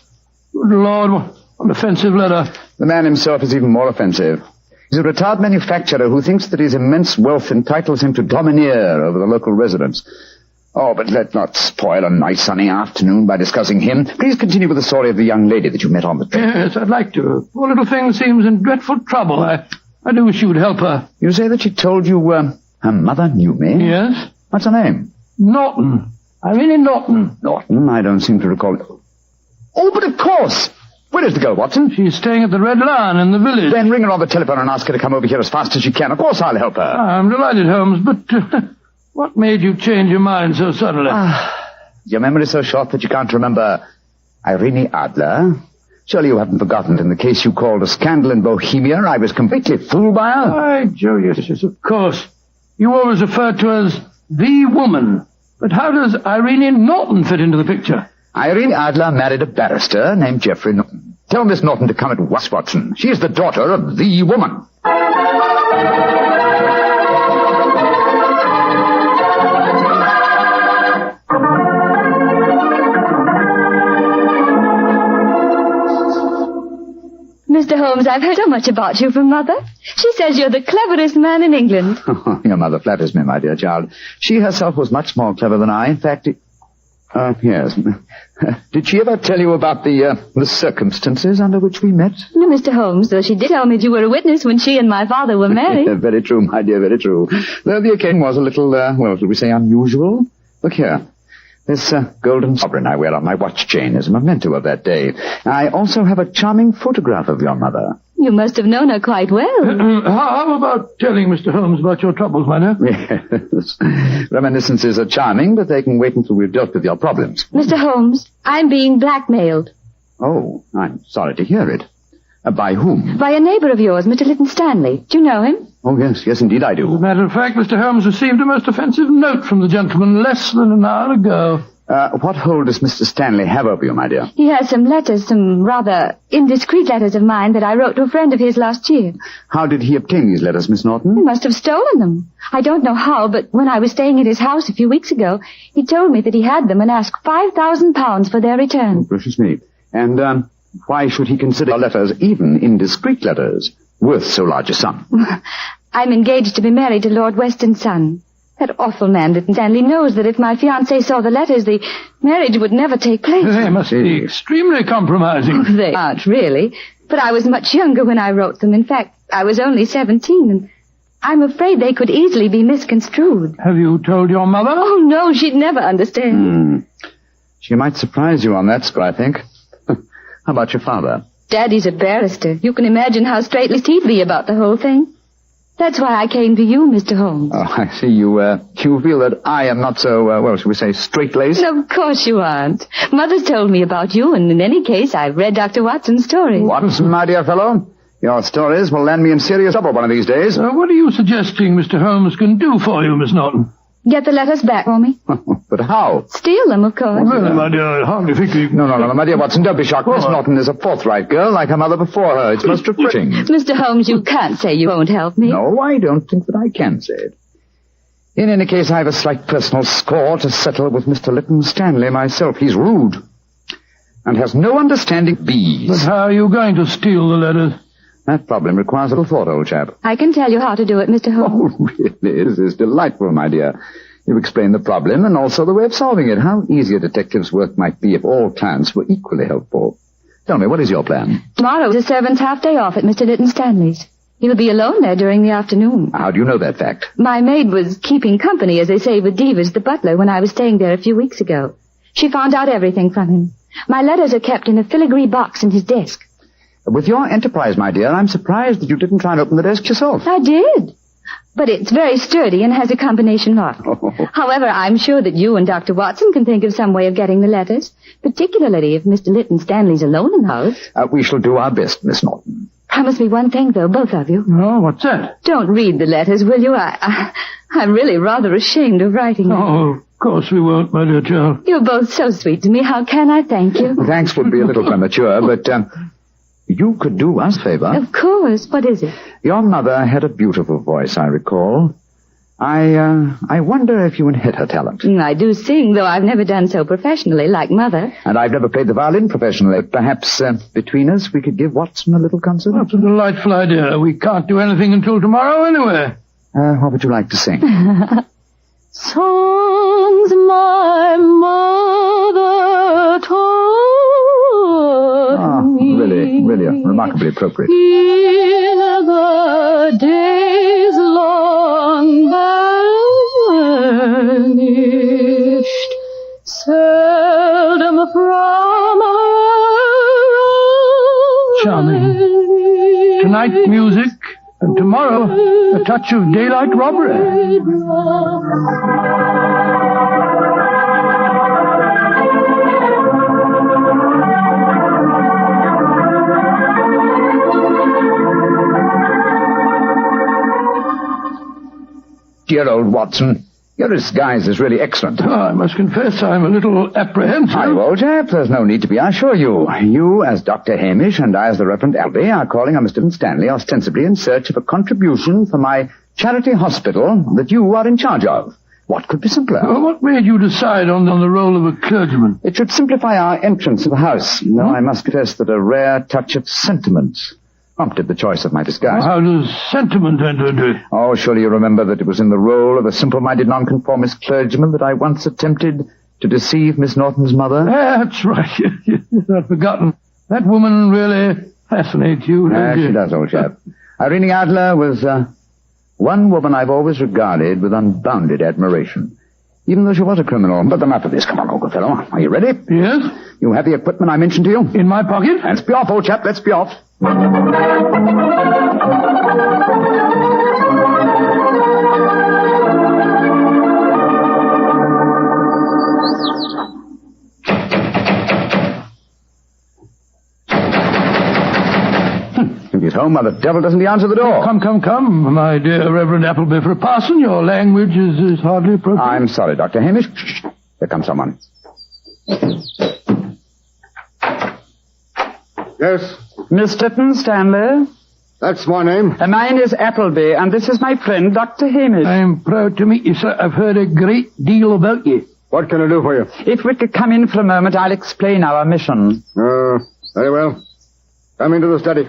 Good Lord, what an offensive letter. The man himself is even more offensive. He's a retired manufacturer who thinks that his immense wealth entitles him to domineer over the local residents. Oh, but let's not spoil a nice sunny afternoon by discussing him. Please continue with the story of the young lady that you met on the train. Yes, I'd like to. Poor little thing seems in dreadful trouble. I do wish you would help her. You say that she told you, her mother knew me? Yes. What's her name? Norton. Irene Norton. Norton? I don't seem to recall. Oh, but of course! Where is the girl, Watson? She's staying at the Red Lion in the village. Then ring her on the telephone and ask her to come over here as fast as she can. Of course I'll help her. I'm delighted, Holmes, but what made you change your mind so suddenly? Is your memory so short that you can't remember Irene Adler? Surely you haven't forgotten that in the case you called a scandal in Bohemia, I was completely fooled by her? Why, Joe, yes, of course. You always refer to her as the woman. But how does Irene Norton fit into the picture? Irene Adler married a barrister named Geoffrey Norton. Tell Miss Norton to come at once, Watson. She is the daughter of the woman. Mr. Holmes, I've heard so much about you from Mother. She says you're the cleverest man in England. Your mother flatters me, my dear child. She herself was much more clever than I. In fact, yes. Did she ever tell you about the circumstances under which we met? No, Mr. Holmes, though she did tell me you were a witness when she and my father were married. Very true, my dear, very true. Though the occasion was a little, well, shall we say unusual? Look here. This golden sovereign I wear on my watch chain is a memento of that day. I also have a charming photograph of your mother. You must have known her quite well. How about telling Mr. Holmes about your troubles, my dear? Yes. Reminiscences are charming, but they can wait until we've dealt with your problems. Mr. Holmes, I'm being blackmailed. Oh, I'm sorry to hear it. By whom? By a neighbor of yours, Mr. Lytton Stanley. Do you know him? Oh, yes, indeed I do. As a matter of fact, Mr. Holmes received a most offensive note from the gentleman less than an hour ago. What hold does Mr. Stanley have over you, my dear? He has some letters, some rather indiscreet letters of mine that I wrote to a friend of his last year. How did he obtain these letters, Miss Norton? He must have stolen them. I don't know how, but when I was staying at his house a few weeks ago, he told me that he had them and asked £5,000 for their return. Oh, gracious me. And, why should he consider your letters, even indiscreet letters, worth so large a sum? I'm engaged to be married to Lord Weston's son. That awful man, Lytton Stanley, knows that if my fiancé saw the letters, the marriage would never take place. They must be extremely compromising. Oh, they aren't, really. But I was much younger when I wrote them. In fact, I was only 17, and I'm afraid they could easily be misconstrued. Have you told your mother? Oh, no, she'd never understand. She might surprise you on that score, I think. How about your father? Daddy's a barrister. You can imagine how straight-laced he'd be about the whole thing. That's why I came to you, Mr. Holmes. Oh, I see. You feel that I am not so, well, shall we say, straight-laced? Of course you aren't. Mother's told me about you, and in any case, I've read Dr. Watson's story. Watson, my dear fellow, your stories will land me in serious trouble one of these days. What are you suggesting Mr. Holmes can do for you, Miss Norton? Get the letters back for me. But how? Steal them, of course. Well, my dear, I hardly think you... No, my dear Watson, don't be shocked. Miss Norton is a forthright girl, like her mother before her. It's most refreshing. Mr. Holmes, you can't say you won't help me. No, I don't think that I can say it. In any case, I have a slight personal score to settle with Mr. Lytton Stanley myself. He's rude and has no understanding of bees. But how are you going to steal the letters? That problem requires a little thought, old chap. I can tell you how to do it, Mr. Holmes. Oh, really? This is delightful, my dear. You've explained the problem and also the way of solving it. How easy a detective's work might be if all clients were equally helpful. Tell me, what is your plan? Tomorrow is a servant's half-day off at Mr. Lytton Stanley's. He'll be alone there during the afternoon. How do you know that fact? My maid was keeping company, as they say, with Divas, the butler, when I was staying there a few weeks ago. She found out everything from him. My letters are kept in a filigree box in his desk. With your enterprise, my dear, I'm surprised that you didn't try and open the desk yourself. I did. But it's very sturdy and has a combination lock. However, I'm sure that you and Dr. Watson can think of some way of getting the letters, particularly if Mr. Lytton Stanley's alone in the house. We shall do our best, Miss Norton. Promise me one thing, though, both of you. Oh, what's that? Don't read the letters, will you? I'm really rather ashamed of writing them. Oh, of course we won't, my dear child. You're both so sweet to me. How can I thank you? Thanks would be a little premature, but you could do us a favor. Of course. What is it? Your mother had a beautiful voice, I recall. I wonder if you inherit her talent. I do sing, though I've never done so professionally like Mother. And I've never played the violin professionally. Perhaps between us we could give Watson a little concert? That's a delightful idea. We can't do anything until tomorrow anyway. What would you like to sing? Songs my mother taught me. Really remarkably appropriate. In the days long vanished, seldom from her. Charming. Tonight, music, and tomorrow, a touch of daylight robbery. Dear old Watson, your disguise is really excellent. Oh, I must confess I'm a little apprehensive. Hi, old chap. There's no need to be, I assure you. You, as Dr. Hamish, and I, as the Reverend Albee, are calling on Mr. Stanley ostensibly in search of a contribution for my charity hospital that you are in charge of. What could be simpler? Well, what made you decide on the role of a clergyman? It should simplify our entrance to the house. Though I must confess that a rare touch of sentiment prompted the choice of my disguise. How does sentiment enter into it? Oh, surely you remember that it was in the role of a simple-minded nonconformist clergyman that I once attempted to deceive Miss Norton's mother. That's right. You've not forgotten. That woman really fascinates you, doesn't she? She does, old chap. Irene Adler was one woman I've always regarded with unbounded admiration, even though she was a criminal. But enough of this. Come on, old fellow. Are you ready? Yes. You have the equipment I mentioned to you? In my pocket. Let's be off, old chap. Let's be off. If he's home, why the devil doesn't he answer the door? Come, my dear Reverend Appleby. For a parson, your language is hardly appropriate. I'm sorry, Dr. Hamish. Shh. Here comes someone. Yes? Miss Lytton Stanley? That's my name. Mine is Appleby, and this is my friend, Dr. Hamish. I'm proud to meet you, sir. I've heard a great deal about you. What can I do for you? If we could come in for a moment, I'll explain our mission. Very well. Come into the study.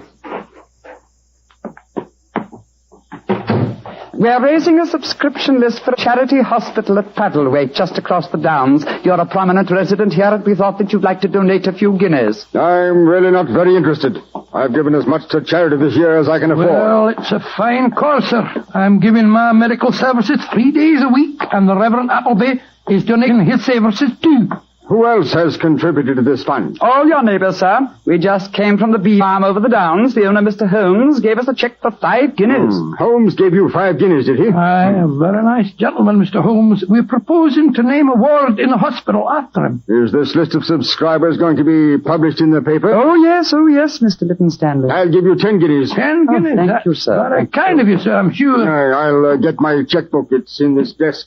We are raising a subscription list for a charity hospital at Paddlewaite, just across the Downs. You're a prominent resident here, and we thought that you'd like to donate a few guineas. I'm really not very interested. I've given as much to charity this year as I can afford. Well, it's a fine cause, sir. I'm giving my medical services 3 days a week, and the Reverend Appleby is donating his services too. Who else has contributed to this fund? All your neighbours, sir. We just came from the bee farm over the Downs. The owner, Mr. Holmes, gave us a cheque for 5 guineas. Holmes gave you 5 guineas, did he? Aye, a very nice gentleman, Mr. Holmes. We're proposing to name a ward in the hospital after him. Is this list of subscribers going to be published in the paper? Oh, yes, Mr. Lytton Stanley. I'll give you 10 guineas. 10 guineas? Thank you, sir. Very kind of you, sir, I'm sure. I'll get my checkbook. It's in this desk.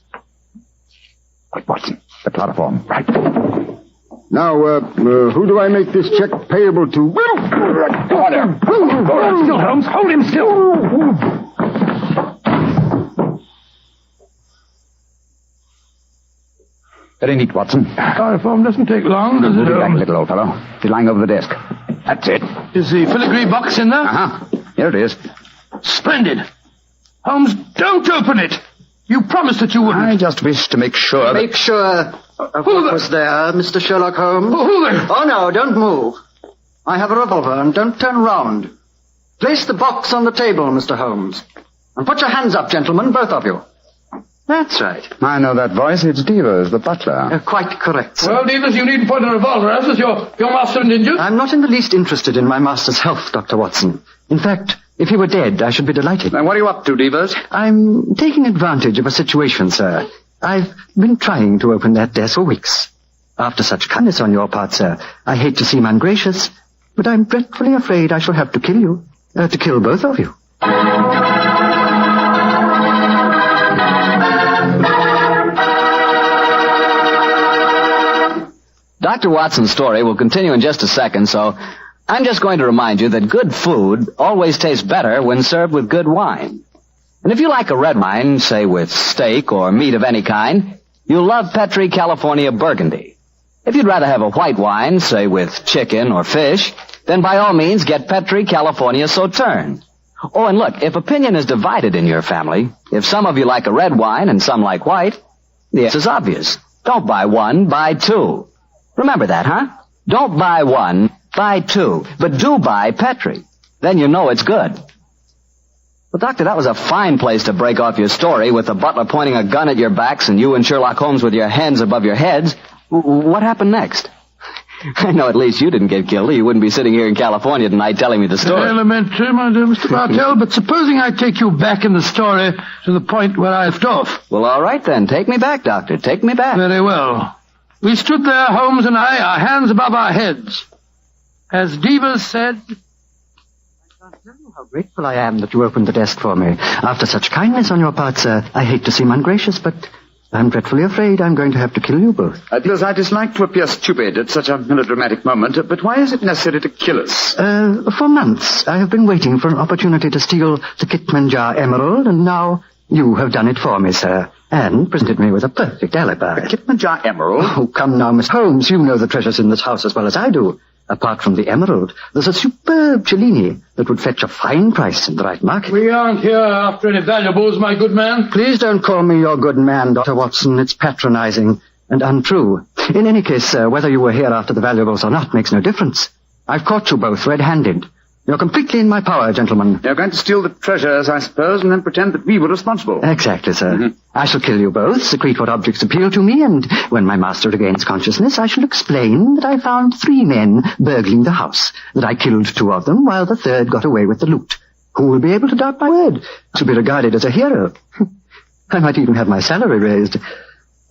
Quick, Watson. The chloroform. Right. Now, who do I make this check payable to? Order. Still, Holmes. Hold him still. Very neat, Watson. Chloroform doesn't take long, does it? Moving back a little, old fellow. She's lying over the desk. That's it. Is the filigree box in there? Uh-huh. Here it is. Splendid. Holmes, don't open it. You promised that you wouldn't. I just wish to make sure Make sure of what was there, Mr. Sherlock Holmes. Who there? Oh, no, don't move. I have a revolver, and don't turn round. Place the box on the table, Mr. Holmes. And put your hands up, gentlemen, both of you. That's right. I know that voice. It's Devers, the butler. Quite correct, sir. Well, Devers, you needn't point a revolver at us. Your master and injured. I'm not in the least interested in my master's health, Dr. Watson. In fact, if he were dead, I should be delighted. Now, what are you up to, Devers? I'm taking advantage of a situation, sir. I've been trying to open that desk for weeks. After such kindness on your part, sir, I hate to seem ungracious, but I'm dreadfully afraid I shall have to kill you. To kill both of you. Dr. Watson's story will continue in just a second, so I'm just going to remind you that good food always tastes better when served with good wine. And if you like a red wine, say with steak or meat of any kind, you'll love Petri California Burgundy. If you'd rather have a white wine, say with chicken or fish, then by all means get Petri California Sauterne. Oh, and look, if opinion is divided in your family, if some of you like a red wine and some like white, the answer is obvious. Don't buy one, buy two. Remember that, huh? Don't buy one, buy two. But do buy Petri. Then you know it's good. Well, Doctor, that was a fine place to break off your story with the butler pointing a gun at your backs and you and Sherlock Holmes with your hands above your heads. What happened next? I know at least you didn't get killed, or you wouldn't be sitting here in California tonight telling me the story. Elementary, my dear Mr. Bartell, but supposing I take you back in the story to the point where I left off. Well, all right then. Take me back, Doctor. Take me back. Very well. We stood there, Holmes and I, our hands above our heads. As Devers said... I can't tell you how grateful I am that you opened the desk for me. After such kindness on your part, sir, I hate to seem ungracious, but I'm dreadfully afraid I'm going to have to kill you both. Because I dislike to appear stupid at such a melodramatic moment, but why is it necessary to kill us? For months, I have been waiting for an opportunity to steal the Kitmanjar emerald, and now you have done it for me, sir, and presented me with a perfect alibi. The Kitmanjar emerald? Oh, come now, Miss Holmes, you know the treasures in this house as well as I do. Apart from the emerald, there's a superb Cellini that would fetch a fine price in the right market. We aren't here after any valuables, my good man. Please don't call me your good man, Dr. Watson. It's patronizing and untrue. In any case, sir, whether you were here after the valuables or not makes no difference. I've caught you both red-handed. You're completely in my power, gentlemen. You're going to steal the treasures, I suppose, and then pretend that we were responsible. Exactly, sir. I shall kill you both, secrete what objects appeal to me, and when my master regains consciousness, I shall explain that I found 3 men burgling the house, that I killed 2 of them, while the third got away with the loot. Who will be able to doubt my word? To be regarded as a hero. I might even have my salary raised.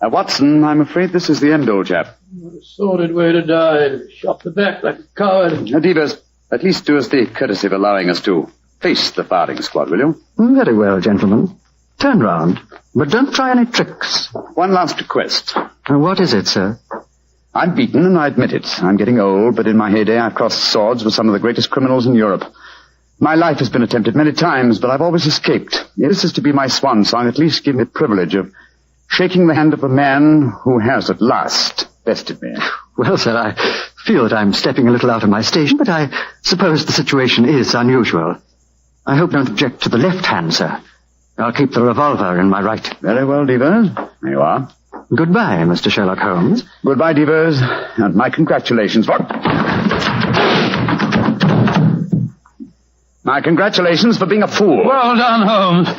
Watson, I'm afraid this is the end, old chap. What a sordid way to die. Shot the back like a coward. Devers, at least do us the courtesy of allowing us to face the firing squad, will you? Very well, gentlemen. Turn round, but don't try any tricks. One last request. What is it, sir? I'm beaten, and I admit it. I'm getting old, but in my heyday I crossed swords with some of the greatest criminals in Europe. My life has been attempted many times, but I've always escaped. This is to be my swan song. At least give me the privilege of shaking the hand of a man who has at last bested me. Well, sir, I feel that I'm stepping a little out of my station, but I suppose the situation is unusual. I hope you don't object to the left hand, sir. I'll keep the revolver in my right. Very well, Devers. There you are. Goodbye, Mr. Sherlock Holmes. Goodbye, Devers, and my congratulations for... My congratulations for being a fool. Well done, Holmes.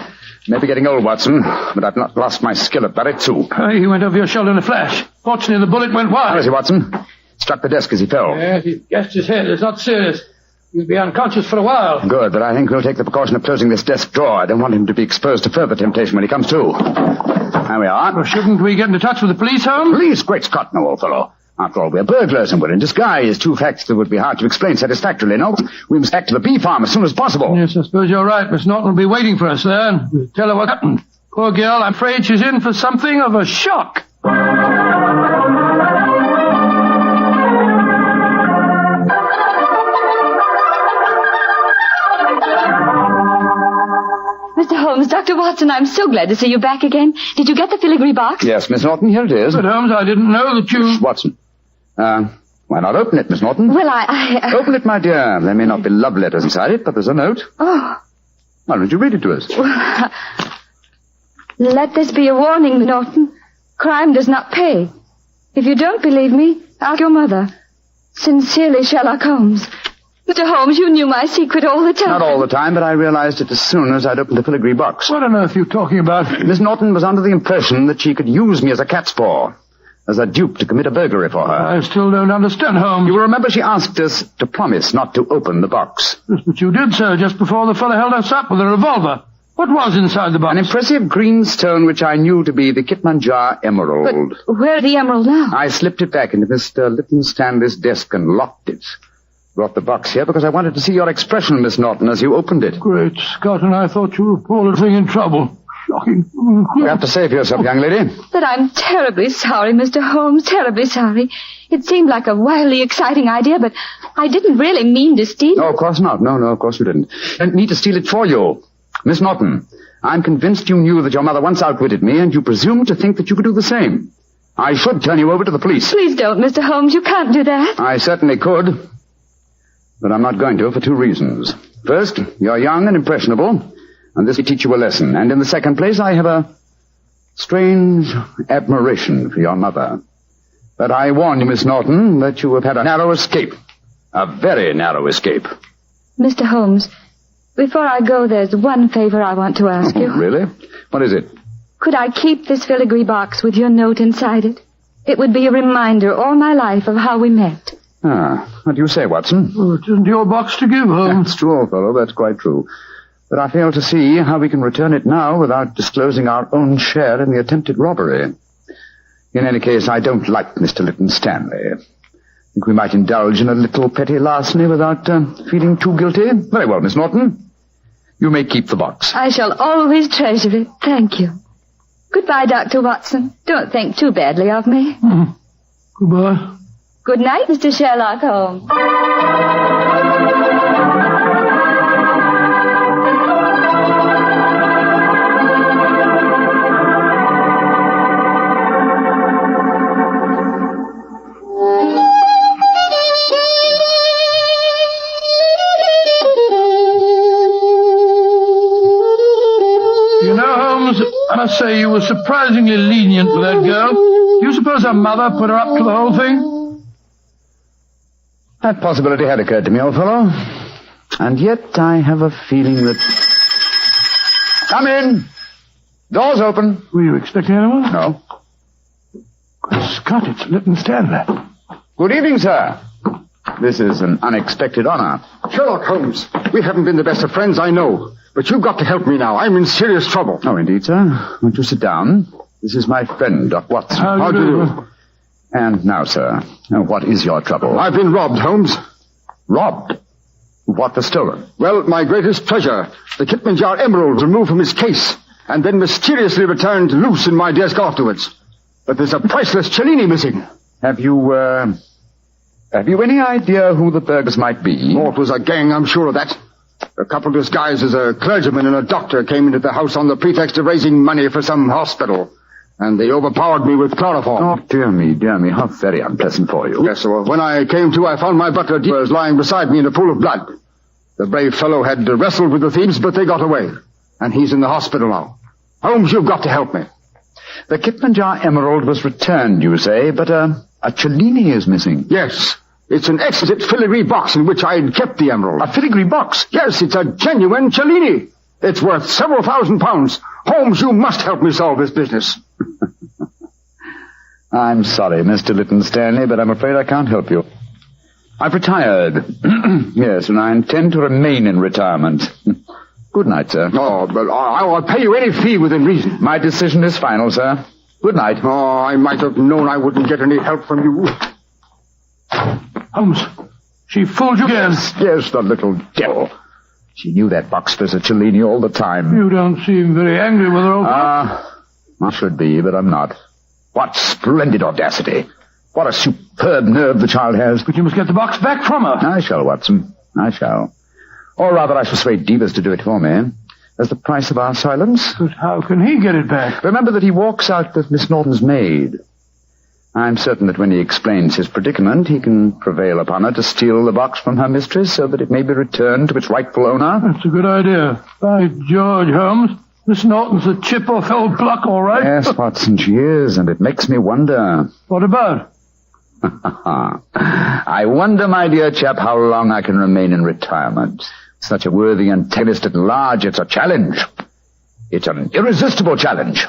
Maybe getting old, Watson, but I've not lost my skill at that, too. He went over your shoulder in a flash. Fortunately, the bullet went wide. How is he, Watson? Struck the desk as he fell. Yes, he gassed his head. It's not serious. He'll be unconscious for a while. Good, but I think we'll take the precaution of closing this desk drawer. I don't want him to be exposed to further temptation when he comes to. There we are. Well, shouldn't we get into touch with the police, Holmes? Police? Great Scott, no, old fellow. After all, we're burglars and we're in disguise. 2 facts that would be hard to explain satisfactorily. No, we must back to the bee farm as soon as possible. Yes, I suppose you're right. Miss Norton will be waiting for us there, and we'll tell her what happened. Poor girl, I'm afraid she's in for something of a shock. Mr. Holmes, Dr. Watson, I'm so glad to see you back again. Did you get the filigree box? Yes, Miss Norton, here it is. But, Holmes, I didn't know that you... Watson. Why not open it, Miss Norton? Well, I... Open it, my dear. There may not be love letters inside it, but there's a note. Oh. Why don't you read it to us? Well, let this be a warning, Norton. Crime does not pay. If you don't believe me, ask your mother. Sincerely, Sherlock Holmes. Mr. Holmes, you knew my secret all the time. Not all the time, but I realized it as soon as I'd opened the filigree box. What on earth are you talking about? Miss Norton was under the impression that she could use me as a cat's paw, as a dupe to commit a burglary for her. I still don't understand, Holmes. You will remember she asked us to promise not to open the box. Yes, but you did, sir, just before the fellow held us up with a revolver. What was inside the box? An impressive green stone which I knew to be the Kitmanjar emerald. But where's the emerald now? I slipped it back into Mr. Lytton Stanley's desk and locked it. Brought the box here because I wanted to see your expression, Miss Norton, as you opened it. Great Scott, and I thought you were poor little thing in trouble. Shocking. You have to save yourself, young lady. But I'm terribly sorry, Mr. Holmes, terribly sorry. It seemed like a wildly exciting idea, but I didn't really mean to steal it. No, of course not. No, of course you didn't. I didn't need to steal it for you. Miss Norton, I'm convinced you knew that your mother once outwitted me, and you presumed to think that you could do the same. I should turn you over to the police. Please don't, Mr. Holmes. You can't do that. I certainly could. But I'm not going to for two reasons. First, you're young and impressionable, and this will teach you a lesson. And in the second place, I have a strange admiration for your mother. But I warn you, Miss Norton, that you have had a narrow escape. A very narrow escape. Mr. Holmes, before I go, there's one favor I want to ask you. Really? What is it? Could I keep this filigree box with your note inside it? It would be a reminder all my life of how we met. What do you say, Watson? Oh, it isn't your box to give, Holmes. That's true, old fellow, that's quite true. But I fail to see how we can return it now without disclosing our own share in the attempted robbery. In any case, I don't like Mr. Lytton Stanley. I think we might indulge in a little petty larceny without feeling too guilty. Very well, Miss Norton. You may keep the box. I shall always treasure it. Thank you. Goodbye, Dr. Watson. Don't think too badly of me. Goodbye. Good night, Mr. Sherlock Holmes. You know, Holmes, I must say you were surprisingly lenient with that girl. Do you suppose her mother put her up to the whole thing? That possibility had occurred to me, old fellow. And yet I have a feeling that... Come in! Door's open. Were you expecting anyone? No. Good Scott, it's Lytton Stanley. Good evening, sir. This is an unexpected honor. Sherlock Holmes, we haven't been the best of friends, I know. But you've got to help me now. I'm in serious trouble. Oh, indeed, sir. Won't you sit down? This is my friend, Doc Watson. How do you do? And now, sir, what is your trouble? I've been robbed, Holmes. Robbed? What was stolen? Well, my greatest treasure, the Kitmanjar emerald, was removed from its case and then mysteriously returned loose in my desk afterwards. But there's a priceless Cellini missing. Have you any idea who the burglars might be? Oh, it was a gang, I'm sure of that. A couple disguised as a clergyman and a doctor came into the house on the pretext of raising money for some hospital. And they overpowered me with chloroform. Oh, dear me, how very unpleasant for you. Yes, so when I came to, I found my butler was lying beside me in a pool of blood. The brave fellow had wrestled with the thieves, but they got away. And he's in the hospital now. Holmes, you've got to help me. The Kitmanjar emerald was returned, you say, but a Cellini is missing. Yes. It's an exquisite filigree box in which I had kept the emerald. A filigree box? Yes, it's a genuine Cellini. It's worth several £1,000s. Holmes, you must help me solve this business. I'm sorry, Mr. Lytton Stanley, but I'm afraid I can't help you. I've retired. Yes, and I intend to remain in retirement. Good night, sir. Oh, but I'll pay you any fee within reason. My decision is final, sir. Good night. Oh, I might have known I wouldn't get any help from you. Holmes, she fooled you again. Yes, the little devil. She knew that box was a Cellini all the time. You don't seem very angry with her, old fellow. I should be, but I'm not. What splendid audacity. What a superb nerve the child has. But you must get the box back from her. I shall, Watson. I shall. Or rather, I shall persuade Devers to do it for me. As the price of our silence. But how can he get it back? Remember that he walks out with Miss Norton's maid. I'm certain that when he explains his predicament, he can prevail upon her to steal the box from her mistress so that it may be returned to its rightful owner. That's a good idea. By George, Holmes. Miss Norton's a chip off old block, all right. Yes, Watson, she is, and it makes me wonder. What about? I wonder, my dear chap, how long I can remain in retirement. Such a worthy antagonist at large, it's a challenge. It's an irresistible challenge.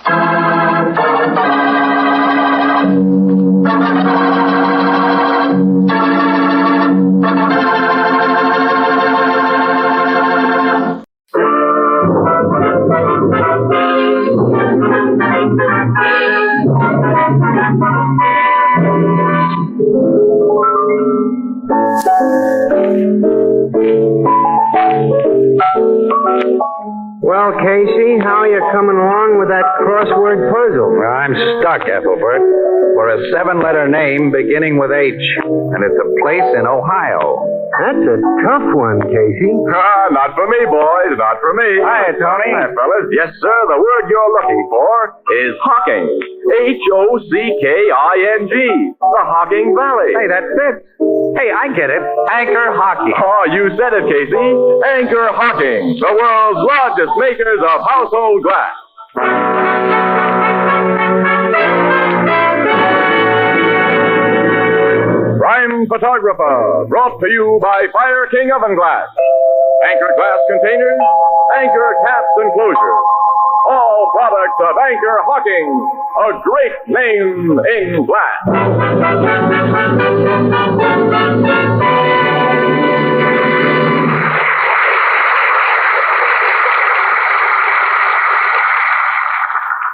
Well, Casey, how are you coming along with that crossword puzzle? I'm stuck, Ethelbert, for a 7-letter name beginning with H, and it's a place in Ohio. That's a tough one, Casey. Not for me, boys, not for me. Hi, Tony. Hi, fellas. Yes, sir, the word you're looking for is hocking. Hoccking. The Hocking Valley. Hey, that fits. Hey, I get it. Anchor hockey. Oh, you said it, Casey. Anchor Hocking, the world's largest makers of household glass. Crime Photographer, brought to you by Fire King Oven Glass. Anchor glass containers, anchor caps and closures. All products of Anchor Hocking, a great name in glass.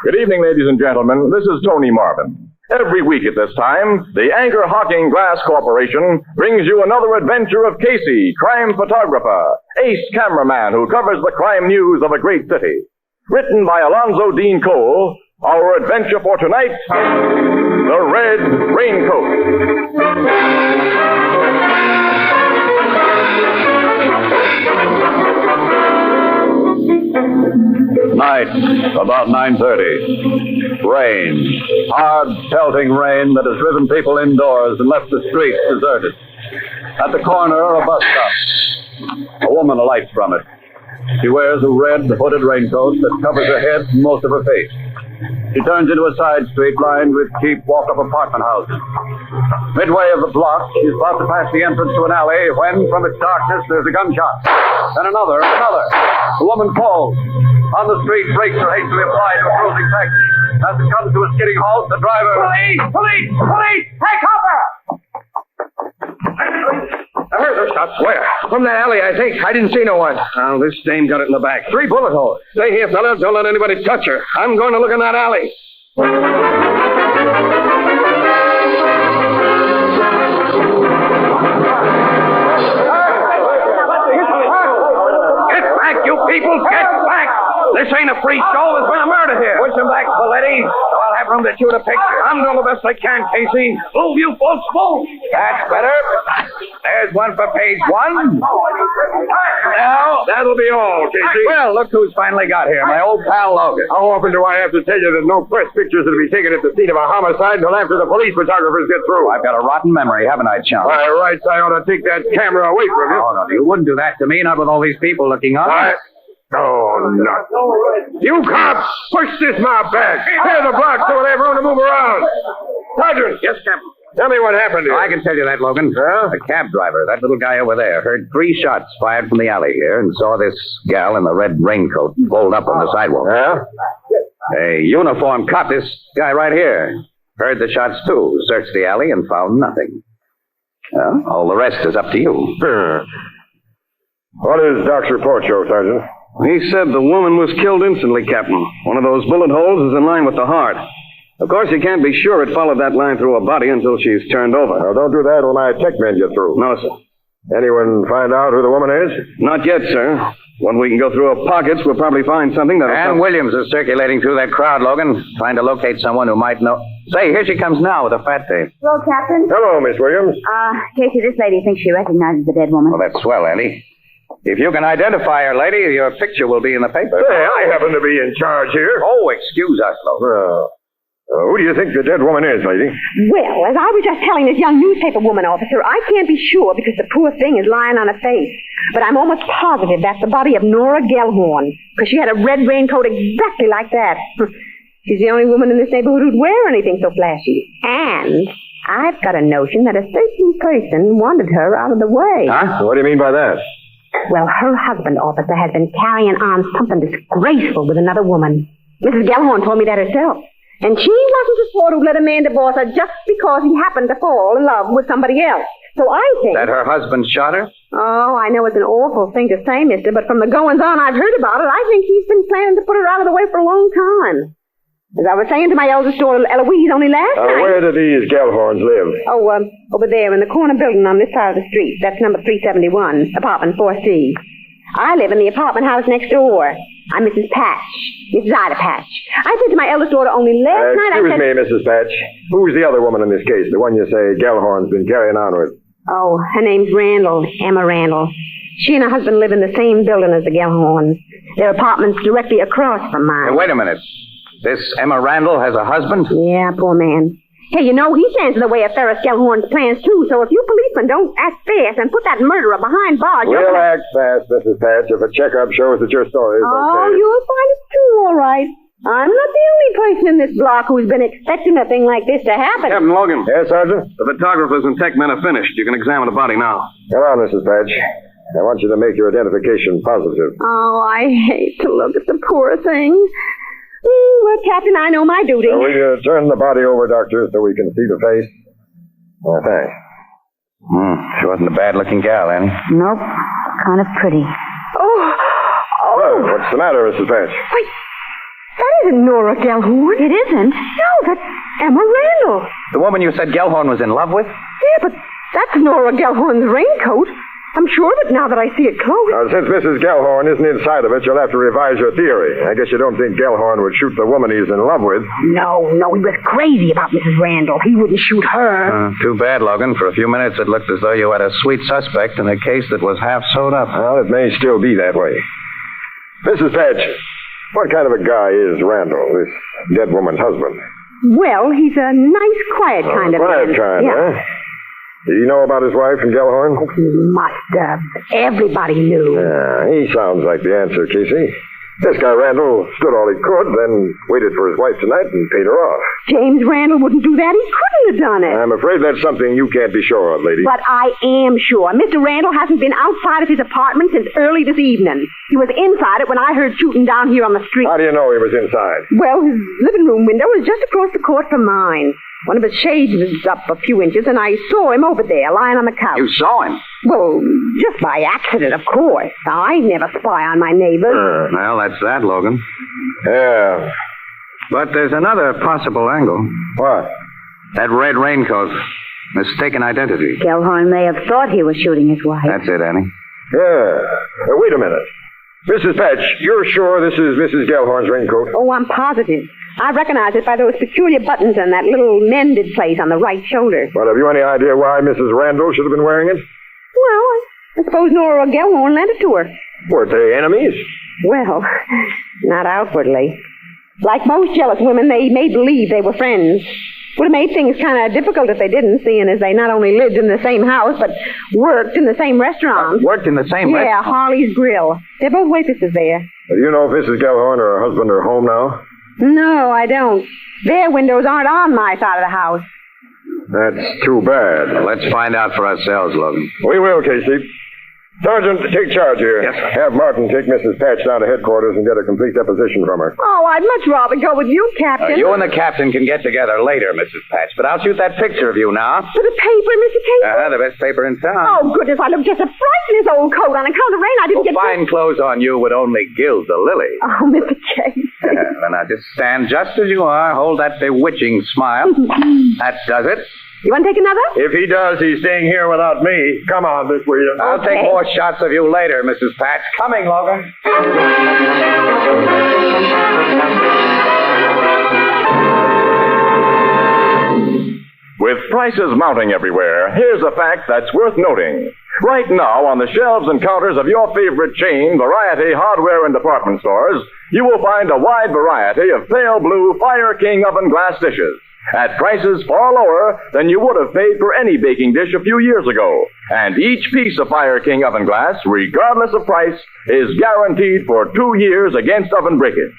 Good evening, ladies and gentlemen. This is Tony Marvin. Every week at this time, the Anchor Hocking Glass Corporation brings you another adventure of Casey, crime photographer, ace cameraman who covers the crime news of a great city. Written by Alonzo Dean Cole, our adventure for tonight, The Red Raincoat. Night, about 9:30. Rain. Hard, pelting rain that has driven people indoors and left the streets deserted. At the corner, a bus stop. A woman alights from it. She wears a red hooded raincoat that covers her head and most of her face. She turns into a side street lined with cheap walk-up apartment houses. Midway of the block, she's about to pass the entrance to an alley when, from its darkness, there's a gunshot. Then another, and another. The woman falls. On the street, brakes are hastily applied to a closing taxi. As it comes to a skidding halt, the driver... Police! Police! Police! Take cover! I heard those shots. Where? From that alley, I think. I didn't see no one. Oh, this dame got it in the back. 3 bullet holes. Stay here, fellas. Don't let anybody touch her. I'm going to look in that alley. Get back, you people! Get back! This ain't a free show. There's been a murder here. Push him back, Paletti. So I'll have room to shoot a picture. I'm doing the best I can, Casey. Move, you folks, move. That's better. There's one for page 1. Now, that'll be all, Casey. Well, look who's finally got here. My old pal Logan. How often do I have to tell you that no press pictures are to be taken at the scene of a homicide until after the police photographers get through? I've got a rotten memory, haven't I, chum? By rights, I ought to take that camera away from you. Oh, no, you wouldn't do that to me, not with all these people looking on. Oh, no. You cops, push this mob back. Clear the block so they have room to move around. Sergeant. Yes, Captain. Tell me what happened here. I can tell you that, Logan. The cab driver, that little guy over there, heard 3 shots fired from the alley here and saw this gal in the red raincoat rolled up on the sidewalk. Yeah? A uniformed cop, this guy right here, heard the shots too, searched the alley and found nothing. Well, all the rest is up to you. What does Doc's report show, Sergeant? He said the woman was killed instantly, Captain. One of those bullet holes is in line with the heart. Of course, you can't be sure it followed that line through her body until she's turned over. Now, don't do that when my tech men get through. No, sir. Anyone find out who the woman is? Not yet, sir. When we can go through her pockets, we'll probably find something that'll... Ann Williams is circulating through that crowd, Logan, trying to locate someone who might know... Say, here she comes now with a fat tape. Hello, Captain. Hello, Miss Williams. Casey, this lady thinks she recognizes the dead woman. Well, that's swell, Andy. If you can identify her, lady, your picture will be in the paper. Say, I happen to be in charge here. Oh, excuse us, Logan. Who do you think the dead woman is, lady? Well, as I was just telling this young newspaper woman officer, I can't be sure because the poor thing is lying on her face. But I'm almost positive that's the body of Nora Gellhorn, because she had a red raincoat exactly like that. She's the only woman in this neighborhood who'd wear anything so flashy. And I've got a notion that a certain person wanted her out of the way. Huh? What do you mean by that? Well, her husband, officer, has been carrying on something disgraceful with another woman. Mrs. Gellhorn told me that herself. And she wasn't the sort who'd let a man divorce her just because he happened to fall in love with somebody else. So I think... That her husband shot her? Oh, I know it's an awful thing to say, mister, but from the goings-on I've heard about it, I think he's been planning to put her out of the way for a long time. As I was saying to my eldest daughter, Eloise, only last night... Where do these Gellhorns live? Oh, over there in the corner building on this side of the street. That's number 371, apartment 4C. I live in the apartment house next door. I'm Mrs. Patch, Mrs. Ida Patch. I said to my eldest daughter only last night... Excuse me, Mrs. Patch. Who's the other woman in this case, the one you say Gellhorn's been carrying on with? Oh, her name's Randall, Emma Randall. She and her husband live in the same building as the Gellhorns. Their apartment's directly across from mine. Hey, wait a minute. This Emma Randall has a husband? Yeah, poor man. Hey, you know, he stands in the way of Ferris Gellhorn's plans, too, so if you policemen don't act fast and put that murderer behind bars... We'll act fast, Mrs. Patch, if a checkup shows that your story is okay. You'll find it true, all right. I'm not the only person in this block who's been expecting a thing like this to happen. Captain Logan. Yes, Sergeant? The photographers and tech men are finished. You can examine the body now. Come on, Mrs. Patch. I want you to make your identification positive. Oh, I hate to look at the poor thing. Well, Captain, I know my duty. Will you turn the body over, Doctor, so we can see the face? Oh, thanks. She wasn't a bad-looking gal, Annie. Nope. Kind of pretty. Oh. Well, what's the matter, Mrs. Patch? Wait. That isn't Nora Gellhorn. It isn't? No, that's Emma Randall. The woman you said Gellhorn was in love with? Yeah, but that's Nora Gellhorn's raincoat. I'm sure of it now that I see it close. Since Mrs. Gellhorn isn't inside of it, you'll have to revise your theory. I guess you don't think Gellhorn would shoot the woman he's in love with. No, he was crazy about Mrs. Randall. He wouldn't shoot her. Too bad, Logan. For a few minutes it looked as though you had a sweet suspect in a case that was half sewed up. Well, it may still be that way. Mrs. Patch, what kind of a guy is Randall, this dead woman's husband? Well, he's a nice, quiet kind of man. Quiet kind, yeah. huh? Did he know about his wife and Gellhorn? Oh, he must have. Everybody knew. Yeah, he sounds like the answer, Casey. This guy Randall stood all he could, then waited for his wife tonight and paid her off. James Randall wouldn't do that. He couldn't have done it. I'm afraid that's something you can't be sure of, lady. But I am sure. Mr. Randall hasn't been outside of his apartment since early this evening. He was inside it when I heard shooting down here on the street. How do you know he was inside? Well, his living room window was just across the court from mine. One of his shades was up a few inches, and I saw him over there, lying on the couch. You saw him? Well, just by accident, of course. I never spy on my neighbors. Well, that's that, Logan. Yeah. But there's another possible angle. What? That red raincoat. Mistaken identity. Gellhorn may have thought he was shooting his wife. That's it, Annie. Yeah. Wait a minute. Mrs. Patch, you're sure this is Mrs. Gellhorn's raincoat? Oh, I'm positive. I recognize it by those peculiar buttons and that little mended place on the right shoulder. Well, have you any idea why Mrs. Randall should have been wearing it? Well, I suppose Nora Gellhorn lent it to her. Weren't they enemies? Well, not outwardly. Like most jealous women, they made believe they were friends. Would have made things kind of difficult if they didn't, seeing as they not only lived in the same house, but worked in the same restaurant. Worked in the same restaurant? Yeah, Harley's Grill. They're both waitresses there. Do you know if Mrs. Gellhorn or her husband are home now? No, I don't. Their windows aren't on my side of the house. That's too bad. Let's find out for ourselves, Logan. We will, Casey. Sergeant, take charge here. Yes, sir. Have Martin take Mrs. Patch down to headquarters and get a complete deposition from her. Oh, I'd much rather go with you, Captain. You and the captain can get together later, Mrs. Patch, but I'll shoot that picture of you now. For the paper, Mr. Casey? The best paper in town. Oh, goodness, I look just a fright in this old coat. On account of rain, I didn't get... Fine clothes on you would only gild the lily. Oh, Mr. Casey. Then now just stand just as you are. Hold that bewitching smile. That does it. You want to take another? If he does, he's staying here without me. Come on, Miss Williams. I'll take more shots of you later, Mrs. Patch. Coming, Logan. With prices mounting everywhere, here's a fact that's worth noting. Right now, on the shelves and counters of your favorite chain, Variety Hardware and Department Stores, you will find a wide variety of pale blue Fire King oven glass dishes at prices far lower than you would have paid for any baking dish a few years ago. And each piece of Fire King oven glass, regardless of price, is guaranteed for 2 years against oven breakage.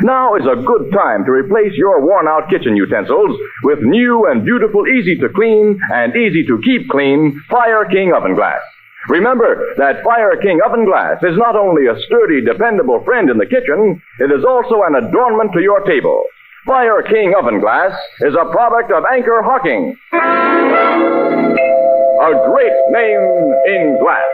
Now is a good time to replace your worn-out kitchen utensils with new and beautiful, easy-to-clean and easy-to-keep clean Fire King oven glass. Remember that Fire King oven glass is not only a sturdy, dependable friend in the kitchen, it is also an adornment to your table. Fire King oven glass is a product of Anchor Hawking. A great name in glass.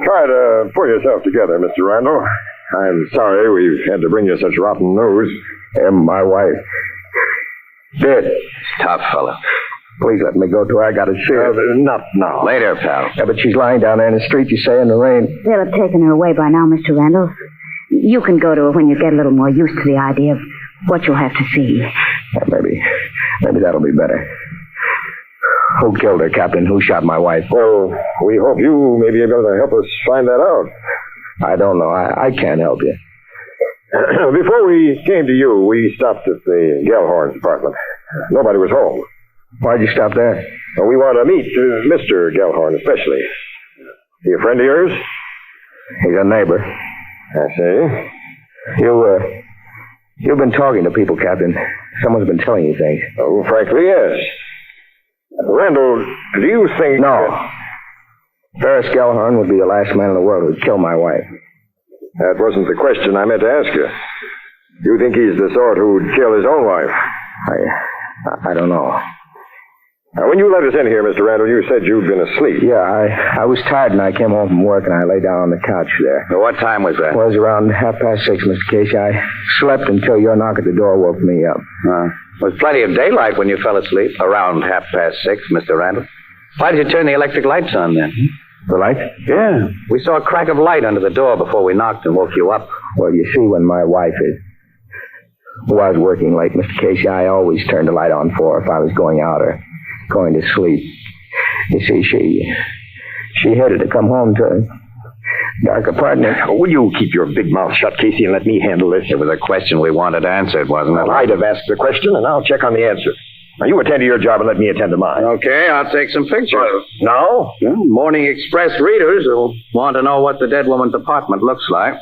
Try to pull yourself together, Mr. Randall. I'm sorry we've had to bring you such rotten news. And my wife. Dead. Tough fella. Please let me go to her. I gotta see her. Not now. Later, pal. Yeah, but she's lying down there in the street, you say, in the rain. They'll have taken her away by now, Mr. Randall. You can go to her when you get a little more used to the idea of what you'll have to see. Maybe that'll be better. Who killed her, Captain? Who shot my wife? Well, we hope you may be able to help us find that out. I don't know. I can't help you. Before we came to you, we stopped at the Gellhorn's apartment. Nobody was home. Why'd you stop there? Well, we want to meet Mr. Gellhorn, especially. Is he a friend of yours? He's a neighbor. I see. You've been talking to people, Captain. Someone's been telling you things. Oh, frankly, yes. Randall, do you think... No. Ferris Gellhorn would be the last man in the world who'd kill my wife. That wasn't the question I meant to ask you. You think he's the sort who'd kill his own wife? I don't know. Now, when you let us in here, Mr. Randall, you said you'd been asleep. Yeah, I was tired and I came home from work and I lay down on the couch there. Well, what time was that? It was around 6:30, Mr. Casey. I slept until your knock at the door woke me up. There was plenty of daylight when you fell asleep. Around 6:30, Mr. Randall. Why did you turn the electric lights on then? The light? Yeah. We saw a crack of light under the door before we knocked and woke you up. Well, you see, when my wife was working late, Mr. Casey, I always turned the light on for her if I was going out or going to sleep. You see, she hated to come home to a dark apartment. Will you keep your big mouth shut, Casey, and let me handle this? It was a question we wanted answered, wasn't it? Well, I'd have asked the question, and I'll check on the answer. Now, you attend to your job and let me attend to mine. Okay, I'll take some pictures. Now? Well, Morning Express readers will want to know what the dead woman's apartment looks like.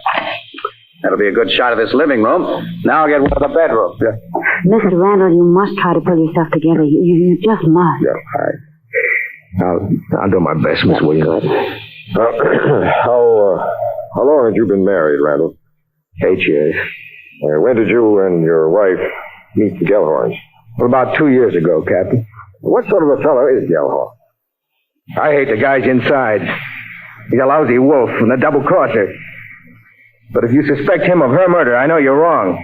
That'll be a good shot of this living room. Now I'll get one of the bedrooms. Yeah. Mr. Randall, you must try to pull yourself together. You just must. Yeah, all right. I'll do my best, Miss Williams. How long had you been married, Randall? 8 years. When did you and your wife meet the Gellhorns? Well, about 2 years ago, Captain. What sort of a fellow is Gellhorn? I hate the guys inside. He's a lousy wolf and a double-crosser. But if you suspect him of her murder, I know you're wrong.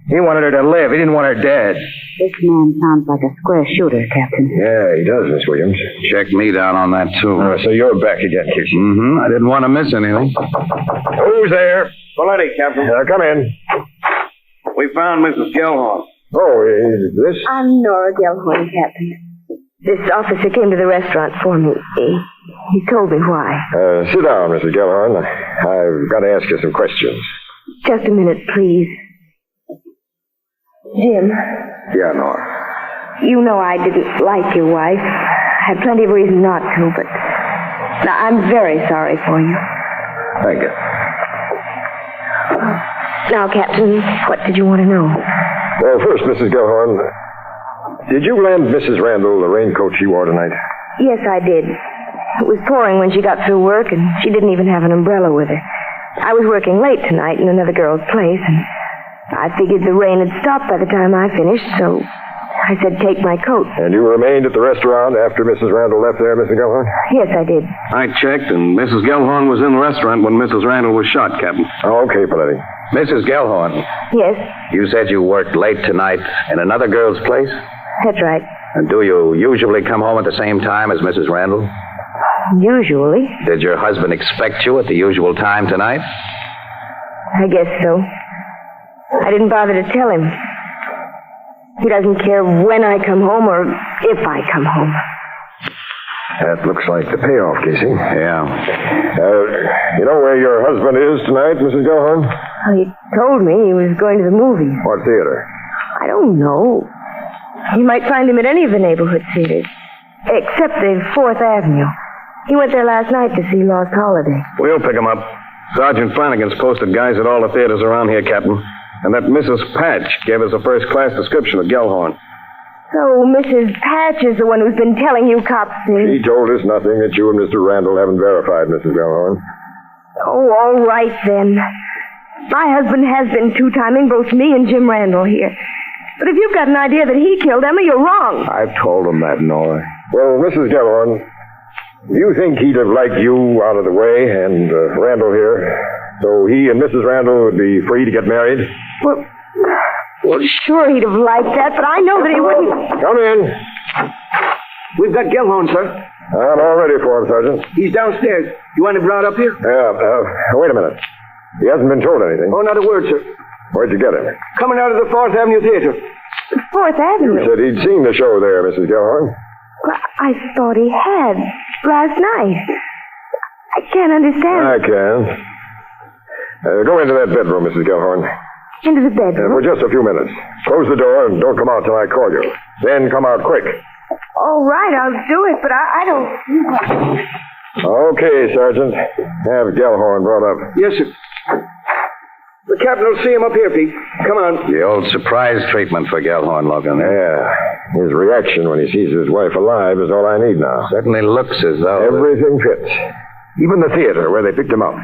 He wanted her to live. He didn't want her dead. This man sounds like a square shooter, Captain. Yeah, he does, Miss Williams. Check me down on that, too. So you're back again, Casey. Mm-hmm. I didn't want to miss anything. Who's there? Poetic, Captain. Come in. We found Mrs. Gellhorn. Oh, is this? I'm Nora Gellhorn, Captain. This officer came to the restaurant for me. He told me why. Sit down, Mrs. Gellhorn. I've got to ask you some questions. Just a minute, please. Jim. Yeah, Nora. You know I didn't like your wife. I had plenty of reason not to, but... Now, I'm very sorry for you. Thank you. Now, Captain, what did you want to know? Well, first, Mrs. Gellhorn, did you lend Mrs. Randall the raincoat she wore tonight? Yes, I did. It was pouring when she got through work, and she didn't even have an umbrella with her. I was working late tonight in another girl's place, and I figured the rain had stopped by the time I finished, so I said take my coat. And you remained at the restaurant after Mrs. Randall left there, Mrs. Gellhorn? Yes, I did. I checked, and Mrs. Gellhorn was in the restaurant when Mrs. Randall was shot, Captain. Oh, okay, Poetic. Mrs. Gellhorn. Yes? You said you worked late tonight in another girl's place? That's right. And do you usually come home at the same time as Mrs. Randall? Usually. Did your husband expect you at the usual time tonight? I guess so. I didn't bother to tell him. He doesn't care when I come home or if I come home. That looks like the payoff, Casey. Yeah. You know where your husband is tonight, Mrs. Gellhorn? Well, he told me he was going to the movies. What theater? I don't know. You might find him at any of the neighborhood theaters, except the 4th Avenue. He went there last night to see Lost Holiday. We'll pick him up. Sergeant Flanagan's posted guys at all the theaters around here, Captain. And that Mrs. Patch gave us a first-class description of Gellhorn. So Mrs. Patch is the one who's been telling you cops things. She told us nothing that you and Mr. Randall haven't verified, Mrs. Gellhorn. Oh, all right then. My husband has been two-timing both me and Jim Randall here. But if you've got an idea that he killed Emma, you're wrong. I've told him that, Nora. Well, Mrs. Gellhorn, do you think he'd have liked you out of the way and Randall here, so he and Mrs. Randall would be free to get married? Well, sure he'd have liked that, but I know that he wouldn't. Come in. We've got Gellhorn, sir. I'm all ready for him, Sergeant. He's downstairs. You want him brought up here? Yeah, wait a minute. He hasn't been told anything. Oh, not a word, sir. Where'd you get him? Coming out of the 4th Avenue Theater. 4th Avenue? You said he'd seen the show there, Mrs. Gellhorn. Well, I thought he had last night. I can't understand. I can. Go into that bedroom, Mrs. Gellhorn. Into the bedroom? For just a few minutes. Close the door and don't come out till I call you. Then come out quick. All right, I'll do it, but I don't... Okay, Sergeant. Have Gellhorn brought up. Yes, sir. The captain will see him up here, Pete. Come on. The old surprise treatment for Gellhorn, Logan. Yeah. His reaction when he sees his wife alive is all I need now. Certainly looks as though... Everything fits. Even the theater where they picked him up.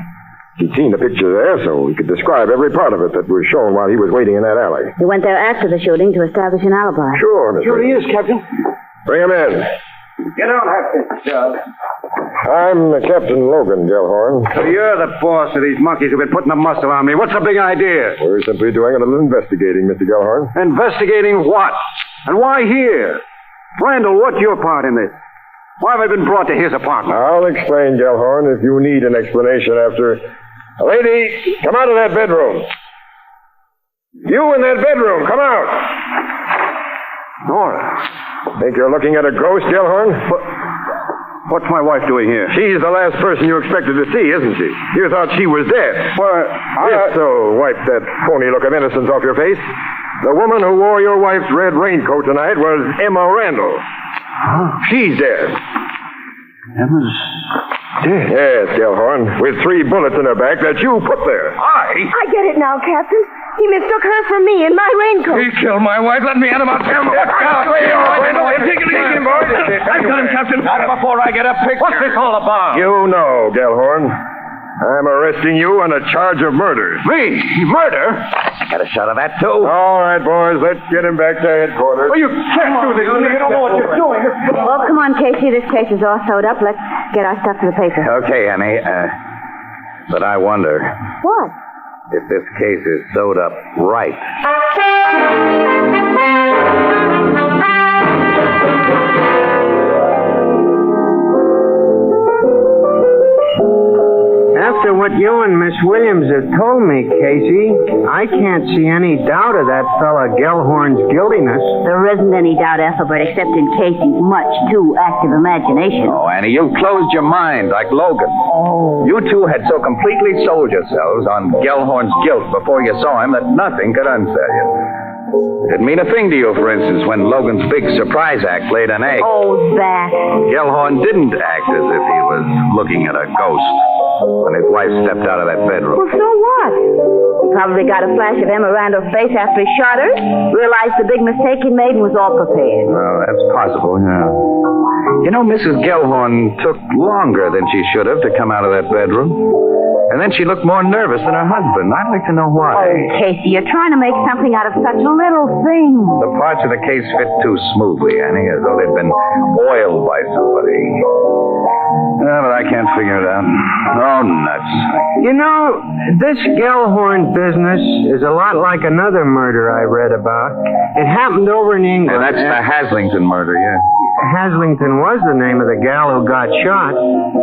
He'd seen the picture there, so he could describe every part of it that was shown while he was waiting in that alley. He went there after the shooting to establish an alibi. Sure, Miss Sure he is, Captain. Bring him in. Get on, Hopkins. I'm Captain Logan Gellhorn. So you're the boss of these monkeys who've been putting the muscle on me. What's the big idea? We're simply doing a little investigating, Mr. Gellhorn. Investigating what? And why here? Randall, what's your part in this? Why have I been brought to his apartment? I'll explain, Gellhorn, if you need an explanation after... Lady, come out of that bedroom. You in that bedroom, come out. Nora. Think you're looking at a ghost, Gellhorn? What's my wife doing here? She's the last person you expected to see, isn't she? You thought she was dead. Well, So wipe that phony look of innocence off your face. The woman who wore your wife's red raincoat tonight was Emma Randall. She's dead. Emma's dead? Yes, Gellhorn, with 3 bullets in her back that you put there. I get it now, Captain. He mistook her for me in my raincoat. He killed my wife. Let me at him. I'll tell him. Take it easy, boys. I've got him, Captain. Not before I get a picture. What's this all about? You know, Gellhorn. I'm arresting you on a charge of murder. Me? Murder? Got a shot of that, too. All right, boys, let's get him back to headquarters. Well, you can't do this. You don't know what you're doing. Well, come on, Casey. This case is all sewed up. Let's get our stuff to the paper. Okay, Annie. But I wonder What? if this case is sewed up right. After what you and Miss Williams have told me, Casey, I can't see any doubt of that fella Gellhorn's guiltiness. There isn't any doubt, Ethelbert, except in Casey's much too active imagination. Oh, Annie, you closed your mind like Logan. Oh. You two had so completely sold yourselves on Gellhorn's guilt before you saw him that nothing could unsell you. It didn't mean a thing to you, for instance, when Logan's big surprise act laid an egg. Oh, that. Gellhorn didn't act as if he was looking at a ghost when his wife stepped out of that bedroom. Well, so what? He probably got a flash of Emma Randall's face after he shot her, realized the big mistake he made, and was all prepared. Well, that's possible, yeah. You know, Mrs. Gellhorn took longer than she should have to come out of that bedroom. And then she looked more nervous than her husband. I'd like to know why. Oh, Casey, you're trying to make something out of such a little thing. The parts of the case fit too smoothly, Annie, as though they'd been oiled by somebody. But I can't figure it out. Oh, nuts. You know, this Gellhorn business is a lot like another murder I read about. It happened over in England. Yeah, that's the Haslington murder, yeah. Haslington was the name of the gal who got shot.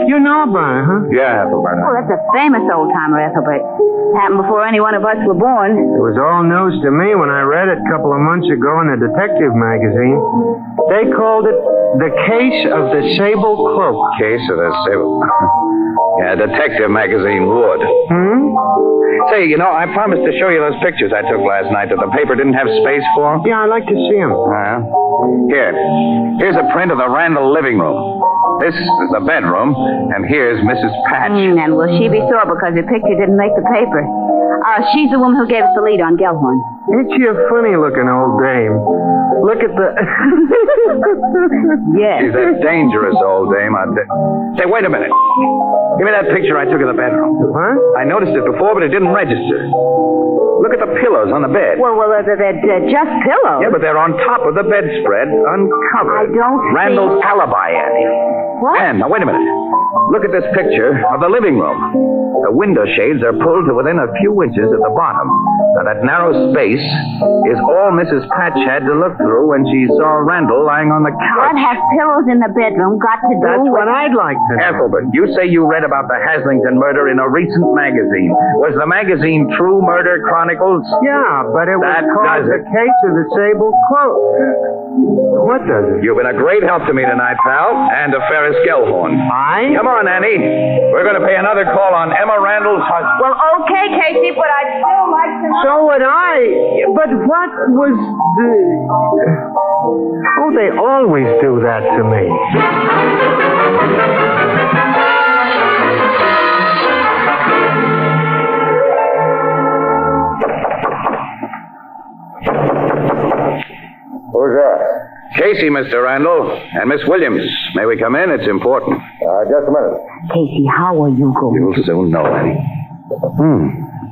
You know about it, huh? Yeah, Ethelbert. Oh, that's a famous old-timer, Ethelbert. Happened before any one of us were born. It was all news to me when I read it a couple of months ago in a detective magazine. They called it The Case of the Sable Cloak. Case of the Sable... Yeah, detective magazine would. Say, I promised to show you those pictures I took last night that the paper didn't have space for. Yeah, I'd like to see them. Here's a print of the Randall living room. This is the bedroom, and here's Mrs. Patch. And will she be sore because the picture didn't make the paper? She's the woman who gave us the lead on Gellhorn. Ain't she a funny-looking old dame? Look at the... Yes. She's a dangerous old dame. Say, wait a minute. Give me that picture I took of the bedroom. Huh? I noticed it before, but it didn't register. Look at the pillows on the bed. Well, they're just pillows. Yeah, but they're on top of the bedspread, uncovered. I don't Randall's alibi, Annie. What? Ann, now wait a minute. Look at this picture of the living room. The window shades are pulled to within a few inches at the bottom. Now, that narrow space is all Mrs. Patch had to look through when she saw Randall lying on the couch. What has pillows in the bedroom got to do That's with... what I'd like to know. Ethelbert, you say you read about the Haslington murder in a recent magazine. Was the magazine True Murder Chronicles? Yeah, but it was That called does The it. Case of the Sable Cloak. What does it? You've been a great help to me tonight, pal, and to Ferris Gellhorn. Come on, Annie. We're going to pay another call on Emma Randall's husband. Well, okay, Casey, but I'd still like to know... So would I. But what was the... Oh, they always do that to me. Who's that? Casey, Mr. Randall, and Miss Williams. May we come in? It's important. Just a minute. Casey, how are you going? You'll soon know, Annie.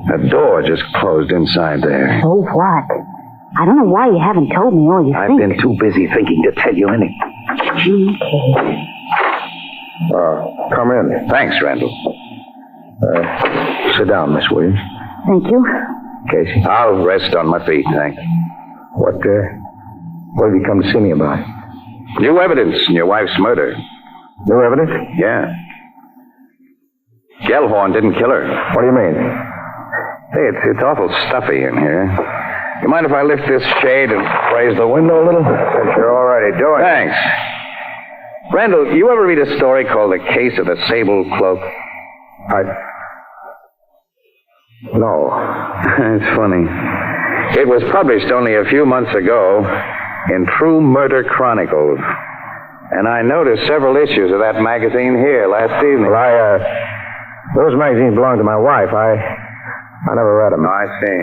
The door just closed inside there. So what? I don't know why you haven't told me all you I've think. been too busy thinking to tell you anything. Okay. Come in. Thanks, Randall. Sit down, Miss Williams. Thank you. Casey? I'll rest on my feet, thanks. What have you come to see me about? New evidence in your wife's murder. New evidence? Yeah. Gellhorn didn't kill her. What do you mean? Hey, it's awful stuffy in here. You mind if I lift this shade and raise the window a little? Since you're already doing it. Thanks. Randall, you ever read a story called The Case of the Sable Cloak? No. It's funny. It was published only a few months ago in True Murder Chronicles. And I noticed several issues of that magazine here last evening. Well, those magazines belong to my wife. I never read them. I see.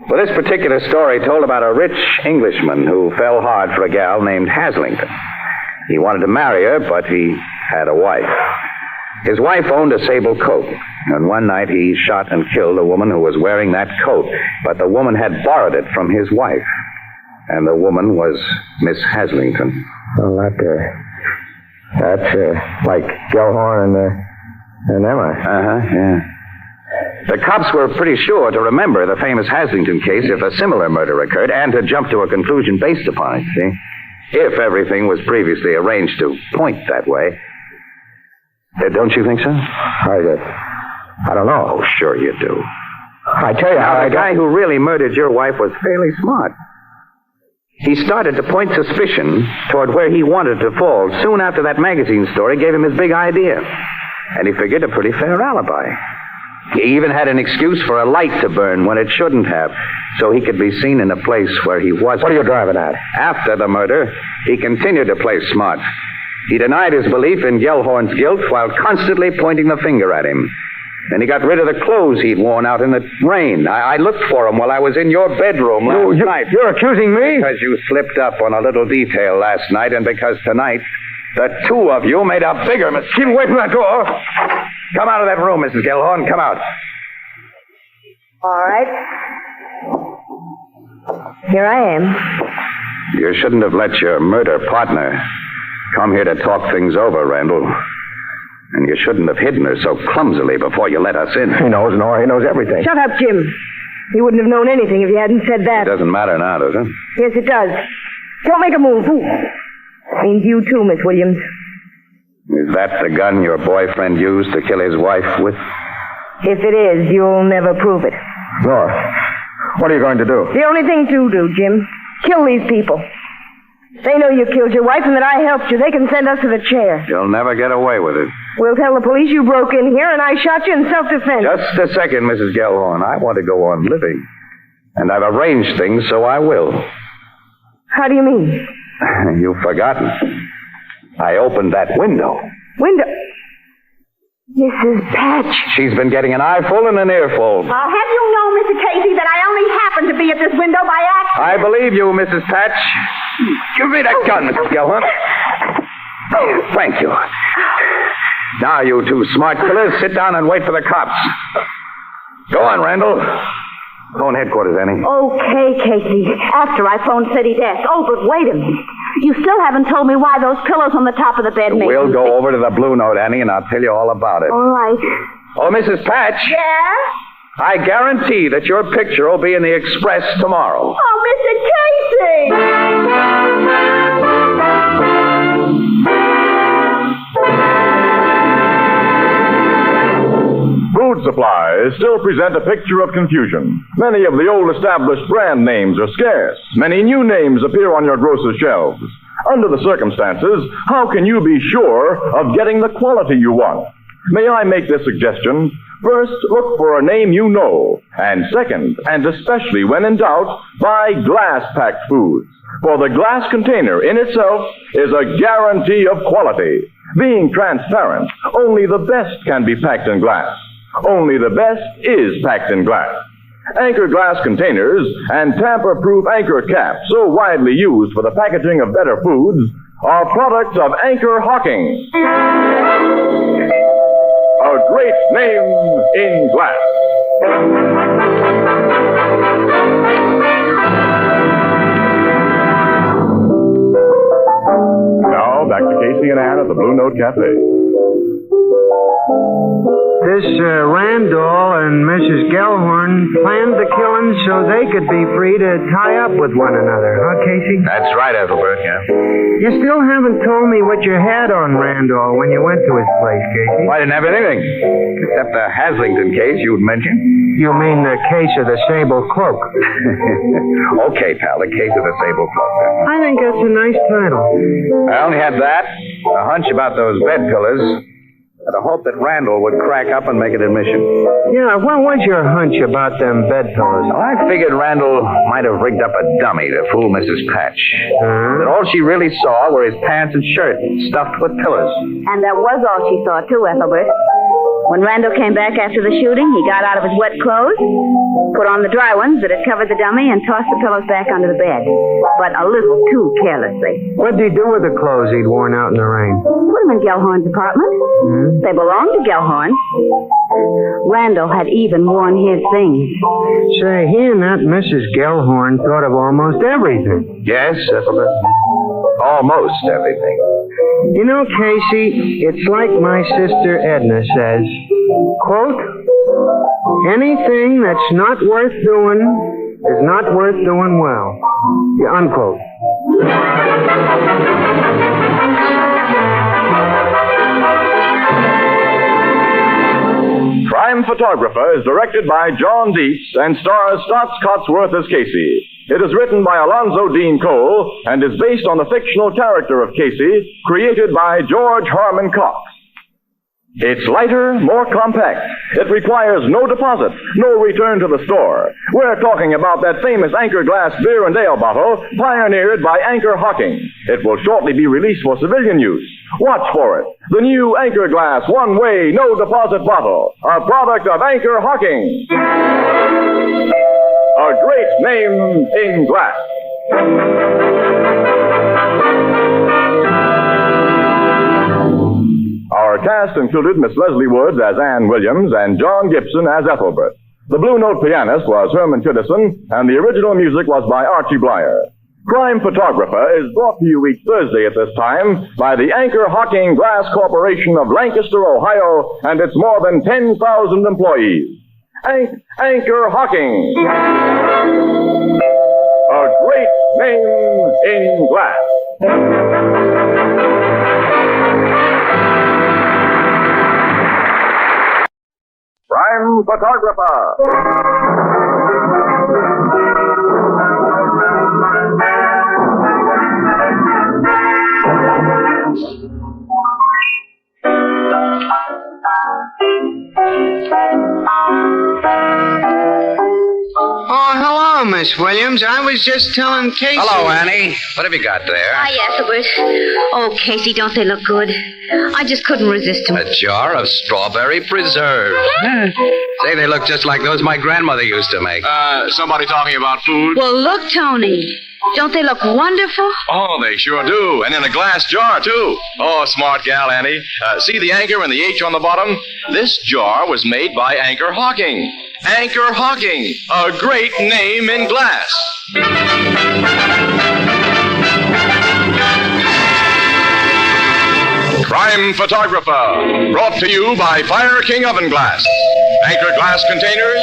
Well, this particular story told about a rich Englishman who fell hard for a gal named Haslington. He wanted to marry her, but he had a wife. His wife owned a sable coat, and one night he shot and killed a woman who was wearing that coat, but the woman had borrowed it from his wife. And the woman was Miss Haslington. Well, that's like Gellhorn and Emma. Yeah. The cops were pretty sure to remember the famous Haslington case if a similar murder occurred and to jump to a conclusion based upon it, see? If everything was previously arranged to point that way. Don't you think so? I don't know. Oh, sure you do. I tell you Now, the guy who really murdered your wife was fairly smart. He started to point suspicion toward where he wanted to fall soon after that magazine story gave him his big idea. And he figured a pretty fair alibi. He even had an excuse for a light to burn when it shouldn't have, so he could be seen in a place where he wasn't. What are you driving at? After the murder, he continued to play smart. He denied his belief in Gellhorn's guilt while constantly pointing the finger at him. And he got rid of the clothes he'd worn out in the rain. I looked for them while I was in your bedroom last night. You're accusing me? Because you slipped up on a little detail last night, and because tonight, the two of you made a bigger mistake. Keep away from that door. Come out of that room, Mrs. Gellhorn. Come out. All right. Here I am. You shouldn't have let your murder partner come here to talk things over, Randall. And you shouldn't have hidden her so clumsily before you let us in. He knows, Nora. He knows everything. Shut up, Jim. He wouldn't have known anything if you hadn't said that. It doesn't matter now, does it? Yes, it does. Don't make a move. Means you too, Miss Williams. Is that the gun your boyfriend used to kill his wife with? If it is, you'll never prove it. Nora, what are you going to do? The only thing to do, Jim. Kill these people. They know you killed your wife and that I helped you. They can send us to the chair. You'll never get away with it. We'll tell the police you broke in here and I shot you in self-defense. Just a second, Mrs. Gellhorn. I want to go on living. And I've arranged things so I will. How do you mean? You've forgotten. I opened that window. Window? Mrs. Patch. She's been getting an eyeful and an earful. I'll have you know, Mr. Casey, that I only happened to be at this window by accident. I believe you, Mrs. Patch. Give me that gun, Mrs. Gellhorn. Thank you. Now, you two smart killers, sit down and wait for the cops. Go on, Randall. Phone headquarters, Annie. Okay, Casey. After I phoned City Desk. Oh, but wait a minute. You still haven't told me why those pillows on the top of the bed made We'll go over to the Blue Note, Annie, and I'll tell you all about it. All right. Oh, Mrs. Patch. Yeah? I guarantee that your picture will be in the Express tomorrow. Oh, Mr. Casey! Food supplies still present a picture of confusion. Many of the old established brand names are scarce. Many new names appear on your grocer's shelves. Under the circumstances, how can you be sure of getting the quality you want? May I make this suggestion? First, look for a name you know. And second, and especially when in doubt, buy glass-packed foods. For the glass container in itself is a guarantee of quality. Being transparent, only the best can be packed in glass. Only the best is packed in glass. Anchor glass containers and tamper-proof anchor caps, so widely used for the packaging of better foods, are products of Anchor Hocking. A great name in glass. Now, back to Casey and Ann at the Blue Note Cafe. This Randall and Mrs. Gellhorn planned the killing so they could be free to tie up with one another, huh, Casey? That's right, Ethelbert, yeah. You still haven't told me what you had on Randall when you went to his place, Casey. Well, I didn't have anything, except the Haslington case you'd mentioned. You mean the case of the sable cloak? Okay, pal, the case of the sable cloak. I think that's a nice title. I only had that, a hunch about those bed pillars, and a hope that Randall would crack up and make an admission. Yeah, what was your hunch about them bed pillows? Well, I figured Randall might have rigged up a dummy to fool Mrs. Patch. That all she really saw were his pants and shirt stuffed with pillows. And that was all she saw, too, Ethelbert. When Randall came back after the shooting, he got out of his wet clothes, put on the dry ones that had covered the dummy, and tossed the pillows back under the bed. But a little too carelessly. What did he do with the clothes he'd worn out in the rain? Put them in Gellhorn's apartment. They belonged to Gellhorn. Randall had even worn his things. Say, he and that Mrs. Gellhorn thought of almost everything. Yes, Ethelbert. Almost everything. You know, Casey, it's like my sister Edna says, quote, anything that's not worth doing is not worth doing well. Yeah, unquote. Crime Photographer is directed by John Dietz and stars Stotts Cotsworth as Casey. It is written by Alonzo Dean Cole and is based on the fictional character of Casey, created by George Harmon Cox. It's lighter, more compact. It requires no deposit, no return to the store. We're talking about that famous Anchor Glass beer and ale bottle pioneered by Anchor Hocking. It will shortly be released for civilian use. Watch for it. The new Anchor Glass one-way, no deposit bottle. A product of Anchor Hocking. A great name in glass. Our cast included Miss Leslie Woods as Ann Williams and John Gibson as Ethelbert. The Blue Note pianist was Herman Chittison, and the original music was by Archie Blyer. Crime Photographer is brought to you each Thursday at this time by the Anchor Hocking Glass Corporation of Lancaster, Ohio, and its more than 10,000 employees. Anchor Hocking. A great name in glass. Crime Photographer. Oh, hello, Miss Williams. I was just telling Casey. Hello, Annie. What have you got there? Yes, Ethelbert. Oh, Casey, don't they look good? I just couldn't resist them. A jar of strawberry preserve. Say, they look just like those my grandmother used to make. Somebody talking about food? Well, look, Tony. Don't they look wonderful? Oh, they sure do. And in a glass jar, too. Oh, smart gal, Annie. See the anchor and the H on the bottom? This jar was made by Anchor Hawking. Anchor Hawking, a great name in glass. Crime Photographer, brought to you by Fire King Oven Glass. Anchor glass containers,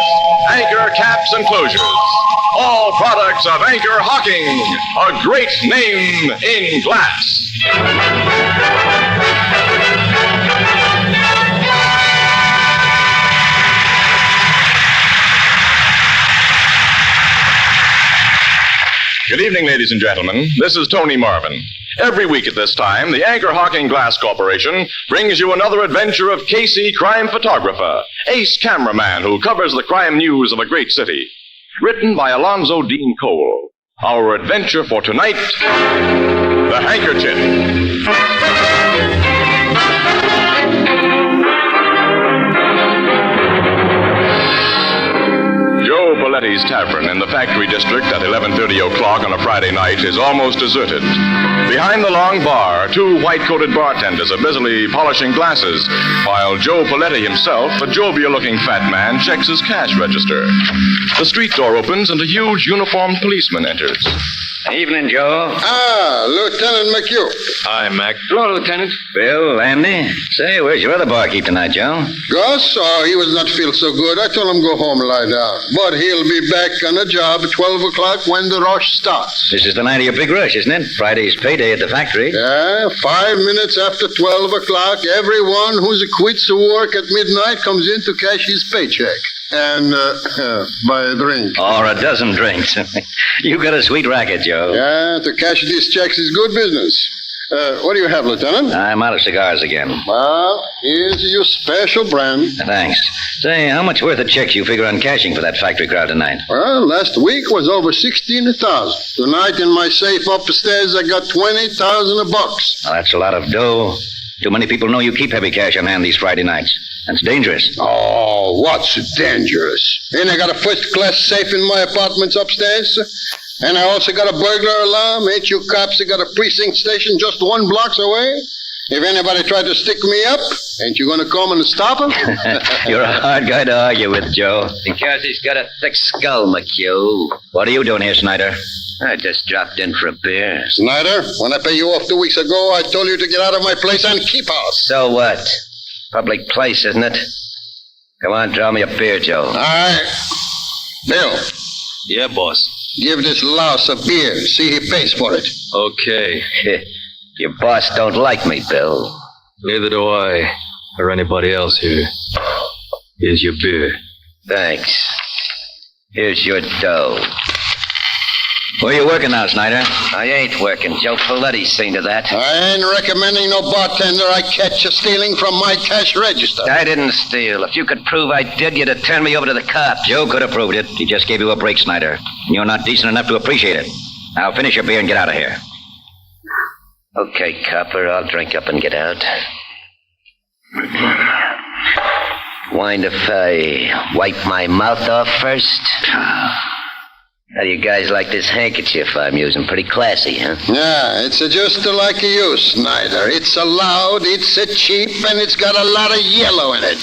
Anchor caps and closures. All products of Anchor Hawking, a great name in glass. Good evening, ladies and gentlemen. This is Tony Marvin. Every week at this time, the Anchor Hawking Glass Corporation brings you another adventure of Casey, crime photographer, ace cameraman who covers the crime news of a great city. Written by Alonzo Dean Cole. Our adventure for tonight, The Handkerchief. Joe Paletti's Tavern in the factory district at 11:30 o'clock on a Friday night is almost deserted. Behind the long bar, two white-coated bartenders are busily polishing glasses, while Joe Paletti himself, a jovial-looking fat man, checks his cash register. The street door opens and a huge uniformed policeman enters. Evening, Joe. Lieutenant McHugh. Hi, Mac. Hello, Lieutenant. Bill, Andy. Say, where's your other barkeep tonight, Joe? Gus? He was not feel so good. I told him go home and lie down. But he'll be back on the job at 12 o'clock when the rush starts. This is the night of your big rush, isn't it? Friday's payday at the factory. Yeah, 5 minutes after 12 o'clock, everyone who's quits work at midnight comes in to cash his paycheck. And buy a drink. Or a dozen drinks. You got a sweet racket, Joe. Yeah, to cash these checks is good business. What do you have, Lieutenant? I'm out of cigars again. Well, here's your special brand. Thanks. Say, how much worth of checks you figure on cashing for that factory crowd tonight? Well, last week was over 16,000. Tonight in my safe upstairs, I got 20,000 bucks. Well, that's a lot of dough. Too many people know you keep heavy cash on hand these Friday nights. That's dangerous. Oh, what's dangerous? And I got a first-class safe in my apartments upstairs. And I also got a burglar alarm. Ain't you cops that got a precinct station just 1 block away? If anybody tried to stick me up, ain't you going to come and stop them? You're a hard guy to argue with, Joe. Because he's got a thick skull, McHugh. What are you doing here, Snyder? I just dropped in for a beer. Snyder, when I pay you off 2 weeks ago, I told you to get out of my place and keep out. So what? Public place, isn't it? Come on, draw me a beer, Joe. All right. Bill. Yeah, boss. Give this louse a beer. See he pays for it. Okay. Your boss don't like me, Bill. Neither do I, or anybody else here. Here's your beer. Thanks. Here's your dough. Where you working now, Snyder? I ain't working. Joe Paletti's seen to that. I ain't recommending no bartender I catch you stealing from my cash register. I didn't steal. If you could prove I did, you'd have turned me over to the cops. Joe could have proved it. He just gave you a break, Snyder. And you're not decent enough to appreciate it. Now finish your beer and get out of here. Okay, copper, I'll drink up and get out. Mind if I wipe my mouth off first? How do you guys like this handkerchief I'm using? Pretty classy, huh? Yeah, it's just like you, Snyder. It's loud, it's cheap, and it's got a lot of yellow in it.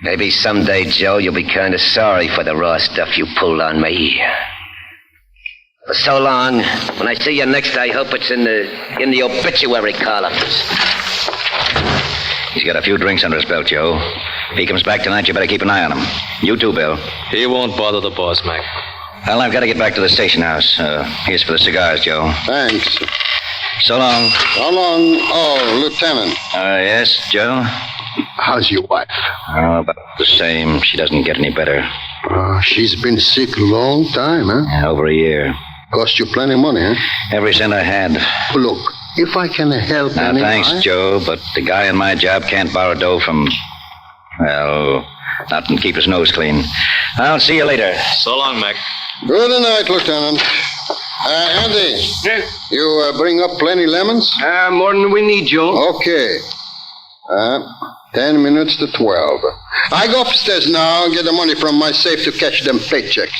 Maybe someday, Joe, you'll be kind of sorry for the raw stuff you pulled on me. For so long. When I see you next, I hope it's in the obituary columns. He's got a few drinks under his belt, Joe. If he comes back tonight, you better keep an eye on him. You too, Bill. He won't bother the boss, Mac. Well, I've got to get back to the station house. Here's for the cigars, Joe. Thanks. So long. So long. Oh, Lieutenant. Yes, Joe? How's your wife? Oh, about the same. She doesn't get any better. She's been sick a long time, huh? Yeah, over a year. Cost you plenty of money, huh? Every cent I had. Look, if I can help Now, thanks, Joe, but the guy in my job can't borrow dough from... Well, Nothing to keep his nose clean. I'll see you later. So long, Mac. Good night, Lieutenant. Andy. Yeah? You bring up plenty lemons? More than we need, Joe. Okay. 10 minutes to 12. I go upstairs now and get the money from my safe to catch them paychecks.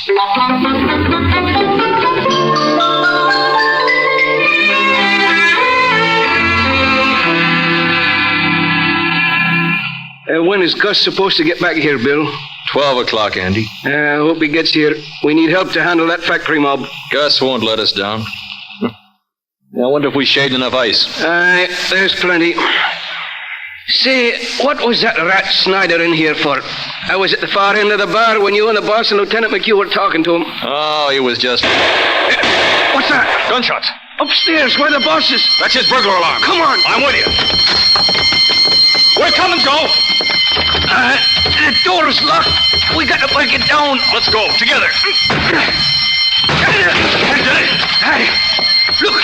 When is Gus supposed to get back here, Bill? 12 o'clock, Andy. I hope he gets here. We need help to handle that factory mob. Gus won't let us down. I wonder if we shaved enough ice. There's plenty. Say, what was that rat Snyder in here for? I was at the far end of the bar when you and the boss and Lieutenant McHugh were talking to him. Oh, he was just... What's that? Gunshots. Upstairs, where the boss is. That's his burglar alarm. Come on. I'm with you. We're coming, Joe. The door's locked. We got to break it down. Let's go, together. Hey, look.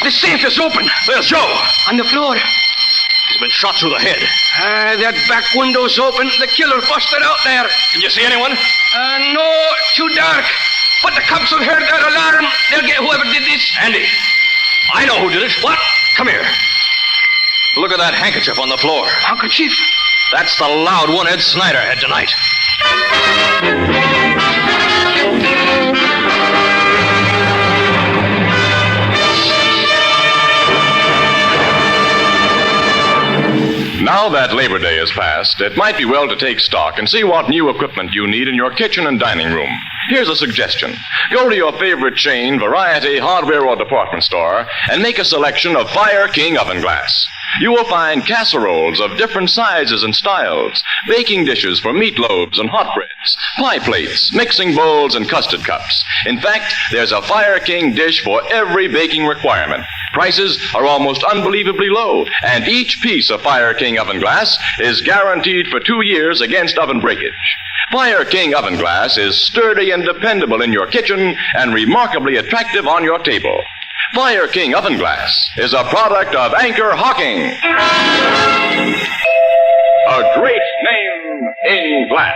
The safe is open. There's Joe. On the floor. He's been shot through the head. That back window's open. The killer busted out there. Can you see anyone? No, too dark. But the cops have heard that alarm. They'll get whoever did this. Andy, I know who did it. What? Come here. Look at that handkerchief on the floor. Handkerchief? That's the loud one Ed Snyder had tonight. Now that Labor Day is past, it might be well to take stock and see what new equipment you need in your kitchen and dining room. Here's a suggestion. Go to your favorite chain, variety, hardware, or department store and make a selection of Fire King oven glass. You will find casseroles of different sizes and styles, baking dishes for meatloaves and hot breads, pie plates, mixing bowls, and custard cups. In fact, there's a Fire King dish for every baking requirement. Prices are almost unbelievably low, and each piece of Fire King oven glass is guaranteed for 2 years against oven breakage. Fire King oven glass is sturdy and dependable in your kitchen and remarkably attractive on your table. Fire King oven glass is a product of Anchor Hocking. A great name in glass.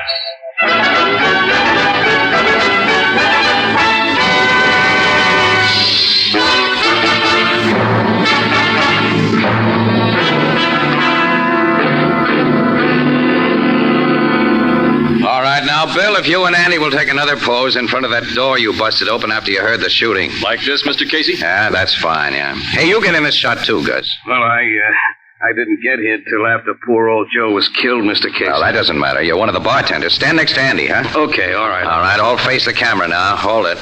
All right, now, Bill, if you and Andy will take another pose in front of that door you busted open after you heard the shooting. Like this, Mr. Casey? Yeah, that's fine, yeah. Hey, you get in this shot too, Gus. Well, I didn't get here till after poor old Joe was killed, Mr. Casey. Well, that doesn't matter. You're one of the bartenders. Stand next to Andy, huh? Okay, all right. All right, all face the camera now. Hold it.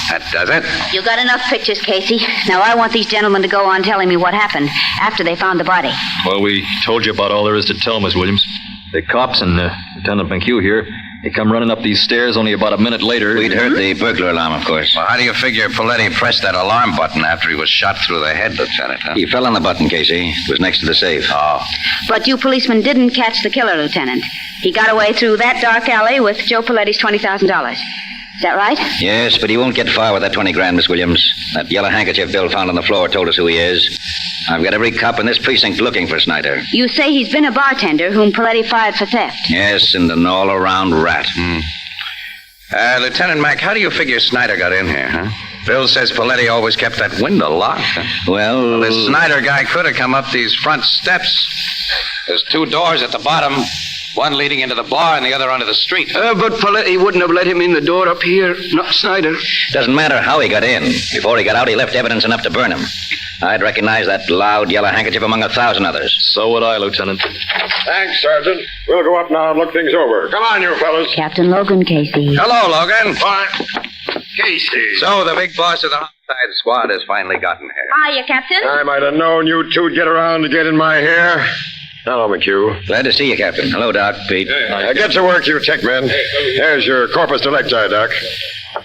That does it. You got enough pictures, Casey. Now I want these gentlemen to go on telling me what happened after they found the body. Well, we told you about all there is to tell, Miss Williams. The cops and Lieutenant McHugh here, they come running up these stairs only about a minute later. We'd heard the burglar alarm, of course. Well, how do you figure Poletti pressed that alarm button after he was shot through the head, Lieutenant, huh? He fell on the button, Casey. It was next to the safe. Oh. But you policemen didn't catch the killer, Lieutenant. He got away through that dark alley with Joe Poletti's $20,000. Is that right? Yes, but he won't get far with that 20 grand, Miss Williams. That yellow handkerchief Bill found on the floor told us who he is. I've got every cop in this precinct looking for Snyder. You say he's been a bartender whom Poletti fired for theft. Yes, and an all-around rat. Lieutenant Mack, how do you figure Snyder got in here, huh? Bill says Poletti always kept that window locked. Huh? Well, this Snyder guy could have come up these front steps. There's 2 doors at the bottom. One leading into the bar and the other onto the street. But Poletti wouldn't have let him in the door up here, not Snyder. Doesn't matter how he got in. Before he got out, he left evidence enough to burn him. I'd recognize that loud yellow handkerchief among 1,000 others. So would I, Lieutenant. Thanks, Sergeant. We'll go up now and look things over. Come on, you fellas. Captain Logan, Casey. Hello, Logan. Fine. Casey. So the big boss of the homicide squad has finally gotten here. Hiya, Captain. I might have known you two'd get around to get in my hair. Hello, McHugh. Glad to see you, Captain. Hello, Doc. Pete. Get to work, you tech men. There's your corpus delicti, Doc.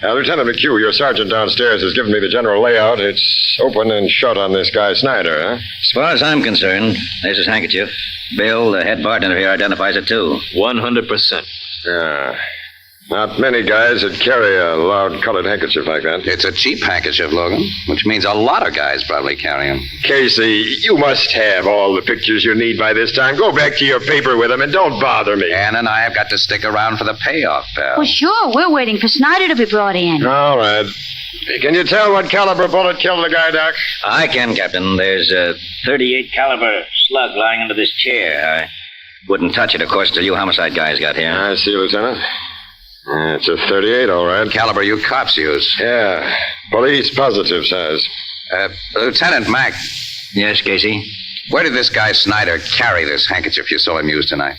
Lieutenant McHugh, your sergeant downstairs has given me the general layout. It's open and shut on this guy Snyder, huh? As far as I'm concerned, there's his handkerchief. Bill, the head bartender here, identifies it, too. 100%. Yeah. Not many guys that carry a loud colored handkerchief like that. It's a cheap handkerchief, Logan, which means a lot of guys probably carry them. Casey, you must have all the pictures you need by this time. Go back to your paper with them and don't bother me. Ann and I have got to stick around for the payoff, pal. Well, sure. We're waiting for Snyder to be brought in. All right. Can you tell what caliber bullet killed the guy, Doc? I can, Captain. There's a 38 caliber slug lying under this chair. I wouldn't touch it, of course, till you homicide guys got here. I see, Lieutenant. It's a 38, all right. Caliber you cops use. Yeah. Police positive size. Lieutenant Mack. Yes, Casey? Where did this guy Snyder carry this handkerchief you saw him use tonight?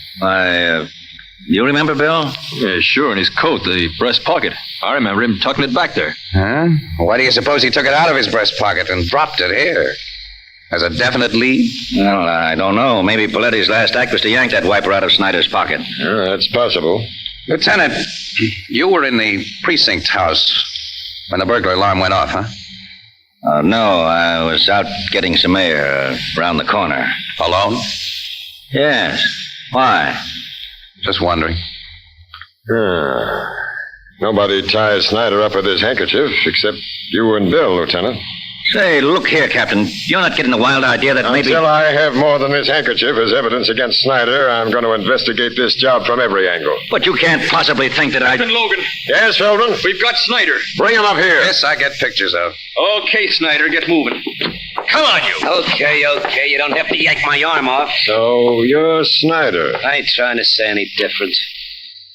You remember, Bill? Yeah, sure, in his coat, the breast pocket. I remember him tucking it back there. Huh? Why do you suppose he took it out of his breast pocket and dropped it here? As a definite lead? Well, I don't know. Maybe Paletti's last act was to yank that wiper out of Snyder's pocket. That's possible. Lieutenant, you were in the precinct house when the burglar alarm went off, huh? No, I was out getting some air around the corner. Alone? Yes. Why? Just wondering. Nobody ties Snyder up with his handkerchief except you and Bill, Lieutenant. Say, look here, Captain. You're not getting the wild idea that maybe... Until I have more than this handkerchief as evidence against Snyder, I'm going to investigate this job from every angle. But you can't possibly think that Captain Logan. Yes, Feldman? We've got Snyder. Bring him up here. This I get pictures of. Okay, Snyder, get moving. Come on, you. Okay. You don't have to yank my arm off. So you're Snyder. I ain't trying to say any different.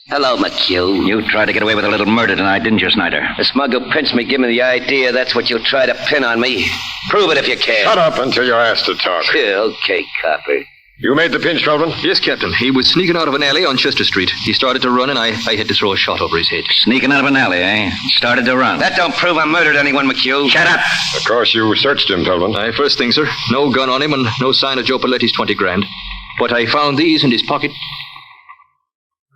Hello, McHugh. You tried to get away with a little murder tonight, didn't you, Snyder? The smug who pinched me gave me the idea that's what you'll try to pin on me. Prove it if you can. Shut up until you're asked to talk. Okay, copper. You made the pinch, Feldman? Yes, Captain. He was sneaking out of an alley on Chester Street. He started to run, and I had to throw a shot over his head. Sneaking out of an alley, eh? Started to run. That don't prove I murdered anyone, McHugh. Shut up. Of course, you searched him, Feldman. First thing, sir. No gun on him and no sign of Joe Paletti's 20 grand. But I found these in his pocket.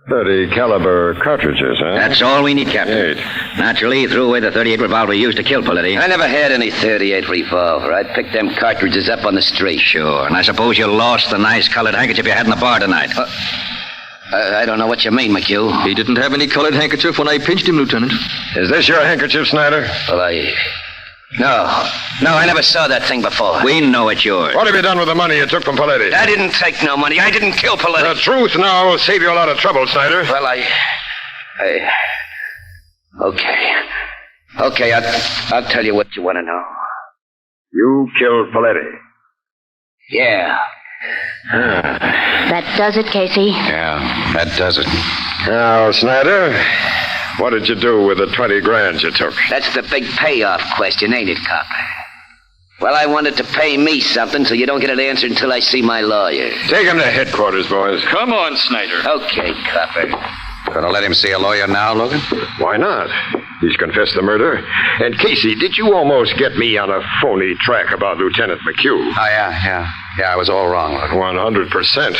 30 caliber cartridges, huh? That's all we need, Captain. Naturally, he threw away the 38 revolver he used to kill Paletti. I never had any 38 revolver. I picked them cartridges up on the street. Sure, and I suppose you lost the nice colored handkerchief you had in the bar tonight. I don't know what you mean, McHugh. He didn't have any colored handkerchief when I pinched him, Lieutenant. Is this your handkerchief, Snyder? Well, No, I never saw that thing before. We know it's yours. What have you done with the money you took from Paletti? I didn't take no money. I didn't kill Paletti. The truth now will save you a lot of trouble, Snyder. Well, Okay, I'll tell you what you want to know. You killed Paletti. Yeah. That does it, Casey. Yeah, that does it. Now, Snyder, what did you do with the 20 grand you took? That's the big payoff question, ain't it, cop? Well, I wanted to pay me something, so you don't get an answer until I see my lawyer. Take him to headquarters, boys. Come on, Snyder. Okay, copper. Gonna let him see a lawyer now, Logan? Why not? He's confessed the murder. And, Casey, did you almost get me on a phony track about Lieutenant McHugh? Oh, yeah. Yeah, I was all wrong, Logan. 100%.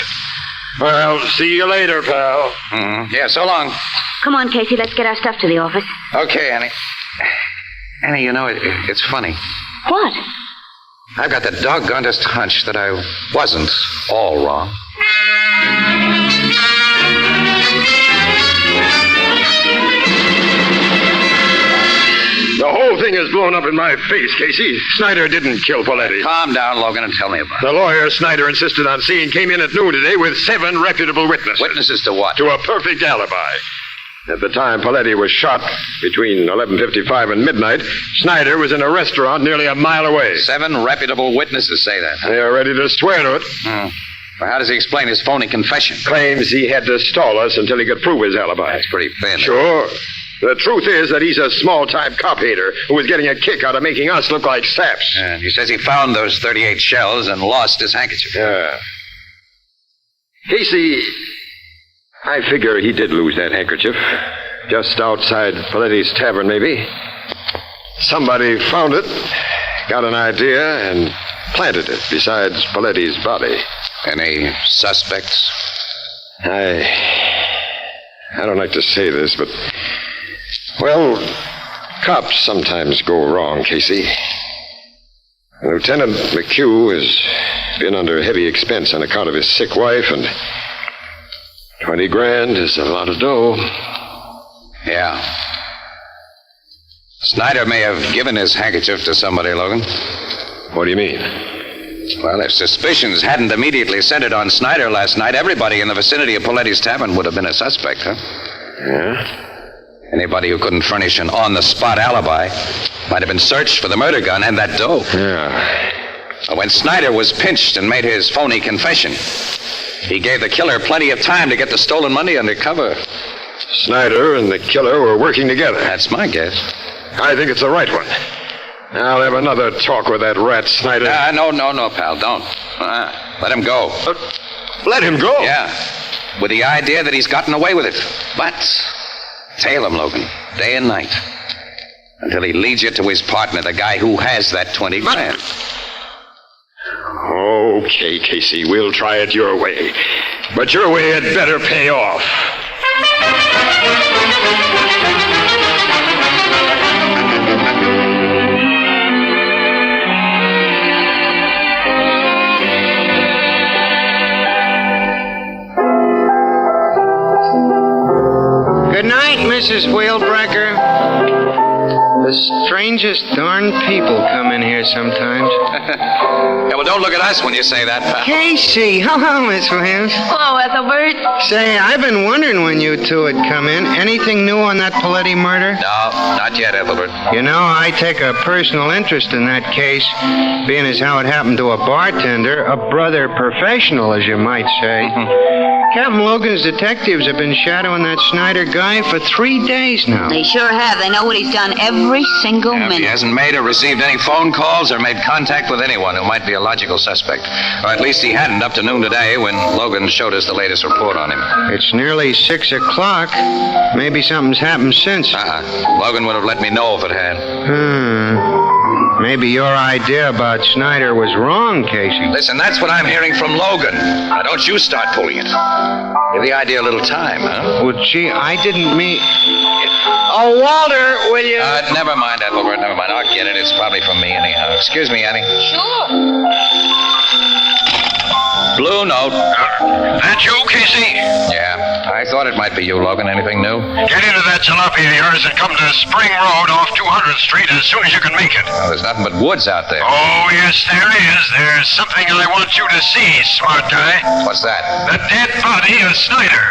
Well, see you later, pal. Mm-hmm. Yeah, so long. Come on, Casey, let's get our stuff to the office. Okay, Annie. Annie, you know, it's funny. What? I've got the doggonedest hunch that I wasn't all wrong. The whole thing is blown up in my face, Casey. Snyder didn't kill Paletti. Calm down, Logan, and tell me about it. The lawyer Snyder insisted on seeing came in at noon today with 7 reputable witnesses. Witnesses to what? To a perfect alibi. At the time Paletti was shot, between 11:55 and midnight, Snyder was in a restaurant nearly a mile away. 7 reputable witnesses say that. They are ready to swear to it. Well, how does he explain his phony confession? Claims he had to stall us until he could prove his alibi. That's pretty thin. Sure. The truth is that he's a small-time cop-hater who was getting a kick out of making us look like saps. And he says he found those 38 shells and lost his handkerchief. Yeah. Casey, I figure he did lose that handkerchief. Just outside Paletti's tavern, maybe. Somebody found it, got an idea, and planted it beside Paletti's body. Any suspects? I don't like to say this, but... Well, cops sometimes go wrong, Casey. Lieutenant McHugh has been under heavy expense on account of his sick wife, and 20 grand is a lot of dough. Yeah. Snyder may have given his handkerchief to somebody, Logan. What do you mean? Well, if suspicions hadn't immediately centered on Snyder last night, everybody in the vicinity of Poletti's Tavern would have been a suspect, huh? Yeah? Anybody who couldn't furnish an on-the-spot alibi might have been searched for the murder gun and that dough. Yeah. When Snyder was pinched and made his phony confession, he gave the killer plenty of time to get the stolen money under cover. Snyder and the killer were working together. That's my guess. I think it's the right one. I'll have another talk with that rat Snyder. No, pal, don't. Let him go. Let him go? Yeah. With the idea that he's gotten away with it. But tail him, Logan, day and night. Until he leads you to his partner, the guy who has that 20 grand. Okay, Casey, we'll try it your way. But your way had better pay off. Good night, Mrs. Wheelbreaker. The strangest darn people come in here sometimes. Yeah, well, don't look at us when you say that, pal. Casey, hello, Miss Williams. Hello, Ethelbert. Say, I've been wondering when you two had come in. Anything new on that Poletti murder? No, not yet, Ethelbert. You know, I take a personal interest in that case, being as how it happened to a bartender, a brother professional, as you might say. Captain Logan's detectives have been shadowing that Snyder guy for 3 days now. They sure have. They know what he's done every single If minute. he hasn't made or received any phone calls or made contact with anyone who might be a logical suspect. Or at least he hadn't up to noon today when Logan showed us the latest report on him. It's nearly 6 o'clock. Maybe something's happened since. Logan would have let me know if it had. Maybe your idea about Snyder was wrong, Casey. Listen, that's what I'm hearing from Logan. Now, don't you start pulling it. Give the idea a little time, huh? Well, gee, I didn't mean... Oh, Walter, will you... Never mind, Ethelbert, never mind. I'll get it. It's probably from me anyhow. Excuse me, Annie. Sure. Blue note. That you, Casey? Yeah, I thought it might be you, Logan. Anything new? Get into that jalopy of yours and come to Spring Road off 200th Street as soon as you can make it. Well, there's nothing but woods out there. Oh, yes, there is. There's something I want you to see, smart guy. What's that? The dead body of Snyder.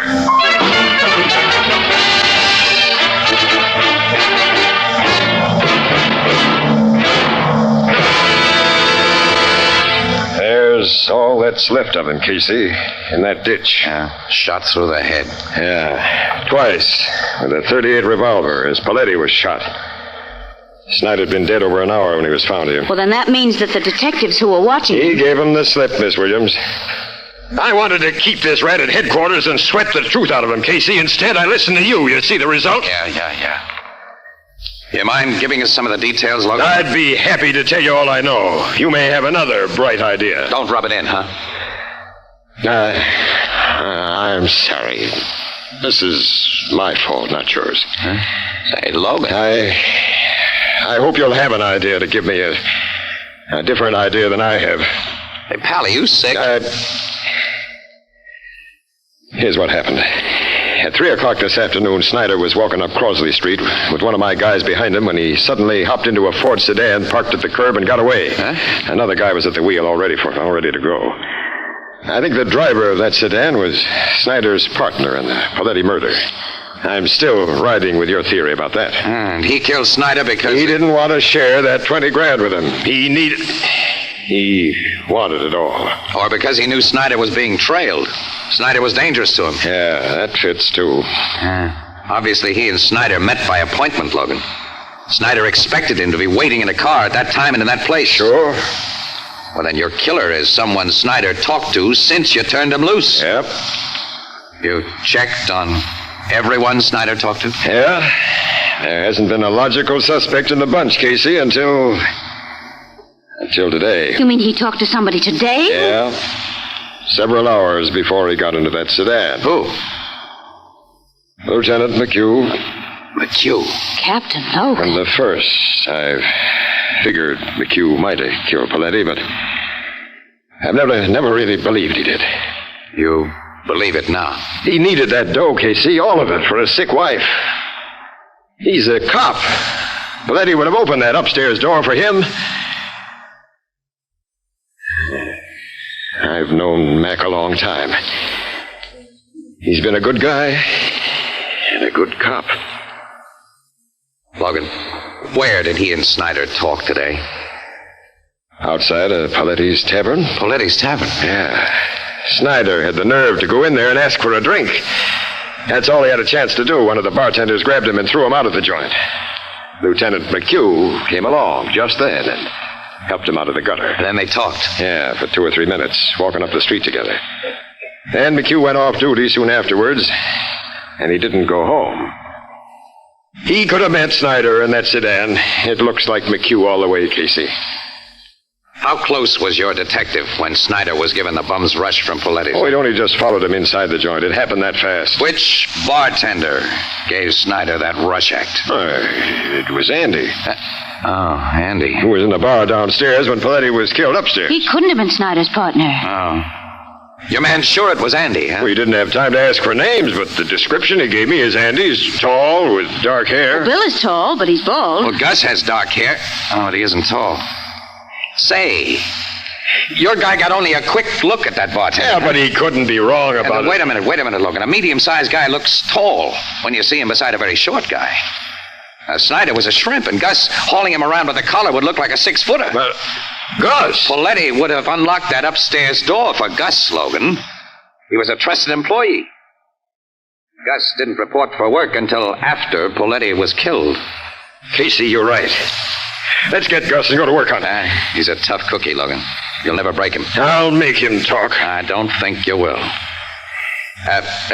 There's all that's left of him, Casey, in that ditch. Yeah, shot through the head. Yeah, twice, with a .38 revolver, as Poletti was shot. Snyder had been dead over an hour when he was found here. Well, then that means that the detectives who were watching... He gave him the slip, Miss Williams. I wanted to keep this rat at headquarters and sweat the truth out of him, Casey. Instead, I listened to you. You see the result? Yeah. You mind giving us some of the details, Logan? I'd be happy to tell you all I know. You may have another bright idea. Don't rub it in, huh? I'm sorry. This is my fault, not yours. Huh? Say, Logan. I hope you'll have an idea to give me a different idea than I have. Hey, pal, are you sick? Here's what happened. At 3 o'clock this afternoon, Snyder was walking up Crosley Street with one of my guys behind him when he suddenly hopped into a Ford sedan, parked at the curb, and got away. Huh? Another guy was at the wheel all ready to go. I think the driver of that sedan was Snyder's partner in the Poletti murder. I'm still riding with your theory about that. And he killed Snyder because... He didn't want to share that 20 grand with him. He wanted it all. Or because he knew Snyder was being trailed. Snyder was dangerous to him. Yeah, that fits, too. Obviously, he and Snyder met by appointment, Logan. Snyder expected him to be waiting in a car at that time and in that place. Sure. Well, then your killer is someone Snyder talked to since you turned him loose. Yep. You checked on everyone Snyder talked to? Yeah. There hasn't been a logical suspect in the bunch, Casey, until today. You mean he talked to somebody today? Yeah. Several hours before he got into that sedan. Who? Lieutenant McHugh. McHugh? Captain Logan. From the first, I've figured McHugh might have killed Poletti, but I've never really believed he did. You believe it now? He needed that dough, Casey, all of it, for a sick wife. He's a cop. Poletti would have opened that upstairs door for him. I've known Mac a long time. He's been a good guy and a good cop. Logan, where did he and Snyder talk today? Outside of Poletti's tavern. Poletti's tavern? Yeah. Snyder had the nerve to go in there and ask for a drink. That's all he had a chance to do. One of the bartenders grabbed him and threw him out of the joint. Lieutenant McHugh came along just then and helped him out of the gutter. And then they talked? Yeah, for 2 or 3 minutes, walking up the street together. Then McHugh went off duty soon afterwards, and he didn't go home. He could have met Snyder in that sedan. It looks like McHugh all the way, Casey. How close was your detective when Snyder was given the bum's rush from Poletti's? Oh, he'd only just followed him inside the joint. It happened that fast. Which bartender gave Snyder that rush act? It was Andy. Andy. Who was in the bar downstairs when Poletti was killed upstairs. He couldn't have been Snyder's partner. Oh. Your man's sure it was Andy, huh? Well, he didn't have time to ask for names, but the description he gave me is Andy's tall with dark hair. Well, Bill is tall, but he's bald. Well, Gus has dark hair. Oh, but he isn't tall. Say, your guy got only a quick look at that bartender. Yeah, but he couldn't be wrong about it. Wait a minute, Logan. A medium-sized guy looks tall when you see him beside a very short guy. Snyder was a shrimp, and Gus hauling him around with a collar would look like a 6-footer. But Gus! Poletti would have unlocked that upstairs door for Gus, Logan. He was a trusted employee. Gus didn't report for work until after Poletti was killed. Casey, you're right. Let's get Gus and go to work on it. He's a tough cookie, Logan. You'll never break him. I'll make him talk. I don't think you will.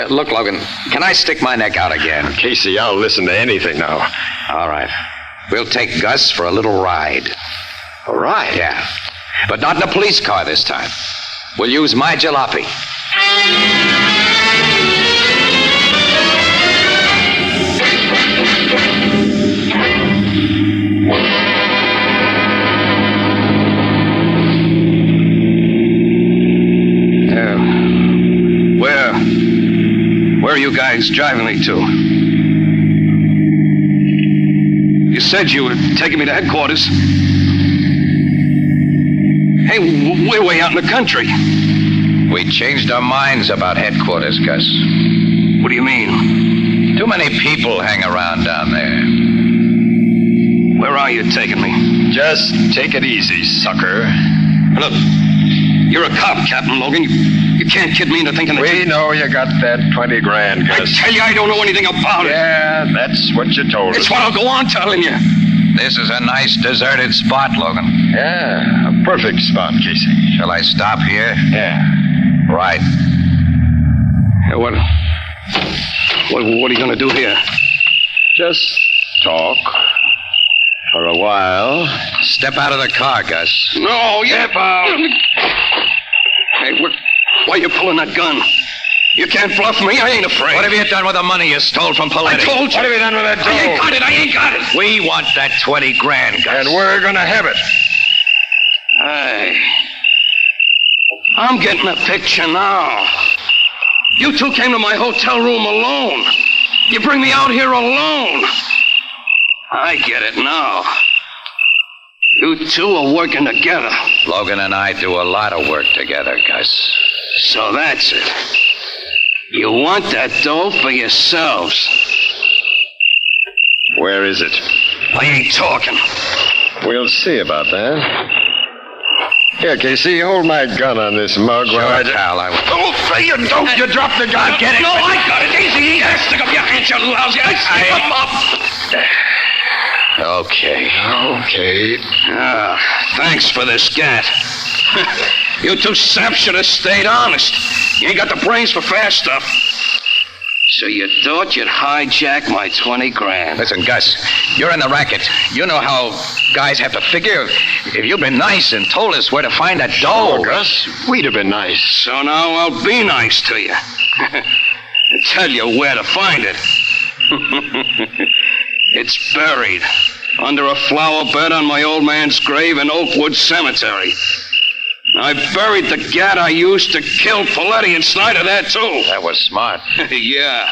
Look, Logan, can I stick my neck out again? Casey, I'll listen to anything now. All right. We'll take Gus for a little ride. A ride? Yeah. But not in a police car this time. We'll use my jalopy. Where are you guys driving me to? You said you were taking me to headquarters. Hey, we're way out in the country. We changed our minds about headquarters, Gus. What do you mean? Too many people hang around down there. Where are you taking me? Just take it easy, sucker. Look, you're a cop, Captain Logan. You can't kid me into thinking that We know you got that 20 grand, Gus. I tell you, I don't know anything about it. Yeah, that's what you told us. It's what I'll go on telling you. This is a nice deserted spot, Logan. Yeah, a perfect spot, Casey. Shall I stop here? Yeah. Right. Hey, what are you going to do here? Just talk. For a while. Step out of the car, Gus. No, step out. Hey, why are you pulling that gun? You can't bluff me. I ain't afraid. What have you done with the money you stole from Poletti? I told you. What have you done with that dough? I ain't got it. We want that 20 grand, Gus. And we're going to have it. Hey. I'm getting a picture now. You two came to my hotel room alone. You bring me out here alone. I get it now. You two are working together. Logan and I do a lot of work together, Gus. So that's it. You want that dough for yourselves. Where is it? I ain't talking. We'll see about that. Here, Casey, hold my gun on this mug Sure, while pal, I will. Oh, you don't. You dropped the gun. Get it. No, I got it. Easy. Stick up your hands, you lousy. Stick them up. Okay. Thanks for this scat. You two saps should have stayed honest. You ain't got the brains for fast stuff. So you thought you'd hijack my 20 grand. Listen, Gus, you're in the racket. You know how guys have to figure. If you'd been nice and told us where to find that dough. Sure, Gus, we'd have been nice. So now I'll be nice to you. And tell you where to find it. It's buried under a flower bed on my old man's grave in Oakwood Cemetery. I buried the gat I used to kill Poletti and Snyder there, too. That was smart. Yeah,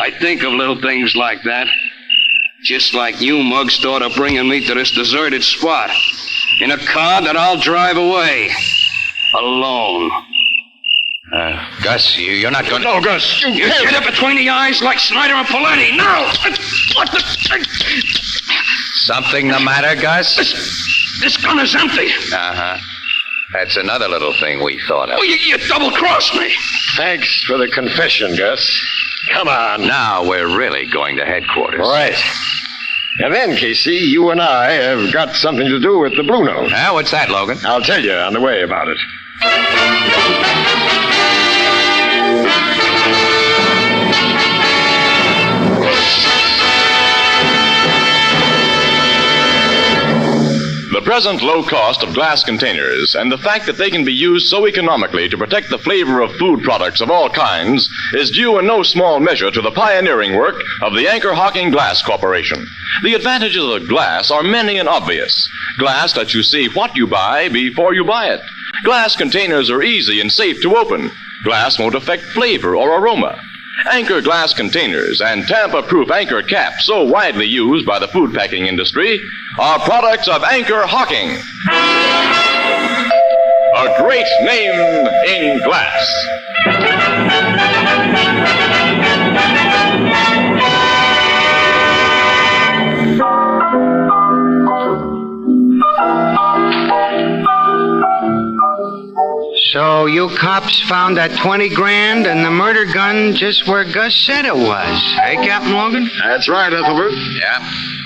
I think of little things like that. Just like you mugs thought of bringing me to this deserted spot. In a car that I'll drive away. Alone. Gus, you're not going to... No, Gus. You get it between the eyes like Snyder and Poletti. Now! What the... Something the matter, Gus? This gun is empty. Uh-huh. That's another little thing we thought of. Oh, you double-crossed me. Thanks for the confession, Gus. Come on. Now we're really going to headquarters. Right. And then, Casey, you and I have got something to do with the Blue Note. What's that, Logan? I'll tell you on the way about it. The present low cost of glass containers and the fact that they can be used so economically to protect the flavor of food products of all kinds is due in no small measure to the pioneering work of the Anchor Hocking Glass Corporation. The advantages of glass are many and obvious. Glass lets you see what you buy before you buy it. Glass containers are easy and safe to open. Glass won't affect flavor or aroma. Anchor glass containers and tamper-proof anchor caps, so widely used by the food packing industry, are products of Anchor Hocking. A great name in glass. So you cops found that 20 grand and the murder gun just where Gus said it was. Hey, Captain Logan? That's right, Ethelbert. Yeah.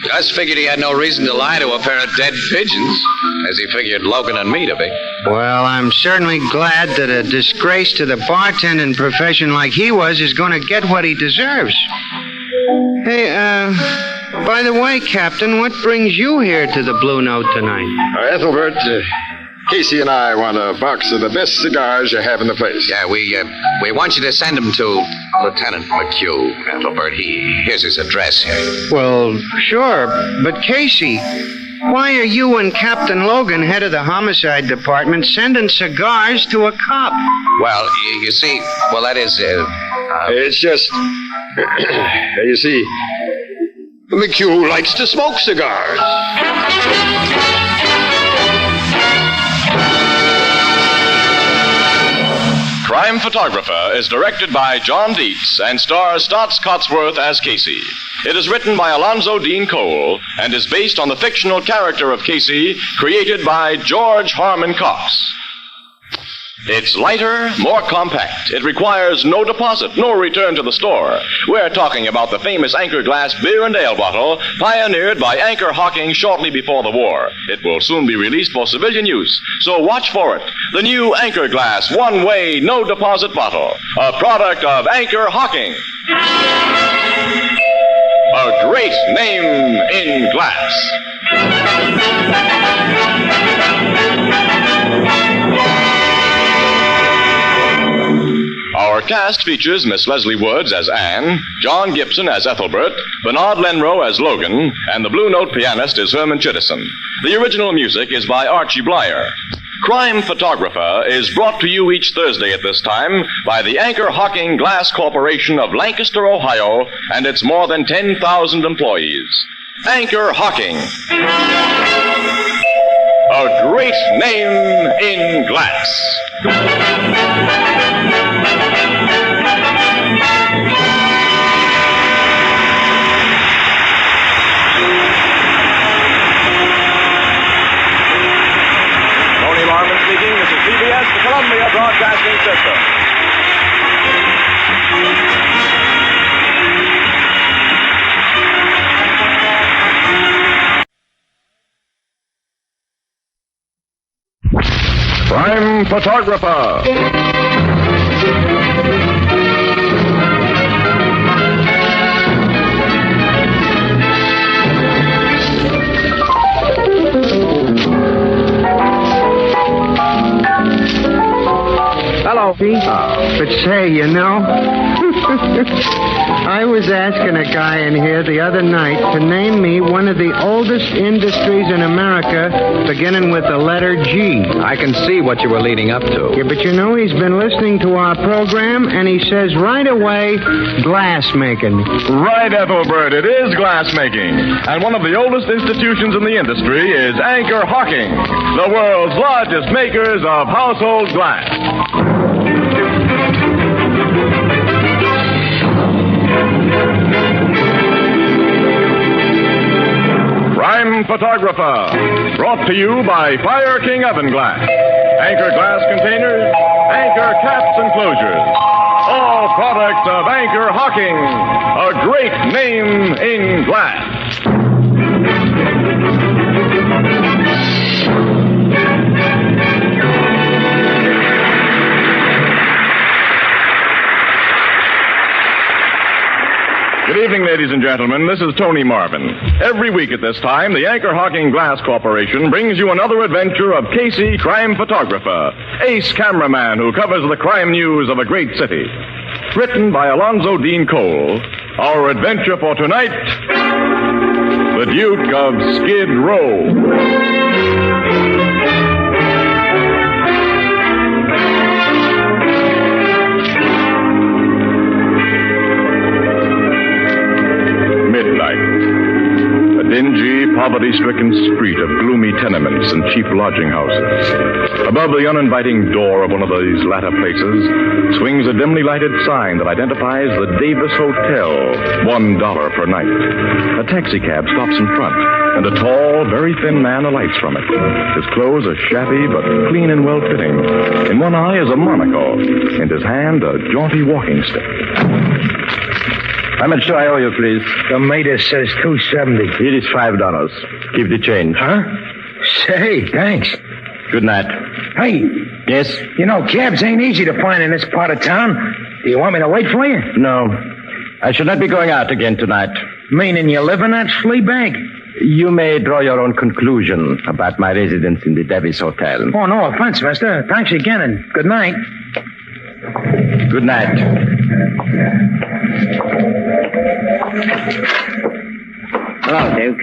Gus figured he had no reason to lie to a pair of dead pigeons, as he figured Logan and me to be. Well, I'm certainly glad that a disgrace to the bartending profession like he was is going to get what he deserves. Hey, by the way, Captain, what brings you here to the Blue Note tonight? Ethelbert, Casey and I want a box of the best cigars you have in the place. Yeah, we want you to send them to Lieutenant McHugh, Ethelbert. Here's his address here. Well, sure, but Casey, why are you and Captain Logan, head of the homicide department, sending cigars to a cop? Well, you see, that is... It's just... you see, McHugh likes to smoke cigars. Crime Photographer is directed by John Dietz and stars Stotts Cotsworth as Casey. It is written by Alonzo Dean Cole and is based on the fictional character of Casey created by George Harmon Cox. It's lighter, more compact. It requires no deposit, no return to the store. We're talking about the famous Anchor Glass beer and ale bottle, pioneered by Anchor Hocking shortly before the war. It will soon be released for civilian use, so watch for it. The new Anchor Glass one-way, no deposit bottle, a product of Anchor Hocking. A great name in glass. Our cast features Miss Leslie Woods as Anne, John Gibson as Ethelbert, Bernard Lenrow as Logan, and the Blue Note pianist is Herman Chittison. The original music is by Archie Blyer. Crime Photographer is brought to you each Thursday at this time by the Anchor Hocking Glass Corporation of Lancaster, Ohio, and its more than 10,000 employees. Anchor Hocking. A great name in glass. CBS, the Columbia Broadcasting System. Crime Photographer. Hello, Pete. But say, you know, I was asking a guy in here the other night to name me one of the oldest industries in America beginning with the letter G. I can see what you were leading up to. Yeah, but you know, he's been listening to our program, and he says right away, glass making. Right, Ethelbert, it is glass making. And one of the oldest institutions in the industry is Anchor Hocking, the world's largest makers of household glass. Crime Photographer, brought to you by Fire King Oven Glass. Anchor glass containers, Anchor caps and closures. All products of Anchor Hocking, a great name in glass. Good evening, ladies and gentlemen. This is Tony Marvin. Every week at this time, the Anchor Hocking Glass Corporation brings you another adventure of Casey, crime photographer, ace cameraman who covers the crime news of a great city. Written by Alonzo Dean Cole, our adventure for tonight, The Duke of Skid Row. Dingy, poverty-stricken street of gloomy tenements and cheap lodging houses. Above the uninviting door of one of these latter places swings a dimly lighted sign that identifies the Davis Hotel, $1 per night. A taxicab stops in front, and a tall, very thin man alights from it. His clothes are shabby but clean and well-fitting. In one eye is a monocle, in his hand a jaunty walking stick. How much do I owe you, please? The meter says $2.70. Here is $5. Keep the change. Huh? Say, thanks. Good night. Hey. Yes? You know, cabs ain't easy to find in this part of town. Do you want me to wait for you? No. I should not be going out again tonight. Meaning you live in that flea bag? You may draw your own conclusion about my residence in the Davis Hotel. Oh, no offense, mister. Thanks again, and good night. Good night. Hello, Duke.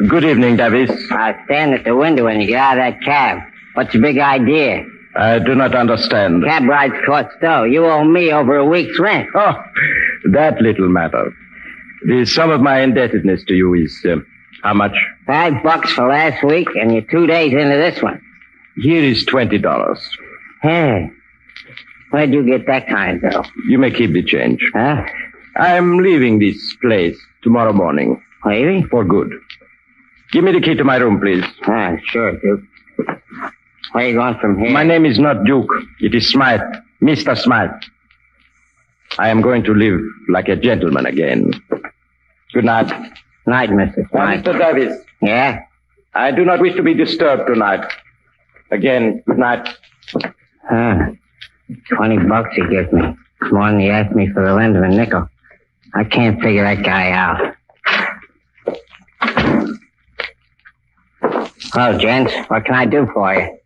Good evening, Davis. I'll stand at the window when you get out of that cab. What's your big idea? I do not understand. Cab rides cost dough. You owe me over a week's rent. Oh, that little matter. The sum of my indebtedness to you is, how much? $5 for last week, and you're 2 days into this one. Here is $20. Hey. Where'd you get that kind of dough? You may keep the change. Huh? I'm leaving this place tomorrow morning. Leaving? For good. Give me the key to my room, please. Ah, sure, Duke. Where are you going from here? My name is not Duke. It is Smythe. Mr. Smythe. I am going to live like a gentleman again. Good night. Night, Mr. Smythe. Mr. Davis. Yeah? I do not wish to be disturbed tonight. Again, good night. $20 he gives me. More than he asked me for the lend of a nickel. I can't figure that guy out. Hello, gents. What can I do for you?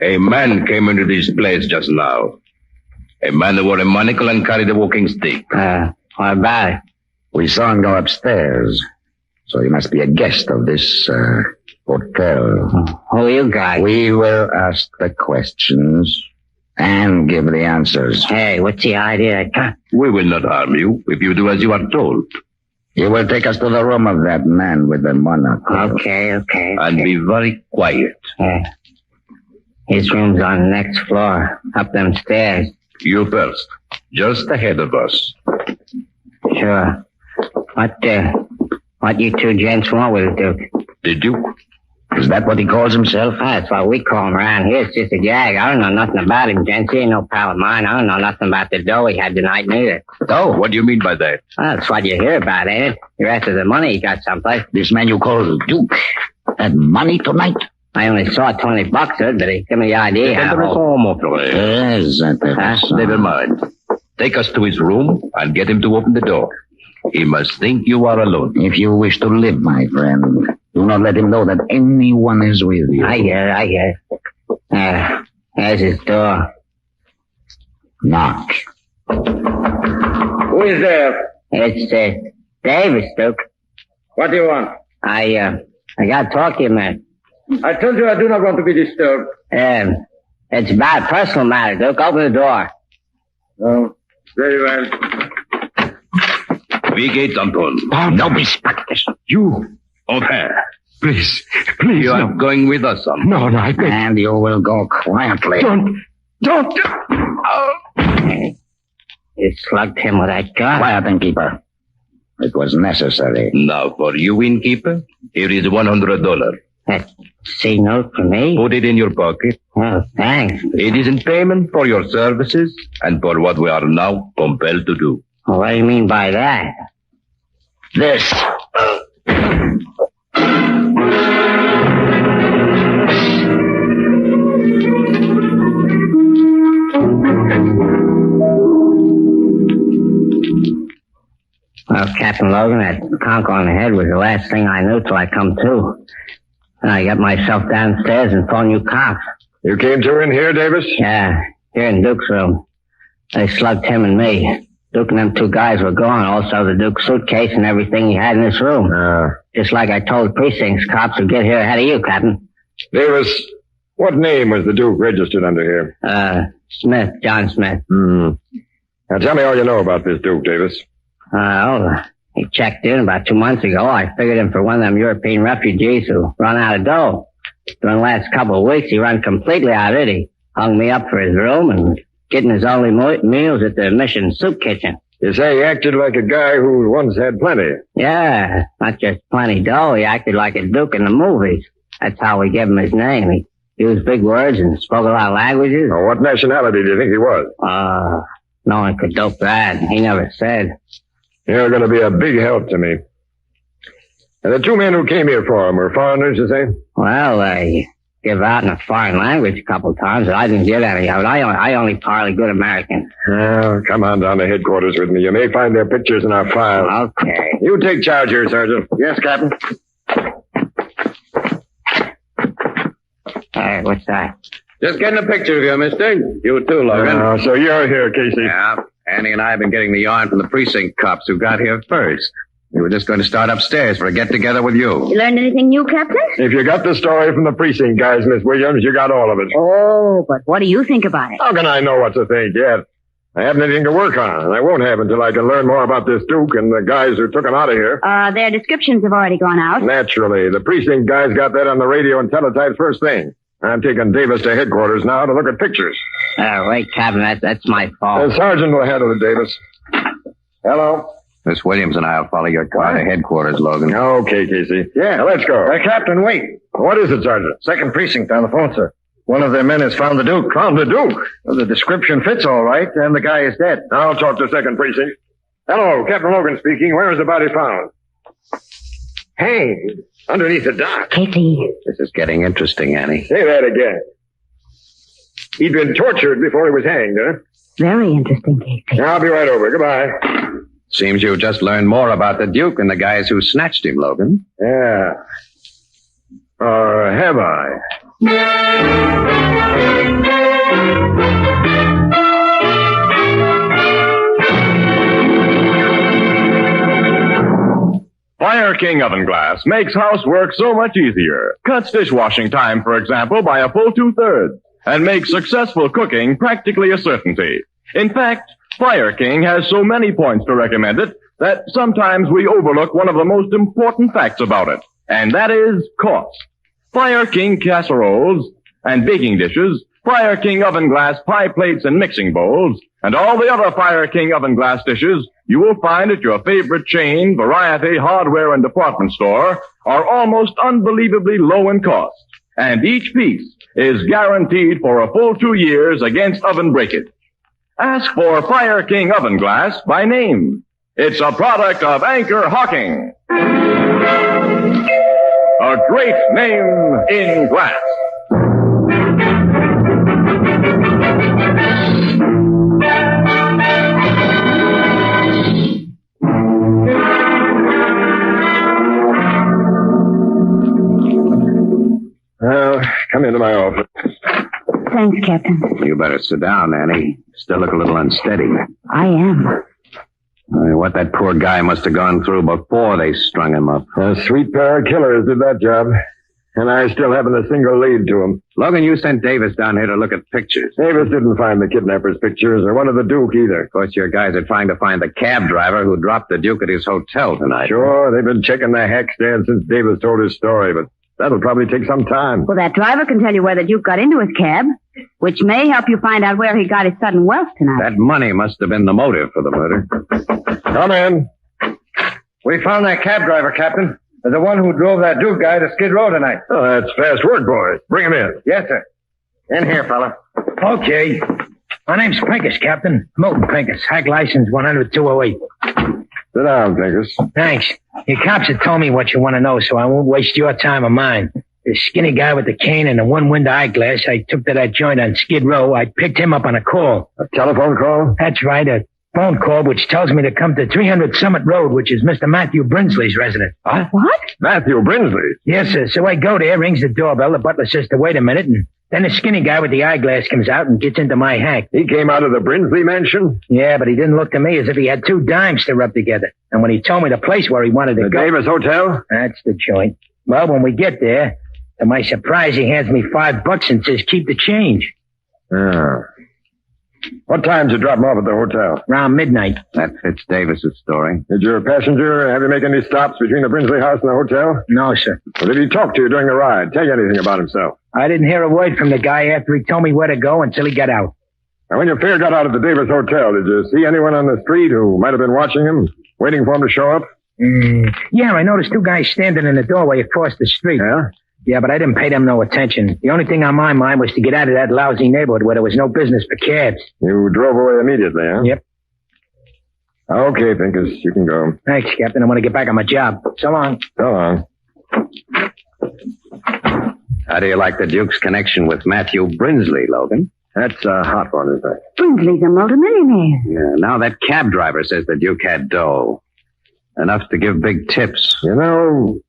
A man came into this place just now. A man who wore a monocle and carried a walking stick. What about it? We saw him go upstairs. So he must be a guest of this, hotel. Who are you guys? We will ask the questions and give the answers. Hey, what's the idea? We will not harm you if you do as you are told. You will take us to the room of that man with the monocle. Okay. And be very quiet. Yeah. His room's on the next floor, up them stairs. You first. Just ahead of us. Sure. What you two gents want with the Duke? The Duke? Is that what he calls himself? That's what we call him around here. It's just a gag. I don't know nothing about him, gents. He ain't no pal of mine. I don't know nothing about the dough he had tonight, neither. Oh, what do you mean by that? Well, that's what you hear about, ain't it? The rest of the money he got someplace. This man you call the Duke had money tonight? I only saw $20 of it, but he gave me the idea. Yes, never mind. Take us to his room and get him to open the door. He must think you are alone. If you wish to live, my friend, do not let him know that anyone is with you. I hear. There's his door. Knock. Who is there? It's, Davis, Duke. What do you want? I gotta talk to you, man. I told you I do not want to be disturbed. It's about a personal matter, Duke. Open the door. Oh, very well. Wie geht's, Anton? Oh, no, Inspector. You. O'Hare. Please, please, You no. are going with us, son. No, I beg. And you will go quietly. Don't. Oh. You slugged him with that gun. Quiet, innkeeper. It was necessary. Now, for you, innkeeper, here is $100. That C note for me? Put it in your pocket. Oh, thanks. It is in payment for your services and for what we are now compelled to do. Well, what do you mean by that? This. Well, Captain Logan, that conk on the head was the last thing I knew till I come to. And I got myself downstairs and phoned you cops. You came to in here, Davis? Yeah, here in Duke's room. They slugged him and me. Duke and them two guys were gone. Also, the Duke's suitcase and everything he had in this room. Just like I told precincts, cops would get here ahead of you, Captain. Davis, what name was the Duke registered under here? Smith, John Smith. Now tell me all you know about this Duke, Davis. He checked in about 2 months ago. I figured him for one of them European refugees who run out of dough. During the last couple of weeks, he run completely out of it. He hung me up for his room and getting his only meals at the mission soup kitchen. You say he acted like a guy who once had plenty. Yeah, not just plenty dough. He acted like a Duke in the movies. That's how we gave him his name. He used big words and spoke a lot of languages. Now, what nationality do you think he was? No one could dope that. He never said. You're going to be a big help to me. And the two men who came here for him were foreigners, you say? Well, they give out in a foreign language a couple of times, but I didn't get any of it. I only parley good American. Well, come on down to headquarters with me. You may find their pictures in our files. Okay. You take charge here, Sergeant. Yes, Captain. Hey, what's that? Just getting a picture of you, mister. You too, Logan. So you're here, Casey. Yeah. Annie and I have been getting the yarn from the precinct cops who got here first. We were just going to start upstairs for a get-together with you. You learned anything new, Captain? If you got the story from the precinct guys, Miss Williams, you got all of it. Oh, but what do you think about it? How can I know what to think yet? I haven't anything to work on, and I won't have until I can learn more about this Duke and the guys who took him out of here. Their descriptions have already gone out. Naturally. The precinct guys got that on the radio and teletype first thing. I'm taking Davis to headquarters now to look at pictures. Wait, Captain, that's my fault. The sergeant will handle it, Davis. Hello? Miss Williams and I will follow your car to headquarters, Logan. Okay, Casey. Yeah. Now, let's go. Captain, wait. What is it, Sergeant? Second precinct on the phone, sir. One of their men has found the Duke. Found the Duke? Well, the description fits all right, and the guy is dead. I'll talk to second precinct. Hello, Captain Logan speaking. Where is the body found? Hey, underneath the dock. Casey. This is getting interesting, Annie. Say that again. He'd been tortured before he was hanged, huh? Very interesting, Casey. I'll be right over. Goodbye. Seems you just learned more about the Duke and the guys who snatched him, Logan. Yeah. Or have I? Fire King Oven Glass makes housework so much easier. Cuts dishwashing time, for example, by a full 2/3, and makes successful cooking practically a certainty. In fact, Fire King has so many points to recommend it that sometimes we overlook one of the most important facts about it, and that is cost. Fire King casseroles and baking dishes, Fire King Oven Glass pie plates and mixing bowls, and all the other Fire King Oven Glass dishes you will find at your favorite chain, variety, hardware, and department store are almost unbelievably low in cost. And each piece is guaranteed for a full 2 years against oven breakage. Ask for Fire King Oven Glass by name. It's a product of Anchor Hawking. A great name in glass. Well, come into my office. Thanks, Captain. You better sit down, Annie. Still look a little unsteady. I am. What that poor guy must have gone through before they strung him up. A sweet pair of killers did that job. And I still haven't a single lead to him. Logan, you sent Davis down here to look at pictures. Davis didn't find the kidnapper's pictures or one of the Duke either. Of course, your guys are trying to find the cab driver who dropped the Duke at his hotel tonight. Sure, they've been checking the hack stand since Davis told his story, but that'll probably take some time. Well, that driver can tell you where the Duke got into his cab, which may help you find out where he got his sudden wealth tonight. That money must have been the motive for the murder. Come in. We found that cab driver, Captain. The one who drove that Duke guy to Skid Row tonight. Oh, that's fast work, boys. Bring him in. Yes, sir. In here, fella. Okay. My name's Pincus, Captain. Milton Pincus. Hack license 100-208. Sit down, Pincus. Thanks. Your cops have told me what you want to know, so I won't waste your time or mine. The skinny guy with the cane and the one-window eyeglass I took to that joint on Skid Row, I picked him up on a call. A telephone call? That's right, a phone call which tells me to come to 300 Summit Road, which is Mr. Matthew Brinsley's residence. What? Matthew Brinsley? Yes, sir. So I go there, rings the doorbell, the butler says to wait a minute, and then the skinny guy with the eyeglass comes out and gets into my hack. He came out of the Brinsley mansion? Yeah, but he didn't look to me as if he had two dimes to rub together. And when he told me the place where he wanted to the go... The Davis Hotel? That's the joint. Well, when we get there, to my surprise, he hands me $5 and says, keep the change. Ah. What time did you drop him off at the hotel? Around midnight. That fits Davis's story. Did your passenger have you make any stops between the Brinsley house and the hotel? No, sir. Well, did he talk to you during the ride? Tell you anything about himself? I didn't hear a word from the guy after he told me where to go until he got out. Now, when your fare got out at the Davis Hotel, did you see anyone on the street who might have been watching him, waiting for him to show up? Yeah, I noticed two guys standing in the doorway across the street. Yeah? Yeah, but I didn't pay them no attention. The only thing on my mind was to get out of that lousy neighborhood where there was no business for cabs. You drove away immediately, huh? Yep. Okay, Pincus, you can go. Thanks, Captain. I want to get back on my job. So long. So long. How do you like the Duke's connection with Matthew Brinsley, Logan? That's a hot one, isn't it? Brinsley's a multimillionaire. Yeah, now that cab driver says the Duke had dough. Enough to give big tips. You know,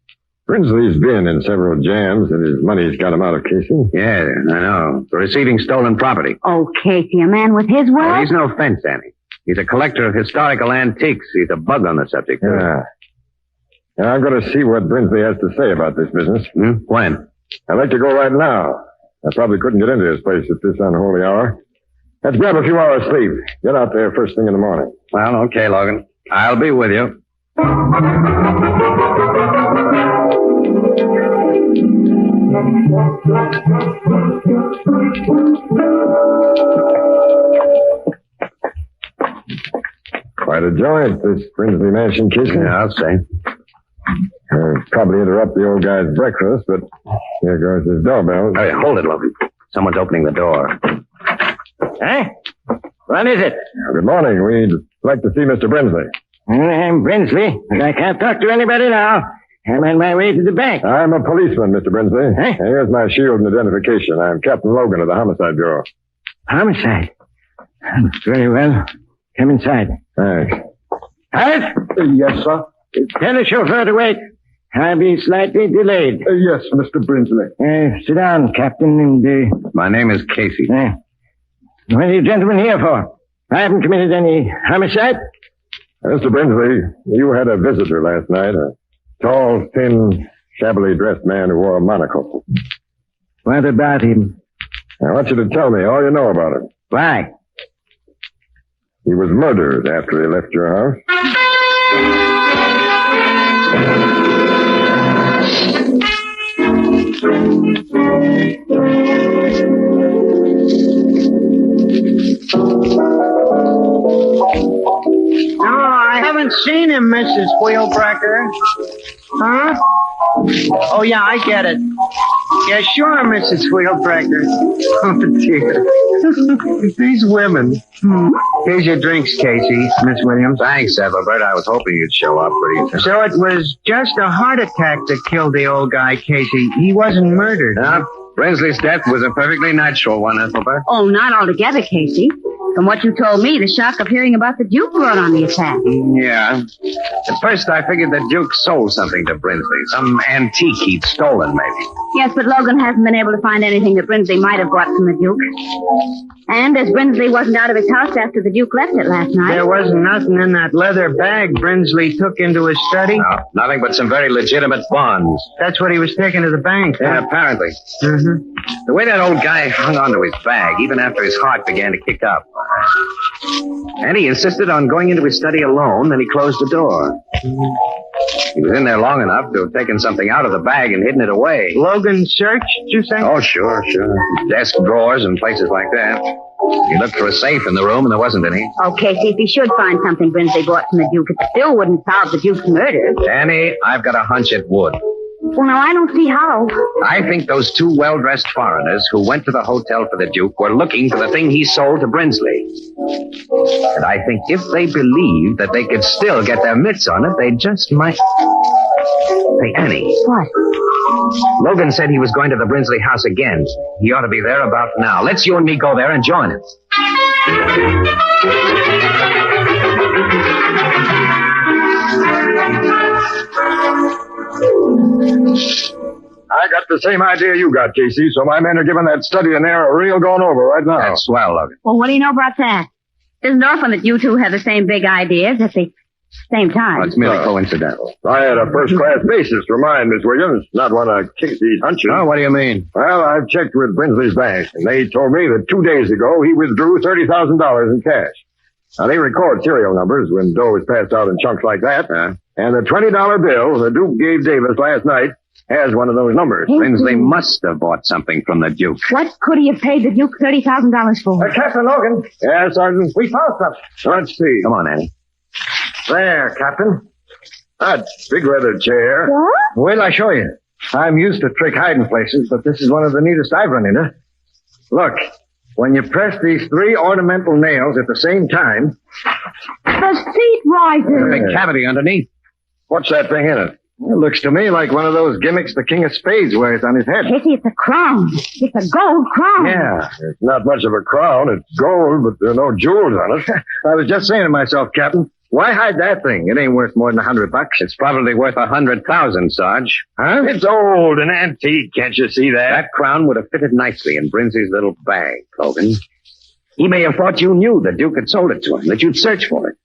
Brinsley's been in several jams, and his money's got him out of Casey. Yeah, I know. For receiving stolen property. Oh, Casey, a man with his wealth? Oh, he's no fence, Annie. He's a collector of historical antiques. He's a bug on the subject. Yeah. Now, I'm going to see what Brinsley has to say about this business. When? I'd like to go right now. I probably couldn't get into his place at this unholy hour. Let's grab a few hours sleep. Get out there first thing in the morning. Well, okay, Logan. I'll be with you. Quite a joint, this Brinsley mansion, Casey. Yeah, I'll say. Probably interrupt the old guy's breakfast, but here goes his doorbell. Hey, hold it, Logan. Someone's opening the door. Huh? What is it? Good morning. We'd like to see Mr. Brinsley. I'm Brinsley, and I can't talk to anybody now. I'm on my way to the bank. I'm a policeman, Mr. Brinsley. Huh? Here's my shield and identification. I'm Captain Logan of the Homicide Bureau. Homicide? Very well. Come inside. Thanks. Hearth? Yes, sir. Tell the chauffeur to wait. I'll be slightly delayed. Yes, Mr. Brinsley. Sit down, Captain, and... My name is Casey. What are you gentlemen here for? I haven't committed any homicide. Mr. Brinsley, you had a visitor last night, a tall, thin, shabbily dressed man who wore a monocle. What about him? I want you to tell me all you know about him. Why? He was murdered after he left your house. No, I haven't seen him, Mrs. Wheelbreaker. Huh? Oh, yeah, I get it. Yeah, sure, Mrs. Wheelbreaker. Oh, dear. These women. Here's your drinks, Casey, Miss Williams. Thanks, Ethelbert. I was hoping you'd show up pretty soon. So it was just a heart attack that killed the old guy, Casey. He wasn't murdered. No, Brinsley's death was a perfectly natural one, Ethelbert. Oh, not altogether, Casey. From what you told me, the shock of hearing about the Duke brought on the attack. Yeah. At first, I figured the Duke sold something to Brinsley. Some antique he'd stolen, maybe. Yes, but Logan hasn't been able to find anything that Brinsley might have bought from the Duke. And as Brinsley wasn't out of his house after the Duke left it last night... There wasn't nothing in that leather bag Brinsley took into his study? No, nothing but some very legitimate bonds. That's what he was taking to the bank. Yeah, apparently. Mm-hmm. The way that old guy hung onto his bag, even after his heart began to kick up. And he insisted on going into his study alone, then he closed the door. He was in there long enough to have taken something out of the bag and hidden it away. Logan searched, you say? Oh, sure. Desk drawers and places like that. He looked for a safe in the room and there wasn't any. Oh, Casey, if he should find something Brinsley bought from the Duke, it still wouldn't solve the Duke's murder. Danny, I've got a hunch it would. Well, now, I don't see how. I think those two well-dressed foreigners who went to the hotel for the Duke were looking for the thing he sold to Brinsley. And I think if they believed that they could still get their mitts on it, they just might... Hey, Annie. What? Logan said he was going to the Brinsley house again. He ought to be there about now. Let's you and me go there and join him. I got the same idea you got, Casey, so my men are giving that study in there a real going over right now. That's swell, Logan. Well, what do you know about that? Isn't it often that you two have the same big ideas at the same time? Well, it's merely coincidental. I had a first-class basis for mine, Miss Williams, not one of Casey's hunches. Oh, what do you mean? Well, I've checked with Brinsley's bank, and they told me that 2 days ago he withdrew $30,000 in cash. Now, they record serial numbers when dough is passed out in chunks like that. And the $20 bill the Duke gave Davis last night has one of those numbers. Brinsley must have bought something from the Duke. What could he have paid the Duke $30,000 for? Captain Logan. Yeah, Sergeant? We found something. Let's see. Come on, Annie. There, Captain. That big leather chair. What? Wait till I show you. I'm used to trick hiding places, but this is one of the neatest I've run into. Look, when you press these 3 ornamental nails at the same time... The seat rises. There's a big cavity underneath. What's that thing in it? It looks to me like one of those gimmicks the King of Spades wears on his head. Casey, it's a crown. It's a gold crown. Yeah, it's not much of a crown. It's gold, but there are no jewels on it. I was just saying to myself, Captain, why hide that thing? It ain't worth more than $100. It's probably worth 100,000, Sarge. Huh? It's old and antique. Can't you see that? That crown would have fitted nicely in Brinsley's little bag, Logan. He may have thought you knew the Duke had sold it to him, that you'd search for it.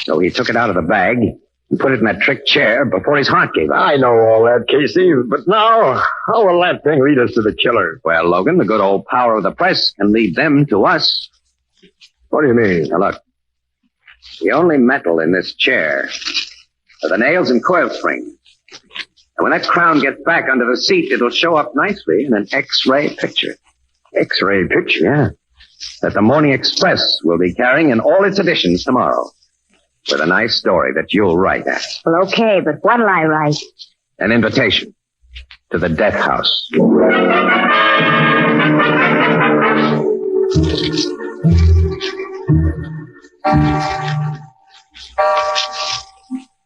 So he took it out of the bag and put it in that trick chair before his heart gave out. I know all that, Casey, but now, how will that thing lead us to the killer? Well, Logan, the good old power of the press can lead them to us. What do you mean? Now, look. The only metal in this chair are the nails and coil springs. And when that crown gets back under the seat, it'll show up nicely in an X-ray picture. X-ray picture? Yeah. That the Morning Express will be carrying in all its editions tomorrow. With a nice story that you'll write at. Well, okay, but what'll I write? An invitation to the death house.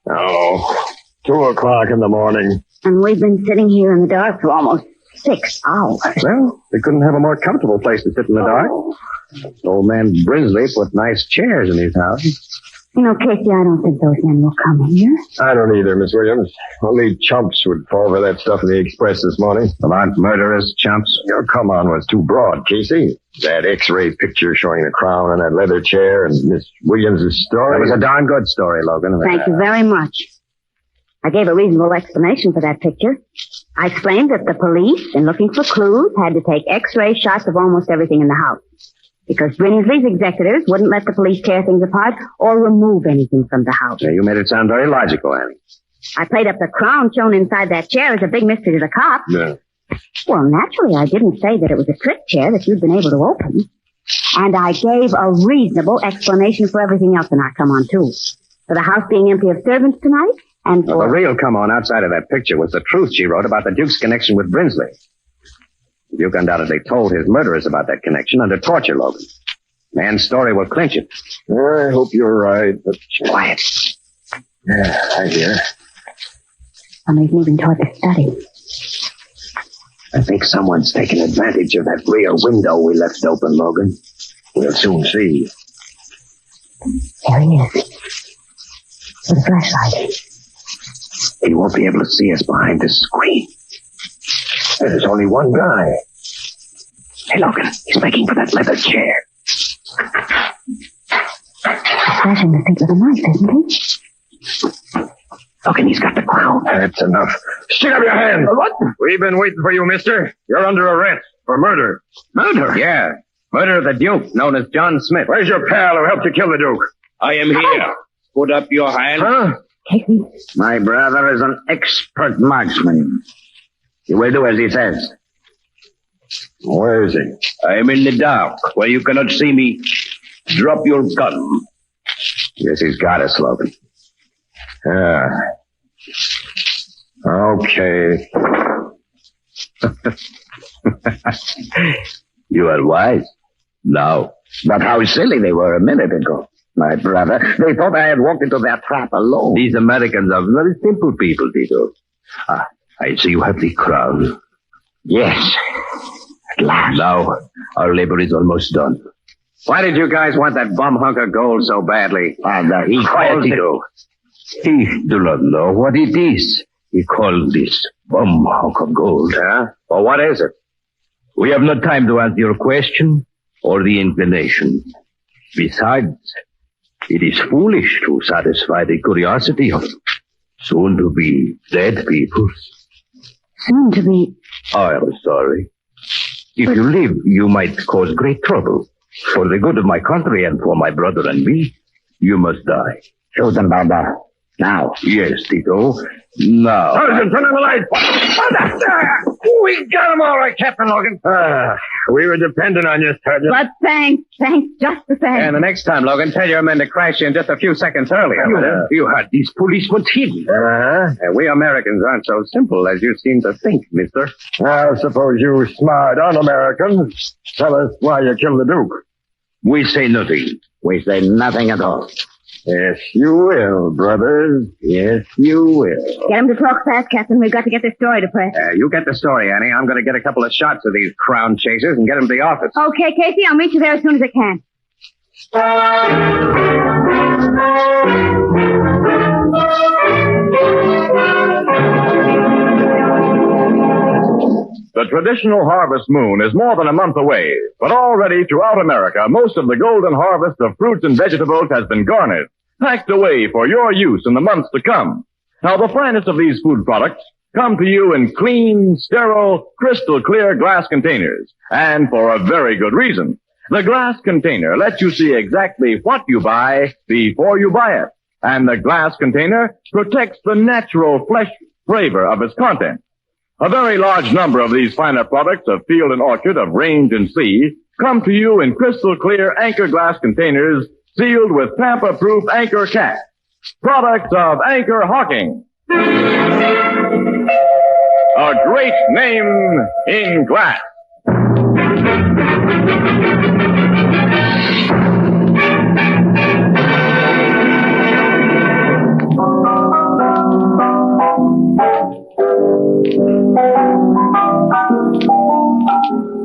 Oh, 2 o'clock in the morning. And we've been sitting here in the dark for almost 6 hours. Well, they couldn't have a more comfortable place to sit in the dark. Old man Brinsley put nice chairs in his house. You know, Casey, I don't think those men will come here. I don't either, Miss Williams. Only chumps would fall for that stuff in the Express this morning. Well, aren't murderers chumps? Your come on was too broad, Casey. That X-ray picture showing the crown and that leather chair and Miss Williams' story. That was a darn good story, Logan. Thank you very much. I gave a reasonable explanation for that picture. I explained that the police, in looking for clues, had to take X-ray shots of almost everything in the house. Because Brinsley's executors wouldn't let the police tear things apart or remove anything from the house. Yeah, you made it sound very logical, Annie. I played up the crown shown inside that chair as a big mystery to the cops. Yeah. Well, naturally, I didn't say that it was a trick chair that you'd been able to open. And I gave a reasonable explanation for everything else in our come-on, too. For the house being empty of servants tonight, and for... Well, the real come-on outside of that picture was the truth she wrote about the Duke's connection with Brinsley. The Duke undoubtedly told his murderers about that connection under torture, Logan. Man's story will clinch it. I hope you're right, but... Quiet. Yeah, I hear. Somebody's moving toward the study. I think someone's taken advantage of that rear window we left open, Logan. We'll soon see. There he is. With a flashlight. He won't be able to see us behind this screen. There's only one guy. Hey, Logan, he's making for that leather chair. Slashing the seat with a knife, isn't he? Logan, he's got the crown. That's enough. Stick up your hand. What? We've been waiting for you, mister. You're under arrest for murder. Murder? Yeah. Murder of the Duke, known as John Smith. Where's your pal who helped you kill the Duke? I am here. Put up your hand. Huh? My brother is an expert marksman. You will do as he says. Where is he? I am in the dark, where you cannot see me. Drop your gun. Yes, he's got us, Logan. Yeah. Okay. You are wise. Now. But how silly they were a minute ago. My brother, they thought I had walked into their trap alone. These Americans are very simple people, Tito. Ah, I see you have the crown. Yes. At last. Now, our labor is almost done. Why did you guys want that bum hunk of gold so badly? He called Tito. He do not know what it is. He called this bum hunk of gold. Yeah? Well, what is it? We have no time to answer your question or the inclination. Besides, it is foolish to satisfy the curiosity of soon-to-be dead people. Soon to be... I am sorry. If you live, you might cause great trouble. For the good of my country and for my brother and me, you must die. Shoot them, Baba. Now. Yes, Tito. Now. Sergeant, turn on the light. We got him all right, Captain Logan. We were dependent on you, Sergeant. But thanks just the same. And the next time, Logan, tell your men to crash in just a few seconds earlier. You had these policemen hidden. And we Americans aren't so simple as you seem to think, mister. I suppose you smart un-Americans tell us why you killed the Duke. We say nothing. We say nothing at all. Yes, you will, brothers. Yes, you will. Get him to talk fast, Captain. We've got to get this story to press. You get the story, Annie. I'm going to get a couple of shots of these crown chasers and get them to the office. Okay, Casey, I'll meet you there as soon as I can. The traditional harvest moon is more than a month away, but already throughout America, most of the golden harvest of fruits and vegetables has been garnered, packed away for your use in the months to come. Now, the finest of these food products come to you in clean, sterile, crystal clear glass containers, and for a very good reason. The glass container lets you see exactly what you buy before you buy it, and the glass container protects the natural flesh flavor of its content. A very large number of these finer products of field and orchard, of range and sea, come to you in crystal clear anchor glass containers sealed with tamper-proof anchor cap. Products of Anchor Hawking. A great name in glass.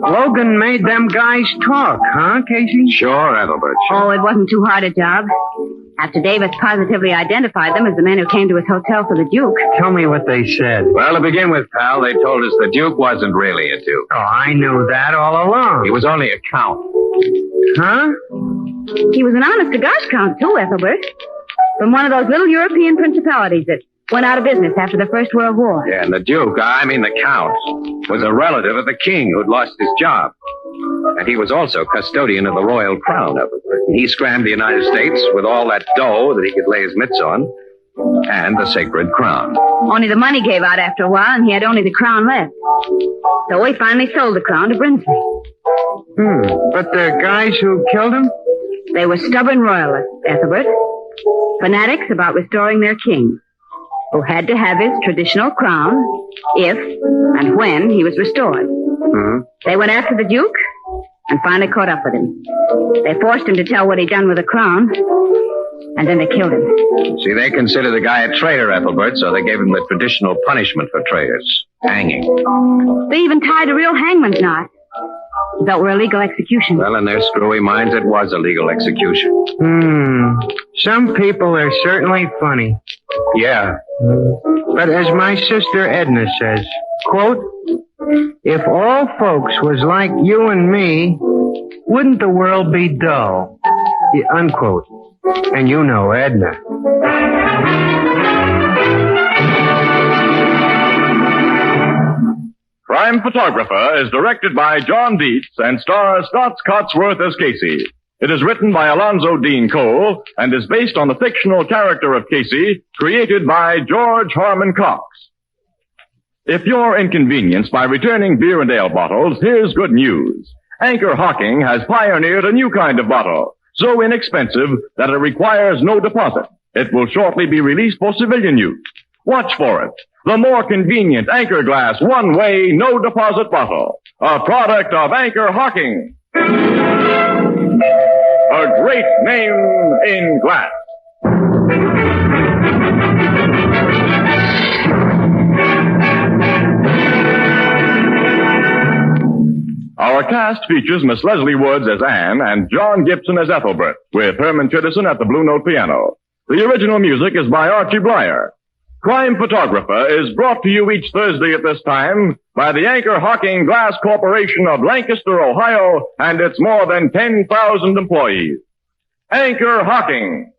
Logan made them guys talk, huh, Casey? Sure, Ethelbert. Oh, it wasn't too hard a job. After Davis positively identified them as the men who came to his hotel for the Duke. Tell me what they said. Well, to begin with, pal, they told us the Duke wasn't really a Duke. Oh, I knew that all along. He was only a count. Huh? He was an honest-to-gosh count, too, Ethelbert. From one of those little European principalities that went out of business after the First World War. Yeah, and the Duke, the Count, was a relative of the king who'd lost his job. And he was also custodian of the royal crown, Ethelbert. He scrammed the United States with all that dough that he could lay his mitts on, and the sacred crown. Only the money gave out after a while, and he had only the crown left. So he finally sold the crown to Brinsley. But the guys who killed him? They were stubborn royalists, Ethelbert. Fanatics about restoring their king, who had to have his traditional crown if and when he was restored. They went after the Duke and finally caught up with him. They forced him to tell what he'd done with the crown, and then they killed him. See, they considered the guy a traitor, Ethelbert, so they gave him the traditional punishment for traitors, hanging. They even tied a real hangman's knot. That were a legal execution. Well, in their screwy minds, it was a legal execution. Some people are certainly funny. Yeah. But as my sister Edna says, quote, If all folks was like you and me, wouldn't the world be dull? Unquote. And you know Edna. Crime Photographer is directed by John Dietz and stars Stotts Cotsworth as Casey. It is written by Alonzo Dean Cole and is based on the fictional character of Casey, created by George Harmon Cox. If you're inconvenienced by returning beer and ale bottles, here's good news. Anchor Hocking has pioneered a new kind of bottle, so inexpensive that it requires no deposit. It will shortly be released for civilian use. Watch for it. The more convenient Anchor Glass one-way, no-deposit bottle. A product of Anchor Hocking. A great name in glass. Our cast features Miss Leslie Woods as Anne and John Gibson as Ethelbert, with Herman Chittison at the Blue Note piano. The original music is by Archie Blyer. Crime Photographer is brought to you each Thursday at this time by the Anchor Hocking Glass Corporation of Lancaster, Ohio, and its more than 10,000 employees. Anchor Hocking.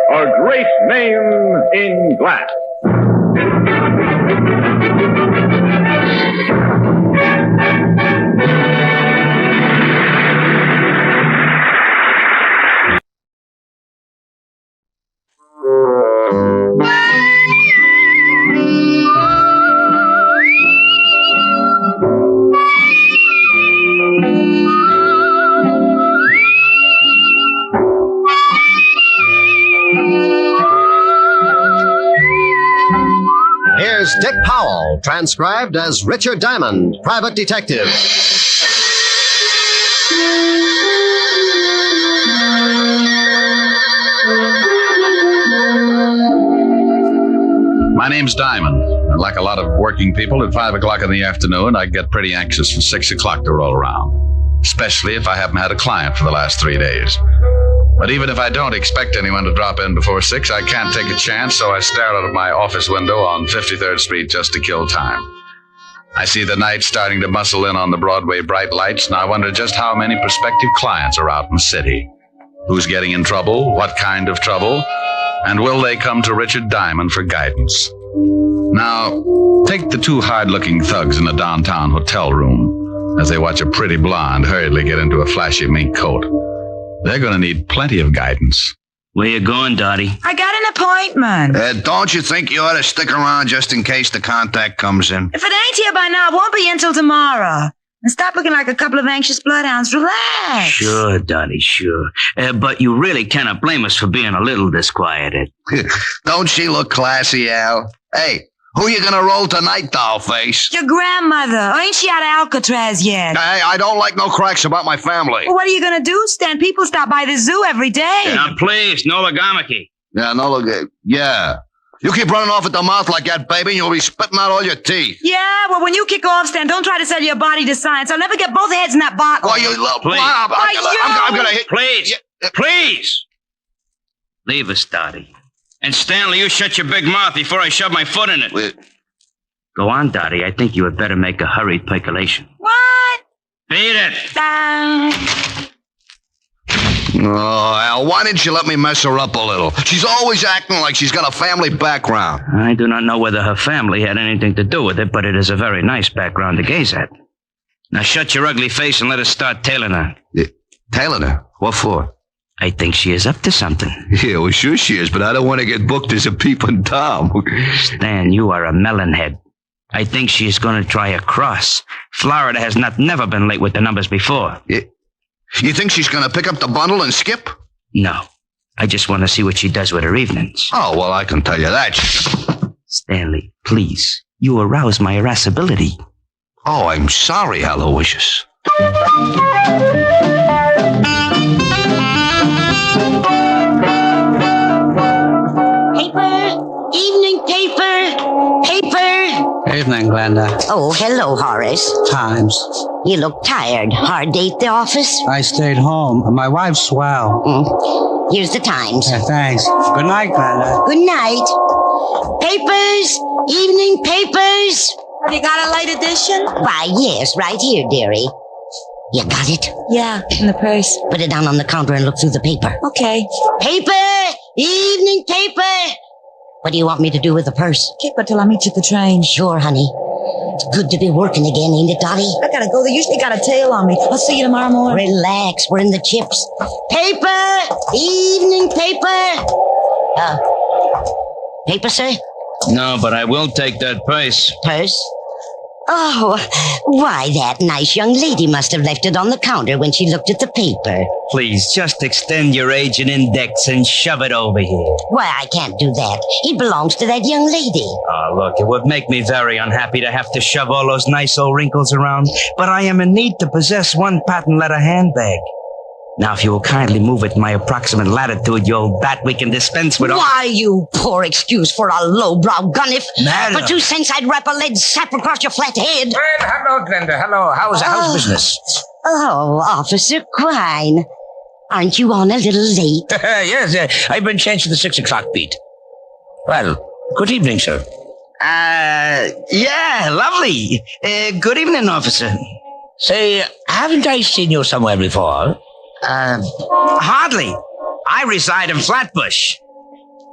A great name in glass. Here's Dick Powell, transcribed as Richard Diamond, private detective. My name's Diamond, and like a lot of working people, at 5 o'clock in the afternoon, I get pretty anxious for 6 o'clock to roll around, especially if I haven't had a client for the last 3 days. But even if I don't expect anyone to drop in before 6, I can't take a chance, so I stare out of my office window on 53rd Street just to kill time. I see the night starting to muscle in on the Broadway bright lights, and I wonder just how many prospective clients are out in the city. Who's getting in trouble? What kind of trouble? And will they come to Richard Diamond for guidance? Now, take the two hard-looking thugs in a downtown hotel room as they watch a pretty blonde hurriedly get into a flashy mink coat. They're going to need plenty of guidance. Where you going, Dottie? I got an appointment. Don't you think you ought to stick around just in case the contact comes in? If it ain't here by now, it won't be until tomorrow. And stop looking like a couple of anxious bloodhounds. Relax. Sure, Dottie, sure. But you really cannot blame us for being a little disquieted. Don't she look classy, Al? Hey, who you gonna roll tonight, dollface? Your grandmother. Or ain't she out of Alcatraz yet? Hey, I don't like no cracks about my family. Well, what are you gonna do, Stan? People stop by the zoo every day. Now, please, no logomachy. Yeah. You keep running off at the mouth like that, baby, and you'll be spitting out all your teeth. Yeah, well, when you kick off, Stan, don't try to sell your body to science. I'll never get both heads in that bottle. Why, you little... Please. I'm gonna hit... Please. Please. Leave us, Dottie. And Stanley, you shut your big mouth before I shove my foot in it. Go on, Dottie. I think you had better make a hurried percolation. What? Beat it. Oh, Al, why didn't you let me mess her up a little? She's always acting like she's got a family background. I do not know whether her family had anything to do with it, but it is a very nice background to gaze at. Now shut your ugly face and let us start tailing her. Tailing her? What for? I think she is up to something. Yeah, well, sure she is, but I don't want to get booked as a peeping Tom. Stan, you are a melonhead. I think she is going to try a cross. Florida has never been late with the numbers before. You think she's going to pick up the bundle and skip? No. I just want to see what she does with her evenings. Oh, well, I can tell you that. Stanley, please. You arouse my irascibility. Oh, I'm sorry, Aloysius. Paper! Evening paper! Evening, Glenda. Oh, hello, Horace. Times. You look tired. Hard day at the office? I stayed home. My wife's swell. Here's the Times. Yeah, thanks. Good night, Glenda. Good night. Papers! Evening papers! Have you got a late edition? Why, yes, right here, dearie. You got it? Yeah, in the purse. Put it down on the counter and look through the paper. Okay. Paper! Evening paper! What do you want me to do with the purse? Keep it till I meet you at the train. Sure, honey. It's good to be working again, ain't it, Dottie? I gotta go. They usually got a tail on me. I'll see you tomorrow morning. Relax. We're in the chips. Paper! Evening paper! Paper, sir? No, but I will take that purse. Purse? Oh, why, that nice young lady must have left it on the counter when she looked at the paper. Please, just extend your agent index and shove it over here. Why, I can't do that. It belongs to that young lady. Oh, look, it would make me very unhappy to have to shove all those nice old wrinkles around, but I am in need to possess one patent leather handbag. Now, if you will kindly move it in my approximate latitude, you old bat, we can dispense with all... Why, you poor excuse for a lowbrow gunnif. Madam. For 2 cents, I'd wrap a lead sap across your flat head. Well, hello, Glenda. Hello. How's business? Oh, Officer Quine. Aren't you on a little late? Yes, I've been changed to the 6 o'clock beat. Well, good evening, sir. Yeah, lovely. Good evening, officer. Say, haven't I seen you somewhere before? Hardly. I reside in Flatbush.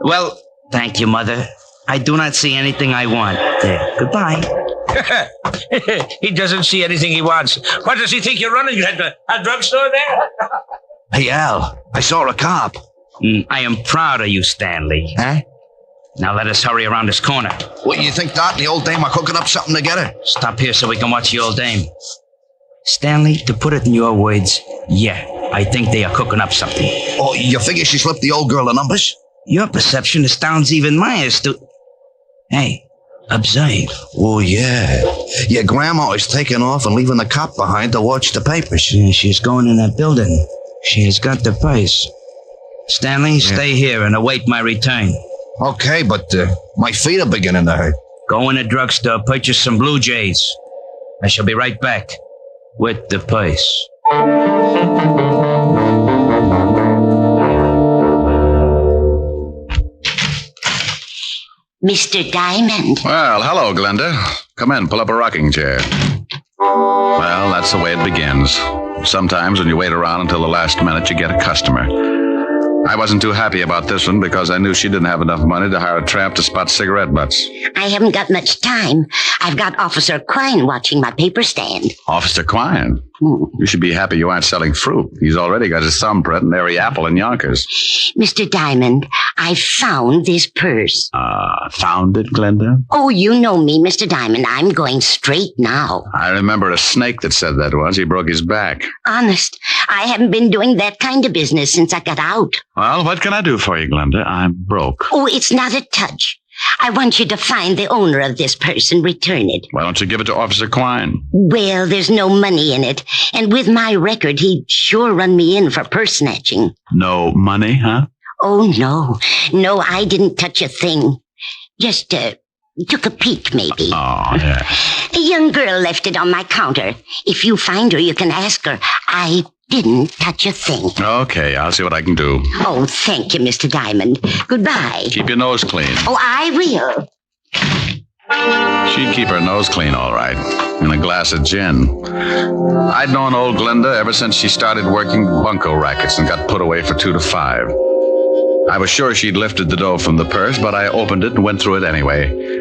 Well, thank you, Mother. I do not see anything I want. There, goodbye. He doesn't see anything he wants. What does he think you're running? You had a drugstore there? Hey, Al, I saw a cop. I am proud of you, Stanley. Huh? Now let us hurry around this corner. What, you think Dot and the old dame are cooking up something together? Stop here so we can watch the old dame. Stanley, to put it in your words, yeah, I think they are cooking up something. Oh, you figure she slipped the old girl the numbers? Your perception astounds even my Hey, observe. Oh, yeah. Your grandma is taking off and leaving the cop behind to watch the papers. She's going in that building. She has got the purse. Stanley, stay here and await my return. Okay, but my feet are beginning to hurt. Go in a drugstore, purchase some Blue Jays. I shall be right back with the purse. Mr. Diamond. Well, hello, Glenda. Come in, pull up a rocking chair. Well, that's the way it begins. Sometimes when you wait around until the last minute, you get a customer. I wasn't too happy about this one because I knew she didn't have enough money to hire a tramp to spot cigarette butts. I haven't got much time. I've got Officer Quine watching my paper stand. Officer Quine? You should be happy you aren't selling fruit. He's already got his thumbprint in every apple in Yonkers. Mr. Diamond, I found this purse. Found it, Glenda? Oh, you know me, Mr. Diamond. I'm going straight now. I remember a snake that said that once. He broke his back. Honest, I haven't been doing that kind of business since I got out. Well, what can I do for you, Glenda? I'm broke. Oh, it's not a touch. I want you to find the owner of this purse and return it. Why don't you give it to Officer Quine? Well, there's no money in it. And with my record, he'd sure run me in for purse snatching. No money, huh? Oh, no. No, I didn't touch a thing. Just, took a peek, maybe. Oh, yeah. A young girl left it on my counter. If you find her, you can ask her. I didn't touch a thing. Okay, I'll see what I can do. Oh, thank you, Mr. Diamond. Goodbye. Keep your nose clean. Oh, I will. She'd keep her nose clean, all right. And a glass of gin. I'd known old Glenda ever since she started working bunco rackets and got put away for 2 to 5. I was sure she'd lifted the dough from the purse, but I opened it and went through it anyway.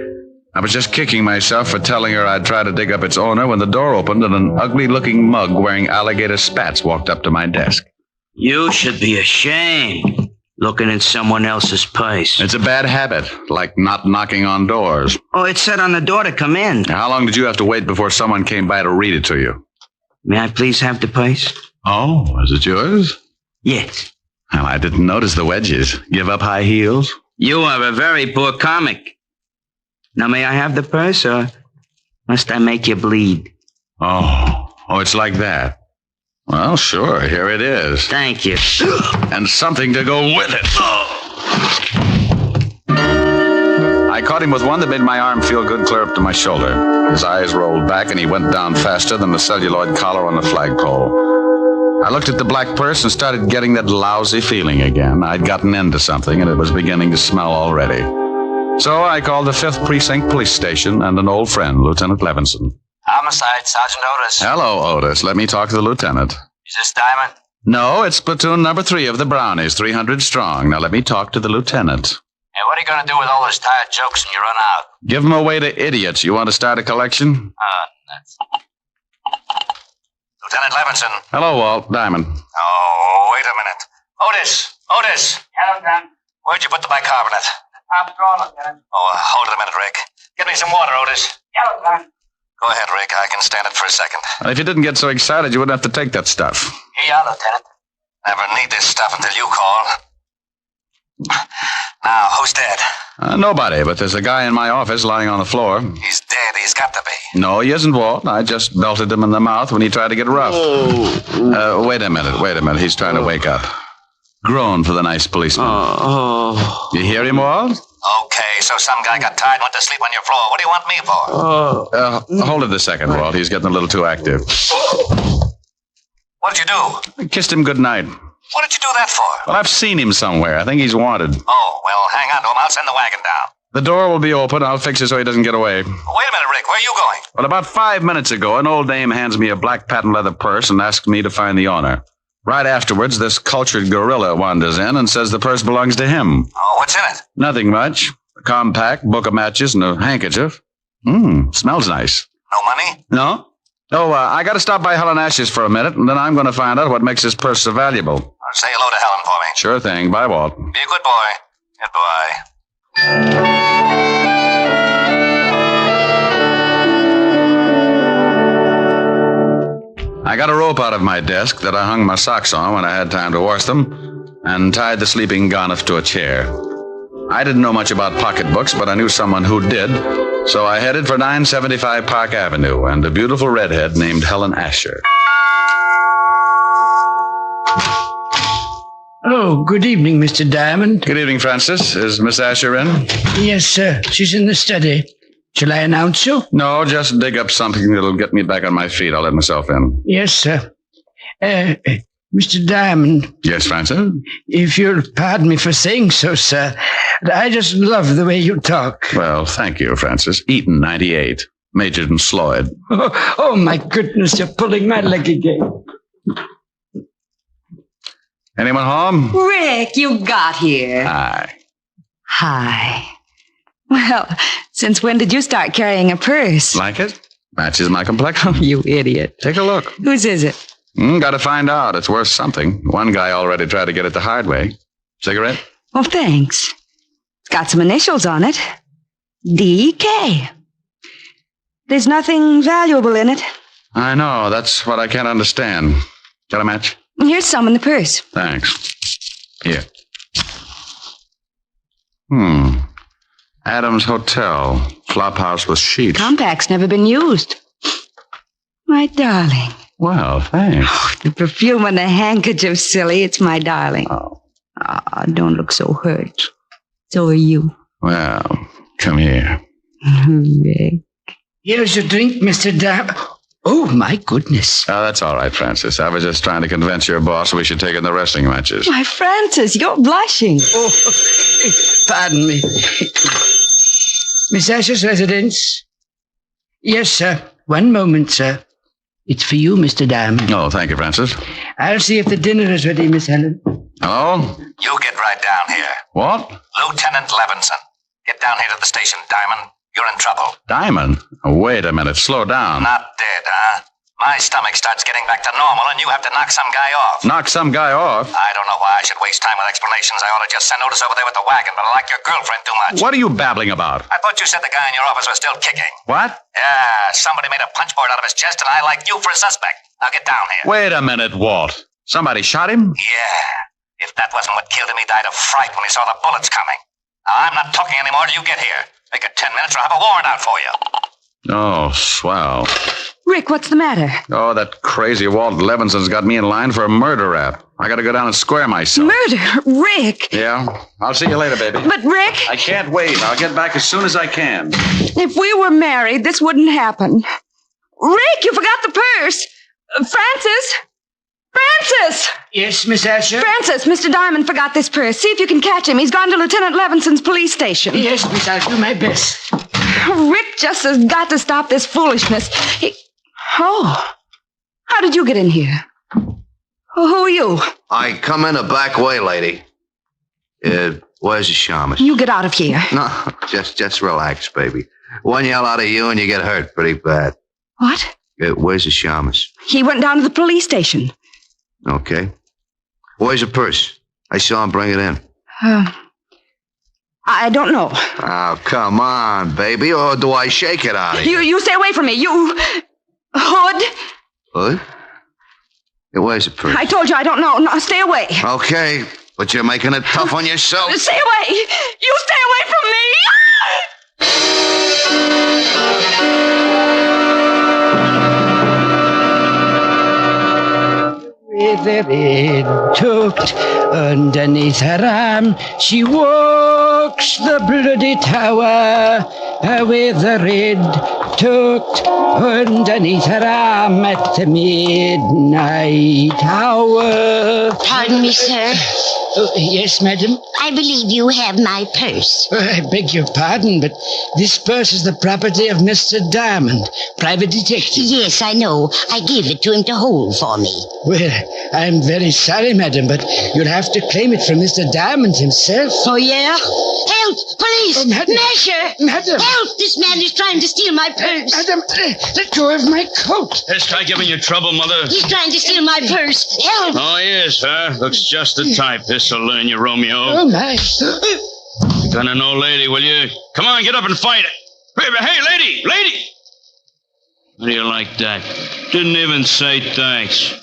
I was just kicking myself for telling her I'd try to dig up its owner when the door opened and an ugly-looking mug wearing alligator spats walked up to my desk. You should be ashamed, looking in someone else's purse. It's a bad habit, like not knocking on doors. Oh, it said on the door to come in. How long did you have to wait before someone came by to read it to you? May I please have the purse? Oh, is it yours? Yes. Well, I didn't notice the wedges. Give up high heels? You are a very poor comic. Now, may I have the purse, or must I make you bleed? Oh, it's like that. Well, sure, here it is. Thank you. And something to go with it. I caught him with one that made my arm feel good clear up to my shoulder. His eyes rolled back, and he went down faster than the celluloid collar on the flagpole. I looked at the black purse and started getting that lousy feeling again. I'd gotten into something, and it was beginning to smell already. So I called the 5th Precinct Police Station and an old friend, Lieutenant Levinson. Homicide, Sergeant Otis. Hello, Otis. Let me talk to the lieutenant. Is this Diamond? No, it's platoon number 3 of the Brownies, 300 strong. Now let me talk to the lieutenant. Hey, what are you going to do with all those tired jokes when you run out? Give them away to idiots. You want to start a collection? Nuts. Lieutenant Levinson. Hello, Walt. Diamond. Oh, wait a minute. Otis! Yeah, Lieutenant. Where'd you put the bicarbonate? Top drawer, Lieutenant. Oh, hold it a minute, Rick. Get me some water, Otis. Yeah, Lieutenant. Go ahead, Rick. I can stand it for a second. If you didn't get so excited, you wouldn't have to take that stuff. Here you are, Lieutenant. Never need this stuff until you call. Now, who's dead? Nobody, but there's a guy in my office lying on the floor. He's dead. He's got to be. No, he isn't, Walt. I just belted him in the mouth when he tried to get rough. Wait a minute. He's trying to wake up. Groan for the nice policeman. You hear him, Walt? Okay, so some guy got tired and went to sleep on your floor. What do you want me for? Hold it a second, Walt. He's getting a little too active. What did you do? I kissed him goodnight. What did you do that for? Well, I've seen him somewhere. I think he's wanted. Oh, well, hang on to him. I'll send the wagon down. The door will be open. I'll fix it so he doesn't get away. Wait a minute, Rick. Where are you going? Well, about 5 minutes ago, an old dame hands me a black patent leather purse and asks me to find the owner. Right afterwards, this cultured gorilla wanders in and says the purse belongs to him. Oh, what's in it? Nothing much. A compact, book of matches, and a handkerchief. Smells nice. No money? No? Oh, I got to stop by Helen Ash's for a minute, and then I'm going to find out what makes this purse so valuable. Say hello to Helen for me. Sure thing. Bye, Walt. Be a good boy. Goodbye. I got a rope out of my desk that I hung my socks on when I had time to wash them, and tied the sleeping Garniff to a chair. I didn't know much about pocketbooks, but I knew someone who did, so I headed for 975 Park Avenue and a beautiful redhead named Helen Asher. Oh, good evening, Mr. Diamond. Good evening, Francis. Is Miss Asher in? Yes, sir. She's in the study. Shall I announce you? No, just dig up something that'll get me back on my feet. I'll let myself in. Yes, sir. Mr. Diamond. Yes, Francis? If you'll pardon me for saying so, sir, I just love the way you talk. Well, thank you, Francis. Eaton, 98. Majored in Sloyd. Oh, my goodness, you're pulling my leg again. Anyone home? Rick, you got here. Hi. Hi. Well, since when did you start carrying a purse? Like it? Matches my complexion. You idiot. Take a look. Whose is it? Gotta find out. It's worth something. One guy already tried to get it the hard way. Cigarette? Well, thanks. It's got some initials on it. D.K. There's nothing valuable in it. I know. That's what I can't understand. Got a match? Here's some in the purse. Thanks. Here. Adams Hotel. Flophouse with sheets. Compact's never been used. My darling. Well, thanks. Oh, the perfume and the handkerchief, silly. It's my darling. Oh. Don't look so hurt. So are you. Well, come here. Rick. Here's your drink, Mr. Diamond. Oh, my goodness. Oh, that's all right, Francis. I was just trying to convince your boss we should take in the wrestling matches. Why, Francis, you're blushing. Oh, pardon me. Miss Asher's residence? Yes, sir. One moment, sir. It's for you, Mr. Diamond. Oh, thank you, Francis. I'll see if the dinner is ready, Miss Helen. Hello? You get right down here. What? Lieutenant Levinson. Get down here to the station, Diamond. You're in trouble. Diamond? Oh, wait a minute. Slow down. Not dead, huh? My stomach starts getting back to normal, and you have to knock some guy off. Knock some guy off? I don't know why I should waste time with explanations. I ought to just send Otis over there with the wagon, but I like your girlfriend too much. What are you babbling about? I thought you said the guy in your office was still kicking. What? Yeah, somebody made a punchboard out of his chest, and I like you for a suspect. Now get down here. Wait a minute, Walt. Somebody shot him? Yeah. If that wasn't what killed him, he died of fright when he saw the bullets coming. Now, I'm not talking anymore till you get here. Make it 10 minutes or I'll have a warrant out for you. Oh, swell. Rick, what's the matter? Oh, that crazy Walt Levinson's got me in line for a murder rap. I gotta go down and square myself. Murder? Rick! Yeah? I'll see you later, baby. But, Rick... I can't wait. I'll get back as soon as I can. If we were married, this wouldn't happen. Rick, you forgot the purse! Francis! Francis! Yes, Miss Asher? Francis, Mr. Diamond forgot this purse. See if you can catch him. He's gone to Lieutenant Levinson's police station. Yes, Miss, I'll do my best. Rick just has got to stop this foolishness. Oh. How did you get in here? Who are you? I come in a back way, lady. Where's the shamus? You get out of here. No, just relax, baby. One yell out of you and you get hurt pretty bad. What? Where's the shamus? He went down to the police station. Okay. Where's the purse? I saw him bring it in. I don't know. Oh, come on, baby, or do I shake it out of you? You stay away from me. You... Hood? Hood? Where's the purse? I told you I don't know. No, stay away. Okay, but you're making it tough on yourself. Stay away. You stay away from me. With her head tucked underneath her arm, she walks the bloody tower. With her head tucked underneath her arm at the midnight hour. Pardon me, sir. Yes, madam? I believe you have my purse. I beg your pardon, but this purse is the property of Mr. Diamond, private detective. Yes, I know. I gave it to him to hold for me. Well, I'm very sorry, madam, but you'll have to claim it from Mr. Diamond himself. Oh, yeah? Help! Police! Oh, madam. Masher! Madam! Help! This man is trying to steal my purse. Madam, let go of my coat. This guy giving you trouble, Mother? He's trying to steal my purse. Help! Oh, yes, huh? Looks just the type. This'll learn you, Romeo. Oh, my. Gonna know lady, will you? Come on, get up and fight it. Hey, lady! Lady! How do you like that? Didn't even say thanks.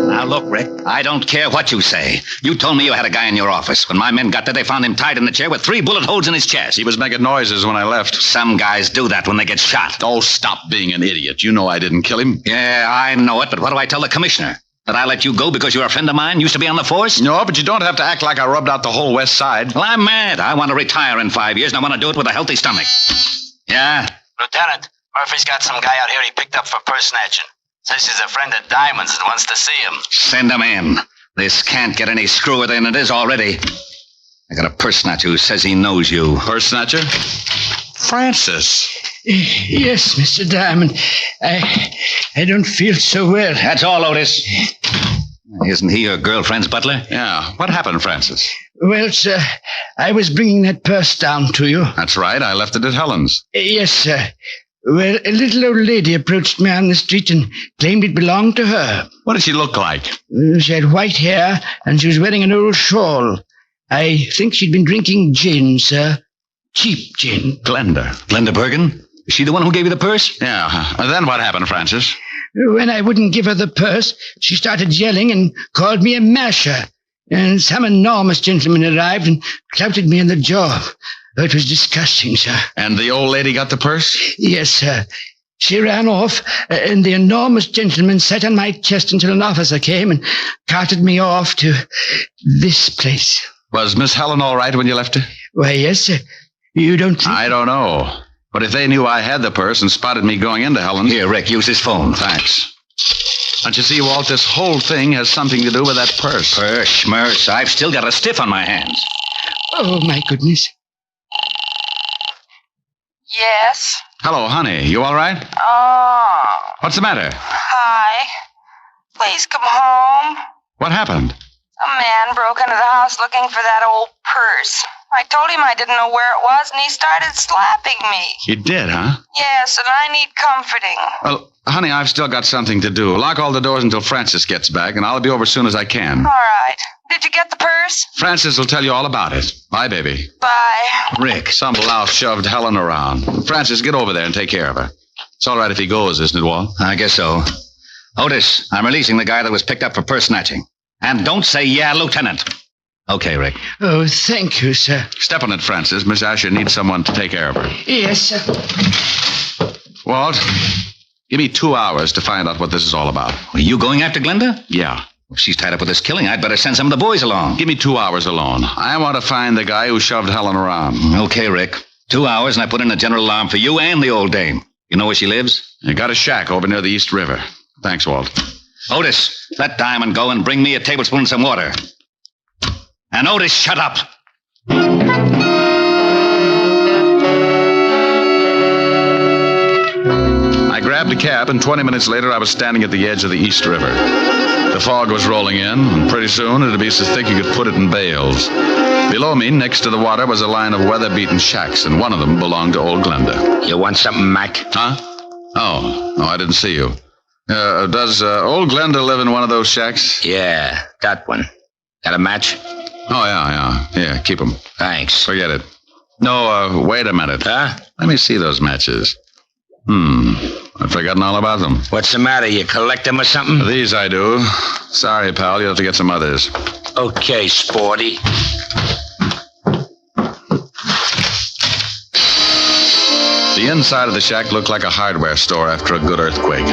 Now, look, Rick, I don't care what you say. You told me you had a guy in your office. When my men got there, they found him tied in the chair with 3 bullet holes in his chest. He was making noises when I left. Some guys do that when they get shot. Oh, stop being an idiot. You know I didn't kill him. Yeah, I know it, but what do I tell the commissioner? That I let you go because you're a friend of mine, used to be on the force? No, but you don't have to act like I rubbed out the whole West Side. Well, I'm mad. I want to retire in 5 years, and I want to do it with a healthy stomach. Yeah? Lieutenant, Murphy's got some guy out here he picked up for purse snatching. Says he's a friend of Diamond's and wants to see him. Send him in. This can't get any screwier than it is already. I got a purse snatcher who says he knows you. Purse snatcher? Francis. Yes, Mr. Diamond. I don't feel so well. That's all, Otis. Isn't he your girlfriend's butler? Yeah. What happened, Francis? Well, sir, I was bringing that purse down to you. That's right. I left it at Helen's. Yes, sir. Well, a little old lady approached me on the street and claimed it belonged to her. What did she look like? She had white hair, and she was wearing an old shawl. I think she'd been drinking gin, sir. Cheap gin. Glenda Bergen? Is she the one who gave you the purse? Yeah. And then what happened, Francis? When I wouldn't give her the purse, she started yelling and called me a masher. And some enormous gentleman arrived and clouted me in the jaw. Oh, it was disgusting, sir. And the old lady got the purse? Yes, sir. She ran off, and the enormous gentleman sat on my chest until an officer came and carted me off to this place. Was Miss Helen all right when you left her? Why, yes, sir. You don't think... I don't know. But if they knew I had the purse and spotted me going into Helen's... Here, Rick, use his phone. Thanks. Don't you see, Walt, this whole thing has something to do with that purse. Merce, I've still got a stiff on my hands. Oh, my goodness. Yes? Hello, honey. You all right? Oh. What's the matter? Hi. Please come home. What happened? A man broke into the house looking for that old purse. I told him I didn't know where it was, and he started slapping me. He did, huh? Yes, and I need comforting. Well, honey, I've still got something to do. Lock all the doors until Francis gets back, and I'll be over as soon as I can. All right. Did you get the purse? Francis will tell you all about it. Bye, baby. Bye. Rick, some louse shoved Helen around. Francis, get over there and take care of her. It's all right if he goes, isn't it, Walt? I guess so. Otis, I'm releasing the guy that was picked up for purse snatching. And don't say, yeah, Lieutenant. Okay, Rick. Oh, thank you, sir. Step on it, Francis. Miss Asher needs someone to take care of her. Yes, sir. Walt, give me 2 hours to find out what this is all about. Are you going after Glenda? Yeah. If she's tied up with this killing, I'd better send some of the boys along. Give me 2 hours alone. I want to find the guy who shoved Helen around. Okay, Rick. 2 hours, and I put in a general alarm for you and the old dame. You know where she lives? I got a shack over near the East River. Thanks, Walt. Otis, let Diamond go and bring me a tablespoon and some water. And Otis, shut up. I grabbed a cab, and 20 minutes later, I was standing at the edge of the East River. The fog was rolling in, and pretty soon it'd be so thick you could put it in bales. Below me, next to the water, was a line of weather-beaten shacks, and one of them belonged to old Glenda. You want something, Mac? Huh? Oh, I didn't see you. Does old Glenda live in one of those shacks? Yeah, that one. Got a match? Oh, yeah. Yeah, keep them. Thanks. Forget it. No, wait a minute. Huh? Let me see those matches. I've forgotten all about them. What's the matter? You collect them or something? These I do. Sorry, pal. You'll have to get some others. Okay, sporty. The inside of the shack looked like a hardware store after a good earthquake.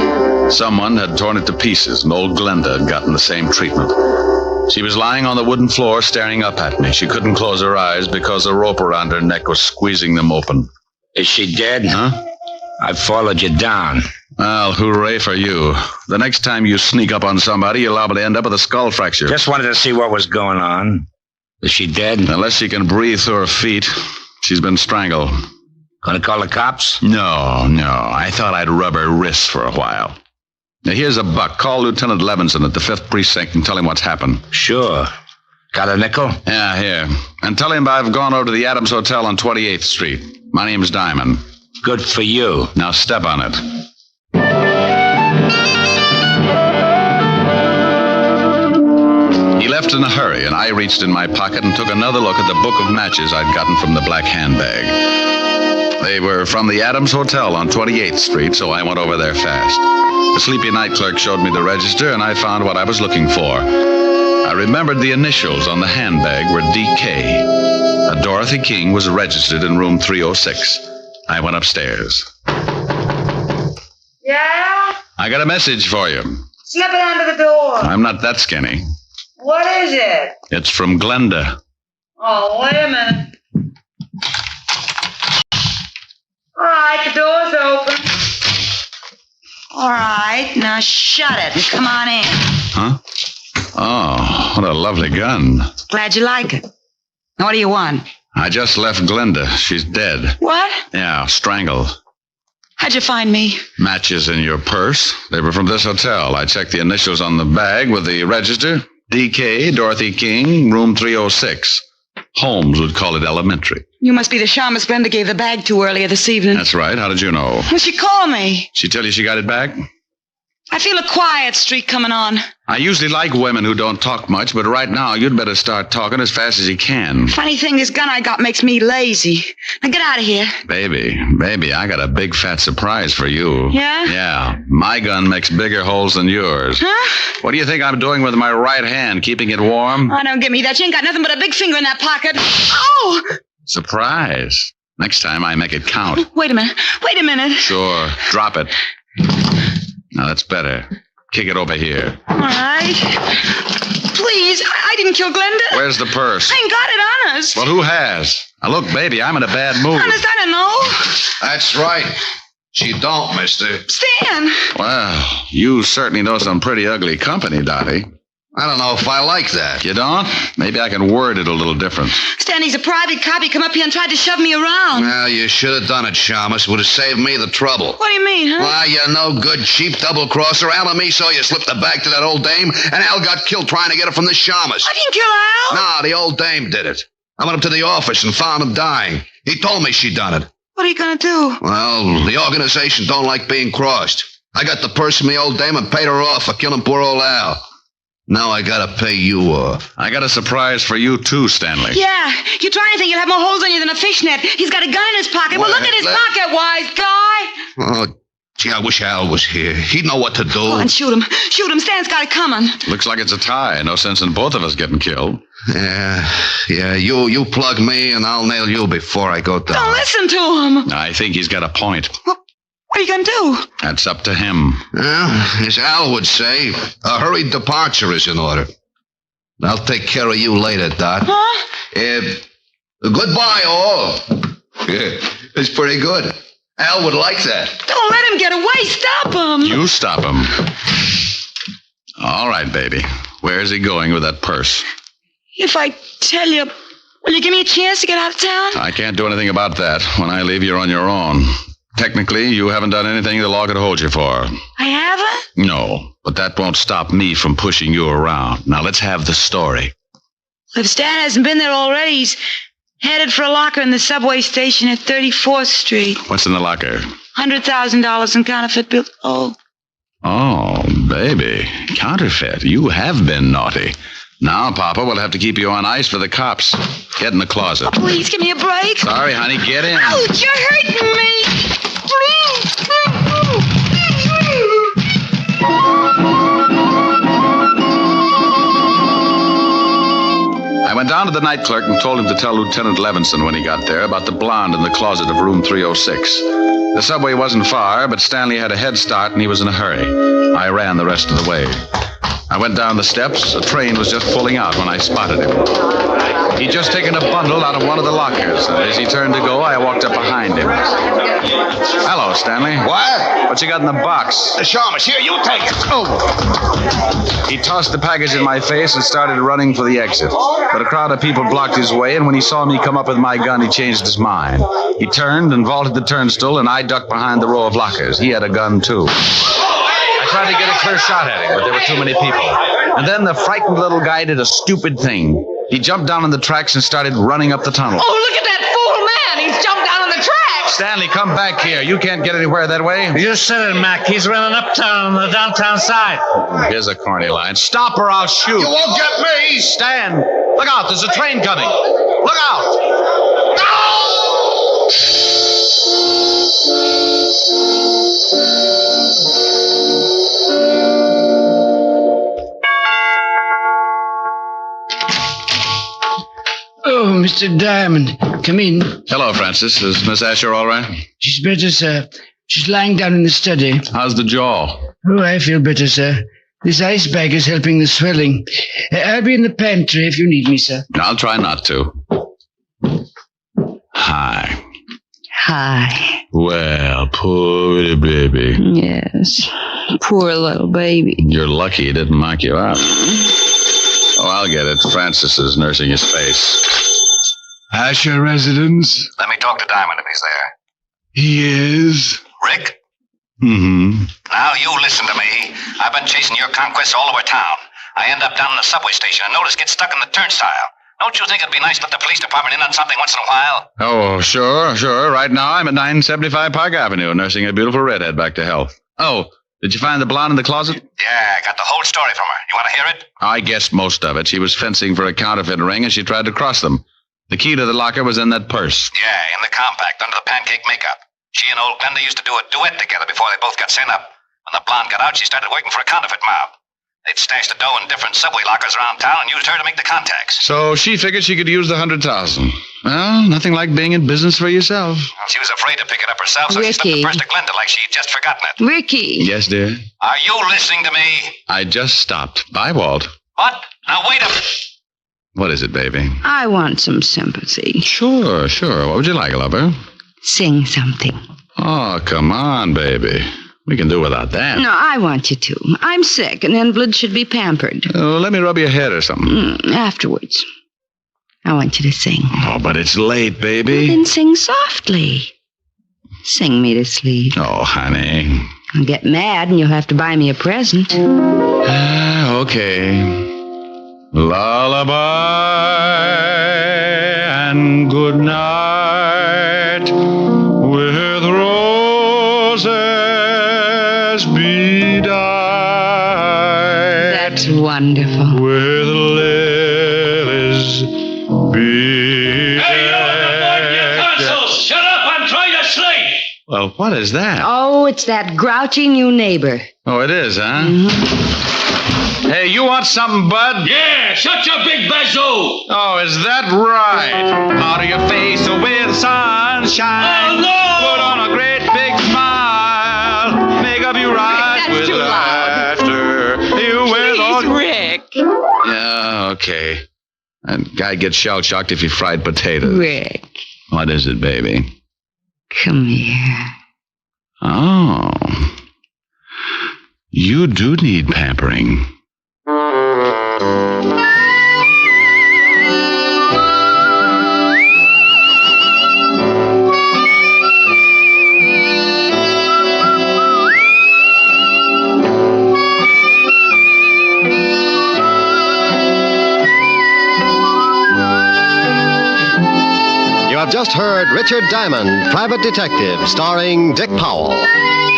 Someone had torn it to pieces, and old Glenda had gotten the same treatment. She was lying on the wooden floor staring up at me. She couldn't close her eyes because a rope around her neck was squeezing them open. Is she dead? Huh? I followed you down. Well, hooray for you. The next time you sneak up on somebody, you're liable to end up with a skull fracture. Just wanted to see what was going on. Is she dead? Unless she can breathe through her feet. She's been strangled. Gonna call the cops? No. I thought I'd rub her wrists for a while. Now, here's a buck. Call Lieutenant Levinson at the 5th Precinct and tell him what's happened. Sure. Got a nickel? Yeah, here. And tell him I've gone over to the Adams Hotel on 28th Street. My name's Diamond. Good for you. Now step on it. He left in a hurry, and I reached in my pocket and took another look at the book of matches I'd gotten from the black handbag. They were from the Adams Hotel on 28th Street, so I went over there fast. The sleepy night clerk showed me the register, and I found what I was looking for. I remembered the initials on the handbag were D.K. A Dorothy King was registered in room 306. I went upstairs. Yeah? I got a message for you. Slip it under the door. I'm not that skinny. What is it? It's from Glenda. Oh, wait a minute. All right, the door's open. All right, now shut it and come on in. Huh? Oh, what a lovely gun. Glad you like it. Now, what do you want? I just left Glenda. She's dead. What? Yeah, strangled. How'd you find me? Matches in your purse. They were from this hotel. I checked the initials on the bag with the register. D.K., Dorothy King, room 306. Holmes would call it elementary. You must be the shamus Glenda gave the bag to earlier this evening. That's right. How did you know? Well, she called me. She tell you she got it back? I feel a quiet streak coming on. I usually like women who don't talk much, but right now you'd better start talking as fast as you can. Funny thing, this gun I got makes me lazy. Now get out of here. Baby, I got a big fat surprise for you. Yeah? Yeah. My gun makes bigger holes than yours. Huh? What do you think I'm doing with my right hand, keeping it warm? Oh, don't give me that. You ain't got nothing but a big finger in that pocket. Oh! Surprise. Next time I make it count. Wait a minute. Sure. Drop it. Now that's better. Kick it over here. All right. Please, I didn't kill Glenda. Where's the purse? I ain't got it, honest. Well, who has? Now look, baby, I'm in a bad mood. Honest, I don't know. That's right. She don't, mister. Stan. Well, you certainly know some pretty ugly company, Dottie. I don't know if I like that. You don't? Maybe I can word it a little different. Stan, he's a private cop. He come up here and tried to shove me around. Well, you should have done it, Shamus. Would have saved me the trouble. What do you mean, huh? Why, you no good, cheap double-crosser. Al and me saw you slip the bag to that old dame, and Al got killed trying to get it from the Shamus. I didn't kill Al. Nah, the old dame did it. I went up to the office and found him dying. He told me she done it. What are you going to do? Well, the organization don't like being crossed. I got the purse from the old dame and paid her off for killing poor old Al. Now I gotta pay you off. I got a surprise for you too, Stanley. Yeah, you try anything, you'll have more holes on you than a fishnet. He's got a gun in his pocket. Well, look at his pocket, wise guy. Oh, gee, I wish Al was here. He'd know what to do. Go on, shoot him. Shoot him. Stan's got it coming. Looks like it's a tie. No sense in both of us getting killed. Yeah, you plug me and I'll nail you before I go down. Don't listen to him. I think he's got a point. What are you going to do? That's up to him. Well, as Al would say, a hurried departure is in order. I'll take care of you later, Dot. Huh? Goodbye, all. Yeah, it's pretty good. Al would like that. Don't let him get away. Stop him. You stop him. All right, baby. Where's he going with that purse? If I tell you, will you give me a chance to get out of town? I can't do anything about that. When I leave, you're on your own. Technically, you haven't done anything the law could hold you for. I haven't? No, but that won't stop me from pushing you around. Now, let's have the story. If Stan hasn't been there already, he's headed for a locker in the subway station at 34th Street. What's in the locker? $100,000 in counterfeit bills. Oh, baby. Counterfeit. You have been naughty. Now, Papa, we'll have to keep you on ice for the cops. Get in the closet. Please give me a break. Sorry, honey. Get in. Ouch, you're hurting me. I went down to the night clerk and told him to tell Lieutenant Levinson when he got there about the blonde in the closet of room 306. The subway wasn't far, but Stanley had a head start and he was in a hurry. I ran the rest of the way. I went down the steps. A train was just pulling out when I spotted him. He'd just taken a bundle out of one of the lockers, and as he turned to go, I walked up behind him. Hello, Stanley. What? What you got in the box? The Sharmas. Here, you take it. Oh! He tossed the package in my face and started running for the exit. But a crowd of people blocked his way, and when he saw me come up with my gun, he changed his mind. He turned and vaulted the turnstile, and I ducked behind the row of lockers. He had a gun, too. I tried to get a clear shot at him, but there were too many people. And then the frightened little guy did a stupid thing. He jumped down on the tracks and started running up the tunnel. Oh, look at that fool man. He's jumped down on the tracks. Stanley, come back here. You can't get anywhere that way. You said it, Mac. He's running uptown on the downtown side. Here's a corny line. Stop or I'll shoot. You won't get me. Stan, look out. There's a train coming. Look out. Oh, Mr. Diamond, come in. Hello, Francis. Is Miss Asher all right? She's better, sir. She's lying down in the study. How's the jaw? Oh, I feel better, sir. This ice bag is helping the swelling. I'll be in the pantry if you need me, sir. I'll try not to. Hi. Hi. Well, poor little baby. Yes. Poor little baby. You're lucky he didn't knock you out. Oh, I'll get it. Francis is nursing his face. Asher residence? Let me talk to Diamond if he's there. He is. Rick? Mm-hmm. Now you listen to me. I've been chasing your conquests all over town. I end up down in the subway station and notice get stuck in the turnstile. Don't you think it'd be nice to let the police department in on something once in a while? Oh, sure. Right now I'm at 975 Park Avenue, nursing a beautiful redhead back to health. Oh, did you find the blonde in the closet? Yeah, I got the whole story from her. You want to hear it? I guessed most of it. She was fencing for a counterfeit ring and she tried to cross them. The key to the locker was in that purse. Yeah, in the compact, under the pancake makeup. She and old Glenda used to do a duet together before they both got sent up. When the blonde got out, she started working for a counterfeit mob. They'd stashed the dough in different subway lockers around town and used her to make the contacts. So she figured she could use the 100,000. Well, nothing like being in business for yourself. Well, she was afraid to pick it up herself, so she slipped the purse to Glenda like she'd just forgotten it. Ricky. Yes, dear? Are you listening to me? I just stopped. Bye, Walt. What? Now wait a... What is it, baby? I want some sympathy. Sure. What would you like, lover? Sing something. Oh, come on, baby. We can do without that. No, I want you to. I'm sick. An invalid should be pampered. Let me rub your head or something. Afterwards. I want you to sing. Oh, but it's late, baby. Then sing softly. Sing me to sleep. Oh, honey. I'll get mad and you'll have to buy me a present. Okay. Lullaby and good night with roses bedight. That's wonderful. With lilies bedight. Hey, you on the board in your console! Shut up! I'm trying to sleep! Well, what is that? Oh, it's that grouchy new neighbor. Oh, it is, huh? Mm-hmm. Hey, you want something, bud? Yeah, shut your big bazoo! Oh, is that right? Powder your face with sunshine. Oh, no! Put on a great big smile. Make up your eyes with laughter. You will. Please, Rick. Yeah, okay. That guy gets shell-shocked if you fried potatoes. Rick. What is it, baby? Come here. Oh. You do need pampering. Just heard Richard Diamond, Private Detective, starring Dick Powell.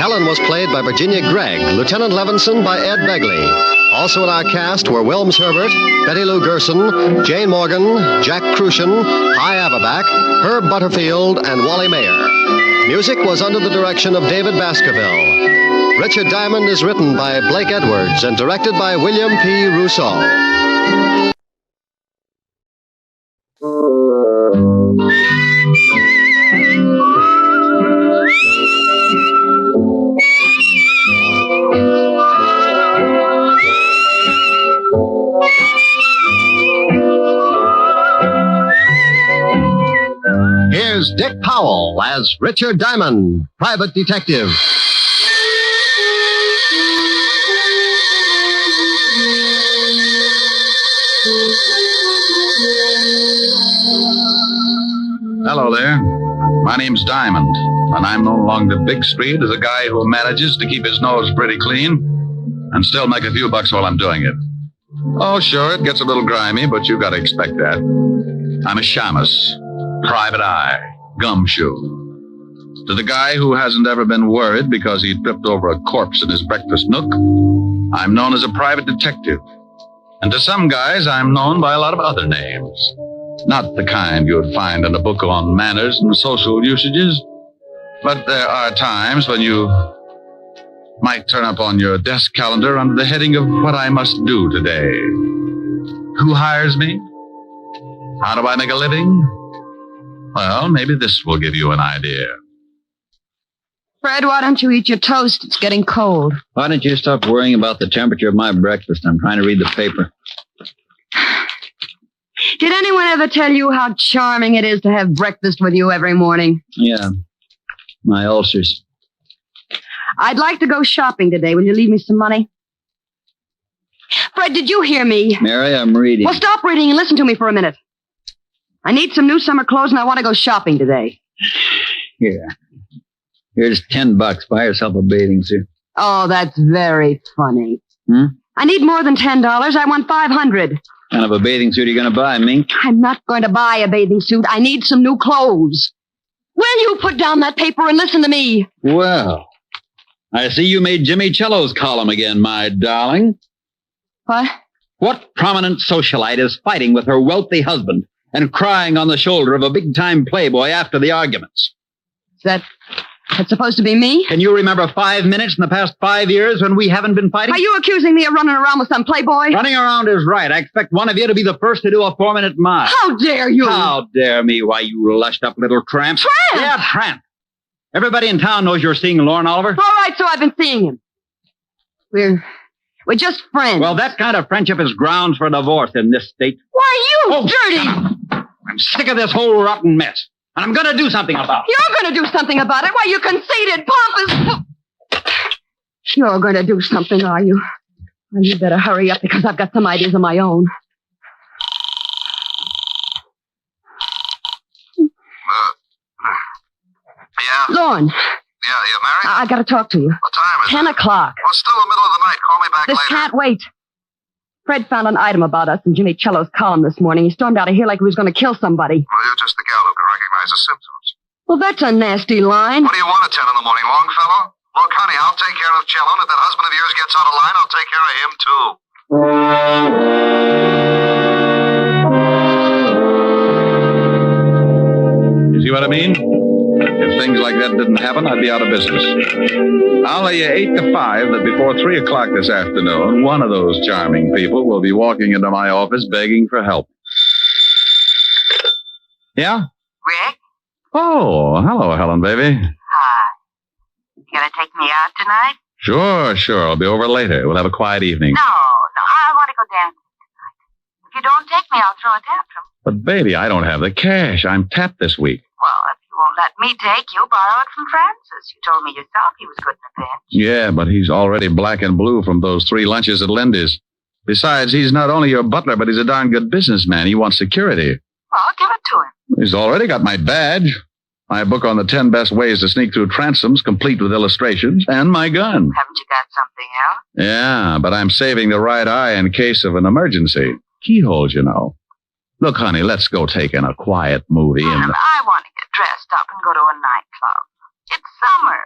Helen was played by Virginia Gregg, Lieutenant Levinson by Ed Begley. Also in our cast were Wilms Herbert, Betty Lou Gerson, Jane Morgan, Jack Crucian, Hy Averback, Herb Butterfield, and Wally Mayer. Music was under the direction of David Baskerville. Richard Diamond is written by Blake Edwards and directed by William P. Rousseau. Here's Dick Powell as Richard Diamond, Private Detective. Hello there. My name's Diamond, and I'm known along the big street as a guy who manages to keep his nose pretty clean and still make a few bucks while I'm doing it. Oh, sure, it gets a little grimy, but you've got to expect that. I'm a shamus, private eye, gumshoe. To the guy who hasn't ever been worried because he tripped over a corpse in his breakfast nook, I'm known as a private detective. And to some guys, I'm known by a lot of other names. Not the kind you would find in a book on manners and social usages. But there are times when you might turn up on your desk calendar under the heading of what I must do today. Who hires me? How do I make a living? Well, maybe this will give you an idea. Fred, why don't you eat your toast? It's getting cold. Why don't you stop worrying about the temperature of my breakfast? I'm trying to read the paper. Did anyone ever tell you how charming it is to have breakfast with you every morning? Yeah, my ulcers. I'd like to go shopping today. Will you leave me some money? Fred, did you hear me? Mary, I'm reading. Well, stop reading and listen to me for a minute. I need some new summer clothes and I want to go shopping today. Here. Here's $10. Buy yourself a bathing suit. Oh, that's very funny. I need more than $10. I want $500. Kind of a bathing suit are you going to buy, Mink? I'm not going to buy a bathing suit. I need some new clothes. Will you put down that paper and listen to me? Well, I see you made Jimmy Cello's column again, my darling. What? What prominent socialite is fighting with her wealthy husband and crying on the shoulder of a big-time playboy after the arguments? That's supposed to be me? Can you remember 5 minutes in the past 5 years when we haven't been fighting? Are you accusing me of running around with some playboy? Running around is right. I expect one of you to be the first to do a 4-minute mile. How dare you? How dare me? Why, you lushed up little tramp. Tramp? Yeah, tramp. Everybody in town knows you're seeing Lorne Oliver. All right, so I've been seeing him. We're just friends. Well, that kind of friendship is grounds for divorce in this state. Why, you dirty... I'm sick of this whole rotten mess. And I'm going to do something about it. You're going to do something about it? Why, you conceited, pompous... You're going to do something, are you? Well, you better hurry up because I've got some ideas of my own. Yeah? Lorne. Yeah, you married? I got to talk to you. What time is 10 it? o'clock. Well, it's still the middle of the night. Call me back This later. can't wait. Fred found an item about us in Jimmy Cello's column this morning. He stormed out of here like he was going to kill somebody. Well, you're just the gal who can recognize the symptoms. Well, that's a nasty line. What do you want at 10 in the morning, Longfellow? Look, honey, I'll take care of Cello, and if that husband of yours gets out of line, I'll take care of him, too. You see what I mean? If things like that didn't happen, I'd be out of business. I'll lay you 8 to 5 that before 3 o'clock this afternoon, one of those charming people will be walking into my office begging for help. Yeah? Rick? Oh, hello, Helen, baby. Hi. You gonna take me out tonight? Sure. I'll be over later. We'll have a quiet evening. No, I want to go dancing tonight. If you don't take me, I'll throw a tantrum. But, baby, I don't have the cash. I'm tapped this week. Well, if you won't let me take you, borrow it from Francis. You told me yourself he was good in a pinch. Yeah, but he's already black and blue from those 3 lunches at Lindy's. Besides, he's not only your butler, but he's a darn good businessman. He wants security. Well, give it to him. He's already got my badge, my book on the 10 best ways to sneak through transoms, complete with illustrations, and my gun. Haven't you got something else? Yeah, but I'm saving the right eye in case of an emergency. Keyholes, you know. Look, honey, let's go take in a quiet movie. I want to get dressed up and go to a nightclub. It's summer.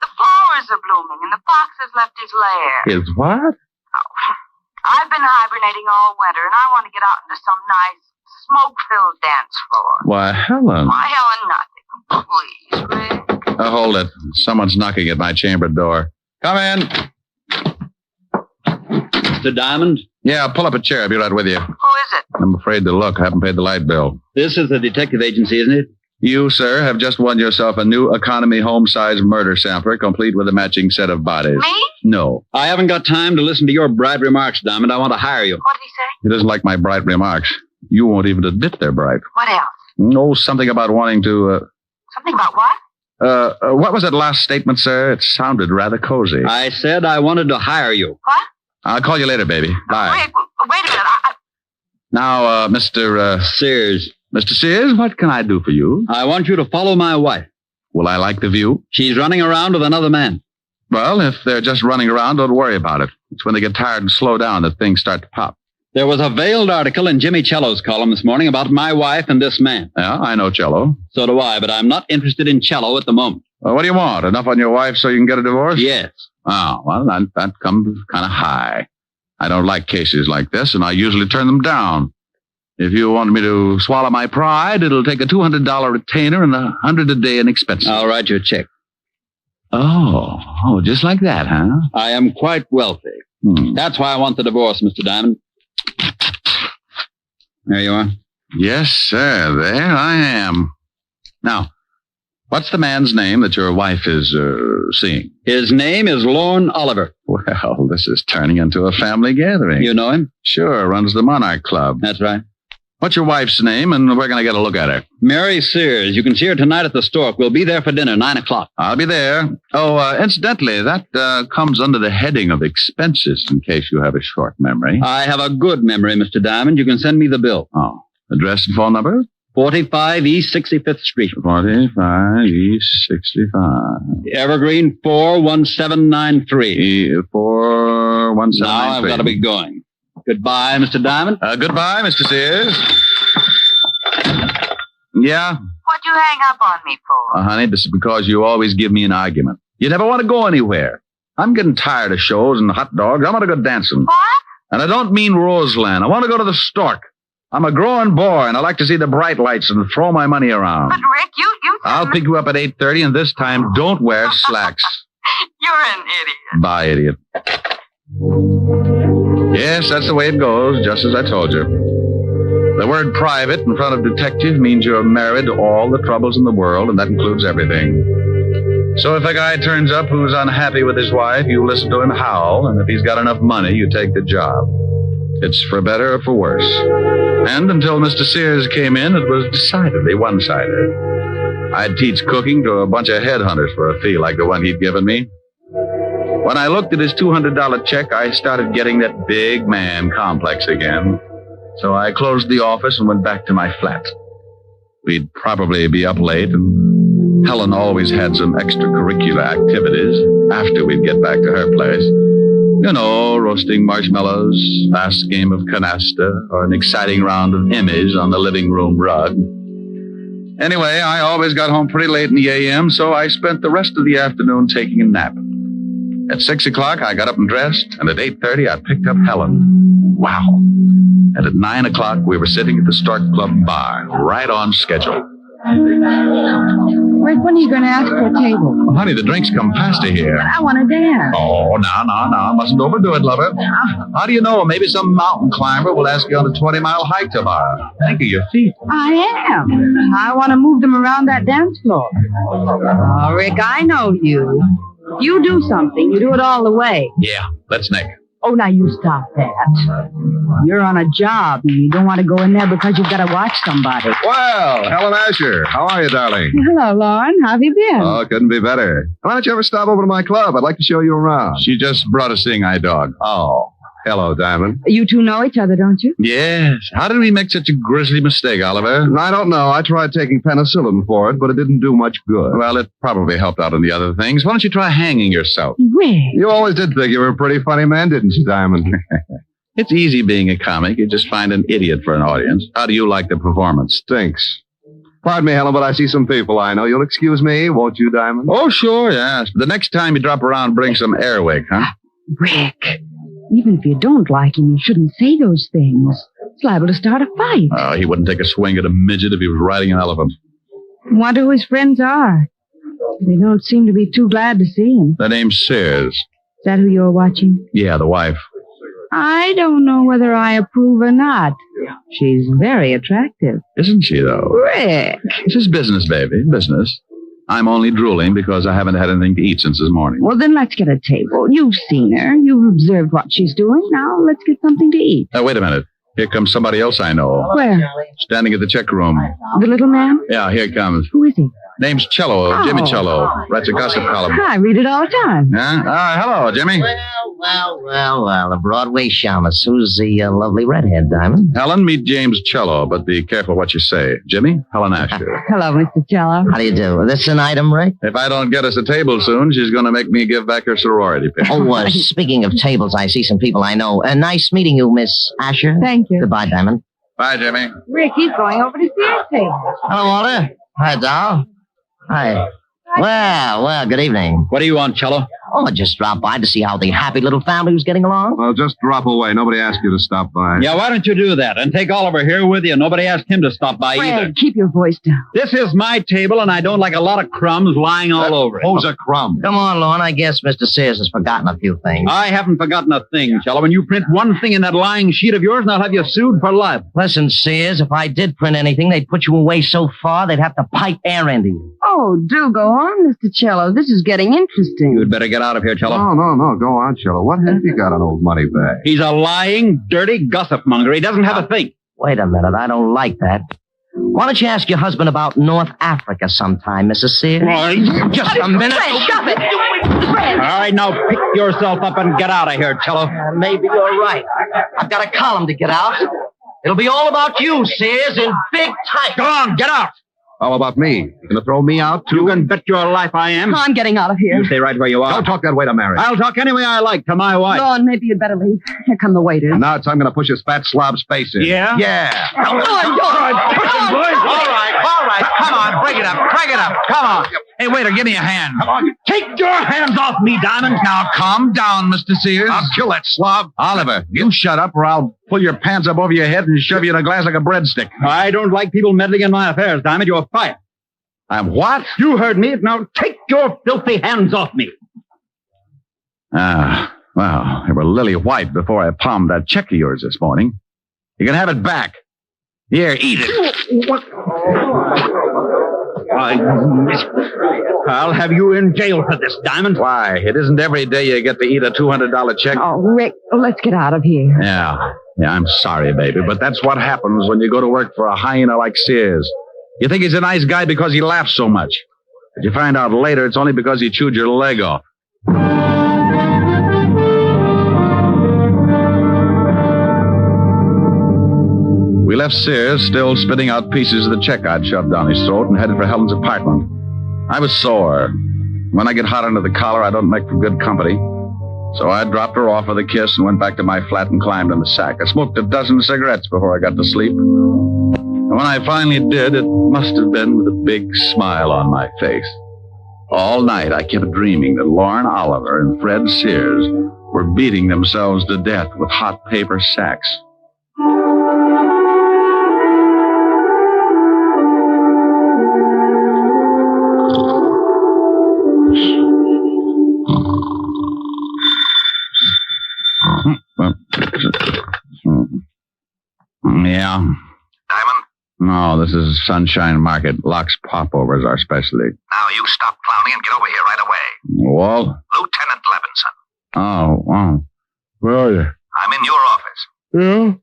The flowers are blooming and the fox has left his lair. Is what? I've been hibernating all winter and I want to get out into some nice smoke-filled dance floor. Why, Helen. Why, Helen, nothing. Please, Rick. Hold it. Someone's knocking at my chamber door. Come in. Mr. Diamond? Yeah, pull up a chair. I'll be right with you. Who is it? I'm afraid to look. I haven't paid the light bill. This is a detective agency, isn't it? You, sir, have just won yourself a new economy home-size murder sampler, complete with a matching set of bodies. Me? No. I haven't got time to listen to your bright remarks, Diamond. I want to hire you. What did he say? He doesn't like my bright remarks. You won't even admit they're bright. What else? No, something about wanting to, Something about what? What was that last statement, sir? It sounded rather cozy. I said I wanted to hire you. What? I'll call you later, baby. Bye. Wait a minute. Now, Mr. Sears. Mr. Sears, what can I do for you? I want you to follow my wife. Will I like the view? She's running around with another man. Well, if they're just running around, don't worry about it. It's when they get tired and slow down that things start to pop. There was a veiled article in Jimmy Cello's column this morning about my wife and this man. Yeah, I know Cello. So do I, but I'm not interested in Cello at the moment. Well, what do you want? Enough on your wife so you can get a divorce? Yes. Oh, well, that comes kind of high. I don't like cases like this, and I usually turn them down. If you want me to swallow my pride, it'll take a $200 retainer and $100 a day in expenses. I'll write you a check. Oh, just like that, huh? I am quite wealthy. That's why I want the divorce, Mr. Diamond. There you are. Yes, sir. There I am. Now, what's the man's name that your wife is seeing? His name is Lorne Oliver. Well, this is turning into a family gathering. You know him? Sure, runs the Monarch Club. That's right. What's your wife's name, and we're going to get a look at her? Mary Sears. You can see her tonight at the Stork. We'll be there for dinner, 9 o'clock. I'll be there. Oh, incidentally, that comes under the heading of expenses, in case you have a short memory. I have a good memory, Mr. Diamond. You can send me the bill. Oh. Address and phone number? 45 East 65th Street. 45 East 65. Evergreen 41793. 41793. Now I've got to be going. Goodbye, Mr. Diamond. Goodbye, Mr. Sears. Yeah? What'd you hang up on me for? Honey, this is because you always give me an argument. You never want to go anywhere. I'm getting tired of shows and hot dogs. I want to go dancing. What? And I don't mean Roseland. I want to go to the Stork. I'm a growing boy, and I like to see the bright lights and throw my money around. But, Rick, you I'll pick you up at 8:30, and this time, don't wear slacks. You're an idiot. Bye, idiot. Yes, that's the way it goes, just as I told you. The word private in front of detective means you're married to all the troubles in the world, and that includes everything. So if a guy turns up who's unhappy with his wife, you listen to him howl, and if he's got enough money, you take the job. It's for better or for worse. And until Mr. Sears came in, it was decidedly one-sided. I'd teach cooking to a bunch of headhunters for a fee like the one he'd given me. When I looked at his $200 check, I started getting that big man complex again. So I closed the office and went back to my flat. We'd probably be up late, and Helen always had some extracurricular activities after we'd get back to her place. You know, roasting marshmallows, last game of canasta, or an exciting round of Emmys on the living room rug. Anyway, I always got home pretty late in the a.m., so I spent the rest of the afternoon taking a nap. At 6 o'clock, I got up and dressed, and at 8:30, I picked up Helen. Wow. And at 9 o'clock, we were sitting at the Stork Club bar, right on schedule. Rick, when are you going to ask for a table? Oh, honey, the drinks come faster here. I want to dance. Oh, no. Mustn't overdo it, lover. How do you know? Maybe some mountain climber will ask you on a 20-mile hike tomorrow. Think of your feet. I am. I want to move them around that dance floor. Oh, Rick, I know you. You do something. You do it all the way. Yeah, let's Nick. Oh, now you stop that. You're on a job, and you don't want to go in there because you've got to watch somebody. Well, Helen Asher, how are you, darling? Hello, Lauren. How have you been? Oh, couldn't be better. Why don't you ever stop over to my club? I'd like to show you around. She just brought a seeing eye dog. Oh, hello, Diamond. You two know each other, don't you? Yes. How did we make such a grisly mistake, Oliver? I don't know. I tried taking penicillin for it, but it didn't do much good. Well, it probably helped out in the other things. Why don't you try hanging yourself? Rick. You always did think you were a pretty funny man, didn't you, Diamond? It's easy being a comic. You just find an idiot for an audience. How do you like the performance? Stinks. Pardon me, Helen, but I see some people I know. You'll excuse me, won't you, Diamond? Oh, sure, yes. The next time you drop around, bring some airwick, huh? Rick, even if you don't like him, you shouldn't say those things. It's liable to start a fight. Oh, he wouldn't take a swing at a midget if he was riding an elephant. Wonder who his friends are. They don't seem to be too glad to see him. The name's Sears. Is that who you're watching? Yeah, the wife. I don't know whether I approve or not. She's very attractive. Isn't she, though? Rick. This is business, baby. Business. I'm only drooling because I haven't had anything to eat since this morning. Well, then let's get a table. You've seen her. You've observed what she's doing. Now let's get something to eat. Wait a minute. Here comes somebody else I know. Where? Standing at the check room. The little man? Yeah, here he comes. Who is he? Name's Cello, Jimmy Cello. Writes a gossip column. I read it all the time. Yeah? Hello, Jimmy. Well, a Broadway shamus. Who's the lovely redhead, Diamond? Helen, meet James Cello, but be careful what you say. Jimmy, Helen Asher. Hello, Mr. Cello. How do you do? This an item, Rick? If I don't get us a table soon, she's going to make me give back her sorority pin. Oh, speaking of tables, I see some people I know. Nice meeting you, Miss Asher. Thank you. Goodbye, Diamond. Bye, Jimmy. Rick, he's going over to see his table. Hello, Walter. Hi, Doll. Hi. Well, good evening. What do you want, Cello? Oh, I just dropped by to see how the happy little family was getting along. Well, just drop away. Nobody asked you to stop by. Yeah, why don't you do that? And take Oliver here with you. Nobody asked him to stop by either. Fred, keep your voice down. This is my table, and I don't like a lot of crumbs lying all over it. Who's a crumb? Come on, Lorne. I guess Mr. Sears has forgotten a few things. I haven't forgotten a thing, Cello. When you print one thing in that lying sheet of yours, and I'll have you sued for life. Listen, Sears, if I did print anything, they'd put you away so far they'd have to pipe air into you. Oh, do go on, Mr. Cello. This is getting interesting. You'd better get out of here, Cello. No. Go on, Cello. What have you got on old Moneybag? He's a lying, dirty gossip monger. He doesn't have a thing. Wait a minute. I don't like that. Why don't you ask your husband about North Africa sometime, Mrs. Sears? Just a minute. Fred, stop it. Fred. All right, now pick yourself up and get out of here, Cello. Maybe you're right. I've got a column to get out. It'll be all about you, Sears, in big type. Go on, get out. How about me? You gonna throw me out, too? You can bet your life I am. I'm getting out of here. You stay right where you are. Don't talk that way to Mary. I'll talk any way I like to my wife. Lorne, maybe you'd better leave. Here come the waiters. And now it's time I'm gonna push his fat slob's face in. Yeah? Yeah. All right. Come on, break it up. Come on. Hey, waiter, give me a hand. Come on. Take your hands off me, Diamond. Now, calm down, Mr. Sears. I'll kill that slob. Oliver, you shut up or I'll pull your pants up over your head and shove you in a glass like a breadstick. I don't like people meddling in my affairs, Diamond. You're fired. I'm what? You heard me. Now take your filthy hands off me. Well, they were lily white before I palmed that check of yours this morning. You can have it back. Here, eat it. What? I'll have you in jail for this, Diamond. Why? It isn't every day you get to eat a $200 check. Oh, Rick, let's get out of here. Yeah, I'm sorry, baby, but that's what happens when you go to work for a hyena like Sears. You think he's a nice guy because he laughs so much. But you find out later it's only because he chewed your leg off. We left Sears still spitting out pieces of the check I'd shoved down his throat and headed for Helen's apartment. I was sore. When I get hot under the collar, I don't make for good company. So I dropped her off with a kiss and went back to my flat and climbed in the sack. I smoked a dozen cigarettes before I got to sleep. And when I finally did, it must have been with a big smile on my face. All night I kept dreaming that Lorne Oliver and Fred Sears were beating themselves to death with hot paper sacks. Yeah. Diamond? No, this is Sunshine Market. Lox popovers are specialty. Now you stop clowning and get over here right away. Walt? Lieutenant Levinson. Oh, wow. Where are you? I'm in your office. Yeah?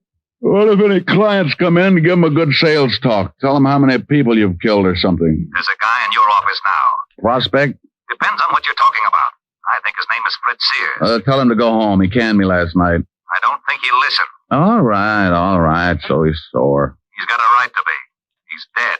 What if any clients come in, give them a good sales talk. Tell them how many people you've killed or something. There's a guy in your office now. Prospect? Depends on what you're talking about. I think his name is Fred Sears. Tell him to go home. He canned me last night. I don't think he'll listen. All right. So he's sore. He's got a right to be. He's dead.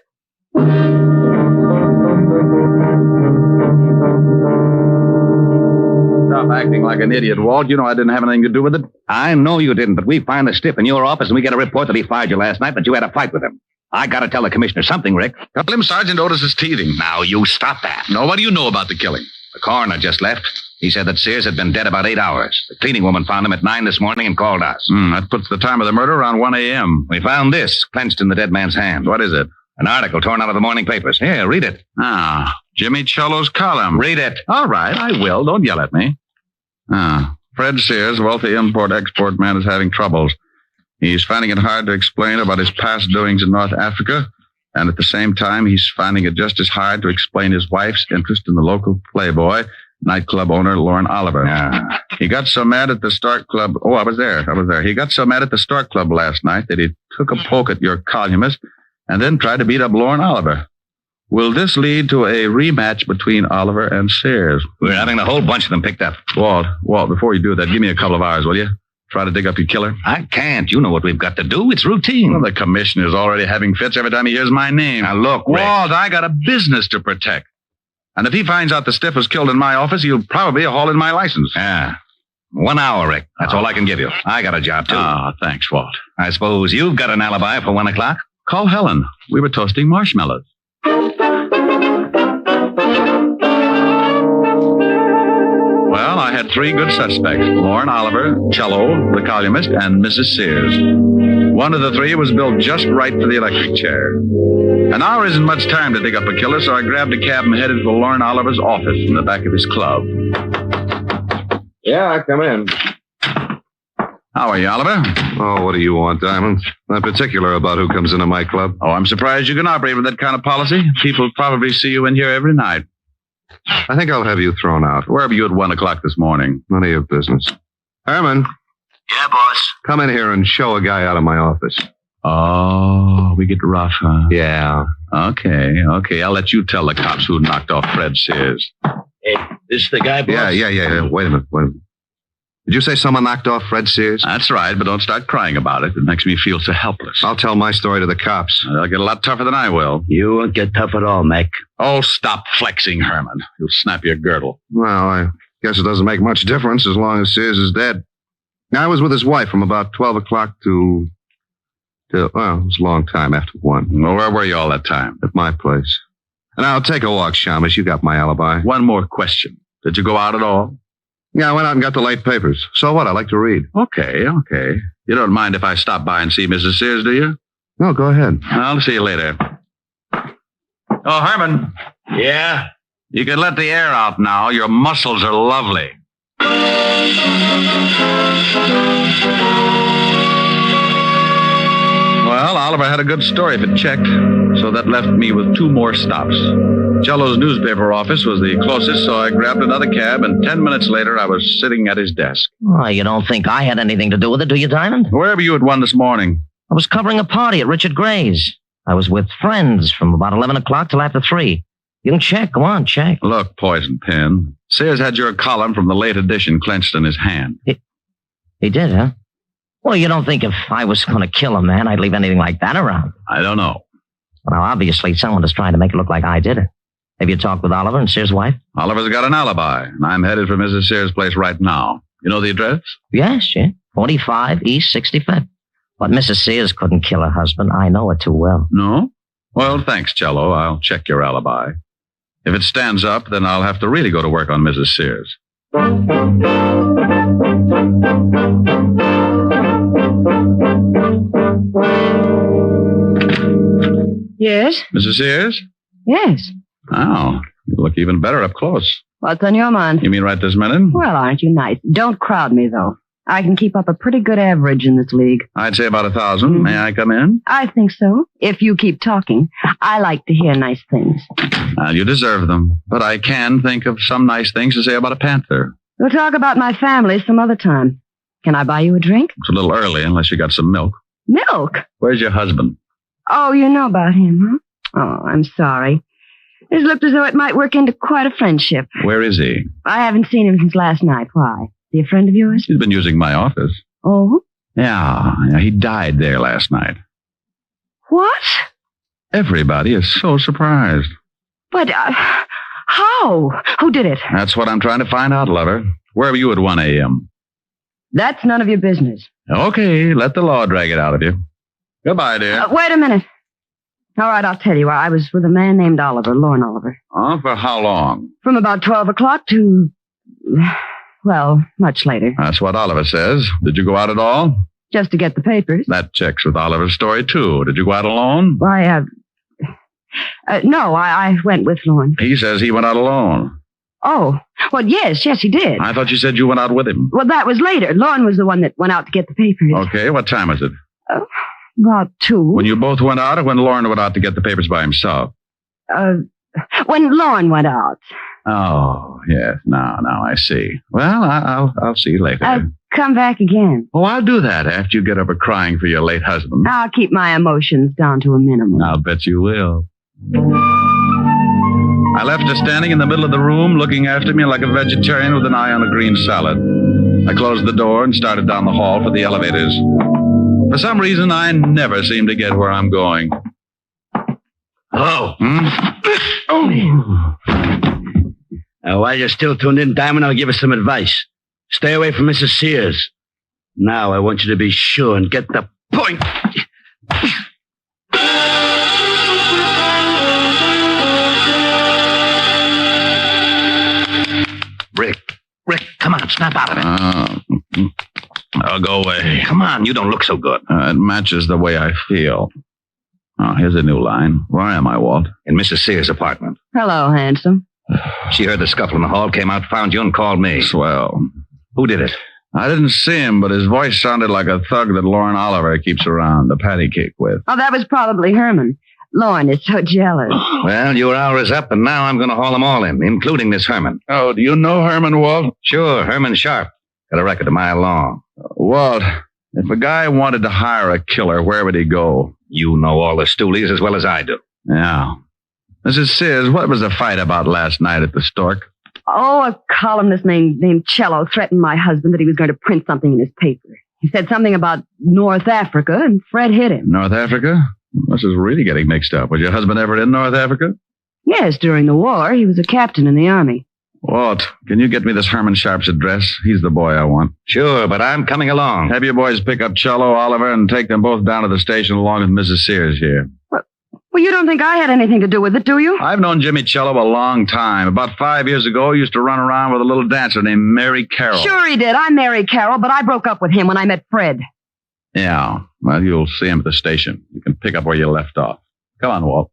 Stop acting like an idiot, Walt. You know I didn't have anything to do with it. I know you didn't, but we find the stiff in your office and we get a report that he fired you last night, but you had a fight with him. I gotta tell the commissioner something, Rick. Tell him Sergeant Otis is teething. Now, you stop that. No, what do you know about the killing? The coroner just left. He said that Sears had been dead about 8 hours. The cleaning woman found him at 9 this morning and called us. That puts the time of the murder around 1 a.m. We found this, clenched in the dead man's hand. What is it? An article torn out of the morning papers. Here, read it. Jimmy Cello's column. Read it. All right, I will. Don't yell at me. Fred Sears, wealthy import-export man, is having troubles. He's finding it hard to explain about his past doings in North Africa, and at the same time, he's finding it just as hard to explain his wife's interest in the local playboy, nightclub owner Lorne Oliver. He got so mad at the Stark Club. Oh, I was there. He got so mad at the Stark Club last night that he took a poke at your columnist and then tried to beat up Lorne Oliver. Will this lead to a rematch between Oliver and Sears? We're having a whole bunch of them picked up. Walt, before you do that, give me a couple of hours, will you? Try to dig up your killer. I can't. You know what we've got to do. It's routine. Well, the commissioner's already having fits every time he hears my name. Now, look, Rick. Walt, I got a business to protect. And if he finds out the stiff was killed in my office, he'll probably haul in my license. 1 hour, Rick. That's all I can give you. I got a job, too. Thanks, Walt. I suppose you've got an alibi for 1 o'clock? Call Helen. We were toasting marshmallows. Well, I had 3 good suspects. Lorne Oliver, Cello, the columnist, and Mrs. Sears. One of the 3 was built just right for the electric chair. An hour isn't much time to dig up a killer, so I grabbed a cab and headed for Lorne Oliver's office in the back of his club. Yeah, come in. How are you, Oliver? Oh, what do you want, Diamond? Not particular about who comes into my club. Oh, I'm surprised you can operate with that kind of policy. People probably see you in here every night. I think I'll have you thrown out. Where were you at 1 o'clock this morning? None of your business. Herman. Yeah, boss. Come in here and show a guy out of my office. Oh, we get rough, huh? Yeah. Okay. I'll let you tell the cops who knocked off Fred Sears. Hey, this the guy, boss? Yeah. Wait a minute. Did you say someone knocked off Fred Sears? That's right, but don't start crying about it. It makes me feel so helpless. I'll tell my story to the cops. They'll get a lot tougher than I will. You won't get tough at all, Mac. Oh, stop flexing, Herman. You'll snap your girdle. Well, I guess it doesn't make much difference as long as Sears is dead. I was with his wife from about 12 o'clock to it was a long time after 1. Well, where were you all that time? At my place. And I'll take a walk, Shamus. You got my alibi. One more question. Did you go out at all? Yeah, I went out and got the late papers. So what? I like to read. Okay. You don't mind if I stop by and see Mrs. Sears, do you? No, go ahead. I'll see you later. Oh, Herman. Yeah? You can let the air out now. Your muscles are lovely. Well, Oliver had a good story if it checked, so that left me with 2 more stops. Cello's newspaper office was the closest, so I grabbed another cab, and 10 minutes later, I was sitting at his desk. Oh, you don't think I had anything to do with it, do you, Diamond? Where were you at 1 this morning? I was covering a party at Richard Gray's. I was with friends from about 11 o'clock till after 3. You can check. Go on, check. Look, Poison Pin. Sears had your column from the late edition clenched in his hand. He did, huh? Well, you don't think if I was going to kill a man, I'd leave anything like that around? I don't know. Well, obviously, someone is trying to make it look like I did it. Have you talked with Oliver and Sears' wife? Oliver's got an alibi, and I'm headed for Mrs. Sears' place right now. You know the address? Yes. 45 East 65th. But Mrs. Sears couldn't kill her husband. I know it too well. No? Well, thanks, Cello. I'll check your alibi. If it stands up, then I'll have to really go to work on Mrs. Sears. Yes? Mrs. Sears? Yes. Oh, you look even better up close. What's on your mind? You mean right this minute? Well, aren't you nice? Don't crowd me, though. I can keep up a pretty good average in this league. I'd say about 1,000. May I come in? I think so. If you keep talking. I like to hear nice things. Well, you deserve them. But I can think of some nice things to say about a panther. We'll talk about my family some other time. Can I buy you a drink? It's a little early unless you got some milk. Milk? Where's your husband? Oh, you know about him, huh? Oh, I'm sorry. It looked as though it might work into quite a friendship. Where is he? I haven't seen him since last night. Why? Is he a friend of yours? He's been using my office. Oh? Yeah, he died there last night. What? Everybody is so surprised. But, how? Who did it? That's what I'm trying to find out, lover. Where were you at 1 a.m.? That's none of your business. Okay, let the law drag it out of you. Goodbye, dear. Wait a minute. All right, I'll tell you. I was with a man named Oliver, Lorne Oliver. Oh, for how long? From about 12 o'clock to, well, much later. That's what Oliver says. Did you go out at all? Just to get the papers. That checks with Oliver's story, too. Did you go out alone? Why, no, I went with Lorne. He says he went out alone. Oh, well, yes, he did. I thought you said you went out with him. Well, that was later. Lorne was the one that went out to get the papers. Okay, what time was it? About 2. When you both went out or when Lorne went out to get the papers by himself? When Lorne went out. Oh, yes. Now I see. Well, I'll see you later. Come back again. Oh, I'll do that after you get over crying for your late husband. I'll keep my emotions down to a minimum. I'll bet you will. I left her standing in the middle of the room, looking after me like a vegetarian with an eye on a green salad. I closed the door and started down the hall for the elevators. For some reason, I never seem to get where I'm going. Hello. While you're still tuned in, Diamond, I'll give you some advice. Stay away from Mrs. Sears. Now I want you to be sure and get the point. Rick, come on, snap out of it. I'll go away. Come on, you don't look so good. It matches the way I feel. Oh, here's a new line. Where am I, Walt? In Mrs. Sears' apartment. Hello, handsome. She heard the scuffle in the hall, came out, found you, and called me. Swell. Who did it? I didn't see him, but his voice sounded like a thug that Lorne Oliver keeps around, the patty cake with. Oh, that was probably Herman. Lorne is so jealous. Well, your hour is up, and now I'm going to haul them all in, including this Herman. Oh, do you know Herman, Walt? Sure, Herman Sharp. Got a record a mile long. Walt, if a guy wanted to hire a killer, where would he go? You know all the stoolies as well as I do. Yeah. Mrs. Sears, what was the fight about last night at the Stork? Oh, a columnist named Cello threatened my husband that he was going to print something in his paper. He said something about North Africa, and Fred hit him. North Africa? This is really getting mixed up. Was your husband ever in North Africa? Yes, during the war. He was a captain in the army. Walt, can you get me this Herman Sharp's address? He's the boy I want. Sure, but I'm coming along. Have your boys pick up Cello, Oliver, and take them both down to the station along with Mrs. Sears here. Well, you don't think I had anything to do with it, do you? I've known Jimmy Cello a long time. About 5 years ago, he used to run around with a little dancer named Mary Carroll. Sure he did. I married Carroll, but I broke up with him when I met Fred. Yeah. Well, you'll see him at the station. You can pick up where you left off. Come on, Walt.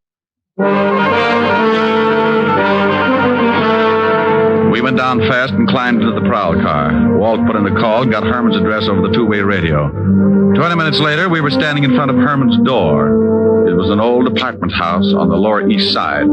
We went down fast and climbed into the prowl car. Walt put in a call and got Herman's address over the two-way radio. 20 minutes later, we were standing in front of Herman's door. It was an old apartment house on the Lower East Side.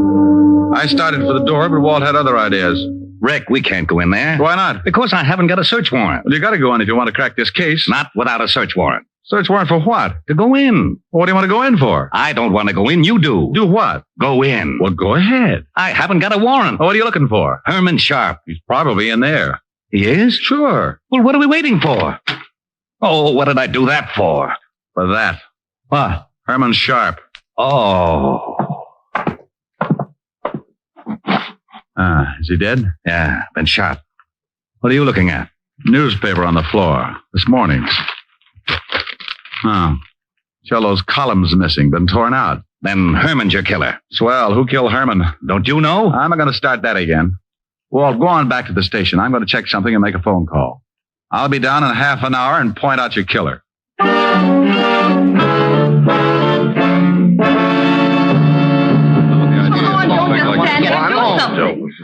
I started for the door, but Walt had other ideas. Rick, we can't go in there. Why not? Because I haven't got a search warrant. Well, you got to go in if you want to crack this case. Not without a search warrant. Search warrant for what? To go in. What do you want to go in for? I don't want to go in. You do. Do what? Go in. Well, go ahead. I haven't got a warrant. Oh, what are you looking for? Herman Sharp. He's probably in there. He is? Sure. Well, what are we waiting for? Oh, what did I do that for? For that. What? Herman Sharp. Oh. Is he dead? Yeah, been shot. What are you looking at? Newspaper on the floor. This morning's. Oh. Cello's column's missing. Been torn out. Then Herman's your killer. Swell. Who killed Herman? Don't you know? I'm not going to start that again. Walt, go on back to the station. I'm going to check something and make a phone call. I'll be down in half an hour and point out your killer.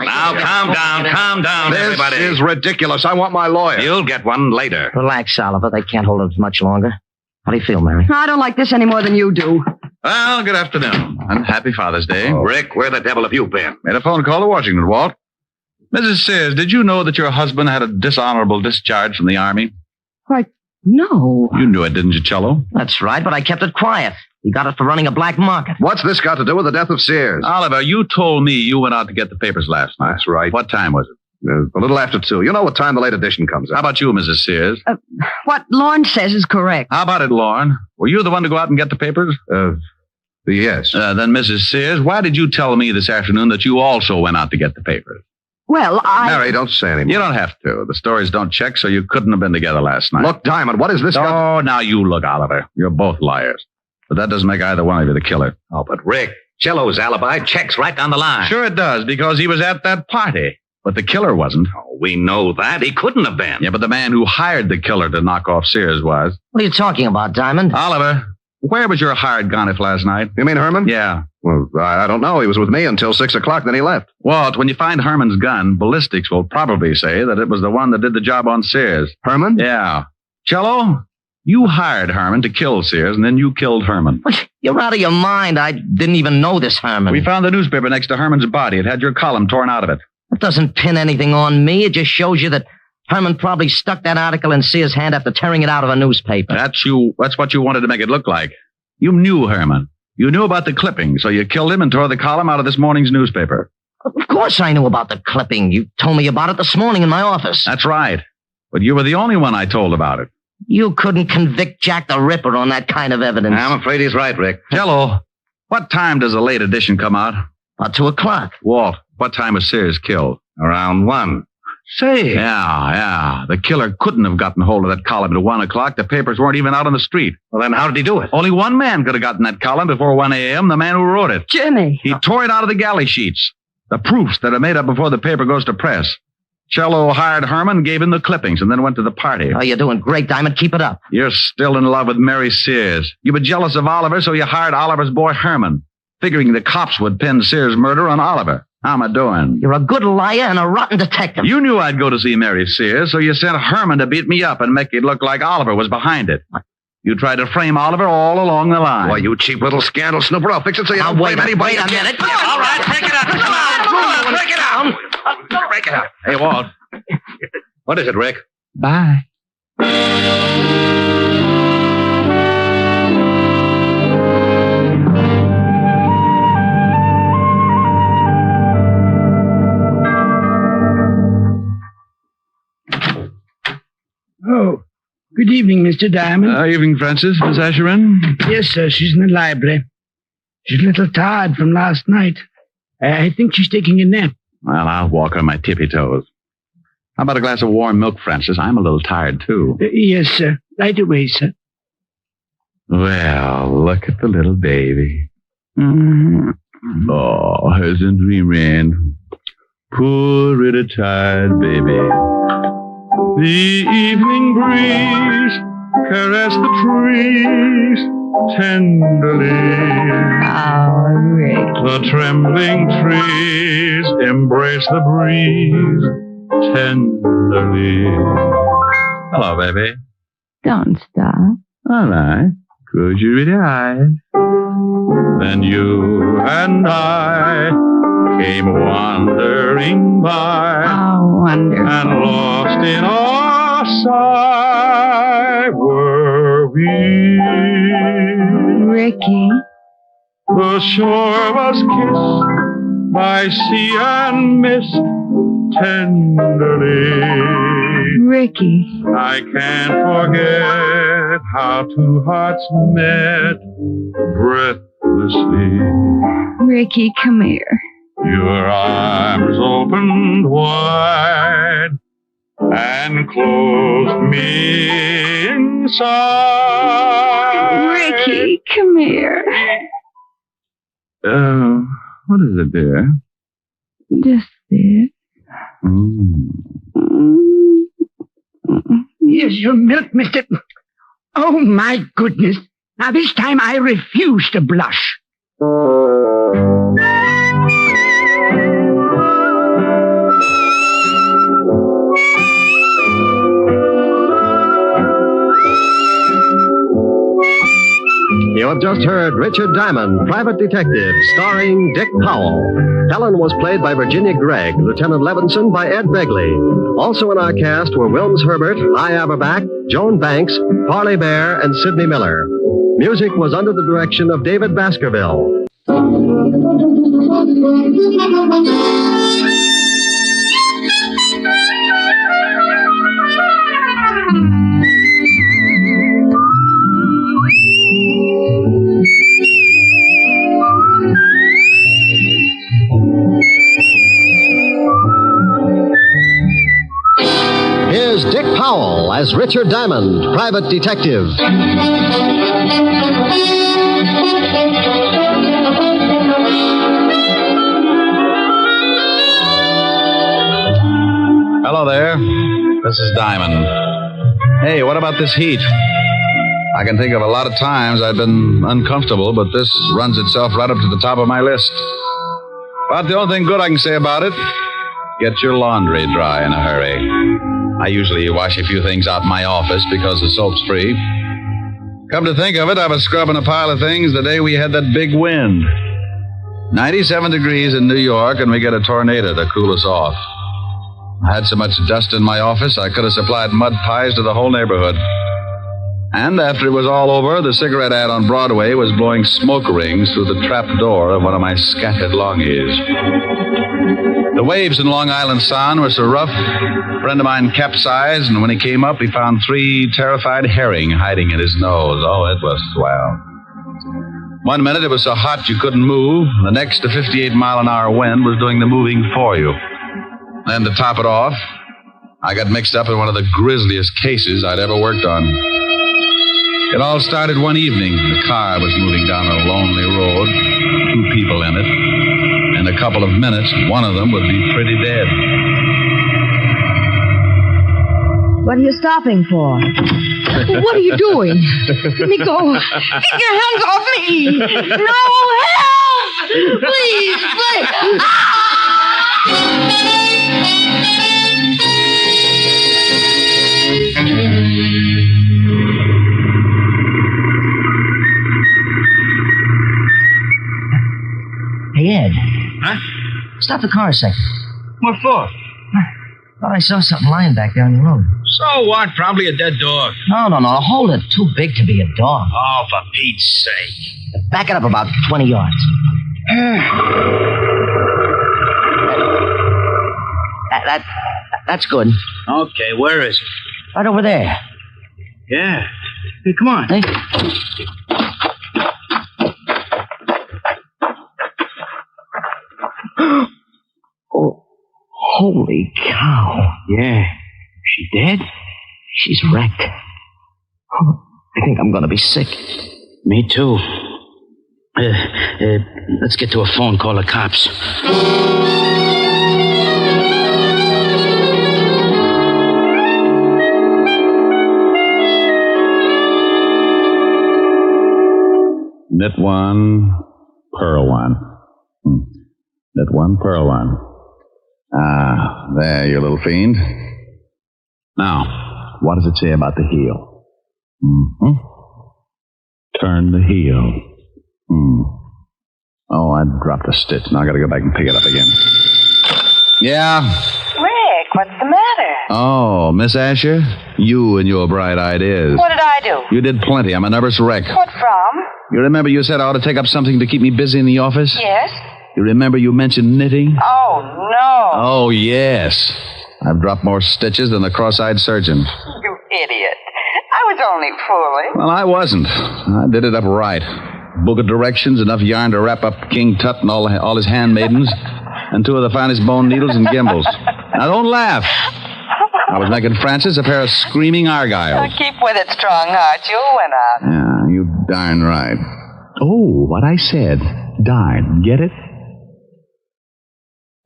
Now, calm down, everybody. This is ridiculous. I want my lawyer. You'll get one later. Relax, Oliver. They can't hold us much longer. How do you feel, Mary? I don't like this any more than you do. Well, good afternoon. And happy Father's Day. Rick, where the devil have you been? Made a phone call to Washington, Walt. Mrs. Sears, did you know that your husband had a dishonorable discharge from the Army? Why, no. You knew it, didn't you, Cello? That's right, but I kept it quiet. He got it for running a black market. What's this got to do with the death of Sears? Oliver, you told me you went out to get the papers last night. That's right. What time was it? A little after 2. You know what time the late edition comes out. How about you, Mrs. Sears? What Lorne says is correct. How about it, Lorne? Were you the one to go out and get the papers? Yes. Then, Mrs. Sears, why did you tell me this afternoon that you also went out to get the papers? Well, Mary, don't say anything. You don't have to. The stories don't check, so you couldn't have been together last night. Look, Diamond, what is this? Oh, now you look, Oliver. You're both liars. But that doesn't make either one of you the killer. Oh, but Rick, Cello's alibi checks right down the line. Sure it does, because he was at that party. But the killer wasn't. Oh, we know that. He couldn't have been. Yeah, but the man who hired the killer to knock off Sears was. What are you talking about, Diamond? Oliver, where was your hired gun if last night? You mean Herman? Yeah. Well, I don't know. He was with me until 6 o'clock, then he left. Walt, when you find Herman's gun, ballistics will probably say that it was the one that did the job on Sears. Herman? Yeah. Cello, you hired Herman to kill Sears, and then you killed Herman. You're out of your mind. I didn't even know this Herman. We found the newspaper next to Herman's body. It had your column torn out of it. That doesn't pin anything on me. It just shows you that Herman probably stuck that article in Sears' hand after tearing it out of a newspaper. That's what you wanted to make it look like. You knew Herman. You knew about the clipping, so you killed him and tore the column out of this morning's newspaper. Of course I knew about the clipping. You told me about it this morning in my office. That's right. But you were the only one I told about it. You couldn't convict Jack the Ripper on that kind of evidence. I'm afraid he's right, Rick. Cello, what time does the late edition come out? About 2 o'clock. Walt, what time was Sears killed? Around 1. Say. Yeah. The killer couldn't have gotten hold of that column at 1 o'clock. The papers weren't even out on the street. Well, then how did he do it? Only one man could have gotten that column before 1 a.m., the man who wrote it. Jimmy. He tore it out of the galley sheets. The proofs that are made up before the paper goes to press. Cello hired Herman, gave him the clippings, and then went to the party. Oh, you're doing great, Diamond. Keep it up. You're still in love with Mary Sears. You were jealous of Oliver, so you hired Oliver's boy Herman, figuring the cops would pin Sears' murder on Oliver. How am I doing? You're a good liar and a rotten detective. You knew I'd go to see Mary Sears, so you sent Herman to beat me up and make it look like Oliver was behind it. You tried to frame Oliver all along the line. Why, you cheap little scandal snooper. I'll fix it so you don't blame anybody. Wait a minute. All right, break it up. Come on, break it out. Break it up. Hey, Walt. What is it, Rick? Bye. Oh, good evening, Mr. Diamond. Evening, Francis. Miss Asherin? Yes, sir. She's in the library. She's a little tired from last night. I think she's taking a nap. Well, I'll walk on my tippy toes. How about a glass of warm milk, Francis? I'm a little tired, too. Yes, sir. Right away, sir. Well, look at the little baby. Oh, hasn't dreaming. Poor little child, baby. The evening breeze caress the trees tenderly. Oh, Rick. The trembling trees embrace the breeze tenderly. Hello, baby. Don't stop. All right. Close your pretty eyes. Then you and I came wandering by. Oh, wonderful. And lost in our sight were we. Ricky. The shore was kissed by sea and mist tenderly. Ricky. I can't forget how two hearts met breathlessly. Ricky, come here. Your arms opened wide and closed me inside. Ricky, come here. What is it, dear? Just this. Here's your milk, mister. Oh, my goodness. Now, this time I refuse to blush. You have just heard Richard Diamond, Private Detective, starring Dick Powell. Helen was played by Virginia Gregg, Lieutenant Levinson by Ed Begley. Also in our cast were Wilms Herbert, Nye Aberback, Joan Banks, Parley Bear, and Sidney Miller. Music was under the direction of David Baskerville. Here's Dick Powell as Richard Diamond, private detective. Hello there. This is Diamond. Hey, what about this heat? I can think of a lot of times I've been uncomfortable, but this runs itself right up to the top of my list. But the only thing good I can say about it, get your laundry dry in a hurry. I usually wash a few things out in my office because the soap's free. Come to think of it, I was scrubbing a pile of things the day we had that big wind. 97 degrees in New York, and we get a tornado to cool us off. I had so much dust in my office, I could have supplied mud pies to the whole neighborhood. And after it was all over, the cigarette ad on Broadway was blowing smoke rings through the trap door of one of my scattered longies. The waves in Long Island Sound were so rough, a friend of mine capsized, and when he came up, he found 3 terrified herring hiding in his nose. Oh, it was swell. One minute it was so hot you couldn't move, the next the 58-mile-an-hour wind was doing the moving for you. Then to top it off, I got mixed up in one of the grisliest cases I'd ever worked on. It all started one evening. The car was moving down a lonely road, 2 people in it. In a couple of minutes, one of them would be pretty dead. What are you stopping for? What are you doing? Let me go. Get your hands off me. No, help! Please, please. Hey, Ed. Huh? Stop the car a second. What for? Thought I saw something lying back there on the road. So what? Probably a dead dog. No. Hold it. Too big to be a dog. Oh, for Pete's sake. Back it up about 20 yards. That's good. Okay, where is it? Right over there. Yeah. Hey, come on. Hey. Oh, holy cow. Yeah. She dead? She's wrecked. Oh, I think I'm going to be sick. Me too. Let's get to a phone, call the cops. Knit 1, purl 1. Knit 1, purl 1. Ah, there, you little fiend. Now, what does it say about the heel? Turn the heel. Oh, I dropped a stitch. Now I gotta go back and pick it up again. Yeah? Rick, what's the matter? Oh, Miss Asher? You and your bright ideas. What did I do? You did plenty. I'm a nervous wreck. What from? You remember you said I ought to take up something to keep me busy in the office? Yes. You remember you mentioned knitting? Oh, no. Oh, yes. I've dropped more stitches than the cross-eyed surgeon. You idiot. I was only fooling. Well, I wasn't. I did it up right. Book of directions, enough yarn to wrap up King Tut and all his handmaidens, and 2 of the finest bone needles and gimbals. Now, don't laugh. I was making Francis a pair of screaming argyles. Keep with it, strong heart. You'll win out. Yeah, you darn right. Oh, what I said. Darn. Get it?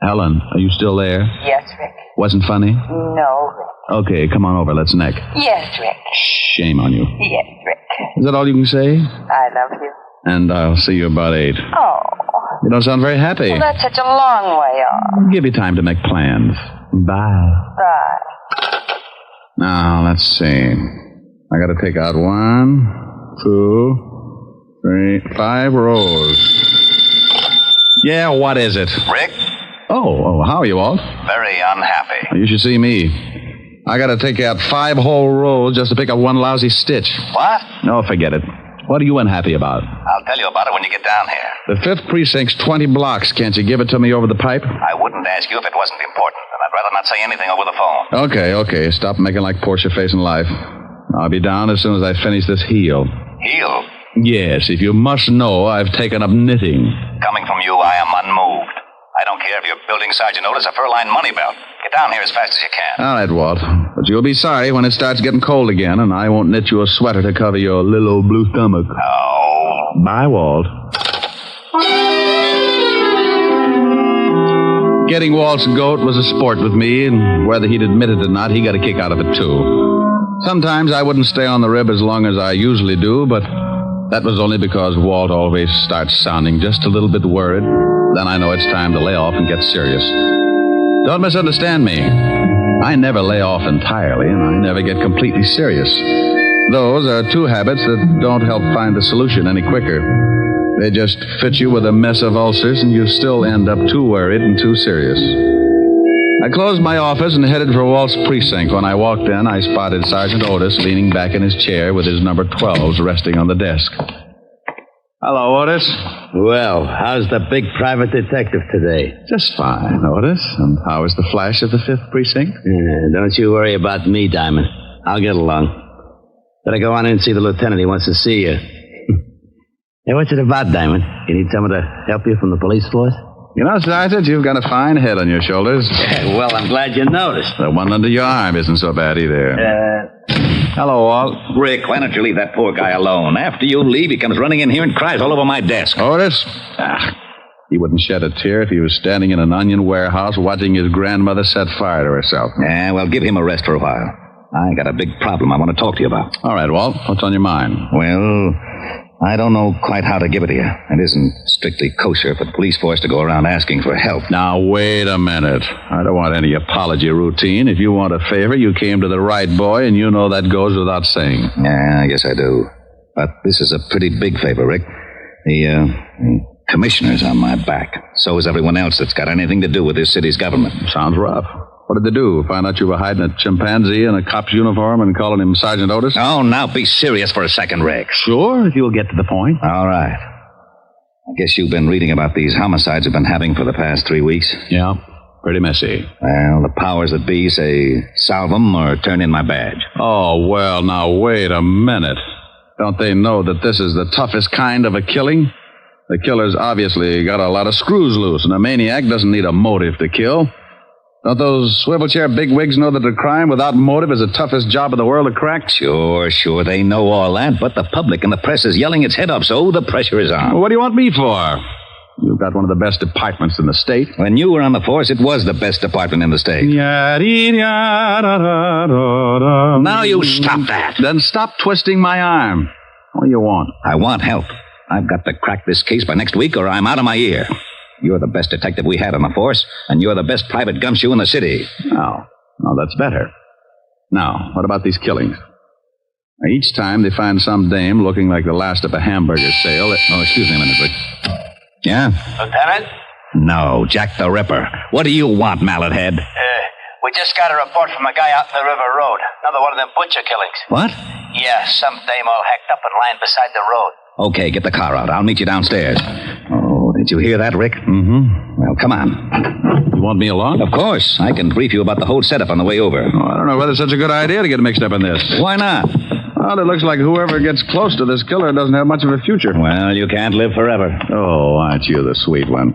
Helen, are you still there? Yes, Rick. Wasn't funny? No, Rick. Okay, come on over. Let's neck. Yes, Rick. Shame on you. Yes, Rick. Is that all you can say? I love you. And I'll see you about 8. Oh. You don't sound very happy. Well, that's such a long way off. I'll give you time to make plans. Bye. Bye. Now, let's see. I gotta take out 1, 2, 3, 5 rows. Yeah, what is it? Rick? Oh, how are you, Walt? Very unhappy. You should see me. I got to take out 5 whole rolls just to pick up one lousy stitch. What? No, forget it. What are you unhappy about? I'll tell you about it when you get down here. The 5th precinct's 20 blocks. Can't you give it to me over the pipe? I wouldn't ask you if it wasn't important, and I'd rather not say anything over the phone. Okay. Stop making like Portia facing life. I'll be down as soon as I finish this heel. Heel? Yes, if you must know, I've taken up knitting. Coming from you, I am unmoved. I don't care if you're building Sergeant Otis a fur-lined money belt. Get down here as fast as you can. All right, Walt. But you'll be sorry when it starts getting cold again, and I won't knit you a sweater to cover your little old blue stomach. Oh. Bye, Walt. Getting Walt's goat was a sport with me, and whether he'd admit it or not, he got a kick out of it, too. Sometimes I wouldn't stay on the rib as long as I usually do, but that was only because Walt always starts sounding just a little bit worried. Then I know it's time to lay off and get serious. Don't misunderstand me. I never lay off entirely, and I never get completely serious. Those are 2 habits that don't help find the solution any quicker. They just fit you with a mess of ulcers, and you still end up too worried and too serious. I closed my office and headed for Walt's precinct. When I walked in, I spotted Sergeant Otis leaning back in his chair with his number 12s resting on the desk. Hello, Otis. Well, how's the big private detective today? Just fine, Otis. And how is the flash of the 5th precinct? Don't you worry about me, Diamond. I'll get along. Better go on in and see the lieutenant. He wants to see you. Hey, what's it about, Diamond? You need someone to help you from the police force? You know, Sergeant, you've got a fine head on your shoulders. Well, I'm glad you noticed. The one under your arm isn't so bad either. Hello, Walt. Rick, why don't you leave that poor guy alone? After you leave, he comes running in here and cries all over my desk. Otis? He wouldn't shed a tear if he was standing in an onion warehouse watching his grandmother set fire to herself. Yeah, well, give him a rest for a while. I got a big problem I want to talk to you about. All right, Walt. What's on your mind? Well, I don't know quite how to give it to you. It isn't strictly kosher for the police force to go around asking for help. Now, wait a minute. I don't want any apology routine. If you want a favor, you came to the right boy, and you know that goes without saying. Yeah, I guess I do. But this is a pretty big favor, Rick. The commissioner's on my back. So is everyone else that's got anything to do with this city's government. Sounds rough. What did they do? Find out you were hiding a chimpanzee in a cop's uniform and calling him Sergeant Otis? Oh, now be serious for a second, Rick. Sure, if you'll get to the point. All right. I guess you've been reading about these homicides I've been having for the past 3 weeks. Yeah, pretty messy. Well, the powers that be say salve them or turn in my badge. Oh, well, now wait a minute. Don't they know that this is the toughest kind of a killing? The killer's obviously got a lot of screws loose, and a maniac doesn't need a motive to kill. Don't those swivel chair bigwigs know that a crime without motive is the toughest job in the world to crack? Sure, they know all that, but the public and the press is yelling its head up, so the pressure is on. Well, what do you want me for? You've got one of the best departments in the state. When you were on the force, it was the best department in the state. Now you stop that. Then stop twisting my arm. What do you want? I want help. I've got to crack this case by next week or I'm out of my ear. You're the best detective we had on the force, and you're the best private gumshoe in the city. Oh, that's better. Now, what about these killings? Now, each time they find some dame looking like the last of a hamburger sale. Excuse me a minute, Rick. Yeah? Lieutenant? No, Jack the Ripper. What do you want, mallet head? We just got a report from a guy out in the River Road. Another one of them butcher killings. What? Yeah, some dame all hacked up and lying beside the road. Okay, get the car out. I'll meet you downstairs. Oh, did you hear that, Rick? Mm-hmm. Well, come on. You want me along? Of course. I can brief you about the whole setup on the way over. Oh, I don't know whether it's such a good idea to get mixed up in this. Why not? Well, it looks like whoever gets close to this killer doesn't have much of a future. Well, you can't live forever. Oh, aren't you the sweet one?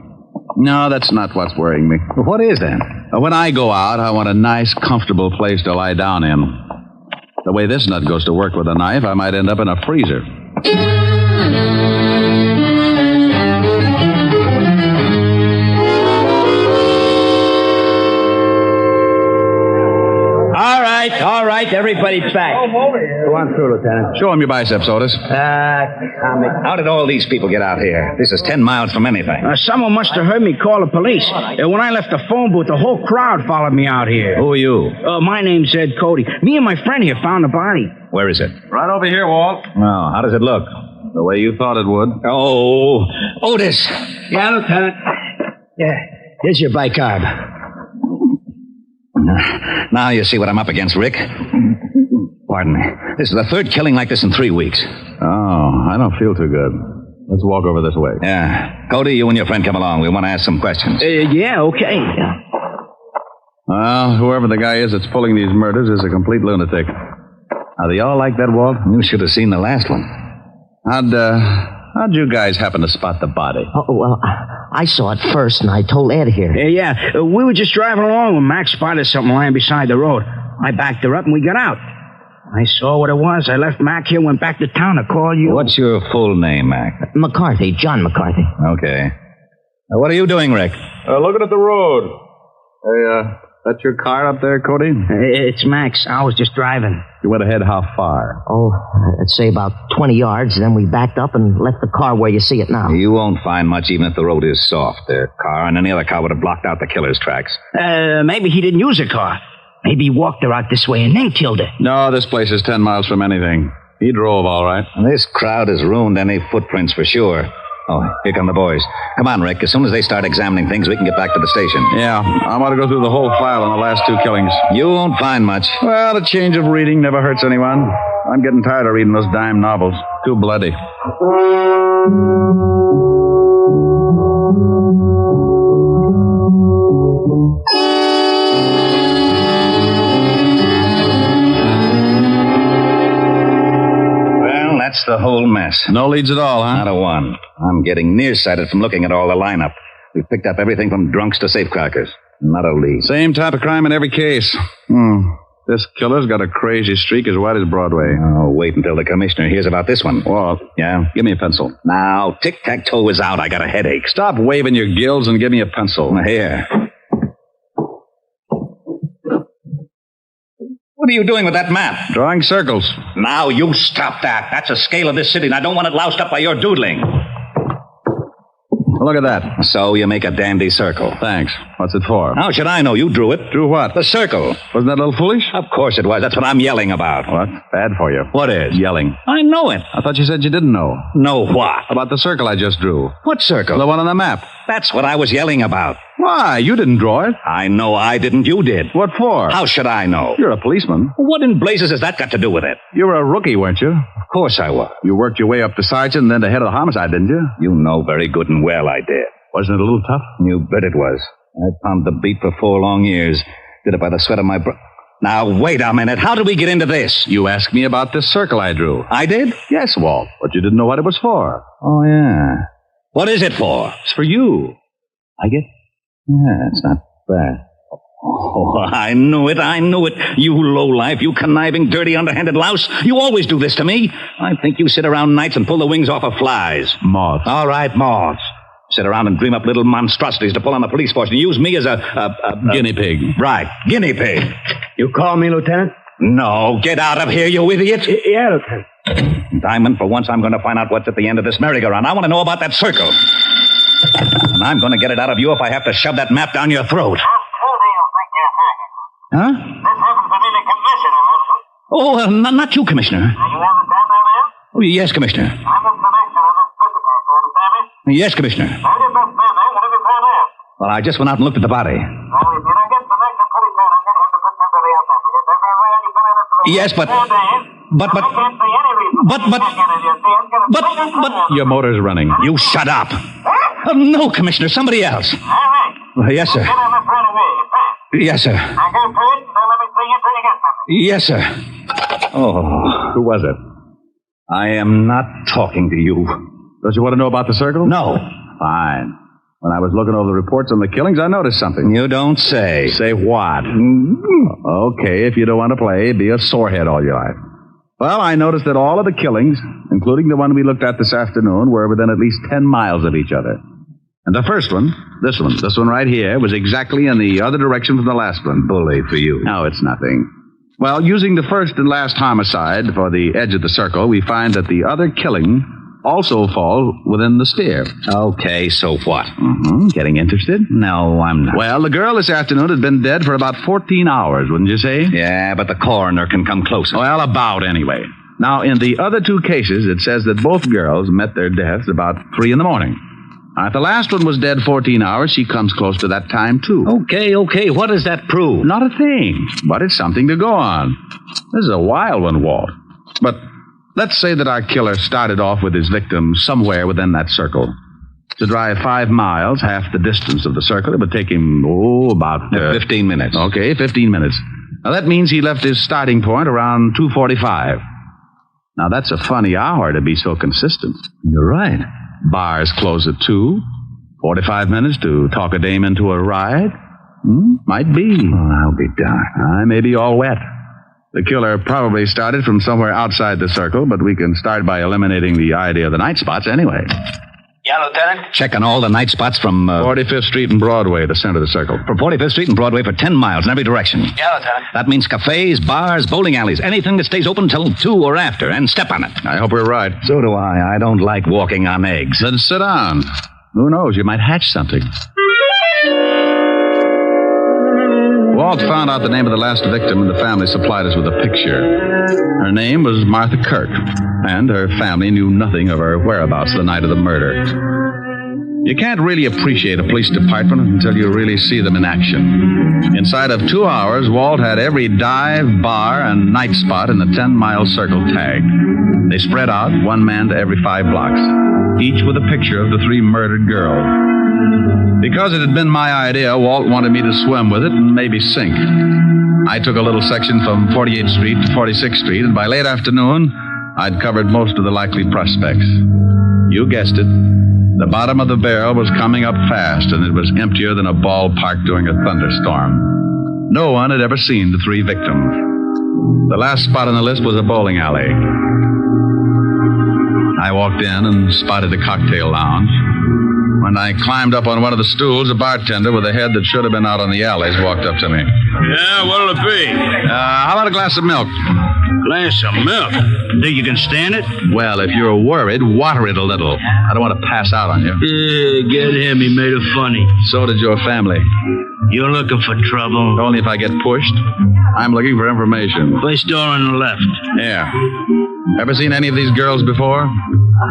No, that's not what's worrying me. What is then? When I go out, I want a nice, comfortable place to lie down in. The way this nut goes to work with a knife, I might end up in a freezer. All right, everybody's back. Go on through, Lieutenant. Show him your biceps, Otis. Comic. How did all these people get out here? This is 10 miles from anything. Someone must have heard me call the police. When I left the phone booth, the whole crowd followed me out here. Who are you? My name's Ed Cody. Me and my friend here found the body. Where is it? Right over here, Walt. Oh, how does it look? The way you thought it would. Oh, Otis. Yeah, Lieutenant. Yeah, here's your bicarb. Now you see what I'm up against, Rick. Pardon me. This is the third killing like this in 3 weeks. Oh, I don't feel too good. Let's walk over this way. Yeah. Cody, you and your friend come along. We want to ask some questions. Yeah, okay. Well, whoever the guy is that's pulling these murders is a complete lunatic. Now, they all like that, Walt? You should have seen the last one. How'd you guys happen to spot the body? Oh, well, I saw it first, and I told Ed here. Yeah, we were just driving along when Max spotted something lying beside the road. I backed her up, and we got out. I saw what it was. I left Mac here, went back to town to call you. What's your full name, Mac? McCarthy, John McCarthy. Okay. Now, what are you doing, Rick? Looking at the road. Hey, that's your car up there, Cody? It's Max. I was just driving. You went ahead how far? Oh, I'd say about 20 yards. Then we backed up and left the car where you see it now. You won't find much even if the road is soft. Their car and any other car would have blocked out the killer's tracks. Maybe he didn't use a car. Maybe he walked her out this way and then killed her. No, this place is 10 miles from anything. He drove, all right. This crowd has ruined any footprints for sure. Oh, here come the boys. Come on, Rick. As soon as they start examining things, we can get back to the station. Yeah, I want to go through the whole file on the last 2 killings. You won't find much. Well, a change of reading never hurts anyone. I'm getting tired of reading those dime novels. Too bloody. That's the whole mess. No leads at all, huh? Not a one. I'm getting nearsighted from looking at all the lineup. We've picked up everything from drunks to safecrackers. Not a lead. Same type of crime in every case. This killer's got a crazy streak as wide as Broadway. Oh, wait until the commissioner hears about this one. Walt. Yeah? Give me a pencil. Now, tic-tac-toe is out. I got a headache. Stop waving your gills and give me a pencil. Here. What are you doing with that map? Drawing circles. Now, you stop that. That's a scale of this city, and I don't want it loused up by your doodling. Look at that. So you make a dandy circle. Thanks. What's it for? How should I know? You drew it. Drew what? The circle. Wasn't that a little foolish? Of course it was. That's what I'm yelling about. What? Bad for you. What is? Yelling. I know it. I thought you said you didn't know. Know what? About the circle I just drew. What circle? The one on the map. That's what I was yelling about. Why? You didn't draw it. I know I didn't. You did. What for? How should I know? You're a policeman. What in blazes has that got to do with it? You were a rookie, weren't you? Of course I was. You worked your way up to sergeant and then to head of the homicide, didn't you? You know very good and well I did. Wasn't it a little tough? You bet it was. I pounded the beat for 4 long years. Did it by the sweat of my brow. Now, wait a minute. How did we get into this? You asked me about this circle I drew. I did? Yes, Walt. But you didn't know what it was for. Oh, yeah. What is it for? It's for you. I get... Yeah, it's not bad. Oh, I knew it. You lowlife, you conniving, dirty, underhanded louse. You always do this to me. I think you sit around nights and pull the wings off of flies. Moths. All right, moths. Sit around and dream up little monstrosities to pull on the police force and use me as a guinea pig. Right, guinea pig. You call me, Lieutenant? No, get out of here, you idiot. Yeah, Lieutenant. Diamond, for once I'm going to find out what's at the end of this merry-go-round. I want to know about that circle. And I'm going to get it out of you if I have to shove that map down your throat. Huh? This happens to be the commissioner, Wilson. Oh, not you, Commissioner. You understand that, man? Oh, yes, Commissioner. I'm the commissioner of this business, you understand me? Yes, Commissioner. How did this man, what did you find out? Well, I just went out and looked at the body. Well, if you don't get the next pretty soon, I'm going to have to put somebody else on. Because every man you've been in this for Yes, but... 4 days, I can't see any reason. But... Your motor's running. You shut up. Huh? No, Commissioner, somebody else. All right. Yes, sir. Get on this right away. Fast. Yes, sir. I go for it, and let me see you till you get something. Yes, sir. Oh, who was it? I am not talking to you. Don't you want to know about the circle? No. Fine. When I was looking over the reports on the killings, I noticed something. You don't say. Say what? Okay, if you don't want to play, be a sorehead all your life. Well, I noticed that all of the killings, including the one we looked at this afternoon, were within at least 10 miles of each other. And the first one, this one right here, was exactly in the other direction from the last one. Bully for you. No, it's nothing. Well, using the first and last homicide for the edge of the circle, we find that the other killing also falls within the sphere. Okay, so what? Getting interested? No, I'm not. Well, the girl this afternoon had been dead for about 14 hours, wouldn't you say? Yeah, but the coroner can come closer. Well, about anyway. Now, in the other 2 cases, it says that both girls met their deaths about 3 in the morning. If the last one was dead 14 hours, she comes close to that time, too. Okay. What does that prove? Not a thing, but it's something to go on. This is a wild one, Walt. But let's say that our killer started off with his victim somewhere within that circle. To drive 5 miles, half the distance of the circle, it would take him, about... 15 minutes. Okay, 15 minutes. Now, that means he left his starting point around 2:45. Now, that's a funny hour to be so consistent. You're right. Bars close at 2. 45 minutes to talk a dame into a ride? Might be. Oh, I'll be darned. I may be all wet. The killer probably started from somewhere outside the circle, but we can start by eliminating the idea of the night spots anyway. Yeah, Lieutenant? Checking all the night spots from... 45th Street and Broadway, the center of the circle. From 45th Street and Broadway for 10 miles in every direction. Yeah, Lieutenant. That means cafes, bars, bowling alleys, anything that stays open till 2 or after, and step on it. I hope we're right. So do I. I don't like walking on eggs. Then sit down. Who knows? You might hatch something. Walt found out the name of the last victim, and the family supplied us with a picture. Her name was Martha Kirk, and her family knew nothing of her whereabouts the night of the murder. You can't really appreciate a police department until you really see them in action. Inside of 2 hours, Walt had every dive, bar, and night spot in the 10-mile circle tagged. They spread out, one man to every 5 blocks, each with a picture of the 3 murdered girls. Because it had been my idea, Walt wanted me to swim with it and maybe sink. I took a little section from 48th Street to 46th Street, and by late afternoon, I'd covered most of the likely prospects. You guessed it. The bottom of the barrel was coming up fast, and it was emptier than a ballpark during a thunderstorm. No one had ever seen the 3 victims. The last spot on the list was a bowling alley. I walked in and spotted a cocktail lounge. When I climbed up on one of the stools, a bartender with a head that should have been out on the alleys walked up to me. Yeah, what'll it be? How about a glass of milk? Glass of milk? Think you can stand it? Well, if you're worried, water it a little. I don't want to pass out on you. Yeah, get him. He made it funny. So did your family. You're looking for trouble? Only if I get pushed. I'm looking for information. First door on the left. Yeah. Ever seen any of these girls before?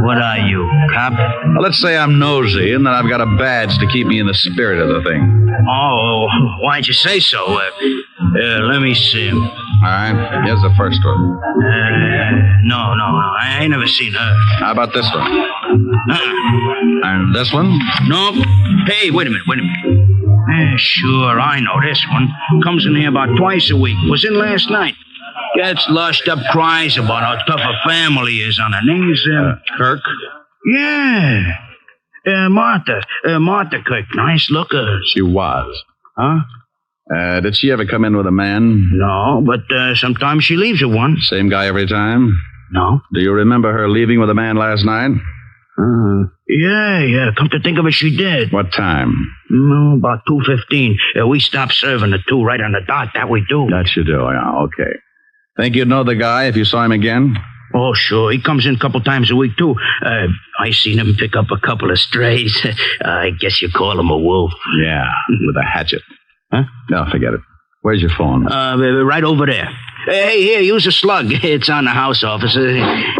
What are you, cop? Well, let's say I'm nosy, and that I've got a badge to keep me in the spirit of the thing. Oh, why'd you say so? Let me see him. All right, here's the first one. No. I ain't never seen her. How about this one? And this one? No. Hey, wait a minute. Sure, I know this one. Comes in here about twice a week. Was in last night. Gets lushed up, cries about how tough a family is on her. Name's, Kirk? Yeah. Martha Kirk. Nice looker. She was. Huh? Did she ever come in with a man? No, but sometimes she leaves with one. Same guy every time? No. Do you remember her leaving with a man last night? Yeah. Come to think of it, she did. What time? About 2:15. We stopped serving at 2 right on the dot. That we do. That you do, yeah, okay. Think you'd know the guy if you saw him again? Oh, sure. He comes in a couple times a week, too. I seen him pick up a couple of strays. I guess you call him a wolf. Yeah, with a hatchet. Huh? No, forget it. Where's your phone? Right over there. Hey, here, use a slug. It's on the house office.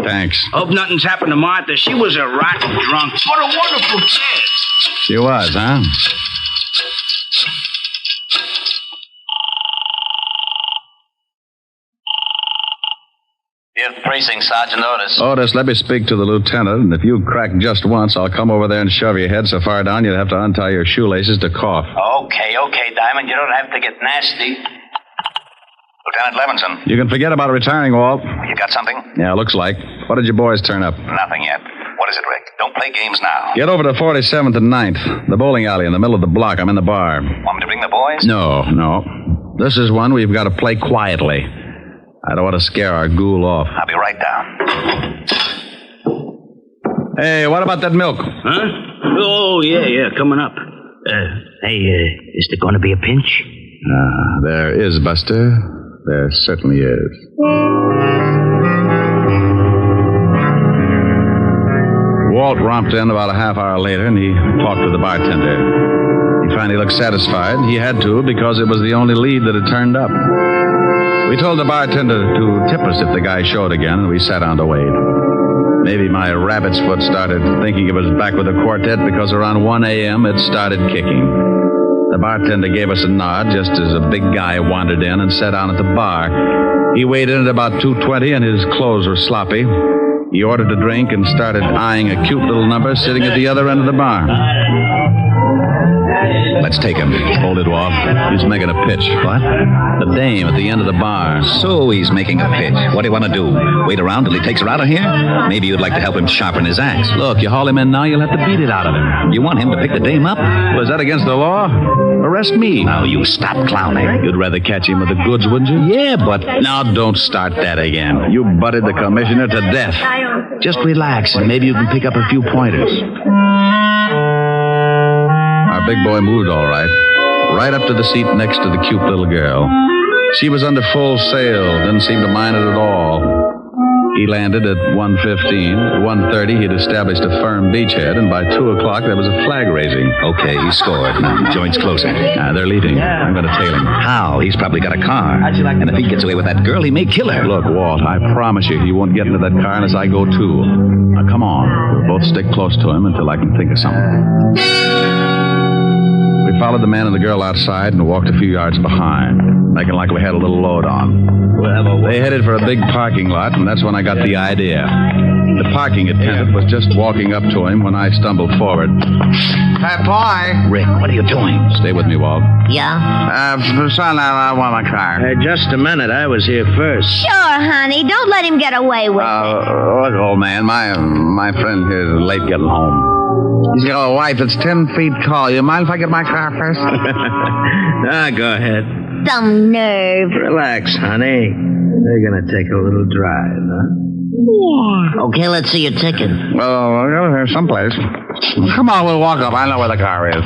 Thanks. Hope nothing's happened to Martha. She was a rotten drunk. What a wonderful kid. She was, huh? Here's Precinct Sergeant Otis. Otis, let me speak to the lieutenant, and if you crack just once, I'll come over there and shove your head so far down you'd have to untie your shoelaces to cough. Okay, Diamond. You don't have to get nasty. Lieutenant Levinson. You can forget about retiring, Walt. You got something? Yeah, looks like. What did your boys turn up? Nothing yet. What is it, Rick? Don't play games now. Get over to 47th and 9th, the bowling alley in the middle of the block. I'm in the bar. Want me to bring the boys? No. This is one we've got to play quietly. I don't want to scare our ghoul off. I'll be right down. Hey, what about that milk? Huh? Oh, yeah, coming up. Is there going to be a pinch? There is, Buster. There certainly is. Walt romped in about a half hour later, and he talked to the bartender. He finally looked satisfied. He had to, because it was the only lead that had turned up. We told the bartender to tip us if the guy showed again, and we sat down to wait. Maybe my rabbit's foot started thinking it was back with the quartet because around 1 a.m. it started kicking. The bartender gave us a nod just as a big guy wandered in and sat down at the bar. He weighed in at about 220 and his clothes were sloppy. He ordered a drink and started eyeing a cute little number sitting at the other end of the bar. Let's take him. Hold it, Walt. He's making a pitch. What? The dame at the end of the bar. So he's making a pitch. What do you want to do? Wait around till he takes her out of here? Maybe you'd like to help him sharpen his axe. Look, you haul him in now, you'll have to beat it out of him. You want him to pick the dame up? Was that against the law? Arrest me. Now, you stop clowning. You'd rather catch him with the goods, wouldn't you? Yeah, but... Now, don't start that again. You butted the commissioner to death. Just relax, and maybe you can pick up a few pointers. Our big boy moved all right up to the seat next to the cute little girl. She was under full sail, didn't seem to mind it at all. He landed at 1:15. At 1:30, he'd established a firm beachhead, and by 2 o'clock, there was a flag raising. Okay, he scored. Now, the joint's closing. They're leaving. I'm going to tail him. How? He's probably got a car. And if he gets away with that girl, he may kill her. Look, Walt, I promise you he won't get into that car unless I go too. Now, come on. We'll both stick close to him until I can think of something. We followed the man and the girl outside and walked a few yards behind, making like we had a little load on. They headed for a big parking lot, and that's when I got the idea. The parking attendant was just walking up to him when I stumbled forward. Hey, boy. Rick, what are you doing? Stay with me, Walt. Yeah? Son, I want my car. Just a minute. I was here first. Sure, honey. Don't let him get away with it. Look, old man, my friend here is late getting home. He's got a wife that's 10 feet tall. You mind if I get my car first? Go ahead. Some nerve. Relax, honey. They're gonna take a little drive, huh? Yeah. Okay, let's see your ticket. Well, we'll go here someplace. Come on, we'll walk up. I know where the car is.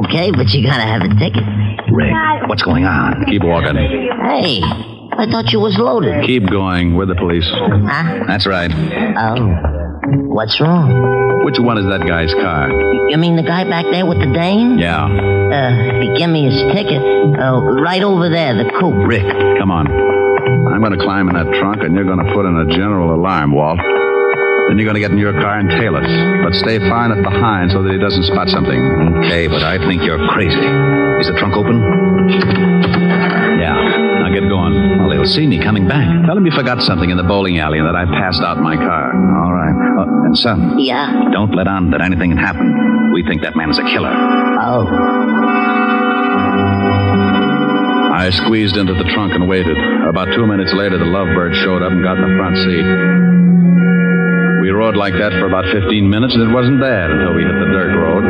Okay, but you gotta have a ticket. Rick, what's going on? Keep walking. Hey, I thought you was loaded. Keep going. We're the police. Huh? That's right. Oh. What's wrong? Which one is that guy's car? You mean the guy back there with the dame? Yeah. He gave me his ticket. Right over there, the coupe. Rick, come on. I'm going to climb in that trunk, and you're going to put in a general alarm, Walt. Then you're going to get in your car and tail us. But stay far enough behind so that he doesn't spot something. Okay, but I think you're crazy. Is the trunk open? Yeah. Now get going. Well, they'll see me coming back. Tell him you forgot something in the bowling alley and that I passed out in my car. All right. And son. Yeah? Don't let on that anything had happened. We think that man is a killer. Oh. I squeezed into the trunk and waited. About 2 minutes later, the Lovebird showed up and got in the front seat. We rode like that for about 15 minutes, and it wasn't bad until we hit the dirt road.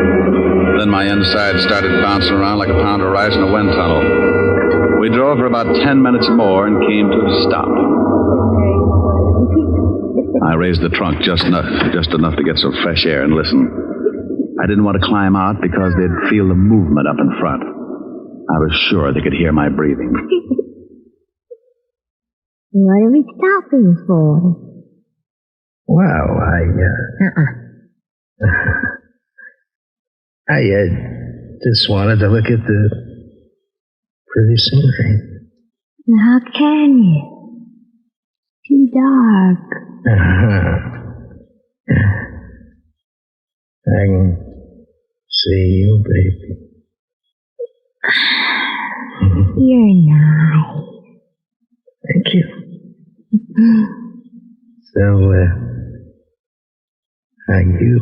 Then my inside started bouncing around like a pound of rice in a wind tunnel. We drove for about 10 minutes more and came to a stop. I raised the trunk just enough to get some fresh air and listen. I didn't want to climb out because they'd feel the movement up in front. I was sure they could hear my breathing. What are we stopping for? Well, I just wanted to look at the pretty scenery. How can you? Too dark. I can see you, baby. You're nice. Thank you. So, how you?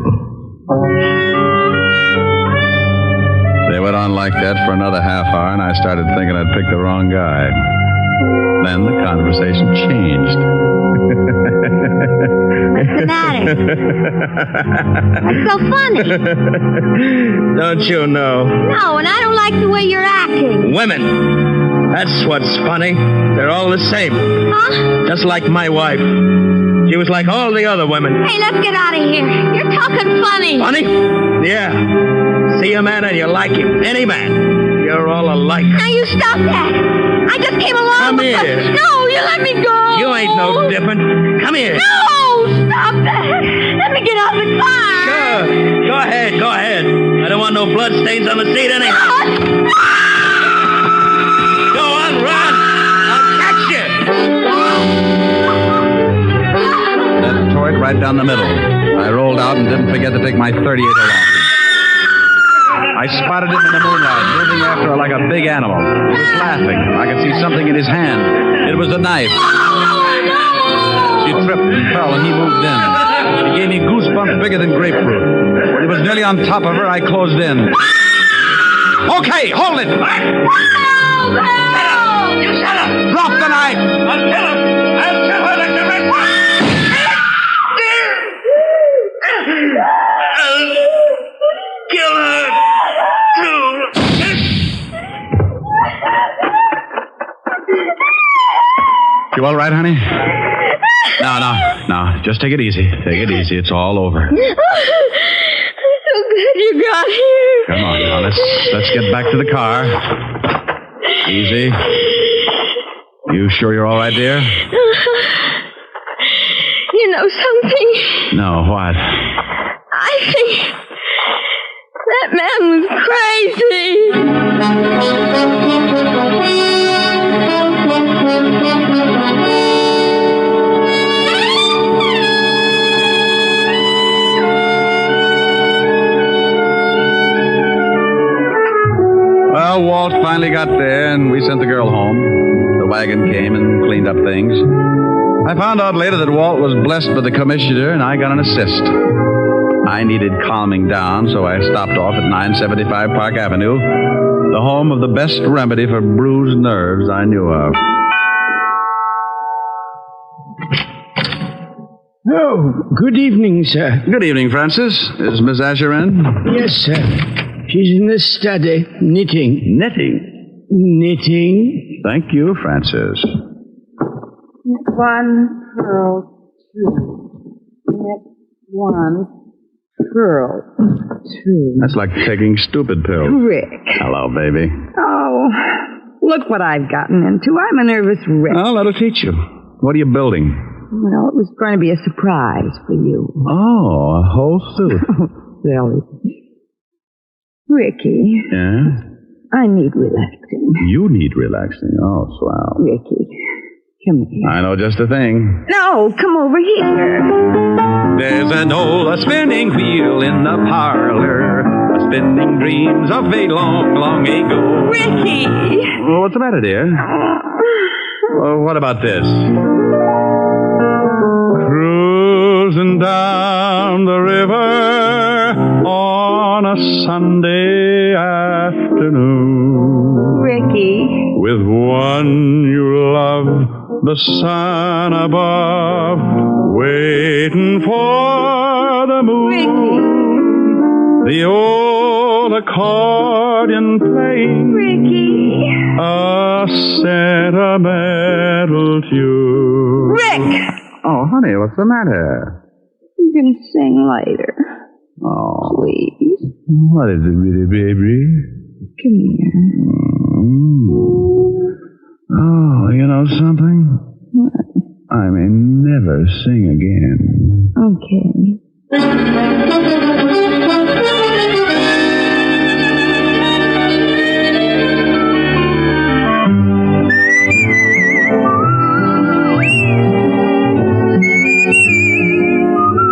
They went on like that for another half hour, and I started thinking I'd picked the wrong guy. Then the conversation changed. What's the matter? What's so funny? Don't you know? No, and I don't like the way you're acting. Women. That's what's funny. They're all the same. Huh? Just like my wife. She was like all the other women. Hey, let's get out of here. You're talking funny. Funny? Yeah. See a man and you like him. Any man. You're all alike. Now you stop that. I just came along. Come here. No, you let me go. You ain't no different. Come here. No, stop that. Let me get out of the car. Sure. Go ahead. I don't want no blood stains on the seat anyhow. Go on, run. I'll catch you. That Detroit right down the middle. I rolled out and didn't forget to take my 38 along. I spotted him in the moonlight, moving after her like a big animal. He was laughing. I could see something in his hand. It was a knife. She tripped and fell, and he moved in. He gave me goosebumps bigger than grapefruit. When he was nearly on top of her, I closed in. Okay, hold it! You shut up! Drop the knife! I'll kill him! I'll kill her like the red one! I'll kill her, too! You all right, honey? No. Just take it easy. Take it easy. It's all over. I'm so glad you got here. Come on now. Let's get back to the car. Easy. You sure you're all right, dear? You know something? No, what? I think that man was Well, Walt finally got there, and we sent the girl home. The wagon came and cleaned up things. I found out later that Walt was blessed by the commissioner, and I got an assist. I needed calming down, so I stopped off at 975 Park Avenue, the home of the best remedy for bruised nerves I knew of. Oh, good evening, sir. Good evening, Francis. Is Miss Asher in? Yes, sir. She's in the study, knitting. Knitting? Knitting. Thank you, Francis. One, curl, two. Knit, one, curl, two. That's like taking stupid pills. Rick. Hello, baby. Oh, look what I've gotten into. I'm a nervous wreck. I'll let her teach you. What are you building? Well, it was going to be a surprise for you. Oh, a whole suit. Really? Ricky. Yeah? I need relaxing. You need relaxing. Oh, swell. Ricky, come here. I know just the thing. No, come over here. There's an old spinning wheel in the parlor, spinning dreams of a long, long ago. Ricky! Well, what's the matter, dear? Well, what about this? Cruising down the river on a Sunday afternoon. Ricky. With one you love, the sun above, waiting for the moon. Ricky. The old accordion playing. Ricky. A sentimental tune. Rick! Oh, honey, what's the matter? You can sing later. Oh. Please. What is it, really, baby? Come here. Oh, you know something? What? I may never sing again. Okay.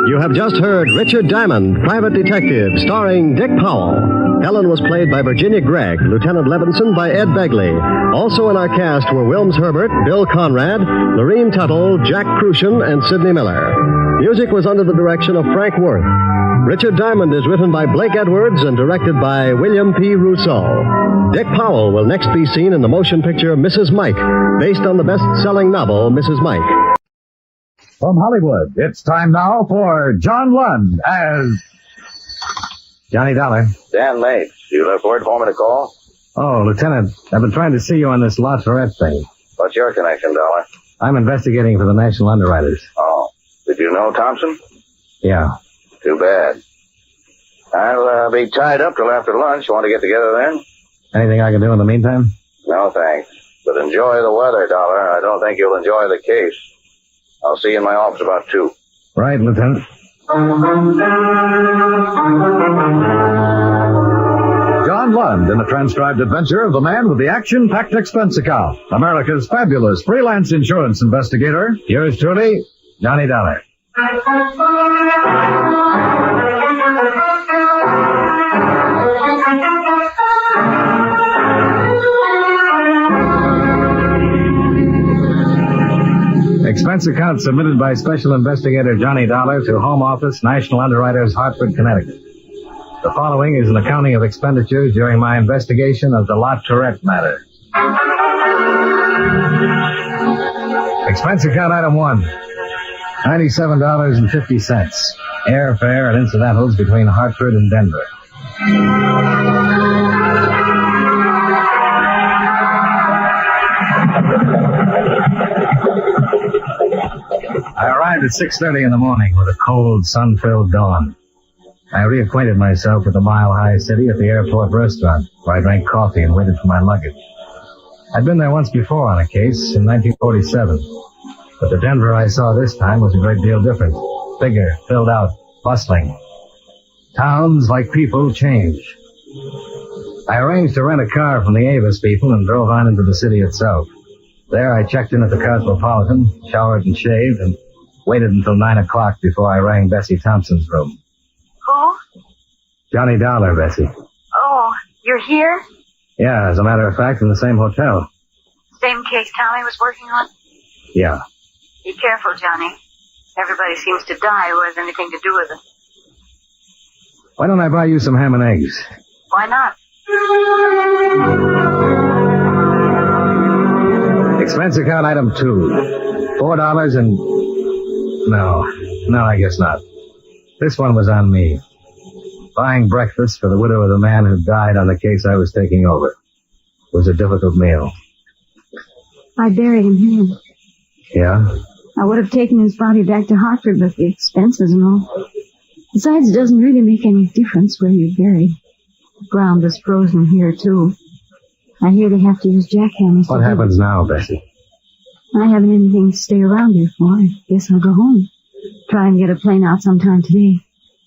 You have just heard Richard Diamond, Private Detective, starring Dick Powell. Helen was played by Virginia Gregg, Lieutenant Levinson by Ed Begley. Also in our cast were Wilms Herbert, Bill Conrad, Lorene Tuttle, Jack Crucian, and Sidney Miller. Music was under the direction of Frank Worth. Richard Diamond is written by Blake Edwards and directed by William P. Rousseau. Dick Powell will next be seen in the motion picture Mrs. Mike, based on the best-selling novel Mrs. Mike. From Hollywood, it's time now for John Lund as Johnny Dollar. Dan Mates, you left word for me to call? Oh, Lieutenant, I've been trying to see you on this La Tourette thing. What's your connection, Dollar? I'm investigating for the National Underwriters. Oh. Did you know Thompson? Yeah. Too bad. I'll be tied up till after lunch. Want to get together then? Anything I can do in the meantime? No, thanks. But enjoy the weather, Dollar. I don't think you'll enjoy the case. I'll see you in my office about 2. Right, Lieutenant. John Lund in the transcribed adventure of the man with the action-packed expense account. America's fabulous freelance insurance investigator. Yours truly, Johnny Dollar. Expense account submitted by Special Investigator Johnny Dollar to Home Office, National Underwriters, Hartford, Connecticut. The following is an accounting of expenditures during my investigation of the La Tourette matter. Expense account item 1, $97.50. Airfare and incidentals between Hartford and Denver. I arrived at 6:30 in the morning with a cold, sun-filled dawn. I reacquainted myself with the mile-high city at the airport restaurant, where I drank coffee and waited for my luggage. I'd been there once before on a case in 1947, but the Denver I saw this time was a great deal different. Bigger, filled out, bustling. Towns, like people, change. I arranged to rent a car from the Avis people and drove on into the city itself. There I checked in at the Cosmopolitan, showered and shaved, and waited until 9 o'clock before I rang Bessie Thompson's room. Who? Johnny Dollar, Bessie. Oh, you're here? Yeah, as a matter of fact, in the same hotel. Same case Tommy was working on? Yeah. Be careful, Johnny. Everybody seems to die who has anything to do with it. Why don't I buy you some ham and eggs? Why not? Expense account item 2. $4 and... No, I guess not. This one was on me. Buying breakfast for the widow of the man who died on the case I was taking over. It was a difficult meal. I buried him here. Yeah? I would have taken his body back to Hartford, but the expenses and all. Besides, it doesn't really make any difference where you're buried. The ground is frozen here, too. I hear they have to use jackhammers. What happens now, Bessie? I haven't anything to stay around here for. I guess I'll go home. Try and get a plane out sometime today.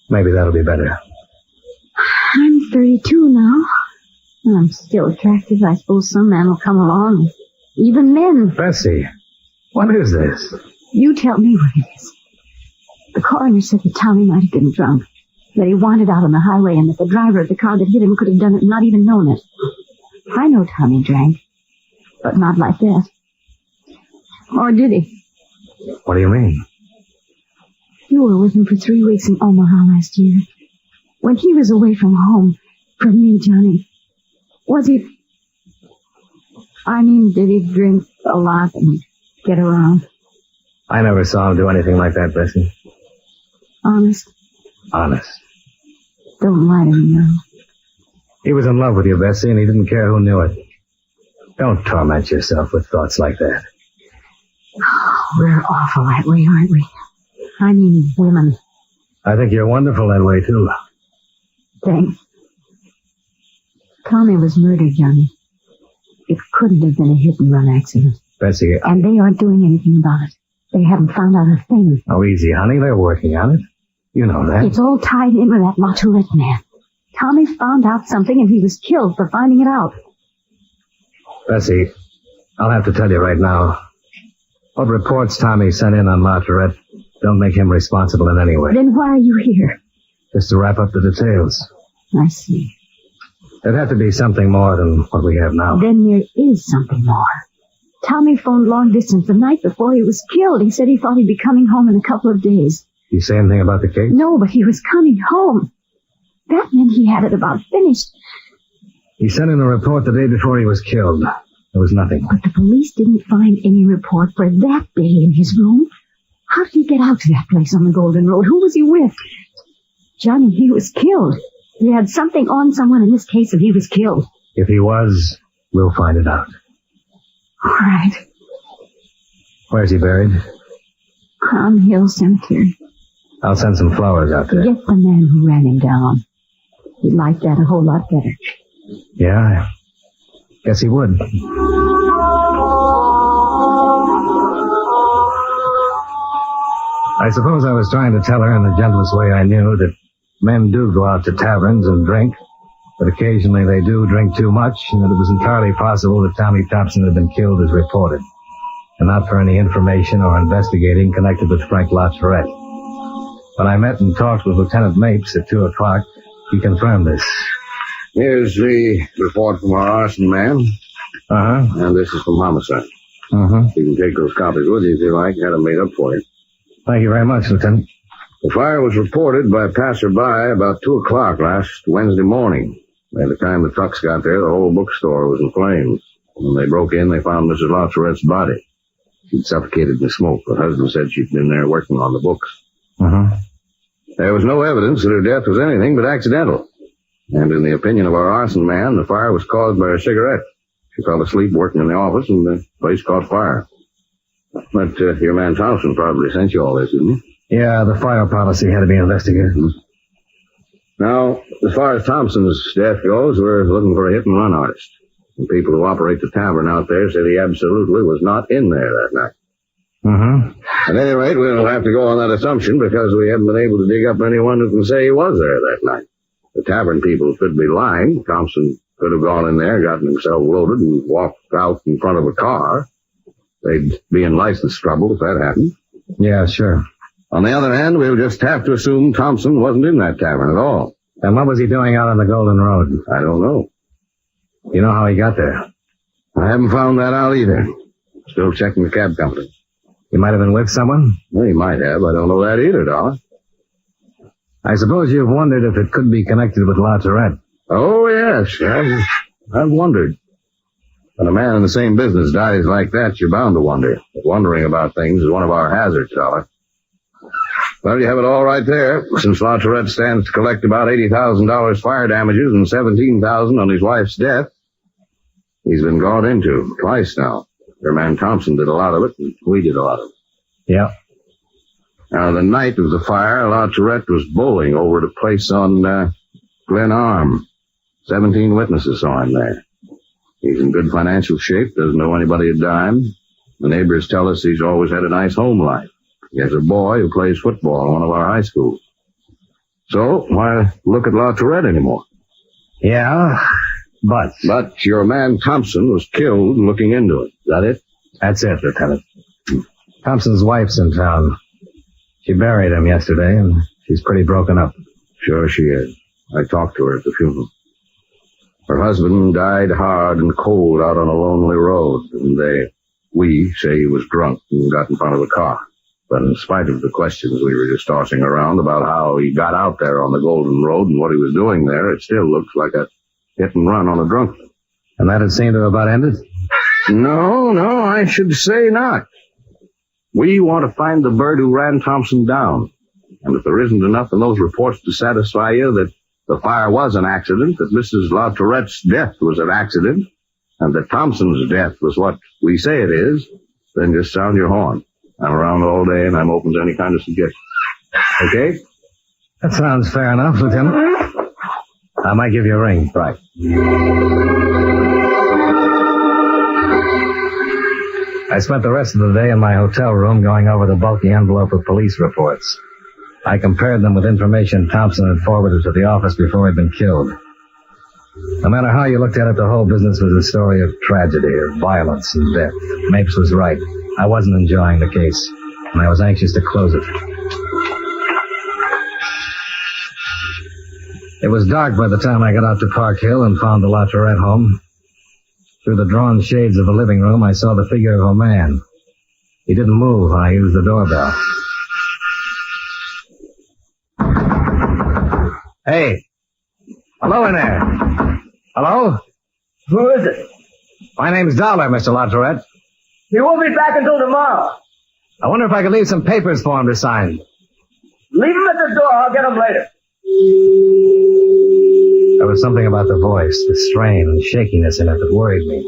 Maybe that'll be better. I'm 32 now. I'm still attractive. I suppose some man will come along. Even men. Bessie, what is this? You tell me what it is. The coroner said that Tommy might have been drunk. That he wandered out on the highway and that the driver of the car that hit him could have done it and not even known it. I know Tommy drank. But not like that. Or did he? What do you mean? You were with him for 3 weeks in Omaha last year. When he was away from home, from me, Johnny, was he... did he drink a lot and get around? I never saw him do anything like that, Bessie. Honest? Honest. Don't lie to me now. He was in love with you, Bessie, and he didn't care who knew it. Don't torment yourself with thoughts like that. We're awful that way, aren't we? I mean, women. I think you're wonderful that way, too. Thanks. Tommy was murdered, Johnny. It couldn't have been a hit-and-run accident. Bessie... And they aren't doing anything about it. They haven't found out a thing. Oh, easy, honey. They're working on it. You know that. It's all tied in with that La Tourette man. Tommy found out something and he was killed for finding it out. Bessie, I'll have to tell you right now. What reports Tommy sent in on La Tourette don't make him responsible in any way. Then why are you here? Just to wrap up the details. I see. There'd have to be something more than what we have now. Then there is something more. Tommy phoned long distance the night before he was killed. He said he thought he'd be coming home in a couple of days. You say anything about the case? No, but he was coming home. That meant he had it about finished. He sent in a report the day before he was killed. There was nothing. But the police didn't find any report for that day in his room. How did he get out to that place on the Golden Road? Who was he with? Johnny, he was killed. He had something on someone in this case and he was killed. If he was, we'll find it out. All right. Where's he buried? Crown Hill Cemetery. I'll send some flowers out there. Get the man who ran him down. He'd like that a whole lot better. Yeah, I guess he would. I suppose I was trying to tell her in the gentlest way I knew that men do go out to taverns and drink, but occasionally they do drink too much, and that it was entirely possible that Tommy Thompson had been killed as reported, and not for any information or investigating connected with Frank La Tourette. When I met and talked with Lieutenant Mapes at 2 o'clock, he confirmed this. Here's the report from our arson man. Uh-huh. And this is from homicide. Uh-huh. You can take those copies with you if you like. Had them made up for you. Thank you very much, Lieutenant. The fire was reported by a passerby about 2 o'clock last Wednesday morning. By the time the trucks got there, the whole bookstore was in flames. When they broke in, they found Mrs. Lautrette's body. She'd suffocated in the smoke. Her husband said she'd been there working on the books. Uh-huh. There was no evidence that her death was anything but accidental. And in the opinion of our arson man, the fire was caused by a cigarette. She fell asleep working in the office, and the place caught fire. But your man Thompson probably sent you all this, didn't he? Yeah, the fire policy had to be investigated. Now, as far as Thompson's death goes, we're looking for a hit-and-run artist. The people who operate the tavern out there said he absolutely was not in there that night. Mm-hmm. At any rate, we'll have to go on that assumption because we haven't been able to dig up anyone who can say he was there that night. The tavern people could be lying. Thompson could have gone in there, gotten himself loaded, and walked out in front of a car. They'd be in license trouble if that happened. Yeah, sure. On the other hand, we'll just have to assume Thompson wasn't in that tavern at all. And what was he doing out on the Golden Road? I don't know. You know how he got there? I haven't found that out either. Still checking the cab company. He might have been with someone? Well, he might have. I don't know that either, Dollar. I suppose you've wondered if it could be connected with Lautret. Oh, yes. I've wondered. When a man in the same business dies like that, you're bound to wonder. But wondering about things is one of our hazards, Dollar. Well, you have it all right there. Since Lautret stands to collect about $80,000 fire damages and $17,000 on his wife's death, he's been gone into twice now. Your man Thompson did a lot of it, and we did a lot of it. Yeah. Now, the night of the fire, Lautret was bowling over at a place on Glen Arm. 17 witnesses saw him there. He's in good financial shape, doesn't owe anybody a dime. The neighbors tell us he's always had a nice home life. He has a boy who plays football in one of our high schools. So, why look at Lautret anymore? Yeah, but... But your man Thompson was killed looking into it. Is that it? That's it, Lieutenant. Thompson's wife's in town. She buried him yesterday, and she's pretty broken up. Sure she is. I talked to her at the funeral. Her husband died hard and cold out on a lonely road, and we say he was drunk and got in front of a car. But in spite of the questions we were just tossing around about how he got out there on the Golden Road and what he was doing there, it still looks like a hit and run on a drunk. And that had seemed to have about ended? No, I should say not. We want to find the bird who ran Thompson down. And if there isn't enough in those reports to satisfy you that the fire was an accident, that Mrs. Lautrette's death was an accident, and that Thompson's death was what we say it is, then just sound your horn. I'm around all day, and I'm open to any kind of suggestion. Okay? That sounds fair enough, Lieutenant. I might give you a ring. Right. I spent the rest of the day in my hotel room going over the bulky envelope of police reports. I compared them with information Thompson had forwarded to the office before he'd been killed. No matter how you looked at it, the whole business was a story of tragedy, of violence and death. Mapes was right. I wasn't enjoying the case, and I was anxious to close it. It was dark by the time I got out to Park Hill and found the Lautret home. Through the drawn shades of the living room, I saw the figure of a man. He didn't move when I used the doorbell. Hey! Hello in there! Hello? Who is it? My name's Dollar, Mr. Lautret. He won't be back until tomorrow. I wonder if I could leave some papers for him to sign. Leave him at the door. I'll get him later. There was something about the voice, the strain and shakiness in it that worried me.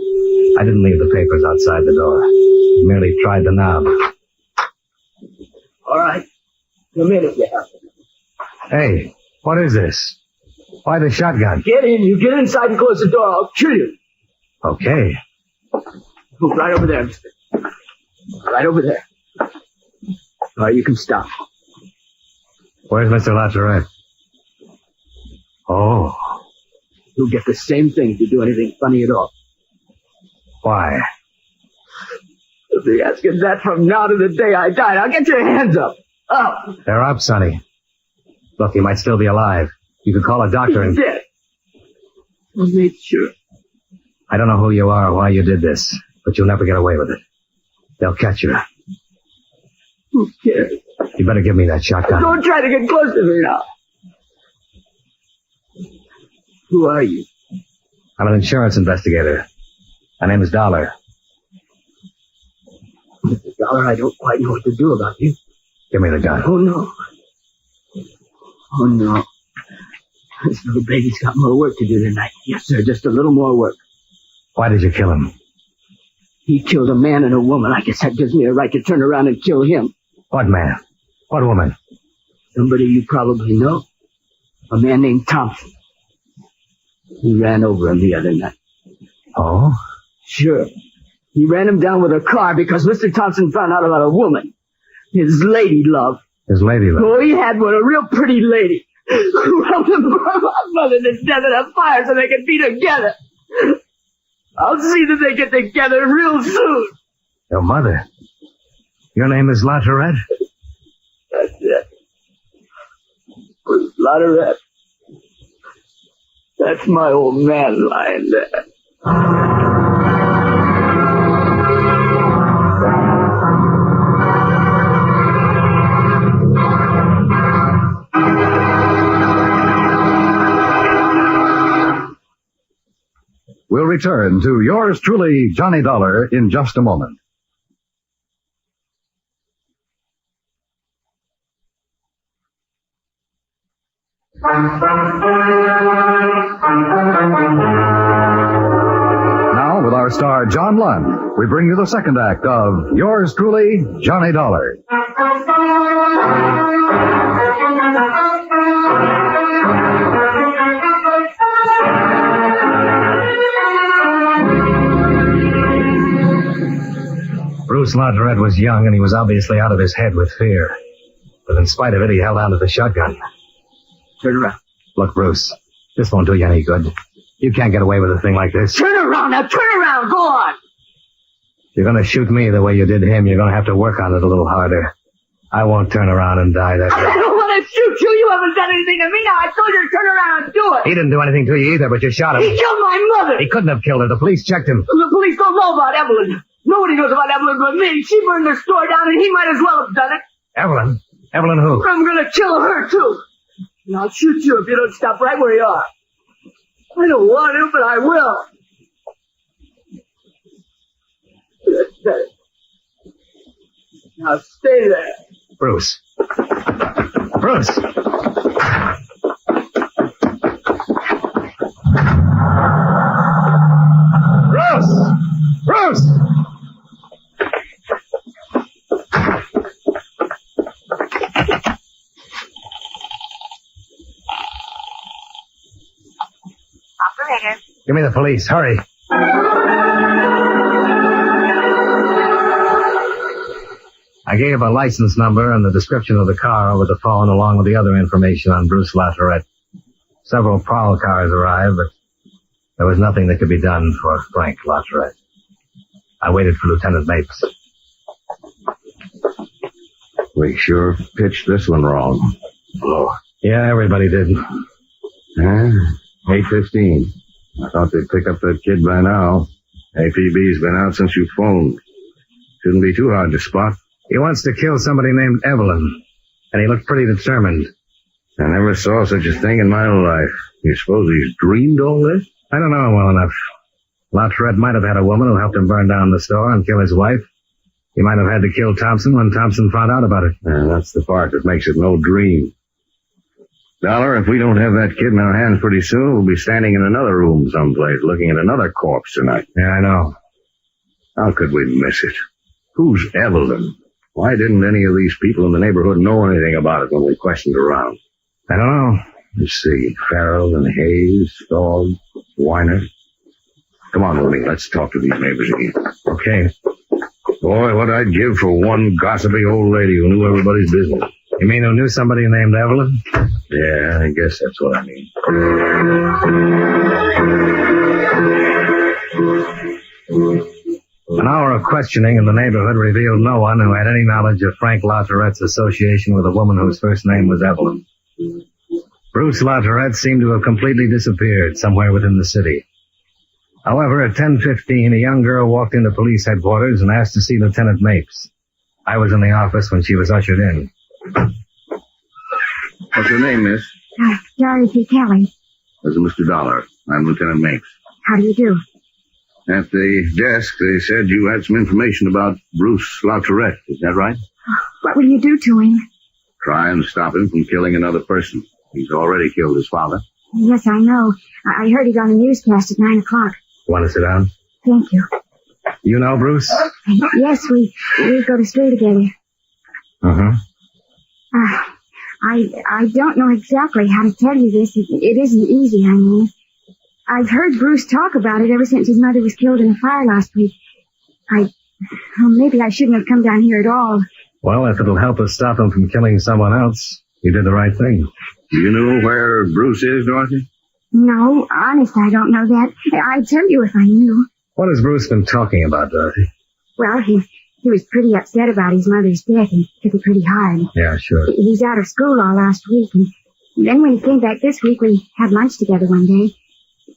I didn't leave the papers outside the door. I merely tried the knob. All right. Come in if you have to. Hey, what is this? Why the shotgun? Get in. You get inside and close the door. I'll kill you. Okay. Move right over there, mister. Right over there. All right, you can stop. Where's Mr. Lautret? Oh. You'll get the same thing if you do anything funny at all. Why? You'll be asking that from now to the day I die. Now get your hands up. Up. They're up, Sonny. Look, he might still be alive. You could call a doctor and... He's dead. I made sure. I don't know who you are or why you did this, but you'll never get away with it. They'll catch you. Who cares? You better give me that shotgun. Don't try to get close to me now. Who are you? I'm an insurance investigator. My name is Dollar. Mr. Dollar, I don't quite know what to do about you. Give me the gun. Oh, no. Oh, no. This little baby's got more work to do tonight. Yes, sir, just a little more work. Why did you kill him? He killed a man and a woman. I guess that gives me a right to turn around and kill him. What man? What woman? Somebody you probably know. A man named Thompson. He ran over him the other night. Oh? Sure. He ran him down with a car because Mr. Thompson found out about a woman. His lady love. His lady love? Oh, he had one, a real pretty lady. Who helped him burn my mother to death in a fire so they could be together. I'll see that they get together real soon. Your mother? Your name is Laterette? That's it. Bruce Laterette. That's my old man lying there. We'll return to yours truly, Johnny Dollar, in just a moment. Now, with our star John Lund, we bring you the second act of yours truly, Johnny Dollar. Bruce Laterette was young, and he was obviously out of his head with fear. But in spite of it, he held on to the shotgun. Turn around. Look, Bruce, this won't do you any good. You can't get away with a thing like this. Turn around now, turn around, go on. If you're going to shoot me the way you did him, you're going to have to work on it a little harder. I won't turn around and die that way. I don't want to shoot you. You haven't done anything to me. Now I told you to turn around and do it. He didn't do anything to you either, but you shot him. He killed my mother. He couldn't have killed her. The police checked him. The police don't know about Evelyn. Nobody knows about Evelyn but me. She burned the store down, and he might as well have done it. Evelyn? Evelyn who? I'm going to kill her, too. And I'll shoot you if you don't stop right where you are. I don't want to, but I will. That's better. Now stay there. Bruce. Bruce! Bruce! Bruce! Operator. Give me the police. Hurry. I gave a license number and the description of the car over the phone along with the other information on Bruce Laterette. Several prowl cars arrived, but there was nothing that could be done for Frank Laterette. I waited for Lieutenant Mapes. We sure pitched this one wrong. Oh. Yeah, everybody did. 8:15. I thought they'd pick up that kid by now. APB's been out since you phoned. Shouldn't be too hard to spot. He wants to kill somebody named Evelyn, and he looked pretty determined. I never saw such a thing in my life. You suppose he's dreamed all this? I don't know well enough. Laterette might have had a woman who helped him burn down the store and kill his wife. He might have had to kill Thompson when Thompson found out about it. That's the part that makes it no dream. Dollar, if we don't have that kid in our hands pretty soon, we'll be standing in another room someplace, looking at another corpse tonight. Yeah, I know. How could we miss it? Who's Evelyn? Why didn't any of these people in the neighborhood know anything about it when we questioned around? I don't know. Let's see. Farrell and Hayes, Staub, Weiner. Come on, Willie. Let's talk to these neighbors again. Okay. Boy, what I'd give for one gossipy old lady who knew everybody's business. You mean who knew somebody named Evelyn? Yeah, I guess that's what I mean. An hour of questioning in the neighborhood revealed no one who had any knowledge of Frank Laterette's association with a woman whose first name was Evelyn. Bruce Latourette seemed to have completely disappeared somewhere within the city. However, at 10:15, a young girl walked into police headquarters and asked to see Lieutenant Mapes. I was in the office when she was ushered in. What's your name, miss? Dorothy Kelly. This is Mr. Dollar. I'm Lieutenant Mapes. How do you do? At the desk, they said you had some information about Bruce Latourette. Is that right? What will you do to him? Try and stop him from killing another person. He's already killed his father. Yes, I know. I heard it on the newscast at 9 o'clock. Want to sit down? Thank you. You know Bruce? Yes, we go to school together. Uh-huh. I don't know exactly how to tell you this. It isn't easy, I mean. I've heard Bruce talk about it ever since his mother was killed in a fire last week. Maybe I shouldn't have come down here at all. Well, if it'll help us stop him from killing someone else, you did the right thing. Do you know where Bruce is, Dorothy? No, honest, I don't know that. I'd tell you if I knew. What has Bruce been talking about, Dorothy? Well, he was pretty upset about his mother's death and took it pretty hard. Yeah, sure. He's out of school all last week, and then when he came back this week, we had lunch together one day.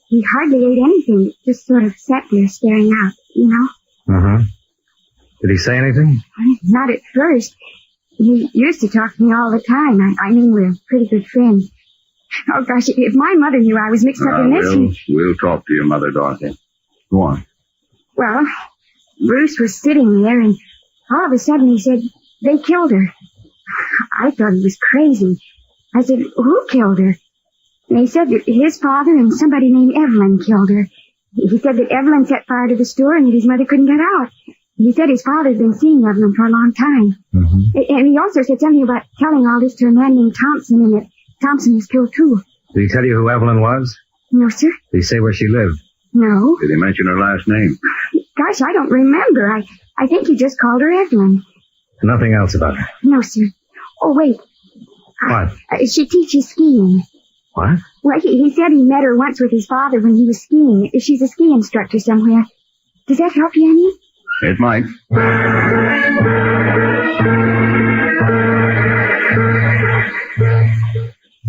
He hardly ate anything, just sort of sat there staring out, you know? Uh-huh. Did he say anything? Not at first. He used to talk to me all the time. I mean, we're pretty good friends. Oh, gosh, if my mother knew I was mixed up in this... We'll talk to your mother, Dorothy. Go on. Well, Bruce was sitting there, and all of a sudden he said, they killed her. I thought he was crazy. I said, who killed her? And he said that his father and somebody named Evelyn killed her. He said that Evelyn set fire to the store and that his mother couldn't get out. He said his father had been seeing Evelyn for a long time. Mm-hmm. And he also said something about telling all this to a man named Thompson, and that Thompson was killed too. Did he tell you who Evelyn was? No, sir. Did he say where she lived? No. Did he mention her last name? Gosh, I don't remember. I think he just called her Evelyn. Nothing else about her? No, sir. Oh, wait. What? She teaches skiing. What? Well, he said he met her once with his father when he was skiing. She's a ski instructor somewhere. Does that help you any? It might.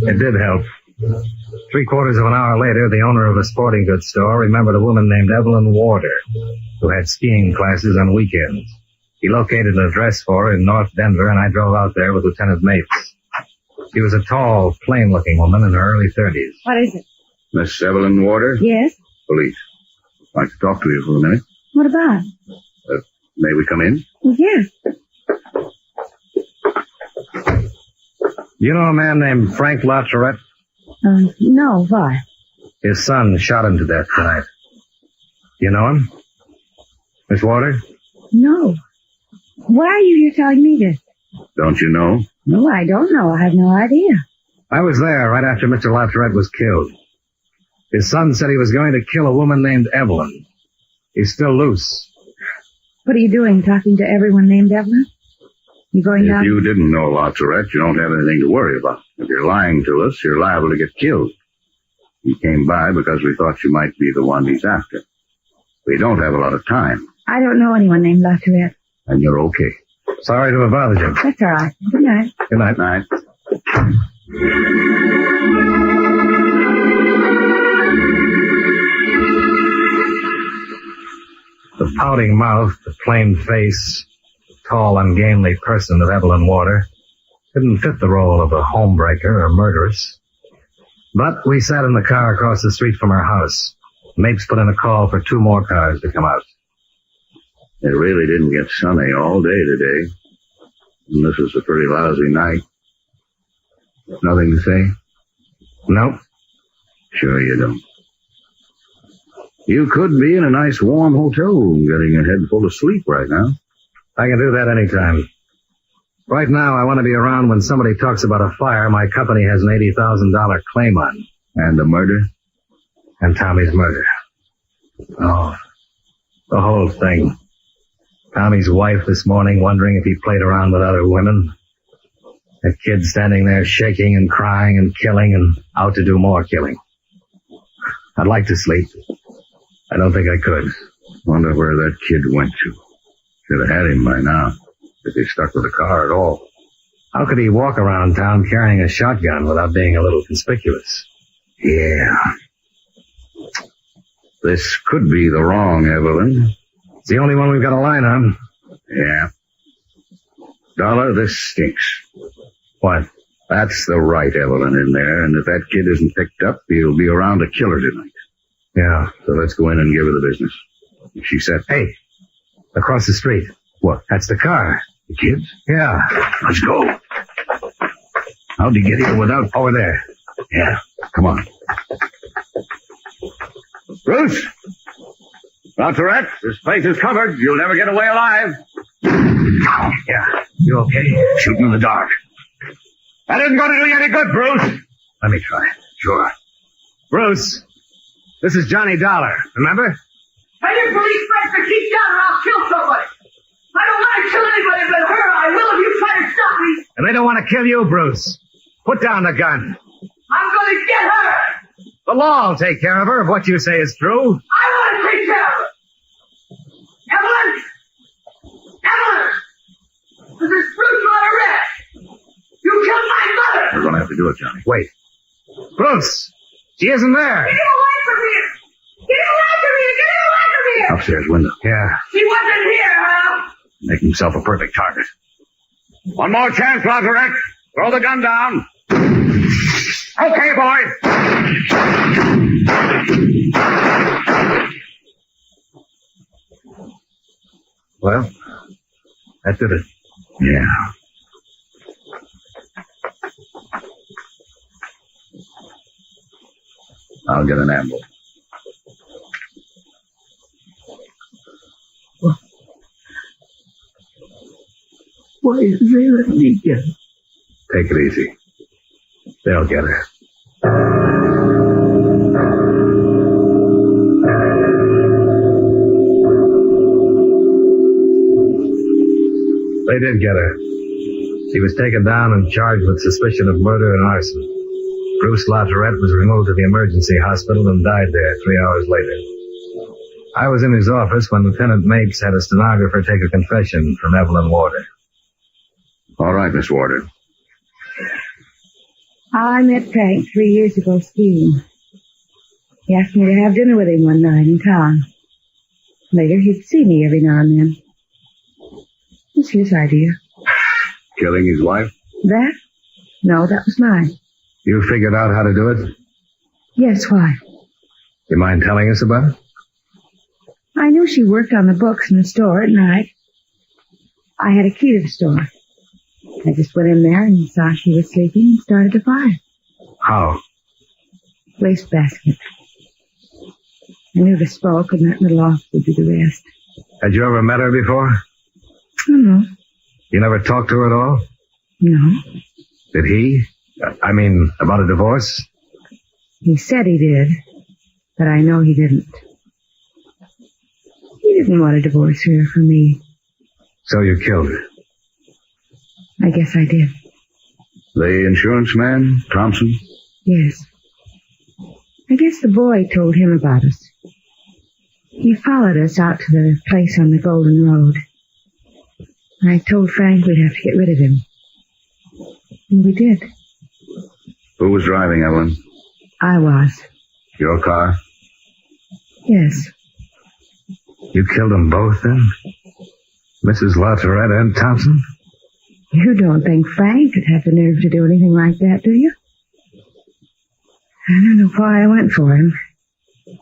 It did help. 3/4 of an hour later, the owner of a sporting goods store remembered a woman named Evelyn Warder, who had skiing classes on weekends. He located an address for her in North Denver, and I drove out there with Lieutenant Mapes. She was a tall, plain-looking woman in her early 30s. What is it? Miss Evelyn Warder? Yes? Police. I'd like to talk to you for a minute. What about? May we come in? Yes. You know a man named Frank Latourette? No, why? His son shot him to death tonight. You know him? Miss Warder? No. Why are you here telling me this? Don't you know? No, I don't know. I have no idea. I was there right after Mr. Latourette was killed. His son said he was going to kill a woman named Evelyn. He's still loose. What are you doing, talking to everyone named Evelyn? You going down? If you didn't know Latourette, you don't have anything to worry about. If you're lying to us, you're liable to get killed. He came by because we thought you might be the one he's after. We don't have a lot of time. I don't know anyone named Latourette. And you're okay. Sorry to have bothered you. That's all right. Good night. Good night. Night. The pouting mouth, the plain face, the tall, ungainly person of Evelyn Warder didn't fit the role of a homebreaker or murderess. But we sat in the car across the street from her house. Mapes put in a call for 2 more cars to come out. It really didn't get sunny all day today. And this is a pretty lousy night. Nothing to say? Nope. Sure you don't. You could be in a nice warm hotel room getting your head full of sleep right now. I can do that anytime. Right now, I want to be around when somebody talks about a fire my company has an $80,000 claim on. And the murder? And Tommy's murder. Oh, the whole thing. Tommy's wife this morning wondering if he played around with other women. That kid standing there shaking and crying and killing and out to do more killing. I'd like to sleep. I don't think I could. Wonder where that kid went to. Should have had him by now, if he stuck with the car at all. How could he walk around town carrying a shotgun without being a little conspicuous? Yeah. This could be the wrong Evelyn. It's the only one we've got a line on. Yeah. Dollar, this stinks. What? That's the right Evelyn in there, and if that kid isn't picked up, he'll be around to kill her tonight. Yeah. So let's go in and give her the business. She said, Hey, across the street. What? That's the car. The kids? Yeah. Let's go. How'd he get here without... Over there. Yeah. Come on. Bruce! Lauteret, this place is covered. You'll never get away alive. Yeah. You okay? Shooting in the dark. That isn't going to do you any good, Bruce. Let me try. Sure. Bruce, this is Johnny Dollar. Remember? Hey, you police inspector, keep down or I'll kill somebody. I don't want to kill anybody but her. I will if you try to stop me. And they don't want to kill you, Bruce. Put down the gun. I'm going to get her. The law will take care of her if what you say is true. I want to take care of her. Evelyn! Evelyn! This is Bruce Lauteret. You killed my mother. We're going to have to do it, Johnny. Wait. Bruce! She isn't there. Get him away from here. Get him away from here. Get him away from here. Upstairs window. Yeah. She wasn't here, huh? Make himself a perfect target. One more chance, Lauteret. Throw the gun down. Okay, boys. Well, that did it. Yeah. I'll get an amble. Why is they letting me get her? Take it easy. They'll get her. They did get her. She was taken down and charged with suspicion of murder and arson. Bruce Lauteret was removed to the emergency hospital and died there 3 hours later. I was in his office when Lieutenant Mapes had a stenographer take a confession from Evelyn Warder. All right, Miss Warder. I met Frank 3 years ago skiing. He asked me to have dinner with him one night in town. Later, he'd see me every now and then. It was his idea. Killing his wife? That? No, that was mine. You figured out how to do it? Yes, why? You mind telling us about it? I knew she worked on the books in the store at night. I had a key to the store. I just went in there and saw she was sleeping and started the fire. How? Wastebasket. I knew the smoke and that little off would be the rest. Had you ever met her before? Oh, no. You never talked to her at all? No. Did he? I mean, about a divorce? He said he did, but I know he didn't. He didn't want to divorce her from me. So you killed her? I guess I did. The insurance man, Thompson? Yes. I guess the boy told him about us. He followed us out to the place on the Golden Road. I told Frank we'd have to get rid of him. And we did. Who was driving, Evelyn? I was. Your car? Yes. You killed them both, then? Mrs. Lauteret and Thompson? You don't think Frank could have the nerve to do anything like that, do you? I don't know why I went for him. I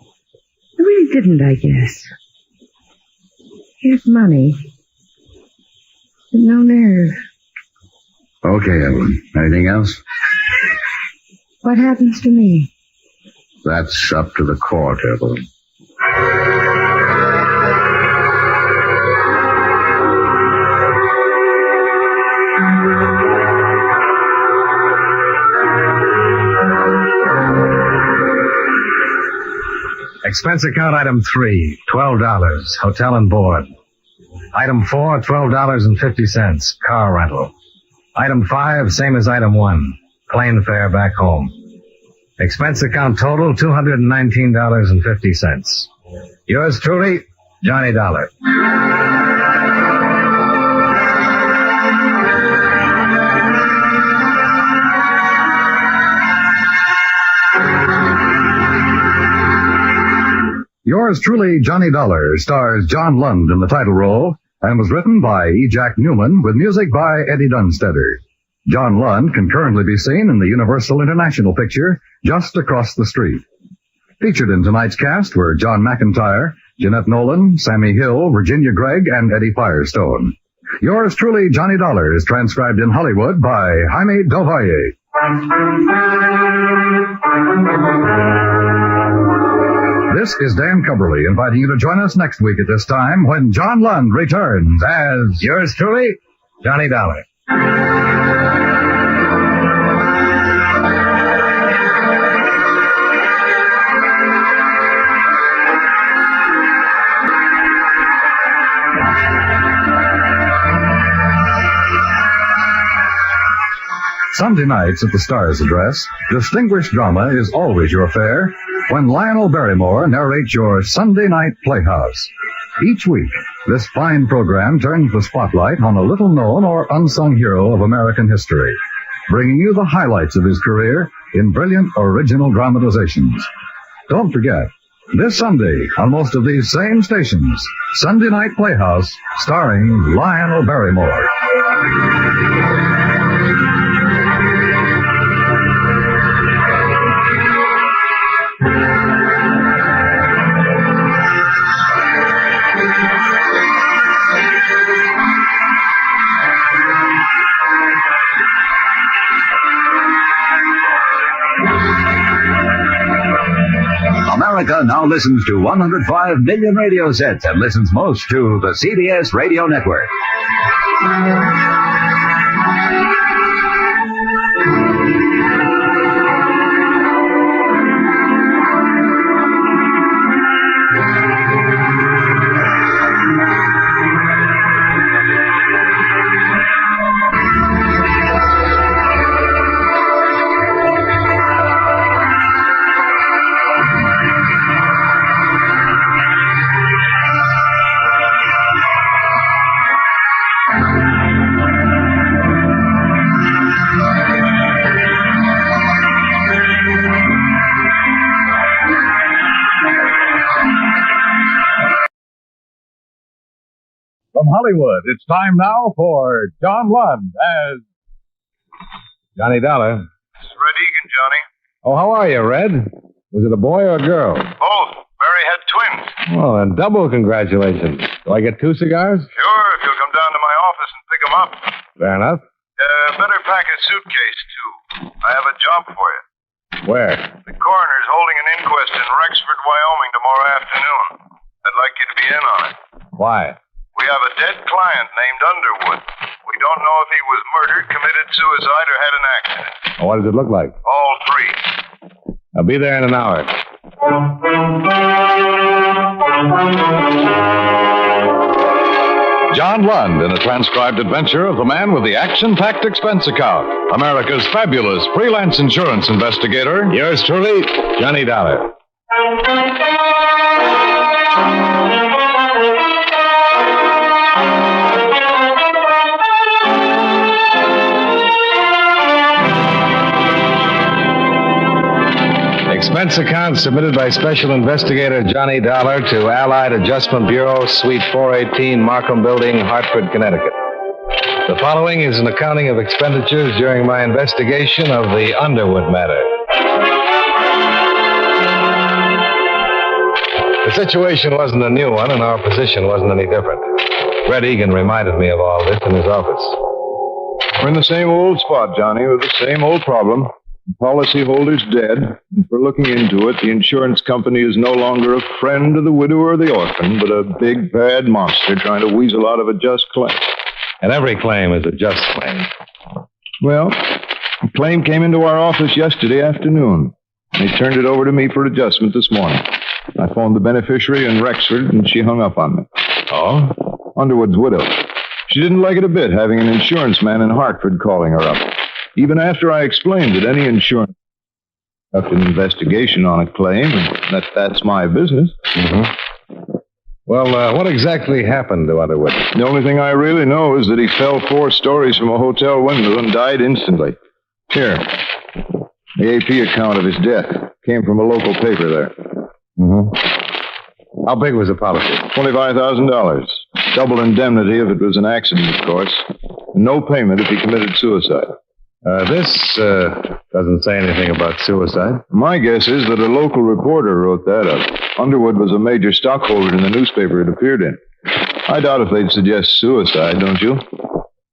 really didn't, I guess. Here's money. But no nerve. Okay, Evelyn. Anything else? What happens to me? That's up to the court, Evelyn. Expense account item 3, $12, hotel and board. Item 4, $12.50, car rental. Item 5, same as item 1, plane fare back home. Expense account total, $219.50. Yours truly, Johnny Dollar. Yours truly, Johnny Dollar, stars John Lund in the title role and was written by E. Jack Newman with music by Eddie Dunstetter. John Lund can currently be seen in the Universal International picture just across the street. Featured in tonight's cast were John McIntyre, Jeanette Nolan, Sammy Hill, Virginia Gregg, and Eddie Firestone. Yours truly, Johnny Dollar, is transcribed in Hollywood by Jaime Del Valle. This is Dan Cubberly inviting you to join us next week at this time when John Lund returns as yours truly, Johnny Dollar. Sunday nights at the Star's Address, distinguished drama is always your fare when Lionel Barrymore narrates your Sunday Night Playhouse. Each week, this fine program turns the spotlight on a little-known or unsung hero of American history, bringing you the highlights of his career in brilliant original dramatizations. Don't forget, this Sunday on most of these same stations, Sunday Night Playhouse, starring Lionel Barrymore. America now listens to 105 million radio sets and listens most to the CBS Radio Network. From Hollywood, it's time now for John Lund as Johnny Dollar. It's Red Egan, Johnny. Oh, how are you, Red? Was it a boy or a girl? Both. Barry had twins. Well, and double congratulations. Do I get 2 cigars? Sure, if you'll come down to my office and pick them up. Fair enough. Better pack a suitcase, too. I have a job for you. Where? The coroner's holding an inquest in Rexford, Wyoming tomorrow afternoon. I'd like you to be in on it. Why? We have a dead client named Underwood. We don't know if he was murdered, committed suicide, or had an accident. What does it look like? All 3. I'll be there in an hour. John Lund in a transcribed adventure of the man with the action-packed expense account. America's fabulous freelance insurance investigator. Yours truly, Johnny Dollar. Expense account submitted by Special Investigator Johnny Dollar to Allied Adjustment Bureau, Suite 418, Markham Building, Hartford, Connecticut. The following is an accounting of expenditures during my investigation of the Underwood matter. The situation wasn't a new one, and our position wasn't any different. Red Egan reminded me of all this in his office. We're in the same old spot, Johnny, with the same old problem. The policyholder's dead, and for looking into it, the insurance company is no longer a friend of the widow or the orphan, but a big, bad monster trying to weasel out of a just claim. And every claim is a just claim. Well, the claim came into our office yesterday afternoon. They turned it over to me for adjustment this morning. I phoned the beneficiary in Rexford, and she hung up on me. Oh? Underwood's widow. She didn't like it a bit, having an insurance man in Hartford calling her up. Even after I explained that any insurance conduct an investigation on a claim, and that's my business. Mm-hmm. Well, what exactly happened to Underwood? The only thing I really know is that he fell 4 stories from a hotel window and died instantly. Here, the AP account of his death came from a local paper there. Mm-hmm. How big was the policy? $25,000. Double indemnity if it was an accident, of course. And no payment if he committed suicide. This doesn't say anything about suicide. My guess is that a local reporter wrote that up. Underwood was a major stockholder in the newspaper it appeared in. I doubt if they'd suggest suicide, don't you?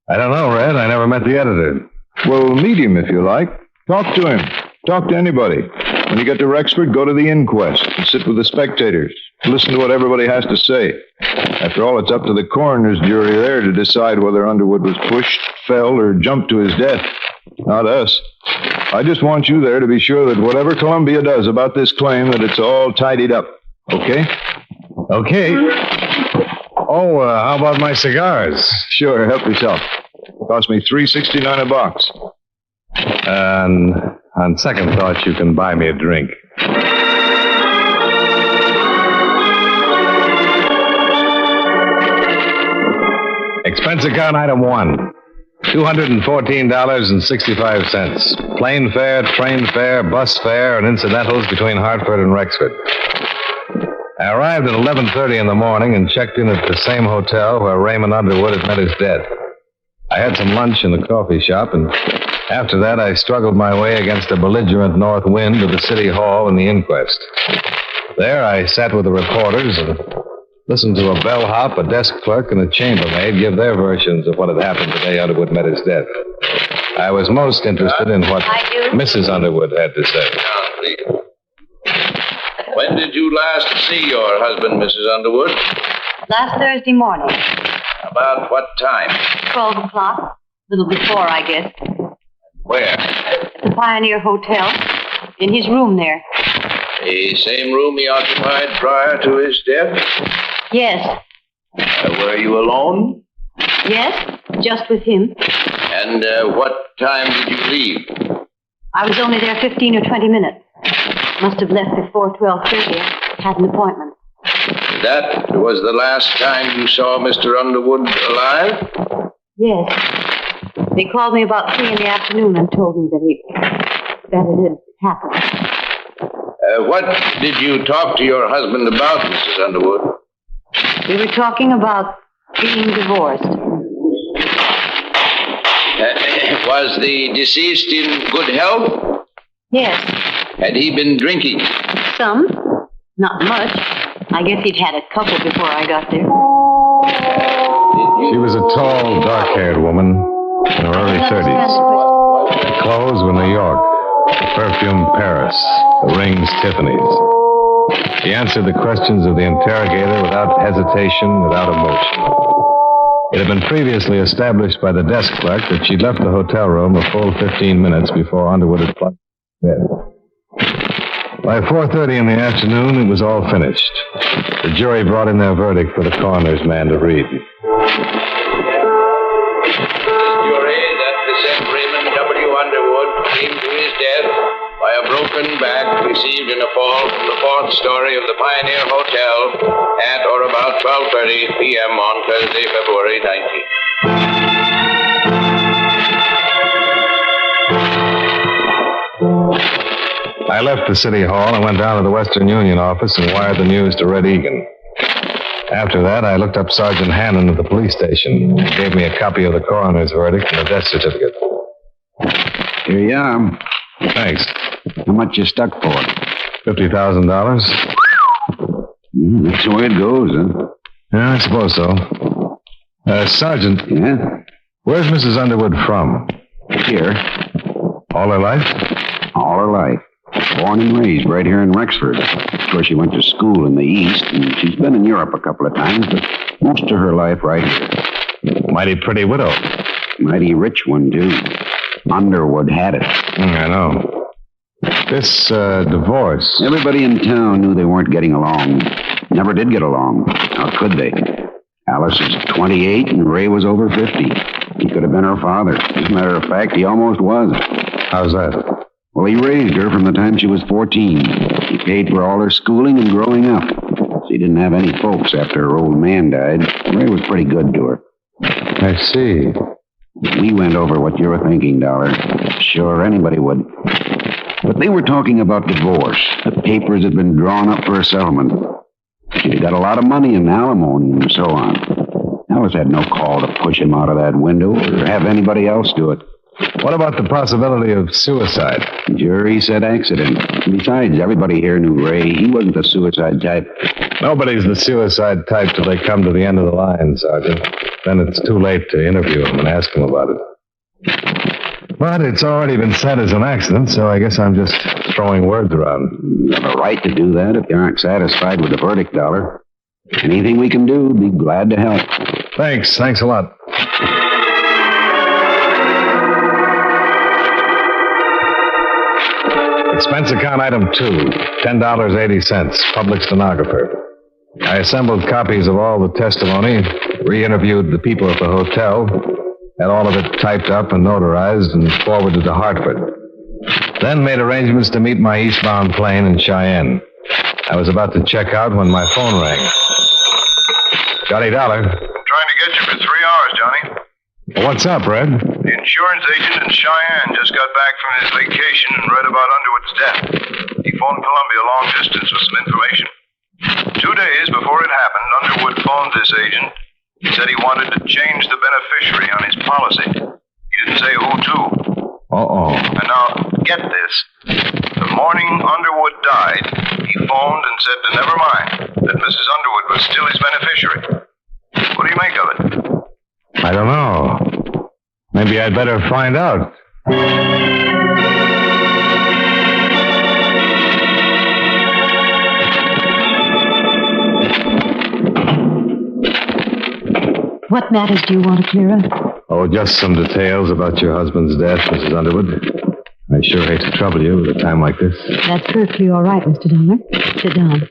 I don't know, Red. I never met the editor. Well, meet him if you like. Talk to him. Talk to anybody. When you get to Rexford, go to the inquest and sit with the spectators. Listen to what everybody has to say. After all, it's up to the coroner's jury there to decide whether Underwood was pushed, fell, or jumped to his death. Not us. I just want you there to be sure that whatever Columbia does about this claim, that it's all tidied up. Okay? Okay. Oh, how about my cigars? Sure, help yourself. Cost me $3.69 a box. And on second thought, you can buy me a drink. Expense account item 1. $214.65. Plane fare, train fare, bus fare, and incidentals between Hartford and Rexford. I arrived at 11:30 in the morning and checked in at the same hotel where Raymond Underwood had met his death. I had some lunch in the coffee shop, and after that I struggled my way against a belligerent north wind to the city hall and the inquest. There I sat with the reporters and listened to a bellhop, a desk clerk, and a chambermaid give their versions of what had happened the day Underwood met his death. I was most interested in what Mrs. Underwood had to say. When did you last see your husband, Mrs. Underwood? Last Thursday morning, About what time? 12 o'clock. A little before, I guess. Where? At the Pioneer Hotel. In his room there. The same room he occupied prior to his death? Yes. Were you alone? Yes, just with him. And what time did you leave? I was only there 15 or 20 minutes. Must have left before 12:30. I had an appointment. That was the last time you saw Mr. Underwood alive? Yes. They called me about 3 in the afternoon and told me that it had happened. What did you talk to your husband about, Mrs. Underwood? We were talking about being divorced. Was the deceased in good health? Yes. Had he been drinking? Some. Not much. I guess he'd had a couple before I got there. She was a tall, dark-haired woman in her early 30s. Her clothes were New York, the perfume Paris, the rings Tiffany's. She answered the questions of the interrogator without hesitation, without emotion. It had been previously established by the desk clerk that she'd left the hotel room a full 15 minutes before Underwood had plunged into bed. By 4:30 in the afternoon, it was all finished. The jury brought in their verdict for the coroner's man to read. Jury that the said Raymond W. Underwood came to his death by a broken back received in a fall from the 4th story of the Pioneer Hotel at or about 12:30 p.m. on Thursday, February 19th. I left the city hall and went down to the Western Union office and wired the news to Red Egan. After that, I looked up Sergeant Hannon at the police station. He gave me a copy of the coroner's verdict and the death certificate. Here you are. Thanks. How much you stuck for? $50,000. That's the way it goes, huh? Yeah, I suppose so. Sergeant. Yeah? Where's Mrs. Underwood from? Here. All her life? All her life. Born and raised right here in Rexford. Of course, she went to school in the East, and she's been in Europe a couple of times, but most of her life right here. Mighty pretty widow. Mighty rich one, too. Underwood had it. I know. This divorce. Everybody in town knew they weren't getting along. Never did get along. How could they? Alice was 28 and Ray was over 50. He could have been her father. As a matter of fact, he almost was. How's that? Well, he raised her from the time she was 14. He paid for all her schooling and growing up. She didn't have any folks after her old man died. Ray was pretty good to her. I see. We went over what you were thinking, Dollar. Sure, anybody would. But they were talking about divorce. The papers had been drawn up for a settlement. She'd got a lot of money in alimony and so on. Alice had no call to push him out of that window or have anybody else do it. What about the possibility of suicide? The jury said accident. Besides, everybody here knew Ray. He wasn't the suicide type. Nobody's the suicide type till they come to the end of the line, Sergeant. Then it's too late to interview him and ask him about it. But it's already been said as an accident, so I guess I'm just throwing words around. You have a right to do that if you aren't satisfied with the verdict, Dollar. Anything we can do, be glad to help. Thanks a lot. Expense account item 2, $10.80, public stenographer. I assembled copies of all the testimony, re-interviewed the people at the hotel, had all of it typed up and notarized and forwarded to Hartford. Then made arrangements to meet my eastbound plane in Cheyenne. I was about to check out when my phone rang. Johnny Dollar. Trying to get you for 3 hours, Johnny. What's up, Red? The insurance agent in Cheyenne just got back from his vacation and read about Underwood's death. He phoned Columbia long distance with some information. 2 days before it happened, Underwood phoned this agent. He said he wanted to change the beneficiary on his policy. He didn't say who to. Uh-oh. And now, get this. The morning Underwood died, he phoned and said to never mind, that Mrs. Underwood was still his beneficiary. What do you make of it? I don't know. Maybe I'd better find out. What matters do you want to clear up? Oh, just some details about your husband's death, Mrs. Underwood. I sure hate to trouble you at a time like this. That's perfectly all right, Mr. Dollar. Sit down.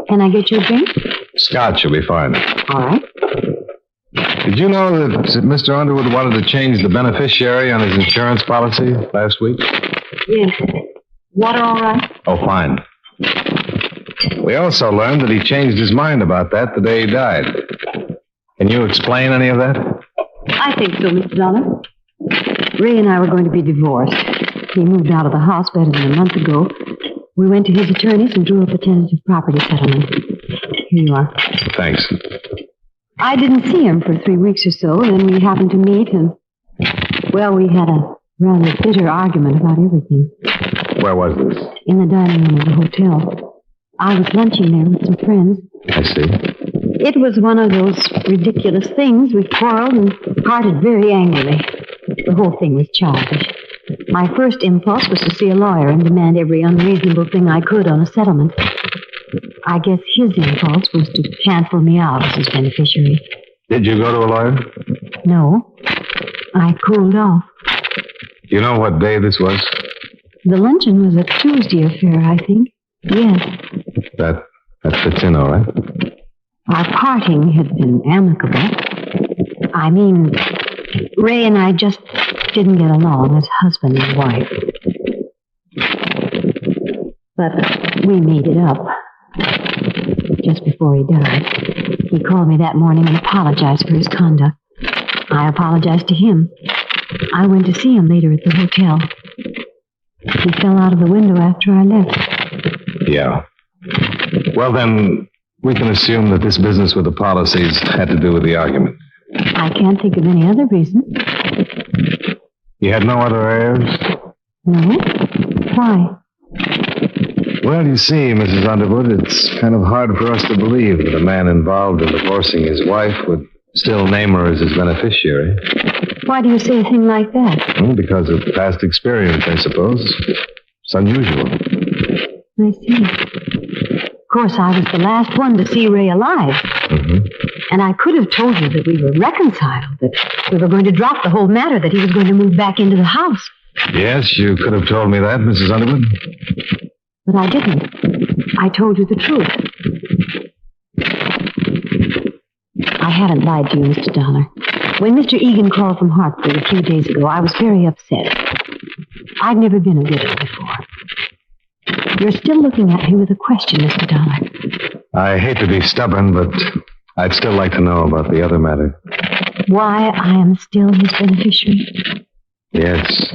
Can I get you a drink? Scotch will be fine. All right. Did you know that Mr. Underwood wanted to change the beneficiary on his insurance policy last week? Yes. Water all right? Oh, fine. We also learned that he changed his mind about that the day he died. Can you explain any of that? I think so, Mr. Dollar. Ray and I were going to be divorced. He moved out of the house better than a month ago. We went to his attorneys and drew up a tentative property settlement. Here you are. Thanks. I didn't see him for 3 weeks or so, then we happened to meet, and, well, we had a rather bitter argument about everything. Where was this? In the dining room of the hotel. I was lunching there with some friends. I see. It was one of those ridiculous things. We quarreled and parted very angrily. The whole thing was childish. My first impulse was to see a lawyer and demand every unreasonable thing I could on a settlement. I guess his impulse was to cancel me out as his beneficiary. Did you go to a lawyer? No. I cooled off. Do you know what day this was? The luncheon was a Tuesday affair, I think. Yes. That fits in all right. Our parting had been amicable. I mean, Ray and I just didn't get along as husband and wife. But we made it up. Just before he died. He called me that morning and apologized for his conduct. I apologized to him. I went to see him later at the hotel. He fell out of the window after I left. Yeah. Well, then, we can assume that this business with the policies had to do with the argument. I can't think of any other reason. You had no other heirs? No. Why? Well, you see, Mrs. Underwood, it's kind of hard for us to believe that a man involved in divorcing his wife would still name her as his beneficiary. Why do you say a thing like that? Well, because of past experience, I suppose. It's unusual. I see. Of course, I was the last one to see Ray alive. Mm-hmm. And I could have told you that we were reconciled, that we were going to drop the whole matter, that he was going to move back into the house. Yes, you could have told me that, Mrs. Underwood. But I didn't. I told you the truth. I hadn't lied to you, Mr. Dollar. When Mr. Egan called from Hartford a few days ago, I was very upset. I'd never been a widow before. You're still looking at me with a question, Mr. Dollar. I hate to be stubborn, but I'd still like to know about the other matter. Why I am still his beneficiary? Yes.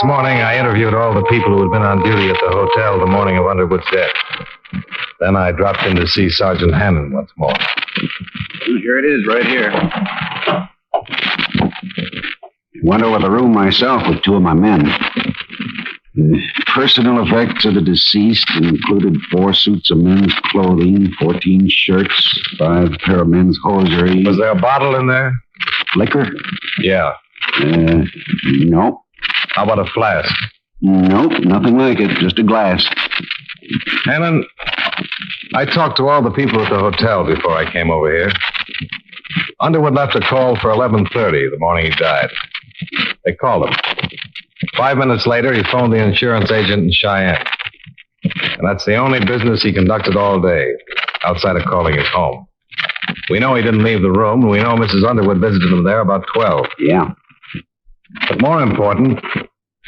This morning, I interviewed all the people who had been on duty at the hotel the morning of Underwood's death. Then I dropped in to see Sergeant Hannon once more. Here it is, right here. Went over the room myself with two of my men. The personal effects of the deceased included 4 suits of men's clothing, 14 shirts, 5 pair of men's hosiery. Was there a bottle in there? Liquor? Yeah. No. How about a flask? Nope, nothing like it. Just a glass. Hannon, I talked to all the people at the hotel before I came over here. Underwood left a call for 11:30 the morning he died. They called him. 5 minutes later, he phoned the insurance agent in Cheyenne. And that's the only business he conducted all day, outside of calling his home. We know he didn't leave the room, and we know Mrs. Underwood visited him there about 12. Yeah. But more important,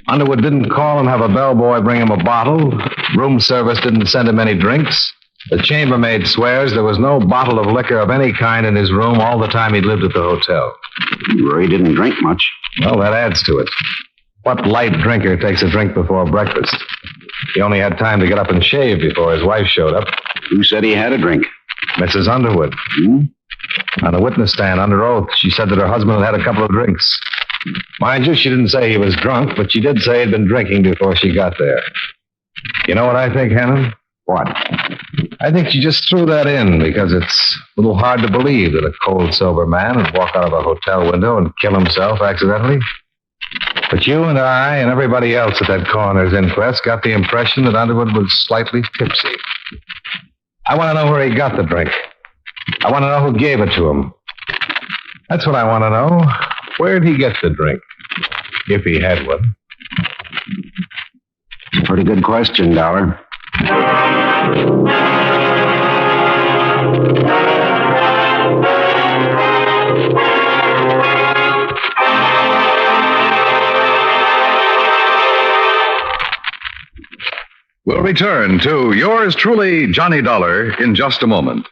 Underwood didn't call and have a bellboy bring him a bottle. Room service didn't send him any drinks. The chambermaid swears there was no bottle of liquor of any kind in his room all the time he'd lived at the hotel. Roy didn't drink much. Well, that adds to it. What light drinker takes a drink before breakfast? He only had time to get up and shave before his wife showed up. Who said he had a drink? Mrs. Underwood. On the witness stand, under oath, she said that her husband had a couple of drinks. Mind you, she didn't say he was drunk, but she did say he'd been drinking before she got there. You know what I think, Hannon? What? I think she just threw that in because it's a little hard to believe that a cold, sober man would walk out of a hotel window and kill himself accidentally. But you and I and everybody else at that coroner's inquest got the impression that Underwood was slightly tipsy. I want to know where he got the drink. I want to know who gave it to him. That's what I want to know. Where'd he get the drink? If he had one. It's a pretty good question, Dollar. We'll return to yours truly, Johnny Dollar, in just a moment.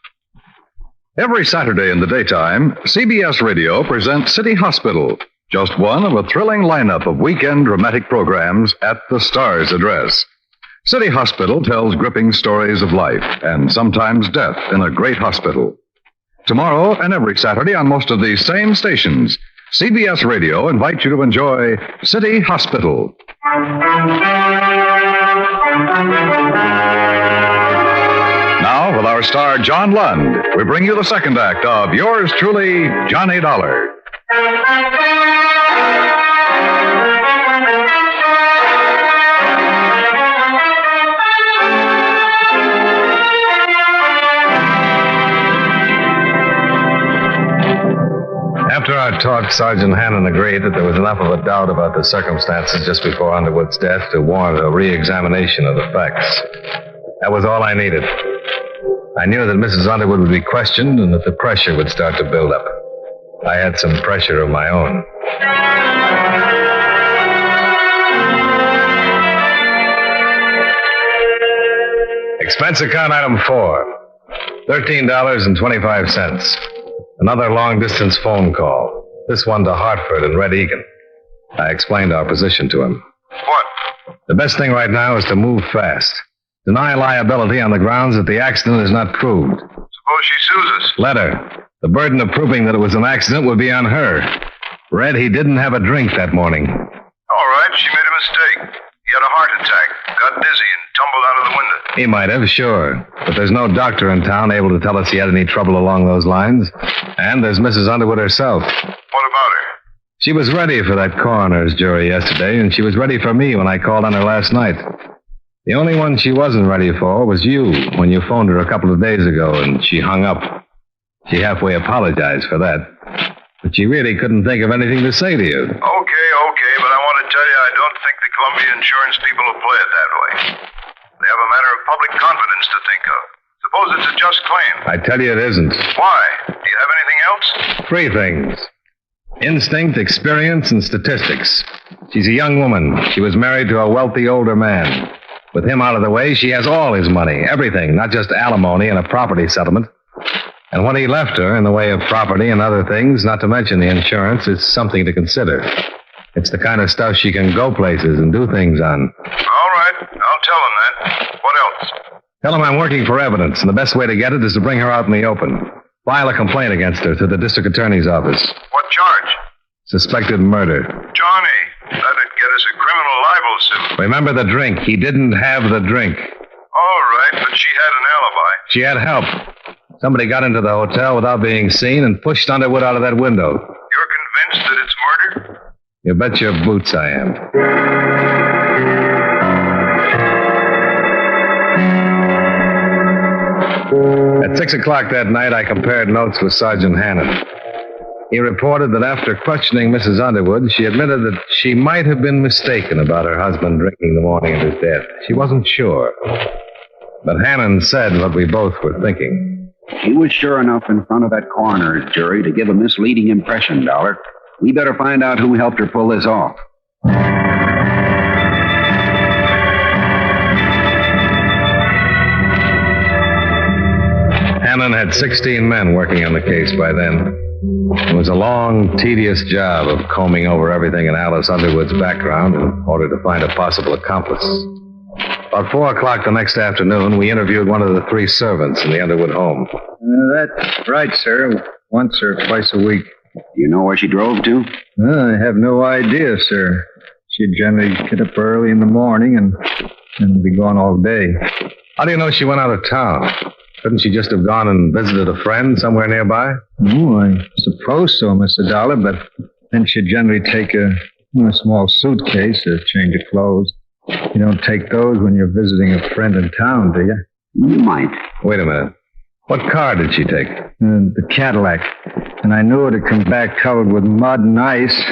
Every Saturday in the daytime, CBS Radio presents City Hospital, just one of a thrilling lineup of weekend dramatic programs at the Star's address. City Hospital tells gripping stories of life and sometimes death in a great hospital. Tomorrow and every Saturday on most of these same stations, CBS Radio invites you to enjoy City Hospital. Now, with our star John Lund, we bring you the second act of yours truly, Johnny Dollar. After our talk, Sergeant Hannon agreed that there was enough of a doubt about the circumstances just before Underwood's death to warrant a re-examination of the facts. That was all I needed. I knew that Mrs. Underwood would be questioned and that the pressure would start to build up. I had some pressure of my own. Expense account item 4. $13.25. Another long-distance phone call. This one to Hartford and Red Egan. I explained our position to him. What? The best thing right now is to move fast. Deny liability on the grounds that the accident is not proved. Suppose she sues us. Let her. The burden of proving that it was an accident would be on her. Red, he didn't have a drink that morning. All right, she made a mistake. He had a heart attack, got dizzy, and tumbled out of the window. He might have, sure. But there's no doctor in town able to tell us he had any trouble along those lines. And there's Mrs. Underwood herself. What about her? She was ready for that coroner's jury yesterday, and she was ready for me when I called on her last night. The only one she wasn't ready for was you, when you phoned her a couple of days ago, and she hung up. She halfway apologized for that. But she really couldn't think of anything to say to you. Okay, but I want to tell you I don't think the Columbia insurance people will play it that way. They have a matter of public confidence to think of. Suppose it's a just claim. I tell you it isn't. Why? Do you have anything else? 3 things. Instinct, experience, and statistics. She's a young woman. She was married to a wealthy older man. With him out of the way, she has all his money, everything, not just alimony and a property settlement. And what he left her in the way of property and other things, not to mention the insurance, is something to consider. It's the kind of stuff she can go places and do things on. All right. I'll tell him that. What else? Tell him I'm working for evidence, and the best way to get it is to bring her out in the open. File a complaint against her to the district attorney's office. What charge? Suspected murder. Johnny, that'd get us a criminal libel suit. Remember the drink. He didn't have the drink. All right, but she had an alibi. She had help. Somebody got into the hotel without being seen and pushed Underwood out of that window. You're convinced that it's murder? You bet your boots I am. At 6 o'clock that night, I compared notes with Sergeant Hannon. He reported that after questioning Mrs. Underwood, she admitted that she might have been mistaken about her husband drinking the morning of his death. She wasn't sure. But Hannon said what we both were thinking. He was sure enough in front of that coroner's jury to give a misleading impression, Dollar. We better find out who helped her pull this off. Hannon had 16 men working on the case by then. It was a long, tedious job of combing over everything in Alice Underwood's background in order to find a possible accomplice. About 4 o'clock the next afternoon, we interviewed one of the 3 servants in the Underwood home. That's right, sir. Once or twice a week. You know where she drove to? I have no idea, sir. She'd generally get up early in the morning and be gone all day. How do you know she went out of town? Couldn't she just have gone and visited a friend somewhere nearby? Oh, I suppose so, Mr. Dollar, but then she'd generally take a small suitcase, a change of clothes. You don't take those when you're visiting a friend in town, do you? You might. Wait a minute. What car did she take? The Cadillac. And I knew it'd come back covered with mud and ice.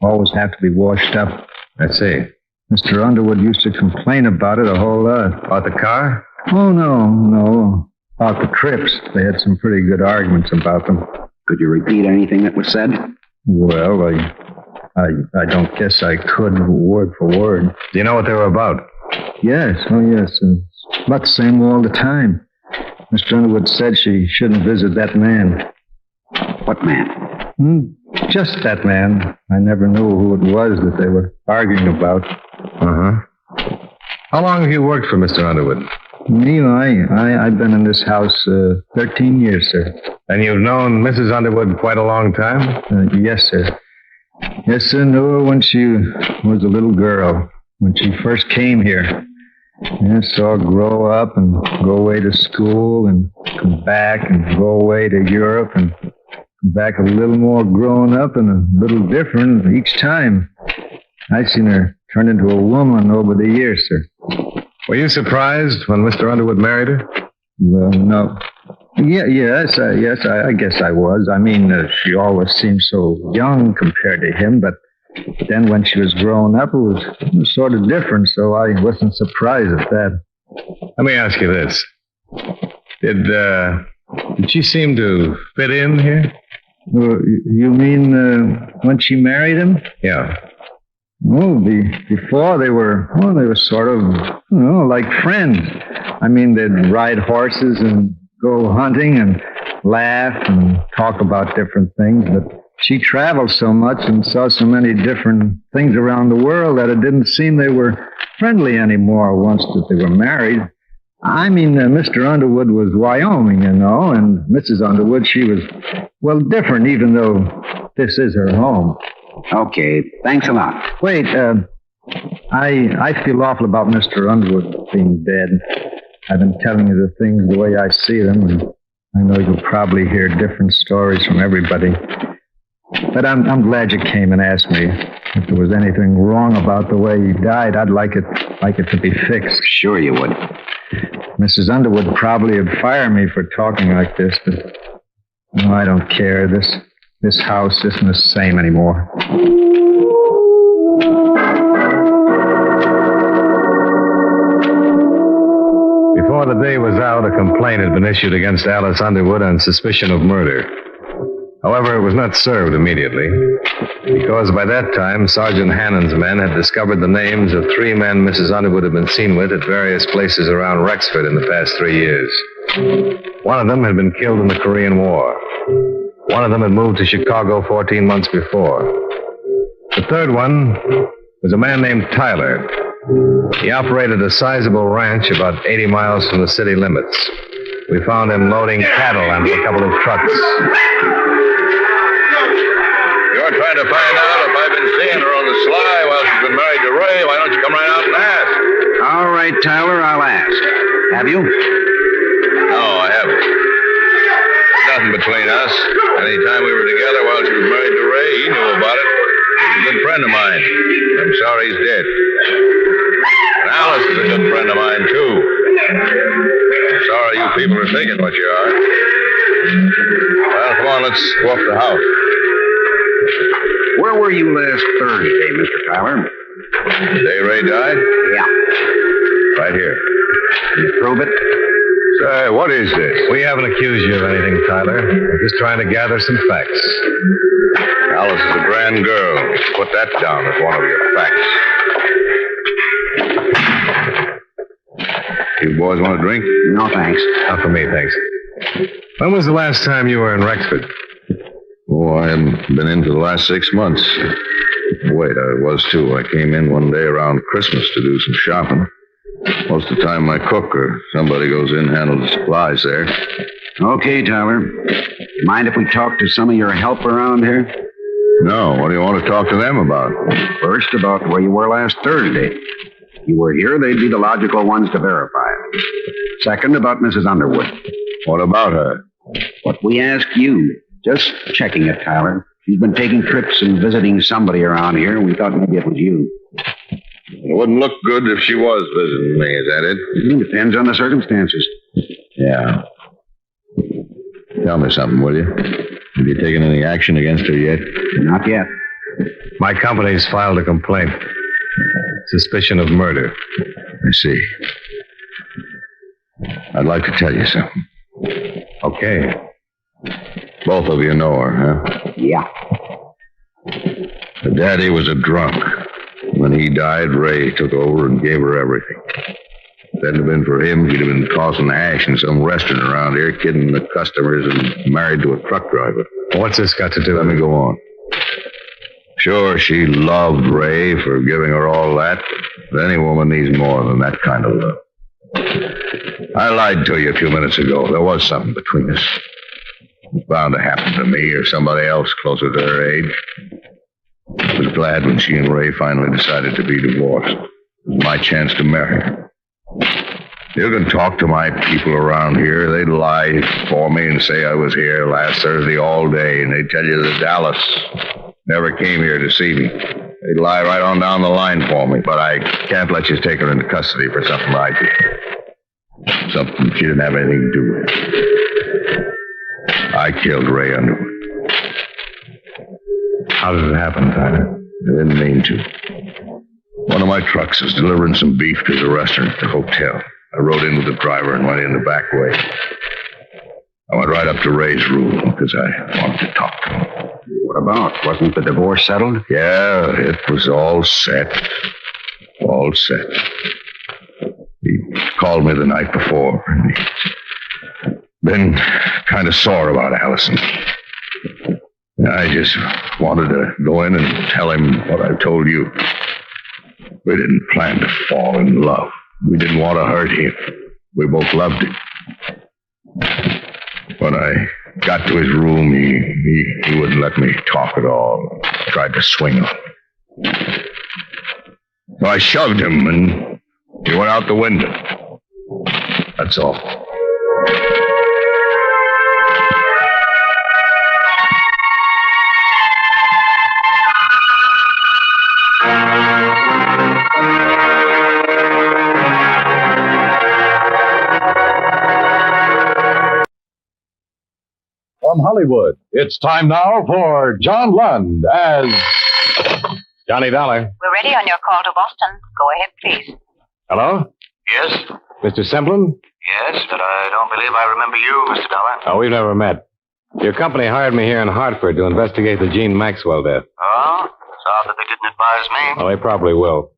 Always have to be washed up. I see. Mr. Underwood used to complain about it a whole lot. About the car? Oh, no. About the trips. They had some pretty good arguments about them. Could you repeat anything that was said? Well, I don't guess I could word for word. Do you know what they were about? Yes. It's about the same all the time. Mr. Underwood said she shouldn't visit that man. What man? Just that man. I never knew who it was that they were arguing about. Uh-huh. How long have you worked for Mr. Underwood? Me, I've been in this house 13 years, sir. And you've known Mrs. Underwood quite a long time? Yes, sir. Yes, sir, knew her when she was a little girl, when she first came here. Yes, saw her grow up and go away to school and come back and go away to Europe and come back a little more grown up and a little different each time. I've seen her turn into a woman over the years, sir. Were you surprised when Mr. Underwood married her? Well, no. Yes, I guess I was. I mean, she always seemed so young compared to him, but then when she was grown up, it was sort of different, so I wasn't surprised at that. Let me ask you this. Did she seem to fit in here? You mean when she married him? Yeah. Oh, before they were sort of, like friends. I mean, they'd ride horses and go hunting and laugh and talk about different things, but she traveled so much and saw so many different things around the world that it didn't seem they were friendly anymore once that they were married. I mean, Mr. Underwood was Wyoming, and Mrs. Underwood, she was, different, even though this is her home. Okay, thanks a lot. Wait, I feel awful about Mr. Underwood being dead. I've been telling you the things the way I see them, and I know you'll probably hear different stories from everybody. But I'm glad you came and asked me. If there was anything wrong about the way he died, I'd like it to be fixed. Sure you would. Mrs. Underwood probably would fire me for talking like this, but I don't care. This house isn't the same anymore. Before the day was out, a complaint had been issued against Alice Underwood on suspicion of murder. However, it was not served immediately, because by that time, Sergeant Hannon's men had discovered the names of 3 men Mrs. Underwood had been seen with at various places around Rexford in the past 3 years. One of them had been killed in the Korean War. One of them had moved to Chicago 14 months before. The third one was a man named Tyler. He operated a sizable ranch about 80 miles from the city limits. We found him loading cattle onto a couple of trucks. You're trying to find out if I've been seeing her on the sly while she's been married to Ray. Why don't you come right out and ask? All right, Tyler, I'll ask. Have you? No, I haven't. Nothing between us. Any time we were together while she was married to Ray, he knew about it. He's a good friend of mine. I'm sorry he's dead. And Alice is a good friend of mine, too. I'm sorry you people are thinking what you are. Well, come on, let's go up the house. Where were you last Thursday, Mr. Tyler? The day Ray died? Yeah. Right here. Can you prove it? Say, what is this? We haven't accused you of anything, Tyler. We're just trying to gather some facts. Alice is a grand girl. Put that down as one of your facts. You boys want a drink? No, thanks. Not for me, thanks. When was the last time you were in Rexford? Oh, I haven't been in for the last 6 months. Wait, I was too. I came in one day around Christmas to do some shopping. Most of the time my cook or somebody goes in and handles the supplies there. Okay, Tyler. Mind if we talk to some of your help around here? No, what do you want to talk to them about? First, about where you were last Thursday. If you were here, they'd be the logical ones to verify it. Second, about Mrs. Underwood. What about her? What we ask you. Just checking it, Tyler. She's been taking trips and visiting somebody around here. We thought maybe it was you. It wouldn't look good if she was visiting me, is that it? It depends on the circumstances. Yeah. Tell me something, will you? Have you taken any action against her yet? Not yet. My company's filed a complaint. Suspicion of murder. I see. I'd like to tell you something. Okay. Both of you know her, huh? Yeah. Her daddy was a drunk. When he died, Ray took over and gave her everything. If it hadn't been for him, she'd have been tossing ash in some restaurant around here, kidding the customers and married to a truck driver. What's this got to do? Let me go on. Sure, she loved Ray for giving her all that, but any woman needs more than that kind of love. I lied to you a few minutes ago. There was something between us. It was bound to happen to me or somebody else closer to her age. I was glad when she and Ray finally decided to be divorced. It was my chance to marry her. You can talk to my people around here. They'd lie for me and say I was here last Thursday all day, and they'd tell you that Dallas never came here to see me. They'd lie right on down the line for me, but I can't let you take her into custody for something I did. Something she didn't have anything to do with. I killed Ray Underwood. How did it happen, Tyler? I didn't mean to. One of my trucks was delivering some beef to the restaurant at the hotel. I rode in with the driver and went in the back way. I went right up to Ray's room because I wanted to talk to him. What about? Wasn't the divorce settled? Yeah, it was all set. All set. He called me the night before, and he'd been kind of sore about Allison. I just wanted to go in and tell him what I told you. We didn't plan to fall in love. We didn't want to hurt him. We both loved him. When I got to his room, he wouldn't let me talk at all. Tried to swing on me. So I shoved him, and he went out the window. That's all. From Hollywood, it's time now for John Lund as Johnny Dollar. We're ready on your call to Boston. Go ahead, please. Hello? Yes? Mr. Semplin? Yes, but I don't believe I remember you, Mr. Dollar. Oh, we've never met. Your company hired me here in Hartford to investigate the Jean Maxwell death. Oh? It's odd that they didn't advise me. Oh, they probably will.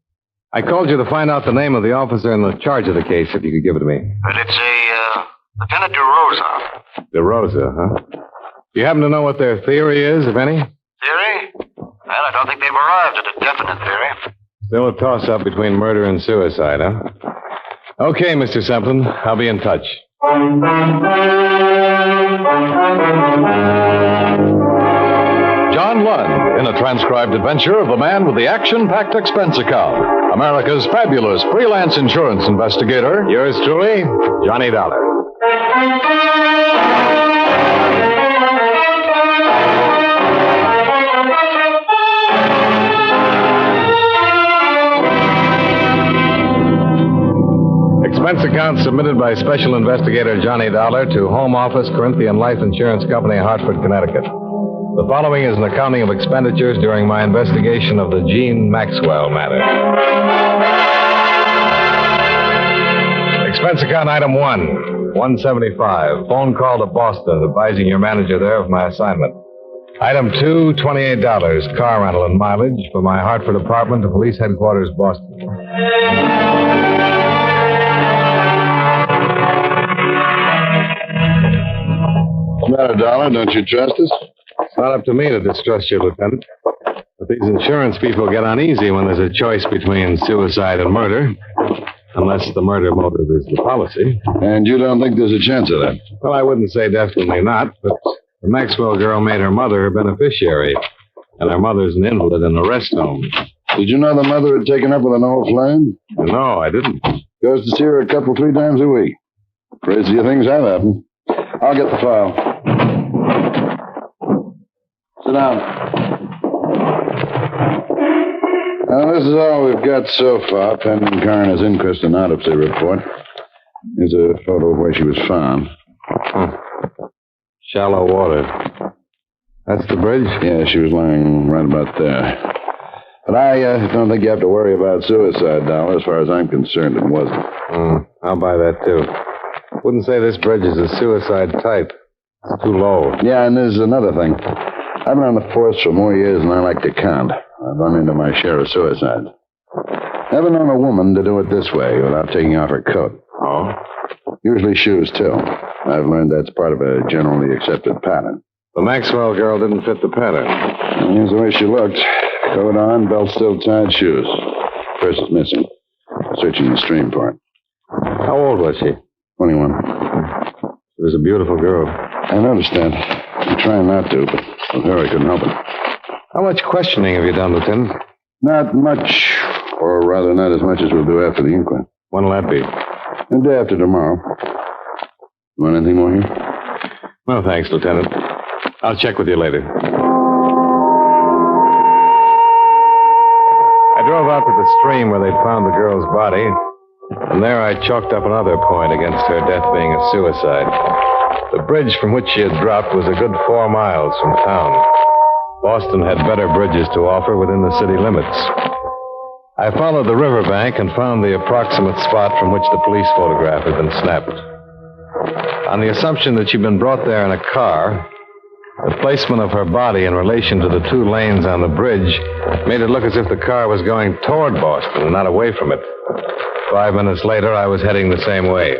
I called you to find out the name of the officer in the charge of the case, if you could give it to me. But it's a, Lieutenant DeRosa. DeRosa, huh? Do you happen to know what their theory is, if any? Theory? Well, I don't think they've arrived at a definite theory. Still a toss-up between murder and suicide, huh? Okay, Mr. Semplin. I'll be in touch. John Lund in a transcribed adventure of the man with the action-packed expense account. America's fabulous freelance insurance investigator. Yours truly, Johnny Dollar. Expense account submitted by Special Investigator Johnny Dollar to Home Office, Corinthian Life Insurance Company, Hartford, Connecticut. The following is an accounting of expenditures during my investigation of the Jean Maxwell matter. Expense account item 1, 175. Phone call to Boston advising your manager there of my assignment. Item 2, $28. Car rental and mileage for my Hartford apartment to Police Headquarters, Boston. What's the matter, Dollar? Don't you trust us? It's not up to me to distrust you, Lieutenant. But these insurance people get uneasy when there's a choice between suicide and murder. Unless the murder motive is the policy. And you don't think there's a chance of that? Well, I wouldn't say definitely not, but the Maxwell girl made her mother her beneficiary. And her mother's an invalid in a rest home. Did you know the mother had taken up with an old flame? No, I didn't. Goes to see her a couple, 3 times a week. Crazier things have happened. I'll get the file. Sit down. Now, this is all we've got so far, pending coroner's inquest and autopsy report. Here's a photo of where she was found. Shallow water. That's the bridge? Yeah, she was lying right about there. But I don't think you have to worry about suicide, Dollar. As far as I'm concerned, it wasn't. I'll buy that, too. Wouldn't say this bridge is a suicide type. It's too low. Yeah, and there's another thing. I've been on the force for more years than I like to count. I've run into my share of suicides. Never known a woman to do it this way without taking off her coat. Oh? Usually shoes, too. I've learned that's part of a generally accepted pattern. The Maxwell girl didn't fit the pattern. And here's the way she looked. Coat on, belt still tied, shoes. Purse is missing. Searching the stream for it. How old was she? 21. She was a beautiful girl. I noticed that. I'm trying not to, but with her I couldn't help it. How much questioning have you done, Lieutenant? Not much. Or rather, not as much as we'll do after the inquest. When'll that be? The day after tomorrow. Want anything more here? No, thanks, Lieutenant. I'll check with you later. I drove out to the stream where they'd found the girl's body, and there I chalked up another point against her death being a suicide. The bridge from which she had dropped was a good 4 miles from town. Boston had better bridges to offer within the city limits. I followed the riverbank and found the approximate spot from which the police photograph had been snapped. On the assumption that she'd been brought there in a car, the placement of her body in relation to the 2 lanes on the bridge made it look as if the car was going toward Boston and not away from it. 5 minutes later, I was heading the same way.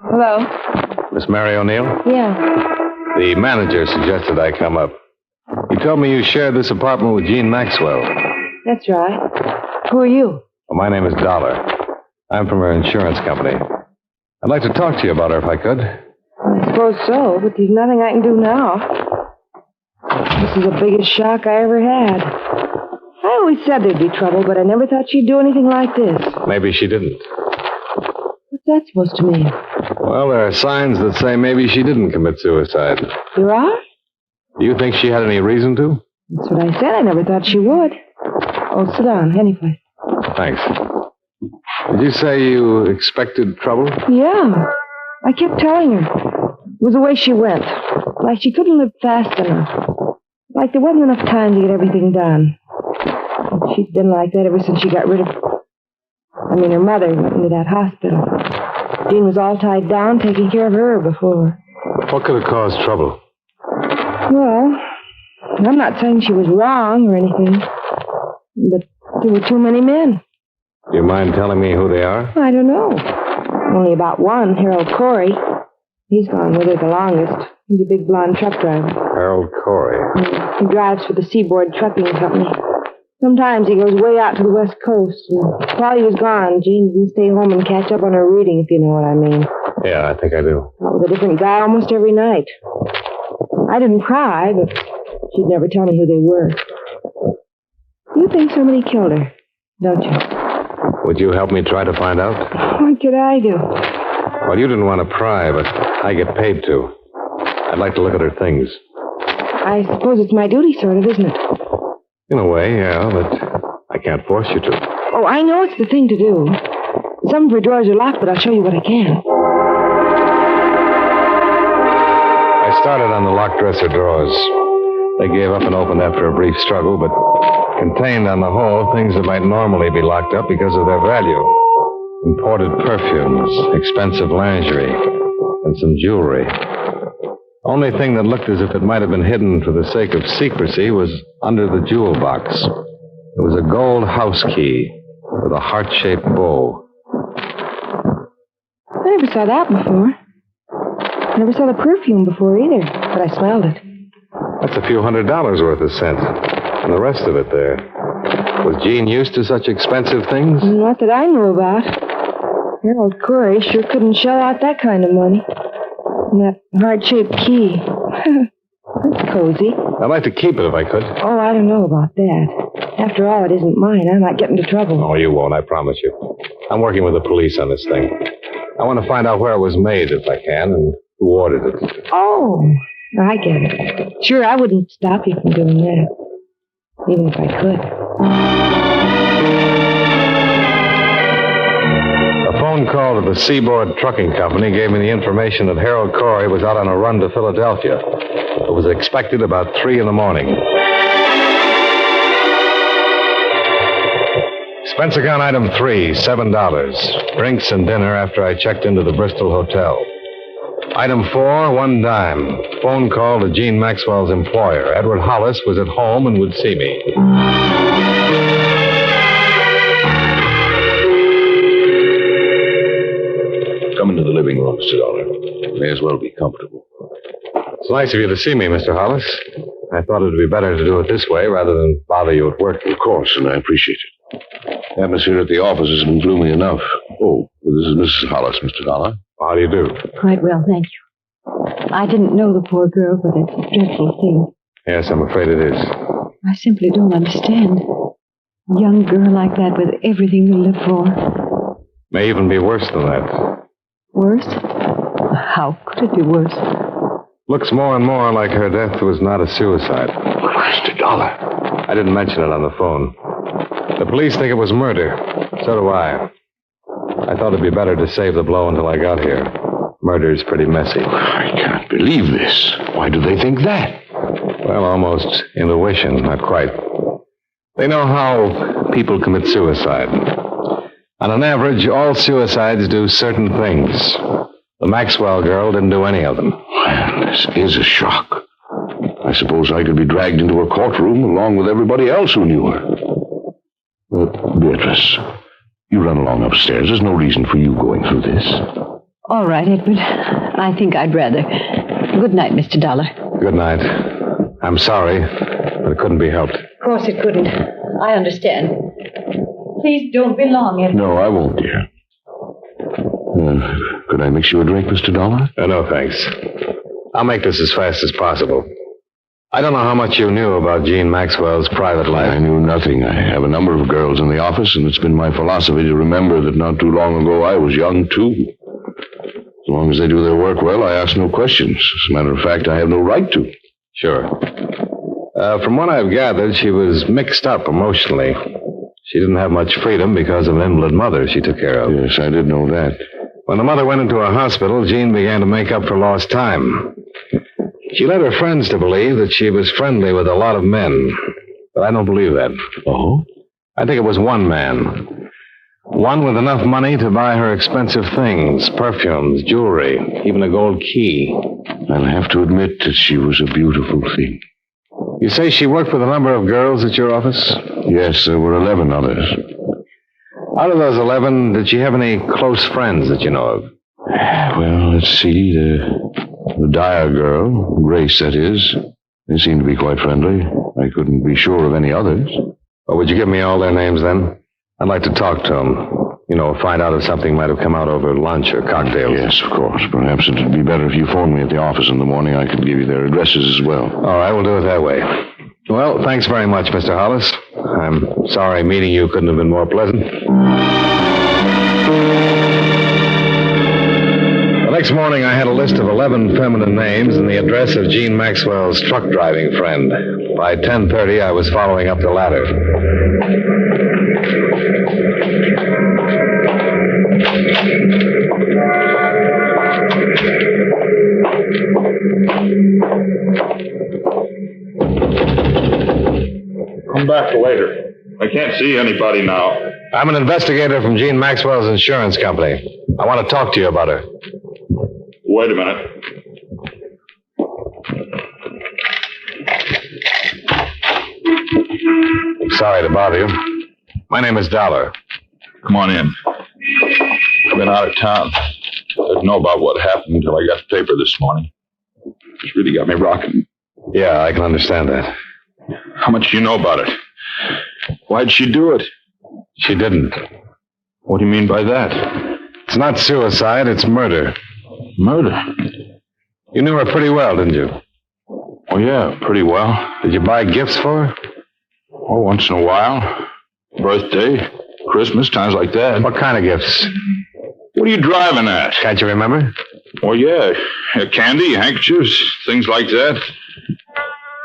Hello? Miss Mary O'Neill? Yeah. The manager suggested I come up. He told me you shared this apartment with Jean Maxwell. That's right. Who are you? Well, my name is Dollar. I'm from her insurance company. I'd like to talk to you about her if I could. I suppose so, but there's nothing I can do now. This is the biggest shock I ever had. I always said there'd be trouble, but I never thought she'd do anything like this. Maybe she didn't. What's that supposed to mean? Well, there are signs that say maybe she didn't commit suicide. There are? Do you think she had any reason to? That's what I said. I never thought she would. Oh, sit down, anyway. Thanks. Did you say you expected trouble? Yeah. I kept telling her. It was the way she went. Like she couldn't live fast enough. Like there wasn't enough time to get everything done. She's been like that ever since she got rid of... her mother went into that hospital. Jean was all tied down, taking care of her before. What could have caused trouble? Well, I'm not saying she was wrong or anything, but there were too many men. Do you mind telling me who they are? I don't know. Only about one, Harold Corey. He's gone with her the longest. He's a big blonde truck driver. Harold Corey. He drives for the Seaboard Trucking Company. Sometimes he goes way out to the West Coast. And while he was gone, Jean didn't stay home and catch up on her reading, if you know what I mean. Yeah, I think I do. Out with a different guy almost every night. I didn't cry, but she'd never tell me who they were. You think somebody killed her, don't you? Would you help me try to find out? What could I do? Well, you didn't want to pry, but I get paid to. I'd like to look at her things. I suppose it's my duty, sort of, isn't it? In a way, yeah, but I can't force you to. Oh, I know it's the thing to do. Some of her drawers are locked, but I'll show you what I can. I started on the locked dresser drawers. They gave up and opened after a brief struggle, but contained on the whole things that might normally be locked up because of their value. Imported perfumes, expensive lingerie, and some jewelry. Only thing that looked as if it might have been hidden for the sake of secrecy was under the jewel box. It was a gold house key with a heart-shaped bow. I never saw that before. I never saw the perfume before either, but I smelled it. That's a few $100 worth of scent. And the rest of it there. Was Jean used to such expensive things? Not that I knew about. Harold Corey sure couldn't shell out that kind of money. And that heart-shaped key. That's cozy. I'd like to keep it if I could. Oh, I don't know about that. After all, it isn't mine. I might get into trouble. Oh, you won't, I promise you. I'm working with the police on this thing. I want to find out where it was made, if I can, and who ordered it. Oh, I get it. Sure, I wouldn't stop you from doing that. Even if I could. A phone call to the Seaboard Trucking Company gave me the information that Harold Corey was out on a run to Philadelphia. It was expected about 3 in the morning. Expense account item 3, $7. Drinks and dinner after I checked into the Bristol Hotel. Item 4, 1 dime. Phone call to Jean Maxwell's employer. Edward Hollis was at home and would see me. Come into the living room, Mr. Dollar. May as well be comfortable. It's nice of you to see me, Mr. Hollis. I thought it would be better to do it this way rather than bother you at work. Of course, and I appreciate it. The atmosphere at the office has been gloomy enough. Oh, this is Mrs. Hollis, Mr. Dollar. How do you do? Quite well, thank you. I didn't know the poor girl, but it's a dreadful thing. Yes, I'm afraid it is. I simply don't understand. A young girl like that with everything to live for. May even be worse than that. Worse? How could it be worse? Looks more and more like her death was not a suicide. Mr. Dollar. I didn't mention it on the phone. The police think it was murder. So do I. I thought it'd be better to save the blow until I got here. Murder's pretty messy. I can't believe this. Why do they think that? Well, almost intuition, not quite. They know how people commit suicide. On an average, all suicides do certain things. The Maxwell girl didn't do any of them. Well, this is a shock. I suppose I could be dragged into a courtroom along with everybody else who knew her. Beatrice, you run along upstairs. There's no reason for you going through this. All right, Edward. I think I'd rather. Good night, Mr. Dollar. Good night. I'm sorry, but it couldn't be helped. Of course it couldn't. I understand. Please don't be long, Edward. No, I won't, dear. Could I mix you a drink, Mr. Dollar? No, thanks. I'll make this as fast as possible. I don't know how much you knew about Jean Maxwell's private life. I knew nothing. I have a number of girls in the office, and it's been my philosophy to remember that not too long ago I was young, too. As long as they do their work well, I ask no questions. As a matter of fact, I have no right to. Sure. From what I've gathered, she was mixed up emotionally. She didn't have much freedom because of an invalid mother she took care of. Yes, I did know that. When the mother went into a hospital, Jean began to make up for lost time. She led her friends to believe that she was friendly with a lot of men. But I don't believe that. Oh? I think it was one man. One with enough money to buy her expensive things, perfumes, jewelry, even a gold key. I'll have to admit that she was a beautiful thing. You say she worked with a number of girls at your office? Yes, there were 11 others. Out of those 11, did she have any close friends that you know of? Well, let's see. The Dyer girl, Grace, that is. They seemed to be quite friendly. I couldn't be sure of any others. Well, would you give me all their names then? I'd like to talk to them. You know, find out if something might have come out over lunch or cocktails. Yes, of course. Perhaps it'd be better if you phoned me at the office in the morning. I could give you their addresses as well. All right, we'll do it that way. Well, thanks very much, Mr. Hollis. I'm sorry meeting you couldn't have been more pleasant. The next morning, I had a list of 11 feminine names and the address of Gene Maxwell's truck driving friend. By 10:30, I was following up the ladder. Come back later. I can't see anybody now. I'm an investigator from Gene Maxwell's insurance company. I want to talk to you about her. Wait a minute. Sorry to bother you. My name is Dollar. Come on in. I've been out of town. I didn't know about what happened until I got the paper this morning. It's really got me rocking. Yeah, I can understand that. How much do you know about it? Why'd she do it? She didn't. What do you mean by that? It's not suicide, it's murder. Murder? You knew her pretty well, didn't you? Oh, yeah, pretty well. Did you buy gifts for her? Oh, once in a while. Birthday, Christmas, times like that. What kind of gifts? What are you driving at? Can't you remember? Oh, yeah. Candy, handkerchiefs, things like that.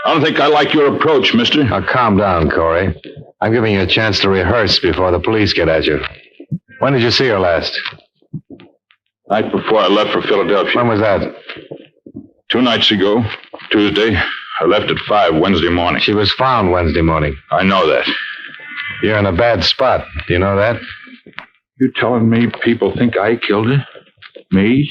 I don't think I like your approach, mister. Now, calm down, Corey. I'm giving you a chance to rehearse before the police get at you. When did you see her last? Night before I left for Philadelphia. When was that? 2 nights ago, Tuesday. I left at 5 Wednesday morning. She was found Wednesday morning. I know that. You're in a bad spot. Do you know that? You telling me people think I killed her? Me?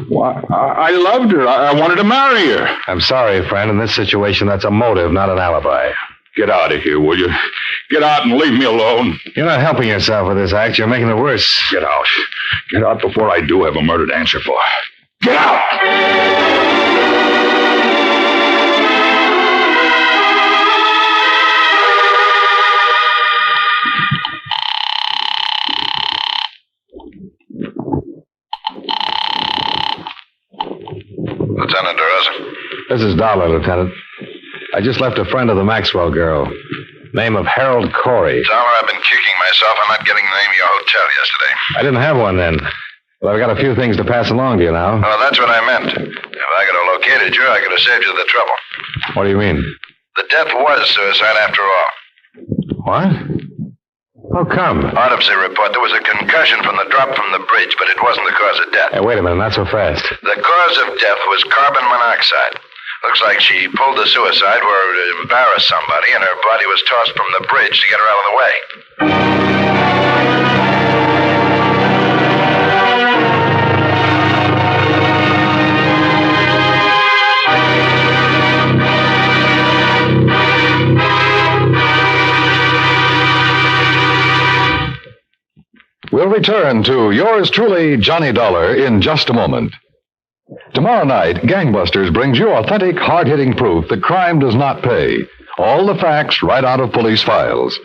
Why, I loved her. I wanted to marry her. I'm sorry, friend. In this situation, that's a motive, not an alibi. Get out of here, will you? Get out and leave me alone. You're not helping yourself with this act. You're making it worse. Get out. Get out before I do have a murder to answer for. Get out! Lieutenant DeRosa. This is Dollar, Lieutenant. I just left a friend of the Maxwell girl. Name of Harold Corey. Dollar, I've been kicking myself on not getting the name of your hotel yesterday. I didn't have one then. But I've got a few things to pass along to you now. Oh, that's what I meant. If I could have located you, I could have saved you the trouble. What do you mean? The death was suicide after all. What? How come? Autopsy report, there was a concussion from the drop from the bridge, but it wasn't the cause of death. Hey, wait a minute, not so fast. The cause of death was carbon monoxide. Looks like she pulled the suicide where it embarrassed somebody, and her body was tossed from the bridge to get her out of the way. We'll return to yours truly, Johnny Dollar, in just a moment. Tomorrow night, Gangbusters brings you authentic, hard-hitting proof that crime does not pay. All the facts right out of police files.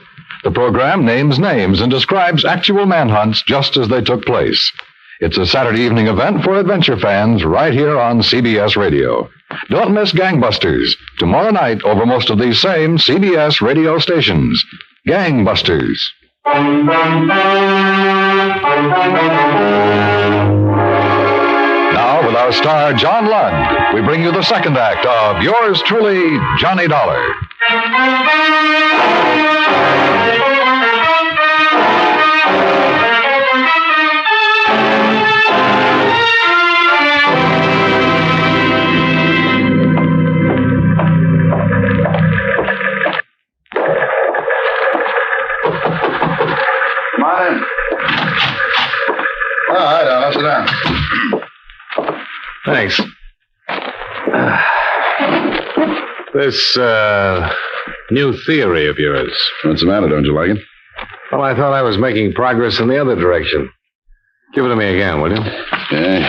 The program names names and describes actual manhunts just as they took place. It's a Saturday evening event for adventure fans right here on CBS Radio. Don't miss Gangbusters, tomorrow night over most of these same CBS radio stations. Gangbusters. Now, with our star, John Lund, we bring you the second act of yours truly, Johnny Dollar. Sit down. Thanks. This, new theory of yours. What's the matter? Don't you like it? Well, I thought I was making progress in the other direction. Give it to me again, will you? Okay.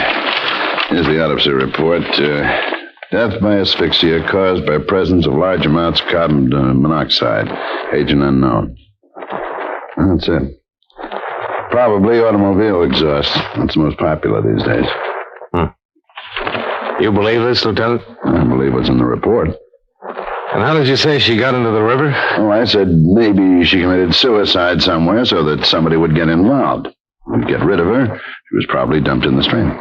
Here's the autopsy report. Death by asphyxia caused by presence of large amounts of carbon monoxide. Agent unknown. That's it. Probably automobile exhaust. That's the most popular these days. You believe this, Lieutenant? I believe what's in the report. And how did you say she got into the river? Oh, I said maybe she committed suicide somewhere so that somebody would get involved. And get rid of her, she was probably dumped in the stream.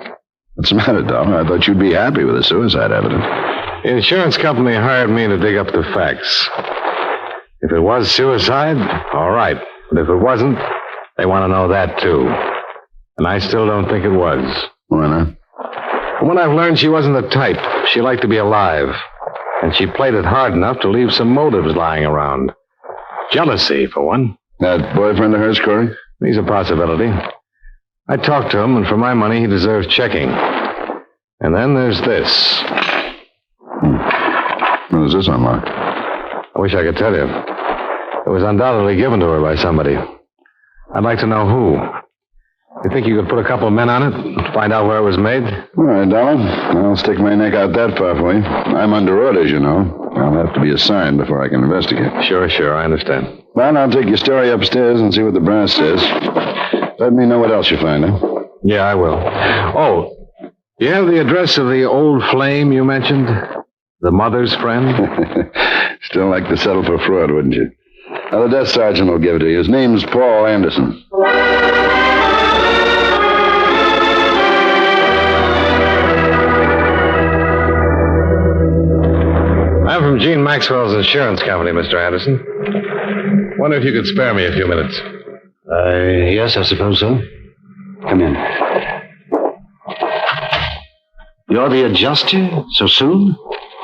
What's the matter, Dollar? I thought you'd be happy with the suicide evidence. The insurance company hired me to dig up the facts. If it was suicide, all right. But if it wasn't, they want to know that, too. And I still don't think it was. Why not? From what I've learned, she wasn't the type. She liked to be alive. And she played it hard enough to leave some motives lying around. Jealousy, for one. That boyfriend of hers, Corey? He's a possibility. I talked to him, and for my money, he deserves checking. And then there's this. What does this unlock? I wish I could tell you. It was undoubtedly given to her by somebody. I'd like to know who. You think you could put a couple of men on it and find out where it was made? All right, Dollar. I'll stick my neck out that far for you. I'm under orders, you know. I'll have to be assigned before I can investigate. Sure, I understand. Well, I'll take your story upstairs and see what the brass says. Let me know what else you find, huh? Yeah, I will. Oh, you have the address of the old flame you mentioned? The mother's friend? Still like to settle for fraud, wouldn't you? Now, the desk sergeant will give it to you. His name's Paul Anderson. I'm from Gene Maxwell's insurance company, Mr. Anderson. Wonder if you could spare me a few minutes. Yes, I suppose so. Come in. You're the adjuster? So soon?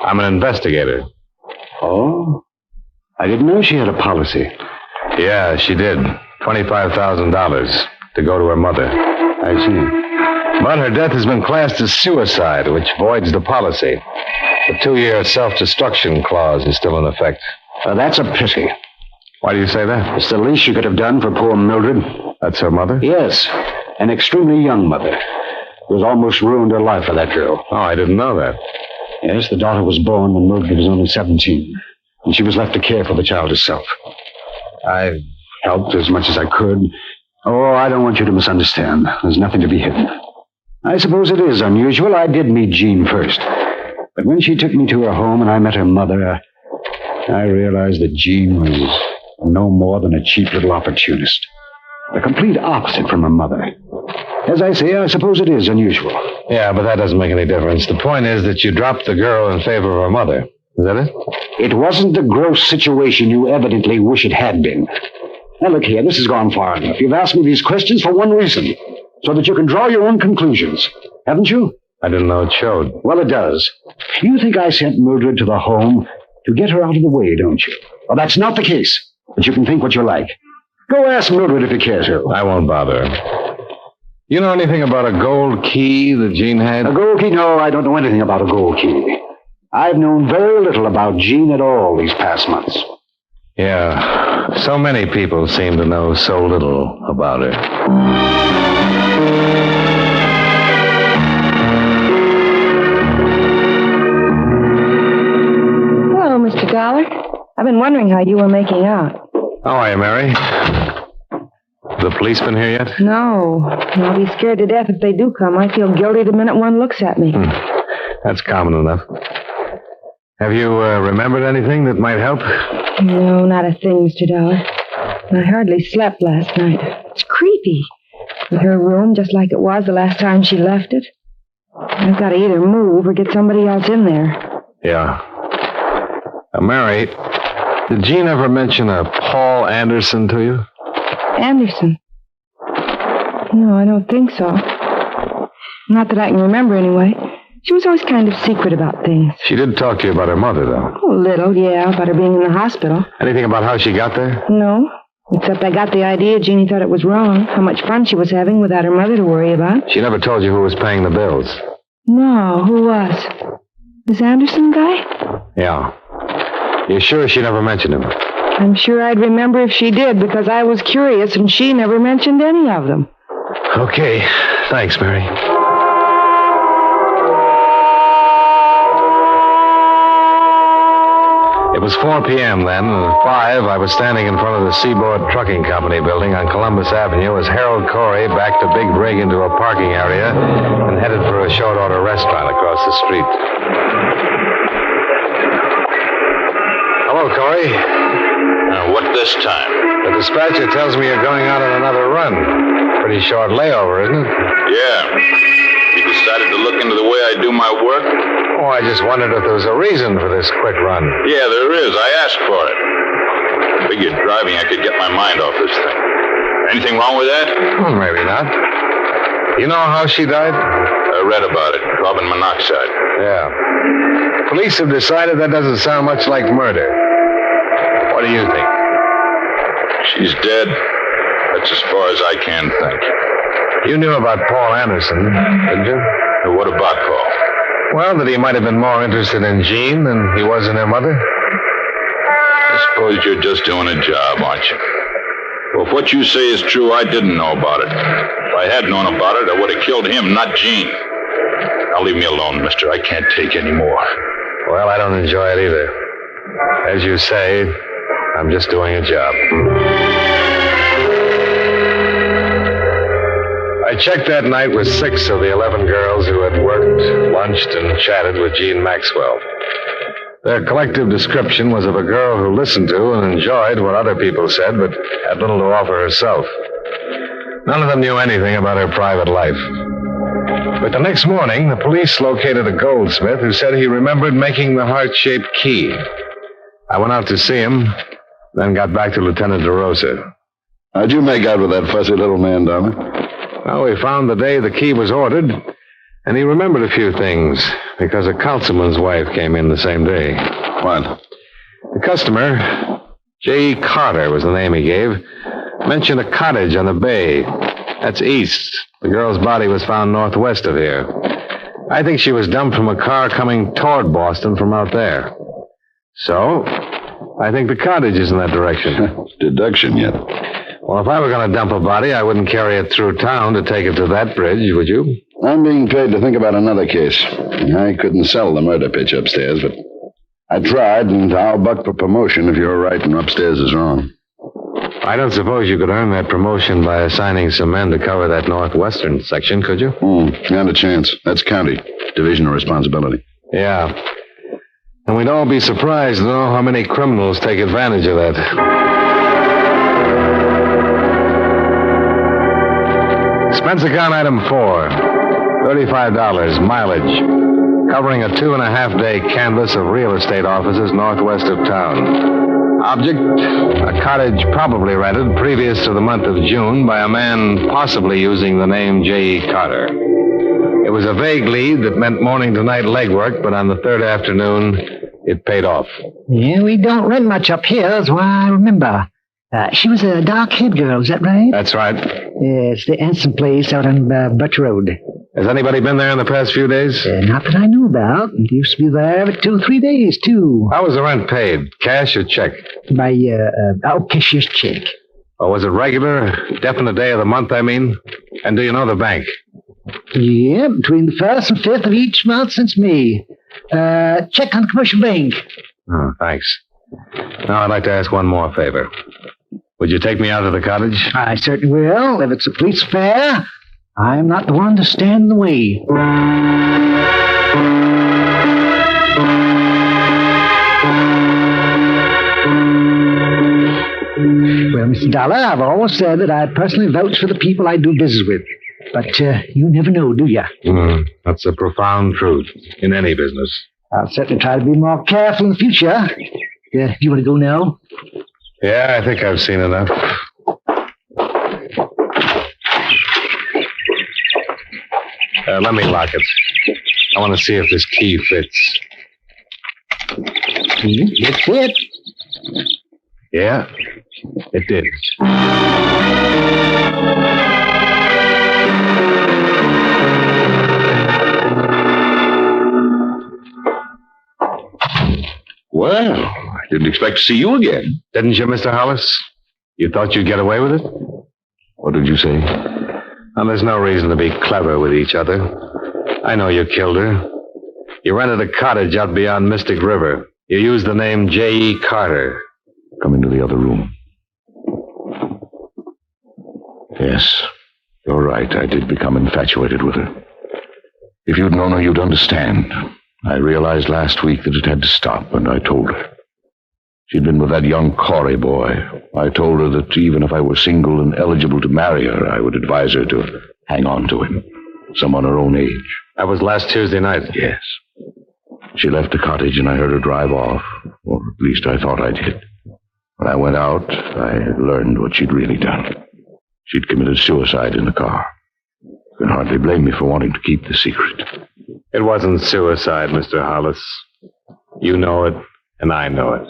I'm an investigator. Oh? I didn't know she had a policy. Yeah, she did. $25,000 to go to her mother. I see. But her death has been classed as suicide, which voids the policy. The 2-year self-destruction clause is still in effect. That's a pity. Why do you say that? It's the least you could have done for poor Mildred. That's her mother? Yes. An extremely young mother who has almost ruined her life for that girl. Oh, I didn't know that. Yes, the daughter was born when Mildred was only 17, and she was left to care for the child herself. I helped as much as I could. Oh, I don't want you to misunderstand. There's nothing to be hidden. I suppose it is unusual. I did meet Jean first. But when she took me to her home and I met her mother, I realized that Jean was no more than a cheap little opportunist. The complete opposite from her mother. As I say, I suppose it is unusual. Yeah, but that doesn't make any difference. The point is that you dropped the girl in favor of her mother. Is that it? It wasn't the gross situation you evidently wish it had been. Now, look here, this has gone far enough. You've asked me these questions for one reason, so that you can draw your own conclusions. Haven't you? I didn't know it showed. Well, it does. You think I sent Mildred to the home to get her out of the way, don't you? Well, that's not the case. But you can think what you like. Go ask Mildred if you care to. I won't bother. You know anything about a gold key that Jean had? A gold key? No, I don't know anything about a gold key. I've known very little about Jean at all these past months. Yeah, so many people seem to know so little about her. Hello, Mr. Dollar. I've been wondering how you were making out. How are you, Mary? The policeman here yet? No. I'll be scared to death if they do come. I feel guilty the minute one looks at me. That's common enough. Have you remembered anything that might help? No, not a thing, Mr. Dollar. I hardly slept last night. It's creepy. With her room just like it was the last time she left it. I've got to either move or get somebody else in there. Yeah. Mary, did Jean ever mention a Paul Anderson to you? Anderson? No, I don't think so. Not that I can remember, anyway. She was always kind of secret about things. She did talk to you about her mother, though. Oh, a little, yeah, about her being in the hospital. Anything about how she got there? No, except I got the idea Jeannie thought it was wrong, how much fun she was having without her mother to worry about. She never told you who was paying the bills? No, who was? This Anderson guy? Yeah. You sure she never mentioned him? I'm sure I'd remember if she did, because I was curious and she never mentioned any of them. Okay. Thanks, Mary. It was 4 p.m. then, and at 5, I was standing in front of the Seaboard Trucking Company building on Columbus Avenue as Harold Corey backed a big rig into a parking area and headed for a short-order restaurant across the street. Hello, Corey. What this time? The dispatcher tells me you're going out on another run. Pretty short layover, isn't it? Yeah. You decided to look into the way I do my work? Oh, I just wondered if there was a reason for this quick run. Yeah, there is. I asked for it. I figured driving I could get my mind off this thing. Anything wrong with that? Maybe not. You know how she died? I read about it. Carbon monoxide. Yeah. Police have decided that doesn't sound much like murder. What do you think? She's dead. That's as far as I can think. You knew about Paul Anderson, didn't you? What about Paul? Well, that he might have been more interested in Jean than he was in her mother. I suppose you're just doing a job, aren't you? Well, if what you say is true, I didn't know about it. If I had known about it, I would have killed him, not Jean. Now leave me alone, mister. I can't take any more. Well, I don't enjoy it either. As you say, I'm just doing a job. I checked that night with 6 of the 11 girls who had worked, lunched, and chatted with Jean Maxwell. Their collective description was of a girl who listened to and enjoyed what other people said, but had little to offer herself. None of them knew anything about her private life. But the next morning, the police located a goldsmith who said he remembered making the heart-shaped key. I went out to see him, then got back to Lieutenant DeRosa. How'd you make out with that fussy little man, Dahmer? Well, we found the day the key was ordered, and he remembered a few things, because a councilman's wife came in the same day. What? The customer, J.E. Carter was the name he gave, mentioned a cottage on the bay. That's east. The girl's body was found northwest of here. I think she was dumped from a car coming toward Boston from out there. So, I think the cottage is in that direction. Deduction yet. Well, if I were going to dump a body, I wouldn't carry it through town to take it to that bridge, would you? I'm being paid to think about another case. I couldn't sell the murder pitch upstairs, but I tried, and I'll buck for promotion if you're right and upstairs is wrong. I don't suppose you could earn that promotion by assigning some men to cover that northwestern section, could you? Not a chance. That's county. Division of responsibility. Yeah. And we'd all be surprised to know how many criminals take advantage of that. Expense account item 4. $35, mileage. Covering a 2.5-day canvass of real estate offices northwest of town. Object, a cottage probably rented previous to the month of June by a man possibly using the name J.E. Carter. It was a vague lead that meant morning to night legwork, but on the third afternoon, it paid off. Yeah, we don't rent much up here, that's why I remember. She was a dark-haired girl, is that right? That's right. It's the Anson place out on Butch Road. Has anybody been there in the past few days? Not that I know about. It used to be there every 2 or 3 days, too. How was the rent paid? Cash or check? By, cashier's check. Or was it regular? Definite day of the month, I mean? And do you know the bank? Yeah, between the 1st and 5th of each month since May. Check on the commercial bank. Oh, thanks. Now, I'd like to ask one more favor. Would you take me out to the cottage? I certainly will. If it's a police affair, I'm not the one to stand in the way. Well, Mr. Dollar, I've always said that I personally vouch for the people I do business with. But you never know, do you? That's a profound truth in any business. I'll certainly try to be more careful in the future. Do you want to go now? Yeah, I think I've seen enough. Let me lock it. I want to see if this key fits. It fit. Yeah, it did. Well, I Didn't expect to see you again. Didn't you, Mr. Hollis? You thought you'd get away with it? What did you say? Well, there's no reason to be clever with each other. I know you killed her. You rented a cottage out beyond Mystic River. You used the name J.E. Carter. Come into the other room. Yes, you're right. I did become infatuated with her. If you'd known her, you'd understand. I realized last week that it had to stop, and I told her. She'd been with that young Corey boy. I told her that even if I were single and eligible to marry her, I would advise her to hang on to him. Someone her own age. That was last Tuesday night? Yes. She left the cottage, and I heard her drive off. Or at least I thought I did. When I went out, I learned what she'd really done. She'd committed suicide in the car. You can hardly blame me for wanting to keep the secret. It wasn't suicide, Mr. Hollis. You know it, and I know it.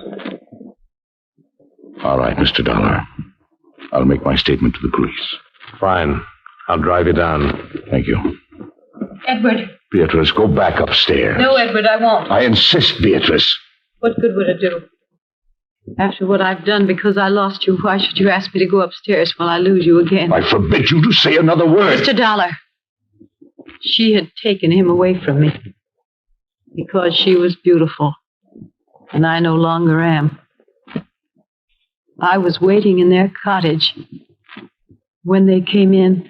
All right, Mr. Dollar. I'll make my statement to the police. Fine. I'll drive you down. Thank you. Edward. Beatrice, go back upstairs. No, Edward, I won't. I insist, Beatrice. What good would it do? After what I've done because I lost you, why should you ask me to go upstairs while I lose you again? I forbid you to say another word. Mr. Dollar. She had taken him away from me because she was beautiful, and I no longer am. I was waiting in their cottage. When they came in,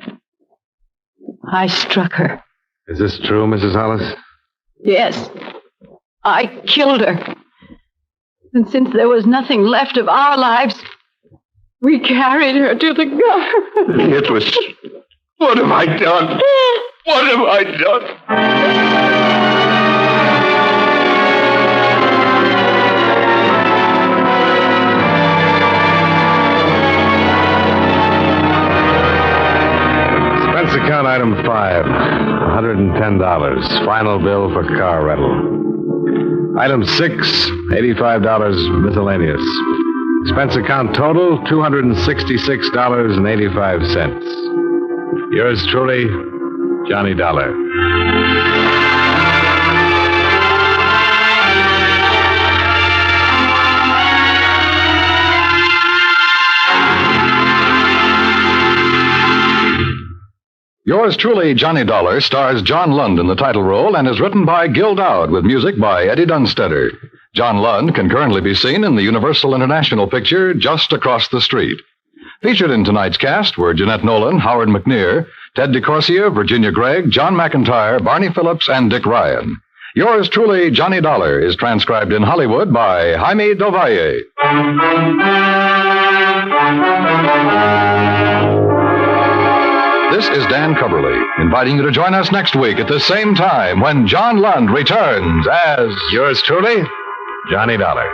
I struck her. Is this true, Mrs. Hollis? Yes. I killed her. And since there was nothing left of our lives, we carried her to the guard. Beatrice, what have I done? What have I done? Expense account item 5, $110. Final bill for car rental. Item 6, $85 miscellaneous. Expense account total, $266.85. Yours truly, Johnny Dollar. Yours truly, Johnny Dollar, stars John Lund in the title role and is written by Gil Dowd with music by Eddie Dunstetter. John Lund can currently be seen in the Universal International picture Just Across the Street. Featured in tonight's cast were Jeanette Nolan, Howard McNear, Ted DeCorsia, Virginia Gregg, John McIntyre, Barney Phillips, and Dick Ryan. Yours truly, Johnny Dollar, is transcribed in Hollywood by Jaime Del Valle. This is Dan Coverly, inviting you to join us next week at the same time when John Lund returns as... Yours truly, Johnny Dollar.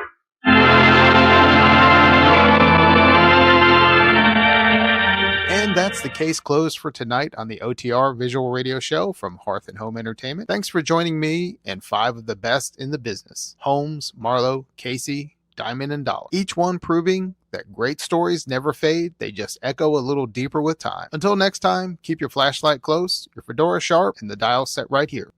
And that's the case closed for tonight on the OTR Visual Radio Show from Hearth Home Entertainment. Thanks for joining me and 5 of the best in the business. Holmes, Marlowe, Casey, Diamond, and Dollar. Each one proving that great stories never fade. They just echo a little deeper with time. Until next time, keep your flashlight close, your fedora sharp, and the dial set right here.